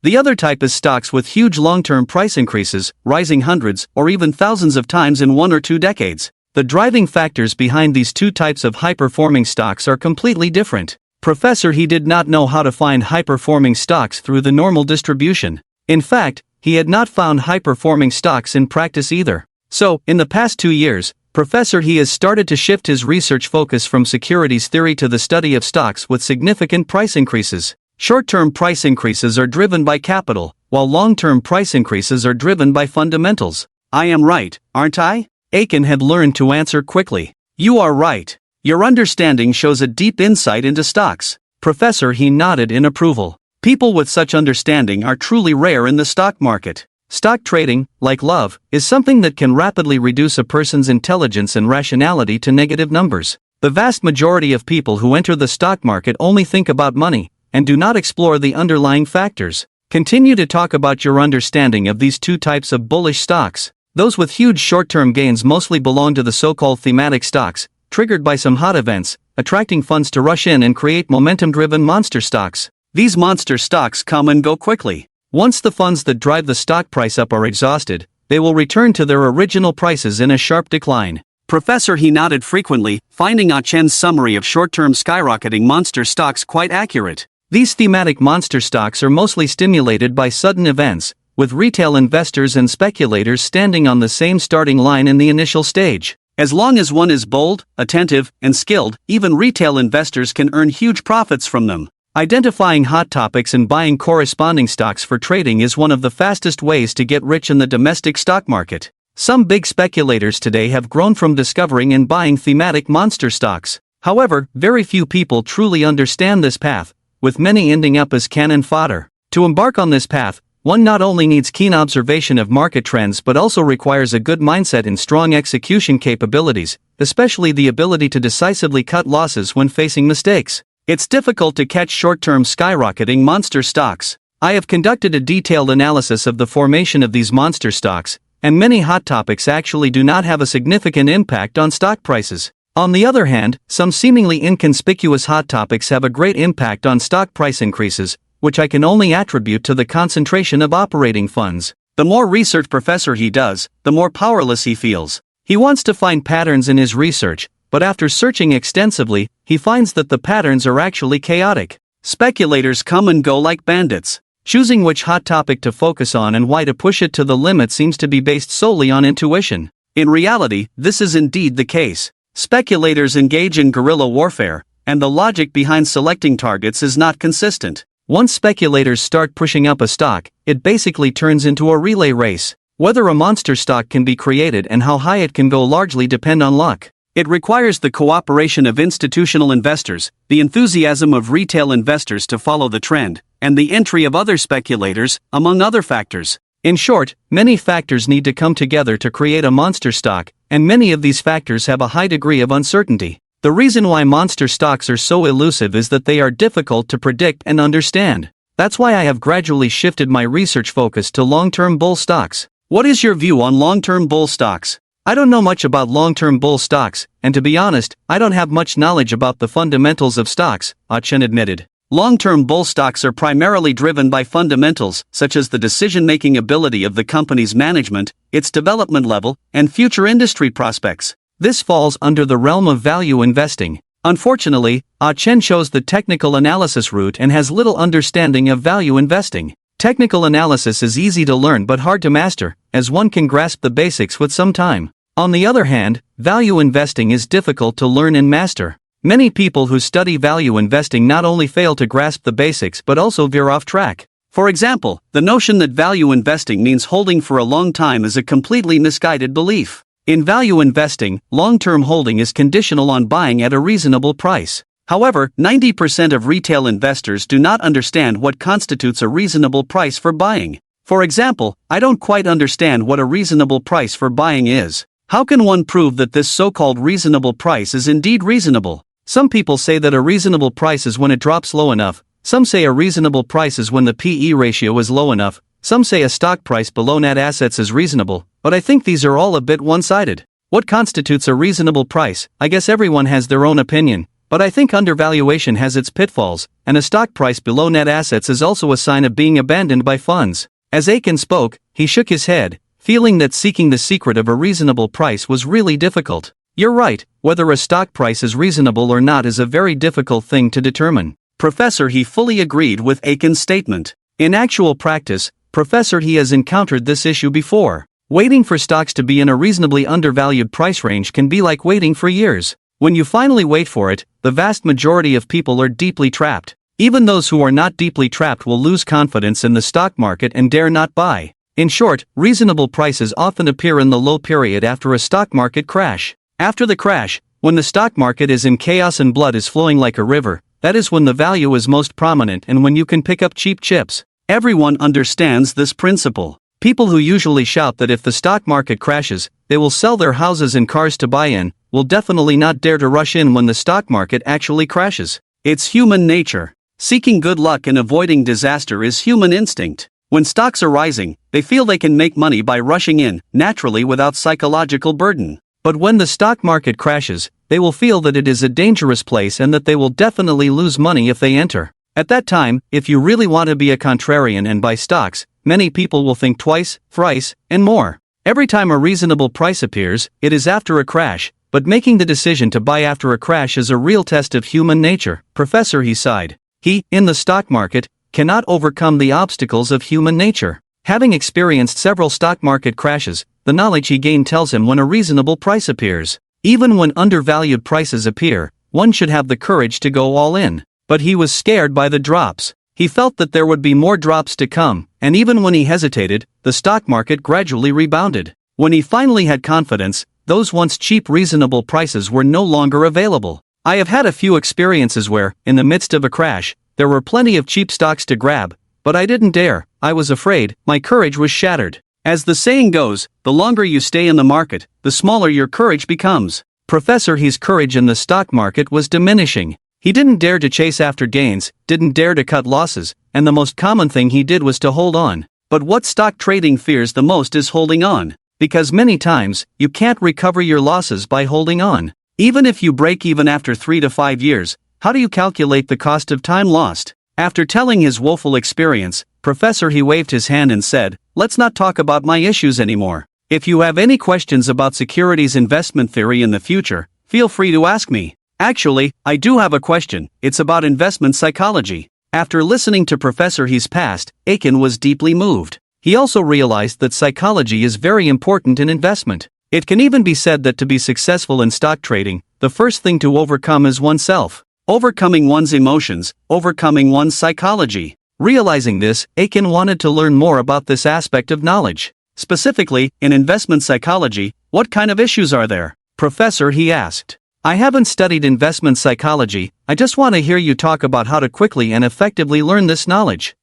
A: The other type is stocks with huge long-term price increases, rising hundreds or even thousands of times in 1 or 2 decades. The driving factors behind these two types of high-performing stocks are completely different. Professor He did not know how to find high-performing stocks through the normal distribution. In fact, he had not found high-performing stocks in practice either. So, in the past 2 years, Professor He has started to shift his research focus from securities theory to the study of stocks with significant price increases. Short-term price increases are driven by capital, while long-term price increases are driven by fundamentals. I am right, aren't I? Aiken had learned to answer quickly. You are right. Your understanding shows a deep insight into stocks. Professor He nodded in approval. People with such understanding are truly rare in the stock market. Stock trading, like love, is something that can rapidly reduce a person's intelligence and rationality to negative numbers. The vast majority of people who enter the stock market only think about money, and do not explore the underlying factors. Continue to talk about your understanding of these two types of bullish stocks. Those with huge short-term gains mostly belong to the so-called thematic stocks, triggered by some hot events, attracting funds to rush in and create momentum-driven monster stocks. These monster stocks come and go quickly. Once the funds that drive the stock price up are exhausted, they will return to their original prices in a sharp decline. Professor He nodded frequently, finding Chen's summary of short-term skyrocketing monster stocks quite accurate. These thematic monster stocks are mostly stimulated by sudden events, with retail investors and speculators standing on the same starting line in the initial stage. As long as one is bold, attentive, and skilled, even retail investors can earn huge profits from them. Identifying hot topics and buying corresponding stocks for trading is one of the fastest ways to get rich in the domestic stock market. Some big speculators today have grown from discovering and buying thematic monster stocks. However, very few people truly understand this path, with many ending up as cannon fodder. To embark on this path, one not only needs keen observation of market trends but also requires a good mindset and strong execution capabilities, especially the ability to decisively cut losses when facing mistakes. It's difficult to catch short-term skyrocketing monster stocks. I have conducted a detailed analysis of the formation of these monster stocks, and many hot topics actually do not have a significant impact on stock prices. On the other hand, some seemingly inconspicuous hot topics have a great impact on stock price increases, which I can only attribute to the concentration of operating funds. The more research Professor He does, the more powerless he feels. He wants to find patterns in his research, but after searching extensively, he finds that the patterns are actually chaotic. Speculators come and go like bandits. Choosing which hot topic to focus on and why to push it to the limit seems to be based solely on intuition. In reality, this is indeed the case. Speculators engage in guerrilla warfare, and the logic behind selecting targets is not consistent. Once speculators start pushing up a stock, it basically turns into a relay race. Whether a monster stock can be created and how high it can go largely depend on luck. It requires the cooperation of institutional investors, the enthusiasm of retail investors to follow the trend, and the entry of other speculators, among other factors. In short, many factors need to come together to create a monster stock, and many of these factors have a high degree of uncertainty. The reason why monster stocks are so elusive is that they are difficult to predict and understand. That's why I have gradually shifted my research focus to long-term bull stocks. What is your view on long-term bull stocks? I don't know much about long-term bull stocks, and to be honest, I don't have much knowledge about the fundamentals of stocks, Chen admitted. Long-term bull stocks are primarily driven by fundamentals, such as the decision-making ability of the company's management, its development level, and future industry prospects. This falls under the realm of value investing. Unfortunately, Chen chose the technical analysis route and has little understanding of value investing. Technical analysis is easy to learn but hard to master, as one can grasp the basics with some time. On the other hand, value investing is difficult to learn and master. Many people who study value investing not only fail to grasp the basics but also veer off track. For example, the notion that value investing means holding for a long time is a completely misguided belief. In value investing, long-term holding is conditional on buying at a reasonable price. However, 90% of retail investors do not understand what constitutes a reasonable price for buying. For example, I don't quite understand what a reasonable price for buying is. How can one prove that this so-called reasonable price is indeed reasonable? Some people say that a reasonable price is when it drops low enough. Some say a reasonable price is when the PE ratio is low enough. Some say a stock price below net assets is reasonable, but I think these are all a bit one-sided. What constitutes a reasonable price? I guess everyone has their own opinion, but I think undervaluation has its pitfalls, and a stock price below net assets is also a sign of being abandoned by funds. As Aiken spoke, he shook his head, feeling that seeking the secret of a reasonable price was really difficult. You're right, whether a stock price is reasonable or not is a very difficult thing to determine. Professor He fully agreed with Aiken's statement. In actual practice, Professor He has encountered this issue before. Waiting for stocks to be in a reasonably undervalued price range can be like waiting for years. When you finally wait for it, the vast majority of people are deeply trapped. Even those who are not deeply trapped will lose confidence in the stock market and dare not buy. In short, reasonable prices often appear in the low period after a stock market crash. After the crash, when the stock market is in chaos and blood is flowing like a river, that is when the value is most prominent and when you can pick up cheap chips. Everyone understands this principle. People who usually shout that if the stock market crashes, they will sell their houses and cars to buy in, will definitely not dare to rush in when the stock market actually crashes. It's human nature. Seeking good luck and avoiding disaster is human instinct. When stocks are rising, they feel they can make money by rushing in, naturally without psychological burden. But when the stock market crashes, they will feel that it is a dangerous place and that they will definitely lose money if they enter. At that time, if you really want to be a contrarian and buy stocks, many people will think twice, thrice, and more. Every time a reasonable price appears, it is after a crash, but making the decision to buy after a crash is a real test of human nature. Professor, he sighed. He, in the stock market, cannot overcome the obstacles of human nature. Having experienced several stock market crashes, the knowledge he gained tells him when a reasonable price appears. Even when undervalued prices appear, one should have the courage to go all in. But he was scared by the drops. He felt that there would be more drops to come, and even when he hesitated, the stock market gradually rebounded. When he finally had confidence, those once cheap reasonable prices were no longer available. I have had a few experiences where, in the midst of a crash, there were plenty of cheap stocks to grab, but I didn't dare. I was afraid, my courage was shattered. As the saying goes, the longer you stay in the market, the smaller your courage becomes. Professor He's courage in the stock market was diminishing. He didn't dare to chase after gains, didn't dare to cut losses, and the most common thing he did was to hold on. But what stock trading fears the most is holding on. Because many times, you can't recover your losses by holding on. Even if you break even after 3 to 5 years, how do you calculate the cost of time lost? After telling his woeful experience, Professor He waved his hand and said, "Let's not talk about my issues anymore. If you have any questions about securities investment theory in the future, feel free to ask me. Actually, I do have a question. It's about investment psychology." After listening to Professor He's past, Aiken was deeply moved. He also realized that psychology is very important in investment. It can even be said that to be successful in stock trading, the first thing to overcome is oneself. Overcoming one's emotions, overcoming one's psychology. Realizing this, Aiken wanted to learn more about this aspect of knowledge. Specifically, in investment psychology, what kind of issues are there? Professor, he asked. I haven't studied investment psychology, I just want to hear you talk about how to quickly and effectively learn this knowledge.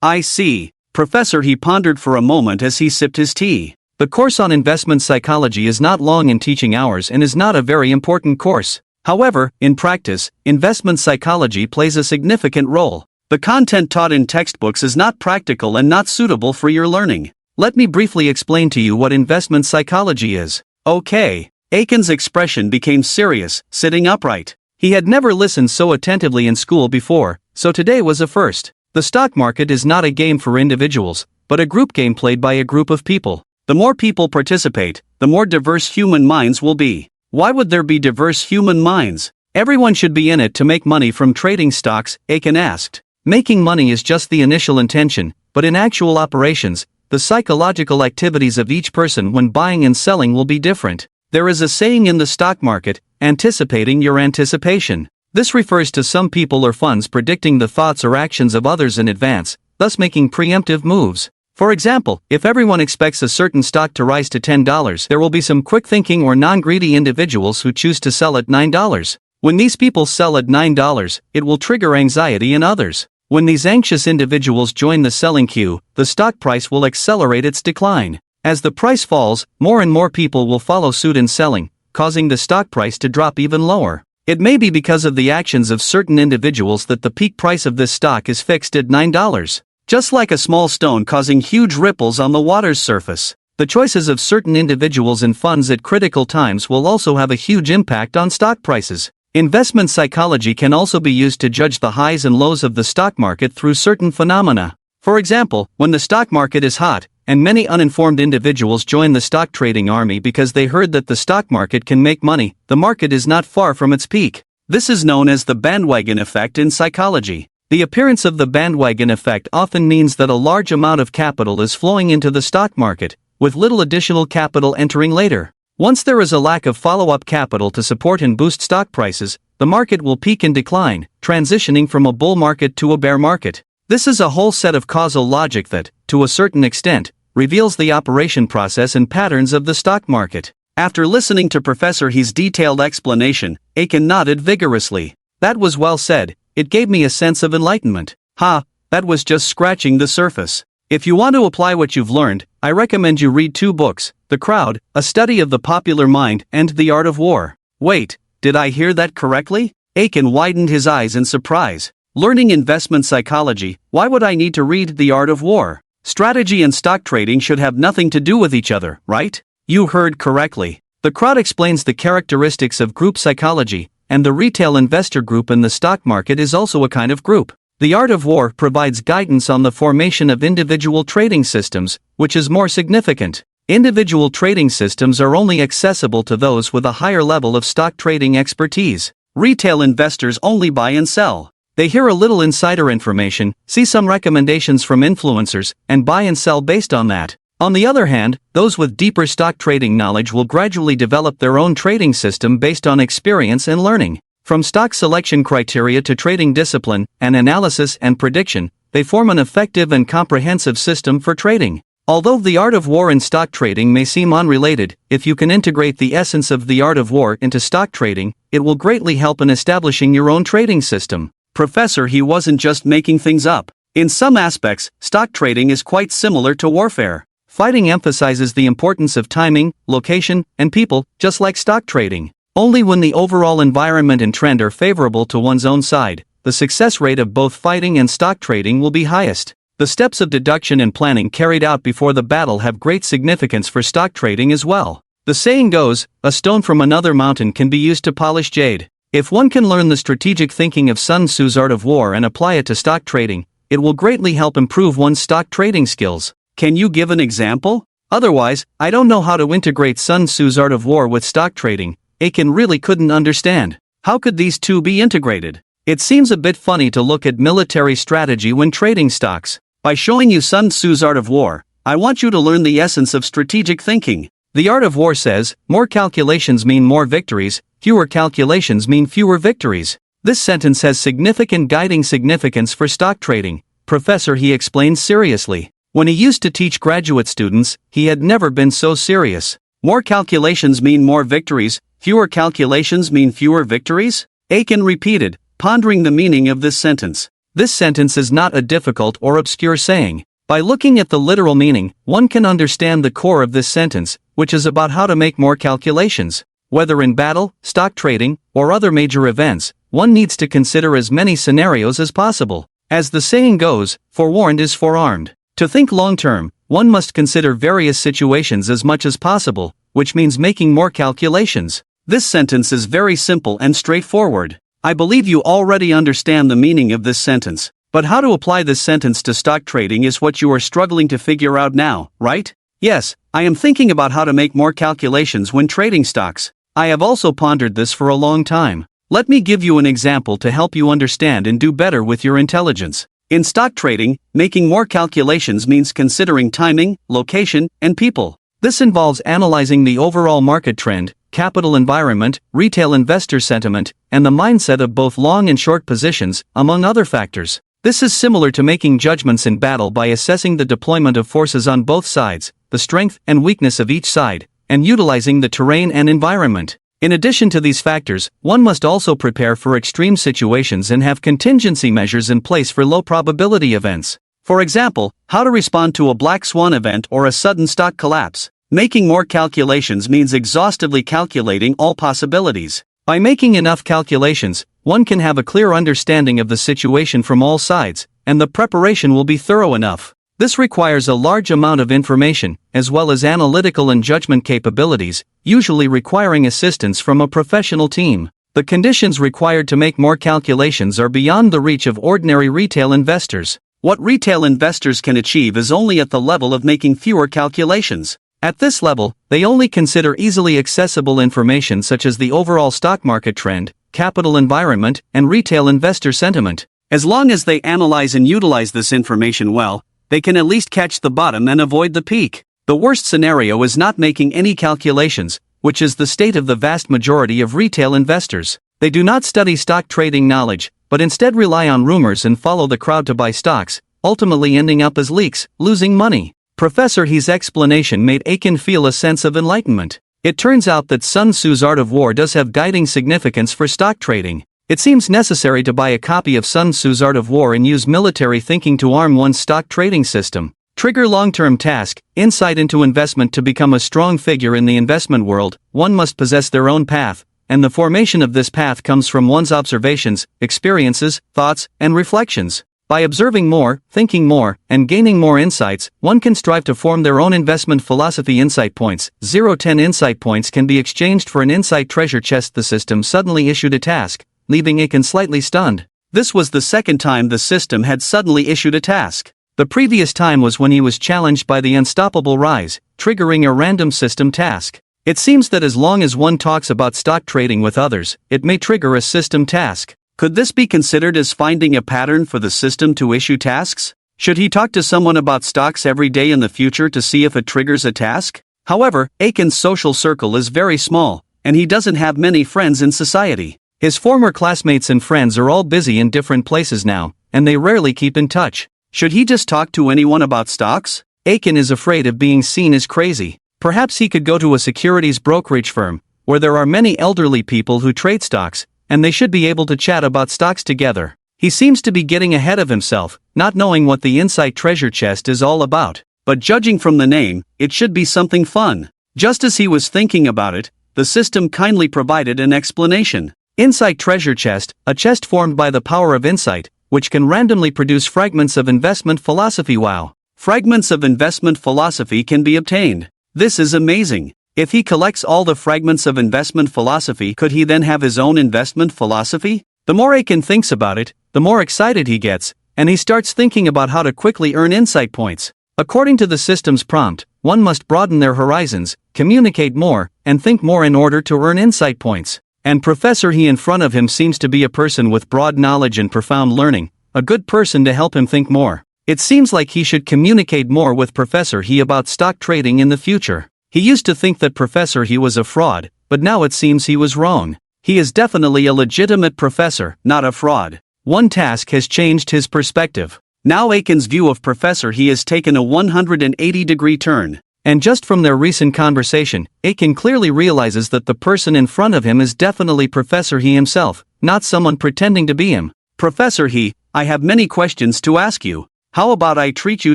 A: I see. Professor, he pondered for a moment as he sipped his tea. The course on investment psychology is not long in teaching hours and is not a very important course. However, in practice, investment psychology plays a significant role. The content taught in textbooks is not practical and not suitable for your learning. Let me briefly explain to you what investment psychology is. Okay. Aiken's expression became serious, sitting upright. He had never listened so attentively in school before, so today was a first. The stock market is not a game for individuals, but a group game played by a group of people. The more people participate, the more diverse human minds will be. Why would there be diverse human minds? Everyone should be in it to make money from trading stocks, Aiken asked. Making money is just the initial intention, but in actual operations, the psychological activities of each person when buying and selling will be different. There is a saying in the stock market, anticipating your anticipation. This refers to some people or funds predicting the thoughts or actions of others in advance, thus making preemptive moves. For example, if everyone expects a certain stock to rise to $10, there will be some quick-thinking or non-greedy individuals who choose to sell at $9. When these people sell at $9, it will trigger anxiety in others. When these anxious individuals join the selling queue, the stock price will accelerate its decline. As the price falls, more and more people will follow suit in selling, causing the stock price to drop even lower. It may be because of the actions of certain individuals that the peak price of this stock is fixed at $9. Just like a small stone causing huge ripples on the water's surface, the choices of certain individuals and funds at critical times will also have a huge impact on stock prices. Investment psychology can also be used to judge the highs and lows of the stock market through certain phenomena. For example, when the stock market is hot, and many uninformed individuals join the stock trading army because they heard that the stock market can make money, the market is not far from its peak. This is known as the bandwagon effect in psychology. The appearance of the bandwagon effect often means that a large amount of capital is flowing into the stock market, with little additional capital entering later. Once there is a lack of follow-up capital to support and boost stock prices, the market will peak and decline, transitioning from a bull market to a bear market. This is a whole set of causal logic that, to a certain extent, reveals the operation process and patterns of the stock market. After listening to Professor He's detailed explanation, Aiken nodded vigorously. That was well said. It gave me a sense of enlightenment. That was just scratching the surface. If you want to apply what you've learned, I recommend you read 2 books, The Crowd, A Study of the Popular Mind, and The Art of War. Wait, did I hear that correctly? Aiken widened his eyes in surprise. Learning investment psychology, why would I need to read The Art of War? Strategy and stock trading should have nothing to do with each other, right? You heard correctly. The crowd explains the characteristics of group psychology, and the retail investor group in the stock market is also a kind of group. The Art of War provides guidance on the formation of individual trading systems, which is more significant. Individual trading systems are only accessible to those with a higher level of stock trading expertise. Retail investors only buy and sell. They hear a little insider information, see some recommendations from influencers, and buy and sell based on that. On the other hand, those with deeper stock trading knowledge will gradually develop their own trading system based on experience and learning. From stock selection criteria to trading discipline, and analysis and prediction, they form an effective and comprehensive system for trading. Although the art of war and stock trading may seem unrelated, if you can integrate the essence of the art of war into stock trading, it will greatly help in establishing your own trading system. Professor, he wasn't just making things up. In some aspects, stock trading is quite similar to warfare. Fighting emphasizes the importance of timing, location, and people, just like stock trading. Only when the overall environment and trend are favorable to one's own side, the success rate of both fighting and stock trading will be highest. The steps of deduction and planning carried out before the battle have great significance for stock trading as well. The saying goes, a stone from another mountain can be used to polish jade. If one can learn the strategic thinking of Sun Tzu's Art of War and apply it to stock trading, it will greatly help improve one's stock trading skills. Can you give an example? Otherwise, I don't know how to integrate Sun Tzu's Art of War with stock trading. Aiken really couldn't understand. How could these two be integrated? It seems a bit funny to look at military strategy when trading stocks. By showing you Sun Tzu's Art of War, I want you to learn the essence of strategic thinking. The Art of War says, more calculations mean more victories, fewer calculations mean fewer victories. This sentence has significant guiding significance for stock trading. Professor, he explained seriously. When he used to teach graduate students, he had never been so serious. More calculations mean more victories, fewer calculations mean fewer victories? Aiken repeated, pondering the meaning of this sentence. This sentence is not a difficult or obscure saying. By looking at the literal meaning, one can understand the core of this sentence, which is about how to make more calculations. Whether in battle, stock trading, or other major events, one needs to consider as many scenarios as possible. As the saying goes, forewarned is forearmed. To think long-term, one must consider various situations as much as possible, which means making more calculations. This sentence is very simple and straightforward. I believe you already understand the meaning of this sentence. But how to apply this sentence to stock trading is what you are struggling to figure out now, right? Yes, I am thinking about how to make more calculations when trading stocks. I have also pondered this for a long time. Let me give you an example to help you understand and do better with your intelligence. In stock trading, making more calculations means considering timing, location, and people. This involves analyzing the overall market trend, capital environment, retail investor sentiment, and the mindset of both long and short positions, among other factors. This is similar to making judgments in battle by assessing the deployment of forces on both sides, the strength and weakness of each side, and utilizing the terrain and environment. In addition to these factors, one must also prepare for extreme situations and have contingency measures in place for low-probability events. For example, how to respond to a black swan event or a sudden stock collapse. Making more calculations means exhaustively calculating all possibilities. By making enough calculations, one can have a clear understanding of the situation from all sides, and the preparation will be thorough enough. This requires a large amount of information, as well as analytical and judgment capabilities, usually requiring assistance from a professional team. The conditions required to make more calculations are beyond the reach of ordinary retail investors. What retail investors can achieve is only at the level of making fewer calculations. At this level, they only consider easily accessible information such as the overall stock market trend, capital environment, and retail investor sentiment. As long as they analyze and utilize this information well, they can at least catch the bottom and avoid the peak. The worst scenario is not making any calculations, which is the state of the vast majority of retail investors. They do not study stock trading knowledge, but instead rely on rumors and follow the crowd to buy stocks, ultimately ending up as leaks, losing money. Professor He's explanation made Aiken feel a sense of enlightenment. It turns out that Sun Tzu's Art of War does have guiding significance for stock trading. It seems necessary to buy a copy of Sun Tzu's Art of War and use military thinking to arm one's stock trading system. Trigger long-term task, insight into investment. To become a strong figure in the investment world, one must possess their own path, and the formation of this path comes from one's observations, experiences, thoughts, and reflections. By observing more, thinking more, and gaining more insights, one can strive to form their own investment philosophy. Insight points. 0-10 insight points can be exchanged for an insight treasure chest. The system suddenly issued a task, leaving Aiken slightly stunned. This was the second time the system had suddenly issued a task. The previous time was when he was challenged by the unstoppable rise, triggering a random system task. It seems that as long as one talks about stock trading with others, it may trigger a system task. Could this be considered as finding a pattern for the system to issue tasks? Should he talk to someone about stocks every day in the future to see if it triggers a task? However, Aiken's social circle is very small, and he doesn't have many friends in society. His former classmates and friends are all busy in different places now, and they rarely keep in touch. Should he just talk to anyone about stocks? Aiken is afraid of being seen as crazy. Perhaps he could go to a securities brokerage firm, where there are many elderly people who trade stocks, and they should be able to chat about stocks together. He seems to be getting ahead of himself, not knowing what the Insight Treasure Chest is all about. But judging from the name, it should be something fun. Just as he was thinking about it, the system kindly provided an explanation. Insight Treasure Chest, a chest formed by the power of insight, which can randomly produce fragments of investment philosophy. Wow! Fragments of investment philosophy can be obtained. This is amazing. If he collects all the fragments of investment philosophy, could he then have his own investment philosophy? The more Aiken thinks about it, the more excited he gets, and he starts thinking about how to quickly earn insight points. According to the system's prompt, one must broaden their horizons, communicate more, and think more in order to earn insight points. And Professor He in front of him seems to be a person with broad knowledge and profound learning, a good person to help him think more. It seems like he should communicate more with Professor He about stock trading in the future. He used to think that Professor He was a fraud, but now it seems he was wrong. He is definitely a legitimate professor, not a fraud. One task has changed his perspective. Now Aiken's view of Professor He has taken a 180-degree turn. And just from their recent conversation, Aiken clearly realizes that the person in front of him is definitely Professor He himself, not someone pretending to be him. Professor He, I have many questions to ask you. How about I treat you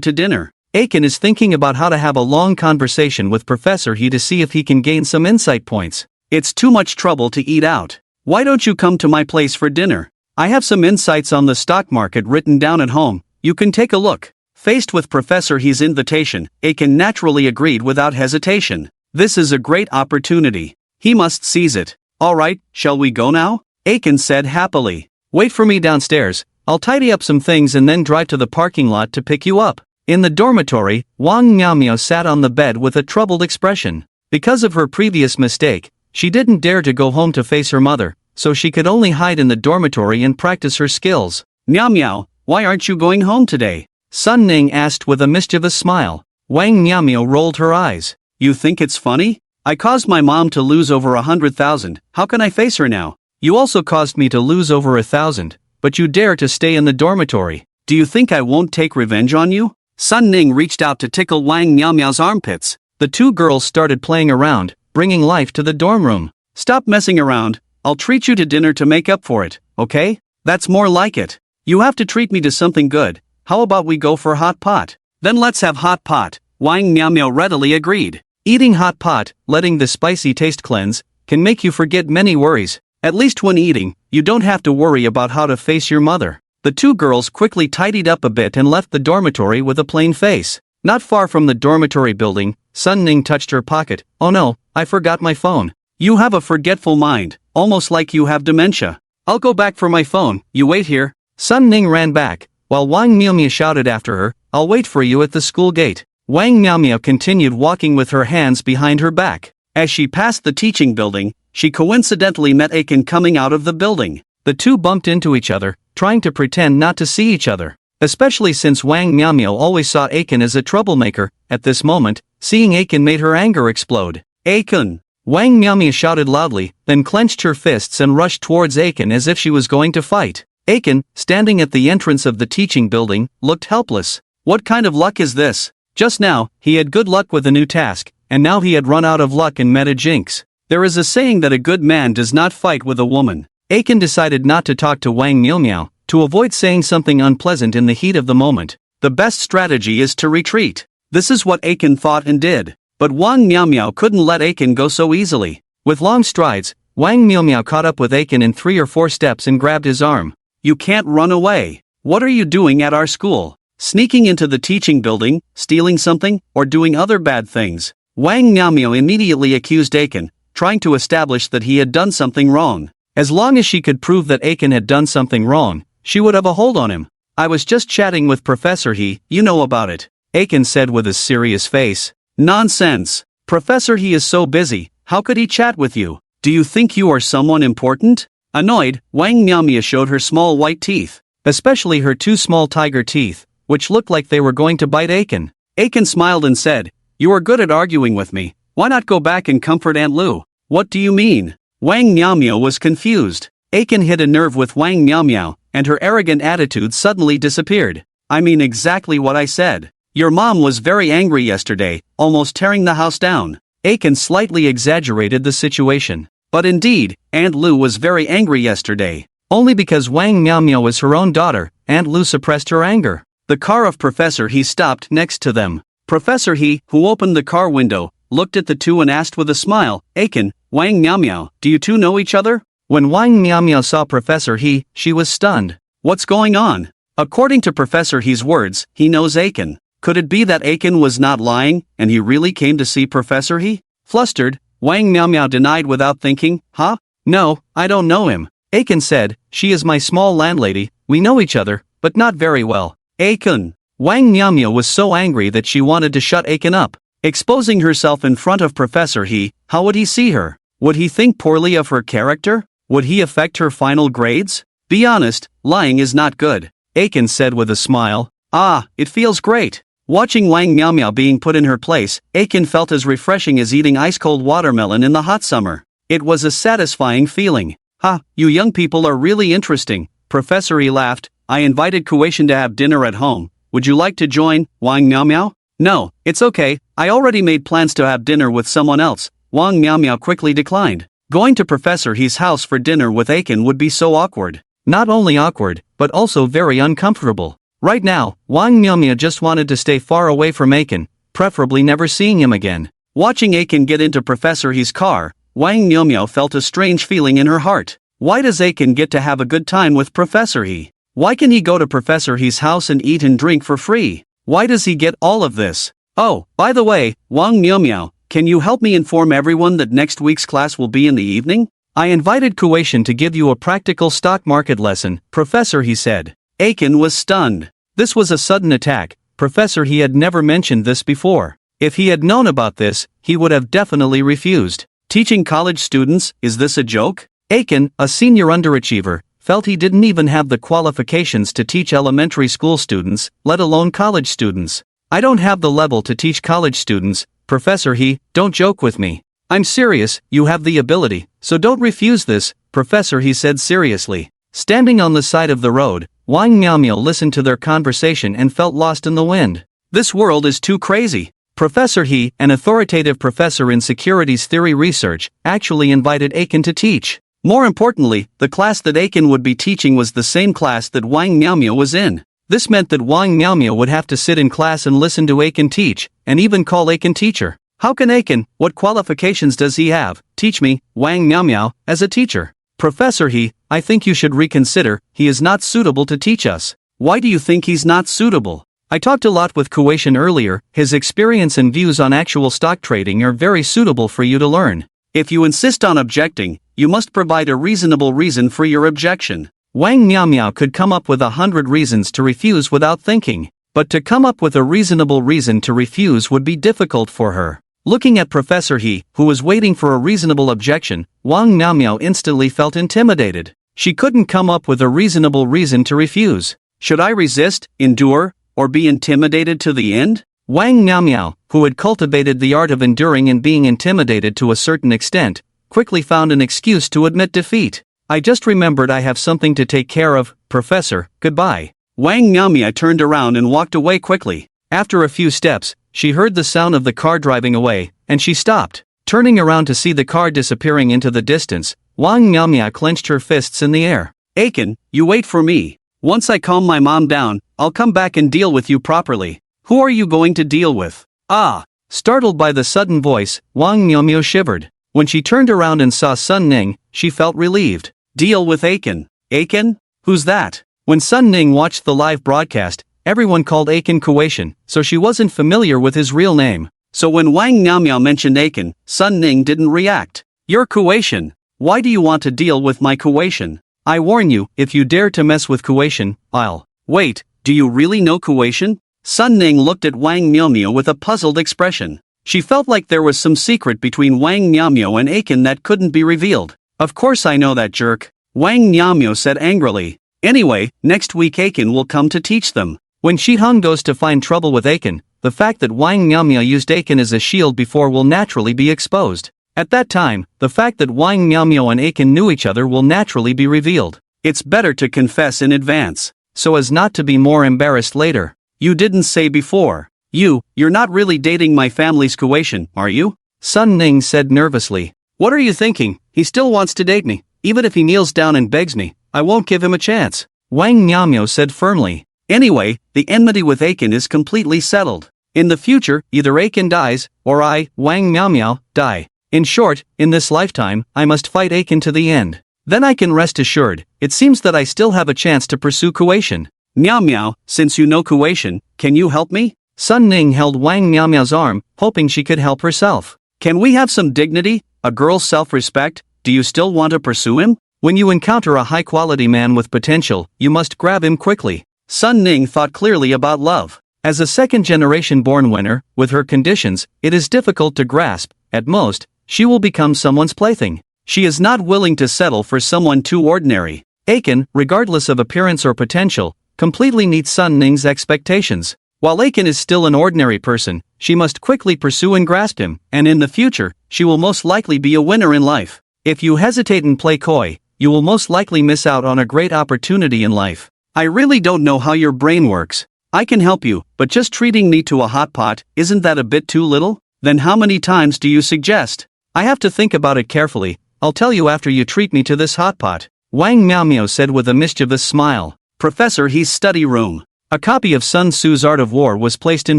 A: to dinner? Aiken is thinking about how to have a long conversation with Professor He to see if he can gain some insight points. It's too much trouble to eat out. Why don't you come to my place for dinner? I have some insights on the stock market written down at home. You can take a look. Faced with Professor He's invitation, Aiken naturally agreed without hesitation. This is a great opportunity. He must seize it. All right, shall we go now? Aiken said happily. Wait for me downstairs. I'll tidy up some things and then drive to the parking lot to pick you up. In the dormitory, Wang Miaomio sat on the bed with a troubled expression. Because of her previous mistake, she didn't dare to go home to face her mother, so she could only hide in the dormitory and practice her skills. Miao, why aren't you going home today? Sun Ning asked with a mischievous smile. Wang Miaomio rolled her eyes. You think it's funny? I caused my mom to lose over 100,000, how can I face her now? You also caused me to lose over 1,000, but you dare to stay in the dormitory. Do you think I won't take revenge on you? Sun Ning reached out to tickle Wang Miaomio's armpits. The two girls started playing around, bringing life to the dorm room. Stop messing around, I'll treat you to dinner to make up for it, okay? That's more like it. You have to treat me to something good. How about we go for hot pot? Then let's have hot pot. Wang Miaomio readily agreed. Eating hot pot, letting the spicy taste cleanse, can make you forget many worries. At least when eating, you don't have to worry about how to face your mother. The two girls quickly tidied up a bit and left the dormitory with a plain face. Not far from the dormitory building, Sun Ning touched her pocket. Oh no, I forgot my phone. You have a forgetful mind, almost like you have dementia. I'll go back for my phone, you wait here. Sun Ning ran back, while Wang Miaomio shouted after her, I'll wait for you at the school gate. Wang Miaomio continued walking with her hands behind her back. As she passed the teaching building, she coincidentally met Aiken coming out of the building. The two bumped into each other, trying to pretend not to see each other. Especially since Wang Miaomio always saw Aiken as a troublemaker, at this moment, seeing Aiken made her anger explode. Aiken! Wang Miaomio shouted loudly, then clenched her fists and rushed towards Aiken as if she was going to fight. Aiken, standing at the entrance of the teaching building, looked helpless. What kind of luck is this? Just now, he had good luck with a new task, and now he had run out of luck and met a jinx. There is a saying that a good man does not fight with a woman. Aiken decided not to talk to Wang Miaomio, to avoid saying something unpleasant in the heat of the moment. The best strategy is to retreat. This is what Aiken thought and did. But Wang Miaomio couldn't let Aiken go so easily. With long strides, Wang Miao caught up with Aiken in 3 or 4 steps and grabbed his arm. You can't run away. What are you doing at our school? Sneaking into the teaching building, stealing something, or doing other bad things? Wang Miao immediately accused Aiken, trying to establish that he had done something wrong. As long as she could prove that Aiken had done something wrong, she would have a hold on him. I was just chatting with Professor He, you know about it, Aiken said with a serious face. Nonsense. Professor He is so busy, how could he chat with you? Do you think you are someone important? Annoyed, Wang Miao showed her small white teeth, especially her 2 small tiger teeth, which looked like they were going to bite Aiken. Aiken smiled and said, You are good at arguing with me, why not go back and comfort Aunt Lu? What do you mean? Wang Miao was confused. Aiken hit a nerve with Wang Miao, and her arrogant attitude suddenly disappeared. I mean exactly what I said. Your mom was very angry yesterday, almost tearing the house down. Aiken slightly exaggerated the situation. But indeed, Aunt Lu was very angry yesterday. Only because Wang Miao was her own daughter, Aunt Lu suppressed her anger. The car of Professor He stopped next to them. Professor He, who opened the car window, looked at the two and asked with a smile, Aiken, Wang Miao, do you two know each other? When Wang Miao saw Professor He, she was stunned. What's going on? According to Professor He's words, he knows Aiken. Could it be that Aiken was not lying, and he really came to see Professor He? Flustered, Wang Miao denied without thinking, Huh? No, I don't know him. Aiken said, She is my small landlady, we know each other, but not very well. Aiken. Wang Miao was so angry that she wanted to shut Aiken up. Exposing herself in front of Professor He, how would he see her? Would he think poorly of her character? Would he affect her final grades? Be honest, lying is not good, Aiken said with a smile. Ah, it feels great. Watching Wang Miao being put in her place, Aiken felt as refreshing as eating ice-cold watermelon in the hot summer. It was a satisfying feeling. Ha, you young people are really interesting, Professor He laughed. I invited Kuation to have dinner at home. Would you like to join, Wang Miao? No, it's okay, I already made plans to have dinner with someone else. Wang Miao quickly declined. Going to Professor He's house for dinner with Aiken would be so awkward. Not only awkward, but also very uncomfortable. Right now, Wang Miao just wanted to stay far away from Aiken, preferably never seeing him again. Watching Aiken get into Professor He's car, Wang Miao felt a strange feeling in her heart. Why does Aiken get to have a good time with Professor He? Why can he go to Professor He's house and eat and drink for free? Why does he get all of this? Oh, by the way, Wang Miao, can you help me inform everyone that next week's class will be in the evening? I invited Kuation to give you a practical stock market lesson, Professor He said. Aiken was stunned. This was a sudden attack. Professor He had never mentioned this before. If he had known about this, he would have definitely refused. Teaching college students, is this a joke? Aiken, a senior underachiever, felt he didn't even have the qualifications to teach elementary school students, let alone college students. I don't have the level to teach college students, Professor He, don't joke with me. I'm serious, you have the ability, so don't refuse this, Professor He said seriously. Standing on the side of the road, Wang Miao listened to their conversation and felt lost in the wind. This world is too crazy. Professor He, an authoritative professor in securities theory research, actually invited Aiken to teach. More importantly, the class that Aiken would be teaching was the same class that Wang Miao was in. This meant that Wang Miao would have to sit in class and listen to Aiken teach, and even call Aiken teacher. How can Aiken, what qualifications does he have, teach me, Wang Miao, as a teacher? Professor He, I think you should reconsider, he is not suitable to teach us. Why do you think he's not suitable? I talked a lot with Kuation earlier, his experience and views on actual stock trading are very suitable for you to learn. If you insist on objecting, you must provide a reasonable reason for your objection. Wang Miao could come up with 100 reasons to refuse without thinking, but to come up with a reasonable reason to refuse would be difficult for her. Looking at Professor He, who was waiting for a reasonable objection, Wang Miao instantly felt intimidated. She couldn't come up with a reasonable reason to refuse. Should I resist, endure, or be intimidated to the end? Wang Miao, who had cultivated the art of enduring and being intimidated to a certain extent, quickly found an excuse to admit defeat. I just remembered I have something to take care of, Professor, goodbye. Wang Miao turned around and walked away quickly. After a few steps, she heard the sound of the car driving away, and she stopped. Turning around to see the car disappearing into the distance, Wang Miao clenched her fists in the air. Aiken, you wait for me. Once I calm my mom down, I'll come back and deal with you properly. Who are you going to deal with? Ah! Startled by the sudden voice, Wang Miao shivered. When she turned around and saw Sun Ning, she felt relieved. Deal with Aiken. Aiken? Who's that? When Sun Ning watched the live broadcast, everyone called Aiken Kuwation, so she wasn't familiar with his real name. So when Wang Miaomiao mentioned Aiken, Sun Ning didn't react. You're Kuwation. Why do you want to deal with my Kuwation? I warn you, if you dare to mess with Kuwation, I'll... Wait, do you really know Kuwation? Sun Ning looked at Wang Miaomiao with a puzzled expression. She felt like there was some secret between Wang Miaomiao and Aiken that couldn't be revealed. Of course I know that jerk, Wang Miaomiao said angrily. Anyway, next week Aiken will come to teach them. When Shihong goes to find trouble with Aiken, the fact that Wang Miaomiao used Aiken as a shield before will naturally be exposed. At that time, the fact that Wang Miaomiao and Aiken knew each other will naturally be revealed. It's better to confess in advance, so as not to be more embarrassed later. You didn't say before. You're not really dating my family's Kuwation, are you? Sun Ning said nervously. What are you thinking? He still wants to date me. Even if he kneels down and begs me, I won't give him a chance. Wang Miaomiao said firmly. Anyway, the enmity with Aiken is completely settled. In the future, either Aiken dies, or I, Wang Miaomiao, die. In short, in this lifetime, I must fight Aiken to the end. Then I can rest assured, it seems that I still have a chance to pursue Kuwation. Miao, since you know Kuwation, can you help me? Sun Ning held Wang Miaomiao's arm, hoping she could help herself. Can we have some dignity, a girl's self-respect? Do you still want to pursue him? When you encounter a high-quality man with potential, you must grab him quickly. Sun Ning thought clearly about love. As a second-generation born winner, with her conditions, it is difficult to grasp. At most, she will become someone's plaything. She is not willing to settle for someone too ordinary. Aiken, regardless of appearance or potential, completely meets Sun Ning's expectations. While Aiken is still an ordinary person, she must quickly pursue and grasp him, and in the future, she will most likely be a winner in life. If you hesitate and play coy, you will most likely miss out on a great opportunity in life. I really don't know how your brain works. I can help you, but just treating me to a hot pot, isn't that a bit too little? Then how many times do you suggest? I have to think about it carefully. I'll tell you after you treat me to this hot pot. Wang Miaomiao said with a mischievous smile. Professor He's study room. A copy of Sun Tzu's Art of War was placed in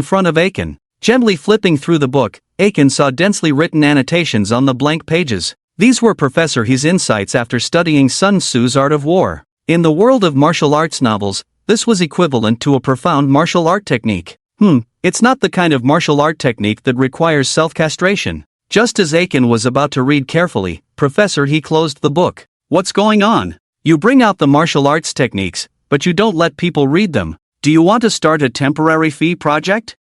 A: front of Aiken. Gently flipping through the book, Aiken saw densely written annotations on the blank pages. These were Professor He's insights after studying Sun Tzu's Art of War. In the world of martial arts novels, this was equivalent to a profound martial art technique. It's not the kind of martial art technique that requires self-castration. Just as Aiken was about to read carefully, Professor He closed the book. What's going on? You bring out the martial arts techniques, but you don't let people read them. Do you want to start a temporary fee project?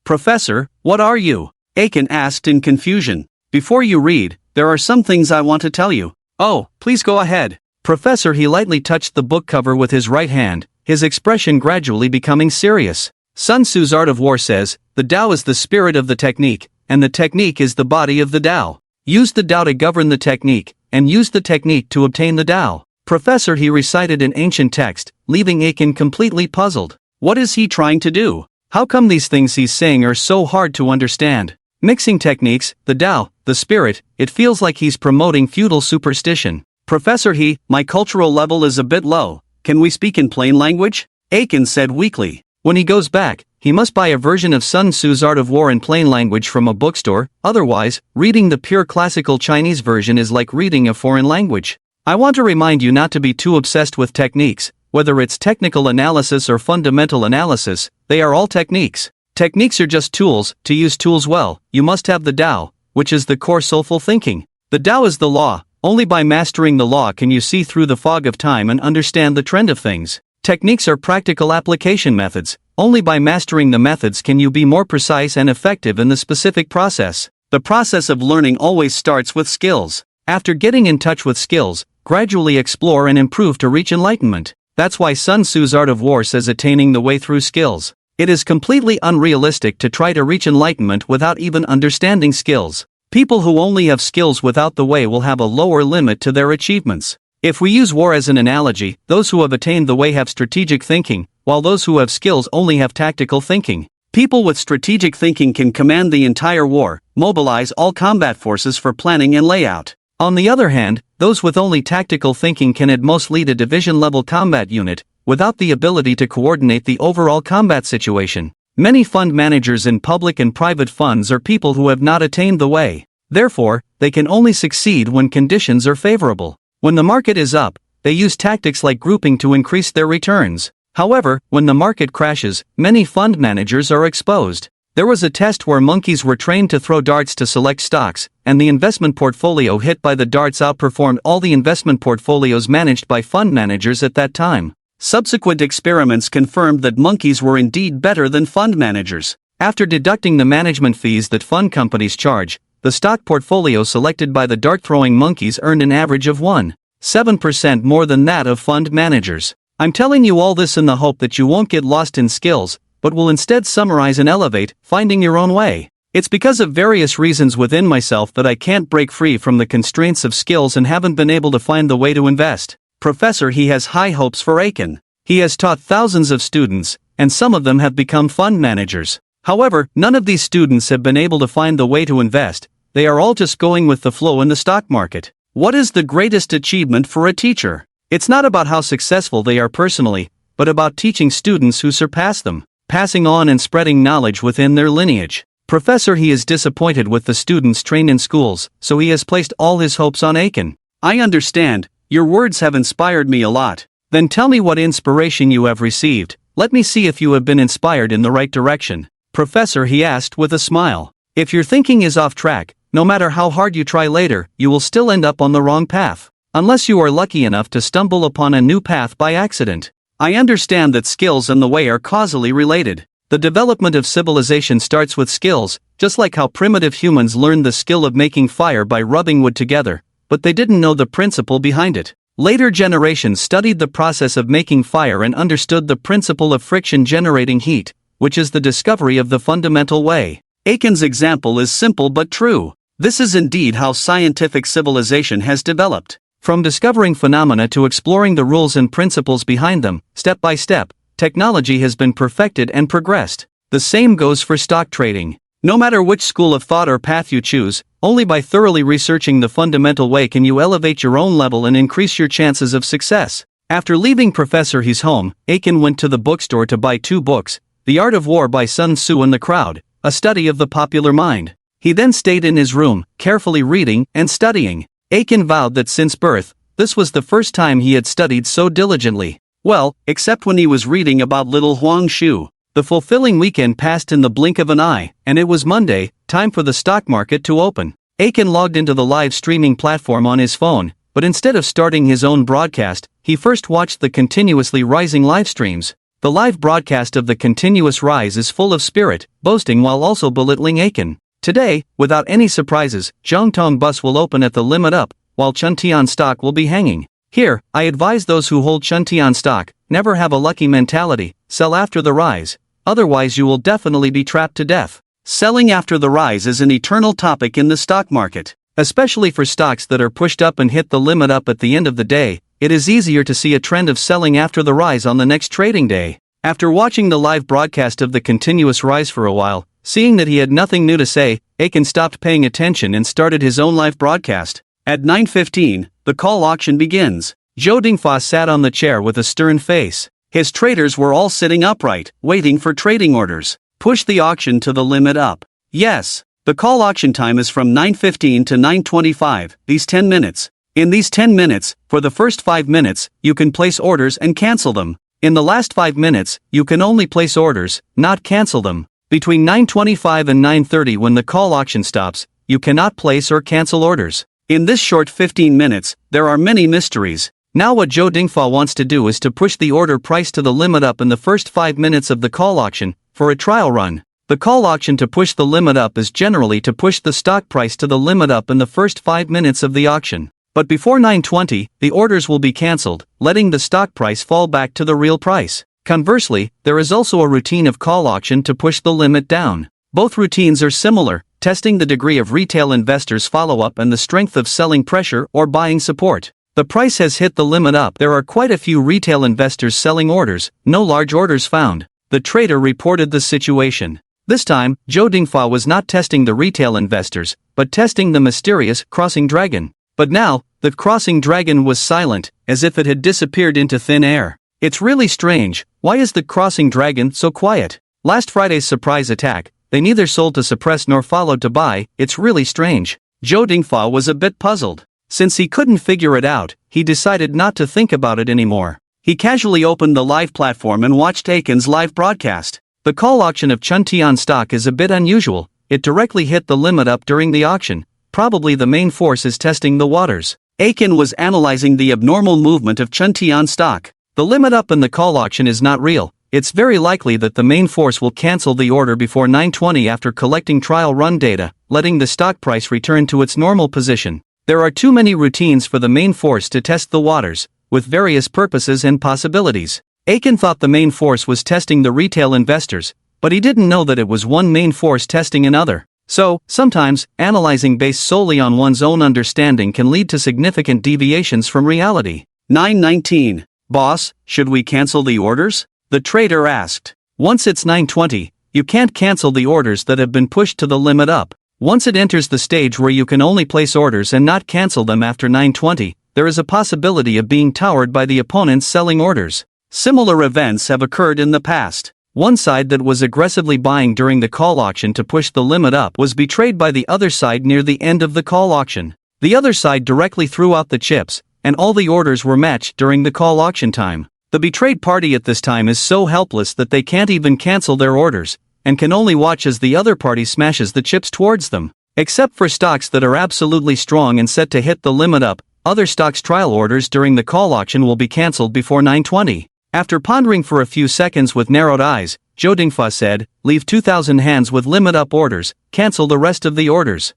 A: Professor, what are you? Aiken asked in confusion. Before you read, there are some things I want to tell you. Oh, please go ahead. Professor He lightly touched the book cover with his right hand, his expression gradually becoming serious. Sun Tzu's Art of War says, the Tao is the spirit of the technique, and the technique is the body of the Tao. Use the Tao to govern the technique, and use the technique to obtain the Tao. Professor He recited an ancient text, leaving Aiken completely puzzled. What is he trying to do? How come these things he's saying are so hard to understand? Mixing techniques, the Tao, the spirit, it feels like he's promoting feudal superstition. Professor He, my cultural level is a bit low. Can we speak in plain language? Aiken said weakly. When he goes back, he must buy a version of Sun Tzu's Art of War in plain language from a bookstore, otherwise, reading the pure classical Chinese version is like reading a foreign language. I want to remind you not to be too obsessed with techniques, whether it's technical analysis or fundamental analysis, they are all techniques. Techniques are just tools. To use tools well, you must have the Tao, which is the core soulful thinking. The Tao is the law. Only by mastering the law can you see through the fog of time and understand the trend of things. Techniques are practical application methods. Only by mastering the methods can you be more precise and effective in the specific process. The process of learning always starts with skills. After getting in touch with skills, gradually explore and improve to reach enlightenment. That's why Sun Tzu's Art of War says attaining the way through skills. It is completely unrealistic to try to reach enlightenment without even understanding skills. People who only have skills without the way will have a lower limit to their achievements. If we use war as an analogy, those who have attained the way have strategic thinking, while those who have skills only have tactical thinking. People with strategic thinking can command the entire war, mobilize all combat forces for planning and layout. On the other hand, those with only tactical thinking can at most lead a division-level combat unit, without the ability to coordinate the overall combat situation. Many fund managers in public and private funds are people who have not attained the way. Therefore, they can only succeed when conditions are favorable. When the market is up, they use tactics like grouping to increase their returns. However, when the market crashes, many fund managers are exposed. There was a test where monkeys were trained to throw darts to select stocks, and the investment portfolio hit by the darts outperformed all the investment portfolios managed by fund managers at that time. Subsequent experiments confirmed that monkeys were indeed better than fund managers. After deducting the management fees that fund companies charge, the stock portfolio selected by the dart-throwing monkeys earned an average of 1.7% more than that of fund managers. I'm telling you all this in the hope that you won't get lost in skills, but will instead summarize and elevate, finding your own way. It's because of various reasons within myself that I can't break free from the constraints of skills and haven't been able to find the way to invest. Professor, he has high hopes for Aiken. He has taught thousands of students, and some of them have become fund managers. However, none of these students have been able to find the way to invest. They are all just going with the flow in the stock market. What is the greatest achievement for a teacher? It's not about how successful they are personally, but about teaching students who surpass them, passing on and spreading knowledge within their lineage. Professor, he is disappointed with the students trained in schools, so he has placed all his hopes on Aiken. I understand. Your words have inspired me a lot. Then tell me what inspiration you have received. Let me see if you have been inspired in the right direction. Professor, he asked with a smile. If your thinking is off track, no matter how hard you try later, you will still end up on the wrong path. Unless you are lucky enough to stumble upon a new path by accident. I understand that skills and the way are causally related. The development of civilization starts with skills, just like how primitive humans learned the skill of making fire by rubbing wood together, but they didn't know the principle behind it. Later generations studied the process of making fire and understood the principle of friction generating heat, which is the discovery of the fundamental way. Aiken's example is simple but true. This is indeed how scientific civilization has developed. From discovering phenomena to exploring the rules and principles behind them, step by step, technology has been perfected and progressed. The same goes for stock trading. No matter which school of thought or path you choose, only by thoroughly researching the fundamental way can you elevate your own level and increase your chances of success. After leaving Professor He's home, Aiken went to the bookstore to buy 2 books, The Art of War by Sun Tzu and The Crowd, a study of the popular mind. He then stayed in his room, carefully reading and studying. Aiken vowed that since birth, this was the first time he had studied so diligently. Well, except when he was reading about little Huang Shu. The fulfilling weekend passed in the blink of an eye, and it was Monday, time for the stock market to open. Aiken logged into the live streaming platform on his phone, but instead of starting his own broadcast, he first watched the continuously rising live streams. The live broadcast of the continuous rise is full of spirit, boasting while also belittling Aiken. Today, without any surprises, Zhongtong bus will open at the limit up, while Chuntian stock will be hanging. Here, I advise those who hold Chuntian stock, never have a lucky mentality, sell after the rise. Otherwise you will definitely be trapped to death. Selling after the rise is an eternal topic in the stock market. Especially for stocks that are pushed up and hit the limit up at the end of the day, it is easier to see a trend of selling after the rise on the next trading day. After watching the live broadcast of the continuous rise for a while, seeing that he had nothing new to say, Aiken stopped paying attention and started his own live broadcast. At 9:15, the call auction begins. Zhou Dingfa sat on the chair with a stern face. His traders were all sitting upright, waiting for trading orders. Push the auction to the limit up. Yes. The call auction time is from 9:15 to 9:25, these 10 minutes. In these 10 minutes, for the first 5 minutes, you can place orders and cancel them. In the last 5 minutes, you can only place orders, not cancel them. Between 9:25 and 9:30 when the call auction stops, you cannot place or cancel orders. In this short 15 minutes, there are many mysteries. Now what Zhou Dingfa wants to do is to push the order price to the limit up in the first 5 minutes of the call auction, for a trial run. The call auction to push the limit up is generally to push the stock price to the limit up in the first 5 minutes of the auction. But before 9:20, the orders will be cancelled, letting the stock price fall back to the real price. Conversely, there is also a routine of call auction to push the limit down. Both routines are similar, testing the degree of retail investors' follow-up and the strength of selling pressure or buying support. The price has hit the limit up. There are quite a few retail investors selling orders, no large orders found. The trader reported the situation. This time, Zhou Dingfa was not testing the retail investors, but testing the mysterious crossing dragon. But now, the crossing dragon was silent, as if it had disappeared into thin air. It's really strange. Why is the crossing dragon so quiet? Last Friday's surprise attack, they neither sold to suppress nor followed to buy. It's really strange. Zhou Dingfa was a bit puzzled. Since he couldn't figure it out, he decided not to think about it anymore. He casually opened the live platform and watched Aiken's live broadcast. The call auction of Chuntian stock is a bit unusual. It directly hit the limit up during the auction. Probably the main force is testing the waters. Aiken was analyzing the abnormal movement of Chuntian stock. The limit up in the call auction is not real. It's very likely that the main force will cancel the order before 9:20 after collecting trial run data, letting the stock price return to its normal position. There are too many routines for the main force to test the waters, with various purposes and possibilities. Aiken thought the main force was testing the retail investors, but he didn't know that it was one main force testing another. So, sometimes, analyzing based solely on one's own understanding can lead to significant deviations from reality. 9:19. Boss, should we cancel the orders? The trader asked. Once it's 9:20, you can't cancel the orders that have been pushed to the limit up. Once it enters the stage where you can only place orders and not cancel them after 9:20, there is a possibility of being towered by the opponents selling orders. Similar events have occurred in the past. One side that was aggressively buying during the call auction to push the limit up was betrayed by the other side near the end of the call auction. The other side directly threw out the chips, and all the orders were matched during the call auction time. The betrayed party at this time is so helpless that they can't even cancel their orders, and can only watch as the other party smashes the chips towards them. Except for stocks that are absolutely strong and set to hit the limit up, other stocks' trial orders during the call auction will be cancelled before 9:20. After pondering for a few seconds with narrowed eyes, Zhou Dingfa said, leave 2,000 hands with limit up orders, cancel the rest of the orders.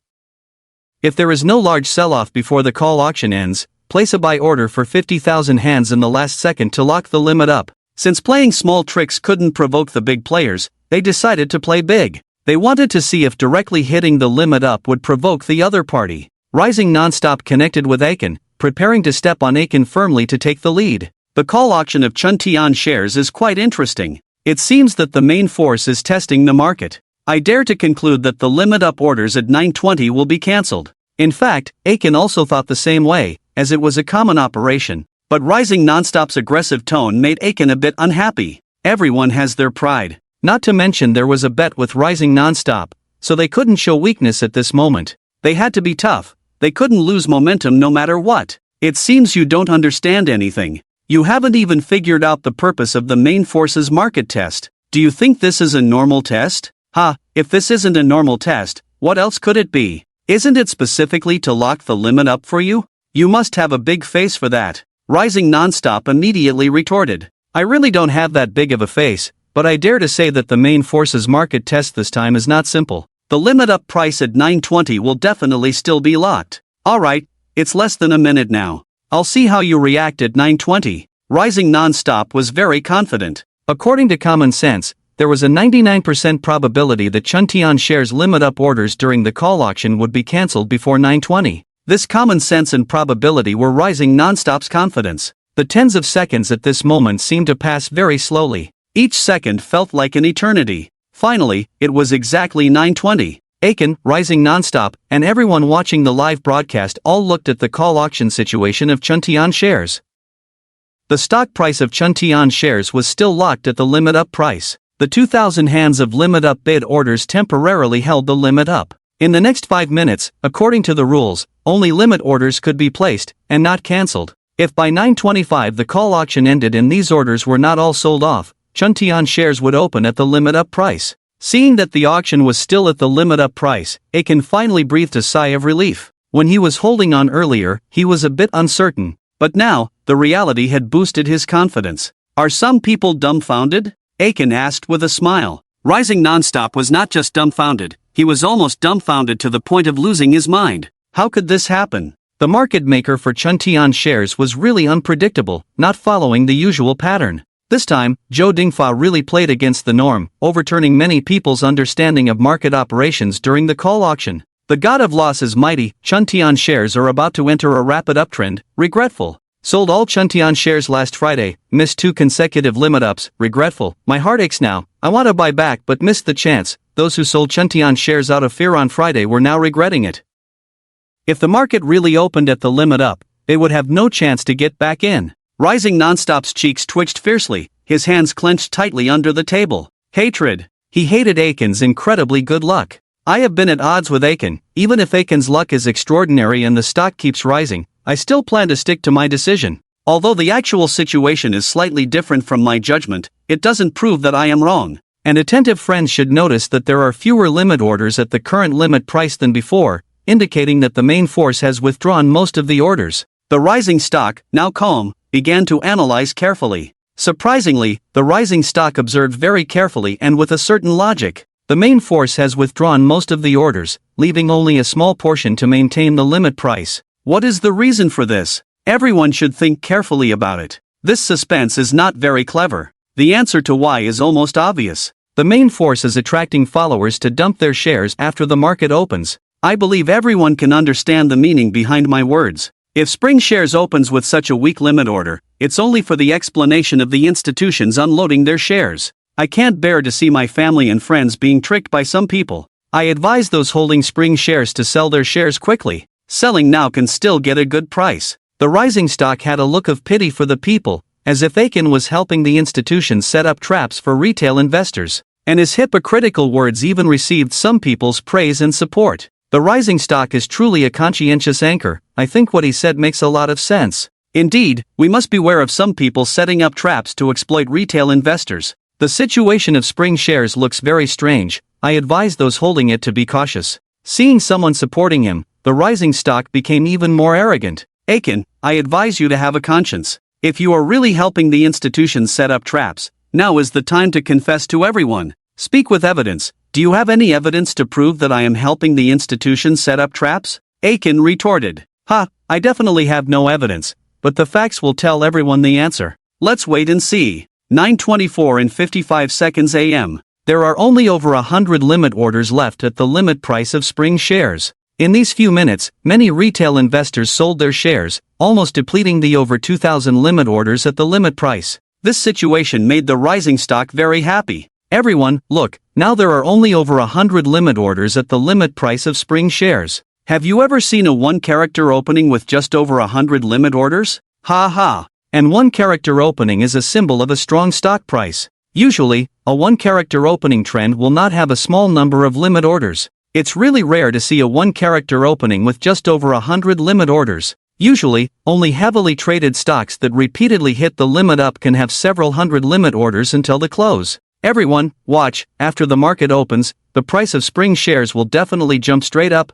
A: If there is no large sell-off before the call auction ends, place a buy order for 50,000 hands in the last second to lock the limit up. Since playing small tricks couldn't provoke the big players, they decided to play big. They wanted to see if directly hitting the limit up would provoke the other party. Rising Nonstop connected with Aiken, preparing to step on Aiken firmly to take the lead. The call auction of Chuntian shares is quite interesting. It seems that the main force is testing the market. I dare to conclude that the limit up orders at 9:20 will be cancelled. In fact, Aiken also thought the same way, as it was a common operation. But Rising Nonstop's aggressive tone made Aiken a bit unhappy. Everyone has their pride. Not to mention there was a bet with Rising Nonstop, so they couldn't show weakness at this moment. They had to be tough. They couldn't lose momentum no matter what. It seems you don't understand anything. You haven't even figured out the purpose of the main force's market test. Do you think this is a normal test? If this isn't a normal test, what else could it be? Isn't it specifically to lock the limit up for you? You must have a big face for that. Rising Nonstop immediately retorted. I really don't have that big of a face, but I dare to say that the main force's market test this time is not simple. The limit up price at 9:20 will definitely still be locked. Alright, it's less than a minute now. I'll see how you react at 9:20. Rising Nonstop was very confident. According to common sense, there was a 99% probability that Chuntian shares limit up orders during the call auction would be cancelled before 9:20. This common sense and probability were Rising Nonstop's confidence. The tens of seconds at this moment seemed to pass very slowly. Each second felt like an eternity. Finally, it was exactly 9:20. Aiken, Rising Nonstop, and everyone watching the live broadcast all looked at the call auction situation of Chuntian shares. The stock price of Chuntian shares was still locked at the limit up price. The 2,000 hands of limit up bid orders temporarily held the limit up. In the next 5 minutes, according to the rules, only limit orders could be placed, and not cancelled. If by 9:25 the call auction ended and these orders were not all sold off, Chuntian shares would open at the limit up price. Seeing that the auction was still at the limit up price, Aiken finally breathed a sigh of relief. When he was holding on earlier, he was a bit uncertain, but now, the reality had boosted his confidence. Are some people dumbfounded? Aiken asked with a smile. Rising Nonstop was not just dumbfounded, he was almost dumbfounded to the point of losing his mind. How could this happen? The market maker for Chuntian shares was really unpredictable, not following the usual pattern. This time, Zhou Dingfa really played against the norm, overturning many people's understanding of market operations during the call auction. The god of loss is mighty. Chuntian shares are about to enter a rapid uptrend. Regretful. Sold all Chuntian shares last Friday, missed 2 consecutive limit ups. Regretful. My heart aches now. I want to buy back but missed the chance. Those who sold Chuntian shares out of fear on Friday were now regretting it. If the market really opened at the limit up, they would have no chance to get back in. Rising Nonstop's cheeks twitched fiercely, his hands clenched tightly under the table. Hatred. He hated Aiken's incredibly good luck. I have been at odds with Aiken. Even if Aiken's luck is extraordinary and the stock keeps rising, I still plan to stick to my decision. Although the actual situation is slightly different from my judgment, it doesn't prove that I am wrong. And attentive friends should notice that there are fewer limit orders at the current limit price than before, indicating that the main force has withdrawn most of the orders. The rising stock, now calm, began to analyze carefully. Surprisingly, the rising stock observed very carefully and with a certain logic. The main force has withdrawn most of the orders, leaving only a small portion to maintain the limit price. What is the reason for this? Everyone should think carefully about it. This suspense is not very clever. The answer to why is almost obvious. The main force is attracting followers to dump their shares after the market opens. I believe everyone can understand the meaning behind my words. If Spring Shares opens with such a weak limit order, it's only for the explanation of the institutions unloading their shares. I can't bear to see my family and friends being tricked by some people. I advise those holding Spring Shares to sell their shares quickly. Selling now can still get a good price. The rising stock had a look of pity for the people, as if Aiken was helping the institutions set up traps for retail investors. And his hypocritical words even received some people's praise and support. The rising stock is truly a conscientious anchor. I think what he said makes a lot of sense. Indeed, we must beware of some people setting up traps to exploit retail investors. The situation of Spring Shares looks very strange. I advise those holding it to be cautious. Seeing someone supporting him, the rising stock became even more arrogant. Aiken, I advise you to have a conscience. If you are really helping the institutions set up traps, now is the time to confess to everyone. Speak with evidence. Do you have any evidence to prove that I am helping the institutions set up traps? Aiken retorted. I definitely have no evidence, but the facts will tell everyone the answer. Let's wait and see. 9:24 and 55 seconds AM. There are only over 100 limit orders left at the limit price of Spring Shares. In these few minutes, many retail investors sold their shares, almost depleting the over 2,000 limit orders at the limit price. This situation made the rising stock very happy. Everyone, look, now there are only over 100 limit orders at the limit price of Spring Shares. Have you ever seen a one-character opening with just over 100 limit orders? And one-character opening is a symbol of a strong stock price. Usually, a one-character opening trend will not have a small number of limit orders. It's really rare to see a one-character opening with just over 100 limit orders. Usually, only heavily traded stocks that repeatedly hit the limit up can have several hundred limit orders until the close. Everyone, watch, after the market opens, the price of Spring Shares will definitely jump straight up.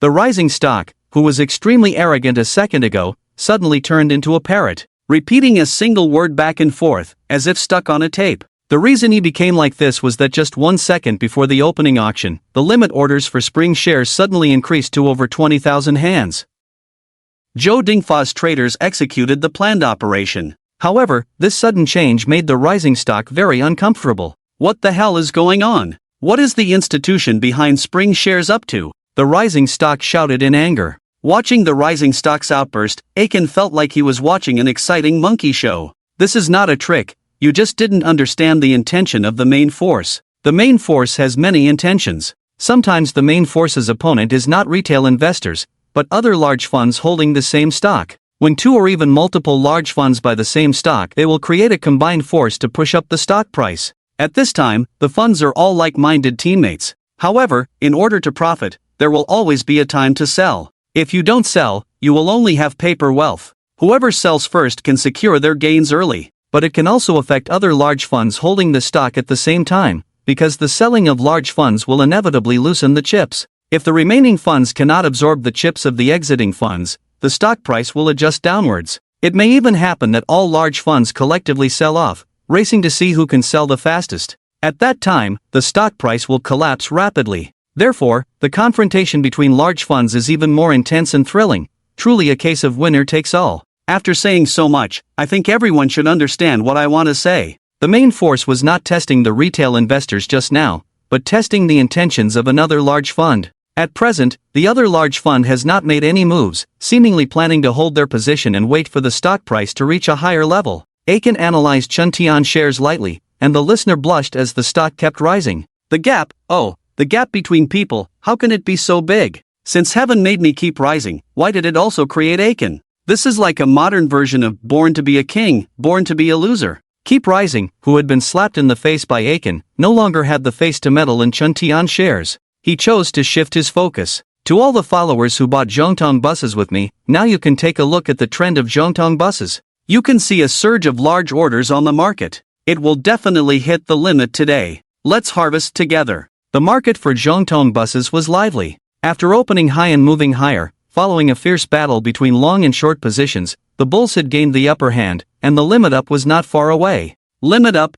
A: The rising stock, who was extremely arrogant a second ago, suddenly turned into a parrot, repeating a single word back and forth, as if stuck on a tape. The reason he became like this was that just 1 second before the opening auction, the limit orders for Spring Shares suddenly increased to over 20,000 hands. Zhou Dingfa's traders executed the planned operation. However, this sudden change made the rising stock very uncomfortable. What the hell is going on? What is the institution behind Spring Shares up to? The rising stock shouted in anger. Watching the rising stock's outburst, Aiken felt like he was watching an exciting monkey show. This is not a trick, you just didn't understand the intention of the main force. The main force has many intentions. Sometimes the main force's opponent is not retail investors, but other large funds holding the same stock. When two or even multiple large funds buy the same stock, they will create a combined force to push up the stock price. At this time, the funds are all like-minded teammates. However, in order to profit, there will always be a time to sell. If you don't sell, you will only have paper wealth. Whoever sells first can secure their gains early, but it can also affect other large funds holding the stock at the same time, because the selling of large funds will inevitably loosen the chips. If the remaining funds cannot absorb the chips of the exiting funds, the stock price will adjust downwards. It may even happen that all large funds collectively sell off, racing to see who can sell the fastest. At that time, the stock price will collapse rapidly. Therefore, the confrontation between large funds is even more intense and thrilling, truly a case of winner takes all. After saying so much, I think everyone should understand what I want to say. The main force was not testing the retail investors just now, but testing the intentions of another large fund. At present, the other large fund has not made any moves, seemingly planning to hold their position and wait for the stock price to reach a higher level. Aiken analyzed Chuntian shares lightly, and the listener blushed as the stock kept rising. The gap between people, how can it be so big? Since heaven made me keep rising, why did it also create Aiken? This is like a modern version of born to be a king, born to be a loser. Keep Rising, who had been slapped in the face by Aiken, no longer had the face to meddle in Chuntian shares. He chose to shift his focus. To all the followers who bought Zhongtong buses with me, now you can take a look at the trend of Zhongtong buses. You can see a surge of large orders on the market. It will definitely hit the limit today. Let's harvest together. The market for Zhongtong buses was lively. After opening high and moving higher, following a fierce battle between long and short positions, the bulls had gained the upper hand, and the limit up was not far away. Limit up,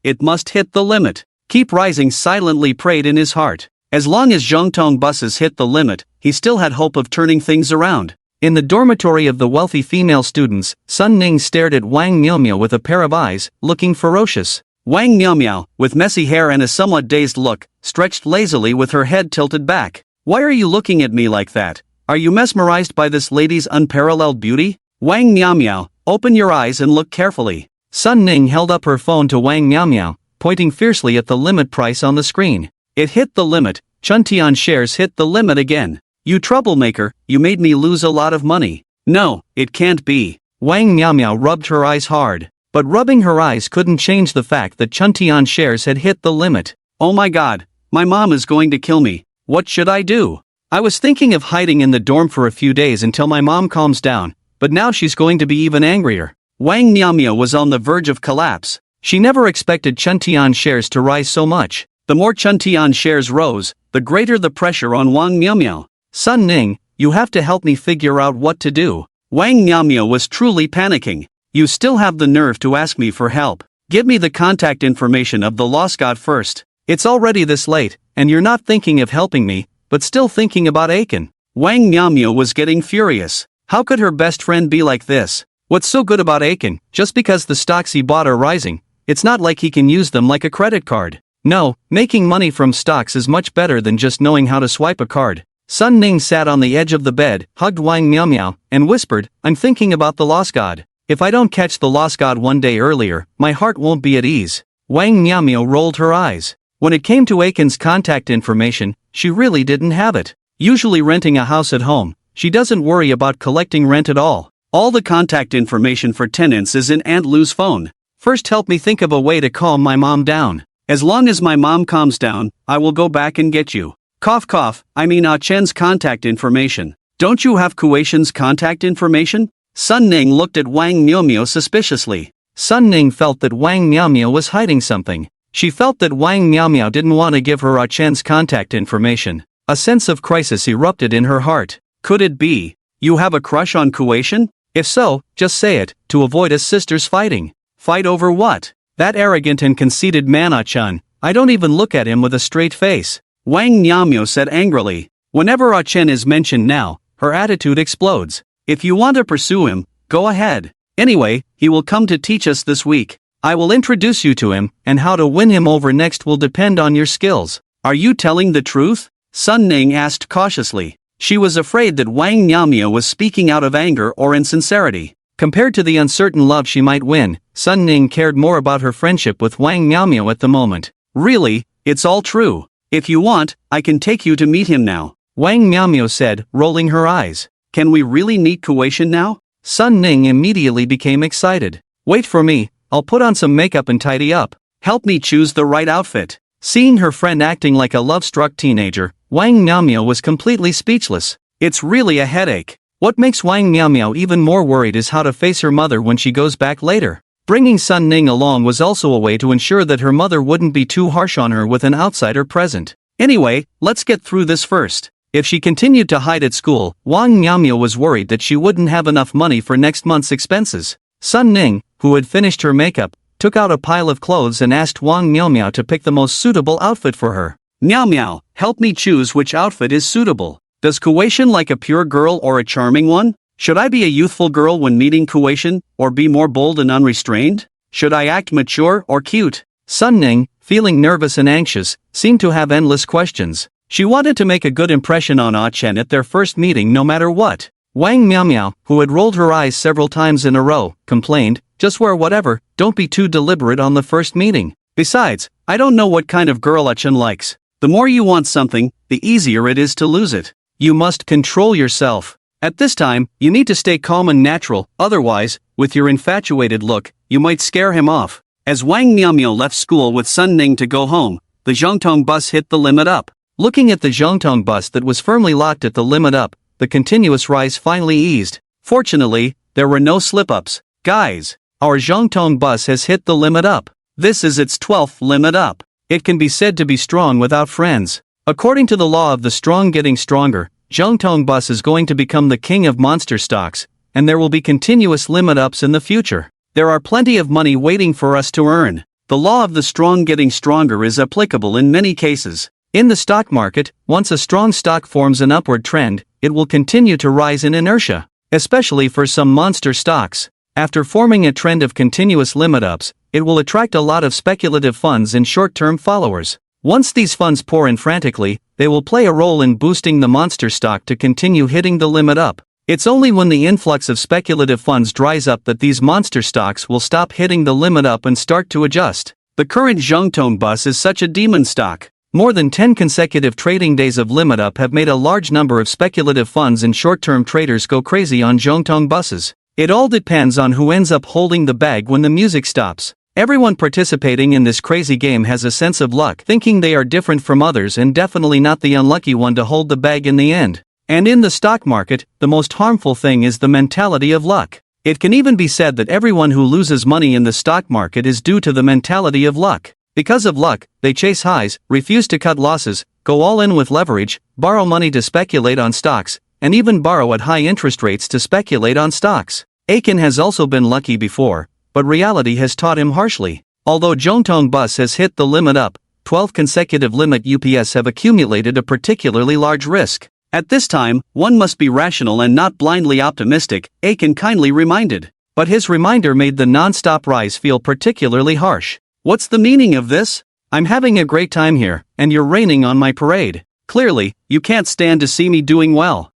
A: it must hit the limit. Keep rising silently prayed in his heart. As long as Zhongtong buses hit the limit, he still had hope of turning things around. In the dormitory of the wealthy female students, Sun Ning stared at Wang Miaomiao with a pair of eyes, looking ferocious. Wang Miaomiao, with messy hair and a somewhat dazed look, stretched lazily with her head tilted back. Why are you looking at me like that? Are you mesmerized by this lady's unparalleled beauty? Wang Miaomiao, open your eyes and look carefully. Sun Ning held up her phone to Wang Miaomiao, pointing fiercely at the limit price on the screen. It hit the limit. Chuntian shares hit the limit again. You troublemaker, you made me lose a lot of money. No, it can't be. Wang Miaomiao rubbed her eyes hard. But rubbing her eyes couldn't change the fact that Chuntian shares had hit the limit. Oh my god, my mom is going to kill me. What should I do? I was thinking of hiding in the dorm for a few days until my mom calms down, but now she's going to be even angrier. Wang Miaomiao was on the verge of collapse. She never expected Chuntian shares to rise so much. The more Chuntian shares rose, the greater the pressure on Wang Miaomiao. Sun Ning, you have to help me figure out what to do. Wang Miaomiao was truly panicking. You still have the nerve to ask me for help. Give me the contact information of the lost god first. It's already this late, and you're not thinking of helping me, but still thinking about Aiken. Wang Miaomiao was getting furious. How could her best friend be like this? What's so good about Aiken? Just because the stocks he bought are rising, it's not like he can use them like a credit card. No, making money from stocks is much better than just knowing how to swipe a card. Sun Ning sat on the edge of the bed, hugged Wang Miaomiao, and whispered, I'm thinking about the lost god. If I don't catch the lost god one day earlier, my heart won't be at ease. Wang Miaomiao rolled her eyes. When it came to Aiken's contact information, she really didn't have it. Usually renting a house at home, she doesn't worry about collecting rent at all. All the contact information for tenants is in Aunt Lou's phone. First help me think of a way to calm my mom down. As long as my mom calms down, I will go back and get you. Cough cough, I mean Chen's contact information. Don't you have Kuaishan's contact information? Sun Ning looked at Wang Miaomiao suspiciously. Sun Ning felt that Wang Miaomiao was hiding something. She felt that Wang Miaomiao didn't want to give her Chen's contact information. A sense of crisis erupted in her heart. Could it be? You have a crush on Kuaishan? If so, just say it, to avoid us sisters fighting. Fight over what? That arrogant and conceited man Chan. I don't even look at him with a straight face. Wang Miaomiao said angrily. Whenever Chen is mentioned now, her attitude explodes. If you want to pursue him, go ahead. Anyway, he will come to teach us this week. I will introduce you to him, and how to win him over next will depend on your skills. Are you telling the truth? Sun Ning asked cautiously. She was afraid that Wang Miaomiao was speaking out of anger or insincerity. Compared to the uncertain love she might win, Sun Ning cared more about her friendship with Wang Miaomiao at the moment. Really, it's all true. If you want, I can take you to meet him now. Wang Miaomiao said, rolling her eyes. Can we really meet Kuaishan now? Sun Ning immediately became excited. Wait for me, I'll put on some makeup and tidy up. Help me choose the right outfit. Seeing her friend acting like a love-struck teenager, Wang Miaomiao was completely speechless. It's really a headache. What makes Wang Miaomiao even more worried is how to face her mother when she goes back later. Bringing Sun Ning along was also a way to ensure that her mother wouldn't be too harsh on her with an outsider present. Anyway, let's get through this first. If she continued to hide at school, Wang Miaomiao was worried that she wouldn't have enough money for next month's expenses. Sun Ning, who had finished her makeup, took out a pile of clothes and asked Wang Miaomiao to pick the most suitable outfit for her. Miaomiao, help me choose which outfit is suitable. Does Kuaishan like a pure girl or a charming one? Should I be a youthful girl when meeting Kuaishan, or be more bold and unrestrained? Should I act mature or cute? Sun Ning, feeling nervous and anxious, seemed to have endless questions. She wanted to make a good impression on Chen at their first meeting no matter what. Wang Miaomiao, who had rolled her eyes several times in a row, complained, just wear whatever, don't be too deliberate on the first meeting. Besides, I don't know what kind of girl Chen likes. The more you want something, the easier it is to lose it. You must control yourself. At this time, you need to stay calm and natural, otherwise, with your infatuated look, you might scare him off. As Wang Miaomiao left school with Sun Ning to go home, the Zhongtong bus hit the limit up. Looking at the Zhongtong bus that was firmly locked at the limit up, the continuous rise finally eased. Fortunately, there were no slip-ups. Guys, our Zhongtong bus has hit the limit up. This is its 12th limit up. It can be said to be strong without friends. According to the law of the strong getting stronger, Zhongtong bus is going to become the king of monster stocks, and there will be continuous limit ups in the future. There are plenty of money waiting for us to earn. The law of the strong getting stronger is applicable in many cases. In the stock market, once a strong stock forms an upward trend, it will continue to rise in inertia, especially for some monster stocks. After forming a trend of continuous limit ups, it will attract a lot of speculative funds and short-term followers. Once these funds pour in frantically, they will play a role in boosting the monster stock to continue hitting the limit up. It's only when the influx of speculative funds dries up that these monster stocks will stop hitting the limit up and start to adjust. The current Zhongtong bus is such a demon stock. More than 10 consecutive trading days of limit up have made a large number of speculative funds and short-term traders go crazy on Zhongtong buses. It all depends on who ends up holding the bag when the music stops. Everyone participating in this crazy game has a sense of luck, thinking they are different from others and definitely not the unlucky one to hold the bag in the end. And in the stock market, the most harmful thing is the mentality of luck. It can even be said that everyone who loses money in the stock market is due to the mentality of luck. Because of luck, they chase highs, refuse to cut losses, go all in with leverage, borrow money to speculate on stocks, and even borrow at high interest rates to speculate on stocks. Aiken has also been lucky before, but reality has taught him harshly. Although Zhongtong bus has hit the limit up, 12 consecutive limit UPS have accumulated a particularly large risk. At this time, one must be rational and not blindly optimistic, Aiken kindly reminded. But his reminder made the non-stop rise feel particularly harsh. What's the meaning of this? I'm having a great time here, and you're raining on my parade. Clearly, you can't stand to see me doing well.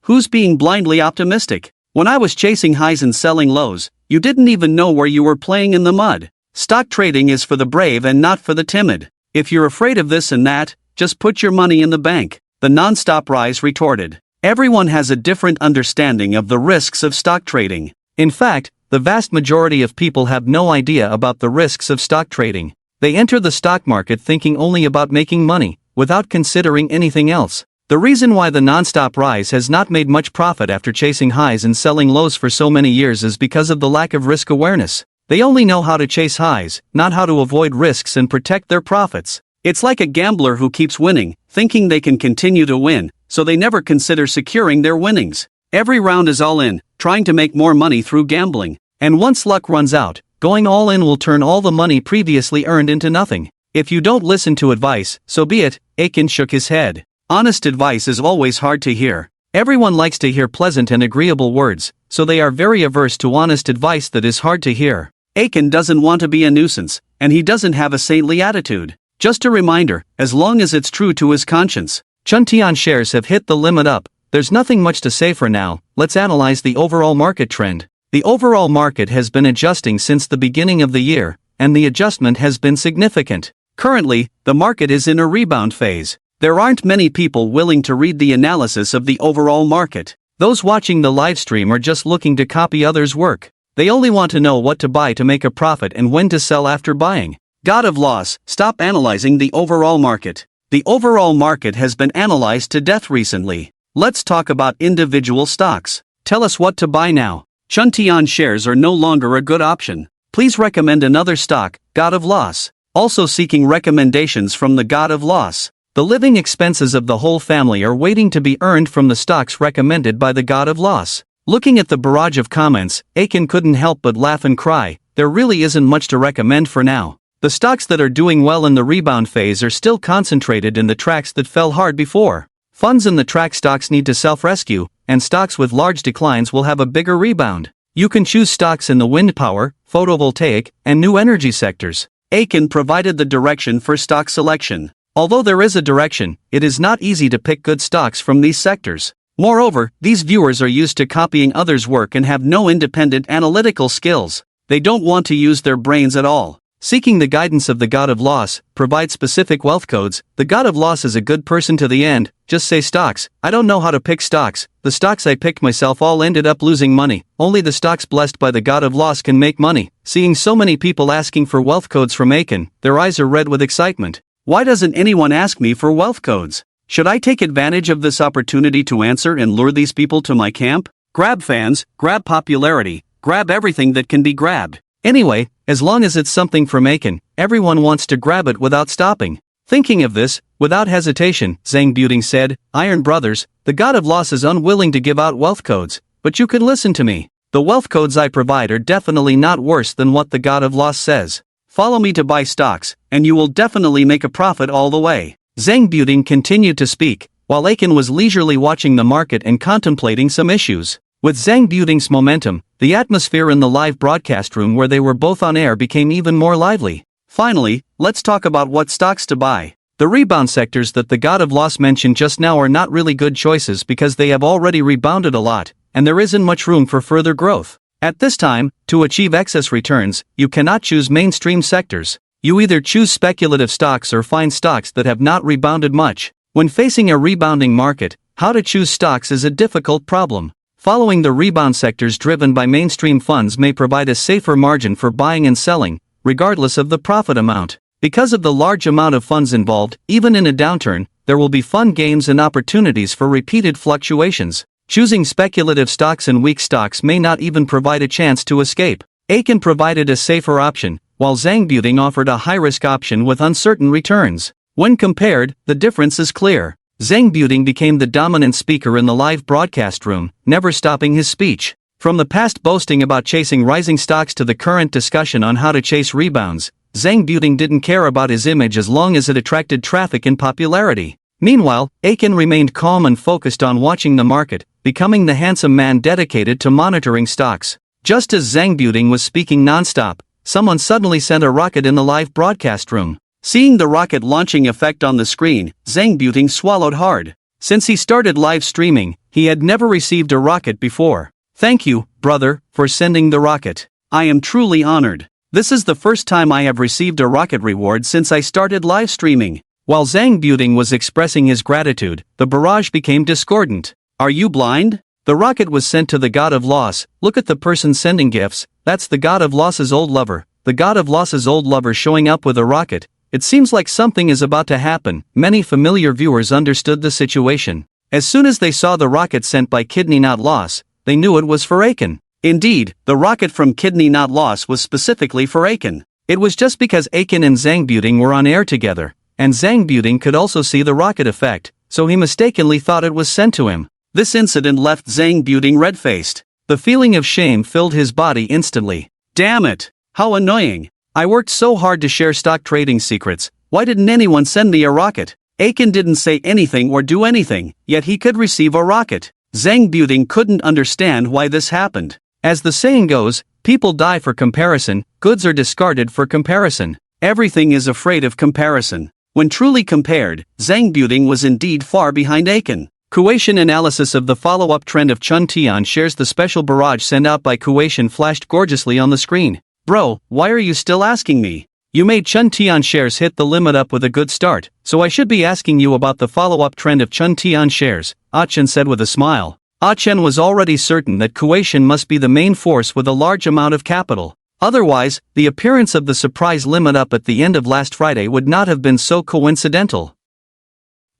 A: Who's being blindly optimistic? When I was chasing highs and selling lows, you didn't even know where you were playing in the mud. Stock trading is for the brave and not for the timid. If you're afraid of this and that, just put your money in the bank. The non-stop rise retorted. Everyone has a different understanding of the risks of stock trading. In fact, the vast majority of people have no idea about the risks of stock trading. They enter the stock market thinking only about making money, without considering anything else. The reason why the non-stop rise has not made much profit after chasing highs and selling lows for so many years is because of the lack of risk awareness. They only know how to chase highs, not how to avoid risks and protect their profits. It's like a gambler who keeps winning, thinking they can continue to win, so they never consider securing their winnings. Every round is all in, trying to make more money through gambling. And once luck runs out, going all in will turn all the money previously earned into nothing. If you don't listen to advice, so be it, Aiken shook his head. Honest advice is always hard to hear. Everyone likes to hear pleasant and agreeable words, so they are very averse to honest advice that is hard to hear. Aiken doesn't want to be a nuisance, and he doesn't have a saintly attitude. Just a reminder, as long as it's true to his conscience. Chuntian shares have hit the limit up. There's nothing much to say for now. Let's analyze the overall market trend. The overall market has been adjusting since the beginning of the year, and the adjustment has been significant. Currently, the market is in a rebound phase. There aren't many people willing to read the analysis of the overall market. Those watching the live stream are just looking to copy others' work. They only want to know what to buy to make a profit and when to sell after buying. God of loss, stop analyzing the overall market. The overall market has been analyzed to death recently. Let's talk about individual stocks. Tell us what to buy now. Chuntian shares are no longer a good option. Please recommend another stock, God of loss. Also seeking recommendations from the God of loss. The living expenses of the whole family are waiting to be earned from the stocks recommended by the God of loss. Looking at the barrage of comments, Aiken couldn't help but laugh and cry. There really isn't much to recommend for now. The stocks that are doing well in the rebound phase are still concentrated in the tracks that fell hard before. Funds in the track stocks need to self-rescue, and stocks with large declines will have a bigger rebound. You can choose stocks in the wind power, photovoltaic, and new energy sectors. Aiken provided the direction for stock selection. Although there is a direction, it is not easy to pick good stocks from these sectors. Moreover, these viewers are used to copying others' work and have no independent analytical skills. They don't want to use their brains at all. Seeking the guidance of the God of loss, provide specific wealth codes. The God of loss is a good person to the end. Just say stocks. I don't know how to pick stocks. The stocks I picked myself all ended up losing money. Only the stocks blessed by the God of loss can make money. Seeing so many people asking for wealth codes from Aiken, their eyes are red with excitement. Why doesn't anyone ask me for wealth codes? Should I take advantage of this opportunity to answer and lure these people to my camp? Grab fans, grab popularity, grab everything that can be grabbed. Anyway, as long as it's something from Aiken, everyone wants to grab it without stopping. Thinking of this, without hesitation, Zhang Buting said, Iron Brothers, the god of loss is unwilling to give out wealth codes, but you can listen to me. The wealth codes I provide are definitely not worse than what the god of loss says. Follow me to buy stocks, and you will definitely make a profit all the way. Zhang Buting continued to speak, while Aiken was leisurely watching the market and contemplating some issues. With Zhang Buting's momentum, the atmosphere in the live broadcast room where they were both on air became even more lively. Finally, let's talk about what stocks to buy. The rebound sectors that the god of loss mentioned just now are not really good choices because they have already rebounded a lot, and there isn't much room for further growth. At this time, to achieve excess returns, you cannot choose mainstream sectors. You either choose speculative stocks or find stocks that have not rebounded much. When facing a rebounding market, how to choose stocks is a difficult problem. Following the rebound sectors driven by mainstream funds may provide a safer margin for buying and selling, regardless of the profit amount. Because of the large amount of funds involved, even in a downturn, there will be fun games and opportunities for repeated fluctuations. Choosing speculative stocks and weak stocks may not even provide a chance to escape. Aiken provided a safer option, while Zhang Buting offered a high-risk option with uncertain returns. When compared, the difference is clear. Zhang Buting became the dominant speaker in the live broadcast room, never stopping his speech. From the past boasting about chasing rising stocks to the current discussion on how to chase rebounds, Zhang Buting didn't care about his image as long as it attracted traffic and popularity. Meanwhile, Aiken remained calm and focused on watching the market, becoming the handsome man dedicated to monitoring stocks. Just as Zhang Buting was speaking non-stop, someone suddenly sent a rocket in the live broadcast room. Seeing the rocket launching effect on the screen, Zhang Buting swallowed hard. Since he started live streaming, he had never received a rocket before. Thank you, brother, for sending the rocket. I am truly honored. This is the first time I have received a rocket reward since I started live streaming. While Zhang Buting was expressing his gratitude, the barrage became discordant. Are you blind? The rocket was sent to the god of loss. Look at the person sending gifts. That's the god of loss's old lover. The god of loss's old lover showing up with a rocket. It seems like something is about to happen. Many familiar viewers understood the situation. As soon as they saw the rocket sent by Kidney Not Loss, they knew it was for Aiken. Indeed, the rocket from Kidney Not Loss was specifically for Aiken. It was just because Aiken and Zhang Buting were on air together, and Zhang Buting could also see the rocket effect, so he mistakenly thought it was sent to him. This incident left Zhang Buting red-faced. The feeling of shame filled his body instantly. Damn it! How annoying! I worked so hard to share stock trading secrets. Why didn't anyone send me a rocket? Aiken didn't say anything or do anything, yet he could receive a rocket. Zhang Buting couldn't understand why this happened. As the saying goes, people die for comparison, goods are discarded for comparison. Everything is afraid of comparison. When truly compared, Zhang Buting was indeed far behind Aiken. Kuwaitian analysis of the follow-up trend of Chun Tian shares. The special barrage sent out by Kuwaitian flashed gorgeously on the screen. Bro, why are you still asking me? You made Chun Tian shares hit the limit up with a good start, so I should be asking you about the follow-up trend of Chun Tian shares, Ah Chen said with a smile. Ah Chen was already certain that Kuwaitian must be the main force with a large amount of capital. Otherwise, the appearance of the surprise limit up at the end of last Friday would not have been so coincidental.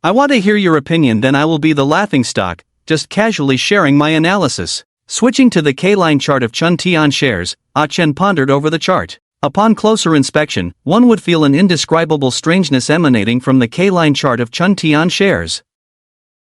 A: I want to hear your opinion, then I will be the laughing stock, just casually sharing my analysis. Switching to the K-line chart of Chun Tian shares, Ah Chen pondered over the chart. Upon closer inspection, one would feel an indescribable strangeness emanating from the K-line chart of Chun Tian shares.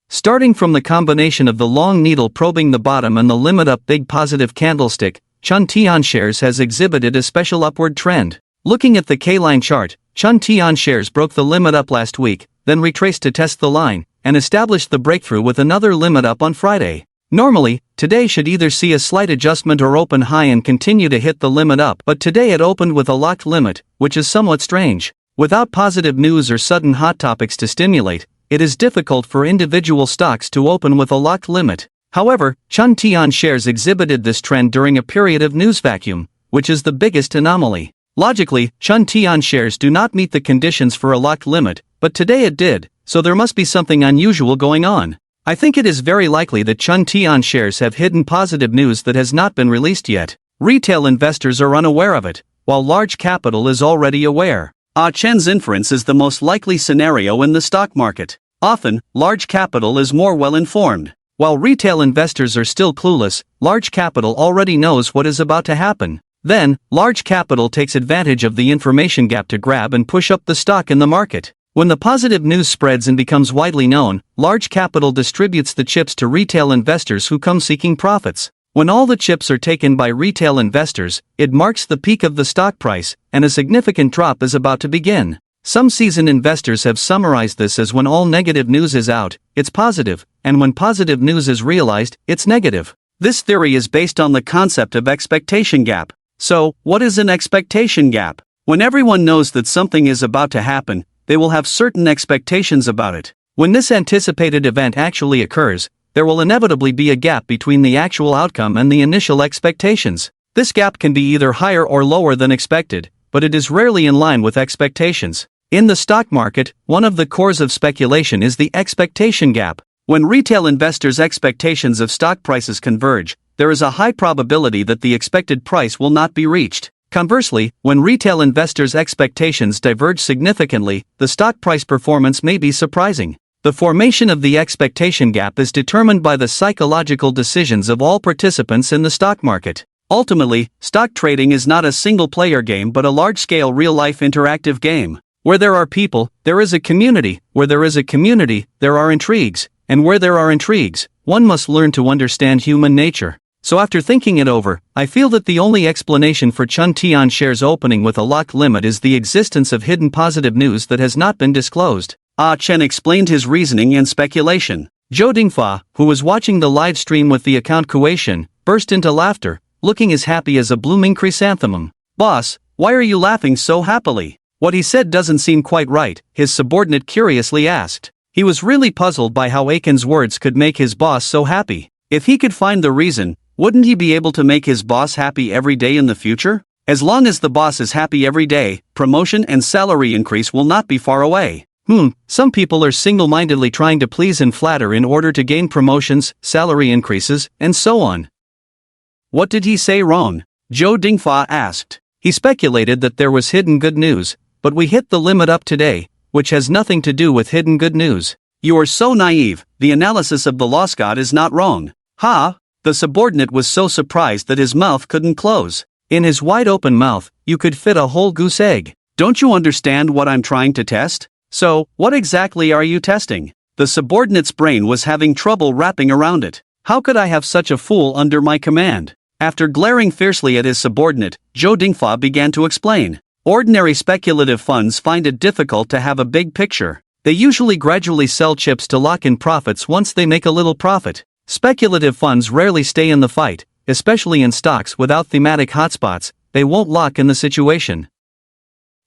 A: Starting from the combination of the long needle probing the bottom and the limit up big positive candlestick, Chun Tian shares has exhibited a special upward trend. Looking at the K-line chart, Chun Tian shares broke the limit up last week, then retraced to test the line, and established the breakthrough with another limit up on Friday. Normally, today should either see a slight adjustment or open high and continue to hit the limit up, but today it opened with a locked limit, which is somewhat strange. Without positive news or sudden hot topics to stimulate, it is difficult for individual stocks to open with a locked limit. However, Chun Tian shares exhibited this trend during a period of news vacuum, which is the biggest anomaly. Logically, Chun Tian shares do not meet the conditions for a locked limit, but today it did, so there must be something unusual going on. I think it is very likely that Chun Tian shares have hidden positive news that has not been released yet. Retail investors are unaware of it, while large capital is already aware. Ah Chen's inference is the most likely scenario in the stock market. Often, large capital is more well-informed. While retail investors are still clueless, large capital already knows what is about to happen. Then, large capital takes advantage of the information gap to grab and push up the stock in the market. When the positive news spreads and becomes widely known, large capital distributes the chips to retail investors who come seeking profits. When all the chips are taken by retail investors, it marks the peak of the stock price, and a significant drop is about to begin. Some seasoned investors have summarized this as when all negative news is out, it's positive, and when positive news is realized, it's negative. This theory is based on the concept of expectation gap. So, what is an expectation gap? When everyone knows that something is about to happen, they will have certain expectations about it. When this anticipated event actually occurs, there will inevitably be a gap between the actual outcome and the initial expectations. This gap can be either higher or lower than expected, but it is rarely in line with expectations. In the stock market, one of the cores of speculation is the expectation gap. When retail investors' expectations of stock prices converge, there is a high probability that the expected price will not be reached. Conversely, when retail investors' expectations diverge significantly, the stock price performance may be surprising. The formation of the expectation gap is determined by the psychological decisions of all participants in the stock market. Ultimately, stock trading is not a single-player game but a large-scale real-life interactive game. Where there are people, there is a community. Where there is a community, there are intrigues. And where there are intrigues, one must learn to understand human nature. So after thinking it over, I feel that the only explanation for Chun Tian shares opening with a lock limit is the existence of hidden positive news that has not been disclosed. Ah Chen explained his reasoning and speculation. Zhou Dingfa, who was watching the live stream with the account Kuei-shin, burst into laughter, looking as happy as a blooming chrysanthemum. Boss, why are you laughing so happily? What he said doesn't seem quite right, his subordinate curiously asked. He was really puzzled by how Aiken's words could make his boss so happy. If he could find the reason, wouldn't he be able to make his boss happy every day in the future? As long as the boss is happy every day, promotion and salary increase will not be far away. Some people are single-mindedly trying to please and flatter in order to gain promotions, salary increases, and so on. What did he say wrong? Zhou Dingfa asked. He speculated that there was hidden good news, but we hit the limit up today, which has nothing to do with hidden good news. You are so naive, the analysis of the loss god is not wrong. Ha! The subordinate was so surprised that his mouth couldn't close. In his wide-open mouth, you could fit a whole goose egg. Don't you understand what I'm trying to test? So, what exactly are you testing? The subordinate's brain was having trouble wrapping around it. How could I have such a fool under my command? After glaring fiercely at his subordinate, Zhou Dingfa began to explain. Ordinary speculative funds find it difficult to have a big picture. They usually gradually sell chips to lock in profits once they make a little profit. Speculative funds rarely stay in the fight, especially in stocks without thematic hotspots, they won't lock in the situation.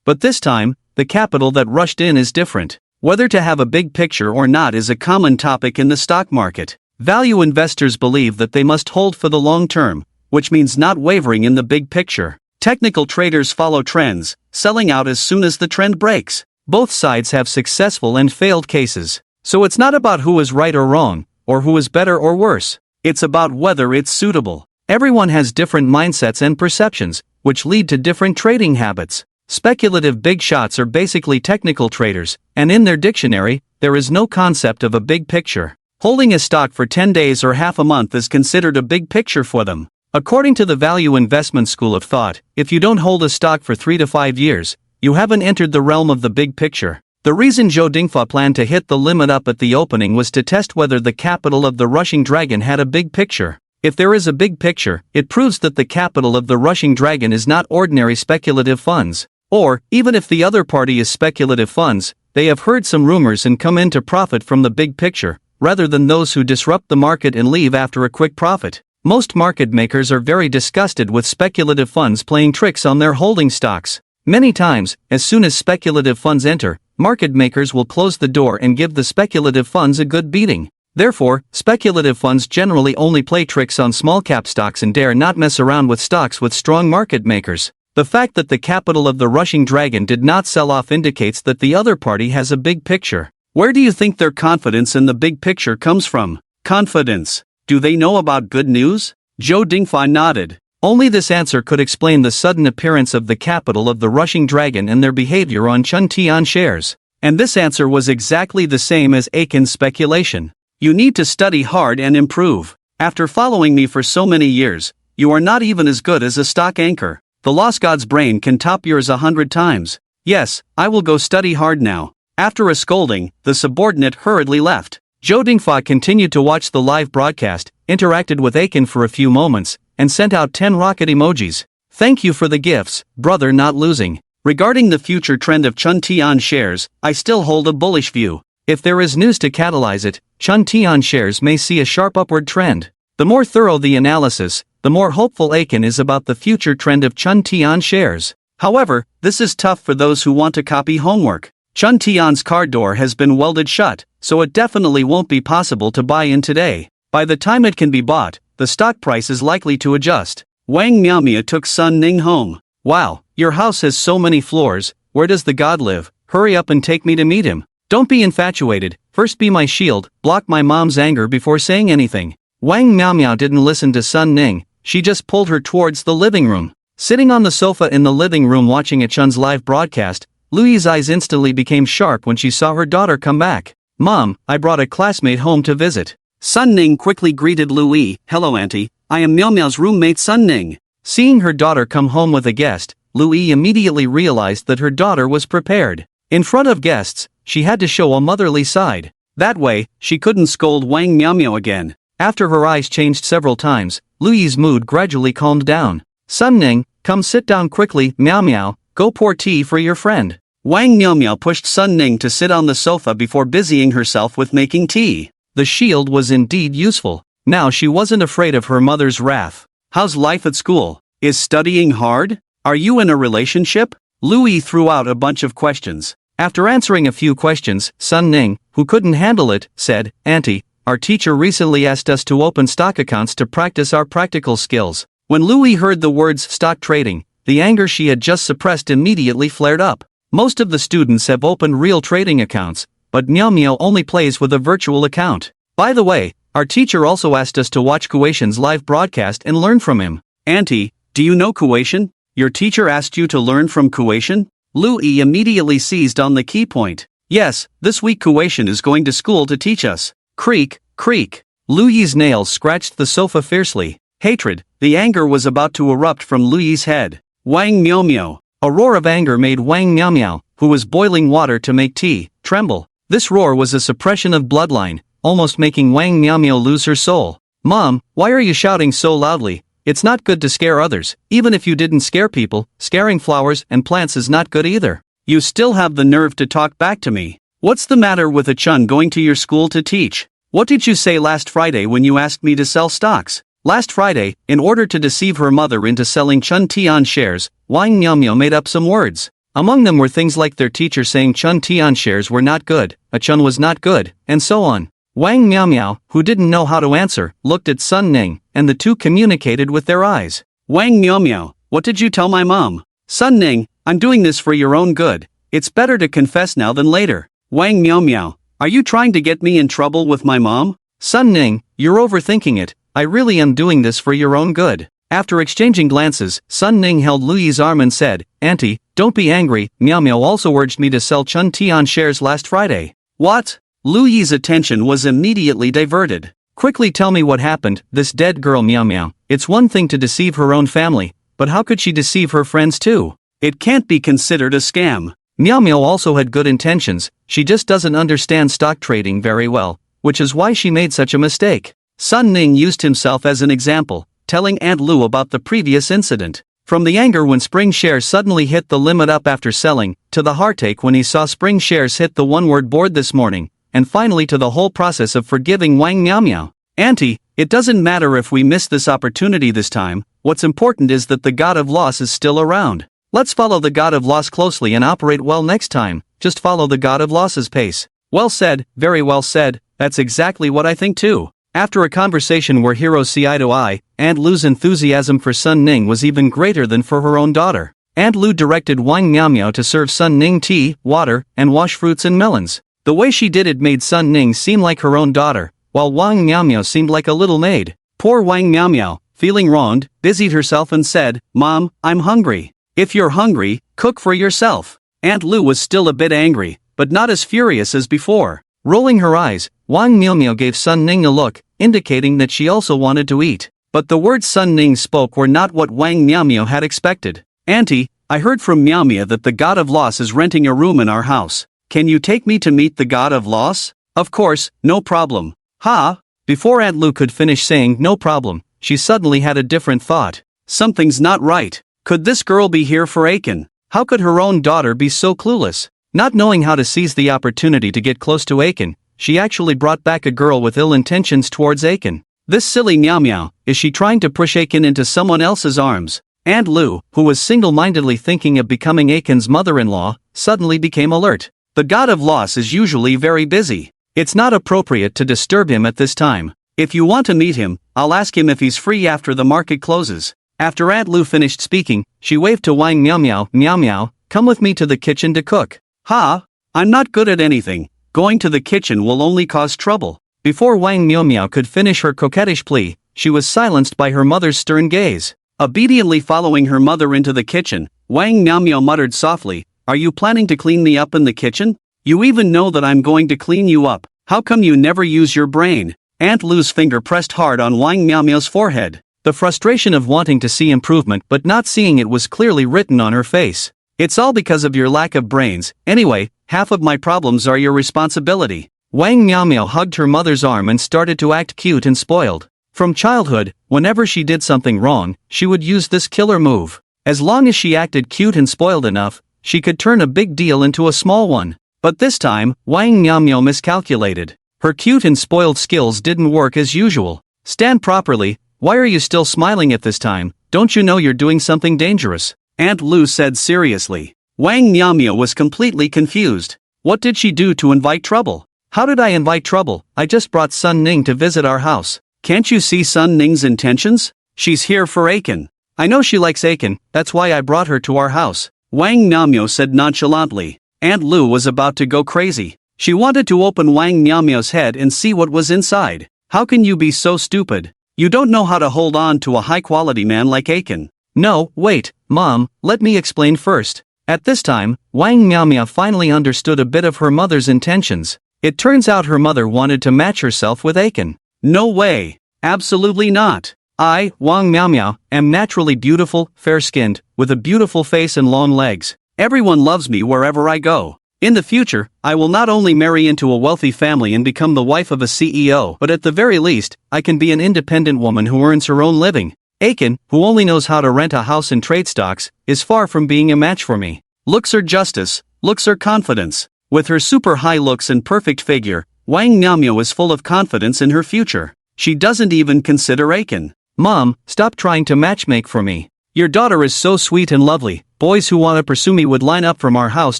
A: But this time, the capital that rushed in is different. Whether to have a big picture or not is a common topic in the stock market. Value investors believe that they must hold for the long term, which means not wavering in the big picture. Technical traders follow trends, selling out as soon as the trend breaks. Both sides have successful and failed cases. So it's not about who is right or wrong, or who is better or worse. It's about whether it's suitable. Everyone has different mindsets and perceptions, which lead to different trading habits. Speculative big shots are basically technical traders, and in their dictionary, there is no concept of a big picture. Holding a stock for 10 days or half a month is considered a big picture for them. According to the value investment school of thought, if you don't hold a stock for 3 to 5 years, you haven't entered the realm of the big picture. The reason Zhou Dingfa planned to hit the limit up at the opening was to test whether the capital of the rushing dragon had a big picture. If there is a big picture, it proves that the capital of the rushing dragon is not ordinary speculative funds. Or, even if the other party is speculative funds, they have heard some rumors and come in to profit from the big picture, rather than those who disrupt the market and leave after a quick profit. Most market makers are very disgusted with speculative funds playing tricks on their holding stocks. Many times, as soon as speculative funds enter, market makers will close the door and give the speculative funds a good beating. Therefore, speculative funds generally only play tricks on small-cap stocks and dare not mess around with stocks with strong market makers. The fact that the capital of the rushing dragon did not sell off indicates that the other party has a big picture. Where do you think their confidence in the big picture comes from? Confidence. Do they know about good news? Zhou Dingfa nodded. Only this answer could explain the sudden appearance of the capital of the rushing dragon and their behavior on Chuntian shares. And this answer was exactly the same as Aiken's speculation. You need to study hard and improve. After following me for so many years, you are not even as good as a stock anchor. The Lost God's brain can top yours 100 times. Yes, I will go study hard now. After a scolding, the subordinate hurriedly left. Zhou Dingfa continued to watch the live broadcast, interacted with Aiken for a few moments, and sent out 10 rocket emojis. Thank you for the gifts, brother not losing. Regarding the future trend of Chuntian shares, I still hold a bullish view. If there is news to catalyze it, Chuntian shares may see a sharp upward trend. The more thorough the analysis, the more hopeful Aiken is about the future trend of Chuntian shares. However, this is tough for those who want to copy homework. Chuntian's car door has been welded shut, so it definitely won't be possible to buy in today. By the time it can be bought, the stock price is likely to adjust. Wang Miaomia took Sun Ning home. Wow, your house has so many floors, where does the god live? Hurry up and take me to meet him. Don't be infatuated, first be my shield, block my mom's anger before saying anything. Wang Miaomiao didn't listen to Sun Ning, she just pulled her towards the living room. Sitting on the sofa in the living room watching a Chun's live broadcast, Lui's eyes instantly became sharp when she saw her daughter come back. Mom, I brought a classmate home to visit. Sun Ning quickly greeted Lui. Hello auntie, I am Miao Miao's roommate Sun Ning. Seeing her daughter come home with a guest, Lui immediately realized that her daughter was prepared. In front of guests, she had to show a motherly side. That way, she couldn't scold Wang Miaomia again. After her eyes changed several times, Lui's mood gradually calmed down. Sun Ning, come sit down quickly, Miao Miao, go pour tea for your friend. Wang Miaomiao pushed Sun Ning to sit on the sofa before busying herself with making tea. The shield was indeed useful. Now she wasn't afraid of her mother's wrath. How's life at school? Is studying hard? Are you in a relationship? Lui threw out a bunch of questions. After answering a few questions, Sun Ning, who couldn't handle it, said, Auntie, our teacher recently asked us to open stock accounts to practice our practical skills. When Lui heard the words stock trading, the anger she had just suppressed immediately flared up. Most of the students have opened real trading accounts, but Miao Miao only plays with a virtual account. By the way, our teacher also asked us to watch Kuaishan's live broadcast and learn from him. Auntie, do you know Kuaishan? Your teacher asked you to learn from Kuaishan? Lui immediately seized on the key point. Yes, this week Kuaishan is going to school to teach us. Creak, creak. Lui's nails scratched the sofa fiercely. Hatred, the anger was about to erupt from Lui's head. Wang Miaomia. A roar of anger made Wang Miaomia, who was boiling water to make tea, tremble. This roar was a suppression of bloodline, almost making Wang Miaomia lose her soul. Mom, why are you shouting so loudly? It's not good to scare others. Even if you didn't scare people, scaring flowers and plants is not good either. You still have the nerve to talk back to me. What's the matter with a Chun going to your school to teach? What did you say last Friday when you asked me to sell stocks? Last Friday, in order to deceive her mother into selling Chuntian shares, Wang Miaomia made up some words. Among them were things like their teacher saying Chuntian shares were not good, a Chun was not good, and so on. Wang Miaomia, who didn't know how to answer, looked at Sun Ning, and the two communicated with their eyes. Wang Miaomia, what did you tell my mom? Sun Ning, I'm doing this for your own good. It's better to confess now than later. Wang Miaomia, are you trying to get me in trouble with my mom? Sun Ning, you're overthinking it. I really am doing this for your own good. After exchanging glances, Sun Ning held Lui's arm and said, Auntie, don't be angry, Miao Miao also urged me to sell Chuntian shares last Friday. What? Lui's attention was immediately diverted. Quickly tell me what happened, this dead girl Miao Miao. It's one thing to deceive her own family, but how could she deceive her friends too? It can't be considered a scam. Miao Miao also had good intentions, she just doesn't understand stock trading very well, which is why she made such a mistake. Sun Ning used himself as an example, telling Aunt Lu about the previous incident. From the anger when Spring shares suddenly hit the limit up after selling, to the heartache when he saw Spring shares hit the one-word board this morning, and finally to the whole process of forgiving Wang Miaomia. Auntie, it doesn't matter if we miss this opportunity this time, what's important is that the god of loss is still around. Let's follow the god of loss closely and operate well next time, just follow the god of loss's pace. Well said, very well said, that's exactly what I think too. After a conversation where heroes see eye to eye, Aunt Lu's enthusiasm for Sun Ning was even greater than for her own daughter. Aunt Lu directed Wang Miaomia to serve Sun Ning tea, water, and wash fruits and melons. The way she did it made Sun Ning seem like her own daughter, while Wang Miaomia seemed like a little maid. Poor Wang Miaomia, feeling wronged, busied herself and said, "Mom, I'm hungry. If you're hungry, cook for yourself." Aunt Lu was still a bit angry, but not as furious as before. Rolling her eyes, Wang Miao gave Sun Ning a look, indicating that she also wanted to eat. But the words Sun Ning spoke were not what Wang Miao had expected. "Auntie, I heard from Miao that the god of loss is renting a room in our house. Can you take me to meet the god of loss?" "Of course, no problem." "Ha!" Before Aunt Lu could finish saying no problem, she suddenly had a different thought. Something's not right. Could this girl be here for Aiken? How could her own daughter be so clueless? Not knowing how to seize the opportunity to get close to Aiken, she actually brought back a girl with ill intentions towards Aiken. This silly Miao, is she trying to push Aiken into someone else's arms? Aunt Lu, who was single-mindedly thinking of becoming Aiken's mother-in-law, suddenly became alert. The god of loss is usually very busy. It's not appropriate to disturb him at this time. If you want to meet him, I'll ask him if he's free after the market closes. After Aunt Lu finished speaking, she waved to Wang Miao, "Come with me to the kitchen to cook." "Ha! I'm not good at anything. Going to the kitchen will only cause trouble." Before Wang Miao could finish her coquettish plea, she was silenced by her mother's stern gaze. Obediently following her mother into the kitchen, Wang Miao muttered softly, "Are you planning to clean me up in the kitchen? You even know that I'm going to clean you up. How come you never use your brain?" Aunt Lu's finger pressed hard on Wang Miao's forehead. The frustration of wanting to see improvement but not seeing it was clearly written on her face. "It's all because of your lack of brains. Anyway, half of my problems are your responsibility." Wang Miao hugged her mother's arm and started to act cute and spoiled. From childhood, whenever she did something wrong, she would use this killer move. As long as she acted cute and spoiled enough, she could turn a big deal into a small one. But this time, Wang Miao miscalculated. Her cute and spoiled skills didn't work as usual. "Stand properly. Why are you still smiling at this time? Don't you know you're doing something dangerous?" Aunt Lu said seriously. Wang Miao was completely confused. What did she do to invite trouble? "How did I invite trouble? I just brought Sun Ning to visit our house. Can't you see Sun Ning's intentions? She's here for Aiken. I know she likes Aiken, that's why I brought her to our house," Wang Miao said nonchalantly. Aunt Lu was about to go crazy. She wanted to open Wang Miao's head and see what was inside. "How can you be so stupid? You don't know how to hold on to a high-quality man like Aiken." "No, wait, Mom, let me explain first." At this time, Wang Miao finally understood a bit of her mother's intentions. It turns out her mother wanted to match herself with Aiken. "No way. Absolutely not. I, Wang Miao, am naturally beautiful, fair-skinned, with a beautiful face and long legs. Everyone loves me wherever I go. In the future, I will not only marry into a wealthy family and become the wife of a CEO, but at the very least, I can be an independent woman who earns her own living. Aiken, who only knows how to rent a house and trade stocks, is far from being a match for me. Looks are justice, looks are confidence." With her super high looks and perfect figure, Wang Miao is full of confidence in her future. She doesn't even consider Aiken. "Mom, stop trying to matchmake for me. Your daughter is so sweet and lovely. Boys who want to pursue me would line up from our house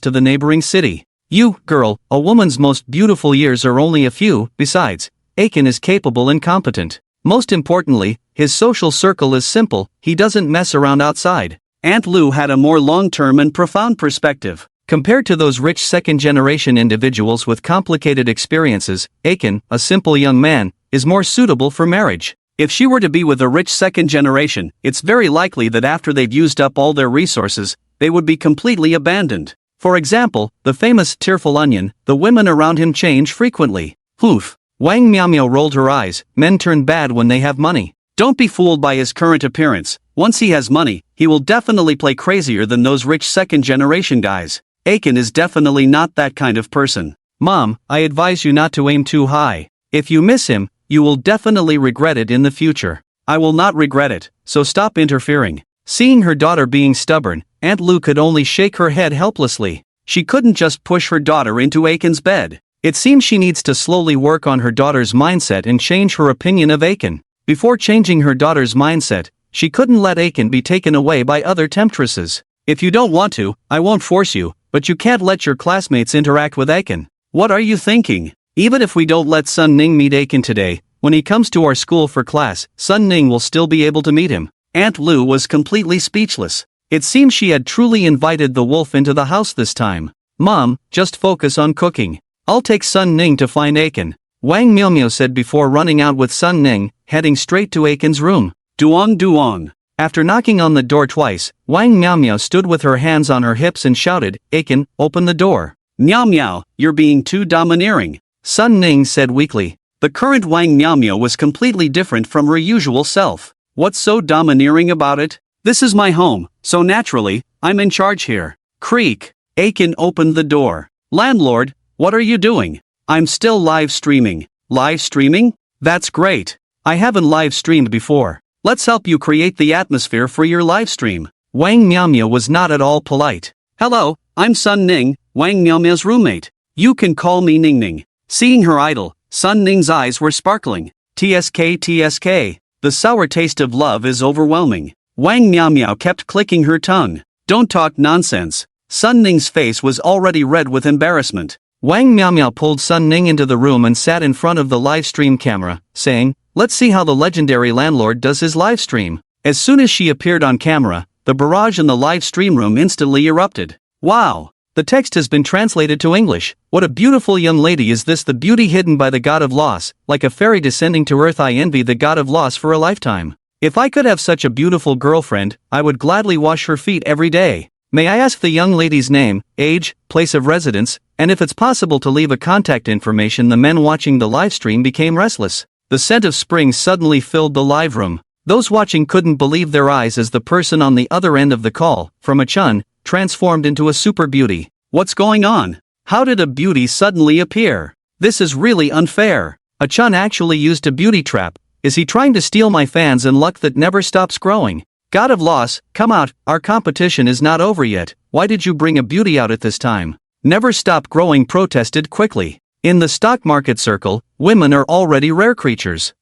A: to the neighboring city. You, girl, a woman's most beautiful years are only a few. Besides, Aiken is capable and competent. Most importantly, his social circle is simple, he doesn't mess around outside." Aunt Lu had a more long-term and profound perspective. Compared to those rich second-generation individuals with complicated experiences, Aiken, a simple young man, is more suitable for marriage. If she were to be with a rich second generation, it's very likely that after they've used up all their resources, they would be completely abandoned. For example, the famous tearful onion, the women around him change frequently. Oof. Wang Miao rolled her eyes. Men turn bad when they have money. Don't be fooled by his current appearance. Once he has money, he will definitely play crazier than those rich second generation guys. Aiken is definitely not that kind of person. Mom, I advise you not to aim too high. If you miss him, you will definitely regret it in the future. I will not regret it, so stop interfering. Seeing her daughter being stubborn, Aunt Lu could only shake her head helplessly. She couldn't just push her daughter into Aiken's bed. It seems she needs to slowly work on her daughter's mindset and change her opinion of Aiken. Before changing her daughter's mindset, she couldn't let Aiken be taken away by other temptresses. If you don't want to, I won't force you, but you can't let your classmates interact with Aiken. What are you thinking? Even if we don't let Sun Ning meet Aiken today, when he comes to our school for class, Sun Ning will still be able to meet him. Aunt Lu was completely speechless. It seems she had truly invited the wolf into the house this time. Mom, just focus on cooking. I'll take Sun Ning to find Aiken, Wang Miao said before running out with Sun Ning, heading straight to Aiken's room. Duong duong. After knocking on the door twice, Wang Miao Miao stood with her hands on her hips and shouted, Aiken, open the door. Miao Miao, you're being too domineering, Sun Ning said weakly. The current Wang Miao Miao was completely different from her usual self. What's so domineering about it? This is my home, so naturally, I'm in charge here. Creak. Aiken opened the door. Landlord, what are you doing? I'm still live streaming. Live streaming? That's great. I haven't live streamed before. Let's help you create the atmosphere for your live stream. Wang Miao Miao was not at all polite. Hello, I'm Sun Ning, Wang Miao Miao's roommate. You can call me Ning Ning. Seeing her idol, Sun Ning's eyes were sparkling. TSK TSK. The sour taste of love is overwhelming. Wang Miao Miao kept clicking her tongue. Don't talk nonsense. Sun Ning's face was already red with embarrassment. Wang Miao Miao pulled Sun Ning into the room and sat in front of the live stream camera, saying, let's see how the legendary landlord does his live stream. As soon as she appeared on camera, the barrage in the live stream room instantly erupted. Wow! The text has been translated to English. What a beautiful young lady is this, the beauty hidden by the god of loss, like a fairy descending to earth. I envy the god of loss for a lifetime. If I could have such a beautiful girlfriend, I would gladly wash her feet every day. May I ask the young lady's name, age, place of residence, and if it's possible to leave a contact information? The men watching the live stream became restless. The scent of spring suddenly filled the live room. Those watching couldn't believe their eyes as the person on the other end of the call, from a chun, transformed into a super beauty. What's going on? How did a beauty suddenly appear? This is really unfair. A chun actually used a beauty trap. Is he trying to steal my fans and luck that never stops growing? God of loss, come out, our competition is not over yet. Why did you bring a beauty out at this time? Never stop growing protested quickly. In the stock market circle, women are already rare creatures.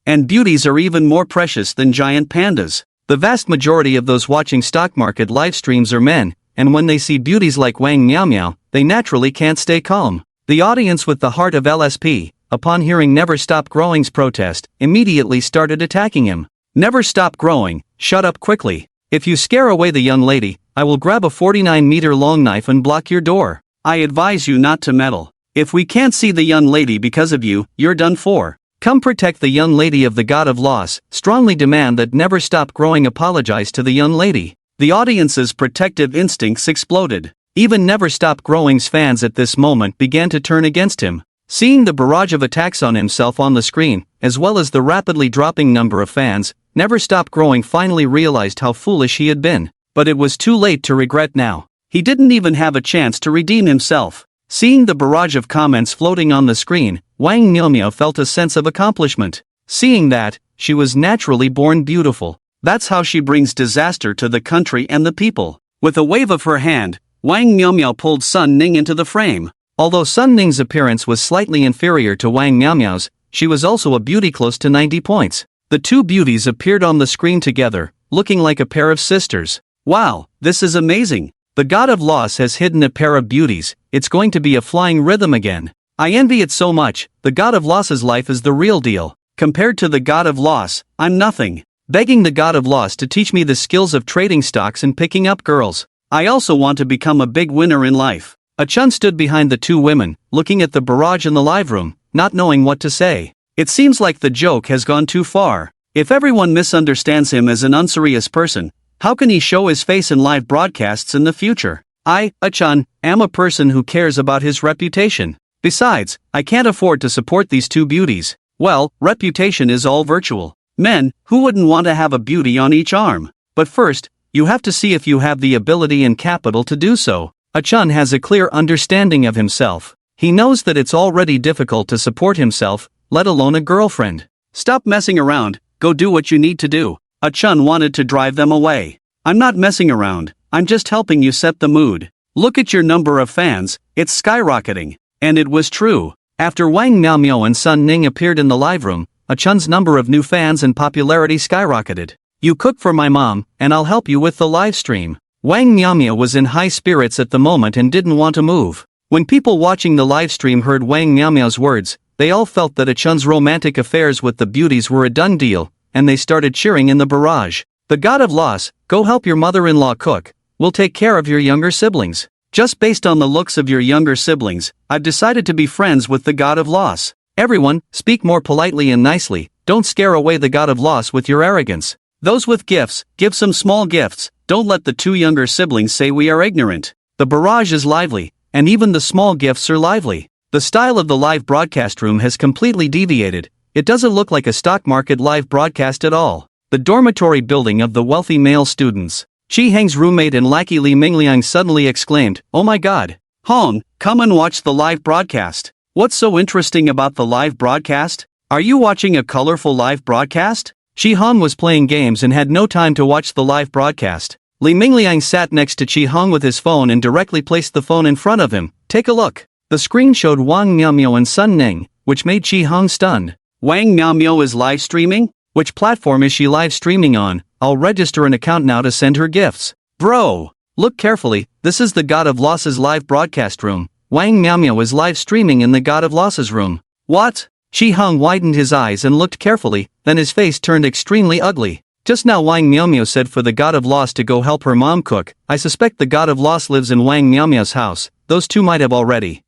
A: And beauties are even more precious than giant pandas. The vast majority of those watching stock market live streams are men, and when they see beauties like Wang Miao Miao, they naturally can't stay calm. The audience with the heart of LSP, upon hearing Never Stop Growing's protest, immediately started attacking him. Never stop growing, shut up quickly. If you scare away the young lady, I will grab a 49-meter long knife and block your door. I advise you not to meddle. If we can't see the young lady because of you, you're done for. Come protect the young lady of the god of loss. Strongly demand that Never Stop Growing apologize to the young lady. The audience's protective instincts exploded. Even Never Stop Growing's fans at this moment began to turn against him. Seeing the barrage of attacks on himself on the screen, as well as the rapidly dropping number of fans, Never Stop Growing finally realized how foolish he had been. But it was too late to regret now. He didn't even have a chance to redeem himself. Seeing the barrage of comments floating on the screen, Wang Miao Miao felt a sense of accomplishment. Seeing that, she was naturally born beautiful. That's how she brings disaster to the country and the people. With a wave of her hand, Wang Miao Miao pulled Sun Ning into the frame. Although Sun Ning's appearance was slightly inferior to Wang Miao Miao's, she was also a beauty close to 90 points. The two beauties appeared on the screen together, looking like a pair of sisters. Wow, this is amazing. The god of loss has hidden a pair of beauties. It's going to be a flying rhythm again. I envy it so much. The god of loss's life is the real deal. Compared to the god of loss, I'm nothing. Begging the god of loss to teach me the skills of trading stocks and picking up girls. I also want to become a big winner in life. A chun stood behind the two women, looking at the barrage in the live room, not knowing what to say. It seems like the joke has gone too far. If everyone misunderstands him as an unserious person, how can he show his face in live broadcasts in the future? I, a chun, am a person who cares about his reputation. Besides, I can't afford to support these two beauties. Well, reputation is all virtual. Men, who wouldn't want to have a beauty on each arm? But first, you have to see if you have the ability and capital to do so. A chun has a clear understanding of himself. He knows that it's already difficult to support himself, let alone a girlfriend. Stop messing around, go do what you need to do. A chun wanted to drive them away. I'm not messing around, I'm just helping you set the mood. Look at your number of fans, it's skyrocketing. And it was true. After Wang Miao Miao and Sun Ning appeared in the live room, a chun's number of new fans and popularity skyrocketed. You cook for my mom, and I'll help you with the live stream. Wang Miao Miao was in high spirits at the moment and didn't want to move. When people watching the live stream heard Wang Miao Miao's words, they all felt that a chun's romantic affairs with the beauties were a done deal, and they started cheering in the barrage. The god of loss, go help your mother-in-law cook. We'll take care of your younger siblings. Just based on the looks of your younger siblings, I've decided to be friends with the god of loss. Everyone, speak more politely and nicely. don't scare away the god of loss with your arrogance. Those with gifts, give some small gifts, don't let the two younger siblings say we are ignorant. The barrage is lively, and even the small gifts are lively. The style of the live broadcast room has completely deviated. It doesn't look like a stock market live broadcast at all. The dormitory building of the wealthy male students. Chi Heng's roommate and lackey Li Mingliang suddenly exclaimed, "Oh my god! Hong, come and watch the live broadcast." What's so interesting about the live broadcast? Are you watching a colorful live broadcast? Chi Hong was playing games and had no time to watch the live broadcast. Li Mingliang sat next to Chi Hong with his phone and directly placed the phone in front of him. Take a look. The screen showed Wang Miaomio and Sun Ning, which made Chi Hong stunned. Wang Miaomio is live streaming? Which platform is she live streaming on? I'll register an account now to send her gifts. Bro! Look carefully, this is the God of Loss's live broadcast room. Wang Miaomio is live streaming in the God of Loss's room. What? Chi Hong widened his eyes and looked carefully, then his face turned extremely ugly. Just now Wang Miaomio said for the God of Loss to go help her mom cook. I suspect the God of Loss lives in Wang Miaomio's house. Those two might have already.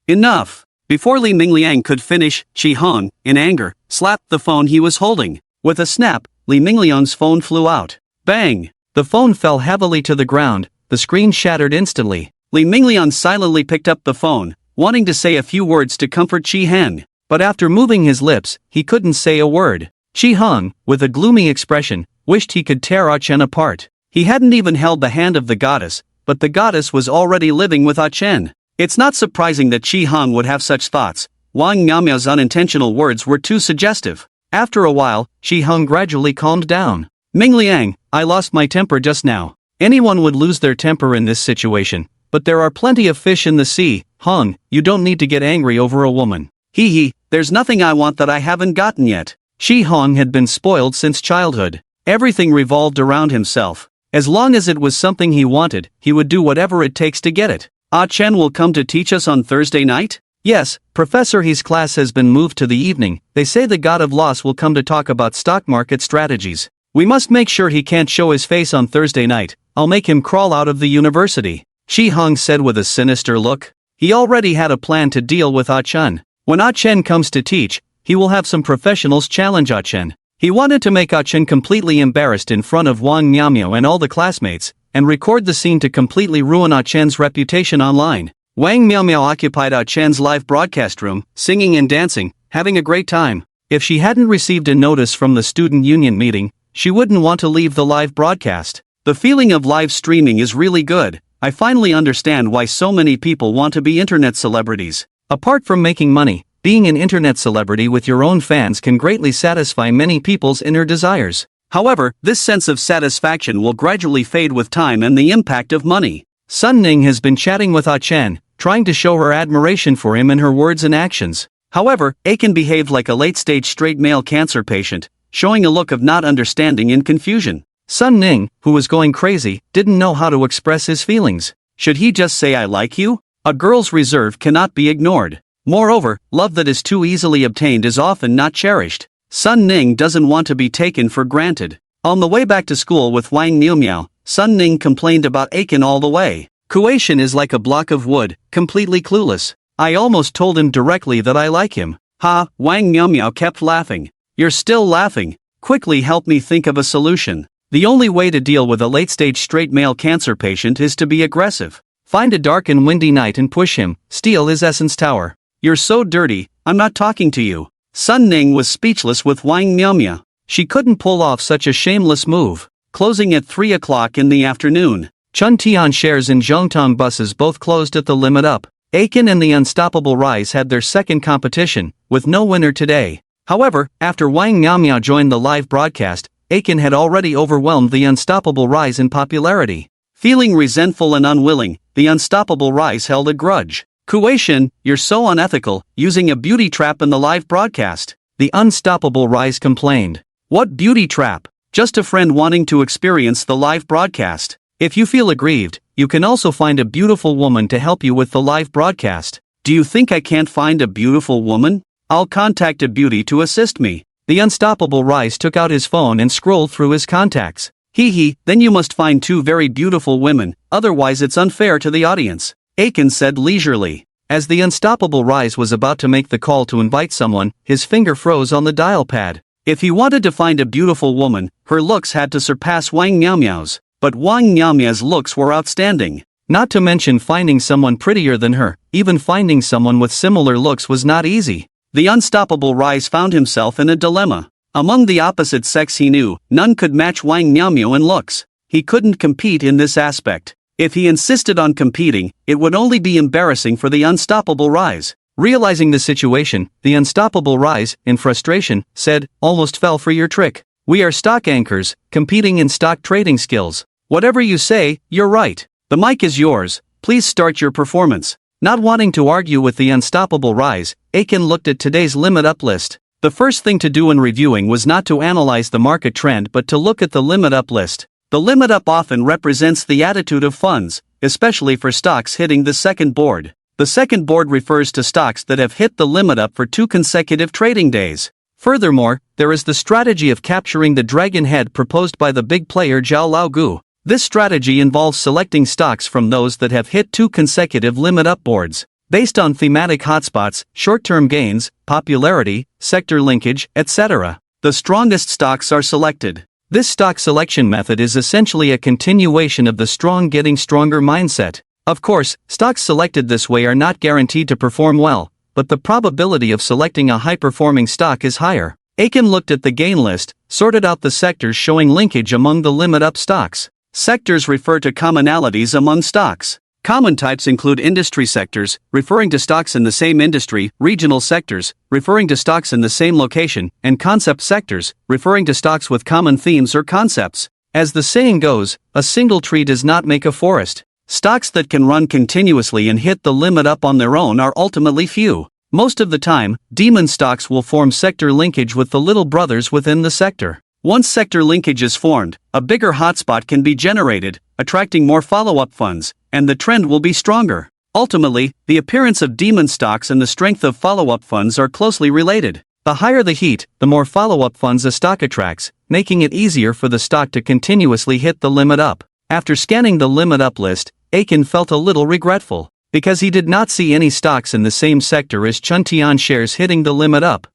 A: Enough! Before Li Mingliang could finish, Chi Hong, in anger, slapped the phone he was holding. With a snap, Li Mingliang's phone flew out. Bang! The phone fell heavily to the ground, the screen shattered instantly. Li Mingliang silently picked up the phone, wanting to say a few words to comfort Chi Heng. But after moving his lips, he couldn't say a word. Chi Hong, with a gloomy expression, wished he could tear Ah Chen apart. He hadn't even held the hand of the goddess, but the goddess was already living with Ah Chen. It's not surprising that Chi Hong would have such thoughts. Wang Miaomio's unintentional words were too suggestive. After a while, Chi Hong gradually calmed down. Mingliang, I lost my temper just now. Anyone would lose their temper in this situation, but there are plenty of fish in the sea. Hong, you don't need to get angry over a woman. Hee, there's nothing I want that I haven't gotten yet. Chi Hong had been spoiled since childhood. Everything revolved around himself. As long as it was something he wanted, he would do whatever it takes to get it. Ah Chen will come to teach us on Thursday night? Yes, Professor He's class has been moved to the evening. They say the God of Loss will come to talk about stock market strategies. We must make sure he can't show his face on Thursday night. I'll make him crawl out of the university. Chi Hong said with a sinister look. He already had a plan to deal with Ah Chen. When Ah Chen comes to teach, he will have some professionals challenge Ah Chen. He wanted to make Ah Chen completely embarrassed in front of Wang Miaomio and all the classmates, and record the scene to completely ruin Ah Chen's reputation online. Wang Miaomio occupied Ah Chen's live broadcast room, singing and dancing, having a great time. If she hadn't received a notice from the student union meeting, she wouldn't want to leave the live broadcast. The feeling of live streaming is really good. I finally understand why so many people want to be internet celebrities. Apart from making money, being an internet celebrity with your own fans can greatly satisfy many people's inner desires. However, this sense of satisfaction will gradually fade with time and the impact of money. Sun Ning has been chatting with Ah Chen, trying to show her admiration for him in her words and actions. However, Aiken behaved like a late-stage straight male cancer patient, showing a look of not understanding and confusion. Sun Ning, who was going crazy, didn't know how to express his feelings. Should he just say I like you? A girl's reserve cannot be ignored. Moreover, love that is too easily obtained is often not cherished. Sun Ning doesn't want to be taken for granted. On the way back to school with Wang Miaomio, Sun Ning complained about Aiken all the way. Kuaishan is like a block of wood, completely clueless. I almost told him directly that I like him. Ha, Wang Miaomio kept laughing. You're still laughing. Quickly help me think of a solution. The only way to deal with a late-stage straight male cancer patient is to be aggressive. Find a dark and windy night and push him, steal his essence tower. You're so dirty, I'm not talking to you. Sun Ning was speechless with Wang Miaomio. She couldn't pull off such a shameless move. Closing at 3 o'clock in the afternoon. Chun Tian shares and Zhongtong buses both closed at the limit up. Aiken and the Unstoppable Rise had their second competition, with no winner today. However, after Wang Miaomio joined the live broadcast, Aiken had already overwhelmed the Unstoppable Rise in popularity. Feeling resentful and unwilling, the Unstoppable Rise held a grudge. Kuaishan, you're so unethical, using a beauty trap in the live broadcast. The Unstoppable Rise complained. What beauty trap? Just a friend wanting to experience the live broadcast. If you feel aggrieved, you can also find a beautiful woman to help you with the live broadcast. Do you think I can't find a beautiful woman? I'll contact a beauty to assist me. The Unstoppable Rise took out his phone and scrolled through his contacts. Then you must find 2 very beautiful women, otherwise it's unfair to the audience. Aiken said leisurely. As the unstoppable rise was about to make the call to invite someone, his finger froze on the dial pad. If he wanted to find a beautiful woman, her looks had to surpass Wang Miaomiao's, but Wang Miaomiao's looks were outstanding. Not to mention finding someone prettier than her, even finding someone with similar looks was not easy. The unstoppable rise found himself in a dilemma. Among the opposite sex he knew, none could match Wang Miaomiao in looks. He couldn't compete in this aspect. If he insisted on competing, it would only be embarrassing for the unstoppable rise. Realizing the situation, the unstoppable rise, in frustration, said, "Almost fell for your trick. We are stock anchors, competing in stock trading skills. Whatever you say, you're right. The mic is yours, please start your performance." Not wanting to argue with the unstoppable rise, Aiken looked at today's limit up list. The first thing to do in reviewing was not to analyze the market trend but to look at the limit up list. The limit up often represents the attitude of funds, especially for stocks hitting the second board. The second board refers to stocks that have hit the limit up for 2 consecutive trading days. Furthermore, there is the strategy of capturing the dragon head proposed by the big player Zhao Laogu. This strategy involves selecting stocks from those that have hit 2 consecutive limit up boards, based on thematic hotspots, short-term gains, popularity, sector linkage, etc. The strongest stocks are selected. This stock selection method is essentially a continuation of the strong getting stronger mindset. Of course, stocks selected this way are not guaranteed to perform well, but the probability of selecting a high-performing stock is higher. Aiken looked at the gain list, sorted out the sectors showing linkage among the limit-up stocks. Sectors refer to commonalities among stocks. Common types include industry sectors, referring to stocks in the same industry, regional sectors, referring to stocks in the same location, and concept sectors, referring to stocks with common themes or concepts. As the saying goes, a single tree does not make a forest. Stocks that can run continuously and hit the limit up on their own are ultimately few. Most of the time, demon stocks will form sector linkage with the little brothers within the sector. Once sector linkage is formed, a bigger hotspot can be generated, attracting more follow-up funds, and the trend will be stronger. Ultimately, the appearance of demon stocks and the strength of follow-up funds are closely related. The higher the heat, the more follow-up funds a stock attracts, making it easier for the stock to continuously hit the limit up. After scanning the limit up list, Aiken felt a little regretful, because he did not see any stocks in the same sector as Chuntian shares hitting the limit up.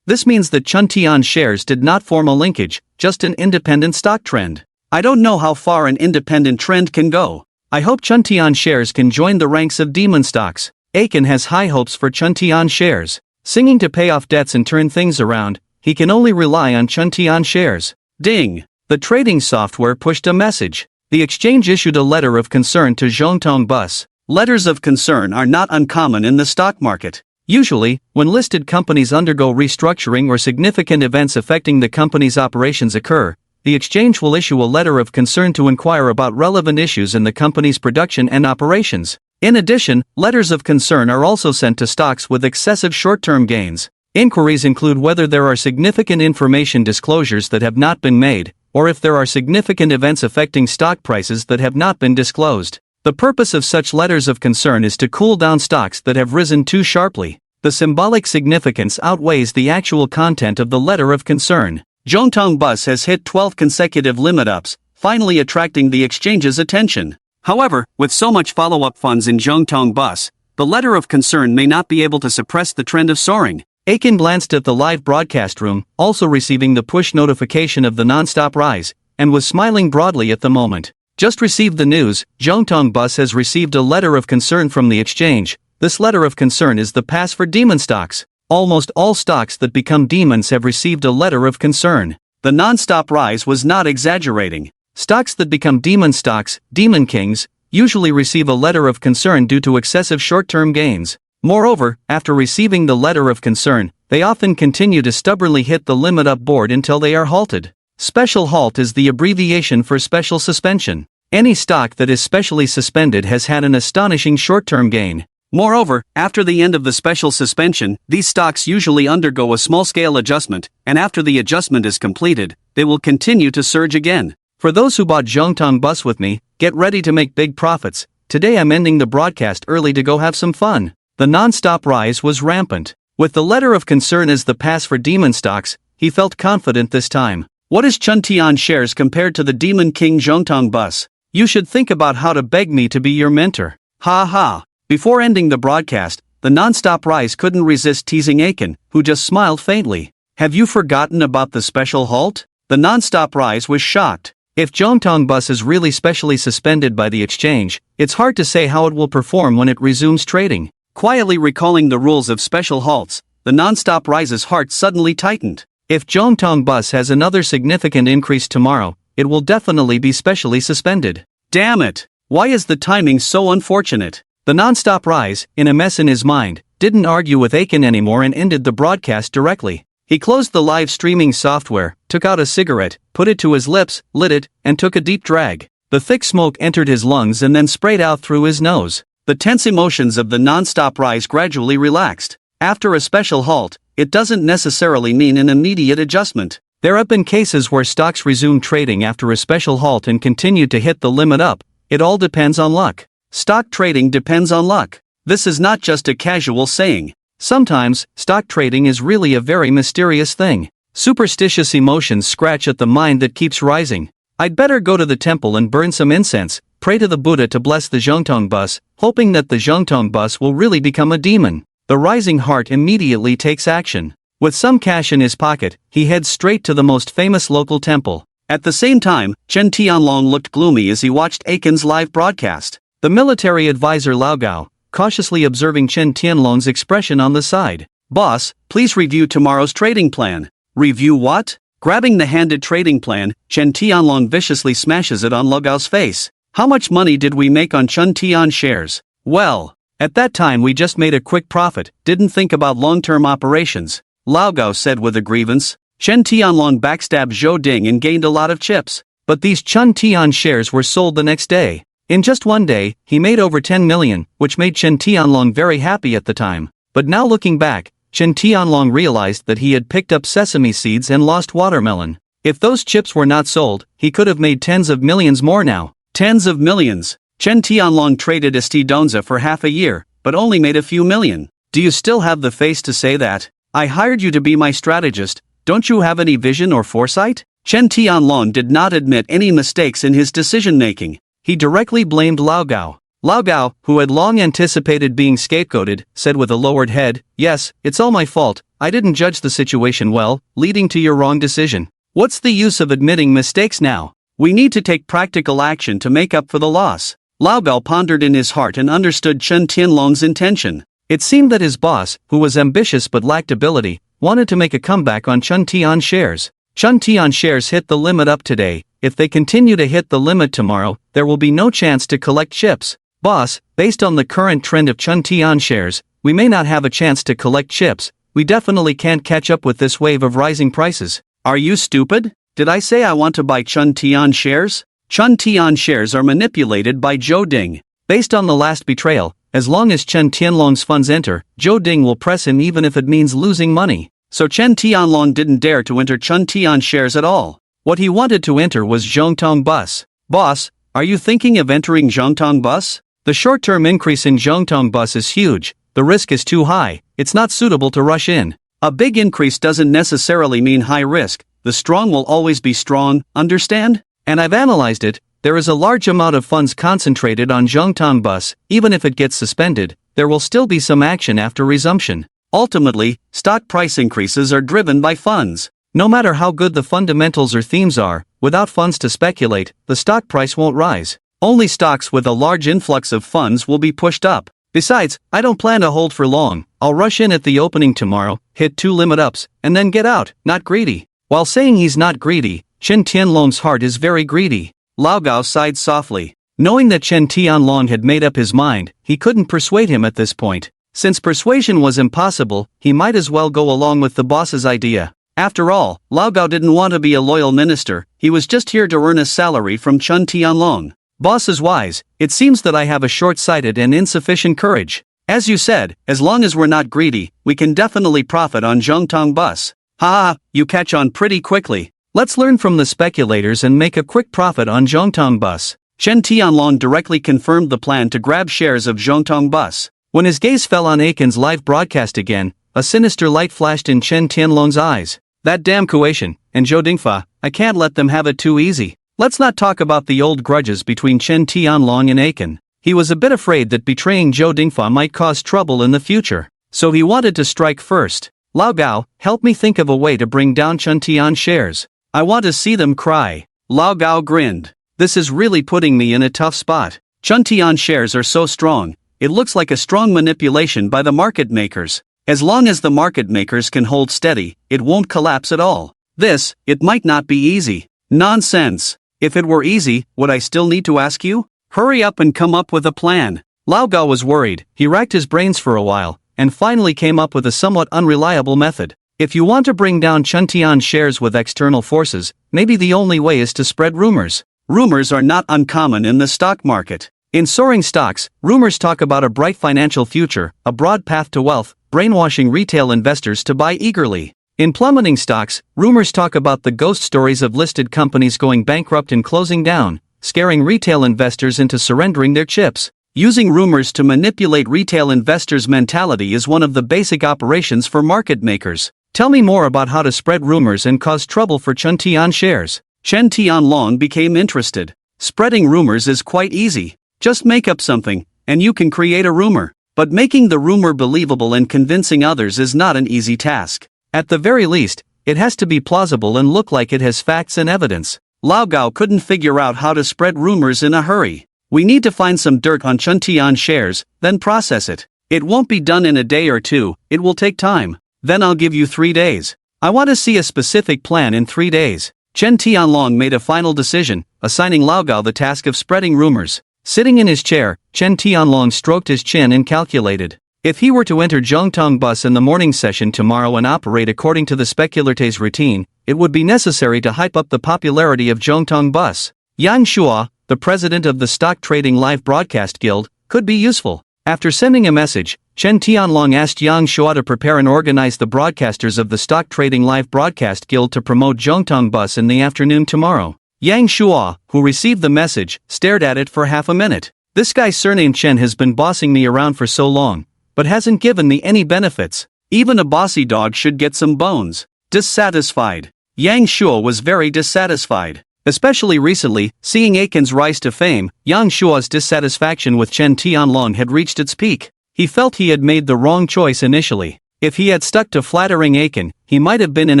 A: This means that Chuntian shares did not form a linkage, just an independent stock trend. I don't know how far an independent trend can go. I hope Chuntian shares can join the ranks of demon stocks. Aiken has high hopes for Chuntian shares. Singing to pay off debts and turn things around, he can only rely on Chuntian shares. Ding! The trading software pushed a message. The exchange issued a letter of concern to Zhongtong Bus. Letters of concern are not uncommon in the stock market. Usually, when listed companies undergo restructuring or significant events affecting the company's operations occur, the exchange will issue a letter of concern to inquire about relevant issues in the company's production and operations. In addition, letters of concern are also sent to stocks with excessive short-term gains. Inquiries include whether there are significant information disclosures that have not been made, or if there are significant events affecting stock prices that have not been disclosed. The purpose of such letters of concern is to cool down stocks that have risen too sharply. The symbolic significance outweighs the actual content of the letter of concern. Zhongtong Bus has hit 12 consecutive limit ups, finally attracting the exchange's attention. However, with so much follow-up funds in Zhongtong Bus, the letter of concern may not be able to suppress the trend of soaring. Aiken glanced at the live broadcast room, also receiving the push notification of the non-stop rise, and was smiling broadly at the moment. Just received the news, Zhongtong Bus has received a letter of concern from the exchange. This letter of concern is the pass for demon stocks. Almost all stocks that become demons have received a letter of concern. The non-stop rise was not exaggerating. Stocks that become demon stocks, demon kings, usually receive a letter of concern due to excessive short-term gains. Moreover, after receiving the letter of concern, they often continue to stubbornly hit the limit up board until they are halted. Special halt is the abbreviation for special suspension. Any stock that is specially suspended has had an astonishing short-term gain. Moreover, after the end of the special suspension, these stocks usually undergo a small-scale adjustment, and after the adjustment is completed, they will continue to surge again. For those who bought Zhongtong Bus with me, get ready to make big profits. Today I'm ending the broadcast early to go have some fun. The non-stop rise was rampant. With the letter of concern as the pass for demon stocks, he felt confident this time. What is Chuntian shares compared to the demon king Zhongtong Bus? You should think about how to beg me to be your mentor. Ha ha. Before ending the broadcast, the non-stop rise couldn't resist teasing Aiken, who just smiled faintly. Have you forgotten about the special halt? The non-stop rise was shocked. If Jongtong Bus is really specially suspended by the exchange, it's hard to say how it will perform when it resumes trading. Quietly recalling the rules of special halts, the non-stop rise's heart suddenly tightened. If Jongtong Bus has another significant increase tomorrow, it will definitely be specially suspended. Damn it! Why is the timing so unfortunate? The non-stop rise, in a mess in his mind, didn't argue with Aiken anymore and ended the broadcast directly. He closed the live streaming software, took out a cigarette, put it to his lips, lit it, and took a deep drag. The thick smoke entered his lungs and then sprayed out through his nose. The tense emotions of the non-stop rise gradually relaxed. After a special halt, it doesn't necessarily mean an immediate adjustment. There have been cases where stocks resumed trading after a special halt and continued to hit the limit up. It all depends on luck. Stock trading depends on luck. This is not just a casual saying. Sometimes, stock trading is really a very mysterious thing. Superstitious emotions scratch at the mind that keeps rising. I'd better go to the temple and burn some incense, pray to the Buddha to bless the Jongtong Bus, hoping that the Jongtong Bus will really become a demon. The rising heart immediately takes action. With some cash in his pocket, he heads straight to the most famous local temple. At the same time, Chen Tianlong looked gloomy as he watched Aiken's live broadcast. The military advisor Lao Gao, cautiously observing Chen Tianlong's expression on the side. Boss, please review tomorrow's trading plan. Review what? Grabbing the handed trading plan, Chen Tianlong viciously smashes it on Lao Gao's face. How much money did we make on Chen Tian shares? Well, at that time we just made a quick profit, didn't think about long-term operations, Lao Gao said with a grievance. Chen Tianlong backstabbed Zhou Ding and gained a lot of chips. But these Chen Tian shares were sold the next day. In just one day, he made over 10 million, which made Chen Tianlong very happy at the time. But now looking back, Chen Tianlong realized that he had picked up sesame seeds and lost watermelon. If those chips were not sold, he could have made tens of millions more now. Tens of millions. Chen Tianlong traded St. Donza for half a year, but only made a few million. Do you still have the face to say that? I hired you to be my strategist. Don't you have any vision or foresight? Chen Tianlong did not admit any mistakes in his decision-making. He directly blamed Lao Gao. Lao Gao, who had long anticipated being scapegoated, said with a lowered head, "Yes, it's all my fault, I didn't judge the situation well, leading to your wrong decision. What's the use of admitting mistakes now? We need to take practical action to make up for the loss." Lao Gao pondered in his heart and understood Chen Tianlong's intention. It seemed that his boss, who was ambitious but lacked ability, wanted to make a comeback on Chen Tian shares. Chen Tian shares hit the limit up today. If they continue to hit the limit tomorrow, there will be no chance to collect chips. Boss, based on the current trend of Chen Tian shares, we may not have a chance to collect chips. We definitely can't catch up with this wave of rising prices. Are you stupid? Did I say I want to buy Chen Tian shares? Chen Tian shares are manipulated by Zhou Ding. Based on the last betrayal, as long as Chen Tianlong's funds enter, Zhou Ding will press him even if it means losing money. So Chen Tianlong didn't dare to enter Chen Tian shares at all. What he wanted to enter was Zhongtong Bus. Boss, are you thinking of entering Zhongtong Bus? The short-term increase in Zhongtong Bus is huge. The risk is too high. It's not suitable to rush in. A big increase doesn't necessarily mean high risk. The strong will always be strong, understand? And I've analyzed it. There is a large amount of funds concentrated on Zhongtong Bus. Even if it gets suspended, there will still be some action after resumption. Ultimately, stock price increases are driven by funds. No matter how good the fundamentals or themes are, without funds to speculate, the stock price won't rise. Only stocks with a large influx of funds will be pushed up. Besides, I don't plan to hold for long. I'll rush in at the opening tomorrow, hit 2 limit ups, and then get out, not greedy. While saying he's not greedy, Chen Tianlong's heart is very greedy. Lao Gao sighed softly. Knowing that Chen Tianlong had made up his mind, he couldn't persuade him at this point. Since persuasion was impossible, he might as well go along with the boss's idea. After all, Lao Gao didn't want to be a loyal minister, he was just here to earn a salary from Chen Tianlong. Boss is wise, it seems that I have a short-sighted and insufficient courage. As you said, as long as we're not greedy, we can definitely profit on Zhongtong Bus. Ha ha, you catch on pretty quickly. Let's learn from the speculators and make a quick profit on Zhongtong Bus. Chen Tianlong directly confirmed the plan to grab shares of Zhongtong Bus. When his gaze fell on Aiken's live broadcast again, a sinister light flashed in Chen Tianlong's eyes. That damn Kuation and Zhou Dingfa, I can't let them have it too easy. Let's not talk about the old grudges between Chen Tianlong and Aiken. He was a bit afraid that betraying Zhou Dingfa might cause trouble in the future, so he wanted to strike first. Lao Gao, help me think of a way to bring down Chen Tian shares. I want to see them cry. Lao Gao grinned. This is really putting me in a tough spot. Chen Tian shares are so strong, it looks like a strong manipulation by the market makers. As long as the market makers can hold steady, it won't collapse at all. It might not be easy. Nonsense. If it were easy, would I still need to ask you? Hurry up and come up with a plan. Lao Gao was worried. He racked his brains for a while, and finally came up with a somewhat unreliable method. If you want to bring down Chen Tian shares with external forces, maybe the only way is to spread rumors. Rumors are not uncommon in the stock market. In soaring stocks, rumors talk about a bright financial future, a broad path to wealth, brainwashing retail investors to buy eagerly. In plummeting stocks, rumors talk about the ghost stories of listed companies going bankrupt and closing down, scaring retail investors into surrendering their chips. Using rumors to manipulate retail investors' mentality is one of the basic operations for market makers. Tell me more about how to spread rumors and cause trouble for Chen Tian shares. Chen Tianlong became interested. Spreading rumors is quite easy. Just make up something, and you can create a rumor. But making the rumor believable and convincing others is not an easy task. At the very least, it has to be plausible and look like it has facts and evidence. Lao Gao couldn't figure out how to spread rumors in a hurry. We need to find some dirt on Chen Tian shares, then process it. It won't be done in a day or two, it will take time. Then I'll give you 3 days. I want to see a specific plan in 3 days. Chen Tianlong made a final decision, assigning Lao Gao the task of spreading rumors. Sitting in his chair, Chen Tianlong stroked his chin and calculated. If he were to enter Zhongtong Bus in the morning session tomorrow and operate according to the speculate's routine, it would be necessary to hype up the popularity of Zhongtong Bus. Yang Shua, the president of the Stock Trading Live Broadcast Guild, could be useful. After sending a message, Chen Tianlong asked Yang Shua to prepare and organize the broadcasters of the Stock Trading Live Broadcast Guild to promote Zhongtong Bus in the afternoon tomorrow. Yang Shua, who received the message, stared at it for half a minute. This guy surnamed Chen has been bossing me around for so long, but hasn't given me any benefits. Even a bossy dog should get some bones. Dissatisfied. Yang Shua was very dissatisfied. Especially recently, seeing Aiken's rise to fame, Yang Shua's dissatisfaction with Chen Tianlong had reached its peak. He felt he had made the wrong choice initially. If he had stuck to flattering Aiken, he might have been in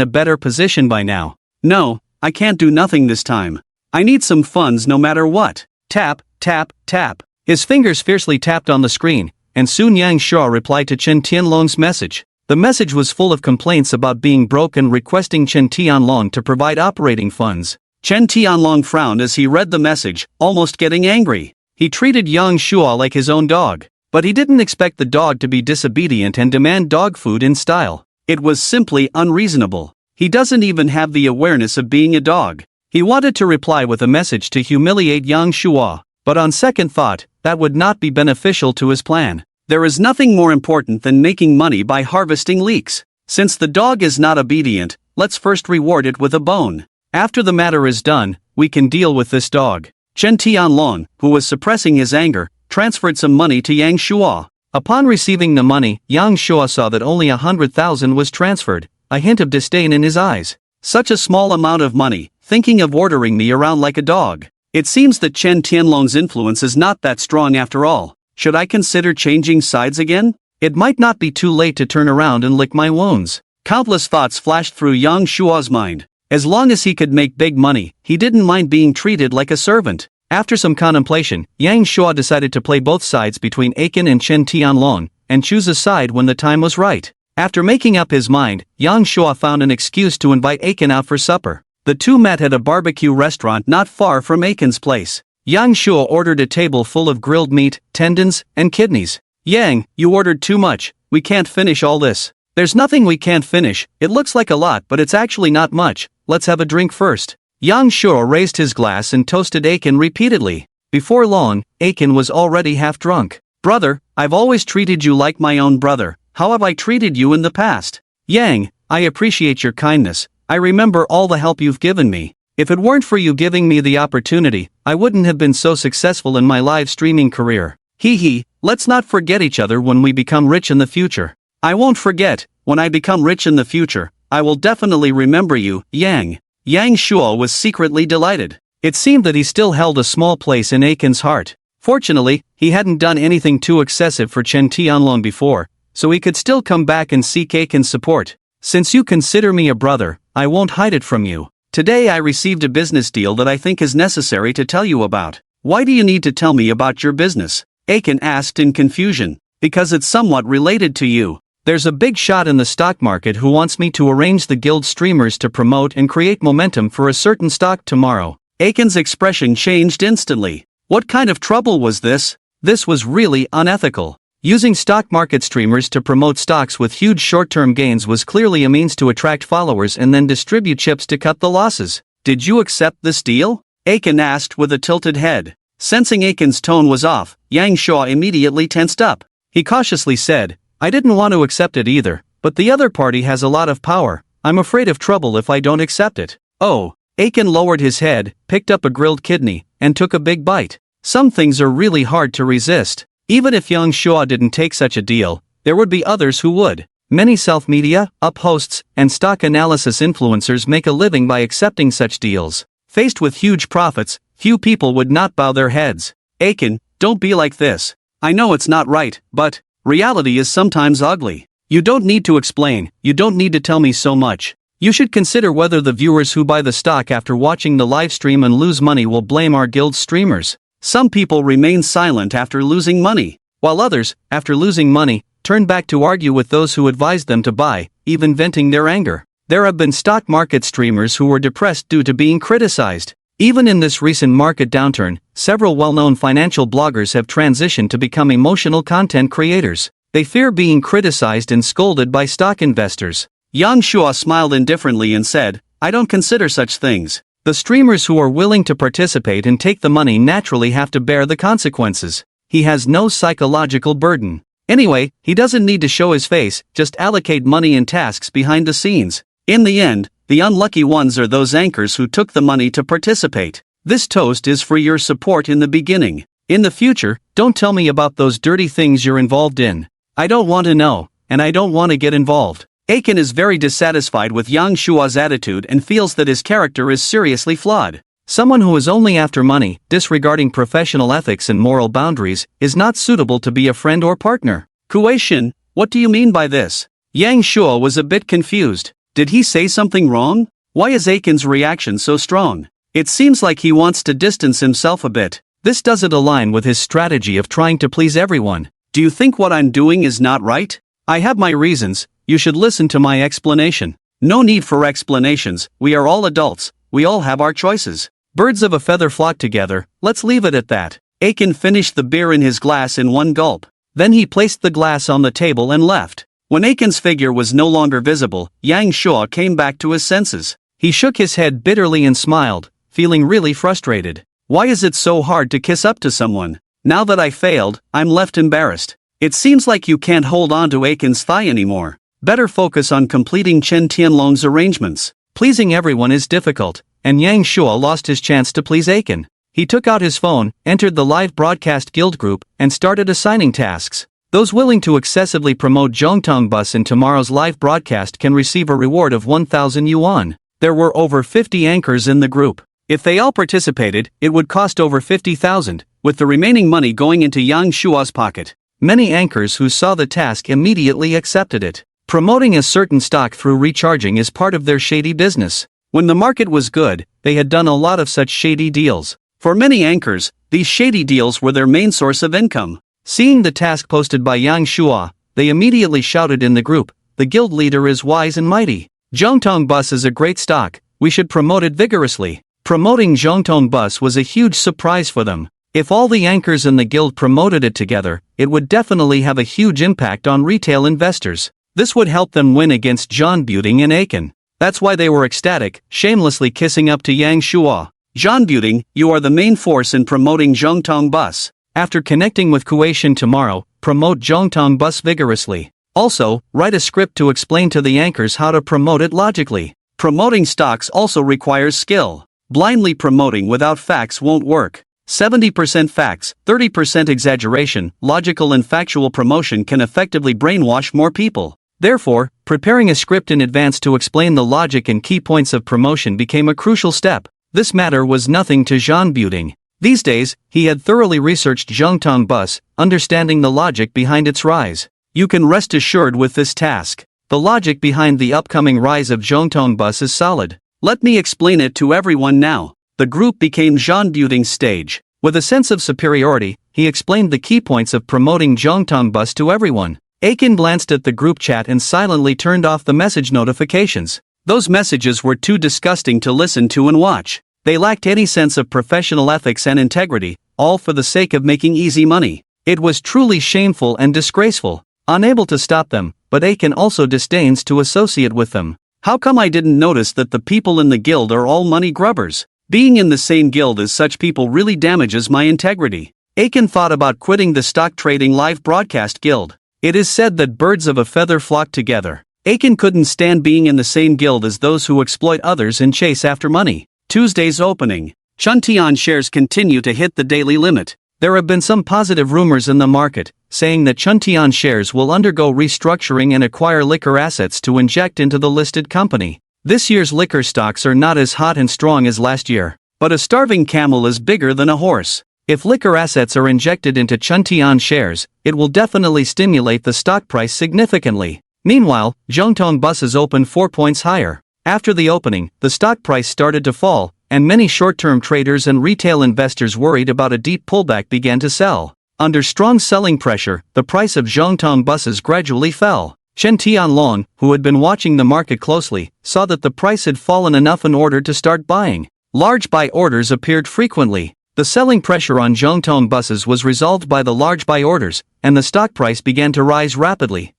A: a better position by now. No, I can't do nothing this time. I need some funds no matter what. Tap, tap, tap. His fingers fiercely tapped on the screen, and soon Yang Shua replied to Chen Tianlong's message. The message was full of complaints about being broke and requesting Chen Tianlong to provide operating funds. Chen Tianlong frowned as he read the message, almost getting angry. He treated Yang Shua like his own dog, but he didn't expect the dog to be disobedient and demand dog food in style. It was simply unreasonable. He doesn't even have the awareness of being a dog. He wanted to reply with a message to humiliate Yang Shua, but on second thought, that would not be beneficial to his plan. There is nothing more important than making money by harvesting leaks. Since the dog is not obedient, let's first reward it with a bone. After the matter is done, we can deal with this dog. Chen Tianlong, who was suppressing his anger, transferred some money to Yang Shua. Upon receiving the money, Yang Shua saw that only 100,000 was transferred, a hint of disdain in his eyes. Such a small amount of money, thinking of ordering me around like a dog. It seems that Chen Tianlong's influence is not that strong after all. Should I consider changing sides again? It might not be too late to turn around and lick my wounds. Countless thoughts flashed through Yang Shua's mind. As long as he could make big money, he didn't mind being treated like a servant. After some contemplation, Yang Shua decided to play both sides between Aiken and Chen Tianlong, and choose a side when the time was right. After making up his mind, Yang Shua found an excuse to invite Aiken out for supper. The two met at a barbecue restaurant not far from Aiken's place. Yang Shua ordered a table full of grilled meat, tendons, and kidneys. Yang, you ordered too much, we can't finish all this. There's nothing we can't finish, it looks like a lot but it's actually not much, let's have a drink first. Yang Shua raised his glass and toasted Aiken repeatedly. Before long, Aiken was already half drunk. Brother, I've always treated you like my own brother, how have I treated you in the past? Yang, I appreciate your kindness, I remember all the help you've given me. If it weren't for you giving me the opportunity, I wouldn't have been so successful in my live streaming career. Hee, let's not forget each other when we become rich in the future. I won't forget, when I become rich in the future, I will definitely remember you, Yang. Yang Shua was secretly delighted. It seemed that he still held a small place in Aiken's heart. Fortunately, he hadn't done anything too excessive for Chen Tianlong before, so he could still come back and seek Aiken's support. Since you consider me a brother, I won't hide it from you. Today I received a business deal that I think is necessary to tell you about. Why do you need to tell me about your business? Aiken asked in confusion. Because it's somewhat related to you. There's a big shot in the stock market who wants me to arrange the guild streamers to promote and create momentum for a certain stock tomorrow. Aiken's expression changed instantly. What kind of trouble was this? This was really unethical. Using stock market streamers to promote stocks with huge short-term gains was clearly a means to attract followers and then distribute chips to cut the losses. Did you accept this deal? Aiken asked with a tilted head. Sensing Aiken's tone was off, Yang Shuo immediately tensed up. He cautiously said, I didn't want to accept it either, but the other party has a lot of power. I'm afraid of trouble if I don't accept it. Oh. Aiken lowered his head, picked up a grilled kidney, and took a big bite. Some things are really hard to resist. Even if Yang Shuo didn't take such a deal, there would be others who would. Many self-media, up-hosts, and stock analysis influencers make a living by accepting such deals. Faced with huge profits, few people would not bow their heads. Aiken, don't be like this. I know it's not right, but reality is sometimes ugly. You don't need to explain, you don't need to tell me so much. You should consider whether the viewers who buy the stock after watching the live stream and lose money will blame our guild streamers. Some people remain silent after losing money, while others, after losing money, turn back to argue with those who advised them to buy, even venting their anger. There have been stock market streamers who were depressed due to being criticized. Even in this recent market downturn, several well-known financial bloggers have transitioned to become emotional content creators. They fear being criticized and scolded by stock investors. Yang Shuo smiled indifferently and said, I don't consider such things. The streamers who are willing to participate and take the money naturally have to bear the consequences. He has no psychological burden. Anyway, he doesn't need to show his face, just allocate money and tasks behind the scenes. In the end, the unlucky ones are those anchors who took the money to participate. This toast is for your support in the beginning. In the future, don't tell me about those dirty things you're involved in. I don't want to know, and I don't want to get involved. Aiken is very dissatisfied with Yang Shuo's attitude and feels that his character is seriously flawed. Someone who is only after money, disregarding professional ethics and moral boundaries, is not suitable to be a friend or partner. Kuei-shin, what do you mean by this? Yang Shuo was a bit confused. Did he say something wrong? Why is Aiken's reaction so strong? It seems like he wants to distance himself a bit. This doesn't align with his strategy of trying to please everyone. Do you think what I'm doing is not right? I have my reasons, you should listen to my explanation. No need for explanations, we are all adults, we all have our choices. Birds of a feather flock together, let's leave it at that. Aiken finished the beer in his glass in one gulp. Then he placed the glass on the table and left. When Aiken's figure was no longer visible, Yang Shuo came back to his senses. He shook his head bitterly and smiled, feeling really frustrated. Why is it so hard to kiss up to someone? Now that I failed, I'm left embarrassed. It seems like you can't hold on to Aiken's thigh anymore. Better focus on completing Chen Tianlong's arrangements. Pleasing everyone is difficult, and Yang Shuo lost his chance to please Aiken. He took out his phone, entered the live broadcast guild group, and started assigning tasks. Those willing to excessively promote Zhongtong Bus in tomorrow's live broadcast can receive a reward of 1,000 yuan. There were over 50 anchors in the group. If they all participated, it would cost over 50,000, with the remaining money going into Yang Shuo's pocket. Many anchors who saw the task immediately accepted it. Promoting a certain stock through recharging is part of their shady business. When the market was good, they had done a lot of such shady deals. For many anchors, these shady deals were their main source of income. Seeing the task posted by Yang Shuo, they immediately shouted in the group, the guild leader is wise and mighty. Zhongtong Bus is a great stock, we should promote it vigorously. Promoting Zhongtong Bus was a huge surprise for them. If all the anchors in the guild promoted it together, it would definitely have a huge impact on retail investors. This would help them win against John Buting and Aiken. That's why they were ecstatic, shamelessly kissing up to Yang Shuo. John Buting, you are the main force in promoting Zhongtong Bus. After connecting with Kuei-shin tomorrow, promote Zhongtong Bus vigorously. Also, write a script to explain to the anchors how to promote it logically. Promoting stocks also requires skill. Blindly promoting without facts won't work. 70% facts, 30% exaggeration, logical and factual promotion can effectively brainwash more people. Therefore, preparing a script in advance to explain the logic and key points of promotion became a crucial step. This matter was nothing to Zhang Buting. These days, he had thoroughly researched Zhongtong Bus, understanding the logic behind its rise. You can rest assured with this task. The logic behind the upcoming rise of Zhongtong Bus is solid. Let me explain it to everyone now. The group became Jean Buting's stage. With a sense of superiority, he explained the key points of promoting Zhongtong Bus to everyone. Aiken glanced at the group chat and silently turned off the message notifications. Those messages were too disgusting to listen to and watch. They lacked any sense of professional ethics and integrity, all for the sake of making easy money. It was truly shameful and disgraceful. Unable to stop them, but Aiken also disdains to associate with them. How come I didn't notice that the people in the guild are all money grubbers? Being in the same guild as such people really damages my integrity. Aiken thought about quitting the stock trading live broadcast guild. It is said that birds of a feather flock together. Aiken couldn't stand being in the same guild as those who exploit others and chase after money. Tuesday's opening. Chuntian shares continue to hit the daily limit. There have been some positive rumors in the market, saying that Chuntian shares will undergo restructuring and acquire liquor assets to inject into the listed company. This year's liquor stocks are not as hot and strong as last year, but a starving camel is bigger than a horse. If liquor assets are injected into Chuntian shares, it will definitely stimulate the stock price significantly. Meanwhile, Zhongtong Buses opened 4 points higher. After the opening, the stock price started to fall, and many short-term traders and retail investors worried about a deep pullback began to sell. Under strong selling pressure, the price of Zhongtong Buses gradually fell. Shen Tianlong, who had been watching the market closely, saw that the price had fallen enough in order to start buying. Large buy orders appeared frequently. The selling pressure on Zhongtong Buses was resolved by the large buy orders, and the stock price began to rise rapidly.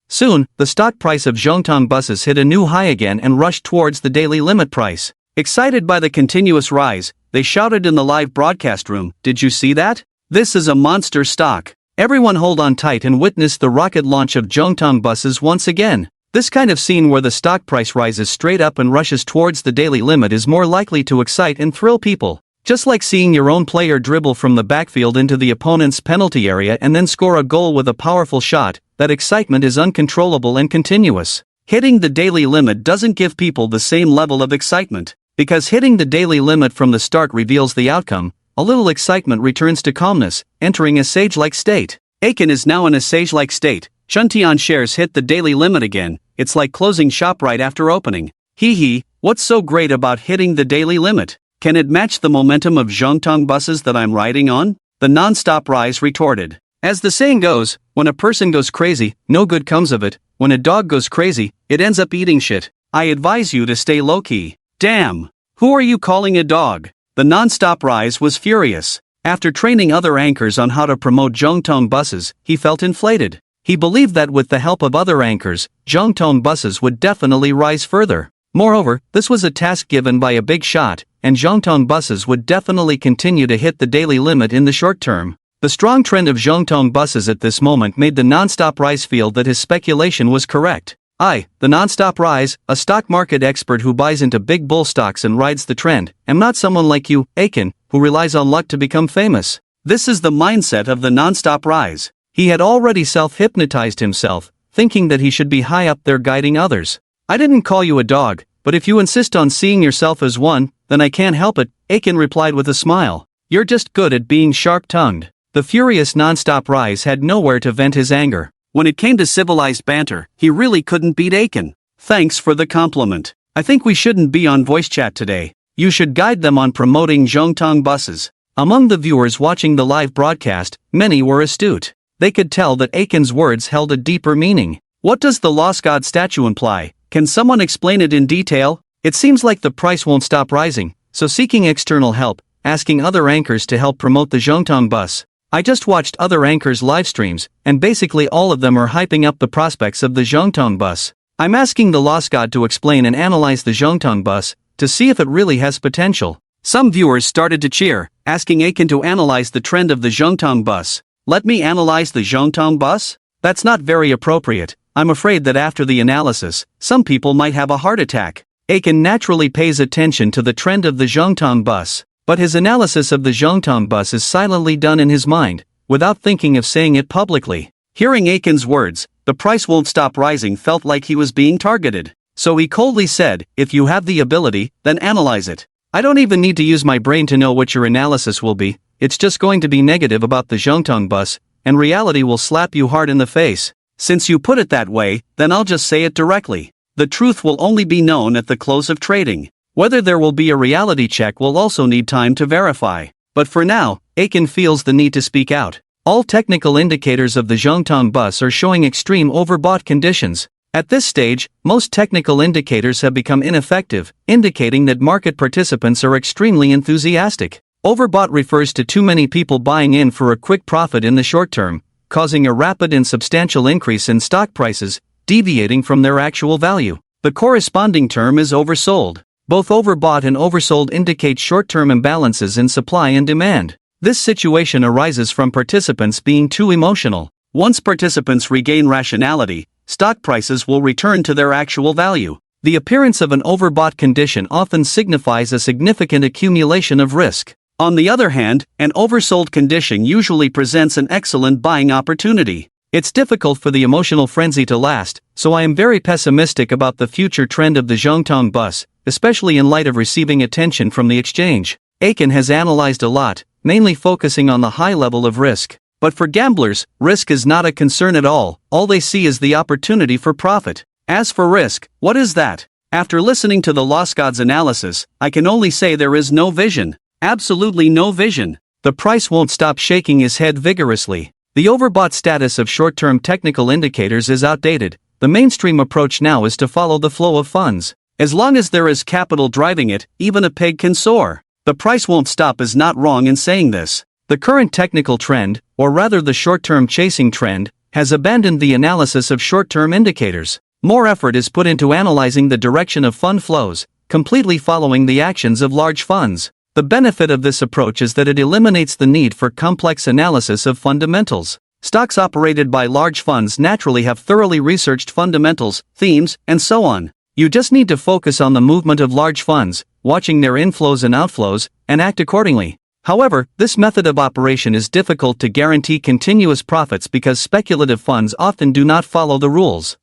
A: Soon, the stock price of Zhongtong Buses hit a new high again and rushed towards the daily limit price. Excited by the continuous rise, they shouted in the live broadcast room, "Did you see that? This is a monster stock. Everyone hold on tight and witness the rocket launch of Zhongtong Buses once again." This kind of scene where the stock price rises straight up and rushes towards the daily limit is more likely to excite and thrill people. Just like seeing your own player dribble from the backfield into the opponent's penalty area and then score a goal with a powerful shot, that excitement is uncontrollable and continuous. Hitting the daily limit doesn't give people the same level of excitement. Because hitting the daily limit from the start reveals the outcome, a little excitement returns to calmness, entering a sage-like state. Aiken is now in a sage-like state. Chuntian shares hit the daily limit again. It's like closing shop right after opening. Hee, what's so great about hitting the daily limit? Can it match the momentum of Zhongtong Buses that I'm riding on? The non-stop rise retorted. As the saying goes, when a person goes crazy, no good comes of it. When a dog goes crazy, it ends up eating shit. I advise you to stay low-key. Damn! Who are you calling a dog? The non-stop rise was furious. After training other anchors on how to promote Zhongtong Buses, he felt inflated. He believed that with the help of other anchors, Zhongtong Buses would definitely rise further. Moreover, this was a task given by a big shot, and Zhongtong Buses would definitely continue to hit the daily limit in the short term. The strong trend of Zhongtong Buses at this moment made the non-stop rise feel that his speculation was correct. The non-stop rise, a stock market expert who buys into big bull stocks and rides the trend, am not someone like you, Aiken, who relies on luck to become famous. This is the mindset of the non-stop rise. He had already self-hypnotized himself, thinking that he should be high up there guiding others. I didn't call you a dog, but if you insist on seeing yourself as one, then I can't help it, Aiken replied with a smile. You're just good at being sharp-tongued. The furious non-stop rise had nowhere to vent his anger. When it came to civilized banter, he really couldn't beat Aiken. Thanks for the compliment. I think we shouldn't be on voice chat today. You should guide them on promoting Zhongtong Buses. Among the viewers watching the live broadcast, many were astute. They could tell that Aiken's words held a deeper meaning. What does the Lost God statue imply? Can someone explain it in detail? It seems like the price won't stop rising, so seeking external help, asking other anchors to help promote the Zhongtong Bus. I just watched other anchors' live streams, and basically all of them are hyping up the prospects of the Zhongtong Bus. I'm asking the Lost God to explain and analyze the Zhongtong Bus, to see if it really has potential. Some viewers started to cheer, asking Aiken to analyze the trend of the Zhongtong Bus. Let me analyze the Zhongtong Bus? That's not very appropriate. I'm afraid that after the analysis, some people might have a heart attack. Aiken naturally pays attention to the trend of the Zhongtong Bus. But his analysis of the Zhongtong Bus is silently done in his mind, without thinking of saying it publicly. Hearing Aiken's words, the price won't stop rising felt like he was being targeted. So he coldly said, if you have the ability, then analyze it. I don't even need to use my brain to know what your analysis will be, it's just going to be negative about the Zhongtong bus, and reality will slap you hard in the face. Since you put it that way, then I'll just say it directly. The truth will only be known at the close of trading. Whether there will be a reality check will also need time to verify. But for now, Aiken feels the need to speak out. All technical indicators of the Zhongtong bus are showing extreme overbought conditions. At this stage, most technical indicators have become ineffective, indicating that market participants are extremely enthusiastic. Overbought refers to too many people buying in for a quick profit in the short term, causing a rapid and substantial increase in stock prices, deviating from their actual value. The corresponding term is oversold. Both overbought and oversold indicate short-term imbalances in supply and demand. This situation arises from participants being too emotional. Once participants regain rationality, stock prices will return to their actual value. The appearance of an overbought condition often signifies a significant accumulation of risk. On the other hand, an oversold condition usually presents an excellent buying opportunity. It's difficult for the emotional frenzy to last, so I am very pessimistic about the future trend of the Zhongtong bus, especially in light of receiving attention from the exchange. Aiken has analyzed a lot, mainly focusing on the high level of risk. But for gamblers, risk is not a concern at all they see is the opportunity for profit. As for risk, what is that? After listening to the Lost Gods analysis, I can only say there is no vision. Absolutely no vision. The price won't stop shaking his head vigorously. The overbought status of short-term technical indicators is outdated. The mainstream approach now is to follow the flow of funds. As long as there is capital driving it, even a pig can soar. The price won't stop is not wrong in saying this. The current technical trend, or rather the short-term chasing trend, has abandoned the analysis of short-term indicators. More effort is put into analyzing the direction of fund flows, completely following the actions of large funds. The benefit of this approach is that it eliminates the need for complex analysis of fundamentals. Stocks operated by large funds naturally have thoroughly researched fundamentals, themes, and so on. You just need to focus on the movement of large funds, watching their inflows and outflows, and act accordingly. However, this method of operation is difficult to guarantee continuous profits because speculative funds often do not follow the rules.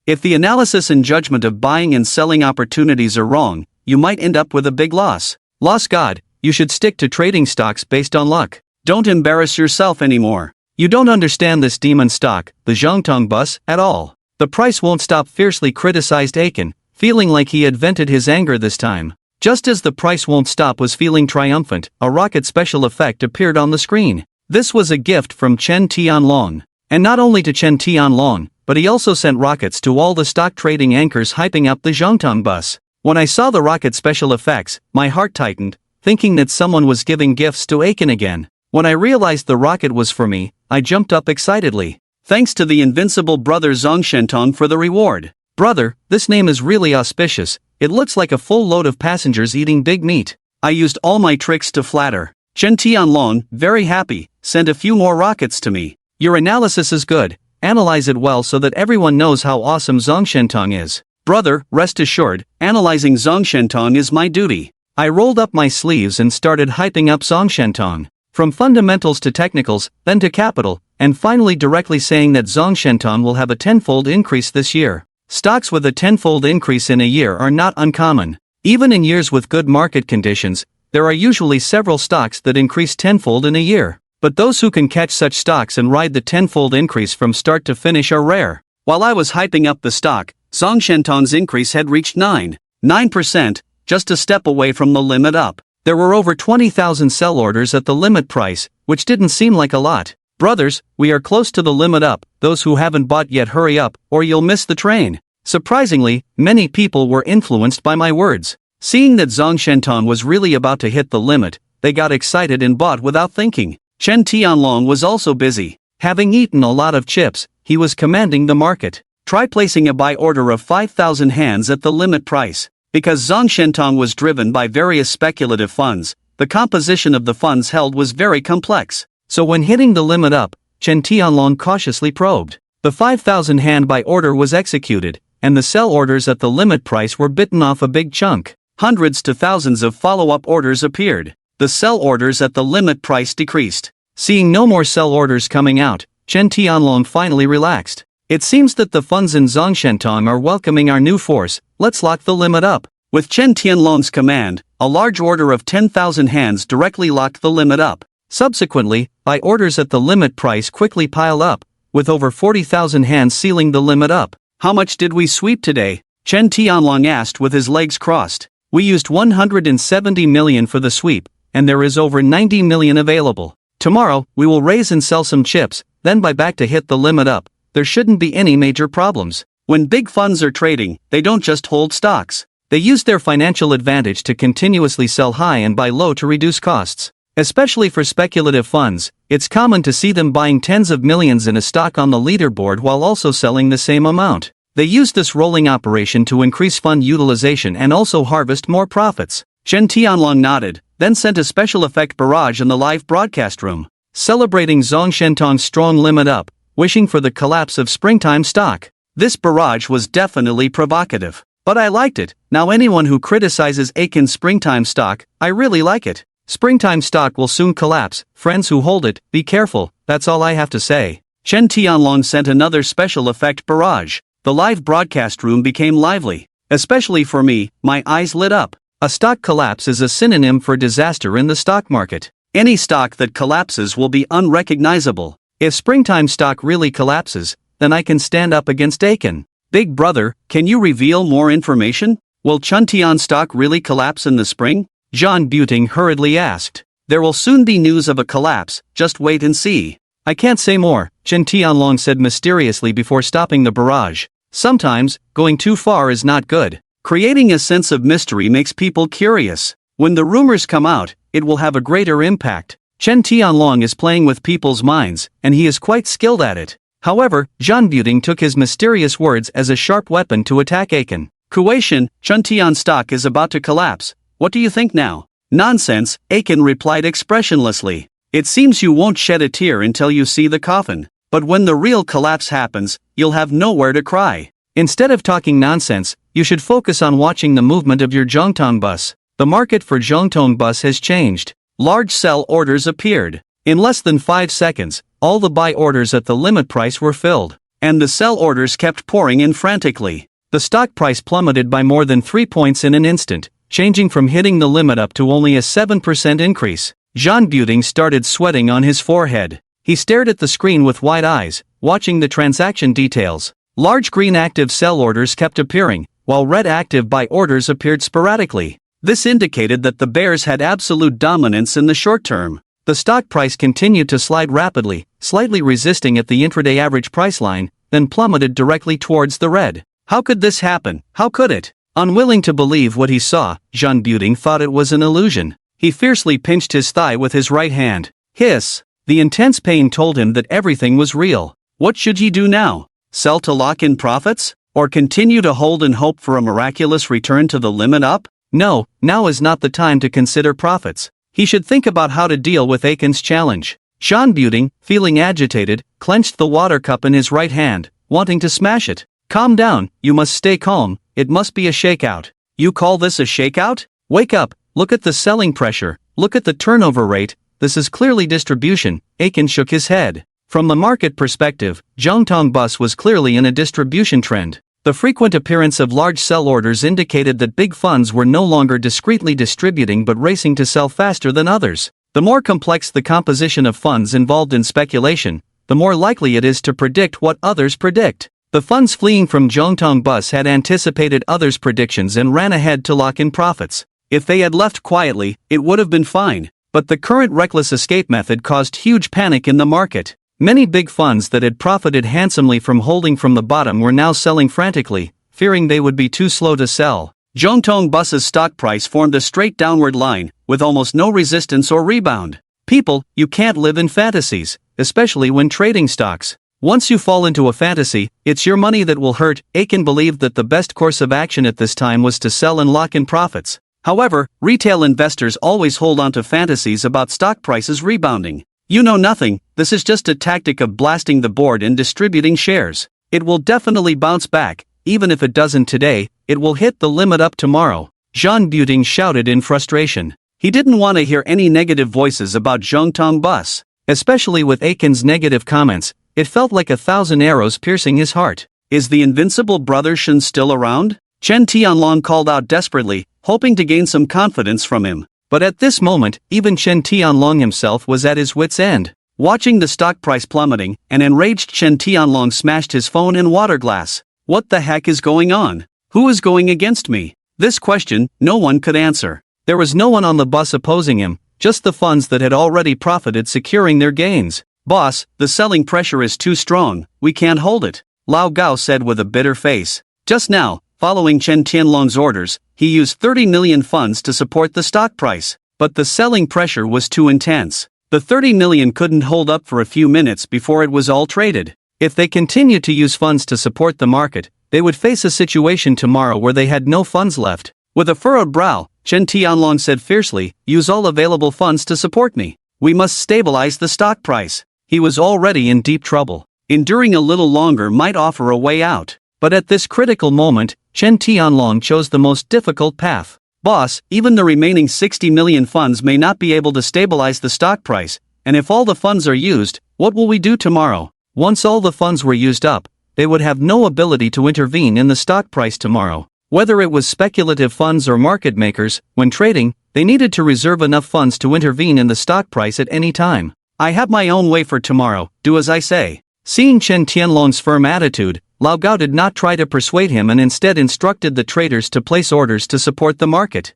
A: If the analysis and judgment of buying and selling opportunities are wrong, you might end up with a big loss. Lost God, you should stick to trading stocks based on luck. Don't embarrass yourself anymore. You don't understand this demon stock, the Zhongtong bus, at all. The price won't stop, fiercely criticized Aiken, feeling like he had vented his anger this time. Just as the price won't stop was feeling triumphant, a rocket special effect appeared on the screen. This was a gift from Chen Tianlong. And not only to Chen Tianlong, but he also sent rockets to all the stock trading anchors hyping up the Zhongtong bus. When I saw the rocket special effects, my heart tightened, thinking that someone was giving gifts to Aiken again. When I realized the rocket was for me, I jumped up excitedly. Thanks to the invincible brother Zhongshentong for the reward. Brother, this name is really auspicious. It looks like a full load of passengers eating big meat. I used all my tricks to flatter. Chen Tianlong, very happy, sent a few more rockets to me. Your analysis is good. Analyze it well so that everyone knows how awesome Zhongshentong is. Brother, rest assured, analyzing Zhongshentong is my duty. I rolled up my sleeves and started hyping up Zhongshentong. From fundamentals to technicals, then to capital, and finally directly saying that Zhongshentong will have a tenfold increase this year. Stocks with a tenfold increase in a year are not uncommon. Even in years with good market conditions, there are usually several stocks that increase tenfold in a year. But those who can catch such stocks and ride the tenfold increase from start to finish are rare. While I was hyping up the stock, Zhongshentong's increase had reached 9%, just a step away from the limit up. There were over 20,000 sell orders at the limit price, which didn't seem like a lot. Brothers, we are close to the limit up. Those who haven't bought yet, hurry up, or you'll miss the train. Surprisingly, many people were influenced by my words. Seeing that Zhongshentong was really about to hit the limit, they got excited and bought without thinking. Chen Tianlong was also busy. Having eaten a lot of chips, he was commanding the market. Try placing a buy order of 5,000 hands at the limit price. Because Zhongshentong was driven by various speculative funds, the composition of the funds held was very complex. So when hitting the limit up, Chen Tianlong cautiously probed. The 5,000 hand buy order was executed, and the sell orders at the limit price were bitten off a big chunk. Hundreds to thousands of follow-up orders appeared. The sell orders at the limit price decreased. Seeing no more sell orders coming out, Chen Tianlong finally relaxed. It seems that the funds in Zhongshentong are welcoming our new force. Let's lock the limit up. With Chen Tianlong's command, a large order of 10,000 hands directly locked the limit up. Subsequently, buy orders at the limit price quickly pile up, with over 40,000 hands sealing the limit up. How much did we sweep today? Chen Tianlong asked with his legs crossed. We used 170 million for the sweep, and there is over 90 million available. Tomorrow, we will raise and sell some chips, then buy back to hit the limit up. There shouldn't be any major problems. When big funds are trading, they don't just hold stocks. They use their financial advantage to continuously sell high and buy low to reduce costs. Especially for speculative funds, it's common to see them buying tens of millions in a stock on the leaderboard while also selling the same amount. They use this rolling operation to increase fund utilization and also harvest more profits. Chen Tianlong nodded, then sent a special effect barrage in the live broadcast room, celebrating Zhong Shentong's strong limit up, wishing for the collapse of springtime stock. This barrage was definitely provocative, but I liked it. Now anyone who criticizes Aiken's springtime stock, I really like it. Springtime stock will soon collapse. Friends who hold it, be careful. That's all I have to say. Chen Tianlong sent another special effect barrage. The live broadcast room became lively. Especially for me, my eyes lit up. A stock collapse is a synonym for disaster in the stock market. Any stock that collapses will be unrecognizable. If springtime stock really collapses, then I can stand up against Aiken. Big brother, can you reveal more information? Will Chuntian stock really collapse in the spring? Zhang Buting hurriedly asked. There will soon be news of a collapse, just wait and see. I can't say more, Chen Tianlong said mysteriously before stopping the barrage. Sometimes, going too far is not good. Creating a sense of mystery makes people curious. When the rumors come out, it will have a greater impact. Chen Tianlong is playing with people's minds, and he is quite skilled at it. However, Zhang Buting took his mysterious words as a sharp weapon to attack Aiken. Kuaishan, Chuntian stock is about to collapse. What do you think now? Nonsense, Aiken replied expressionlessly. It seems you won't shed a tear until you see the coffin. But when the real collapse happens, you'll have nowhere to cry. Instead of talking nonsense, you should focus on watching the movement of your Zhongtong bus. The market for Zhongtong bus has changed. Large sell orders appeared. In less than 5 seconds, all the buy orders at the limit price were filled. And the sell orders kept pouring in frantically. The stock price plummeted by more than 3 points in an instant, changing from hitting the limit up to only a 7% increase. Zhang Buting started sweating on his forehead. He stared at the screen with wide eyes, watching the transaction details. Large green active sell orders kept appearing, while red active buy orders appeared sporadically. This indicated that the bears had absolute dominance in the short term. The stock price continued to slide rapidly, slightly resisting at the intraday average price line, then plummeted directly towards the red. How could this happen? How could it? Unwilling to believe what he saw, Zhang Buting thought it was an illusion. He fiercely pinched his thigh with his right hand. Hiss! The intense pain told him that everything was real. What should he do now? Sell to lock in profits? Or continue to hold and hope for a miraculous return to the limit up? No, now is not the time to consider profits. He should think about how to deal with Aiken's challenge. Zhang Buting, feeling agitated, clenched the water cup in his right hand, wanting to smash it. Calm down, you must stay calm, it must be a shakeout. You call this a shakeout? Wake up, look at the selling pressure, look at the turnover rate, this is clearly distribution. Aiken shook his head. From the market perspective, Zhongtong bus was clearly in a distribution trend. The frequent appearance of large sell orders indicated that big funds were no longer discreetly distributing but racing to sell faster than others. The more complex the composition of funds involved in speculation, the more likely it is to predict what others predict. The funds fleeing from Zhongtong bus had anticipated others' predictions and ran ahead to lock in profits. If they had left quietly, it would have been fine. But the current reckless escape method caused huge panic in the market. Many big funds that had profited handsomely from holding from the bottom were now selling frantically, fearing they would be too slow to sell. Zhongtong bus's stock price formed a straight downward line, with almost no resistance or rebound. People, you can't live in fantasies, especially when trading stocks. Once you fall into a fantasy, it's your money that will hurt. Aiken believed that the best course of action at this time was to sell and lock in profits. However, retail investors always hold on to fantasies about stock prices rebounding. You know nothing, this is just a tactic of blasting the board and distributing shares. It will definitely bounce back, even if it doesn't today, it will hit the limit up tomorrow. Zhang Buting shouted in frustration. He didn't want to hear any negative voices about Zhongtong bus. Especially with Aiken's negative comments, it felt like 1,000 arrows piercing his heart. Is the invincible brother Shen still around? Chen Tianlong called out desperately, hoping to gain some confidence from him. But at this moment, even Chen Tianlong himself was at his wits' end. Watching the stock price plummeting, an enraged Chen Tianlong smashed his phone and water glass. What the heck is going on? Who is going against me? This question, no one could answer. There was no one on the bus opposing him, just the funds that had already profited securing their gains. Boss, the selling pressure is too strong, we can't hold it, Lao Gao said with a bitter face. Just now, following Chen Tianlong's orders, he used 30 million funds to support the stock price. But the selling pressure was too intense. The 30 million couldn't hold up for a few minutes before it was all traded. If they continued to use funds to support the market, they would face a situation tomorrow where they had no funds left. With a furrowed brow, Chen Tianlong said fiercely, use all available funds to support me. We must stabilize the stock price. He was already in deep trouble. Enduring a little longer might offer a way out. But at this critical moment, Chen Tianlong chose the most difficult path. Boss, even the remaining 60 million funds may not be able to stabilize the stock price, and if all the funds are used, what will we do tomorrow? Once all the funds were used up, they would have no ability to intervene in the stock price tomorrow. Whether it was speculative funds or market makers, when trading, they needed to reserve enough funds to intervene in the stock price at any time. I have my own way for tomorrow, do as I say. Seeing Chen Tianlong's firm attitude, Lao Gao did not try to persuade him and instead instructed the traders to place orders to support the market.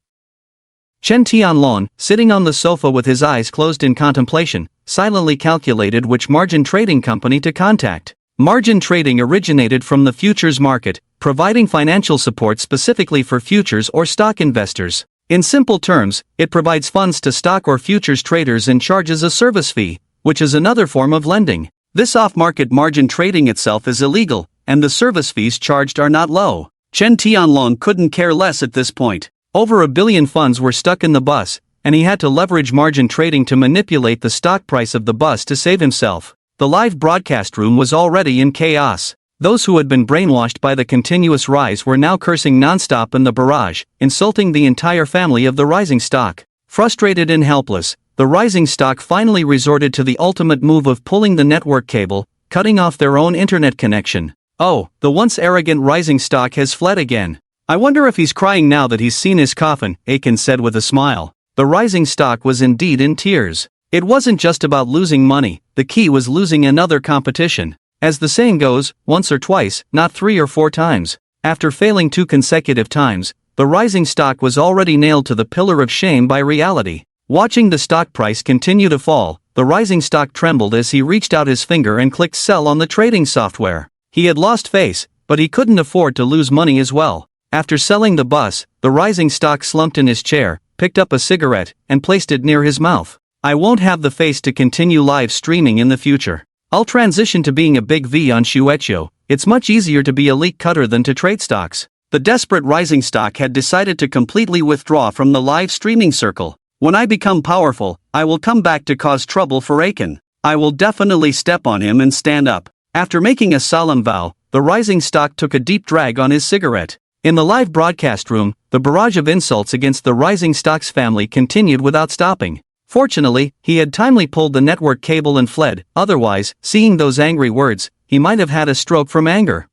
A: Chen Tianlong, sitting on the sofa with his eyes closed in contemplation, silently calculated which margin trading company to contact. Margin trading originated from the futures market, providing financial support specifically for futures or stock investors. In simple terms, it provides funds to stock or futures traders and charges a service fee, which is another form of lending. This off-market margin trading itself is illegal, and the service fees charged are not low. Chen Tianlong couldn't care less at this point. Over $1 billion funds were stuck in the bus, and he had to leverage margin trading to manipulate the stock price of the bus to save himself. The live broadcast room was already in chaos. Those who had been brainwashed by the continuous rise were now cursing nonstop in the barrage, insulting the entire family of the rising stock. Frustrated and helpless, the rising stock finally resorted to the ultimate move of pulling the network cable, cutting off their own internet connection. Oh, the once arrogant rising stock has fled again. I wonder if he's crying now that he's seen his coffin, Aiken said with a smile. The rising stock was indeed in tears. It wasn't just about losing money, the key was losing another competition. As the saying goes, once or twice, not 3 or 4 times. After failing 2 consecutive times, the rising stock was already nailed to the pillar of shame by reality. Watching the stock price continue to fall, the rising stock trembled as he reached out his finger and clicked sell on the trading software. He had lost face, but he couldn't afford to lose money as well. After selling the bus, the rising stock slumped in his chair, picked up a cigarette, and placed it near his mouth. I won't have the face to continue live streaming in the future. I'll transition to being a big V on Shueqiu. It's much easier to be a leak cutter than to trade stocks. The desperate rising stock had decided to completely withdraw from the live streaming circle. When I become powerful, I will come back to cause trouble for Aiken. I will definitely step on him and stand up. After making a solemn vow, the rising stock took a deep drag on his cigarette. In the live broadcast room, the barrage of insults against the rising stock's family continued without stopping. Fortunately, he had timely pulled the network cable and fled, otherwise, seeing those angry words, he might have had a stroke from anger.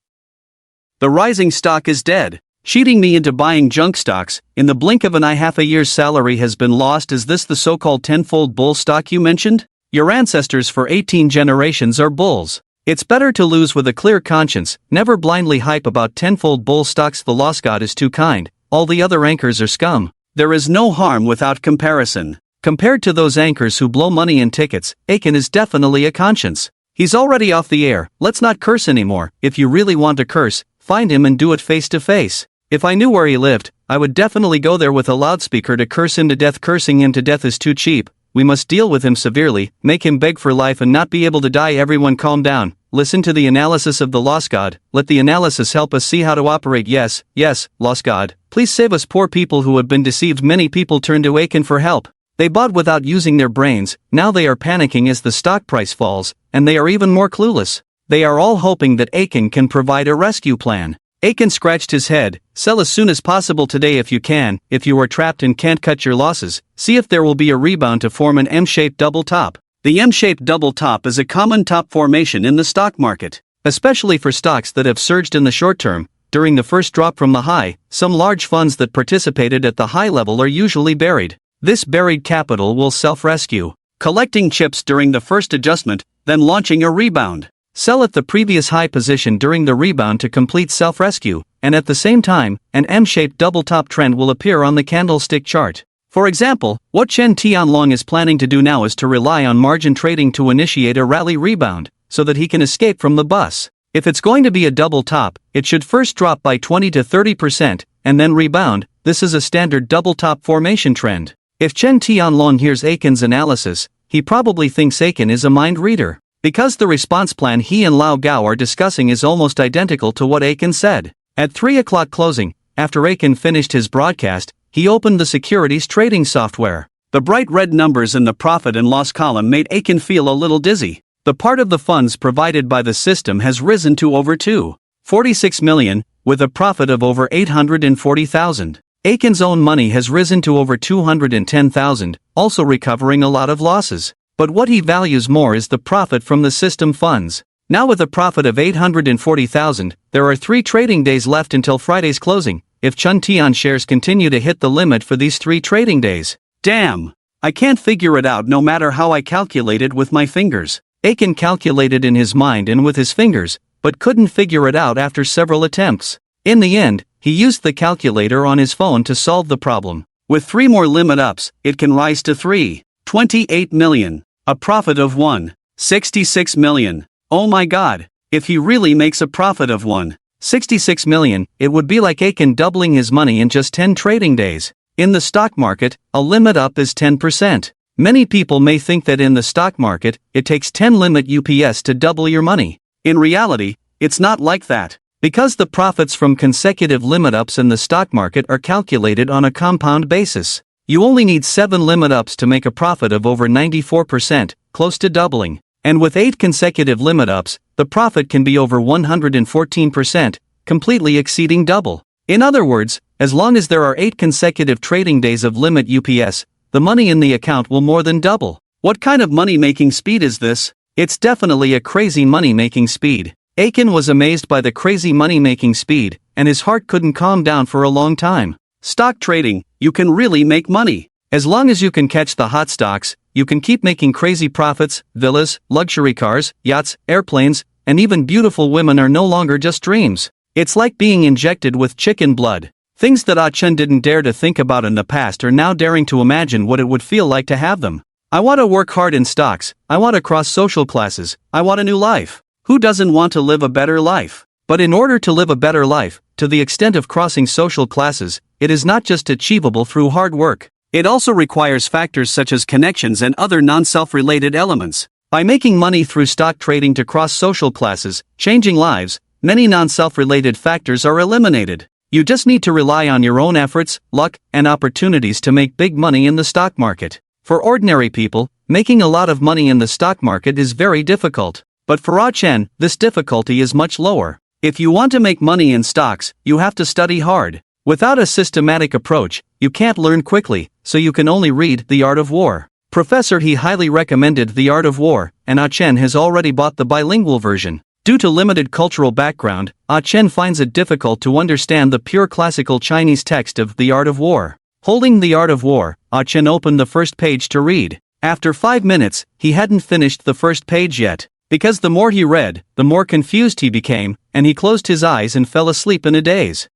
A: The rising stock is dead. Cheating me into buying junk stocks, in the blink of an eye half a year's salary has been lost. Is this the so-called tenfold bull stock you mentioned? Your ancestors for 18 generations are bulls. It's better to lose with a clear conscience, never blindly hype about tenfold bull stocks. The lost god is too kind, all the other anchors are scum. There is no harm without comparison. Compared to those anchors who blow money in tickets, Aiken is definitely a conscience. He's already off the air, let's not curse anymore. If you really want to curse, find him and do it face to face. If I knew where he lived, I would definitely go there with a loudspeaker to curse him to death. Cursing him to death is too cheap. We must deal with him severely, make him beg for life and not be able to die. Everyone calm down, listen to the analysis of the lost god, let the analysis help us see how to operate. Yes, lost god, please save us poor people who have been deceived. Many people turn to Aiken for help. They bought without using their brains, now they are panicking as the stock price falls, and they are even more clueless. They are all hoping that Aiken can provide a rescue plan. Aiken scratched his head, sell as soon as possible today if you can. If you are trapped and can't cut your losses, see if there will be a rebound to form an M-shaped double top. The M-shaped double top is a common top formation in the stock market. Especially for stocks that have surged in the short term, during the first drop from the high, some large funds that participated at the high level are usually buried. This buried capital will self-rescue, collecting chips during the first adjustment, then launching a rebound. Sell at the previous high position during the rebound to complete self-rescue, and at the same time, an M-shaped double-top trend will appear on the candlestick chart. For example, what Chen Tianlong is planning to do now is to rely on margin trading to initiate a rally rebound, so that he can escape from the bus. If it's going to be a double top, it should first drop by 20 to 30%, and then rebound. This is a standard double top formation trend. If Chen Tianlong hears Aiken's analysis, he probably thinks Aiken is a mind reader, because the response plan he and Lao Gao are discussing is almost identical to what Aiken said. At 3 o'clock closing, after Aiken finished his broadcast, he opened the securities trading software. The bright red numbers in the profit and loss column made Aiken feel a little dizzy. The part of the funds provided by the system has risen to over 246 million, with a profit of over 840,000. Aiken's own money has risen to over 210,000, also recovering a lot of losses. But what he values more is the profit from the system funds. Now with a profit of 840,000, there are 3 trading days left until Friday's closing, if Chun Tian shares continue to hit the limit for these 3 trading days. Damn! I can't figure it out no matter how I calculate it with my fingers. Aiken calculated in his mind and with his fingers, but couldn't figure it out after several attempts. In the end, he used the calculator on his phone to solve the problem. With 3 more limit ups, it can rise to 328 million. A profit of 166 million. Oh my god, if he really makes a profit of 166 million, it would be like Aiken doubling his money in just 10 trading days. In the stock market, a limit up is 10%. Many people may think that in the stock market, it takes 10 limit UPS to double your money. In reality, it's not like that. Because the profits from consecutive limit ups in the stock market are calculated on a compound basis. You only need 7 limit ups to make a profit of over 94%, close to doubling. And with 8 consecutive limit ups, the profit can be over 114%, completely exceeding double. In other words, as long as there are 8 consecutive trading days of limit UPS, the money in the account will more than double. What kind of money-making speed is this? It's definitely a crazy money-making speed. Aiken was amazed by the crazy money-making speed, and his heart couldn't calm down for a long time. Stock trading, you can really make money. As long as you can catch the hot stocks, you can keep making crazy profits. Villas, luxury cars, yachts, airplanes, and even beautiful women are no longer just dreams. It's like being injected with chicken blood. Things that Ah Chen didn't dare to think about in the past are now daring to imagine what it would feel like to have them. I want to work hard in stocks, I want to cross social classes, I want a new life. Who doesn't want to live a better life? But in order to live a better life, to the extent of crossing social classes, it is not just achievable through hard work. It also requires factors such as connections and other non-self-related elements. By making money through stock trading to cross social classes, changing lives, many non-self-related factors are eliminated. You just need to rely on your own efforts, luck, and opportunities to make big money in the stock market. For ordinary people, making a lot of money in the stock market is very difficult. But for Ah Chen, this difficulty is much lower. If you want to make money in stocks, you have to study hard. Without a systematic approach, you can't learn quickly, so you can only read The Art of War. Professor He highly recommended The Art of War, and Ah Chen has already bought the bilingual version. Due to limited cultural background, Ah Chen finds it difficult to understand the pure classical Chinese text of The Art of War. Holding The Art of War, Ah Chen opened the first page to read. After 5 minutes, he hadn't finished the first page yet. Because the more he read, the more confused he became, and he closed his eyes and fell asleep in a daze.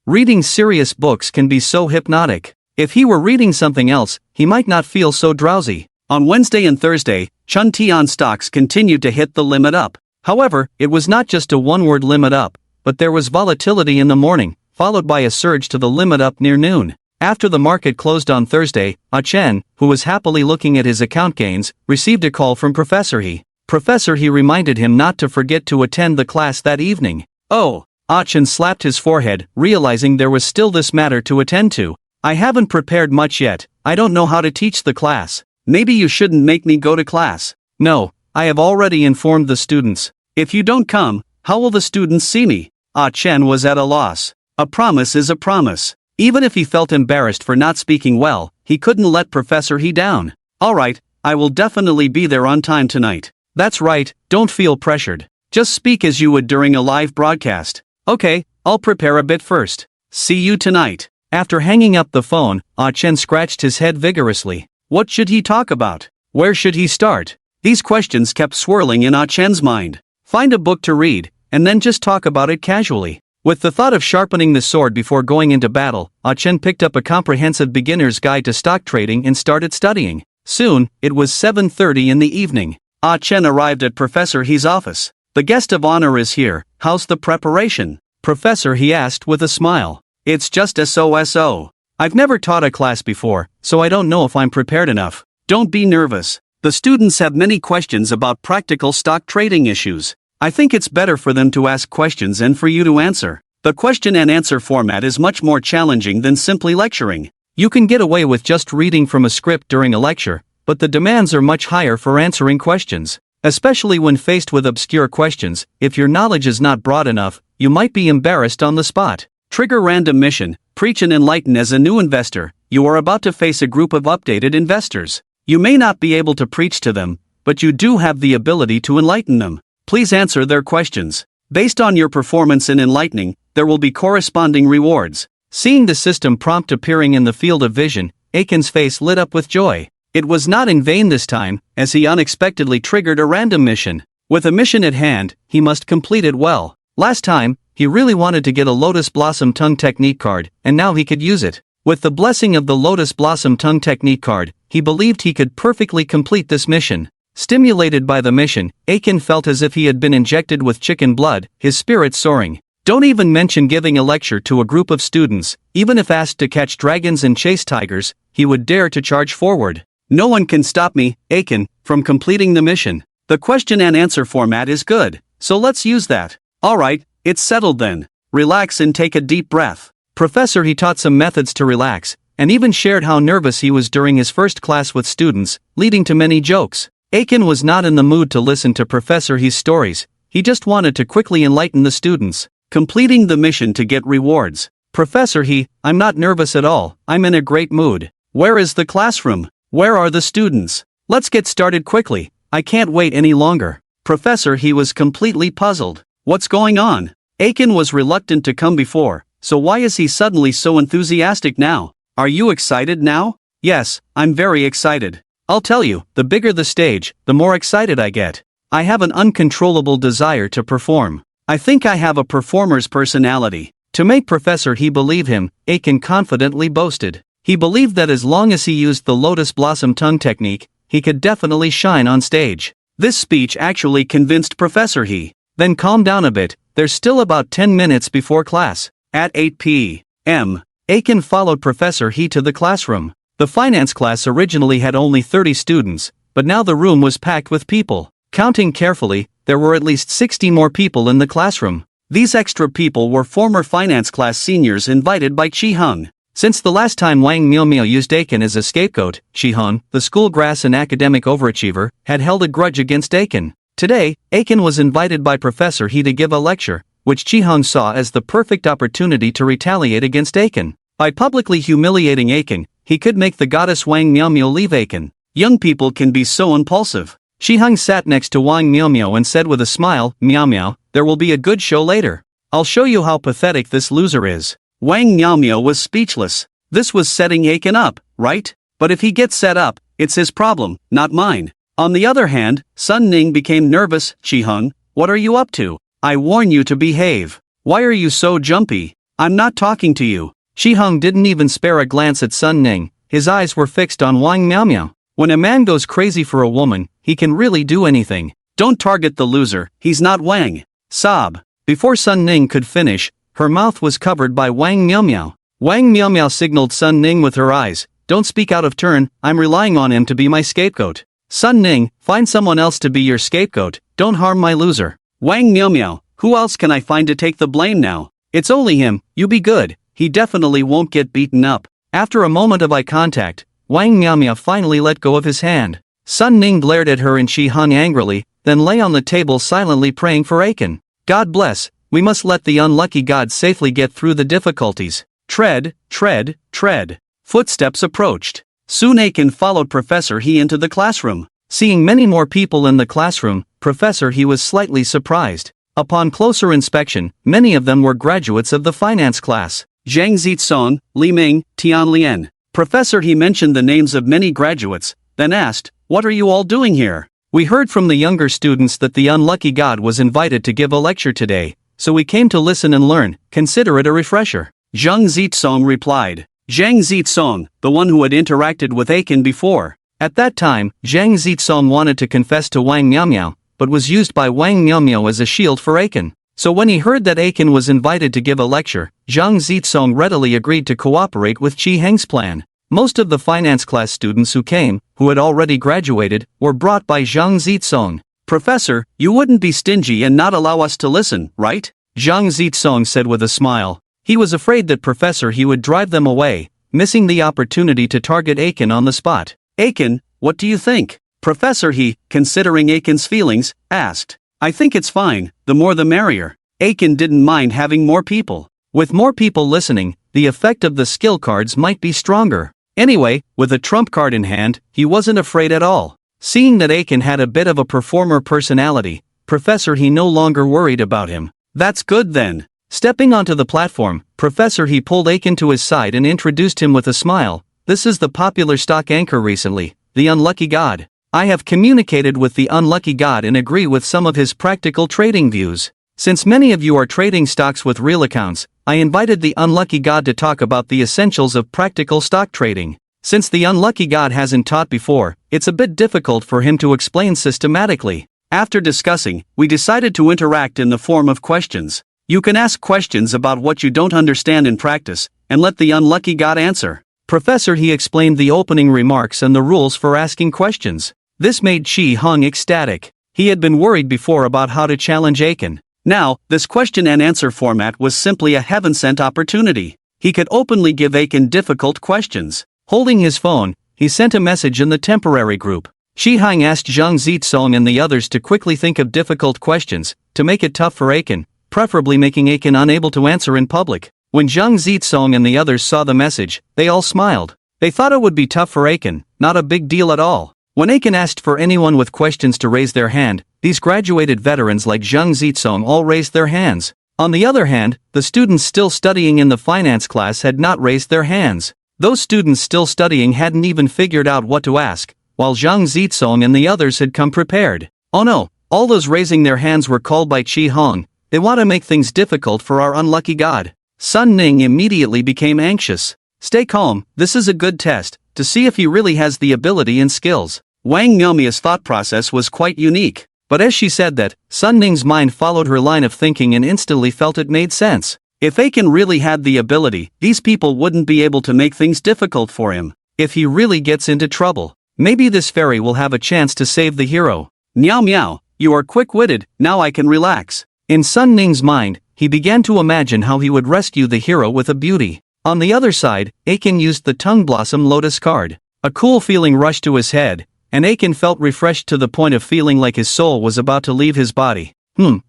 A: Reading serious books can be so hypnotic. If he were reading something else, he might not feel so drowsy. On Wednesday and Thursday, Chun Tian stocks continued to hit the limit up. However, it was not just a one-word limit up, but there was volatility in the morning, followed by a surge to the limit up near noon. After the market closed on Thursday, Ah Chen, who was happily looking at his account gains, received a call from Professor He. Professor He reminded him not to forget to attend the class that evening. Oh! Ah Chen slapped his forehead, realizing there was still this matter to attend to. I haven't prepared much yet, I don't know how to teach the class. Maybe you shouldn't make me go to class. No, I have already informed the students. If you don't come, how will the students see me? Ah Chen was at a loss. A promise is a promise. Even if he felt embarrassed for not speaking well, he couldn't let Professor He down. Alright, I will definitely be there on time tonight. That's right, don't feel pressured. Just speak as you would during a live broadcast. Okay, I'll prepare a bit first. See you tonight. After hanging up the phone, Chen scratched his head vigorously. What should he talk about? Where should he start? These questions kept swirling in Chen's mind. Find a book to read, and then just talk about it casually. With the thought of sharpening the sword before going into battle, Chen picked up a comprehensive beginner's guide to stock trading and started studying. Soon, it was 7:30 in the evening. Chen arrived at Professor He's office. The guest of honor is here, how's the preparation? Professor He asked with a smile. It's just so. I've never taught a class before, so I don't know if I'm prepared enough. Don't be nervous. The students have many questions about practical stock trading issues. I think it's better for them to ask questions and for you to answer. The question and answer format is much more challenging than simply lecturing. You can get away with just reading from a script during a lecture, but the demands are much higher for answering questions. Especially when faced with obscure questions, if your knowledge is not broad enough, you might be embarrassed on the spot. Trigger random mission, preach and enlighten. As a new investor, you are about to face a group of updated investors. You may not be able to preach to them, but you do have the ability to enlighten them. Please answer their questions. Based on your performance in enlightening, there will be corresponding rewards. Seeing the system prompt appearing in the field of vision, Aiken's face lit up with joy. It was not in vain this time, as he unexpectedly triggered a random mission. With a mission at hand, he must complete it well. Last time, he really wanted to get a Lotus Blossom Tongue Technique card, and now he could use it. With the blessing of the Lotus Blossom Tongue Technique card, he believed he could perfectly complete this mission. Stimulated by the mission, Aiken felt as if he had been injected with chicken blood, his spirits soaring. Don't even mention giving a lecture to a group of students. Even if asked to catch dragons and chase tigers, he would dare to charge forward. No one can stop me, Aiken, from completing the mission. The question and answer format is good, so let's use that. Alright, it's settled then. Relax and take a deep breath. Professor He taught some methods to relax, and even shared how nervous he was during his first class with students, leading to many jokes. Aiken was not in the mood to listen to Professor He's stories, he just wanted to quickly enlighten the students. Completing the mission to get rewards. Professor He, I'm not nervous at all, I'm in a great mood. Where is the classroom? Where are the students? Let's get started quickly, I can't wait any longer. Professor He was completely puzzled. What's going on? Aiken was reluctant to come before, so why is he suddenly so enthusiastic now? Are you excited now? Yes, I'm very excited. I'll tell you, the bigger the stage, the more excited I get. I have an uncontrollable desire to perform. I think I have a performer's personality. To make Professor He believe him, Aiken confidently boasted. He believed that as long as he used the Lotus Blossom Tongue Technique, he could definitely shine on stage. This speech actually convinced Professor He. Then calm down a bit, there's still about 10 minutes before class. At 8 p.m., Aiken followed Professor He to the classroom. The finance class originally had only 30 students, but now the room was packed with people. Counting carefully, there were at least 60 more people in the classroom. These extra people were former finance class seniors invited by Chi-hung. Since the last time Wang Miao used Aiken as a scapegoat, Chi-hung, the school grass and academic overachiever, had held a grudge against Aiken. Today, Aiken was invited by Professor He to give a lecture, which Chi-hung saw as the perfect opportunity to retaliate against Aiken. By publicly humiliating Aiken, he could make the goddess Wang Miao leave Aiken. Young people can be so impulsive. Chi-hung sat next to Wang Miao and said with a smile, Miao, there will be a good show later. I'll show you how pathetic this loser is. Wang Miao was speechless. This was setting Aiken up, right? But if he gets set up, it's his problem, not mine. On the other hand, Sun Ning became nervous. Chi-hung, what are you up to? I warn you to behave. Why are you so jumpy? I'm not talking to you. Chi-hung didn't even spare a glance at Sun Ning, his eyes were fixed on Wang Miao. When a man goes crazy for a woman, he can really do anything. Don't target the loser, he's not Wang. Sob. Before Sun Ning could finish, her mouth was covered by Wang Miao. Wang Miao signaled Sun Ning with her eyes, don't speak out of turn, I'm relying on him to be my scapegoat. Sun Ning, find someone else to be your scapegoat, don't harm my loser. Wang Miao, who else can I find to take the blame now? It's only him, you be good, he definitely won't get beaten up. After a moment of eye contact, Wang Miao finally let go of his hand. Sun Ning glared at her and Chi-hung angrily, then lay on the table silently praying for Aiken. God bless, we must let the unlucky god safely get through the difficulties. Tread, tread, tread. Footsteps approached. Soon Aiken followed Professor He into the classroom. Seeing many more people in the classroom, Professor He was slightly surprised. Upon closer inspection, many of them were graduates of the finance class. Zhang Zitsong, Li Ming, Tian Lian. Professor He mentioned the names of many graduates, then asked, "What are you all doing here?" "We heard from the younger students that the unlucky god was invited to give a lecture today, so we came to listen and learn, consider it a refresher," Zhang Zitsong replied. Zhang Zitsong, the one who had interacted with Aiken before. At that time, Zhang Zitsong wanted to confess to Wang Miaomiao, but was used by Wang Miaomiao as a shield for Aiken. So when he heard that Aiken was invited to give a lecture, Zhang Zitsong readily agreed to cooperate with Qi Heng's plan. Most of the finance class students who came, who had already graduated, were brought by Zhang Zitsong. "Professor, you wouldn't be stingy and not allow us to listen, right?" Zhang Zitsong said with a smile. He was afraid that Professor He would drive them away, missing the opportunity to target Aiken on the spot. "Aiken, what do you think?" Professor He, considering Aiken's feelings, asked. "I think it's fine, the more the merrier." Aiken didn't mind having more people. With more people listening, the effect of the skill cards might be stronger. Anyway, with a trump card in hand, he wasn't afraid at all. Seeing that Aiken had a bit of a performer personality, Professor He no longer worried about him. "That's good then." Stepping onto the platform, Professor He pulled Aiken to his side and introduced him with a smile. "This is the popular stock anchor recently, the unlucky god. I have communicated with the unlucky god and agree with some of his practical trading views. Since many of you are trading stocks with real accounts, I invited the unlucky god to talk about the essentials of practical stock trading. Since the unlucky god hasn't taught before, it's a bit difficult for him to explain systematically. After discussing, we decided to interact in the form of questions. You can ask questions about what you don't understand in practice, and let the unlucky god answer." Professor He explained the opening remarks and the rules for asking questions. This made Qi Heng ecstatic. He had been worried before about how to challenge Aiken. Now, this question and answer format was simply a heaven-sent opportunity. He could openly give Aiken difficult questions. Holding his phone, he sent a message in the temporary group. Qi Heng asked Zhang Zitsong and the others to quickly think of difficult questions, to make it tough for Aiken, preferably making Aiken unable to answer in public. When Zhang Zitsong and the others saw the message, they all smiled. They thought it would be tough for Aiken, not a big deal at all. When Aiken asked for anyone with questions to raise their hand, these graduated veterans like Zhang Zitsong all raised their hands. On the other hand, the students still studying in the finance class had not raised their hands. Those students still studying hadn't even figured out what to ask, while Zhang Zitsong and the others had come prepared. Oh no, all those raising their hands were called by Qi Heng. They want to make things difficult for our unlucky god. Sun Ning immediately became anxious. "Stay calm, this is a good test, to see if he really has the ability and skills." Wang Miaomia's thought process was quite unique. But as she said that, Sun Ning's mind followed her line of thinking and instantly felt it made sense. If Aiken really had the ability, these people wouldn't be able to make things difficult for him. If he really gets into trouble, maybe this fairy will have a chance to save the hero. "Miao Miao, you are quick-witted, now I can relax." In Sun Ning's mind, he began to imagine how he would rescue the hero with a beauty. On the other side, Aiken used the Tongue Blossom Lotus card. A cool feeling rushed to his head, and Aiken felt refreshed to the point of feeling like his soul was about to leave his body.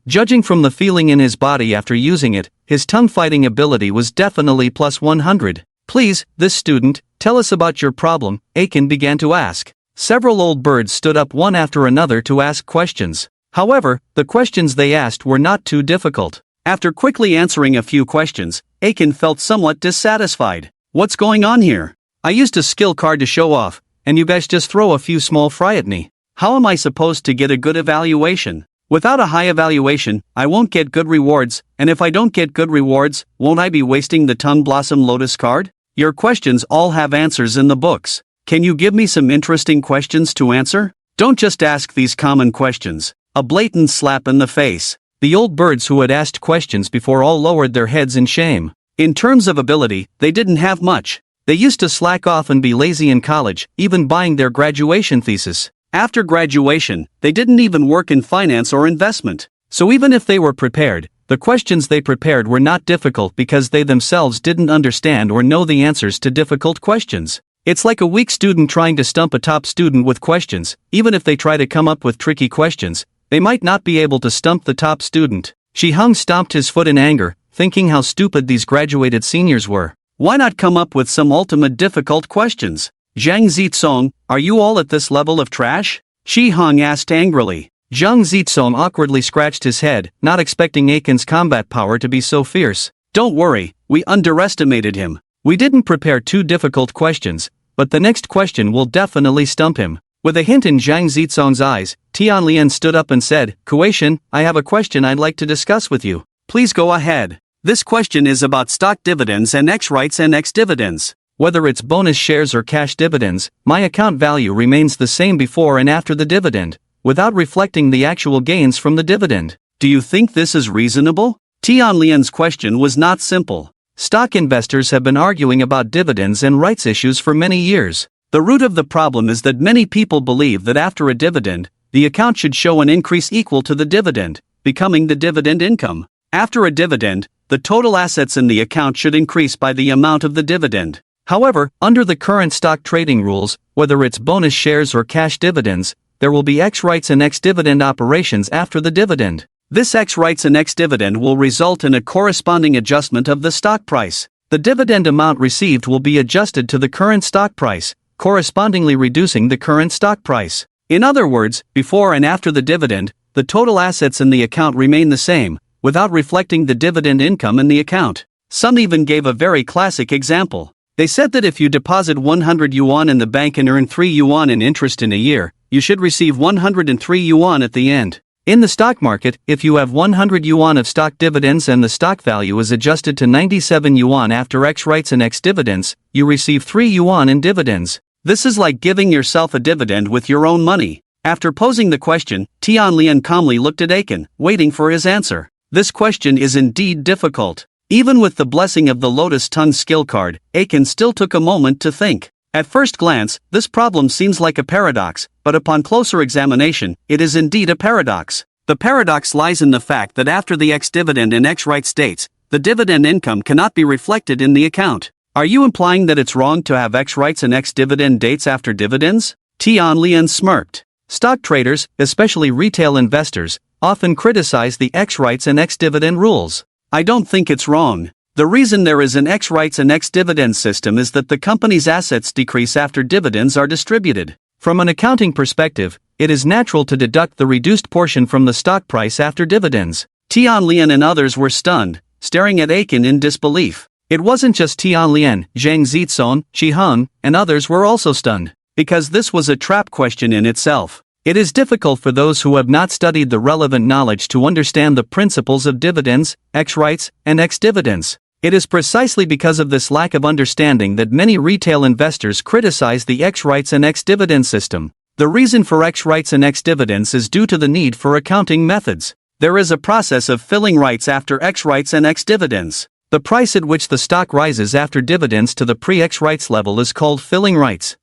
A: Judging from the feeling in his body after using it, his tongue-fighting ability was definitely plus 100. "Please, this student, tell us about your problem," Aiken began to ask. Several old birds stood up one after another to ask questions. However, the questions they asked were not too difficult. After quickly answering a few questions, Aiken felt somewhat dissatisfied. "What's going on here? I used a skill card to show off, and you guys just throw a few small fry at me. How am I supposed to get a good evaluation? Without a high evaluation, I won't get good rewards, and if I don't get good rewards, won't I be wasting the Tongue Blossom Lotus card? Your questions all have answers in the books. Can you give me some interesting questions to answer? Don't just ask these common questions." A blatant slap in the face. The old birds who had asked questions before all lowered their heads in shame. In terms of ability, they didn't have much. They used to slack off and be lazy in college, even buying their graduation thesis. After graduation, they didn't even work in finance or investment. So even if they were prepared, the questions they prepared were not difficult because they themselves didn't understand or know the answers to difficult questions. It's like a weak student trying to stump a top student with questions. Even if they try to come up with tricky questions, they might not be able to stump the top student. Qi Heng stomped his foot in anger, thinking how stupid these graduated seniors were. Why not come up with some ultimate difficult questions? "Zhang Zitsong, are you all at this level of trash?" Qi Heng asked angrily. Zhang Zitsong awkwardly scratched his head, not expecting Aiken's combat power to be so fierce. Don't worry, we underestimated him. We didn't prepare two difficult questions, but the next question will definitely stump him. With a hint in Zhang Zitsong's eyes, Tianlian stood up and said, Kuei-shen, I have a question I'd like to discuss with you. Please go ahead. This question is about stock dividends and X-rights and X-dividends. Whether it's bonus shares or cash dividends, my account value remains the same before and after the dividend, without reflecting the actual gains from the dividend. Do you think this is reasonable? Tianlian's question was not simple. Stock investors have been arguing about dividends and rights issues for many years. The root of the problem is that many people believe that after a dividend, the account should show an increase equal to the dividend, becoming the dividend income. After a dividend, the total assets in the account should increase by the amount of the dividend. However, under the current stock trading rules, whether it's bonus shares or cash dividends, there will be X-rights and X-dividend operations after the dividend. This X-rights and X-dividend will result in a corresponding adjustment of the stock price. The dividend amount received will be adjusted to the current stock price, correspondingly reducing the current stock price. In other words, before and after the dividend, the total assets in the account remain the same, without reflecting the dividend income in the account. Some even gave a very classic example. They said that if you deposit 100 yuan in the bank and earn 3 yuan in interest in a year, you should receive 103 yuan at the end. In the stock market, if you have 100 yuan of stock dividends and the stock value is adjusted to 97 yuan after X-rights and X-dividends, you receive 3 yuan in dividends. This is like giving yourself a dividend with your own money. After posing the question, Tianlian calmly looked at Aiken, waiting for his answer. This question is indeed difficult. Even with the blessing of the Lotus Tongue skill card, Aiken still took a moment to think. At first glance, this problem seems like a paradox, but upon closer examination, it is indeed a paradox. The paradox lies in the fact that after the X-dividend in X-right states, the dividend income cannot be reflected in the account. Are you implying that it's wrong to have X-rights and X-dividend dates after dividends? Tianlian smirked. Stock traders, especially retail investors, often criticize the X-rights and X-dividend rules. I don't think it's wrong. The reason there is an X-rights and X-dividend system is that the company's assets decrease after dividends are distributed. From an accounting perspective, it is natural to deduct the reduced portion from the stock price after dividends. Tianlian and others were stunned, staring at Aiken in disbelief. It wasn't just Tianlian, Zhang Zitsong, Hung, and others were also stunned, because this was a trap question in itself. It is difficult for those who have not studied the relevant knowledge to understand the principles of dividends, X-rights, and X-dividends. It is precisely because of this lack of understanding that many retail investors criticize the X-rights and X-dividend system. The reason for X-rights and X-dividends is due to the need for accounting methods. There is a process of filling rights after X-rights and X-dividends. The price at which the stock rises after dividends to the pre-X-rights level is called filling rights.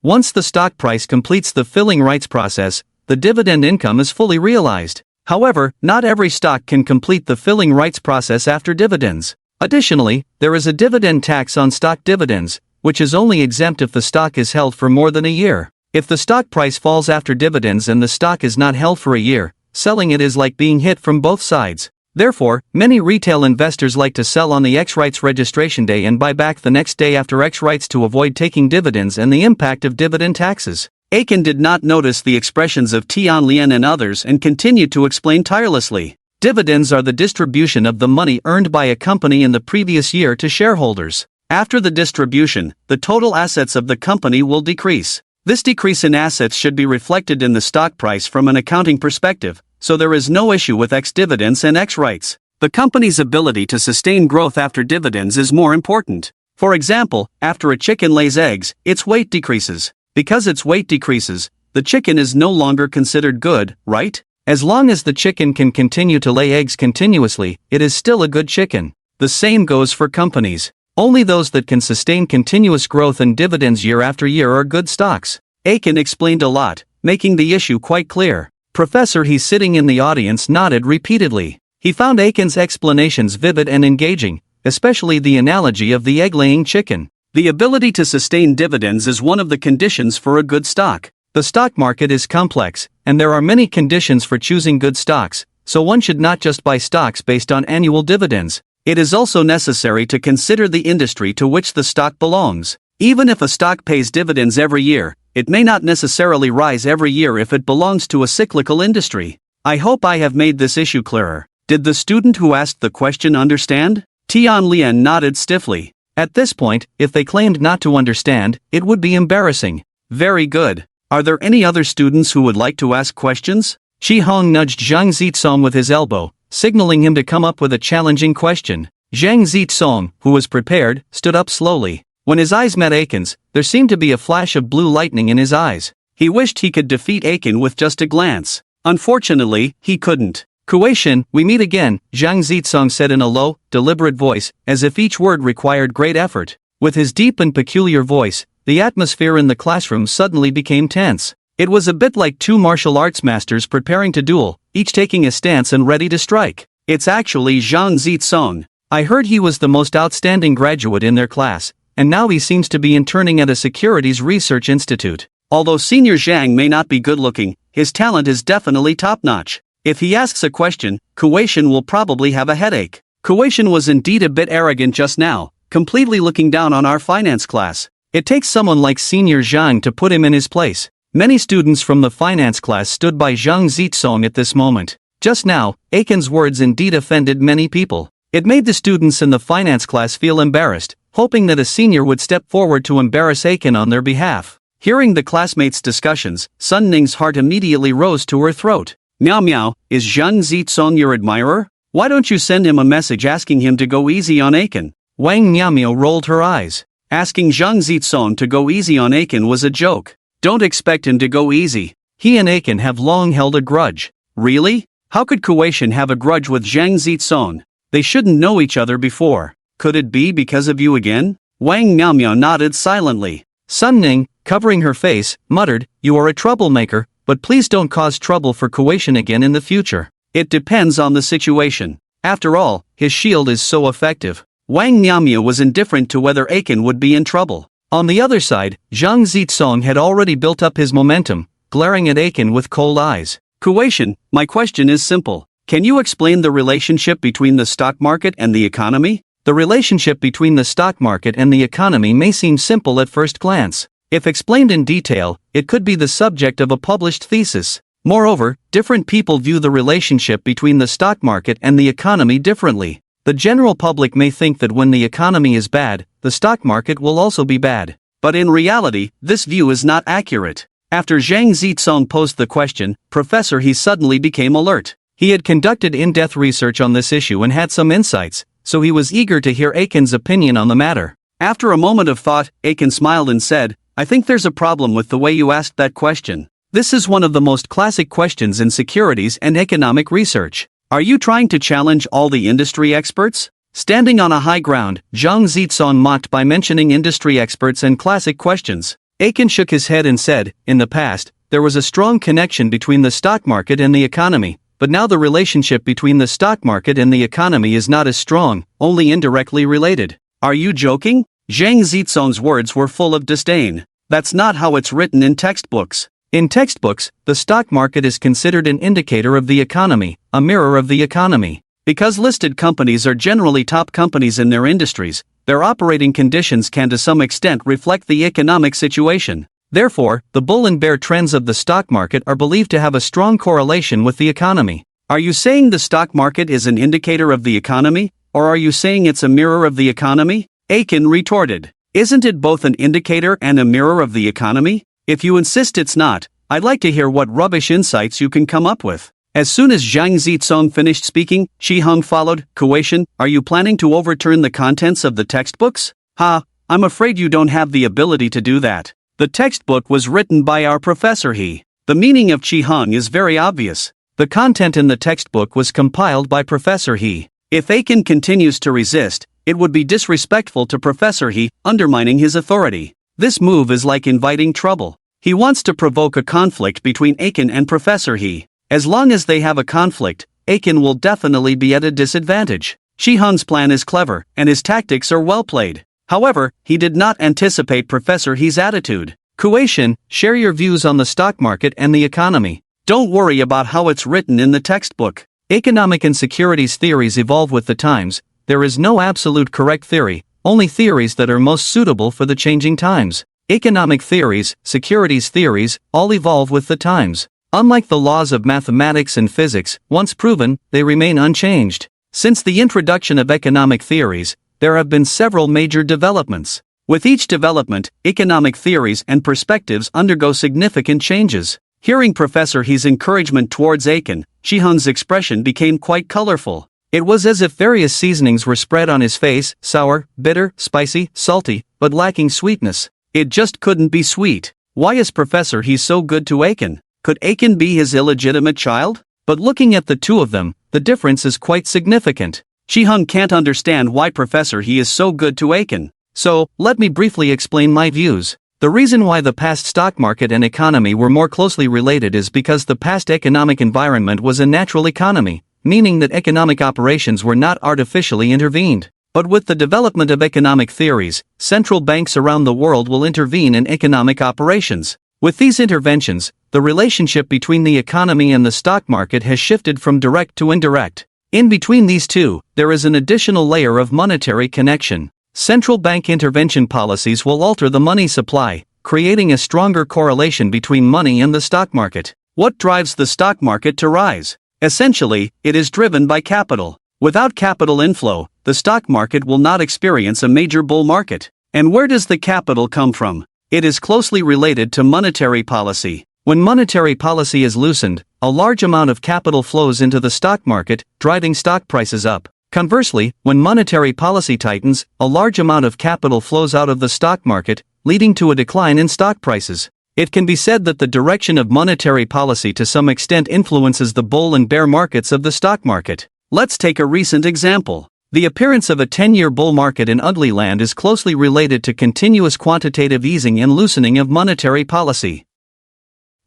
A: Once the stock price completes the filling rights process, the dividend income is fully realized. However, not every stock can complete the filling rights process after dividends. Additionally, there is a dividend tax on stock dividends, which is only exempt if the stock is held for more than a year. If the stock price falls after dividends and the stock is not held for a year, selling it is like being hit from both sides. Therefore, many retail investors like to sell on the X-rights registration day and buy back the next day after X-rights to avoid taking dividends and the impact of dividend taxes. Aiken did not notice the expressions of Tianlian and others and continued to explain tirelessly. Dividends are the distribution of the money earned by a company in the previous year to shareholders. After the distribution, the total assets of the company will decrease. This decrease in assets should be reflected in the stock price from an accounting perspective, so there is no issue with X-dividends and X-rights. The company's ability to sustain growth after dividends is more important. For example, after a chicken lays eggs, its weight decreases. Because its weight decreases, the chicken is no longer considered good, right? As long as the chicken can continue to lay eggs continuously, it is still a good chicken. The same goes for companies. Only those that can sustain continuous growth and dividends year after year are good stocks. Aiken explained a lot, making the issue quite clear. Professor He sitting in the audience nodded repeatedly. He found Aiken's explanations vivid and engaging, especially the analogy of the egg-laying chicken. The ability to sustain dividends is one of the conditions for a good stock. The stock market is complex, and there are many conditions for choosing good stocks, so one should not just buy stocks based on annual dividends. It is also necessary to consider the industry to which the stock belongs. Even if a stock pays dividends every year, it may not necessarily rise every year if it belongs to a cyclical industry. I hope I have made this issue clearer. Did the student who asked the question understand? Tian Lian nodded stiffly. At this point, if they claimed not to understand, it would be embarrassing. Very good. Are there any other students who would like to ask questions? Shi Hong nudged Zhang Zitsong with his elbow, signaling him to come up with a challenging question. Zhang Zitsong, who was prepared, stood up slowly. When his eyes met Aiken's, there seemed to be a flash of blue lightning in his eyes. He wished he could defeat Aiken with just a glance. Unfortunately, he couldn't. Kuei-shin, we meet again, Zhang Zitsong said in a low, deliberate voice, as if each word required great effort. With his deep and peculiar voice, the atmosphere in the classroom suddenly became tense. It was a bit like two martial arts masters preparing to duel, each taking a stance and ready to strike. It's actually Zhang Zitsong. I heard he was the most outstanding graduate in their class, and now he seems to be interning at a securities research institute. Although Senior Zhang may not be good-looking, his talent is definitely top-notch. If he asks a question, Kuei-shin will probably have a headache. Kuei-shin was indeed a bit arrogant just now, completely looking down on our finance class. It takes someone like Senior Zhang to put him in his place. Many students from the finance class stood by Zhang Zitsong at this moment. Just now, Aiken's words indeed offended many people. It made the students in the finance class feel embarrassed, hoping that a senior would step forward to embarrass Aiken on their behalf. Hearing the classmates' discussions, Sun Ning's heart immediately rose to her throat. Meow meow, is Zhang Zitsong your admirer? Why don't you send him a message asking him to go easy on Aiken? Wang Miao rolled her eyes. Asking Zhang Zitsong to go easy on Aiken was a joke. Don't expect him to go easy. He and Aiken have long held a grudge. Really? How could Kuei-shin have a grudge with Zhang Zitsong? They shouldn't know each other before. Could it be because of you again? Wang Miao nodded silently. Sun Ning, covering her face, muttered, you are a troublemaker, but please don't cause trouble for Kuei-shin again in the future. It depends on the situation. After all, his shield is so effective. Wang Miao was indifferent to whether Aiken would be in trouble. On the other side, Zhang Zitsong had already built up his momentum, glaring at Aiken with cold eyes. Kuei-shin, my question is simple. Can you explain the relationship between the stock market and the economy? The relationship between the stock market and the economy may seem simple at first glance. If explained in detail, it could be the subject of a published thesis. Moreover, different people view the relationship between the stock market and the economy differently. The general public may think that when the economy is bad, the stock market will also be bad. But in reality, this view is not accurate. After Zhang Zitsong posed the question, Professor He suddenly became alert. He had conducted in-depth research on this issue and had some insights, so he was eager to hear Aiken's opinion on the matter. After a moment of thought, Aiken smiled and said, I think there's a problem with the way you asked that question. This is one of the most classic questions in securities and economic research. Are you trying to challenge all the industry experts? Standing on a high ground, Zhang Zitsong mocked by mentioning industry experts and classic questions. Aiken shook his head and said, in the past, there was a strong connection between the stock market and the economy, but now the relationship between the stock market and the economy is not as strong, only indirectly related. Are you joking? Zhang Zitsong's words were full of disdain. That's not how it's written in textbooks. In textbooks, the stock market is considered an indicator of the economy, a mirror of the economy. Because listed companies are generally top companies in their industries, their operating conditions can to some extent reflect the economic situation. Therefore, the bull and bear trends of the stock market are believed to have a strong correlation with the economy. Are you saying the stock market is an indicator of the economy, or are you saying it's a mirror of the economy? Aiken retorted. Isn't it both an indicator and a mirror of the economy? If you insist it's not, I'd like to hear what rubbish insights you can come up with. As soon as Zhang Zitsong finished speaking, Shi Hong followed. Kuei-shin, are you planning to overturn the contents of the textbooks? I'm afraid you don't have the ability to do that. The textbook was written by our Professor He. The meaning of Shi Hong is very obvious. The content in the textbook was compiled by Professor He. If Aiken continues to resist, it would be disrespectful to Professor He, undermining his authority. This move is like inviting trouble. He wants to provoke a conflict between Aiken and Professor He. As long as they have a conflict, Aiken will definitely be at a disadvantage. Shi Hong's plan is clever, and his tactics are well played. However, he did not anticipate Professor He's attitude. Kuei-shin, share your views on the stock market and the economy. Don't worry about how it's written in the textbook. Economic and securities theories evolve with the times. There is no absolute correct theory, only theories that are most suitable for the changing times. Economic theories, securities theories, all evolve with the times. Unlike the laws of mathematics and physics, once proven, they remain unchanged. Since the introduction of economic theories, there have been several major developments. With each development, economic theories and perspectives undergo significant changes. Hearing Professor He's encouragement towards Aiken, Shihung's expression became quite colorful. It was as if various seasonings were spread on his face, sour, bitter, spicy, salty, but lacking sweetness. It just couldn't be sweet. Why is Professor He so good to Aiken? Could Aiken be his illegitimate child? But looking at the two of them, the difference is quite significant. Shihung can't understand why Professor He is so good to Aiken. So, let me briefly explain my views. The reason why the past stock market and economy were more closely related is because the past economic environment was a natural economy, meaning that economic operations were not artificially intervened. But with the development of economic theories, central banks around the world will intervene in economic operations. With these interventions, the relationship between the economy and the stock market has shifted from direct to indirect. In between these two, there is an additional layer of monetary connection. Central bank intervention policies will alter the money supply, creating a stronger correlation between money and the stock market. What drives the stock market to rise? Essentially, it is driven by capital. Without capital inflow, the stock market will not experience a major bull market. And where does the capital come from? It is closely related to monetary policy. When monetary policy is loosened, a large amount of capital flows into the stock market, driving stock prices up. Conversely, when monetary policy tightens, a large amount of capital flows out of the stock market, leading to a decline in stock prices. It can be said that the direction of monetary policy to some extent influences the bull and bear markets of the stock market. Let's take a recent example. The appearance of a 10-year bull market in ugly land is closely related to continuous quantitative easing and loosening of monetary policy.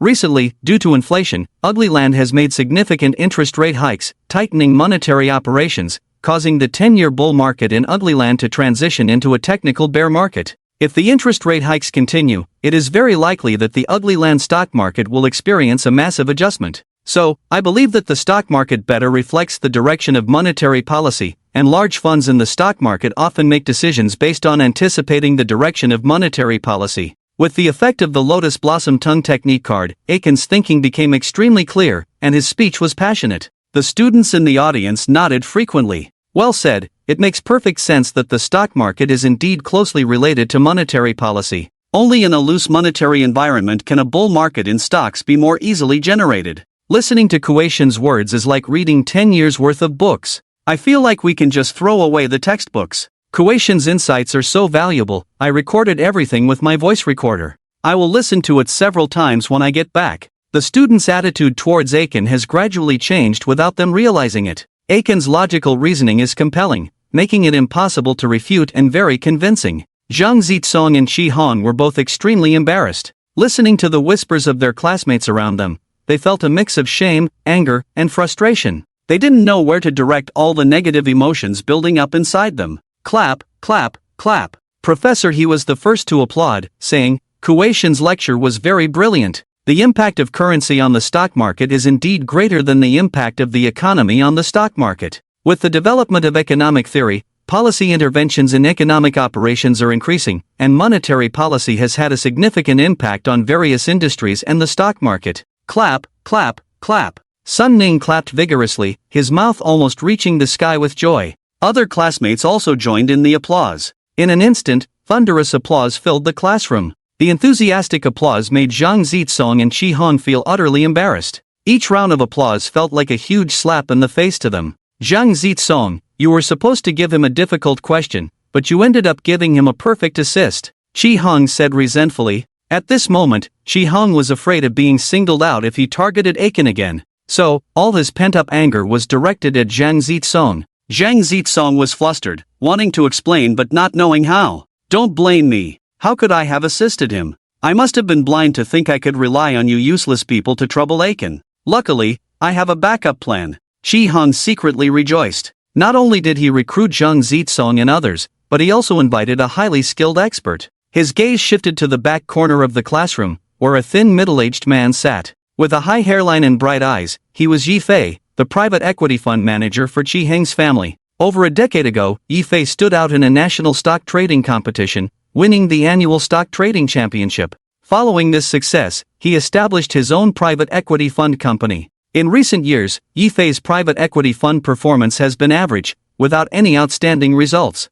A: Recently, due to inflation, ugly land has made significant interest rate hikes, tightening monetary operations, causing the 10-year bull market in ugly land to transition into a technical bear market. If the interest rate hikes continue, it is very likely that the ugly land stock market will experience a massive adjustment. So, I believe that the stock market better reflects the direction of monetary policy, and large funds in the stock market often make decisions based on anticipating the direction of monetary policy. With the effect of the lotus blossom tongue technique card, Aiken's thinking became extremely clear, and his speech was passionate. The students in the audience nodded frequently. Well said, it makes perfect sense that the stock market is indeed closely related to monetary policy. Only in a loose monetary environment can a bull market in stocks be more easily generated. Listening to Kuei-shin's words is like reading 10 years worth of books. I feel like we can just throw away the textbooks. Kuei-shin's insights are so valuable, I recorded everything with my voice recorder. I will listen to it several times when I get back. The students' attitude towards Aiken has gradually changed without them realizing it. Aiken's logical reasoning is compelling, making it impossible to refute and very convincing. Zhang Zitsong and Shi Han were both extremely embarrassed. Listening to the whispers of their classmates around them, they felt a mix of shame, anger, and frustration. They didn't know where to direct all the negative emotions building up inside them. Clap, clap, clap. Professor He was the first to applaud, saying, Kuei-shin's lecture was very brilliant. The impact of currency on the stock market is indeed greater than the impact of the economy on the stock market. With the development of economic theory, policy interventions in economic operations are increasing, and monetary policy has had a significant impact on various industries and the stock market. Clap, clap, clap. Sun Ning clapped vigorously, his mouth almost reaching the sky with joy. Other classmates also joined in the applause. In an instant, thunderous applause filled the classroom. The enthusiastic applause made Zhang Zitsong and Shi Han feel utterly embarrassed. Each round of applause felt like a huge slap in the face to them. Zhang Zitsong, you were supposed to give him a difficult question, but you ended up giving him a perfect assist, Shi Han said resentfully. At this moment, Shi Han was afraid of being singled out if he targeted Aiken again. So, all his pent-up anger was directed at Zhang Zitsong. Zhang Zitsong was flustered, wanting to explain but not knowing how. Don't blame me. How could I have assisted him? I must have been blind to think I could rely on you useless people to trouble Aiken. Luckily, I have a backup plan. Shi Han secretly rejoiced. Not only did he recruit Zhang Zitsong and others, but he also invited a highly skilled expert. His gaze shifted to the back corner of the classroom, where a thin middle-aged man sat. With a high hairline and bright eyes, he was Yi Fei, the private equity fund manager for Qi Heng's family. Over a decade ago, Yi Fei stood out in a national stock trading competition, winning the annual stock trading championship. Following this success, he established his own private equity fund company. In recent years, Yifei's private equity fund performance has been average, without any outstanding results.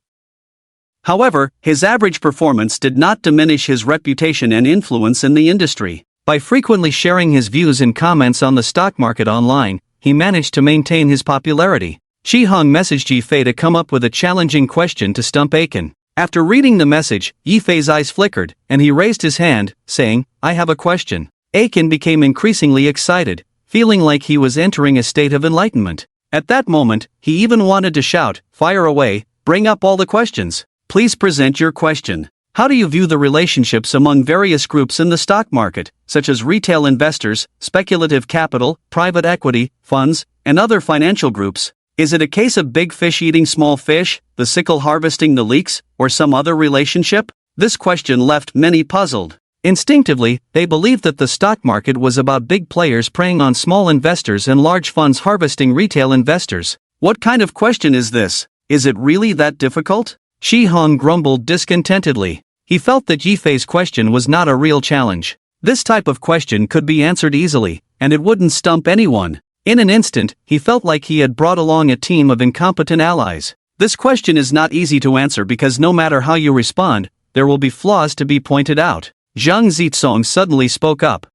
A: However, his average performance did not diminish his reputation and influence in the industry. By frequently sharing his views in comments on the stock market online, he managed to maintain his popularity. Chi-hong messaged Yifei to come up with a challenging question to stump Aiken. After reading the message, Yifei's eyes flickered, and he raised his hand, saying, "I have a question." Aiken became increasingly excited, feeling like he was entering a state of enlightenment. At that moment, he even wanted to shout, "Fire away, bring up all the questions. Please present your question. How do you view the relationships among various groups in the stock market, such as retail investors, speculative capital, private equity, funds, and other financial groups? Is it a case of big fish eating small fish, the sickle harvesting the leeks, or some other relationship?" This question left many puzzled. Instinctively, they believed that the stock market was about big players preying on small investors and large funds harvesting retail investors. What kind of question is this? Is it really that difficult? Chi-hong grumbled discontentedly. He felt that Yifei's question was not a real challenge. This type of question could be answered easily, and it wouldn't stump anyone. In an instant, he felt like he had brought along a team of incompetent allies. This question is not easy to answer because no matter how you respond, there will be flaws to be pointed out. Zhang Zitsong suddenly spoke up.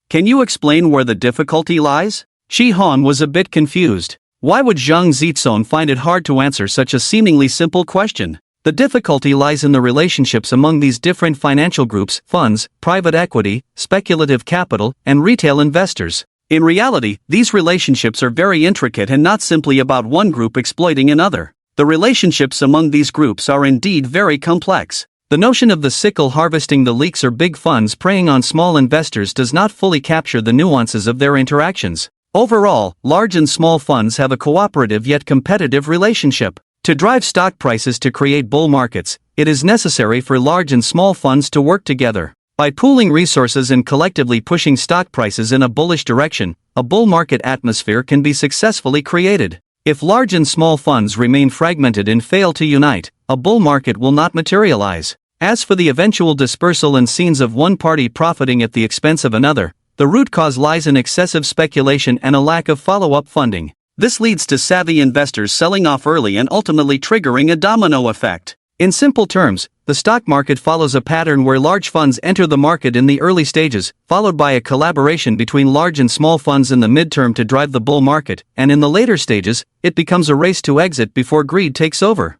A: Can you explain where the difficulty lies? Chi-hong was a bit confused. Why would Zhang Zitsong find it hard to answer such a seemingly simple question? The difficulty lies in the relationships among these different financial groups, funds, private equity, speculative capital, and retail investors. In reality, these relationships are very intricate and not simply about one group exploiting another. The relationships among these groups are indeed very complex. The notion of the sickle harvesting the leeks or big funds preying on small investors does not fully capture the nuances of their interactions. Overall, large and small funds have a cooperative yet competitive relationship. To drive stock prices to create bull markets, it is necessary for large and small funds to work together. By pooling resources and collectively pushing stock prices in a bullish direction, a bull market atmosphere can be successfully created. If large and small funds remain fragmented and fail to unite, a bull market will not materialize. As for the eventual dispersal and scenes of one party profiting at the expense of another, the root cause lies in excessive speculation and a lack of follow-up funding. This leads to savvy investors selling off early and ultimately triggering a domino effect. In simple terms, the stock market follows a pattern where large funds enter the market in the early stages, followed by a collaboration between large and small funds in the midterm to drive the bull market, and in the later stages, it becomes a race to exit before greed takes over.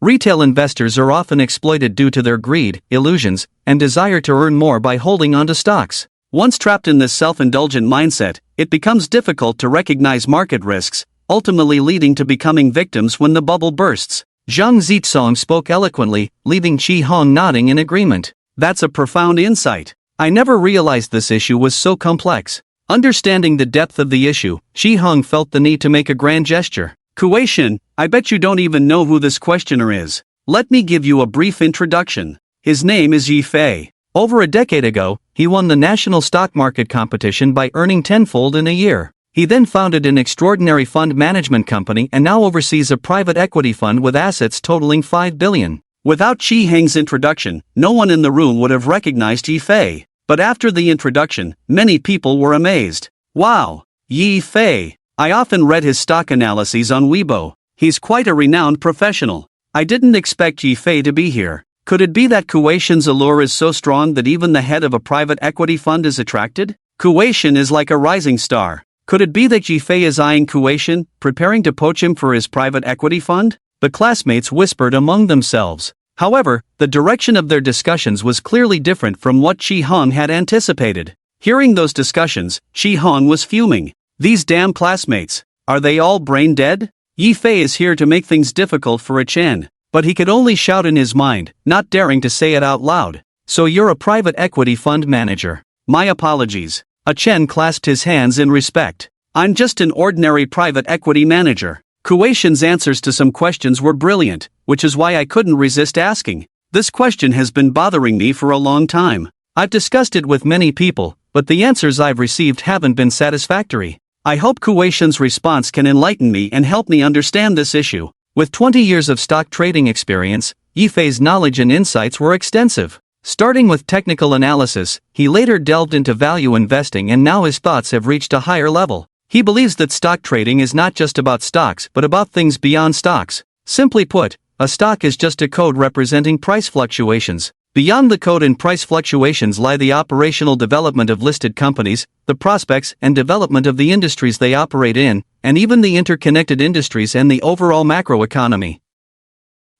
A: Retail investors are often exploited due to their greed, illusions, and desire to earn more by holding onto stocks. Once trapped in this self-indulgent mindset, it becomes difficult to recognize market risks, ultimately leading to becoming victims when the bubble bursts. Zhang Zitsong spoke eloquently, leaving Chi-hong nodding in agreement. That's a profound insight. I never realized this issue was so complex. Understanding the depth of the issue, Chi-hong felt the need to make a grand gesture. Kuei-shin, I bet you don't even know who this questioner is. Let me give you a brief introduction. His name is Yifei. Over a decade ago, he won the national stock market competition by earning tenfold in a year. He then founded an extraordinary fund management company and now oversees a private equity fund with assets totaling 5 billion. Without Chi-hong's introduction, no one in the room would have recognized Yifei. But after the introduction, many people were amazed. Wow! Yifei! I often read his stock analyses on Weibo. He's quite a renowned professional. I didn't expect Yifei to be here. Could it be that Kuei-shin's allure is so strong that even the head of a private equity fund is attracted? Kuei-shin is like a rising star. Could it be that Yifei is eyeing Kuei-shin, preparing to poach him for his private equity fund? The classmates whispered among themselves. However, the direction of their discussions was clearly different from what Chi-hong had anticipated. Hearing those discussions, Chi-hong was fuming. These damn classmates, are they all brain dead? Yifei is here to make things difficult for a Chen. But he could only shout in his mind, not daring to say it out loud. So you're a private equity fund manager. My apologies. A Chen clasped his hands in respect. I'm just an ordinary private equity manager. Kuei-shin's answers to some questions were brilliant, which is why I couldn't resist asking. This question has been bothering me for a long time. I've discussed it with many people, but the answers I've received haven't been satisfactory. I hope Kuei-shin's response can enlighten me and help me understand this issue. With 20 years of stock trading experience, Yifei's knowledge and insights were extensive. Starting with technical analysis, he later delved into value investing, and now his thoughts have reached a higher level. He believes that stock trading is not just about stocks but about things beyond stocks. Simply put, a stock is just a code representing price fluctuations. Beyond the code and price fluctuations lie the operational development of listed companies, the prospects and development of the industries they operate in, and even the interconnected industries and the overall macroeconomy.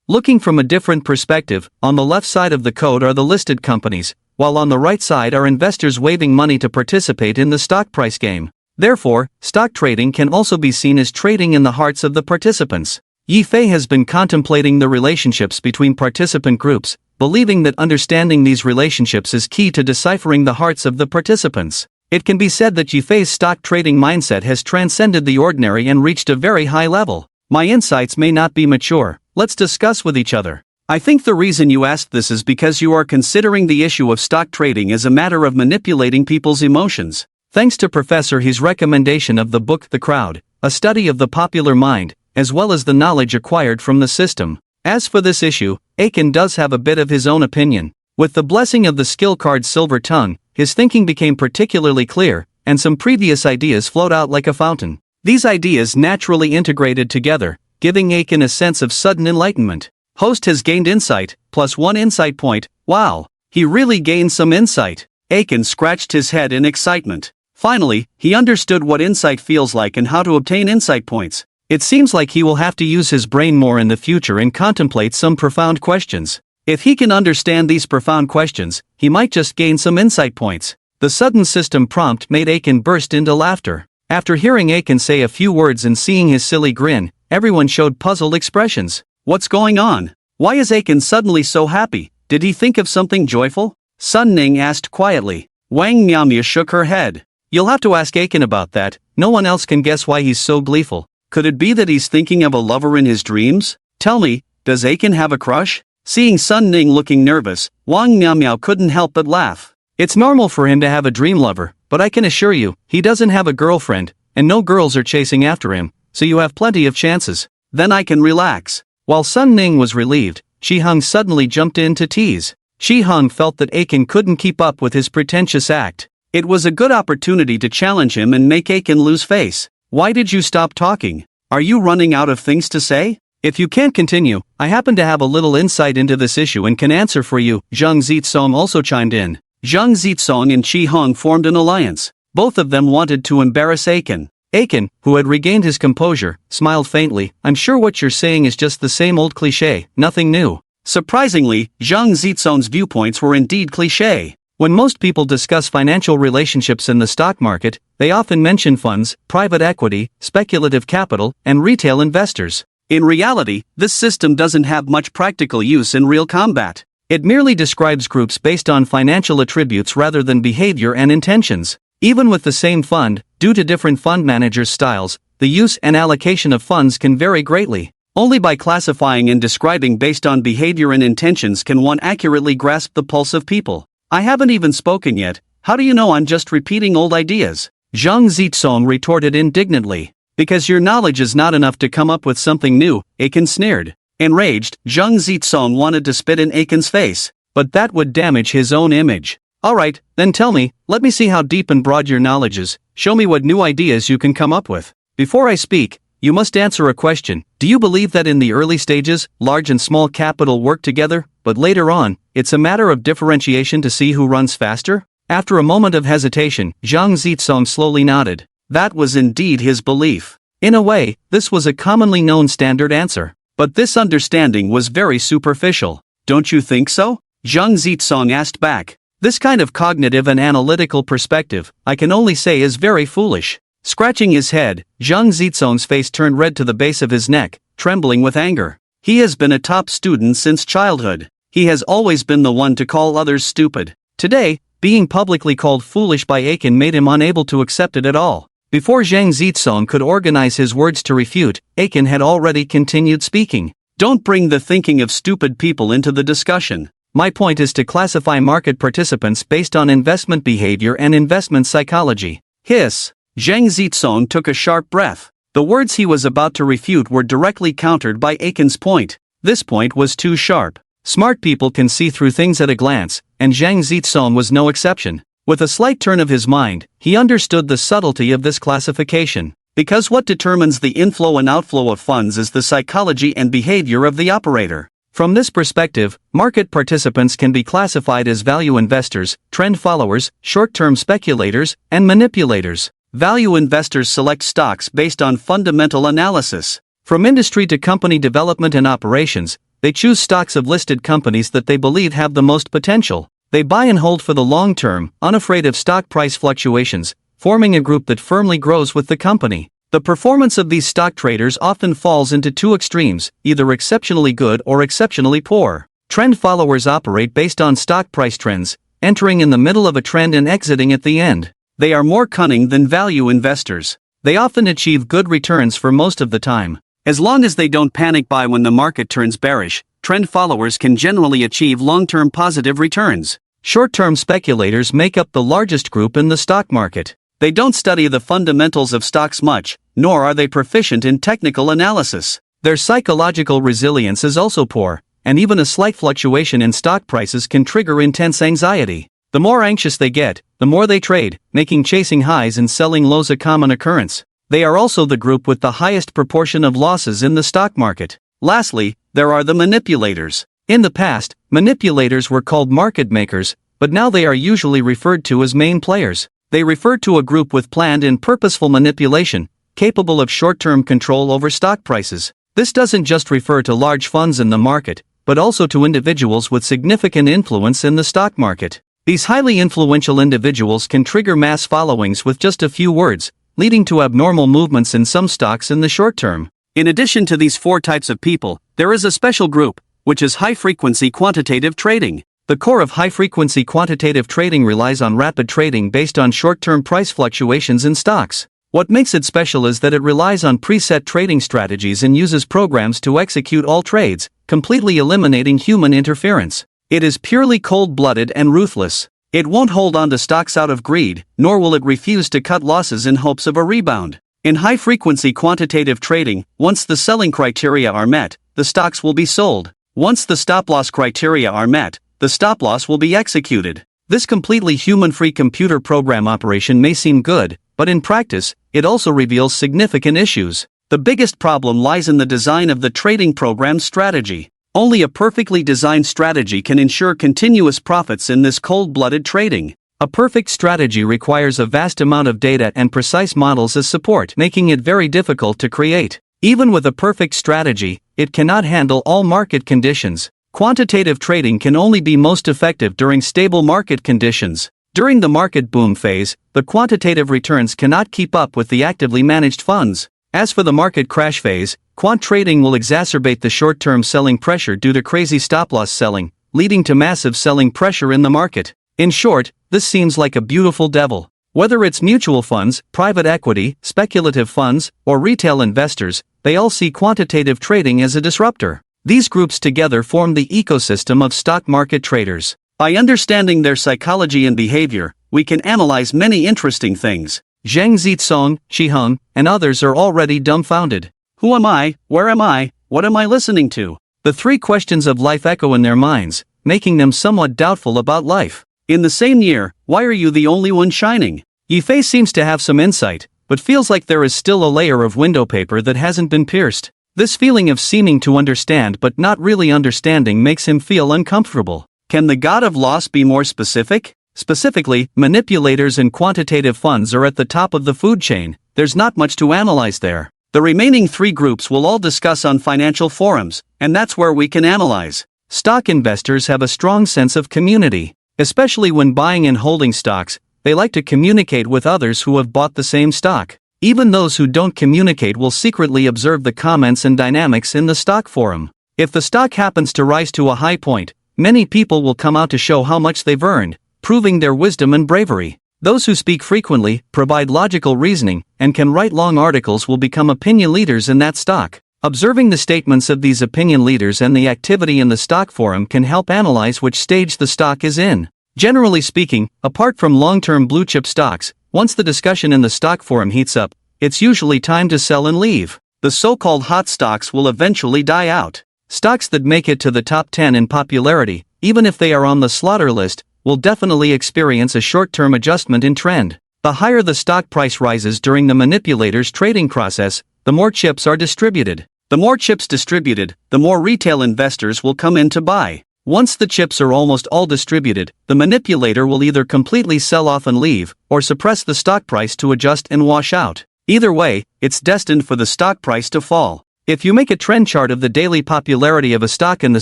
A: Looking from a different perspective, on the left side of the code are the listed companies, while on the right side are investors waving money to participate in the stock price game. Therefore, stock trading can also be seen as trading in the hearts of the participants. Yifei has been contemplating the relationships between participant groups, believing that understanding these relationships is key to deciphering the hearts of the participants. It can be said that Yifei's stock trading mindset has transcended the ordinary and reached a very high level. My insights may not be mature. Let's discuss with each other. I think the reason you asked this is because you are considering the issue of stock trading as a matter of manipulating people's emotions. Thanks to Professor He's recommendation of the book The Crowd, a study of the popular mind, as well as the knowledge acquired from the system. As for this issue, Aiken does have a bit of his own opinion. With the blessing of the skill card Silver Tongue, his thinking became particularly clear, and some previous ideas flowed out like a fountain. These ideas naturally integrated together, giving Aiken a sense of sudden enlightenment. Host has gained insight, +1 insight point. Wow, he really gained some insight. Aiken scratched his head in excitement. Finally, he understood what insight feels like and how to obtain insight points. It seems like he will have to use his brain more in the future and contemplate some profound questions. If he can understand these profound questions, he might just gain some insight points. The sudden system prompt made Aiken burst into laughter. After hearing Aiken say a few words and seeing his silly grin, everyone showed puzzled expressions. What's going on? Why is Aiken suddenly so happy? Did he think of something joyful? Sun Ning asked quietly. Wang Miaomia shook her head. You'll have to ask Aiken about that. No one else can guess why he's so gleeful. Could it be that he's thinking of a lover in his dreams? Tell me, does Aiken have a crush? Seeing Sun Ning looking nervous, Wang Miaomiao couldn't help but laugh. It's normal for him to have a dream lover, but I can assure you, he doesn't have a girlfriend, and no girls are chasing after him, so you have plenty of chances. Then I can relax. While Sun Ning was relieved, Shi Hung suddenly jumped in to tease. Shi Hung felt that Aiken couldn't keep up with his pretentious act. It was a good opportunity to challenge him and make Aiken lose face. Why did you stop talking? Are you running out of things to say? If you can't continue, I happen to have a little insight into this issue and can answer for you. Zhang Zitsong also chimed in. Zhang Zitsong and Qi Hong formed an alliance. Both of them wanted to embarrass Aiken. Aiken, who had regained his composure, smiled faintly. I'm sure what you're saying is just the same old cliché, nothing new. Surprisingly, Zhang Zitsong's viewpoints were indeed cliché. When most people discuss financial relationships in the stock market, they often mention funds, private equity, speculative capital, and retail investors. In reality, this system doesn't have much practical use in real combat. It merely describes groups based on financial attributes rather than behavior and intentions. Even with the same fund, due to different fund managers' styles, the use and allocation of funds can vary greatly. Only by classifying and describing based on behavior and intentions can one accurately grasp the pulse of people. I haven't even spoken yet. How do you know I'm just repeating old ideas? Zhang Zitsong retorted indignantly. Because your knowledge is not enough to come up with something new, Aiken sneered. Enraged, Zhang Zitsong wanted to spit in Aiken's face, but that would damage his own image. Alright, then tell me, let me see how deep and broad your knowledge is, show me what new ideas you can come up with. Before I speak, you must answer a question. Do you believe that in the early stages, large and small capital work together, but later on, it's a matter of differentiation to see who runs faster? After a moment of hesitation, Zhang Zitsong slowly nodded. That was indeed his belief. In a way, this was a commonly known standard answer. But this understanding was very superficial. Don't you think so? Zhang Zitsong asked back. This kind of cognitive and analytical perspective, I can only say, is very foolish. Scratching his head, Zhang Zitsong's face turned red to the base of his neck, trembling with anger. He has been a top student since childhood. He has always been the one to call others stupid. Today, being publicly called foolish by Aiken made him unable to accept it at all. Before Zhang Zitsong could organize his words to refute, Aiken had already continued speaking. Don't bring the thinking of stupid people into the discussion. My point is to classify market participants based on investment behavior and investment psychology. Hiss. Zhang Zitsong took a sharp breath. The words he was about to refute were directly countered by Aiken's point. This point was too sharp. Smart people can see through things at a glance, and Zhang Zitsong was no exception. With a slight turn of his mind, he understood the subtlety of this classification. Because what determines the inflow and outflow of funds is the psychology and behavior of the operator. From this perspective, market participants can be classified as value investors, trend followers, short-term speculators, and manipulators. Value investors select stocks based on fundamental analysis. From industry to company development and operations, they choose stocks of listed companies that they believe have the most potential. They buy and hold for the long term, unafraid of stock price fluctuations, forming a group that firmly grows with the company. The performance of these stock traders often falls into two extremes, either exceptionally good or exceptionally poor. Trend followers operate based on stock price trends, entering in the middle of a trend and exiting at the end. They are more cunning than value investors. They often achieve good returns for most of the time. As long as they don't panic buy when the market turns bearish, trend followers can generally achieve long-term positive returns. Short-term speculators make up the largest group in the stock market. They don't study the fundamentals of stocks much, nor are they proficient in technical analysis. Their psychological resilience is also poor, and even a slight fluctuation in stock prices can trigger intense anxiety. The more anxious they get, the more they trade, making chasing highs and selling lows a common occurrence. They are also the group with the highest proportion of losses in the stock market. Lastly, there are the manipulators. In the past, manipulators were called market makers, but now they are usually referred to as main players. They refer to a group with planned and purposeful manipulation, capable of short-term control over stock prices. This doesn't just refer to large funds in the market, but also to individuals with significant influence in the stock market. These highly influential individuals can trigger mass followings with just a few words, leading to abnormal movements in some stocks in the short term. In addition to these four types of people, there is a special group, which is high-frequency quantitative trading. The core of high-frequency quantitative trading relies on rapid trading based on short-term price fluctuations in stocks. What makes it special is that it relies on preset trading strategies and uses programs to execute all trades, completely eliminating human interference. It is purely cold-blooded and ruthless. It won't hold on to stocks out of greed, nor will it refuse to cut losses in hopes of a rebound. In high-frequency quantitative trading, once the selling criteria are met, the stocks will be sold. Once the stop-loss criteria are met, the stop-loss will be executed. This completely human-free computer program operation may seem good, but in practice, it also reveals significant issues. The biggest problem lies in the design of the trading program's strategy. Only a perfectly designed strategy can ensure continuous profits in this cold-blooded trading. A perfect strategy requires a vast amount of data and precise models as support, making it very difficult to create. Even with a perfect strategy, it cannot handle all market conditions. Quantitative trading can only be most effective during stable market conditions. During the market boom phase, the quantitative returns cannot keep up with the actively managed funds. As for the market crash phase, quant trading will exacerbate the short-term selling pressure due to crazy stop-loss selling, leading to massive selling pressure in the market. In short, this seems like a beautiful devil. Whether it's mutual funds, private equity, speculative funds, or retail investors, they all see quantitative trading as a disruptor. These groups together form the ecosystem of stock market traders. By understanding their psychology and behavior, we can analyze many interesting things. Zhang Zitsong, Shiheng, and others are already dumbfounded. Who am I? Where am I? What am I listening to? The three questions of life echo in their minds, making them somewhat doubtful about life. In the same year, why are you the only one shining? Yifei seems to have some insight, but feels like there is still a layer of window paper that hasn't been pierced. This feeling of seeming to understand but not really understanding makes him feel uncomfortable. Can the god of loss be more specific? Specifically, manipulators and quantitative funds are at the top of the food chain. There's not much to analyze there. The remaining three groups will all discuss on financial forums, and that's where we can analyze. Stock investors have a strong sense of community. Especially when buying and holding stocks, they like to communicate with others who have bought the same stock. Even those who don't communicate will secretly observe the comments and dynamics in the stock forum. If the stock happens to rise to a high point, many people will come out to show how much they've earned, proving their wisdom and bravery. Those who speak frequently, provide logical reasoning, and can write long articles will become opinion leaders in that stock. Observing the statements of these opinion leaders and the activity in the stock forum can help analyze which stage the stock is in. Generally speaking, apart from long-term blue-chip stocks, once the discussion in the stock forum heats up, it's usually time to sell and leave. The so-called hot stocks will eventually die out. Stocks that make it to the top 10 in popularity, even if they are on the slaughter list, will definitely experience a short-term adjustment in trend. The higher the stock price rises during the manipulator's trading process, the more chips are distributed. The more chips distributed, the more retail investors will come in to buy. Once the chips are almost all distributed, the manipulator will either completely sell off and leave, or suppress the stock price to adjust and wash out. Either way, it's destined for the stock price to fall. If you make a trend chart of the daily popularity of a stock in the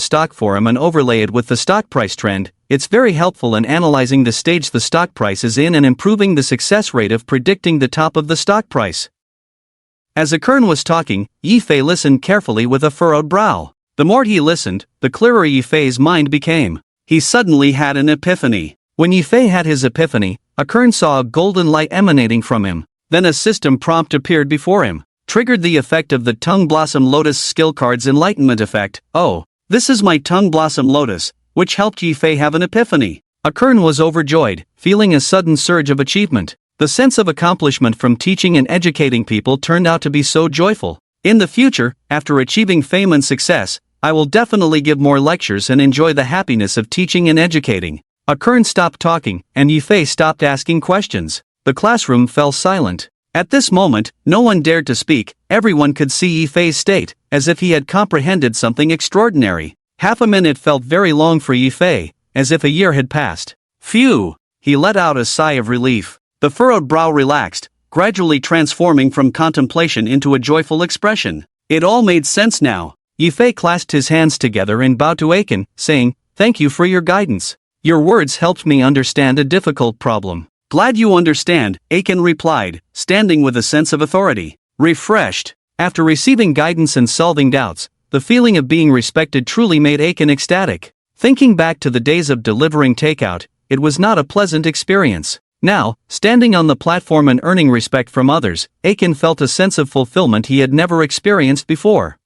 A: stock forum and overlay it with the stock price trend, it's very helpful in analyzing the stage the stock price is in and improving the success rate of predicting the top of the stock price. As Akern was talking, Yifei listened carefully with a furrowed brow. The more he listened, the clearer Yifei's mind became. He suddenly had an epiphany. When Yifei had his epiphany, Akern saw a golden light emanating from him. Then a system prompt appeared before him. Triggered the effect of the Tongue Blossom Lotus skill card's enlightenment effect. Oh, this is my Tongue Blossom Lotus, which helped Yifei have an epiphany. Akern was overjoyed, feeling a sudden surge of achievement. The sense of accomplishment from teaching and educating people turned out to be so joyful. In the future, after achieving fame and success, I will definitely give more lectures and enjoy the happiness of teaching and educating. Akern stopped talking, and Yifei stopped asking questions. The classroom fell silent. At this moment, no one dared to speak. Everyone could see Yifei's state, as if he had comprehended something extraordinary. Half a minute felt very long for Yifei, as if a year had passed. Phew! He let out a sigh of relief. The furrowed brow relaxed, gradually transforming from contemplation into a joyful expression. It all made sense now. Yifei clasped his hands together and bowed to Aiken, saying, "Thank you for your guidance. Your words helped me understand a difficult problem." "Glad you understand," Aiken replied, standing with a sense of authority. Refreshed. After receiving guidance and solving doubts, the feeling of being respected truly made Aiken ecstatic. Thinking back to the days of delivering takeout, it was not a pleasant experience. Now, standing on the platform and earning respect from others, Aiken felt a sense of fulfillment he had never experienced before.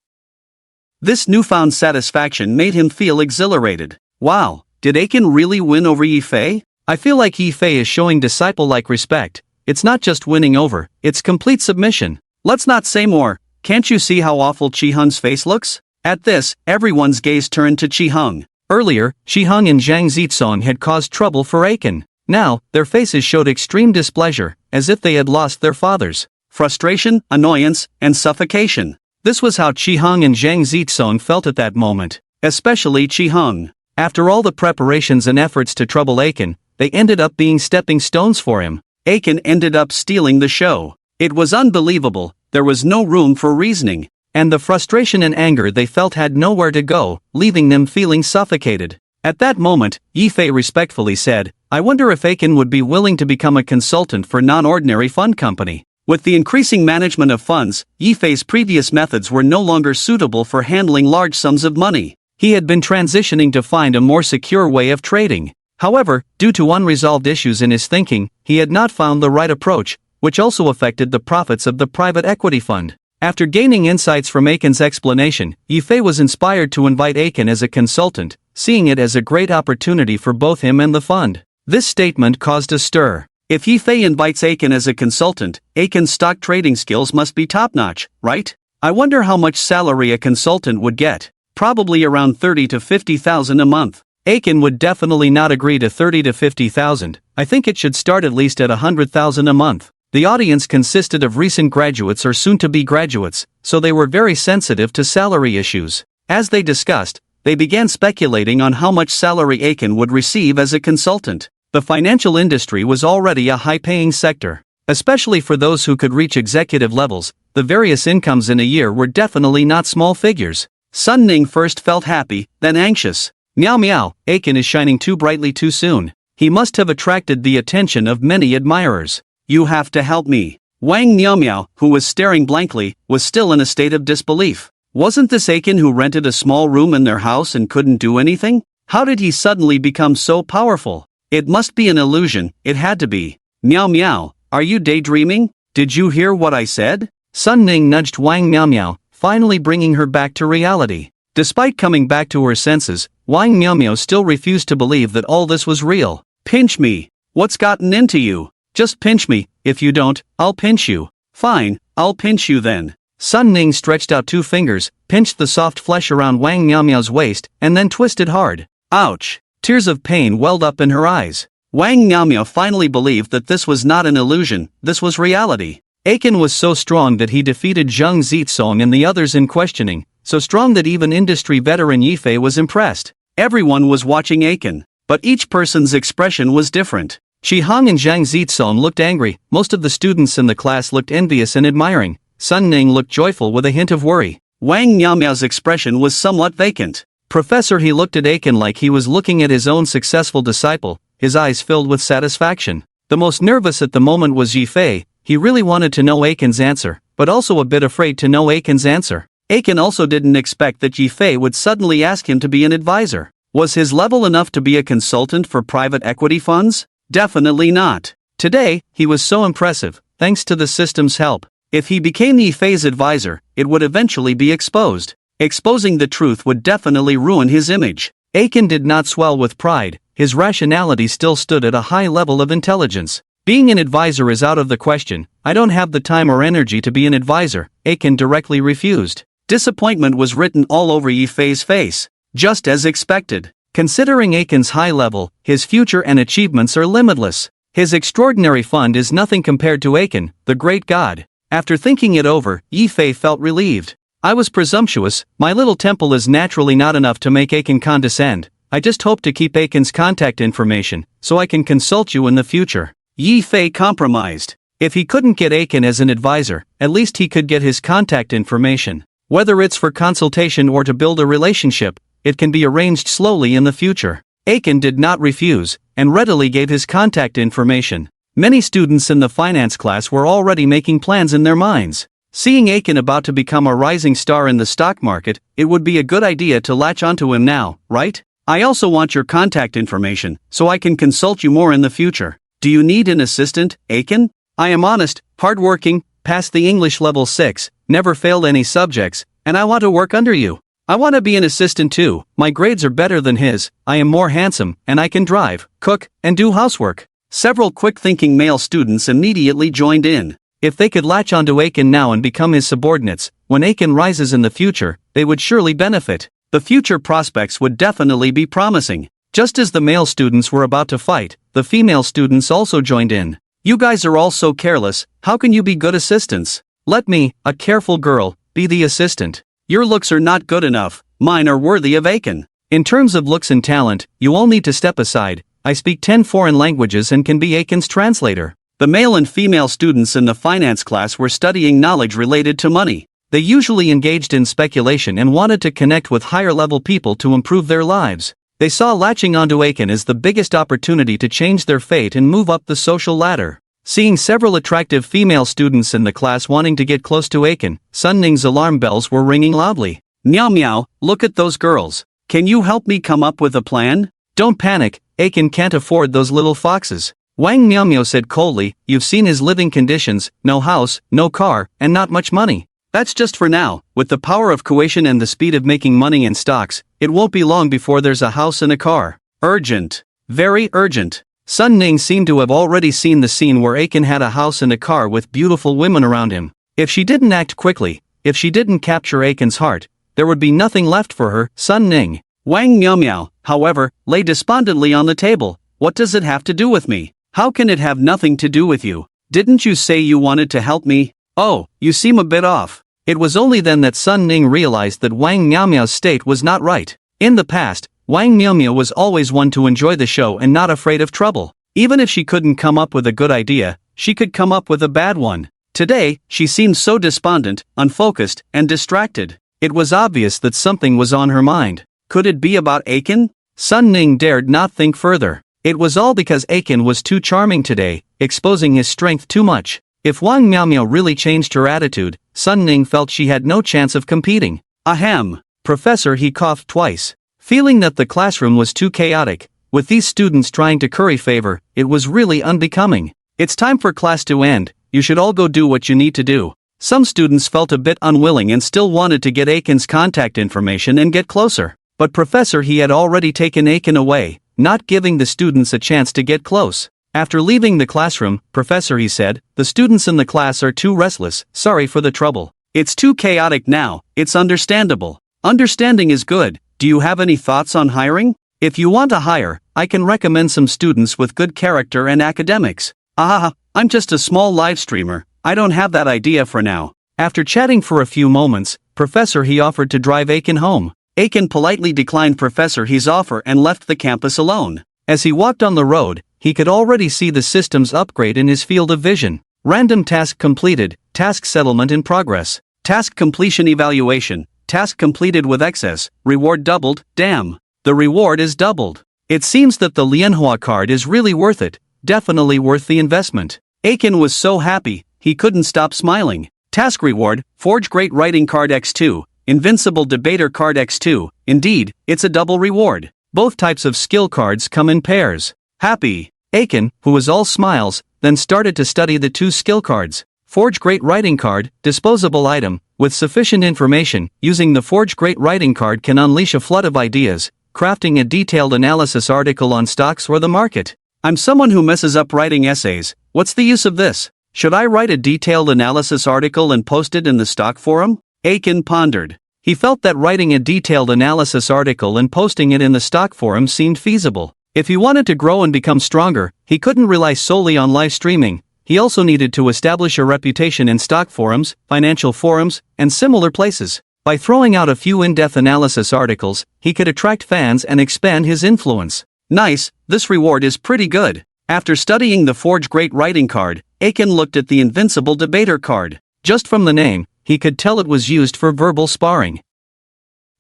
A: This newfound satisfaction made him feel exhilarated. Wow, did Aiken really win over Yifei? I feel like Yifei is showing disciple-like respect. It's not just winning over, it's complete submission. Let's not say more. Can't you see how awful Chi-Hung's face looks? At this, everyone's gaze turned to Chi-Hung. Earlier, Chi-Hung and Zhang Zitsong had caused trouble for Aiken. Now, their faces showed extreme displeasure, as if they had lost their fathers. Frustration, annoyance, and suffocation. This was how Chi-Hung and Zhang Zitsong felt at that moment. Especially Chi-Hung. After all the preparations and efforts to trouble Aiken, they ended up being stepping stones for him. Aiken ended up stealing the show. It was unbelievable, there was no room for reasoning. And the frustration and anger they felt had nowhere to go, leaving them feeling suffocated. At that moment, Yifei respectfully said, "I wonder if Aiken would be willing to become a consultant for non-ordinary fund company." With the increasing management of funds, Yifei's previous methods were no longer suitable for handling large sums of money. He had been transitioning to find a more secure way of trading. However, due to unresolved issues in his thinking, he had not found the right approach, which also affected the profits of the private equity fund. After gaining insights from Aiken's explanation, Yifei was inspired to invite Aiken as a consultant, seeing it as a great opportunity for both him and the fund. This statement caused a stir. If Yifei invites Aiken as a consultant, Aiken's stock trading skills must be top-notch, right? I wonder how much salary a consultant would get. Probably around 30 to 50,000 a month. Aiken would definitely not agree to 30 to 50,000. I think it should start at least at 100,000 a month. The audience consisted of recent graduates or soon-to-be graduates, so they were very sensitive to salary issues. As they discussed, they began speculating on how much salary Aiken would receive as a consultant. The financial industry was already a high-paying sector. Especially for those who could reach executive levels, the various incomes in a year were definitely not small figures. Sun Ning first felt happy, then anxious. Meow meow, Aiken is shining too brightly too soon. He must have attracted the attention of many admirers. You have to help me. Wang Meow Meow, who was staring blankly, was still in a state of disbelief. Wasn't this Aiken who rented a small room in their house and couldn't do anything? How did he suddenly become so powerful? It must be an illusion, it had to be. Meow Meow, are you daydreaming? Did you hear what I said? Sun Ning nudged Wang Meow Meow, finally bringing her back to reality. Despite coming back to her senses, Wang Meow Meow still refused to believe that all this was real. Pinch me. What's gotten into you? Just pinch me. If you don't, I'll pinch you. Fine, I'll pinch you then. Sun Ning stretched out 2 fingers, pinched the soft flesh around Wang Miaomiao's waist, and then twisted hard. Ouch! Tears of pain welled up in her eyes. Wang Miaomiao finally believed that this was not an illusion, this was reality. Aiken was so strong that he defeated Zheng Zitsong and the others in questioning, so strong that even industry veteran Yifei was impressed. Everyone was watching Aiken, but each person's expression was different. Qi Hong and Zhang Zitsong looked angry, most of the students in the class looked envious and admiring. Sun Ning looked joyful with a hint of worry. Wang Miaomiao's expression was somewhat vacant. Professor He looked at Aiken like he was looking at his own successful disciple, his eyes filled with satisfaction. The most nervous at the moment was Yifei. He really wanted to know Aiken's answer, but also a bit afraid to know Aiken's answer. Aiken also didn't expect that Yifei would suddenly ask him to be an advisor. Was his level enough to be a consultant for private equity funds? Definitely not. Today, he was so impressive, thanks to the system's help. If he became Yifei's advisor, it would eventually be exposed. Exposing the truth would definitely ruin his image. Aiken did not swell with pride, his rationality still stood at a high level of intelligence. Being an advisor is out of the question. I don't have the time or energy to be an advisor, Aiken directly refused. Disappointment was written all over Yifei's face. Just as expected. Considering Aiken's high level, his future and achievements are limitless. His extraordinary fund is nothing compared to Aiken, the great god. After thinking it over, Yifei felt relieved. I was presumptuous, my little temple is naturally not enough to make Aiken condescend. I just hope to keep Aiken's contact information, so I can consult you in the future. Yifei compromised. If he couldn't get Aiken as an advisor, at least he could get his contact information. Whether it's for consultation or to build a relationship, it can be arranged slowly in the future. Aiken did not refuse, and readily gave his contact information. Many students in the finance class were already making plans in their minds. Seeing Aiken about to become a rising star in the stock market, it would be a good idea to latch onto him now, right? I also want your contact information, so I can consult you more in the future. Do you need an assistant, Aiken? I am honest, hardworking, passed the English level 6, never failed any subjects, and I want to work under you. I want to be an assistant too, my grades are better than his, I am more handsome, and I can drive, cook, and do housework. Several quick-thinking male students immediately joined in. If they could latch onto Aiken now and become his subordinates, when Aiken rises in the future, they would surely benefit. The future prospects would definitely be promising. Just as the male students were about to fight, the female students also joined in. You guys are all so careless, how can you be good assistants? Let me, a careful girl, be the assistant. Your looks are not good enough, mine are worthy of Aiken. In terms of looks and talent, you all need to step aside. I speak 10 foreign languages and can be Aiken's translator. The male and female students in the finance class were studying knowledge related to money. They usually engaged in speculation and wanted to connect with higher-level people to improve their lives. They saw latching onto Aiken as the biggest opportunity to change their fate and move up the social ladder. Seeing several attractive female students in the class wanting to get close to Aiken, Sun Ning's alarm bells were ringing loudly. Meow meow, look at those girls. Can you help me come up with a plan? Don't panic, Aiken can't afford those little foxes. Wang Miaomiao said coldly, you've seen his living conditions, no house, no car, and not much money. That's just for now. With the power of coercion and the speed of making money in stocks, it won't be long before there's a house and a car. Urgent. Very urgent. Sun Ning seemed to have already seen the scene where Aiken had a house and a car with beautiful women around him. If she didn't act quickly, if she didn't capture Aiken's heart, there would be nothing left for her, Sun Ning. Wang Miaomiao, however, lay despondently on the table. What does it have to do with me? How can it have nothing to do with you? Didn't you say you wanted to help me? Oh, you seem a bit off. It was only then that Sun Ning realized that Wang Miaomiao's state was not right. In the past, Wang Miaomiao was always one to enjoy the show and not afraid of trouble. Even if she couldn't come up with a good idea, she could come up with a bad one. Today, she seemed so despondent, unfocused, and distracted. It was obvious that something was on her mind. Could it be about Aiken? Sun Ning dared not think further. It was all because Aiken was too charming today, exposing his strength too much. If Wang Miaomiao really changed her attitude, Sun Ning felt she had no chance of competing. Ahem. Professor, he coughed twice. Feeling that the classroom was too chaotic, with these students trying to curry favor, it was really unbecoming. It's time for class to end, you should all go do what you need to do. Some students felt a bit unwilling and still wanted to get Aiken's contact information and get closer. But Professor, he had already taken Aiken away, not giving the students a chance to get close. After leaving the classroom, "Professor," he said, "the students in the class are too restless, sorry for the trouble. It's too chaotic now, it's understandable. Understanding is good. Do you have any thoughts on hiring? If you want to hire, I can recommend some students with good character and academics." I'm just a small live streamer, I don't have that idea for now. After chatting for a few moments, Professor he offered to drive Aiken home. Aiken politely declined Professor He's offer and left the campus alone. As he walked on the road, he could already see the system's upgrade in his field of vision. Random task completed, task settlement in progress, task completion evaluation, task completed with excess, reward doubled, damn. The reward is doubled. It seems that the Manhwa card is really worth it, definitely worth the investment. Aiken was so happy, he couldn't stop smiling. Task reward, Forge Great Writing Card X2, Invincible Debater Card X2, indeed, it's a double reward. Both types of skill cards come in pairs. Happy. Aiken, who was all smiles, then started to study the two skill cards. Forge Great Writing Card, disposable item, with sufficient information, using the Forge Great Writing Card can unleash a flood of ideas, crafting a detailed analysis article on stocks or the market. I'm someone who messes up writing essays, what's the use of this? Should I write a detailed analysis article and post it in the stock forum? Aiken pondered. He felt that writing a detailed analysis article and posting it in the stock forum seemed feasible. If he wanted to grow and become stronger, he couldn't rely solely on live streaming. He also needed to establish a reputation in stock forums, financial forums, and similar places. By throwing out a few in-depth analysis articles, he could attract fans and expand his influence. Nice, this reward is pretty good. After studying the Forge Great Writing Card, Aiken looked at the Invincible Debater card. Just from the name, he could tell it was used for verbal sparring.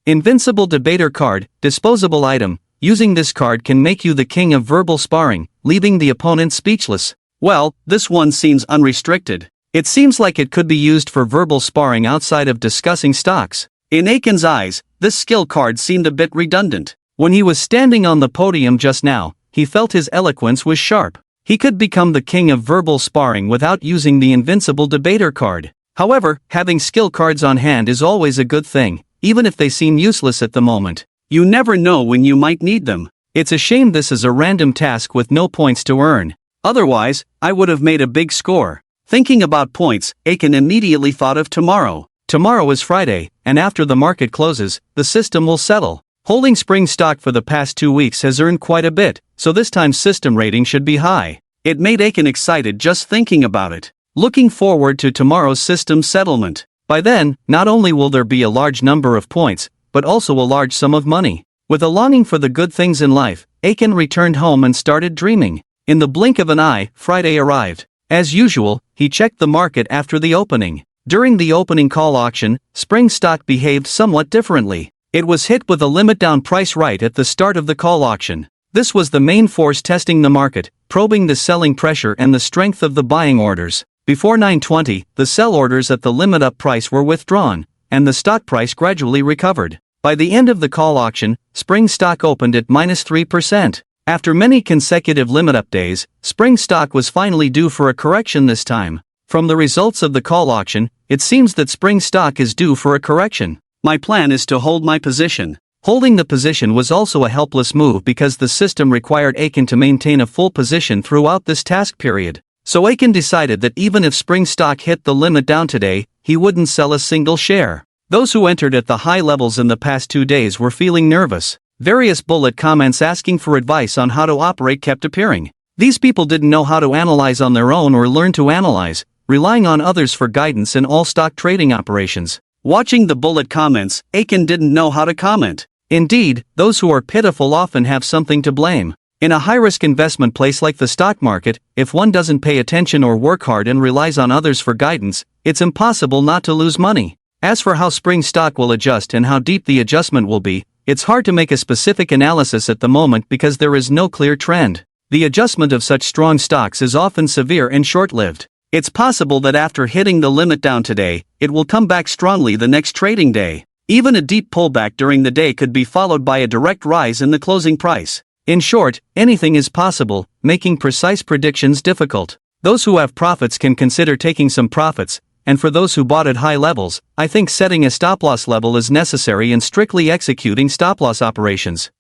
A: Invincible Debater card, disposable item. Using this card can make you the king of verbal sparring, leaving the opponent speechless. Well, this one seems unrestricted. It seems like it could be used for verbal sparring outside of discussing stocks. In Aiken's eyes, this skill card seemed a bit redundant. When he was standing on the podium just now, he felt his eloquence was sharp. He could become the king of verbal sparring without using the Invincible Debater card. However, having skill cards on hand is always a good thing, even if they seem useless at the moment. You never know when you might need them. It's a shame this is a random task with no points to earn. Otherwise, I would have made a big score. Thinking about points, Aiken immediately thought of tomorrow. Tomorrow is Friday, and after the market closes, the system will settle. Holding Spring stock for the past 2 weeks has earned quite a bit, so this time's system rating should be high. It made Aiken excited just thinking about it. Looking forward to tomorrow's system settlement. By then, not only will there be a large number of points, but also a large sum of money. With a longing for the good things in life, Aiken returned home and started dreaming. In the blink of an eye, Friday arrived. As usual, he checked the market after the opening. During the opening call auction, Spring stock behaved somewhat differently. It was hit with a limit down price right at the start of the call auction. This was the main force testing the market, probing the selling pressure and the strength of the buying orders. Before 9:20, the sell orders at the limit up price were withdrawn, and the stock price gradually recovered. By the end of the call auction, Spring stock opened at -3%. After many consecutive limit up days, Spring stock was finally due for a correction this time. From the results of the call auction, it seems that Spring stock is due for a correction. My plan is to hold my position. Holding the position was also a helpless move because the system required Aiken to maintain a full position throughout this task period. So Aiken decided that even if Spring stock hit the limit down today, he wouldn't sell a single share. Those who entered at the high levels in the past 2 days were feeling nervous. Various bullet comments asking for advice on how to operate kept appearing. These people didn't know how to analyze on their own or learn to analyze, relying on others for guidance in all stock trading operations. Watching the bullet comments, Aiken didn't know how to comment. Indeed, those who are pitiful often have something to blame. In a high-risk investment place like the stock market, if one doesn't pay attention or work hard and relies on others for guidance, it's impossible not to lose money. As for how Spring stock will adjust and how deep the adjustment will be, it's hard to make a specific analysis at the moment because there is no clear trend. The adjustment of such strong stocks is often severe and short-lived. It's possible that after hitting the limit down today, it will come back strongly the next trading day. Even a deep pullback during the day could be followed by a direct rise in the closing price. In short, anything is possible, making precise predictions difficult. Those who have profits can consider taking some profits, and for those who bought at high levels, I think setting a stop-loss level is necessary and strictly executing stop-loss operations.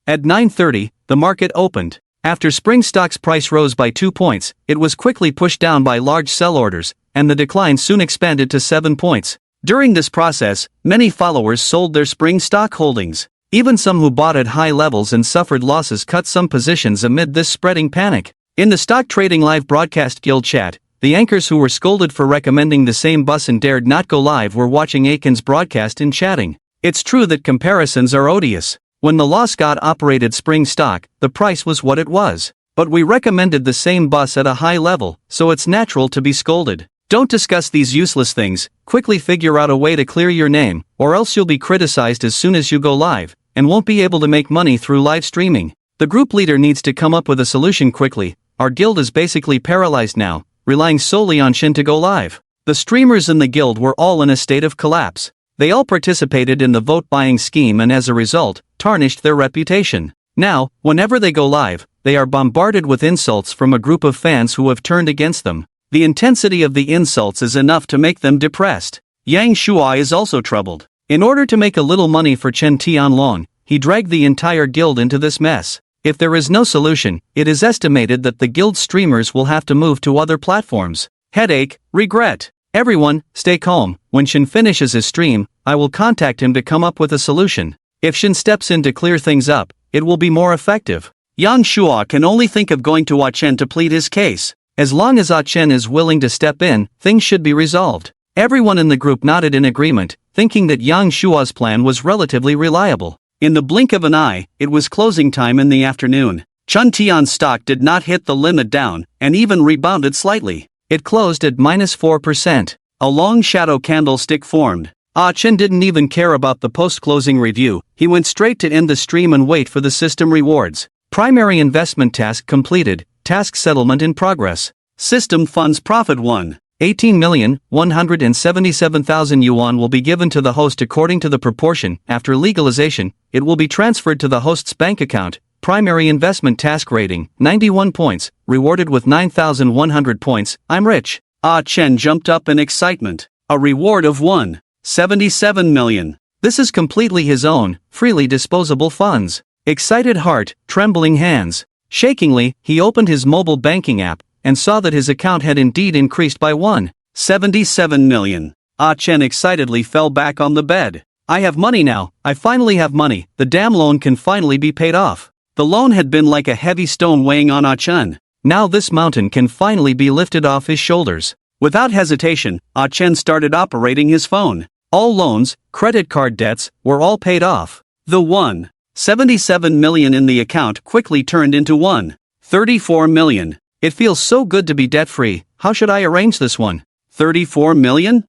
A: At 9:30, the market opened. After spring stock's price rose by 2 points, it was quickly pushed down by large sell orders, and the decline soon expanded to 7 points. During this process, many followers sold their spring stock holdings. Even some who bought at high levels and suffered losses cut some positions amid this spreading panic. In the Stock Trading Live Broadcast Guild chat, the anchors who were scolded for recommending the same bus and dared not go live were watching Aiken's broadcast and chatting. It's true that comparisons are odious. When the Lost God operated spring stock, the price was what it was. But we recommended the same bus at a high level, so it's natural to be scolded. Don't discuss these useless things, quickly figure out a way to clear your name, or else you'll be criticized as soon as you go live, and won't be able to make money through live streaming. The group leader needs to come up with a solution quickly. Our guild is basically paralyzed now, relying solely on Shin to go live. The streamers in the guild were all in a state of collapse. They all participated in the vote-buying scheme and as a result, tarnished their reputation. Now, whenever they go live, they are bombarded with insults from a group of fans who have turned against them. The intensity of the insults is enough to make them depressed. Yang Shua is also troubled. In order to make a little money for Chen Tianlong, he dragged the entire guild into this mess. If there is no solution, it is estimated that the guild streamers will have to move to other platforms. Headache, regret. Everyone, stay calm. When Shin finishes his stream, I will contact him to come up with a solution. If Shin steps in to clear things up, it will be more effective. Yang Shua can only think of going to Ah Chen to plead his case. As long as Ah Chen is willing to step in, things should be resolved. Everyone in the group nodded in agreement, thinking that Yang Shua's plan was relatively reliable. In the blink of an eye, it was closing time in the afternoon. Chun Tian's stock did not hit the limit down, and even rebounded slightly. It closed at -4%. A long shadow candlestick formed. Ah Chen didn't even care about the post-closing review. He went straight to end the stream and wait for the system rewards. Primary investment task completed. Task settlement in progress. System funds profit 18,177,000 yuan will be given to the host according to the proportion. After legalization, it will be transferred to the host's bank account. Primary investment task rating, 91 points, rewarded with 9,100 points. I'm rich. Ah Chen jumped up in excitement. A reward of 1.77 million. This is completely his own, freely disposable funds. Excited heart, trembling hands. Shakingly, he opened his mobile banking app, and saw that his account had indeed increased by 1.77 million. Ah Chen excitedly fell back on the bed. I have money now, I finally have money, the damn loan can finally be paid off. The loan had been like a heavy stone weighing on Ah Chen. Now this mountain can finally be lifted off his shoulders. Without hesitation, Ah Chen started operating his phone. All loans, credit card debts, were all paid off. The 1.77 million in the account quickly turned into 1.34 million. It feels so good to be debt-free. How should I arrange this one? 34 million?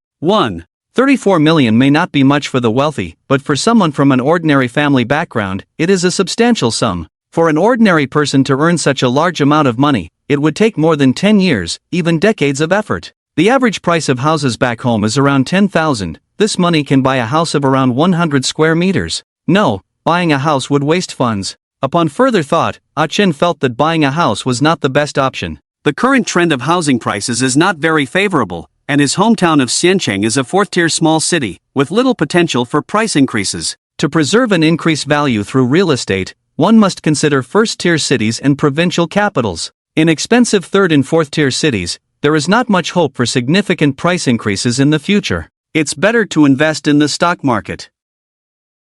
A: 34 million may not be much for the wealthy, but for someone from an ordinary family background, it is a substantial sum. For an ordinary person to earn such a large amount of money, it would take more than 10 years, even decades of effort. The average price of houses back home is around 10,000. This money can buy a house of around 100 square meters. No, buying a house would waste funds. Upon further thought, Ah Chen felt that buying a house was not the best option. The current trend of housing prices is not very favorable, and his hometown of Xiancheng is a fourth-tier small city, with little potential for price increases. To preserve and increase value through real estate, one must consider first-tier cities and provincial capitals. In expensive third- and fourth-tier cities, there is not much hope for significant price increases in the future. It's better to invest in the stock market.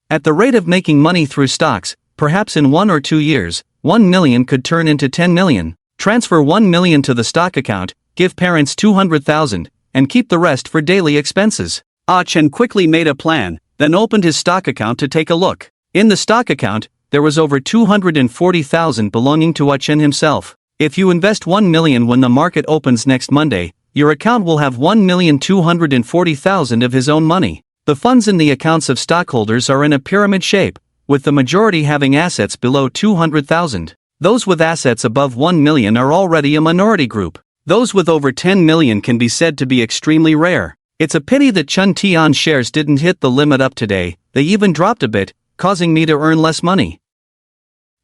A: At the rate of making money through stocks, perhaps in 1 or 2 years, 1 million could turn into 10 million. Transfer 1 million to the stock account, give parents 200,000, and keep the rest for daily expenses. Ah Chen quickly made a plan, then opened his stock account to take a look. In the stock account, there was over 240,000 belonging to Ah Chen himself. If you invest 1 million when the market opens next Monday, your account will have 1,240,000 of his own money. The funds in the accounts of stockholders are in a pyramid shape, with the majority having assets below 200,000. Those with assets above 1 million are already a minority group. Those with over 10 million can be said to be extremely rare. It's a pity that Chun Tian shares didn't hit the limit up today. They even dropped a bit, causing me to earn less money.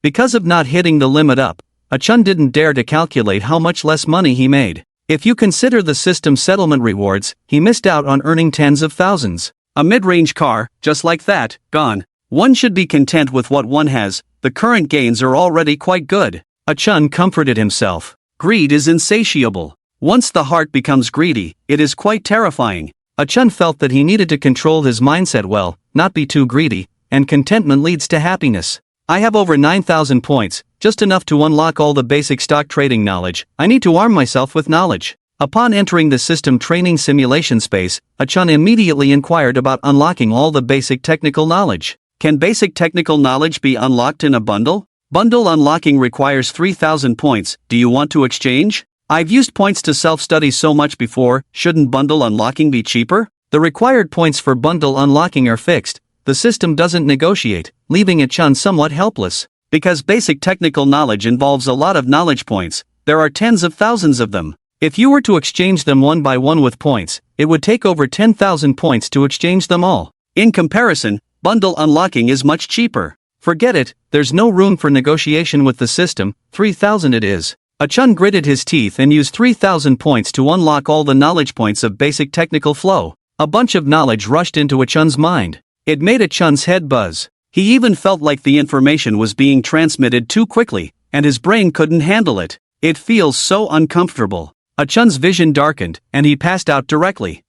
A: Because of not hitting the limit up, Ah Chen didn't dare to calculate how much less money he made. If you consider the system settlement rewards, he missed out on earning tens of thousands. A mid-range car, just like that, gone. One should be content with what one has. The current gains are already quite good. Chun comforted himself. Greed is insatiable. Once the heart becomes greedy, it is quite terrifying. Chun felt that he needed to control his mindset well, not be too greedy, and contentment leads to happiness. I have over 9,000 points, just enough to unlock all the basic stock trading knowledge. I need to arm myself with knowledge. Upon entering the system training simulation space, Chun immediately inquired about unlocking all the basic technical knowledge. Can basic technical knowledge be unlocked in a bundle? Bundle unlocking requires 3,000 points. Do you want to exchange? I've used points to self-study so much before, shouldn't bundle unlocking be cheaper? The required points for bundle unlocking are fixed. The system doesn't negotiate, leaving Chun somewhat helpless. Because basic technical knowledge involves a lot of knowledge points, there are tens of thousands of them. If you were to exchange them one by one with points, it would take over 10,000 points to exchange them all. In comparison, bundle unlocking is much cheaper. Forget it, there's no room for negotiation with the system, 3,000 it is. Chun gritted his teeth and used 3,000 points to unlock all the knowledge points of basic technical flow. A bunch of knowledge rushed into Chun's mind. It made Chun's head buzz. He even felt like the information was being transmitted too quickly, and his brain couldn't handle it. It feels so uncomfortable. Chun's vision darkened, and he passed out directly.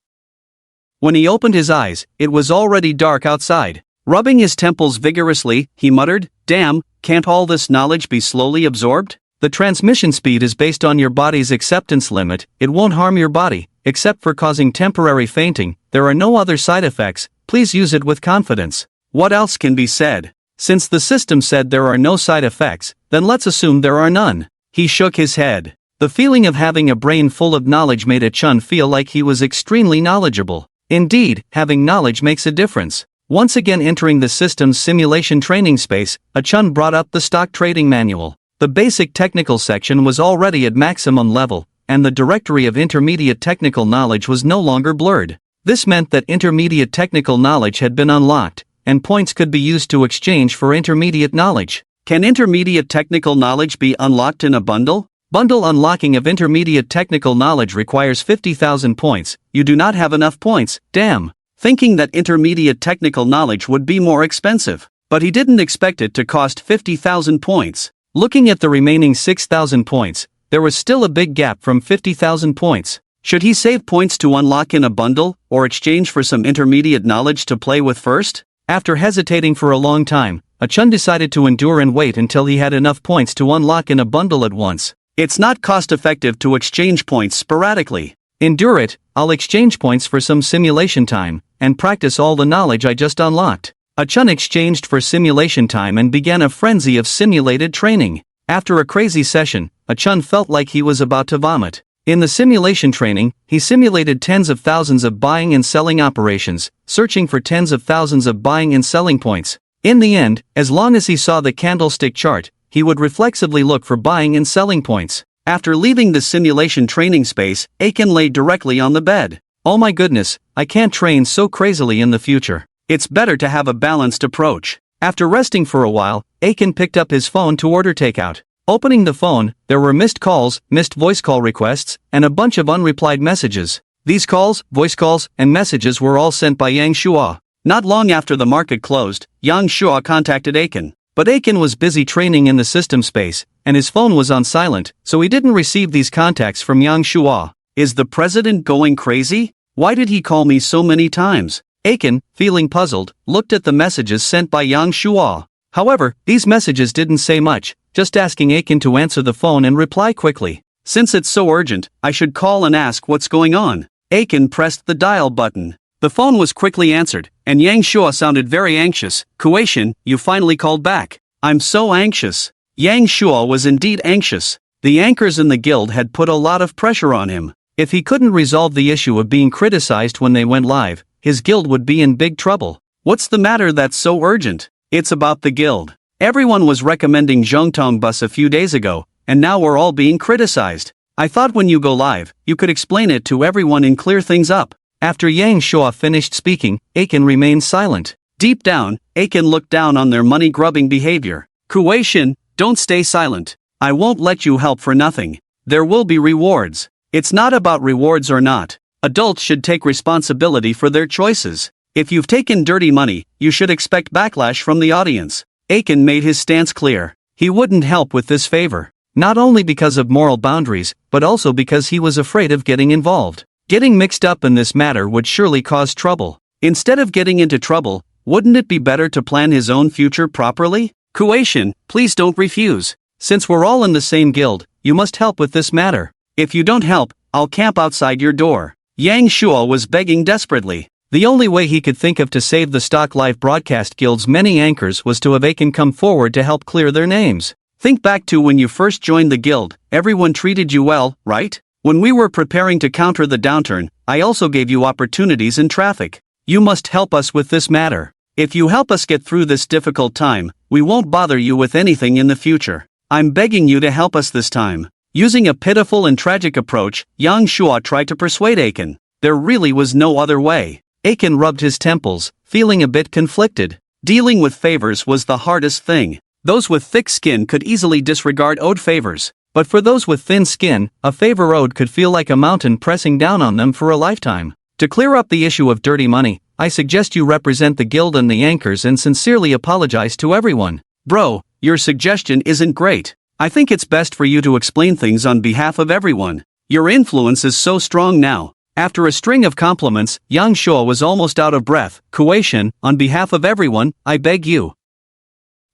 A: When he opened his eyes, it was already dark outside. Rubbing his temples vigorously, he muttered, "Damn, can't all this knowledge be slowly absorbed?" The transmission speed is based on your body's acceptance limit. It won't harm your body, except for causing temporary fainting. There are no other side effects. Please use it with confidence. What else can be said? Since the system said there are no side effects, then let's assume there are none. He shook his head. The feeling of having a brain full of knowledge made Chun feel like he was extremely knowledgeable. Indeed, having knowledge makes a difference. Once again entering the system's simulation training space, Chun brought up the stock trading manual. The basic technical section was already at maximum level, and the directory of intermediate technical knowledge was no longer blurred. This meant that intermediate technical knowledge had been unlocked, and points could be used to exchange for intermediate knowledge. Can intermediate technical knowledge be unlocked in a bundle? Bundle unlocking of intermediate technical knowledge requires 50,000 points. You do not have enough points, damn. Thinking that intermediate technical knowledge would be more expensive, but he didn't expect it to cost 50,000 points. Looking at the remaining 6,000 points, there was still a big gap from 50,000 points. Should he save points to unlock in a bundle, or exchange for some intermediate knowledge to play with first? After hesitating for a long time, Chun decided to endure and wait until he had enough points to unlock in a bundle at once. It's not cost-effective to exchange points sporadically. Endure it, I'll exchange points for some simulation time, and practice all the knowledge I just unlocked. Chun exchanged for simulation time and began a frenzy of simulated training. After a crazy session, Chun felt like he was about to vomit. In the simulation training, he simulated tens of thousands of buying and selling operations, searching for tens of thousands of buying and selling points. In the end, as long as he saw the candlestick chart, he would reflexively look for buying and selling points. After leaving the simulation training space, Aiken lay directly on the bed. Oh my goodness, I can't train so crazily in the future. It's better to have a balanced approach. After resting for a while, Aiken picked up his phone to order takeout. Opening the phone, there were missed calls, missed voice call requests, and a bunch of unreplied messages. These calls, voice calls, and messages were all sent by Yang Shua. Not long after the market closed, Yang Shua contacted Aiken. But Aiken was busy training in the system space, and his phone was on silent, so he didn't receive these contacts from Yang Shua. Is the president going crazy? Why did he call me so many times? Aiken, feeling puzzled, looked at the messages sent by Yang Shua. However, these messages didn't say much, just asking Aiken to answer the phone and reply quickly. Since it's so urgent, I should call and ask what's going on. Aiken pressed the dial button. The phone was quickly answered, and Yang Shua sounded very anxious. Kuaishin, you finally called back. I'm so anxious. Yang Shua was indeed anxious. The anchors in the guild had put a lot of pressure on him. If he couldn't resolve the issue of being criticized when they went live, his guild would be in big trouble. What's the matter that's so urgent? It's about the guild. Everyone was recommending Zhongtong Bus a few days ago, and now we're all being criticized. I thought when you go live, you could explain it to everyone and clear things up. After Yang Shua finished speaking, Aiken remained silent. Deep down, Aiken looked down on their money-grubbing behavior. Kuaishin, don't stay silent. I won't let you help for nothing. There will be rewards. It's not about rewards or not. Adults should take responsibility for their choices. If you've taken dirty money, you should expect backlash from the audience. Aiken made his stance clear. He wouldn't help with this favor. not only because of moral boundaries, but also because he was afraid of getting involved. Getting mixed up in this matter would surely cause trouble. Instead of getting into trouble, wouldn't it be better to plan his own future properly? Kuei-shin, please don't refuse. Since we're all in the same guild, you must help with this matter. If you don't help, I'll camp outside your door. Yang Shuo was begging desperately. The only way he could think of to save the Stock Live Broadcast Guild's many anchors was to have Aiken come forward to help clear their names. Think back to when you first joined the guild, everyone treated you well, right? When we were preparing to counter the downturn, I also gave you opportunities in traffic. You must help us with this matter. If you help us get through this difficult time, we won't bother you with anything in the future. I'm begging you to help us this time. Using a pitiful and tragic approach, Yang Shuo tried to persuade Aiken. There really was no other way. Aiken rubbed his temples, feeling a bit conflicted. Dealing with favors was the hardest thing. Those with thick skin could easily disregard owed favors, but for those with thin skin, a favor owed could feel like a mountain pressing down on them for a lifetime. To clear up the issue of dirty money, I suggest you represent the guild and the anchors and sincerely apologize to everyone. Bro, your suggestion isn't great. I think it's best for you to explain things on behalf of everyone. Your influence is so strong now. After a string of compliments, Yang Shuo was almost out of breath. Kuei-shin, on behalf of everyone, I beg you.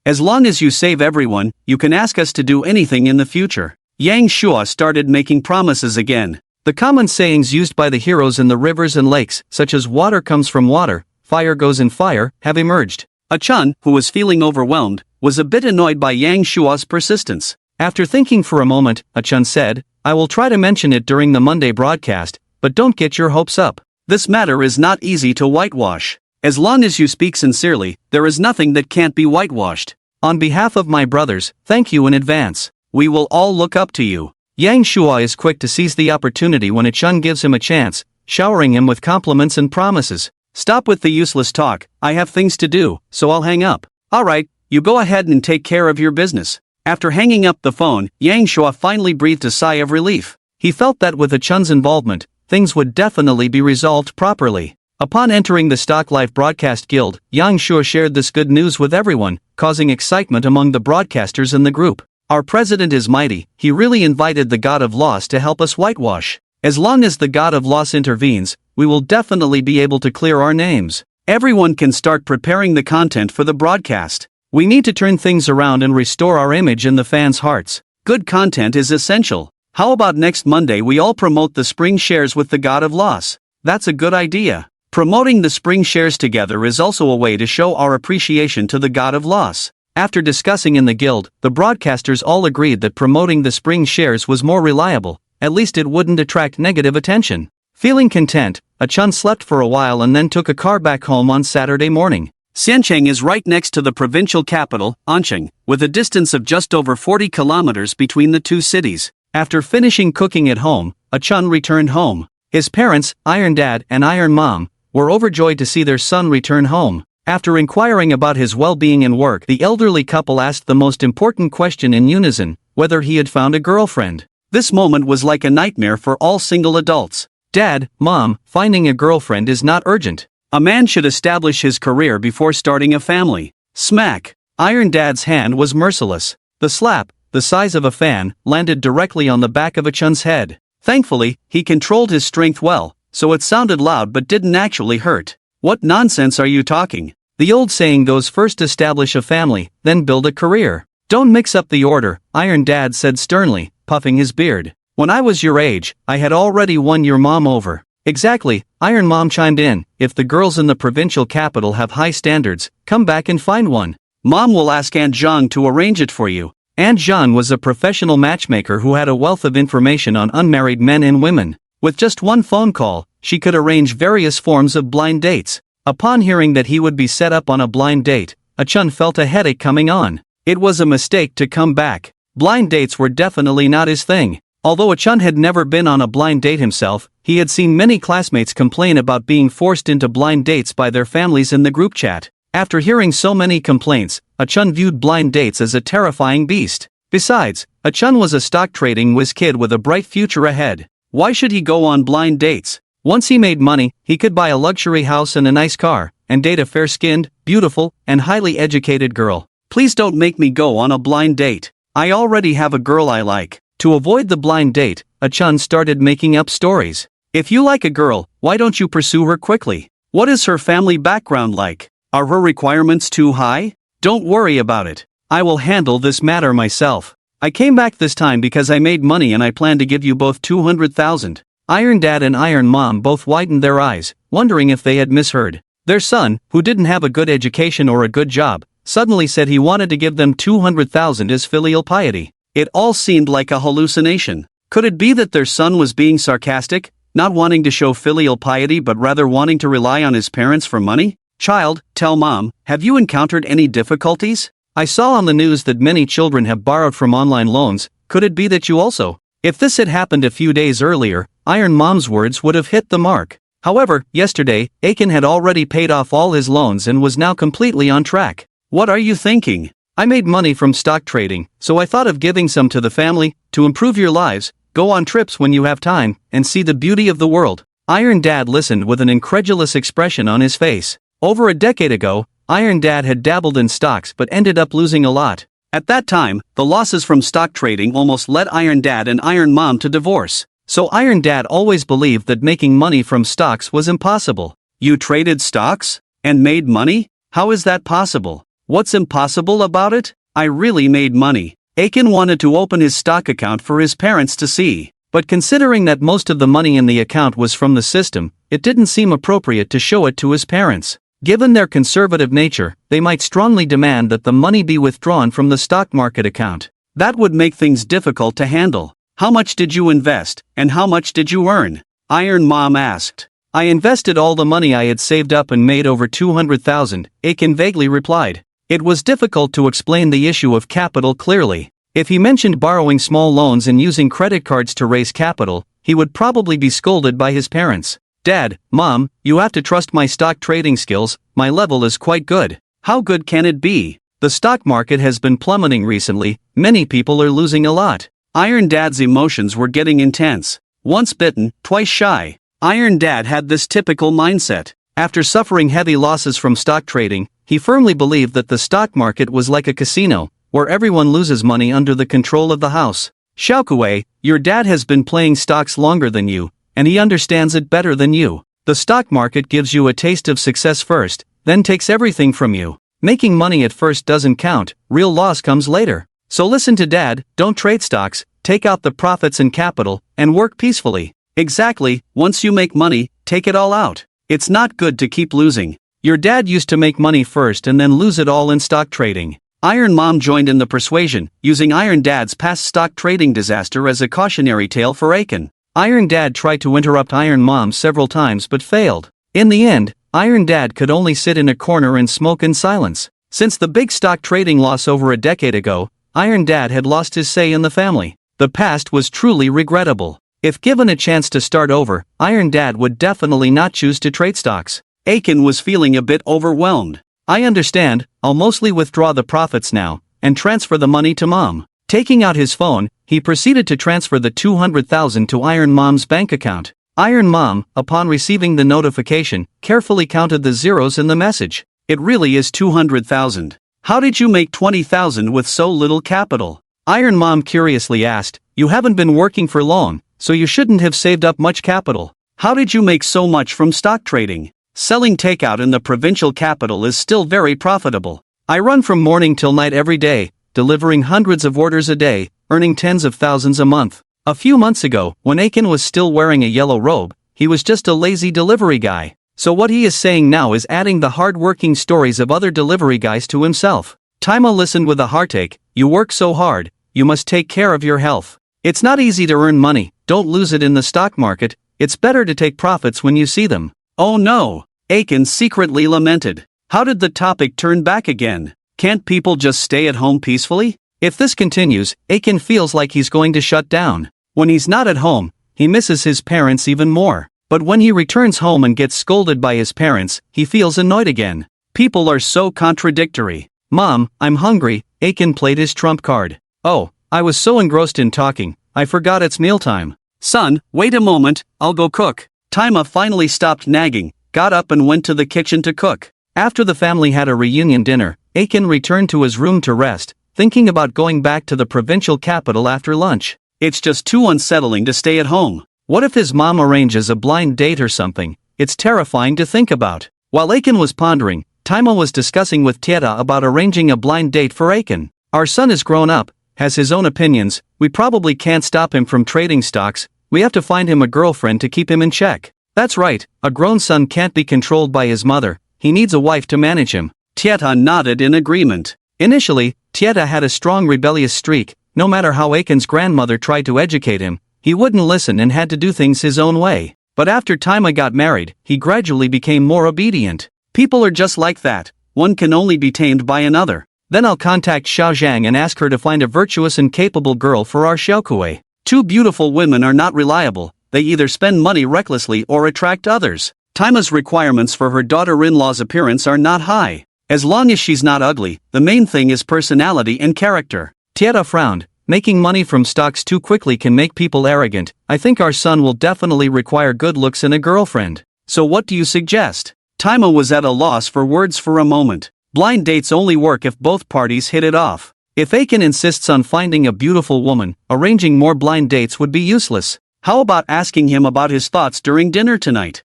A: As long as you save everyone, you can ask us to do anything in the future. Yang Shuo started making promises again. The common sayings used by the heroes in the rivers and lakes, such as water comes from water, fire goes in fire, have emerged. Achun, who was feeling overwhelmed, was a bit annoyed by Yang Shuo's persistence. After thinking for a moment, Achun said, I will try to mention it during the Monday broadcast, but don't get your hopes up. This matter is not easy to whitewash. As long as you speak sincerely, there is nothing that can't be whitewashed. On behalf of my brothers, thank you in advance. We will all look up to you. Yang Shuo is quick to seize the opportunity when Achun gives him a chance, showering him with compliments and promises. Stop with the useless talk, I have things to do, so I'll hang up. Alright, you go ahead and take care of your business. After hanging up the phone, Yang Shuo finally breathed a sigh of relief. He felt that with Achun's involvement, things would definitely be resolved properly. Upon entering the Stock Life Broadcast Guild, Yang Shuo shared this good news with everyone, causing excitement among the broadcasters in the group. Our president is mighty, he really invited the God of Loss to help us whitewash. As long as the God of Loss intervenes, we will definitely be able to clear our names. Everyone can start preparing the content for the broadcast. We need to turn things around and restore our image in the fans' hearts. Good content is essential. How about next Monday we all promote the spring shares with the God of Loss? That's a good idea. Promoting the spring shares together is also a way to show our appreciation to the God of Loss. After discussing in the guild, the broadcasters all agreed that promoting the spring shares was more reliable, at least it wouldn't attract negative attention. Feeling content, Achun slept for a while and then took a car back home on Saturday morning. Xiancheng is right next to the provincial capital, Anqing, with a distance of just over 40 kilometers between the two cities. After finishing cooking at home, Achun returned home. His parents, Iron Dad and Iron Mom, were overjoyed to see their son return home. After inquiring about his well-being and work, the elderly couple asked the most important question in unison, whether he had found a girlfriend. This moment was like a nightmare for all single adults. Dad, Mom, finding a girlfriend is not urgent. A man should establish his career before starting a family. Smack! Iron Dad's hand was merciless. The slap, the size of a fan, landed directly on the back of Achun's head. Thankfully, he controlled his strength well, so it sounded loud but didn't actually hurt. What nonsense are you talking? The old saying goes, first establish a family, then build a career. Don't mix up the order, Iron Dad said sternly, puffing his beard. When I was your age, I had already won your mom over. Exactly, Iron Mom chimed in, if the girls in the provincial capital have high standards, come back and find one. Mom will ask Aunt Zhang to arrange it for you. Aunt Zhang was a professional matchmaker who had a wealth of information on unmarried men and women. With just one phone call, she could arrange various forms of blind dates. Upon hearing that he would be set up on a blind date, Achun felt a headache coming on. It was a mistake to come back. Blind dates were definitely not his thing. Although Achun had never been on a blind date himself, he had seen many classmates complain about being forced into blind dates by their families in the group chat. After hearing so many complaints, Achun viewed blind dates as a terrifying beast. Besides, Achun was a stock trading whiz kid with a bright future ahead. Why should he go on blind dates? Once he made money, he could buy a luxury house and a nice car, and date a fair-skinned, beautiful, and highly educated girl. Please don't make me go on a blind date. I already have a girl I like. To avoid the blind date, Achun started making up stories. If you like a girl, why don't you pursue her quickly? What is her family background like? Are her requirements too high? Don't worry about it. I will handle this matter myself. I came back this time because I made money and I plan to give you both 200,000. Iron Dad and Iron Mom both widened their eyes, wondering if they had misheard. Their son, who didn't have a good education or a good job, suddenly said he wanted to give them 200,000 as filial piety. It all seemed like a hallucination. Could it be that their son was being sarcastic, not wanting to show filial piety but rather wanting to rely on his parents for money? Child, tell mom, have you encountered any difficulties? I saw on the news that many children have borrowed from online loans. Could it be that you also? If this had happened a few days earlier, Iron Mom's words would have hit the mark. However, yesterday, Aiken had already paid off all his loans and was now completely on track. What are you thinking? I made money from stock trading, so I thought of giving some to the family, to improve your lives, go on trips when you have time, and see the beauty of the world. Iron Dad listened with an incredulous expression on his face. Over a decade ago, Iron Dad had dabbled in stocks but ended up losing a lot. At that time, the losses from stock trading almost led Iron Dad and Iron Mom to divorce. So Iron Dad always believed that making money from stocks was impossible. You traded stocks? And made money? How is that possible? What's impossible about it? I really made money. Aiken wanted to open his stock account for his parents to see. But considering that most of the money in the account was from the system, it didn't seem appropriate to show it to his parents. Given their conservative nature, they might strongly demand that the money be withdrawn from the stock market account. That would make things difficult to handle. How much did you invest, and how much did you earn? Iron Mom asked. I invested all the money I had saved up and made over 200,000, Aiken vaguely replied. It was difficult to explain the issue of capital clearly. If he mentioned borrowing small loans and using credit cards to raise capital, he would probably be scolded by his parents. Dad, Mom, you have to trust my stock trading skills, my level is quite good. How good can it be? The stock market has been plummeting recently, many people are losing a lot. Iron Dad's emotions were getting intense. Once bitten, twice shy. Iron Dad had this typical mindset. After suffering heavy losses from stock trading, he firmly believed that the stock market was like a casino, where everyone loses money under the control of the house. Xiaokue, your dad has been playing stocks longer than you, and he understands it better than you. The stock market gives you a taste of success first, then takes everything from you. Making money at first doesn't count, real loss comes later. So listen to Dad, don't trade stocks, take out the profits and capital, and work peacefully. Exactly, once you make money, take it all out. It's not good to keep losing. Your dad used to make money first and then lose it all in stock trading. Iron Mom joined in the persuasion, using Iron Dad's past stock trading disaster as a cautionary tale for Aiken. Iron Dad tried to interrupt Iron Mom several times but failed. In the end, Iron Dad could only sit in a corner and smoke in silence. Since the big stock trading loss over a decade ago, Iron Dad had lost his say in the family. The past was truly regrettable. If given a chance to start over, Iron Dad would definitely not choose to trade stocks. Aiken was feeling a bit overwhelmed. I understand, I'll mostly withdraw the profits now, and transfer the money to Mom. Taking out his phone, he proceeded to transfer the 200,000 to Iron Mom's bank account. Iron Mom, upon receiving the notification, carefully counted the zeros in the message. It really is 200,000. How did you make 20,000 with so little capital? Iron Mom curiously asked. You haven't been working for long, so you shouldn't have saved up much capital. How did you make so much from stock trading? Selling takeout in the provincial capital is still very profitable. I run from morning till night every day, delivering hundreds of orders a day, earning tens of thousands a month. A few months ago, when Aiken was still wearing a yellow robe, he was just a lazy delivery guy. So what he is saying now is adding the hard-working stories of other delivery guys to himself. Taima listened with a heartache. You work so hard, you must take care of your health. It's not easy to earn money, don't lose it in the stock market, it's better to take profits when you see them. Oh no! Aiken secretly lamented. How did the topic turn back again? Can't people just stay at home peacefully? If this continues, Aiken feels like he's going to shut down. When he's not at home, he misses his parents even more. But when he returns home and gets scolded by his parents, he feels annoyed again. People are so contradictory. Mom, I'm hungry, Aiken played his trump card. Oh, I was so engrossed in talking, I forgot it's mealtime. Son, wait a moment, I'll go cook. Taima finally stopped nagging, got up and went to the kitchen to cook. After the family had a reunion dinner, Aiken returned to his room to rest. thinking about going back to the provincial capital after lunch. It's just too unsettling to stay at home. What if his mom arranges a blind date or something? It's terrifying to think about. While Aiken was pondering, Taima was discussing with Tieta about arranging a blind date for Aiken. Our son is grown up, has his own opinions, we probably can't stop him from trading stocks, we have to find him a girlfriend to keep him in check. That's right, a grown son can't be controlled by his mother, he needs a wife to manage him. Tieta nodded in agreement. Initially, Tieta had a strong rebellious streak. No matter how Aiken's grandmother tried to educate him, he wouldn't listen and had to do things his own way. But after Taima got married, he gradually became more obedient. People are just like that, one can only be tamed by another. Then I'll contact Xiao Zhang and ask her to find a virtuous and capable girl for our Xiaokui. Two beautiful women are not reliable, they either spend money recklessly or attract others. Taima's requirements for her daughter-in-law's appearance are not high. As long as she's not ugly, the main thing is personality and character. Tieta frowned. Making money from stocks too quickly can make people arrogant. I think our son will definitely require good looks and a girlfriend. So what do you suggest? Taima was at a loss for words for a moment. Blind dates only work if both parties hit it off. If Aiken insists on finding a beautiful woman, arranging more blind dates would be useless. How about asking him about his thoughts during dinner tonight?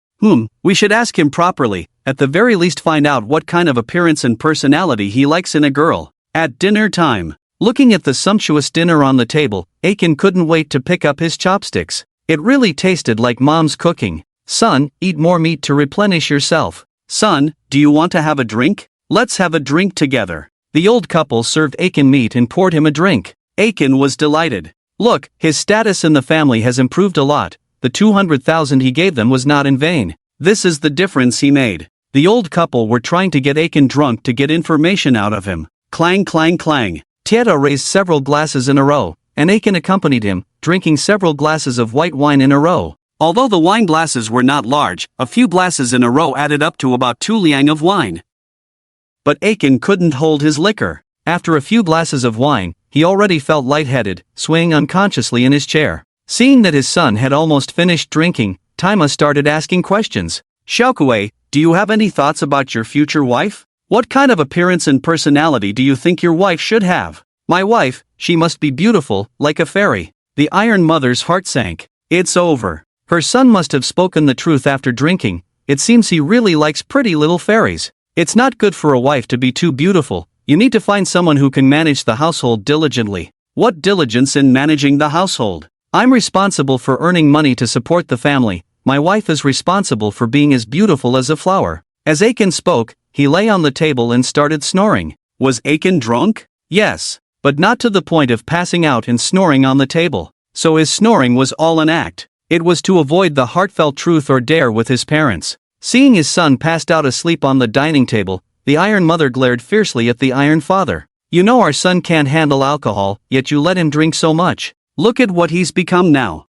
A: We should ask him properly, at the very least find out what kind of appearance and personality he likes in a girl. At dinner time. Looking at the sumptuous dinner on the table, Aiken couldn't wait to pick up his chopsticks. It really tasted like mom's cooking. Son, eat more meat to replenish yourself. Son, do you want to have a drink? Let's have a drink together. The old couple served Aiken meat and poured him a drink. Aiken was delighted. Look, his status in the family has improved a lot. The 200,000 he gave them was not in vain. This is the difference he made. The old couple were trying to get Aiken drunk to get information out of him. Clang clang clang. Tieta raised several glasses in a row, and Aiken accompanied him, drinking several glasses of white wine in a row. Although the wine glasses were not large, a few glasses in a row added up to about 2 liang of wine. But Aiken couldn't hold his liquor. After a few glasses of wine, he already felt lightheaded, swaying unconsciously in his chair. Seeing that his son had almost finished drinking, Taima started asking questions. Xiaokui, do you have any thoughts about your future wife? What kind of appearance and personality do you think your wife should have? My wife, she must be beautiful, like a fairy. The Iron Mother's heart sank. It's over. Her son must have spoken the truth after drinking. It seems he really likes pretty little fairies. It's not good for a wife to be too beautiful. You need to find someone who can manage the household diligently. What diligence in managing the household? I'm responsible for earning money to support the family. My wife is responsible for being as beautiful as a flower. As Aiken spoke, he lay on the table and started snoring. Was Aiken drunk? Yes, but not to the point of passing out and snoring on the table. So his snoring was all an act. It was to avoid the heartfelt truth or dare with his parents. Seeing his son passed out asleep on the dining table, the Iron Mother glared fiercely at the Iron Father. You know our son can't handle alcohol, yet you let him drink so much. Look at what he's become now.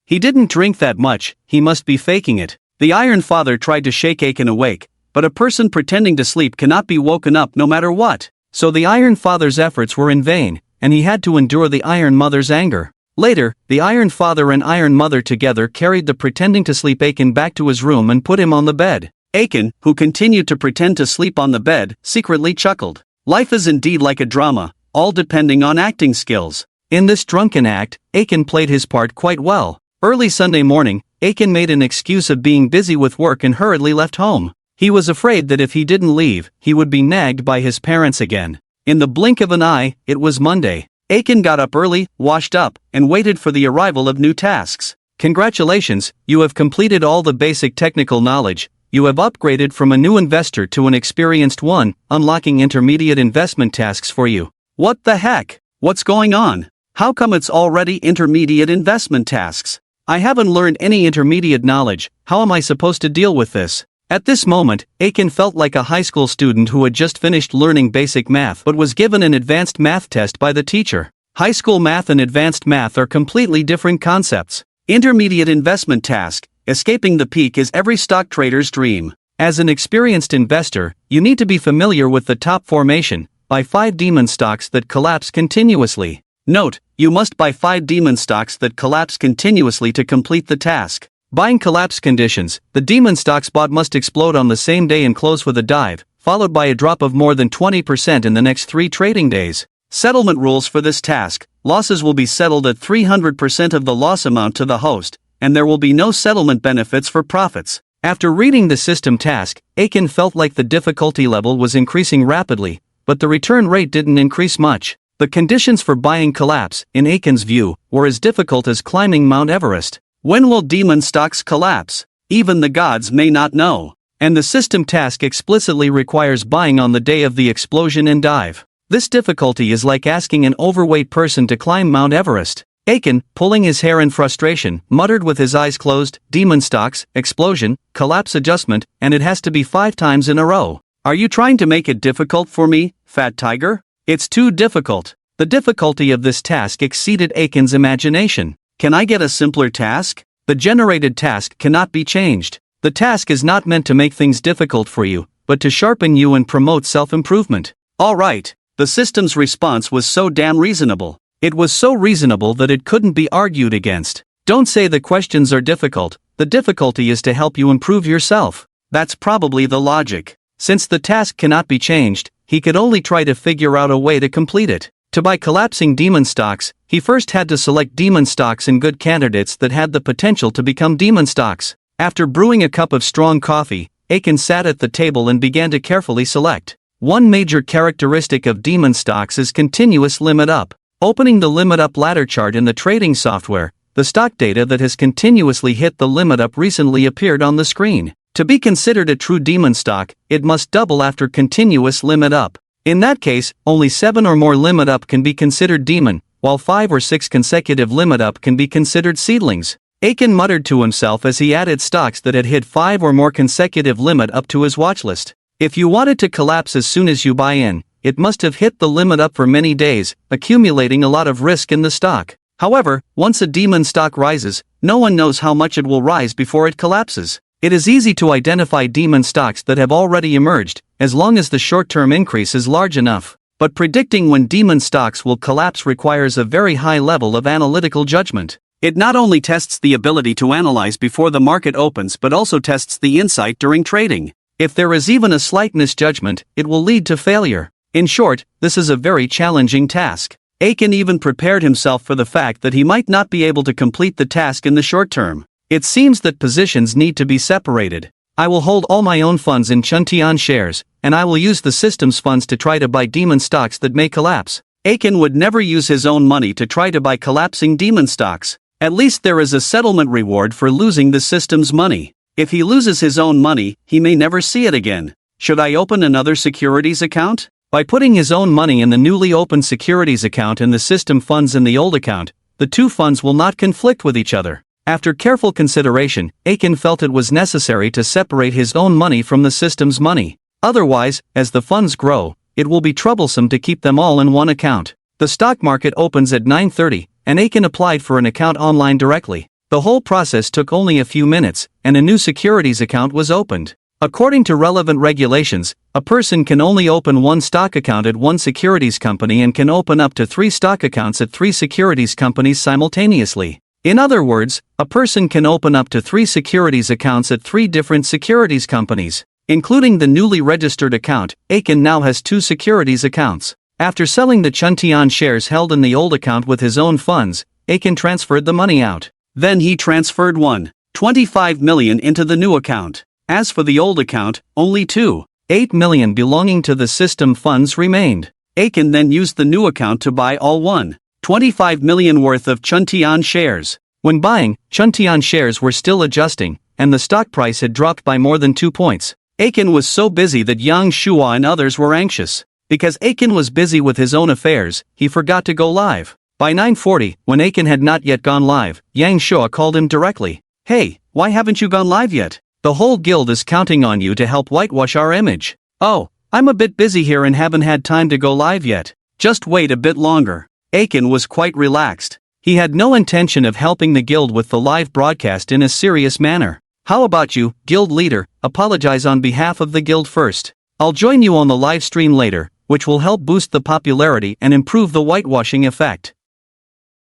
A: He didn't drink that much, he must be faking it. The Iron Father tried to shake Aiken awake, but a person pretending to sleep cannot be woken up no matter what. So the Iron Father's efforts were in vain, and he had to endure the Iron Mother's anger. Later, the Iron Father and Iron Mother together carried the pretending to sleep Aiken back to his room and put him on the bed. Aiken, who continued to pretend to sleep on the bed, secretly chuckled. Life is indeed like a drama, all depending on acting skills. In this drunken act, Aiken played his part quite well. Early Sunday morning, Aiken made an excuse of being busy with work and hurriedly left home. He was afraid that if he didn't leave, he would be nagged by his parents again. In the blink of an eye, it was Monday. Aiken got up early, washed up, and waited for the arrival of new tasks. Congratulations, you have completed all the basic technical knowledge. You have upgraded from a new investor to an experienced one, unlocking intermediate investment tasks for you. What the heck? What's going on? How come it's already intermediate investment tasks? I haven't learned any intermediate knowledge. How am I supposed to deal with this? At this moment, Aiken felt like a high school student who had just finished learning basic math but was given an advanced math test by the teacher. High school math and advanced math are completely different concepts. Intermediate investment task, escaping the peak is every stock trader's dream. As an experienced investor, you need to be familiar with the top formation. Buy 5 demon stocks that collapse continuously. Note, you must buy 5 demon stocks that collapse continuously to complete the task. Buying collapse conditions, the demon stocks bought must explode on the same day and close with a dive, followed by a drop of more than 20% in the next 3 trading days. Settlement rules for this task: losses will be settled at 300% of the loss amount to the host, and there will be no settlement benefits for profits. After reading the system task, Aiken felt like the difficulty level was increasing rapidly, but the return rate didn't increase much. The conditions for buying collapse, in Aiken's view, were as difficult as climbing Mount Everest. When will demon stocks collapse? Even the gods may not know. And the system task explicitly requires buying on the day of the explosion and dive. This difficulty is like asking an overweight person to climb Mount Everest. Aiken, pulling his hair in frustration, muttered with his eyes closed, "Demon stocks, explosion, collapse adjustment, and it has to be 5 times in a row. Are you trying to make it difficult for me, Fat Tiger? It's too difficult." The difficulty of this task exceeded Aiken's imagination. Can I get a simpler task? The generated task cannot be changed. The task is not meant to make things difficult for you, but to sharpen you and promote self-improvement. Alright, the system's response was so damn reasonable. It was so reasonable that it couldn't be argued against. Don't say the questions are difficult, the difficulty is to help you improve yourself. That's probably the logic. Since the task cannot be changed, he could only try to figure out a way to complete it. To buy collapsing demon stocks, he first had to select demon stocks and good candidates that had the potential to become demon stocks. After brewing a cup of strong coffee, Aiken sat at the table and began to carefully select. One major characteristic of demon stocks is continuous limit up. Opening the limit up ladder chart in the trading software, the stock data that has continuously hit the limit up recently appeared on the screen. To be considered a true demon stock, it must double after continuous limit up. In that case, only 7 or more limit up can be considered demon, while 5 or 6 consecutive limit up can be considered seedlings. Aiken muttered to himself as he added stocks that had hit 5 or more consecutive limit up to his watchlist. If you wanted to collapse as soon as you buy in, it must have hit the limit up for many days, accumulating a lot of risk in the stock. However, once a demon stock rises, no one knows how much it will rise before it collapses. It is easy to identify demon stocks that have already emerged, as long as the short-term increase is large enough. But predicting when demon stocks will collapse requires a very high level of analytical judgment. It not only tests the ability to analyze before the market opens but also tests the insight during trading. If there is even a slight misjudgment, it will lead to failure. In short, this is a very challenging task. Aiken even prepared himself for the fact that he might not be able to complete the task in the short term. It seems that positions need to be separated. I will hold all my own funds in Chuntian shares, and I will use the system's funds to try to buy demon stocks that may collapse. Aiken would never use his own money to try to buy collapsing demon stocks. At least there is a settlement reward for losing the system's money. If he loses his own money, he may never see it again. Should I open another securities account? By putting his own money in the newly opened securities account and the system funds in the old account, the two funds will not conflict with each other. After careful consideration, Aiken felt it was necessary to separate his own money from the system's money. Otherwise, as the funds grow, it will be troublesome to keep them all in one account. The stock market opens at 9:30, and Aiken applied for an account online directly. The whole process took only a few minutes, and a new securities account was opened. According to relevant regulations, a person can only open one stock account at one securities company and can open up to 3 stock accounts at 3 securities companies simultaneously. In other words, a person can open up to 3 securities accounts at 3 different securities companies. Including the newly registered account, Aiken now has 2 securities accounts. After selling the Chuntian shares held in the old account with his own funds, Aiken transferred the money out. Then he transferred 1.25 million into the new account. As for the old account, only 2.8 million belonging to the system funds remained. Aiken then used the new account to buy all 1.25 million worth of Chuntian shares. When buying, Chuntian shares were still adjusting, and the stock price had dropped by more than 2 points. Aiken was so busy that Yang Shua and others were anxious. Because Aiken was busy with his own affairs, he forgot to go live. By 9:40, when Aiken had not yet gone live, Yang Shua called him directly. "Hey, why haven't you gone live yet? The whole guild is counting on you to help whitewash our image." "Oh, I'm a bit busy here and haven't had time to go live yet. Just wait a bit longer." Aiken was quite relaxed. He had no intention of helping the guild with the live broadcast in a serious manner. "How about you, guild leader, apologize on behalf of the guild first. I'll join you on the live stream later, which will help boost the popularity and improve the whitewashing effect."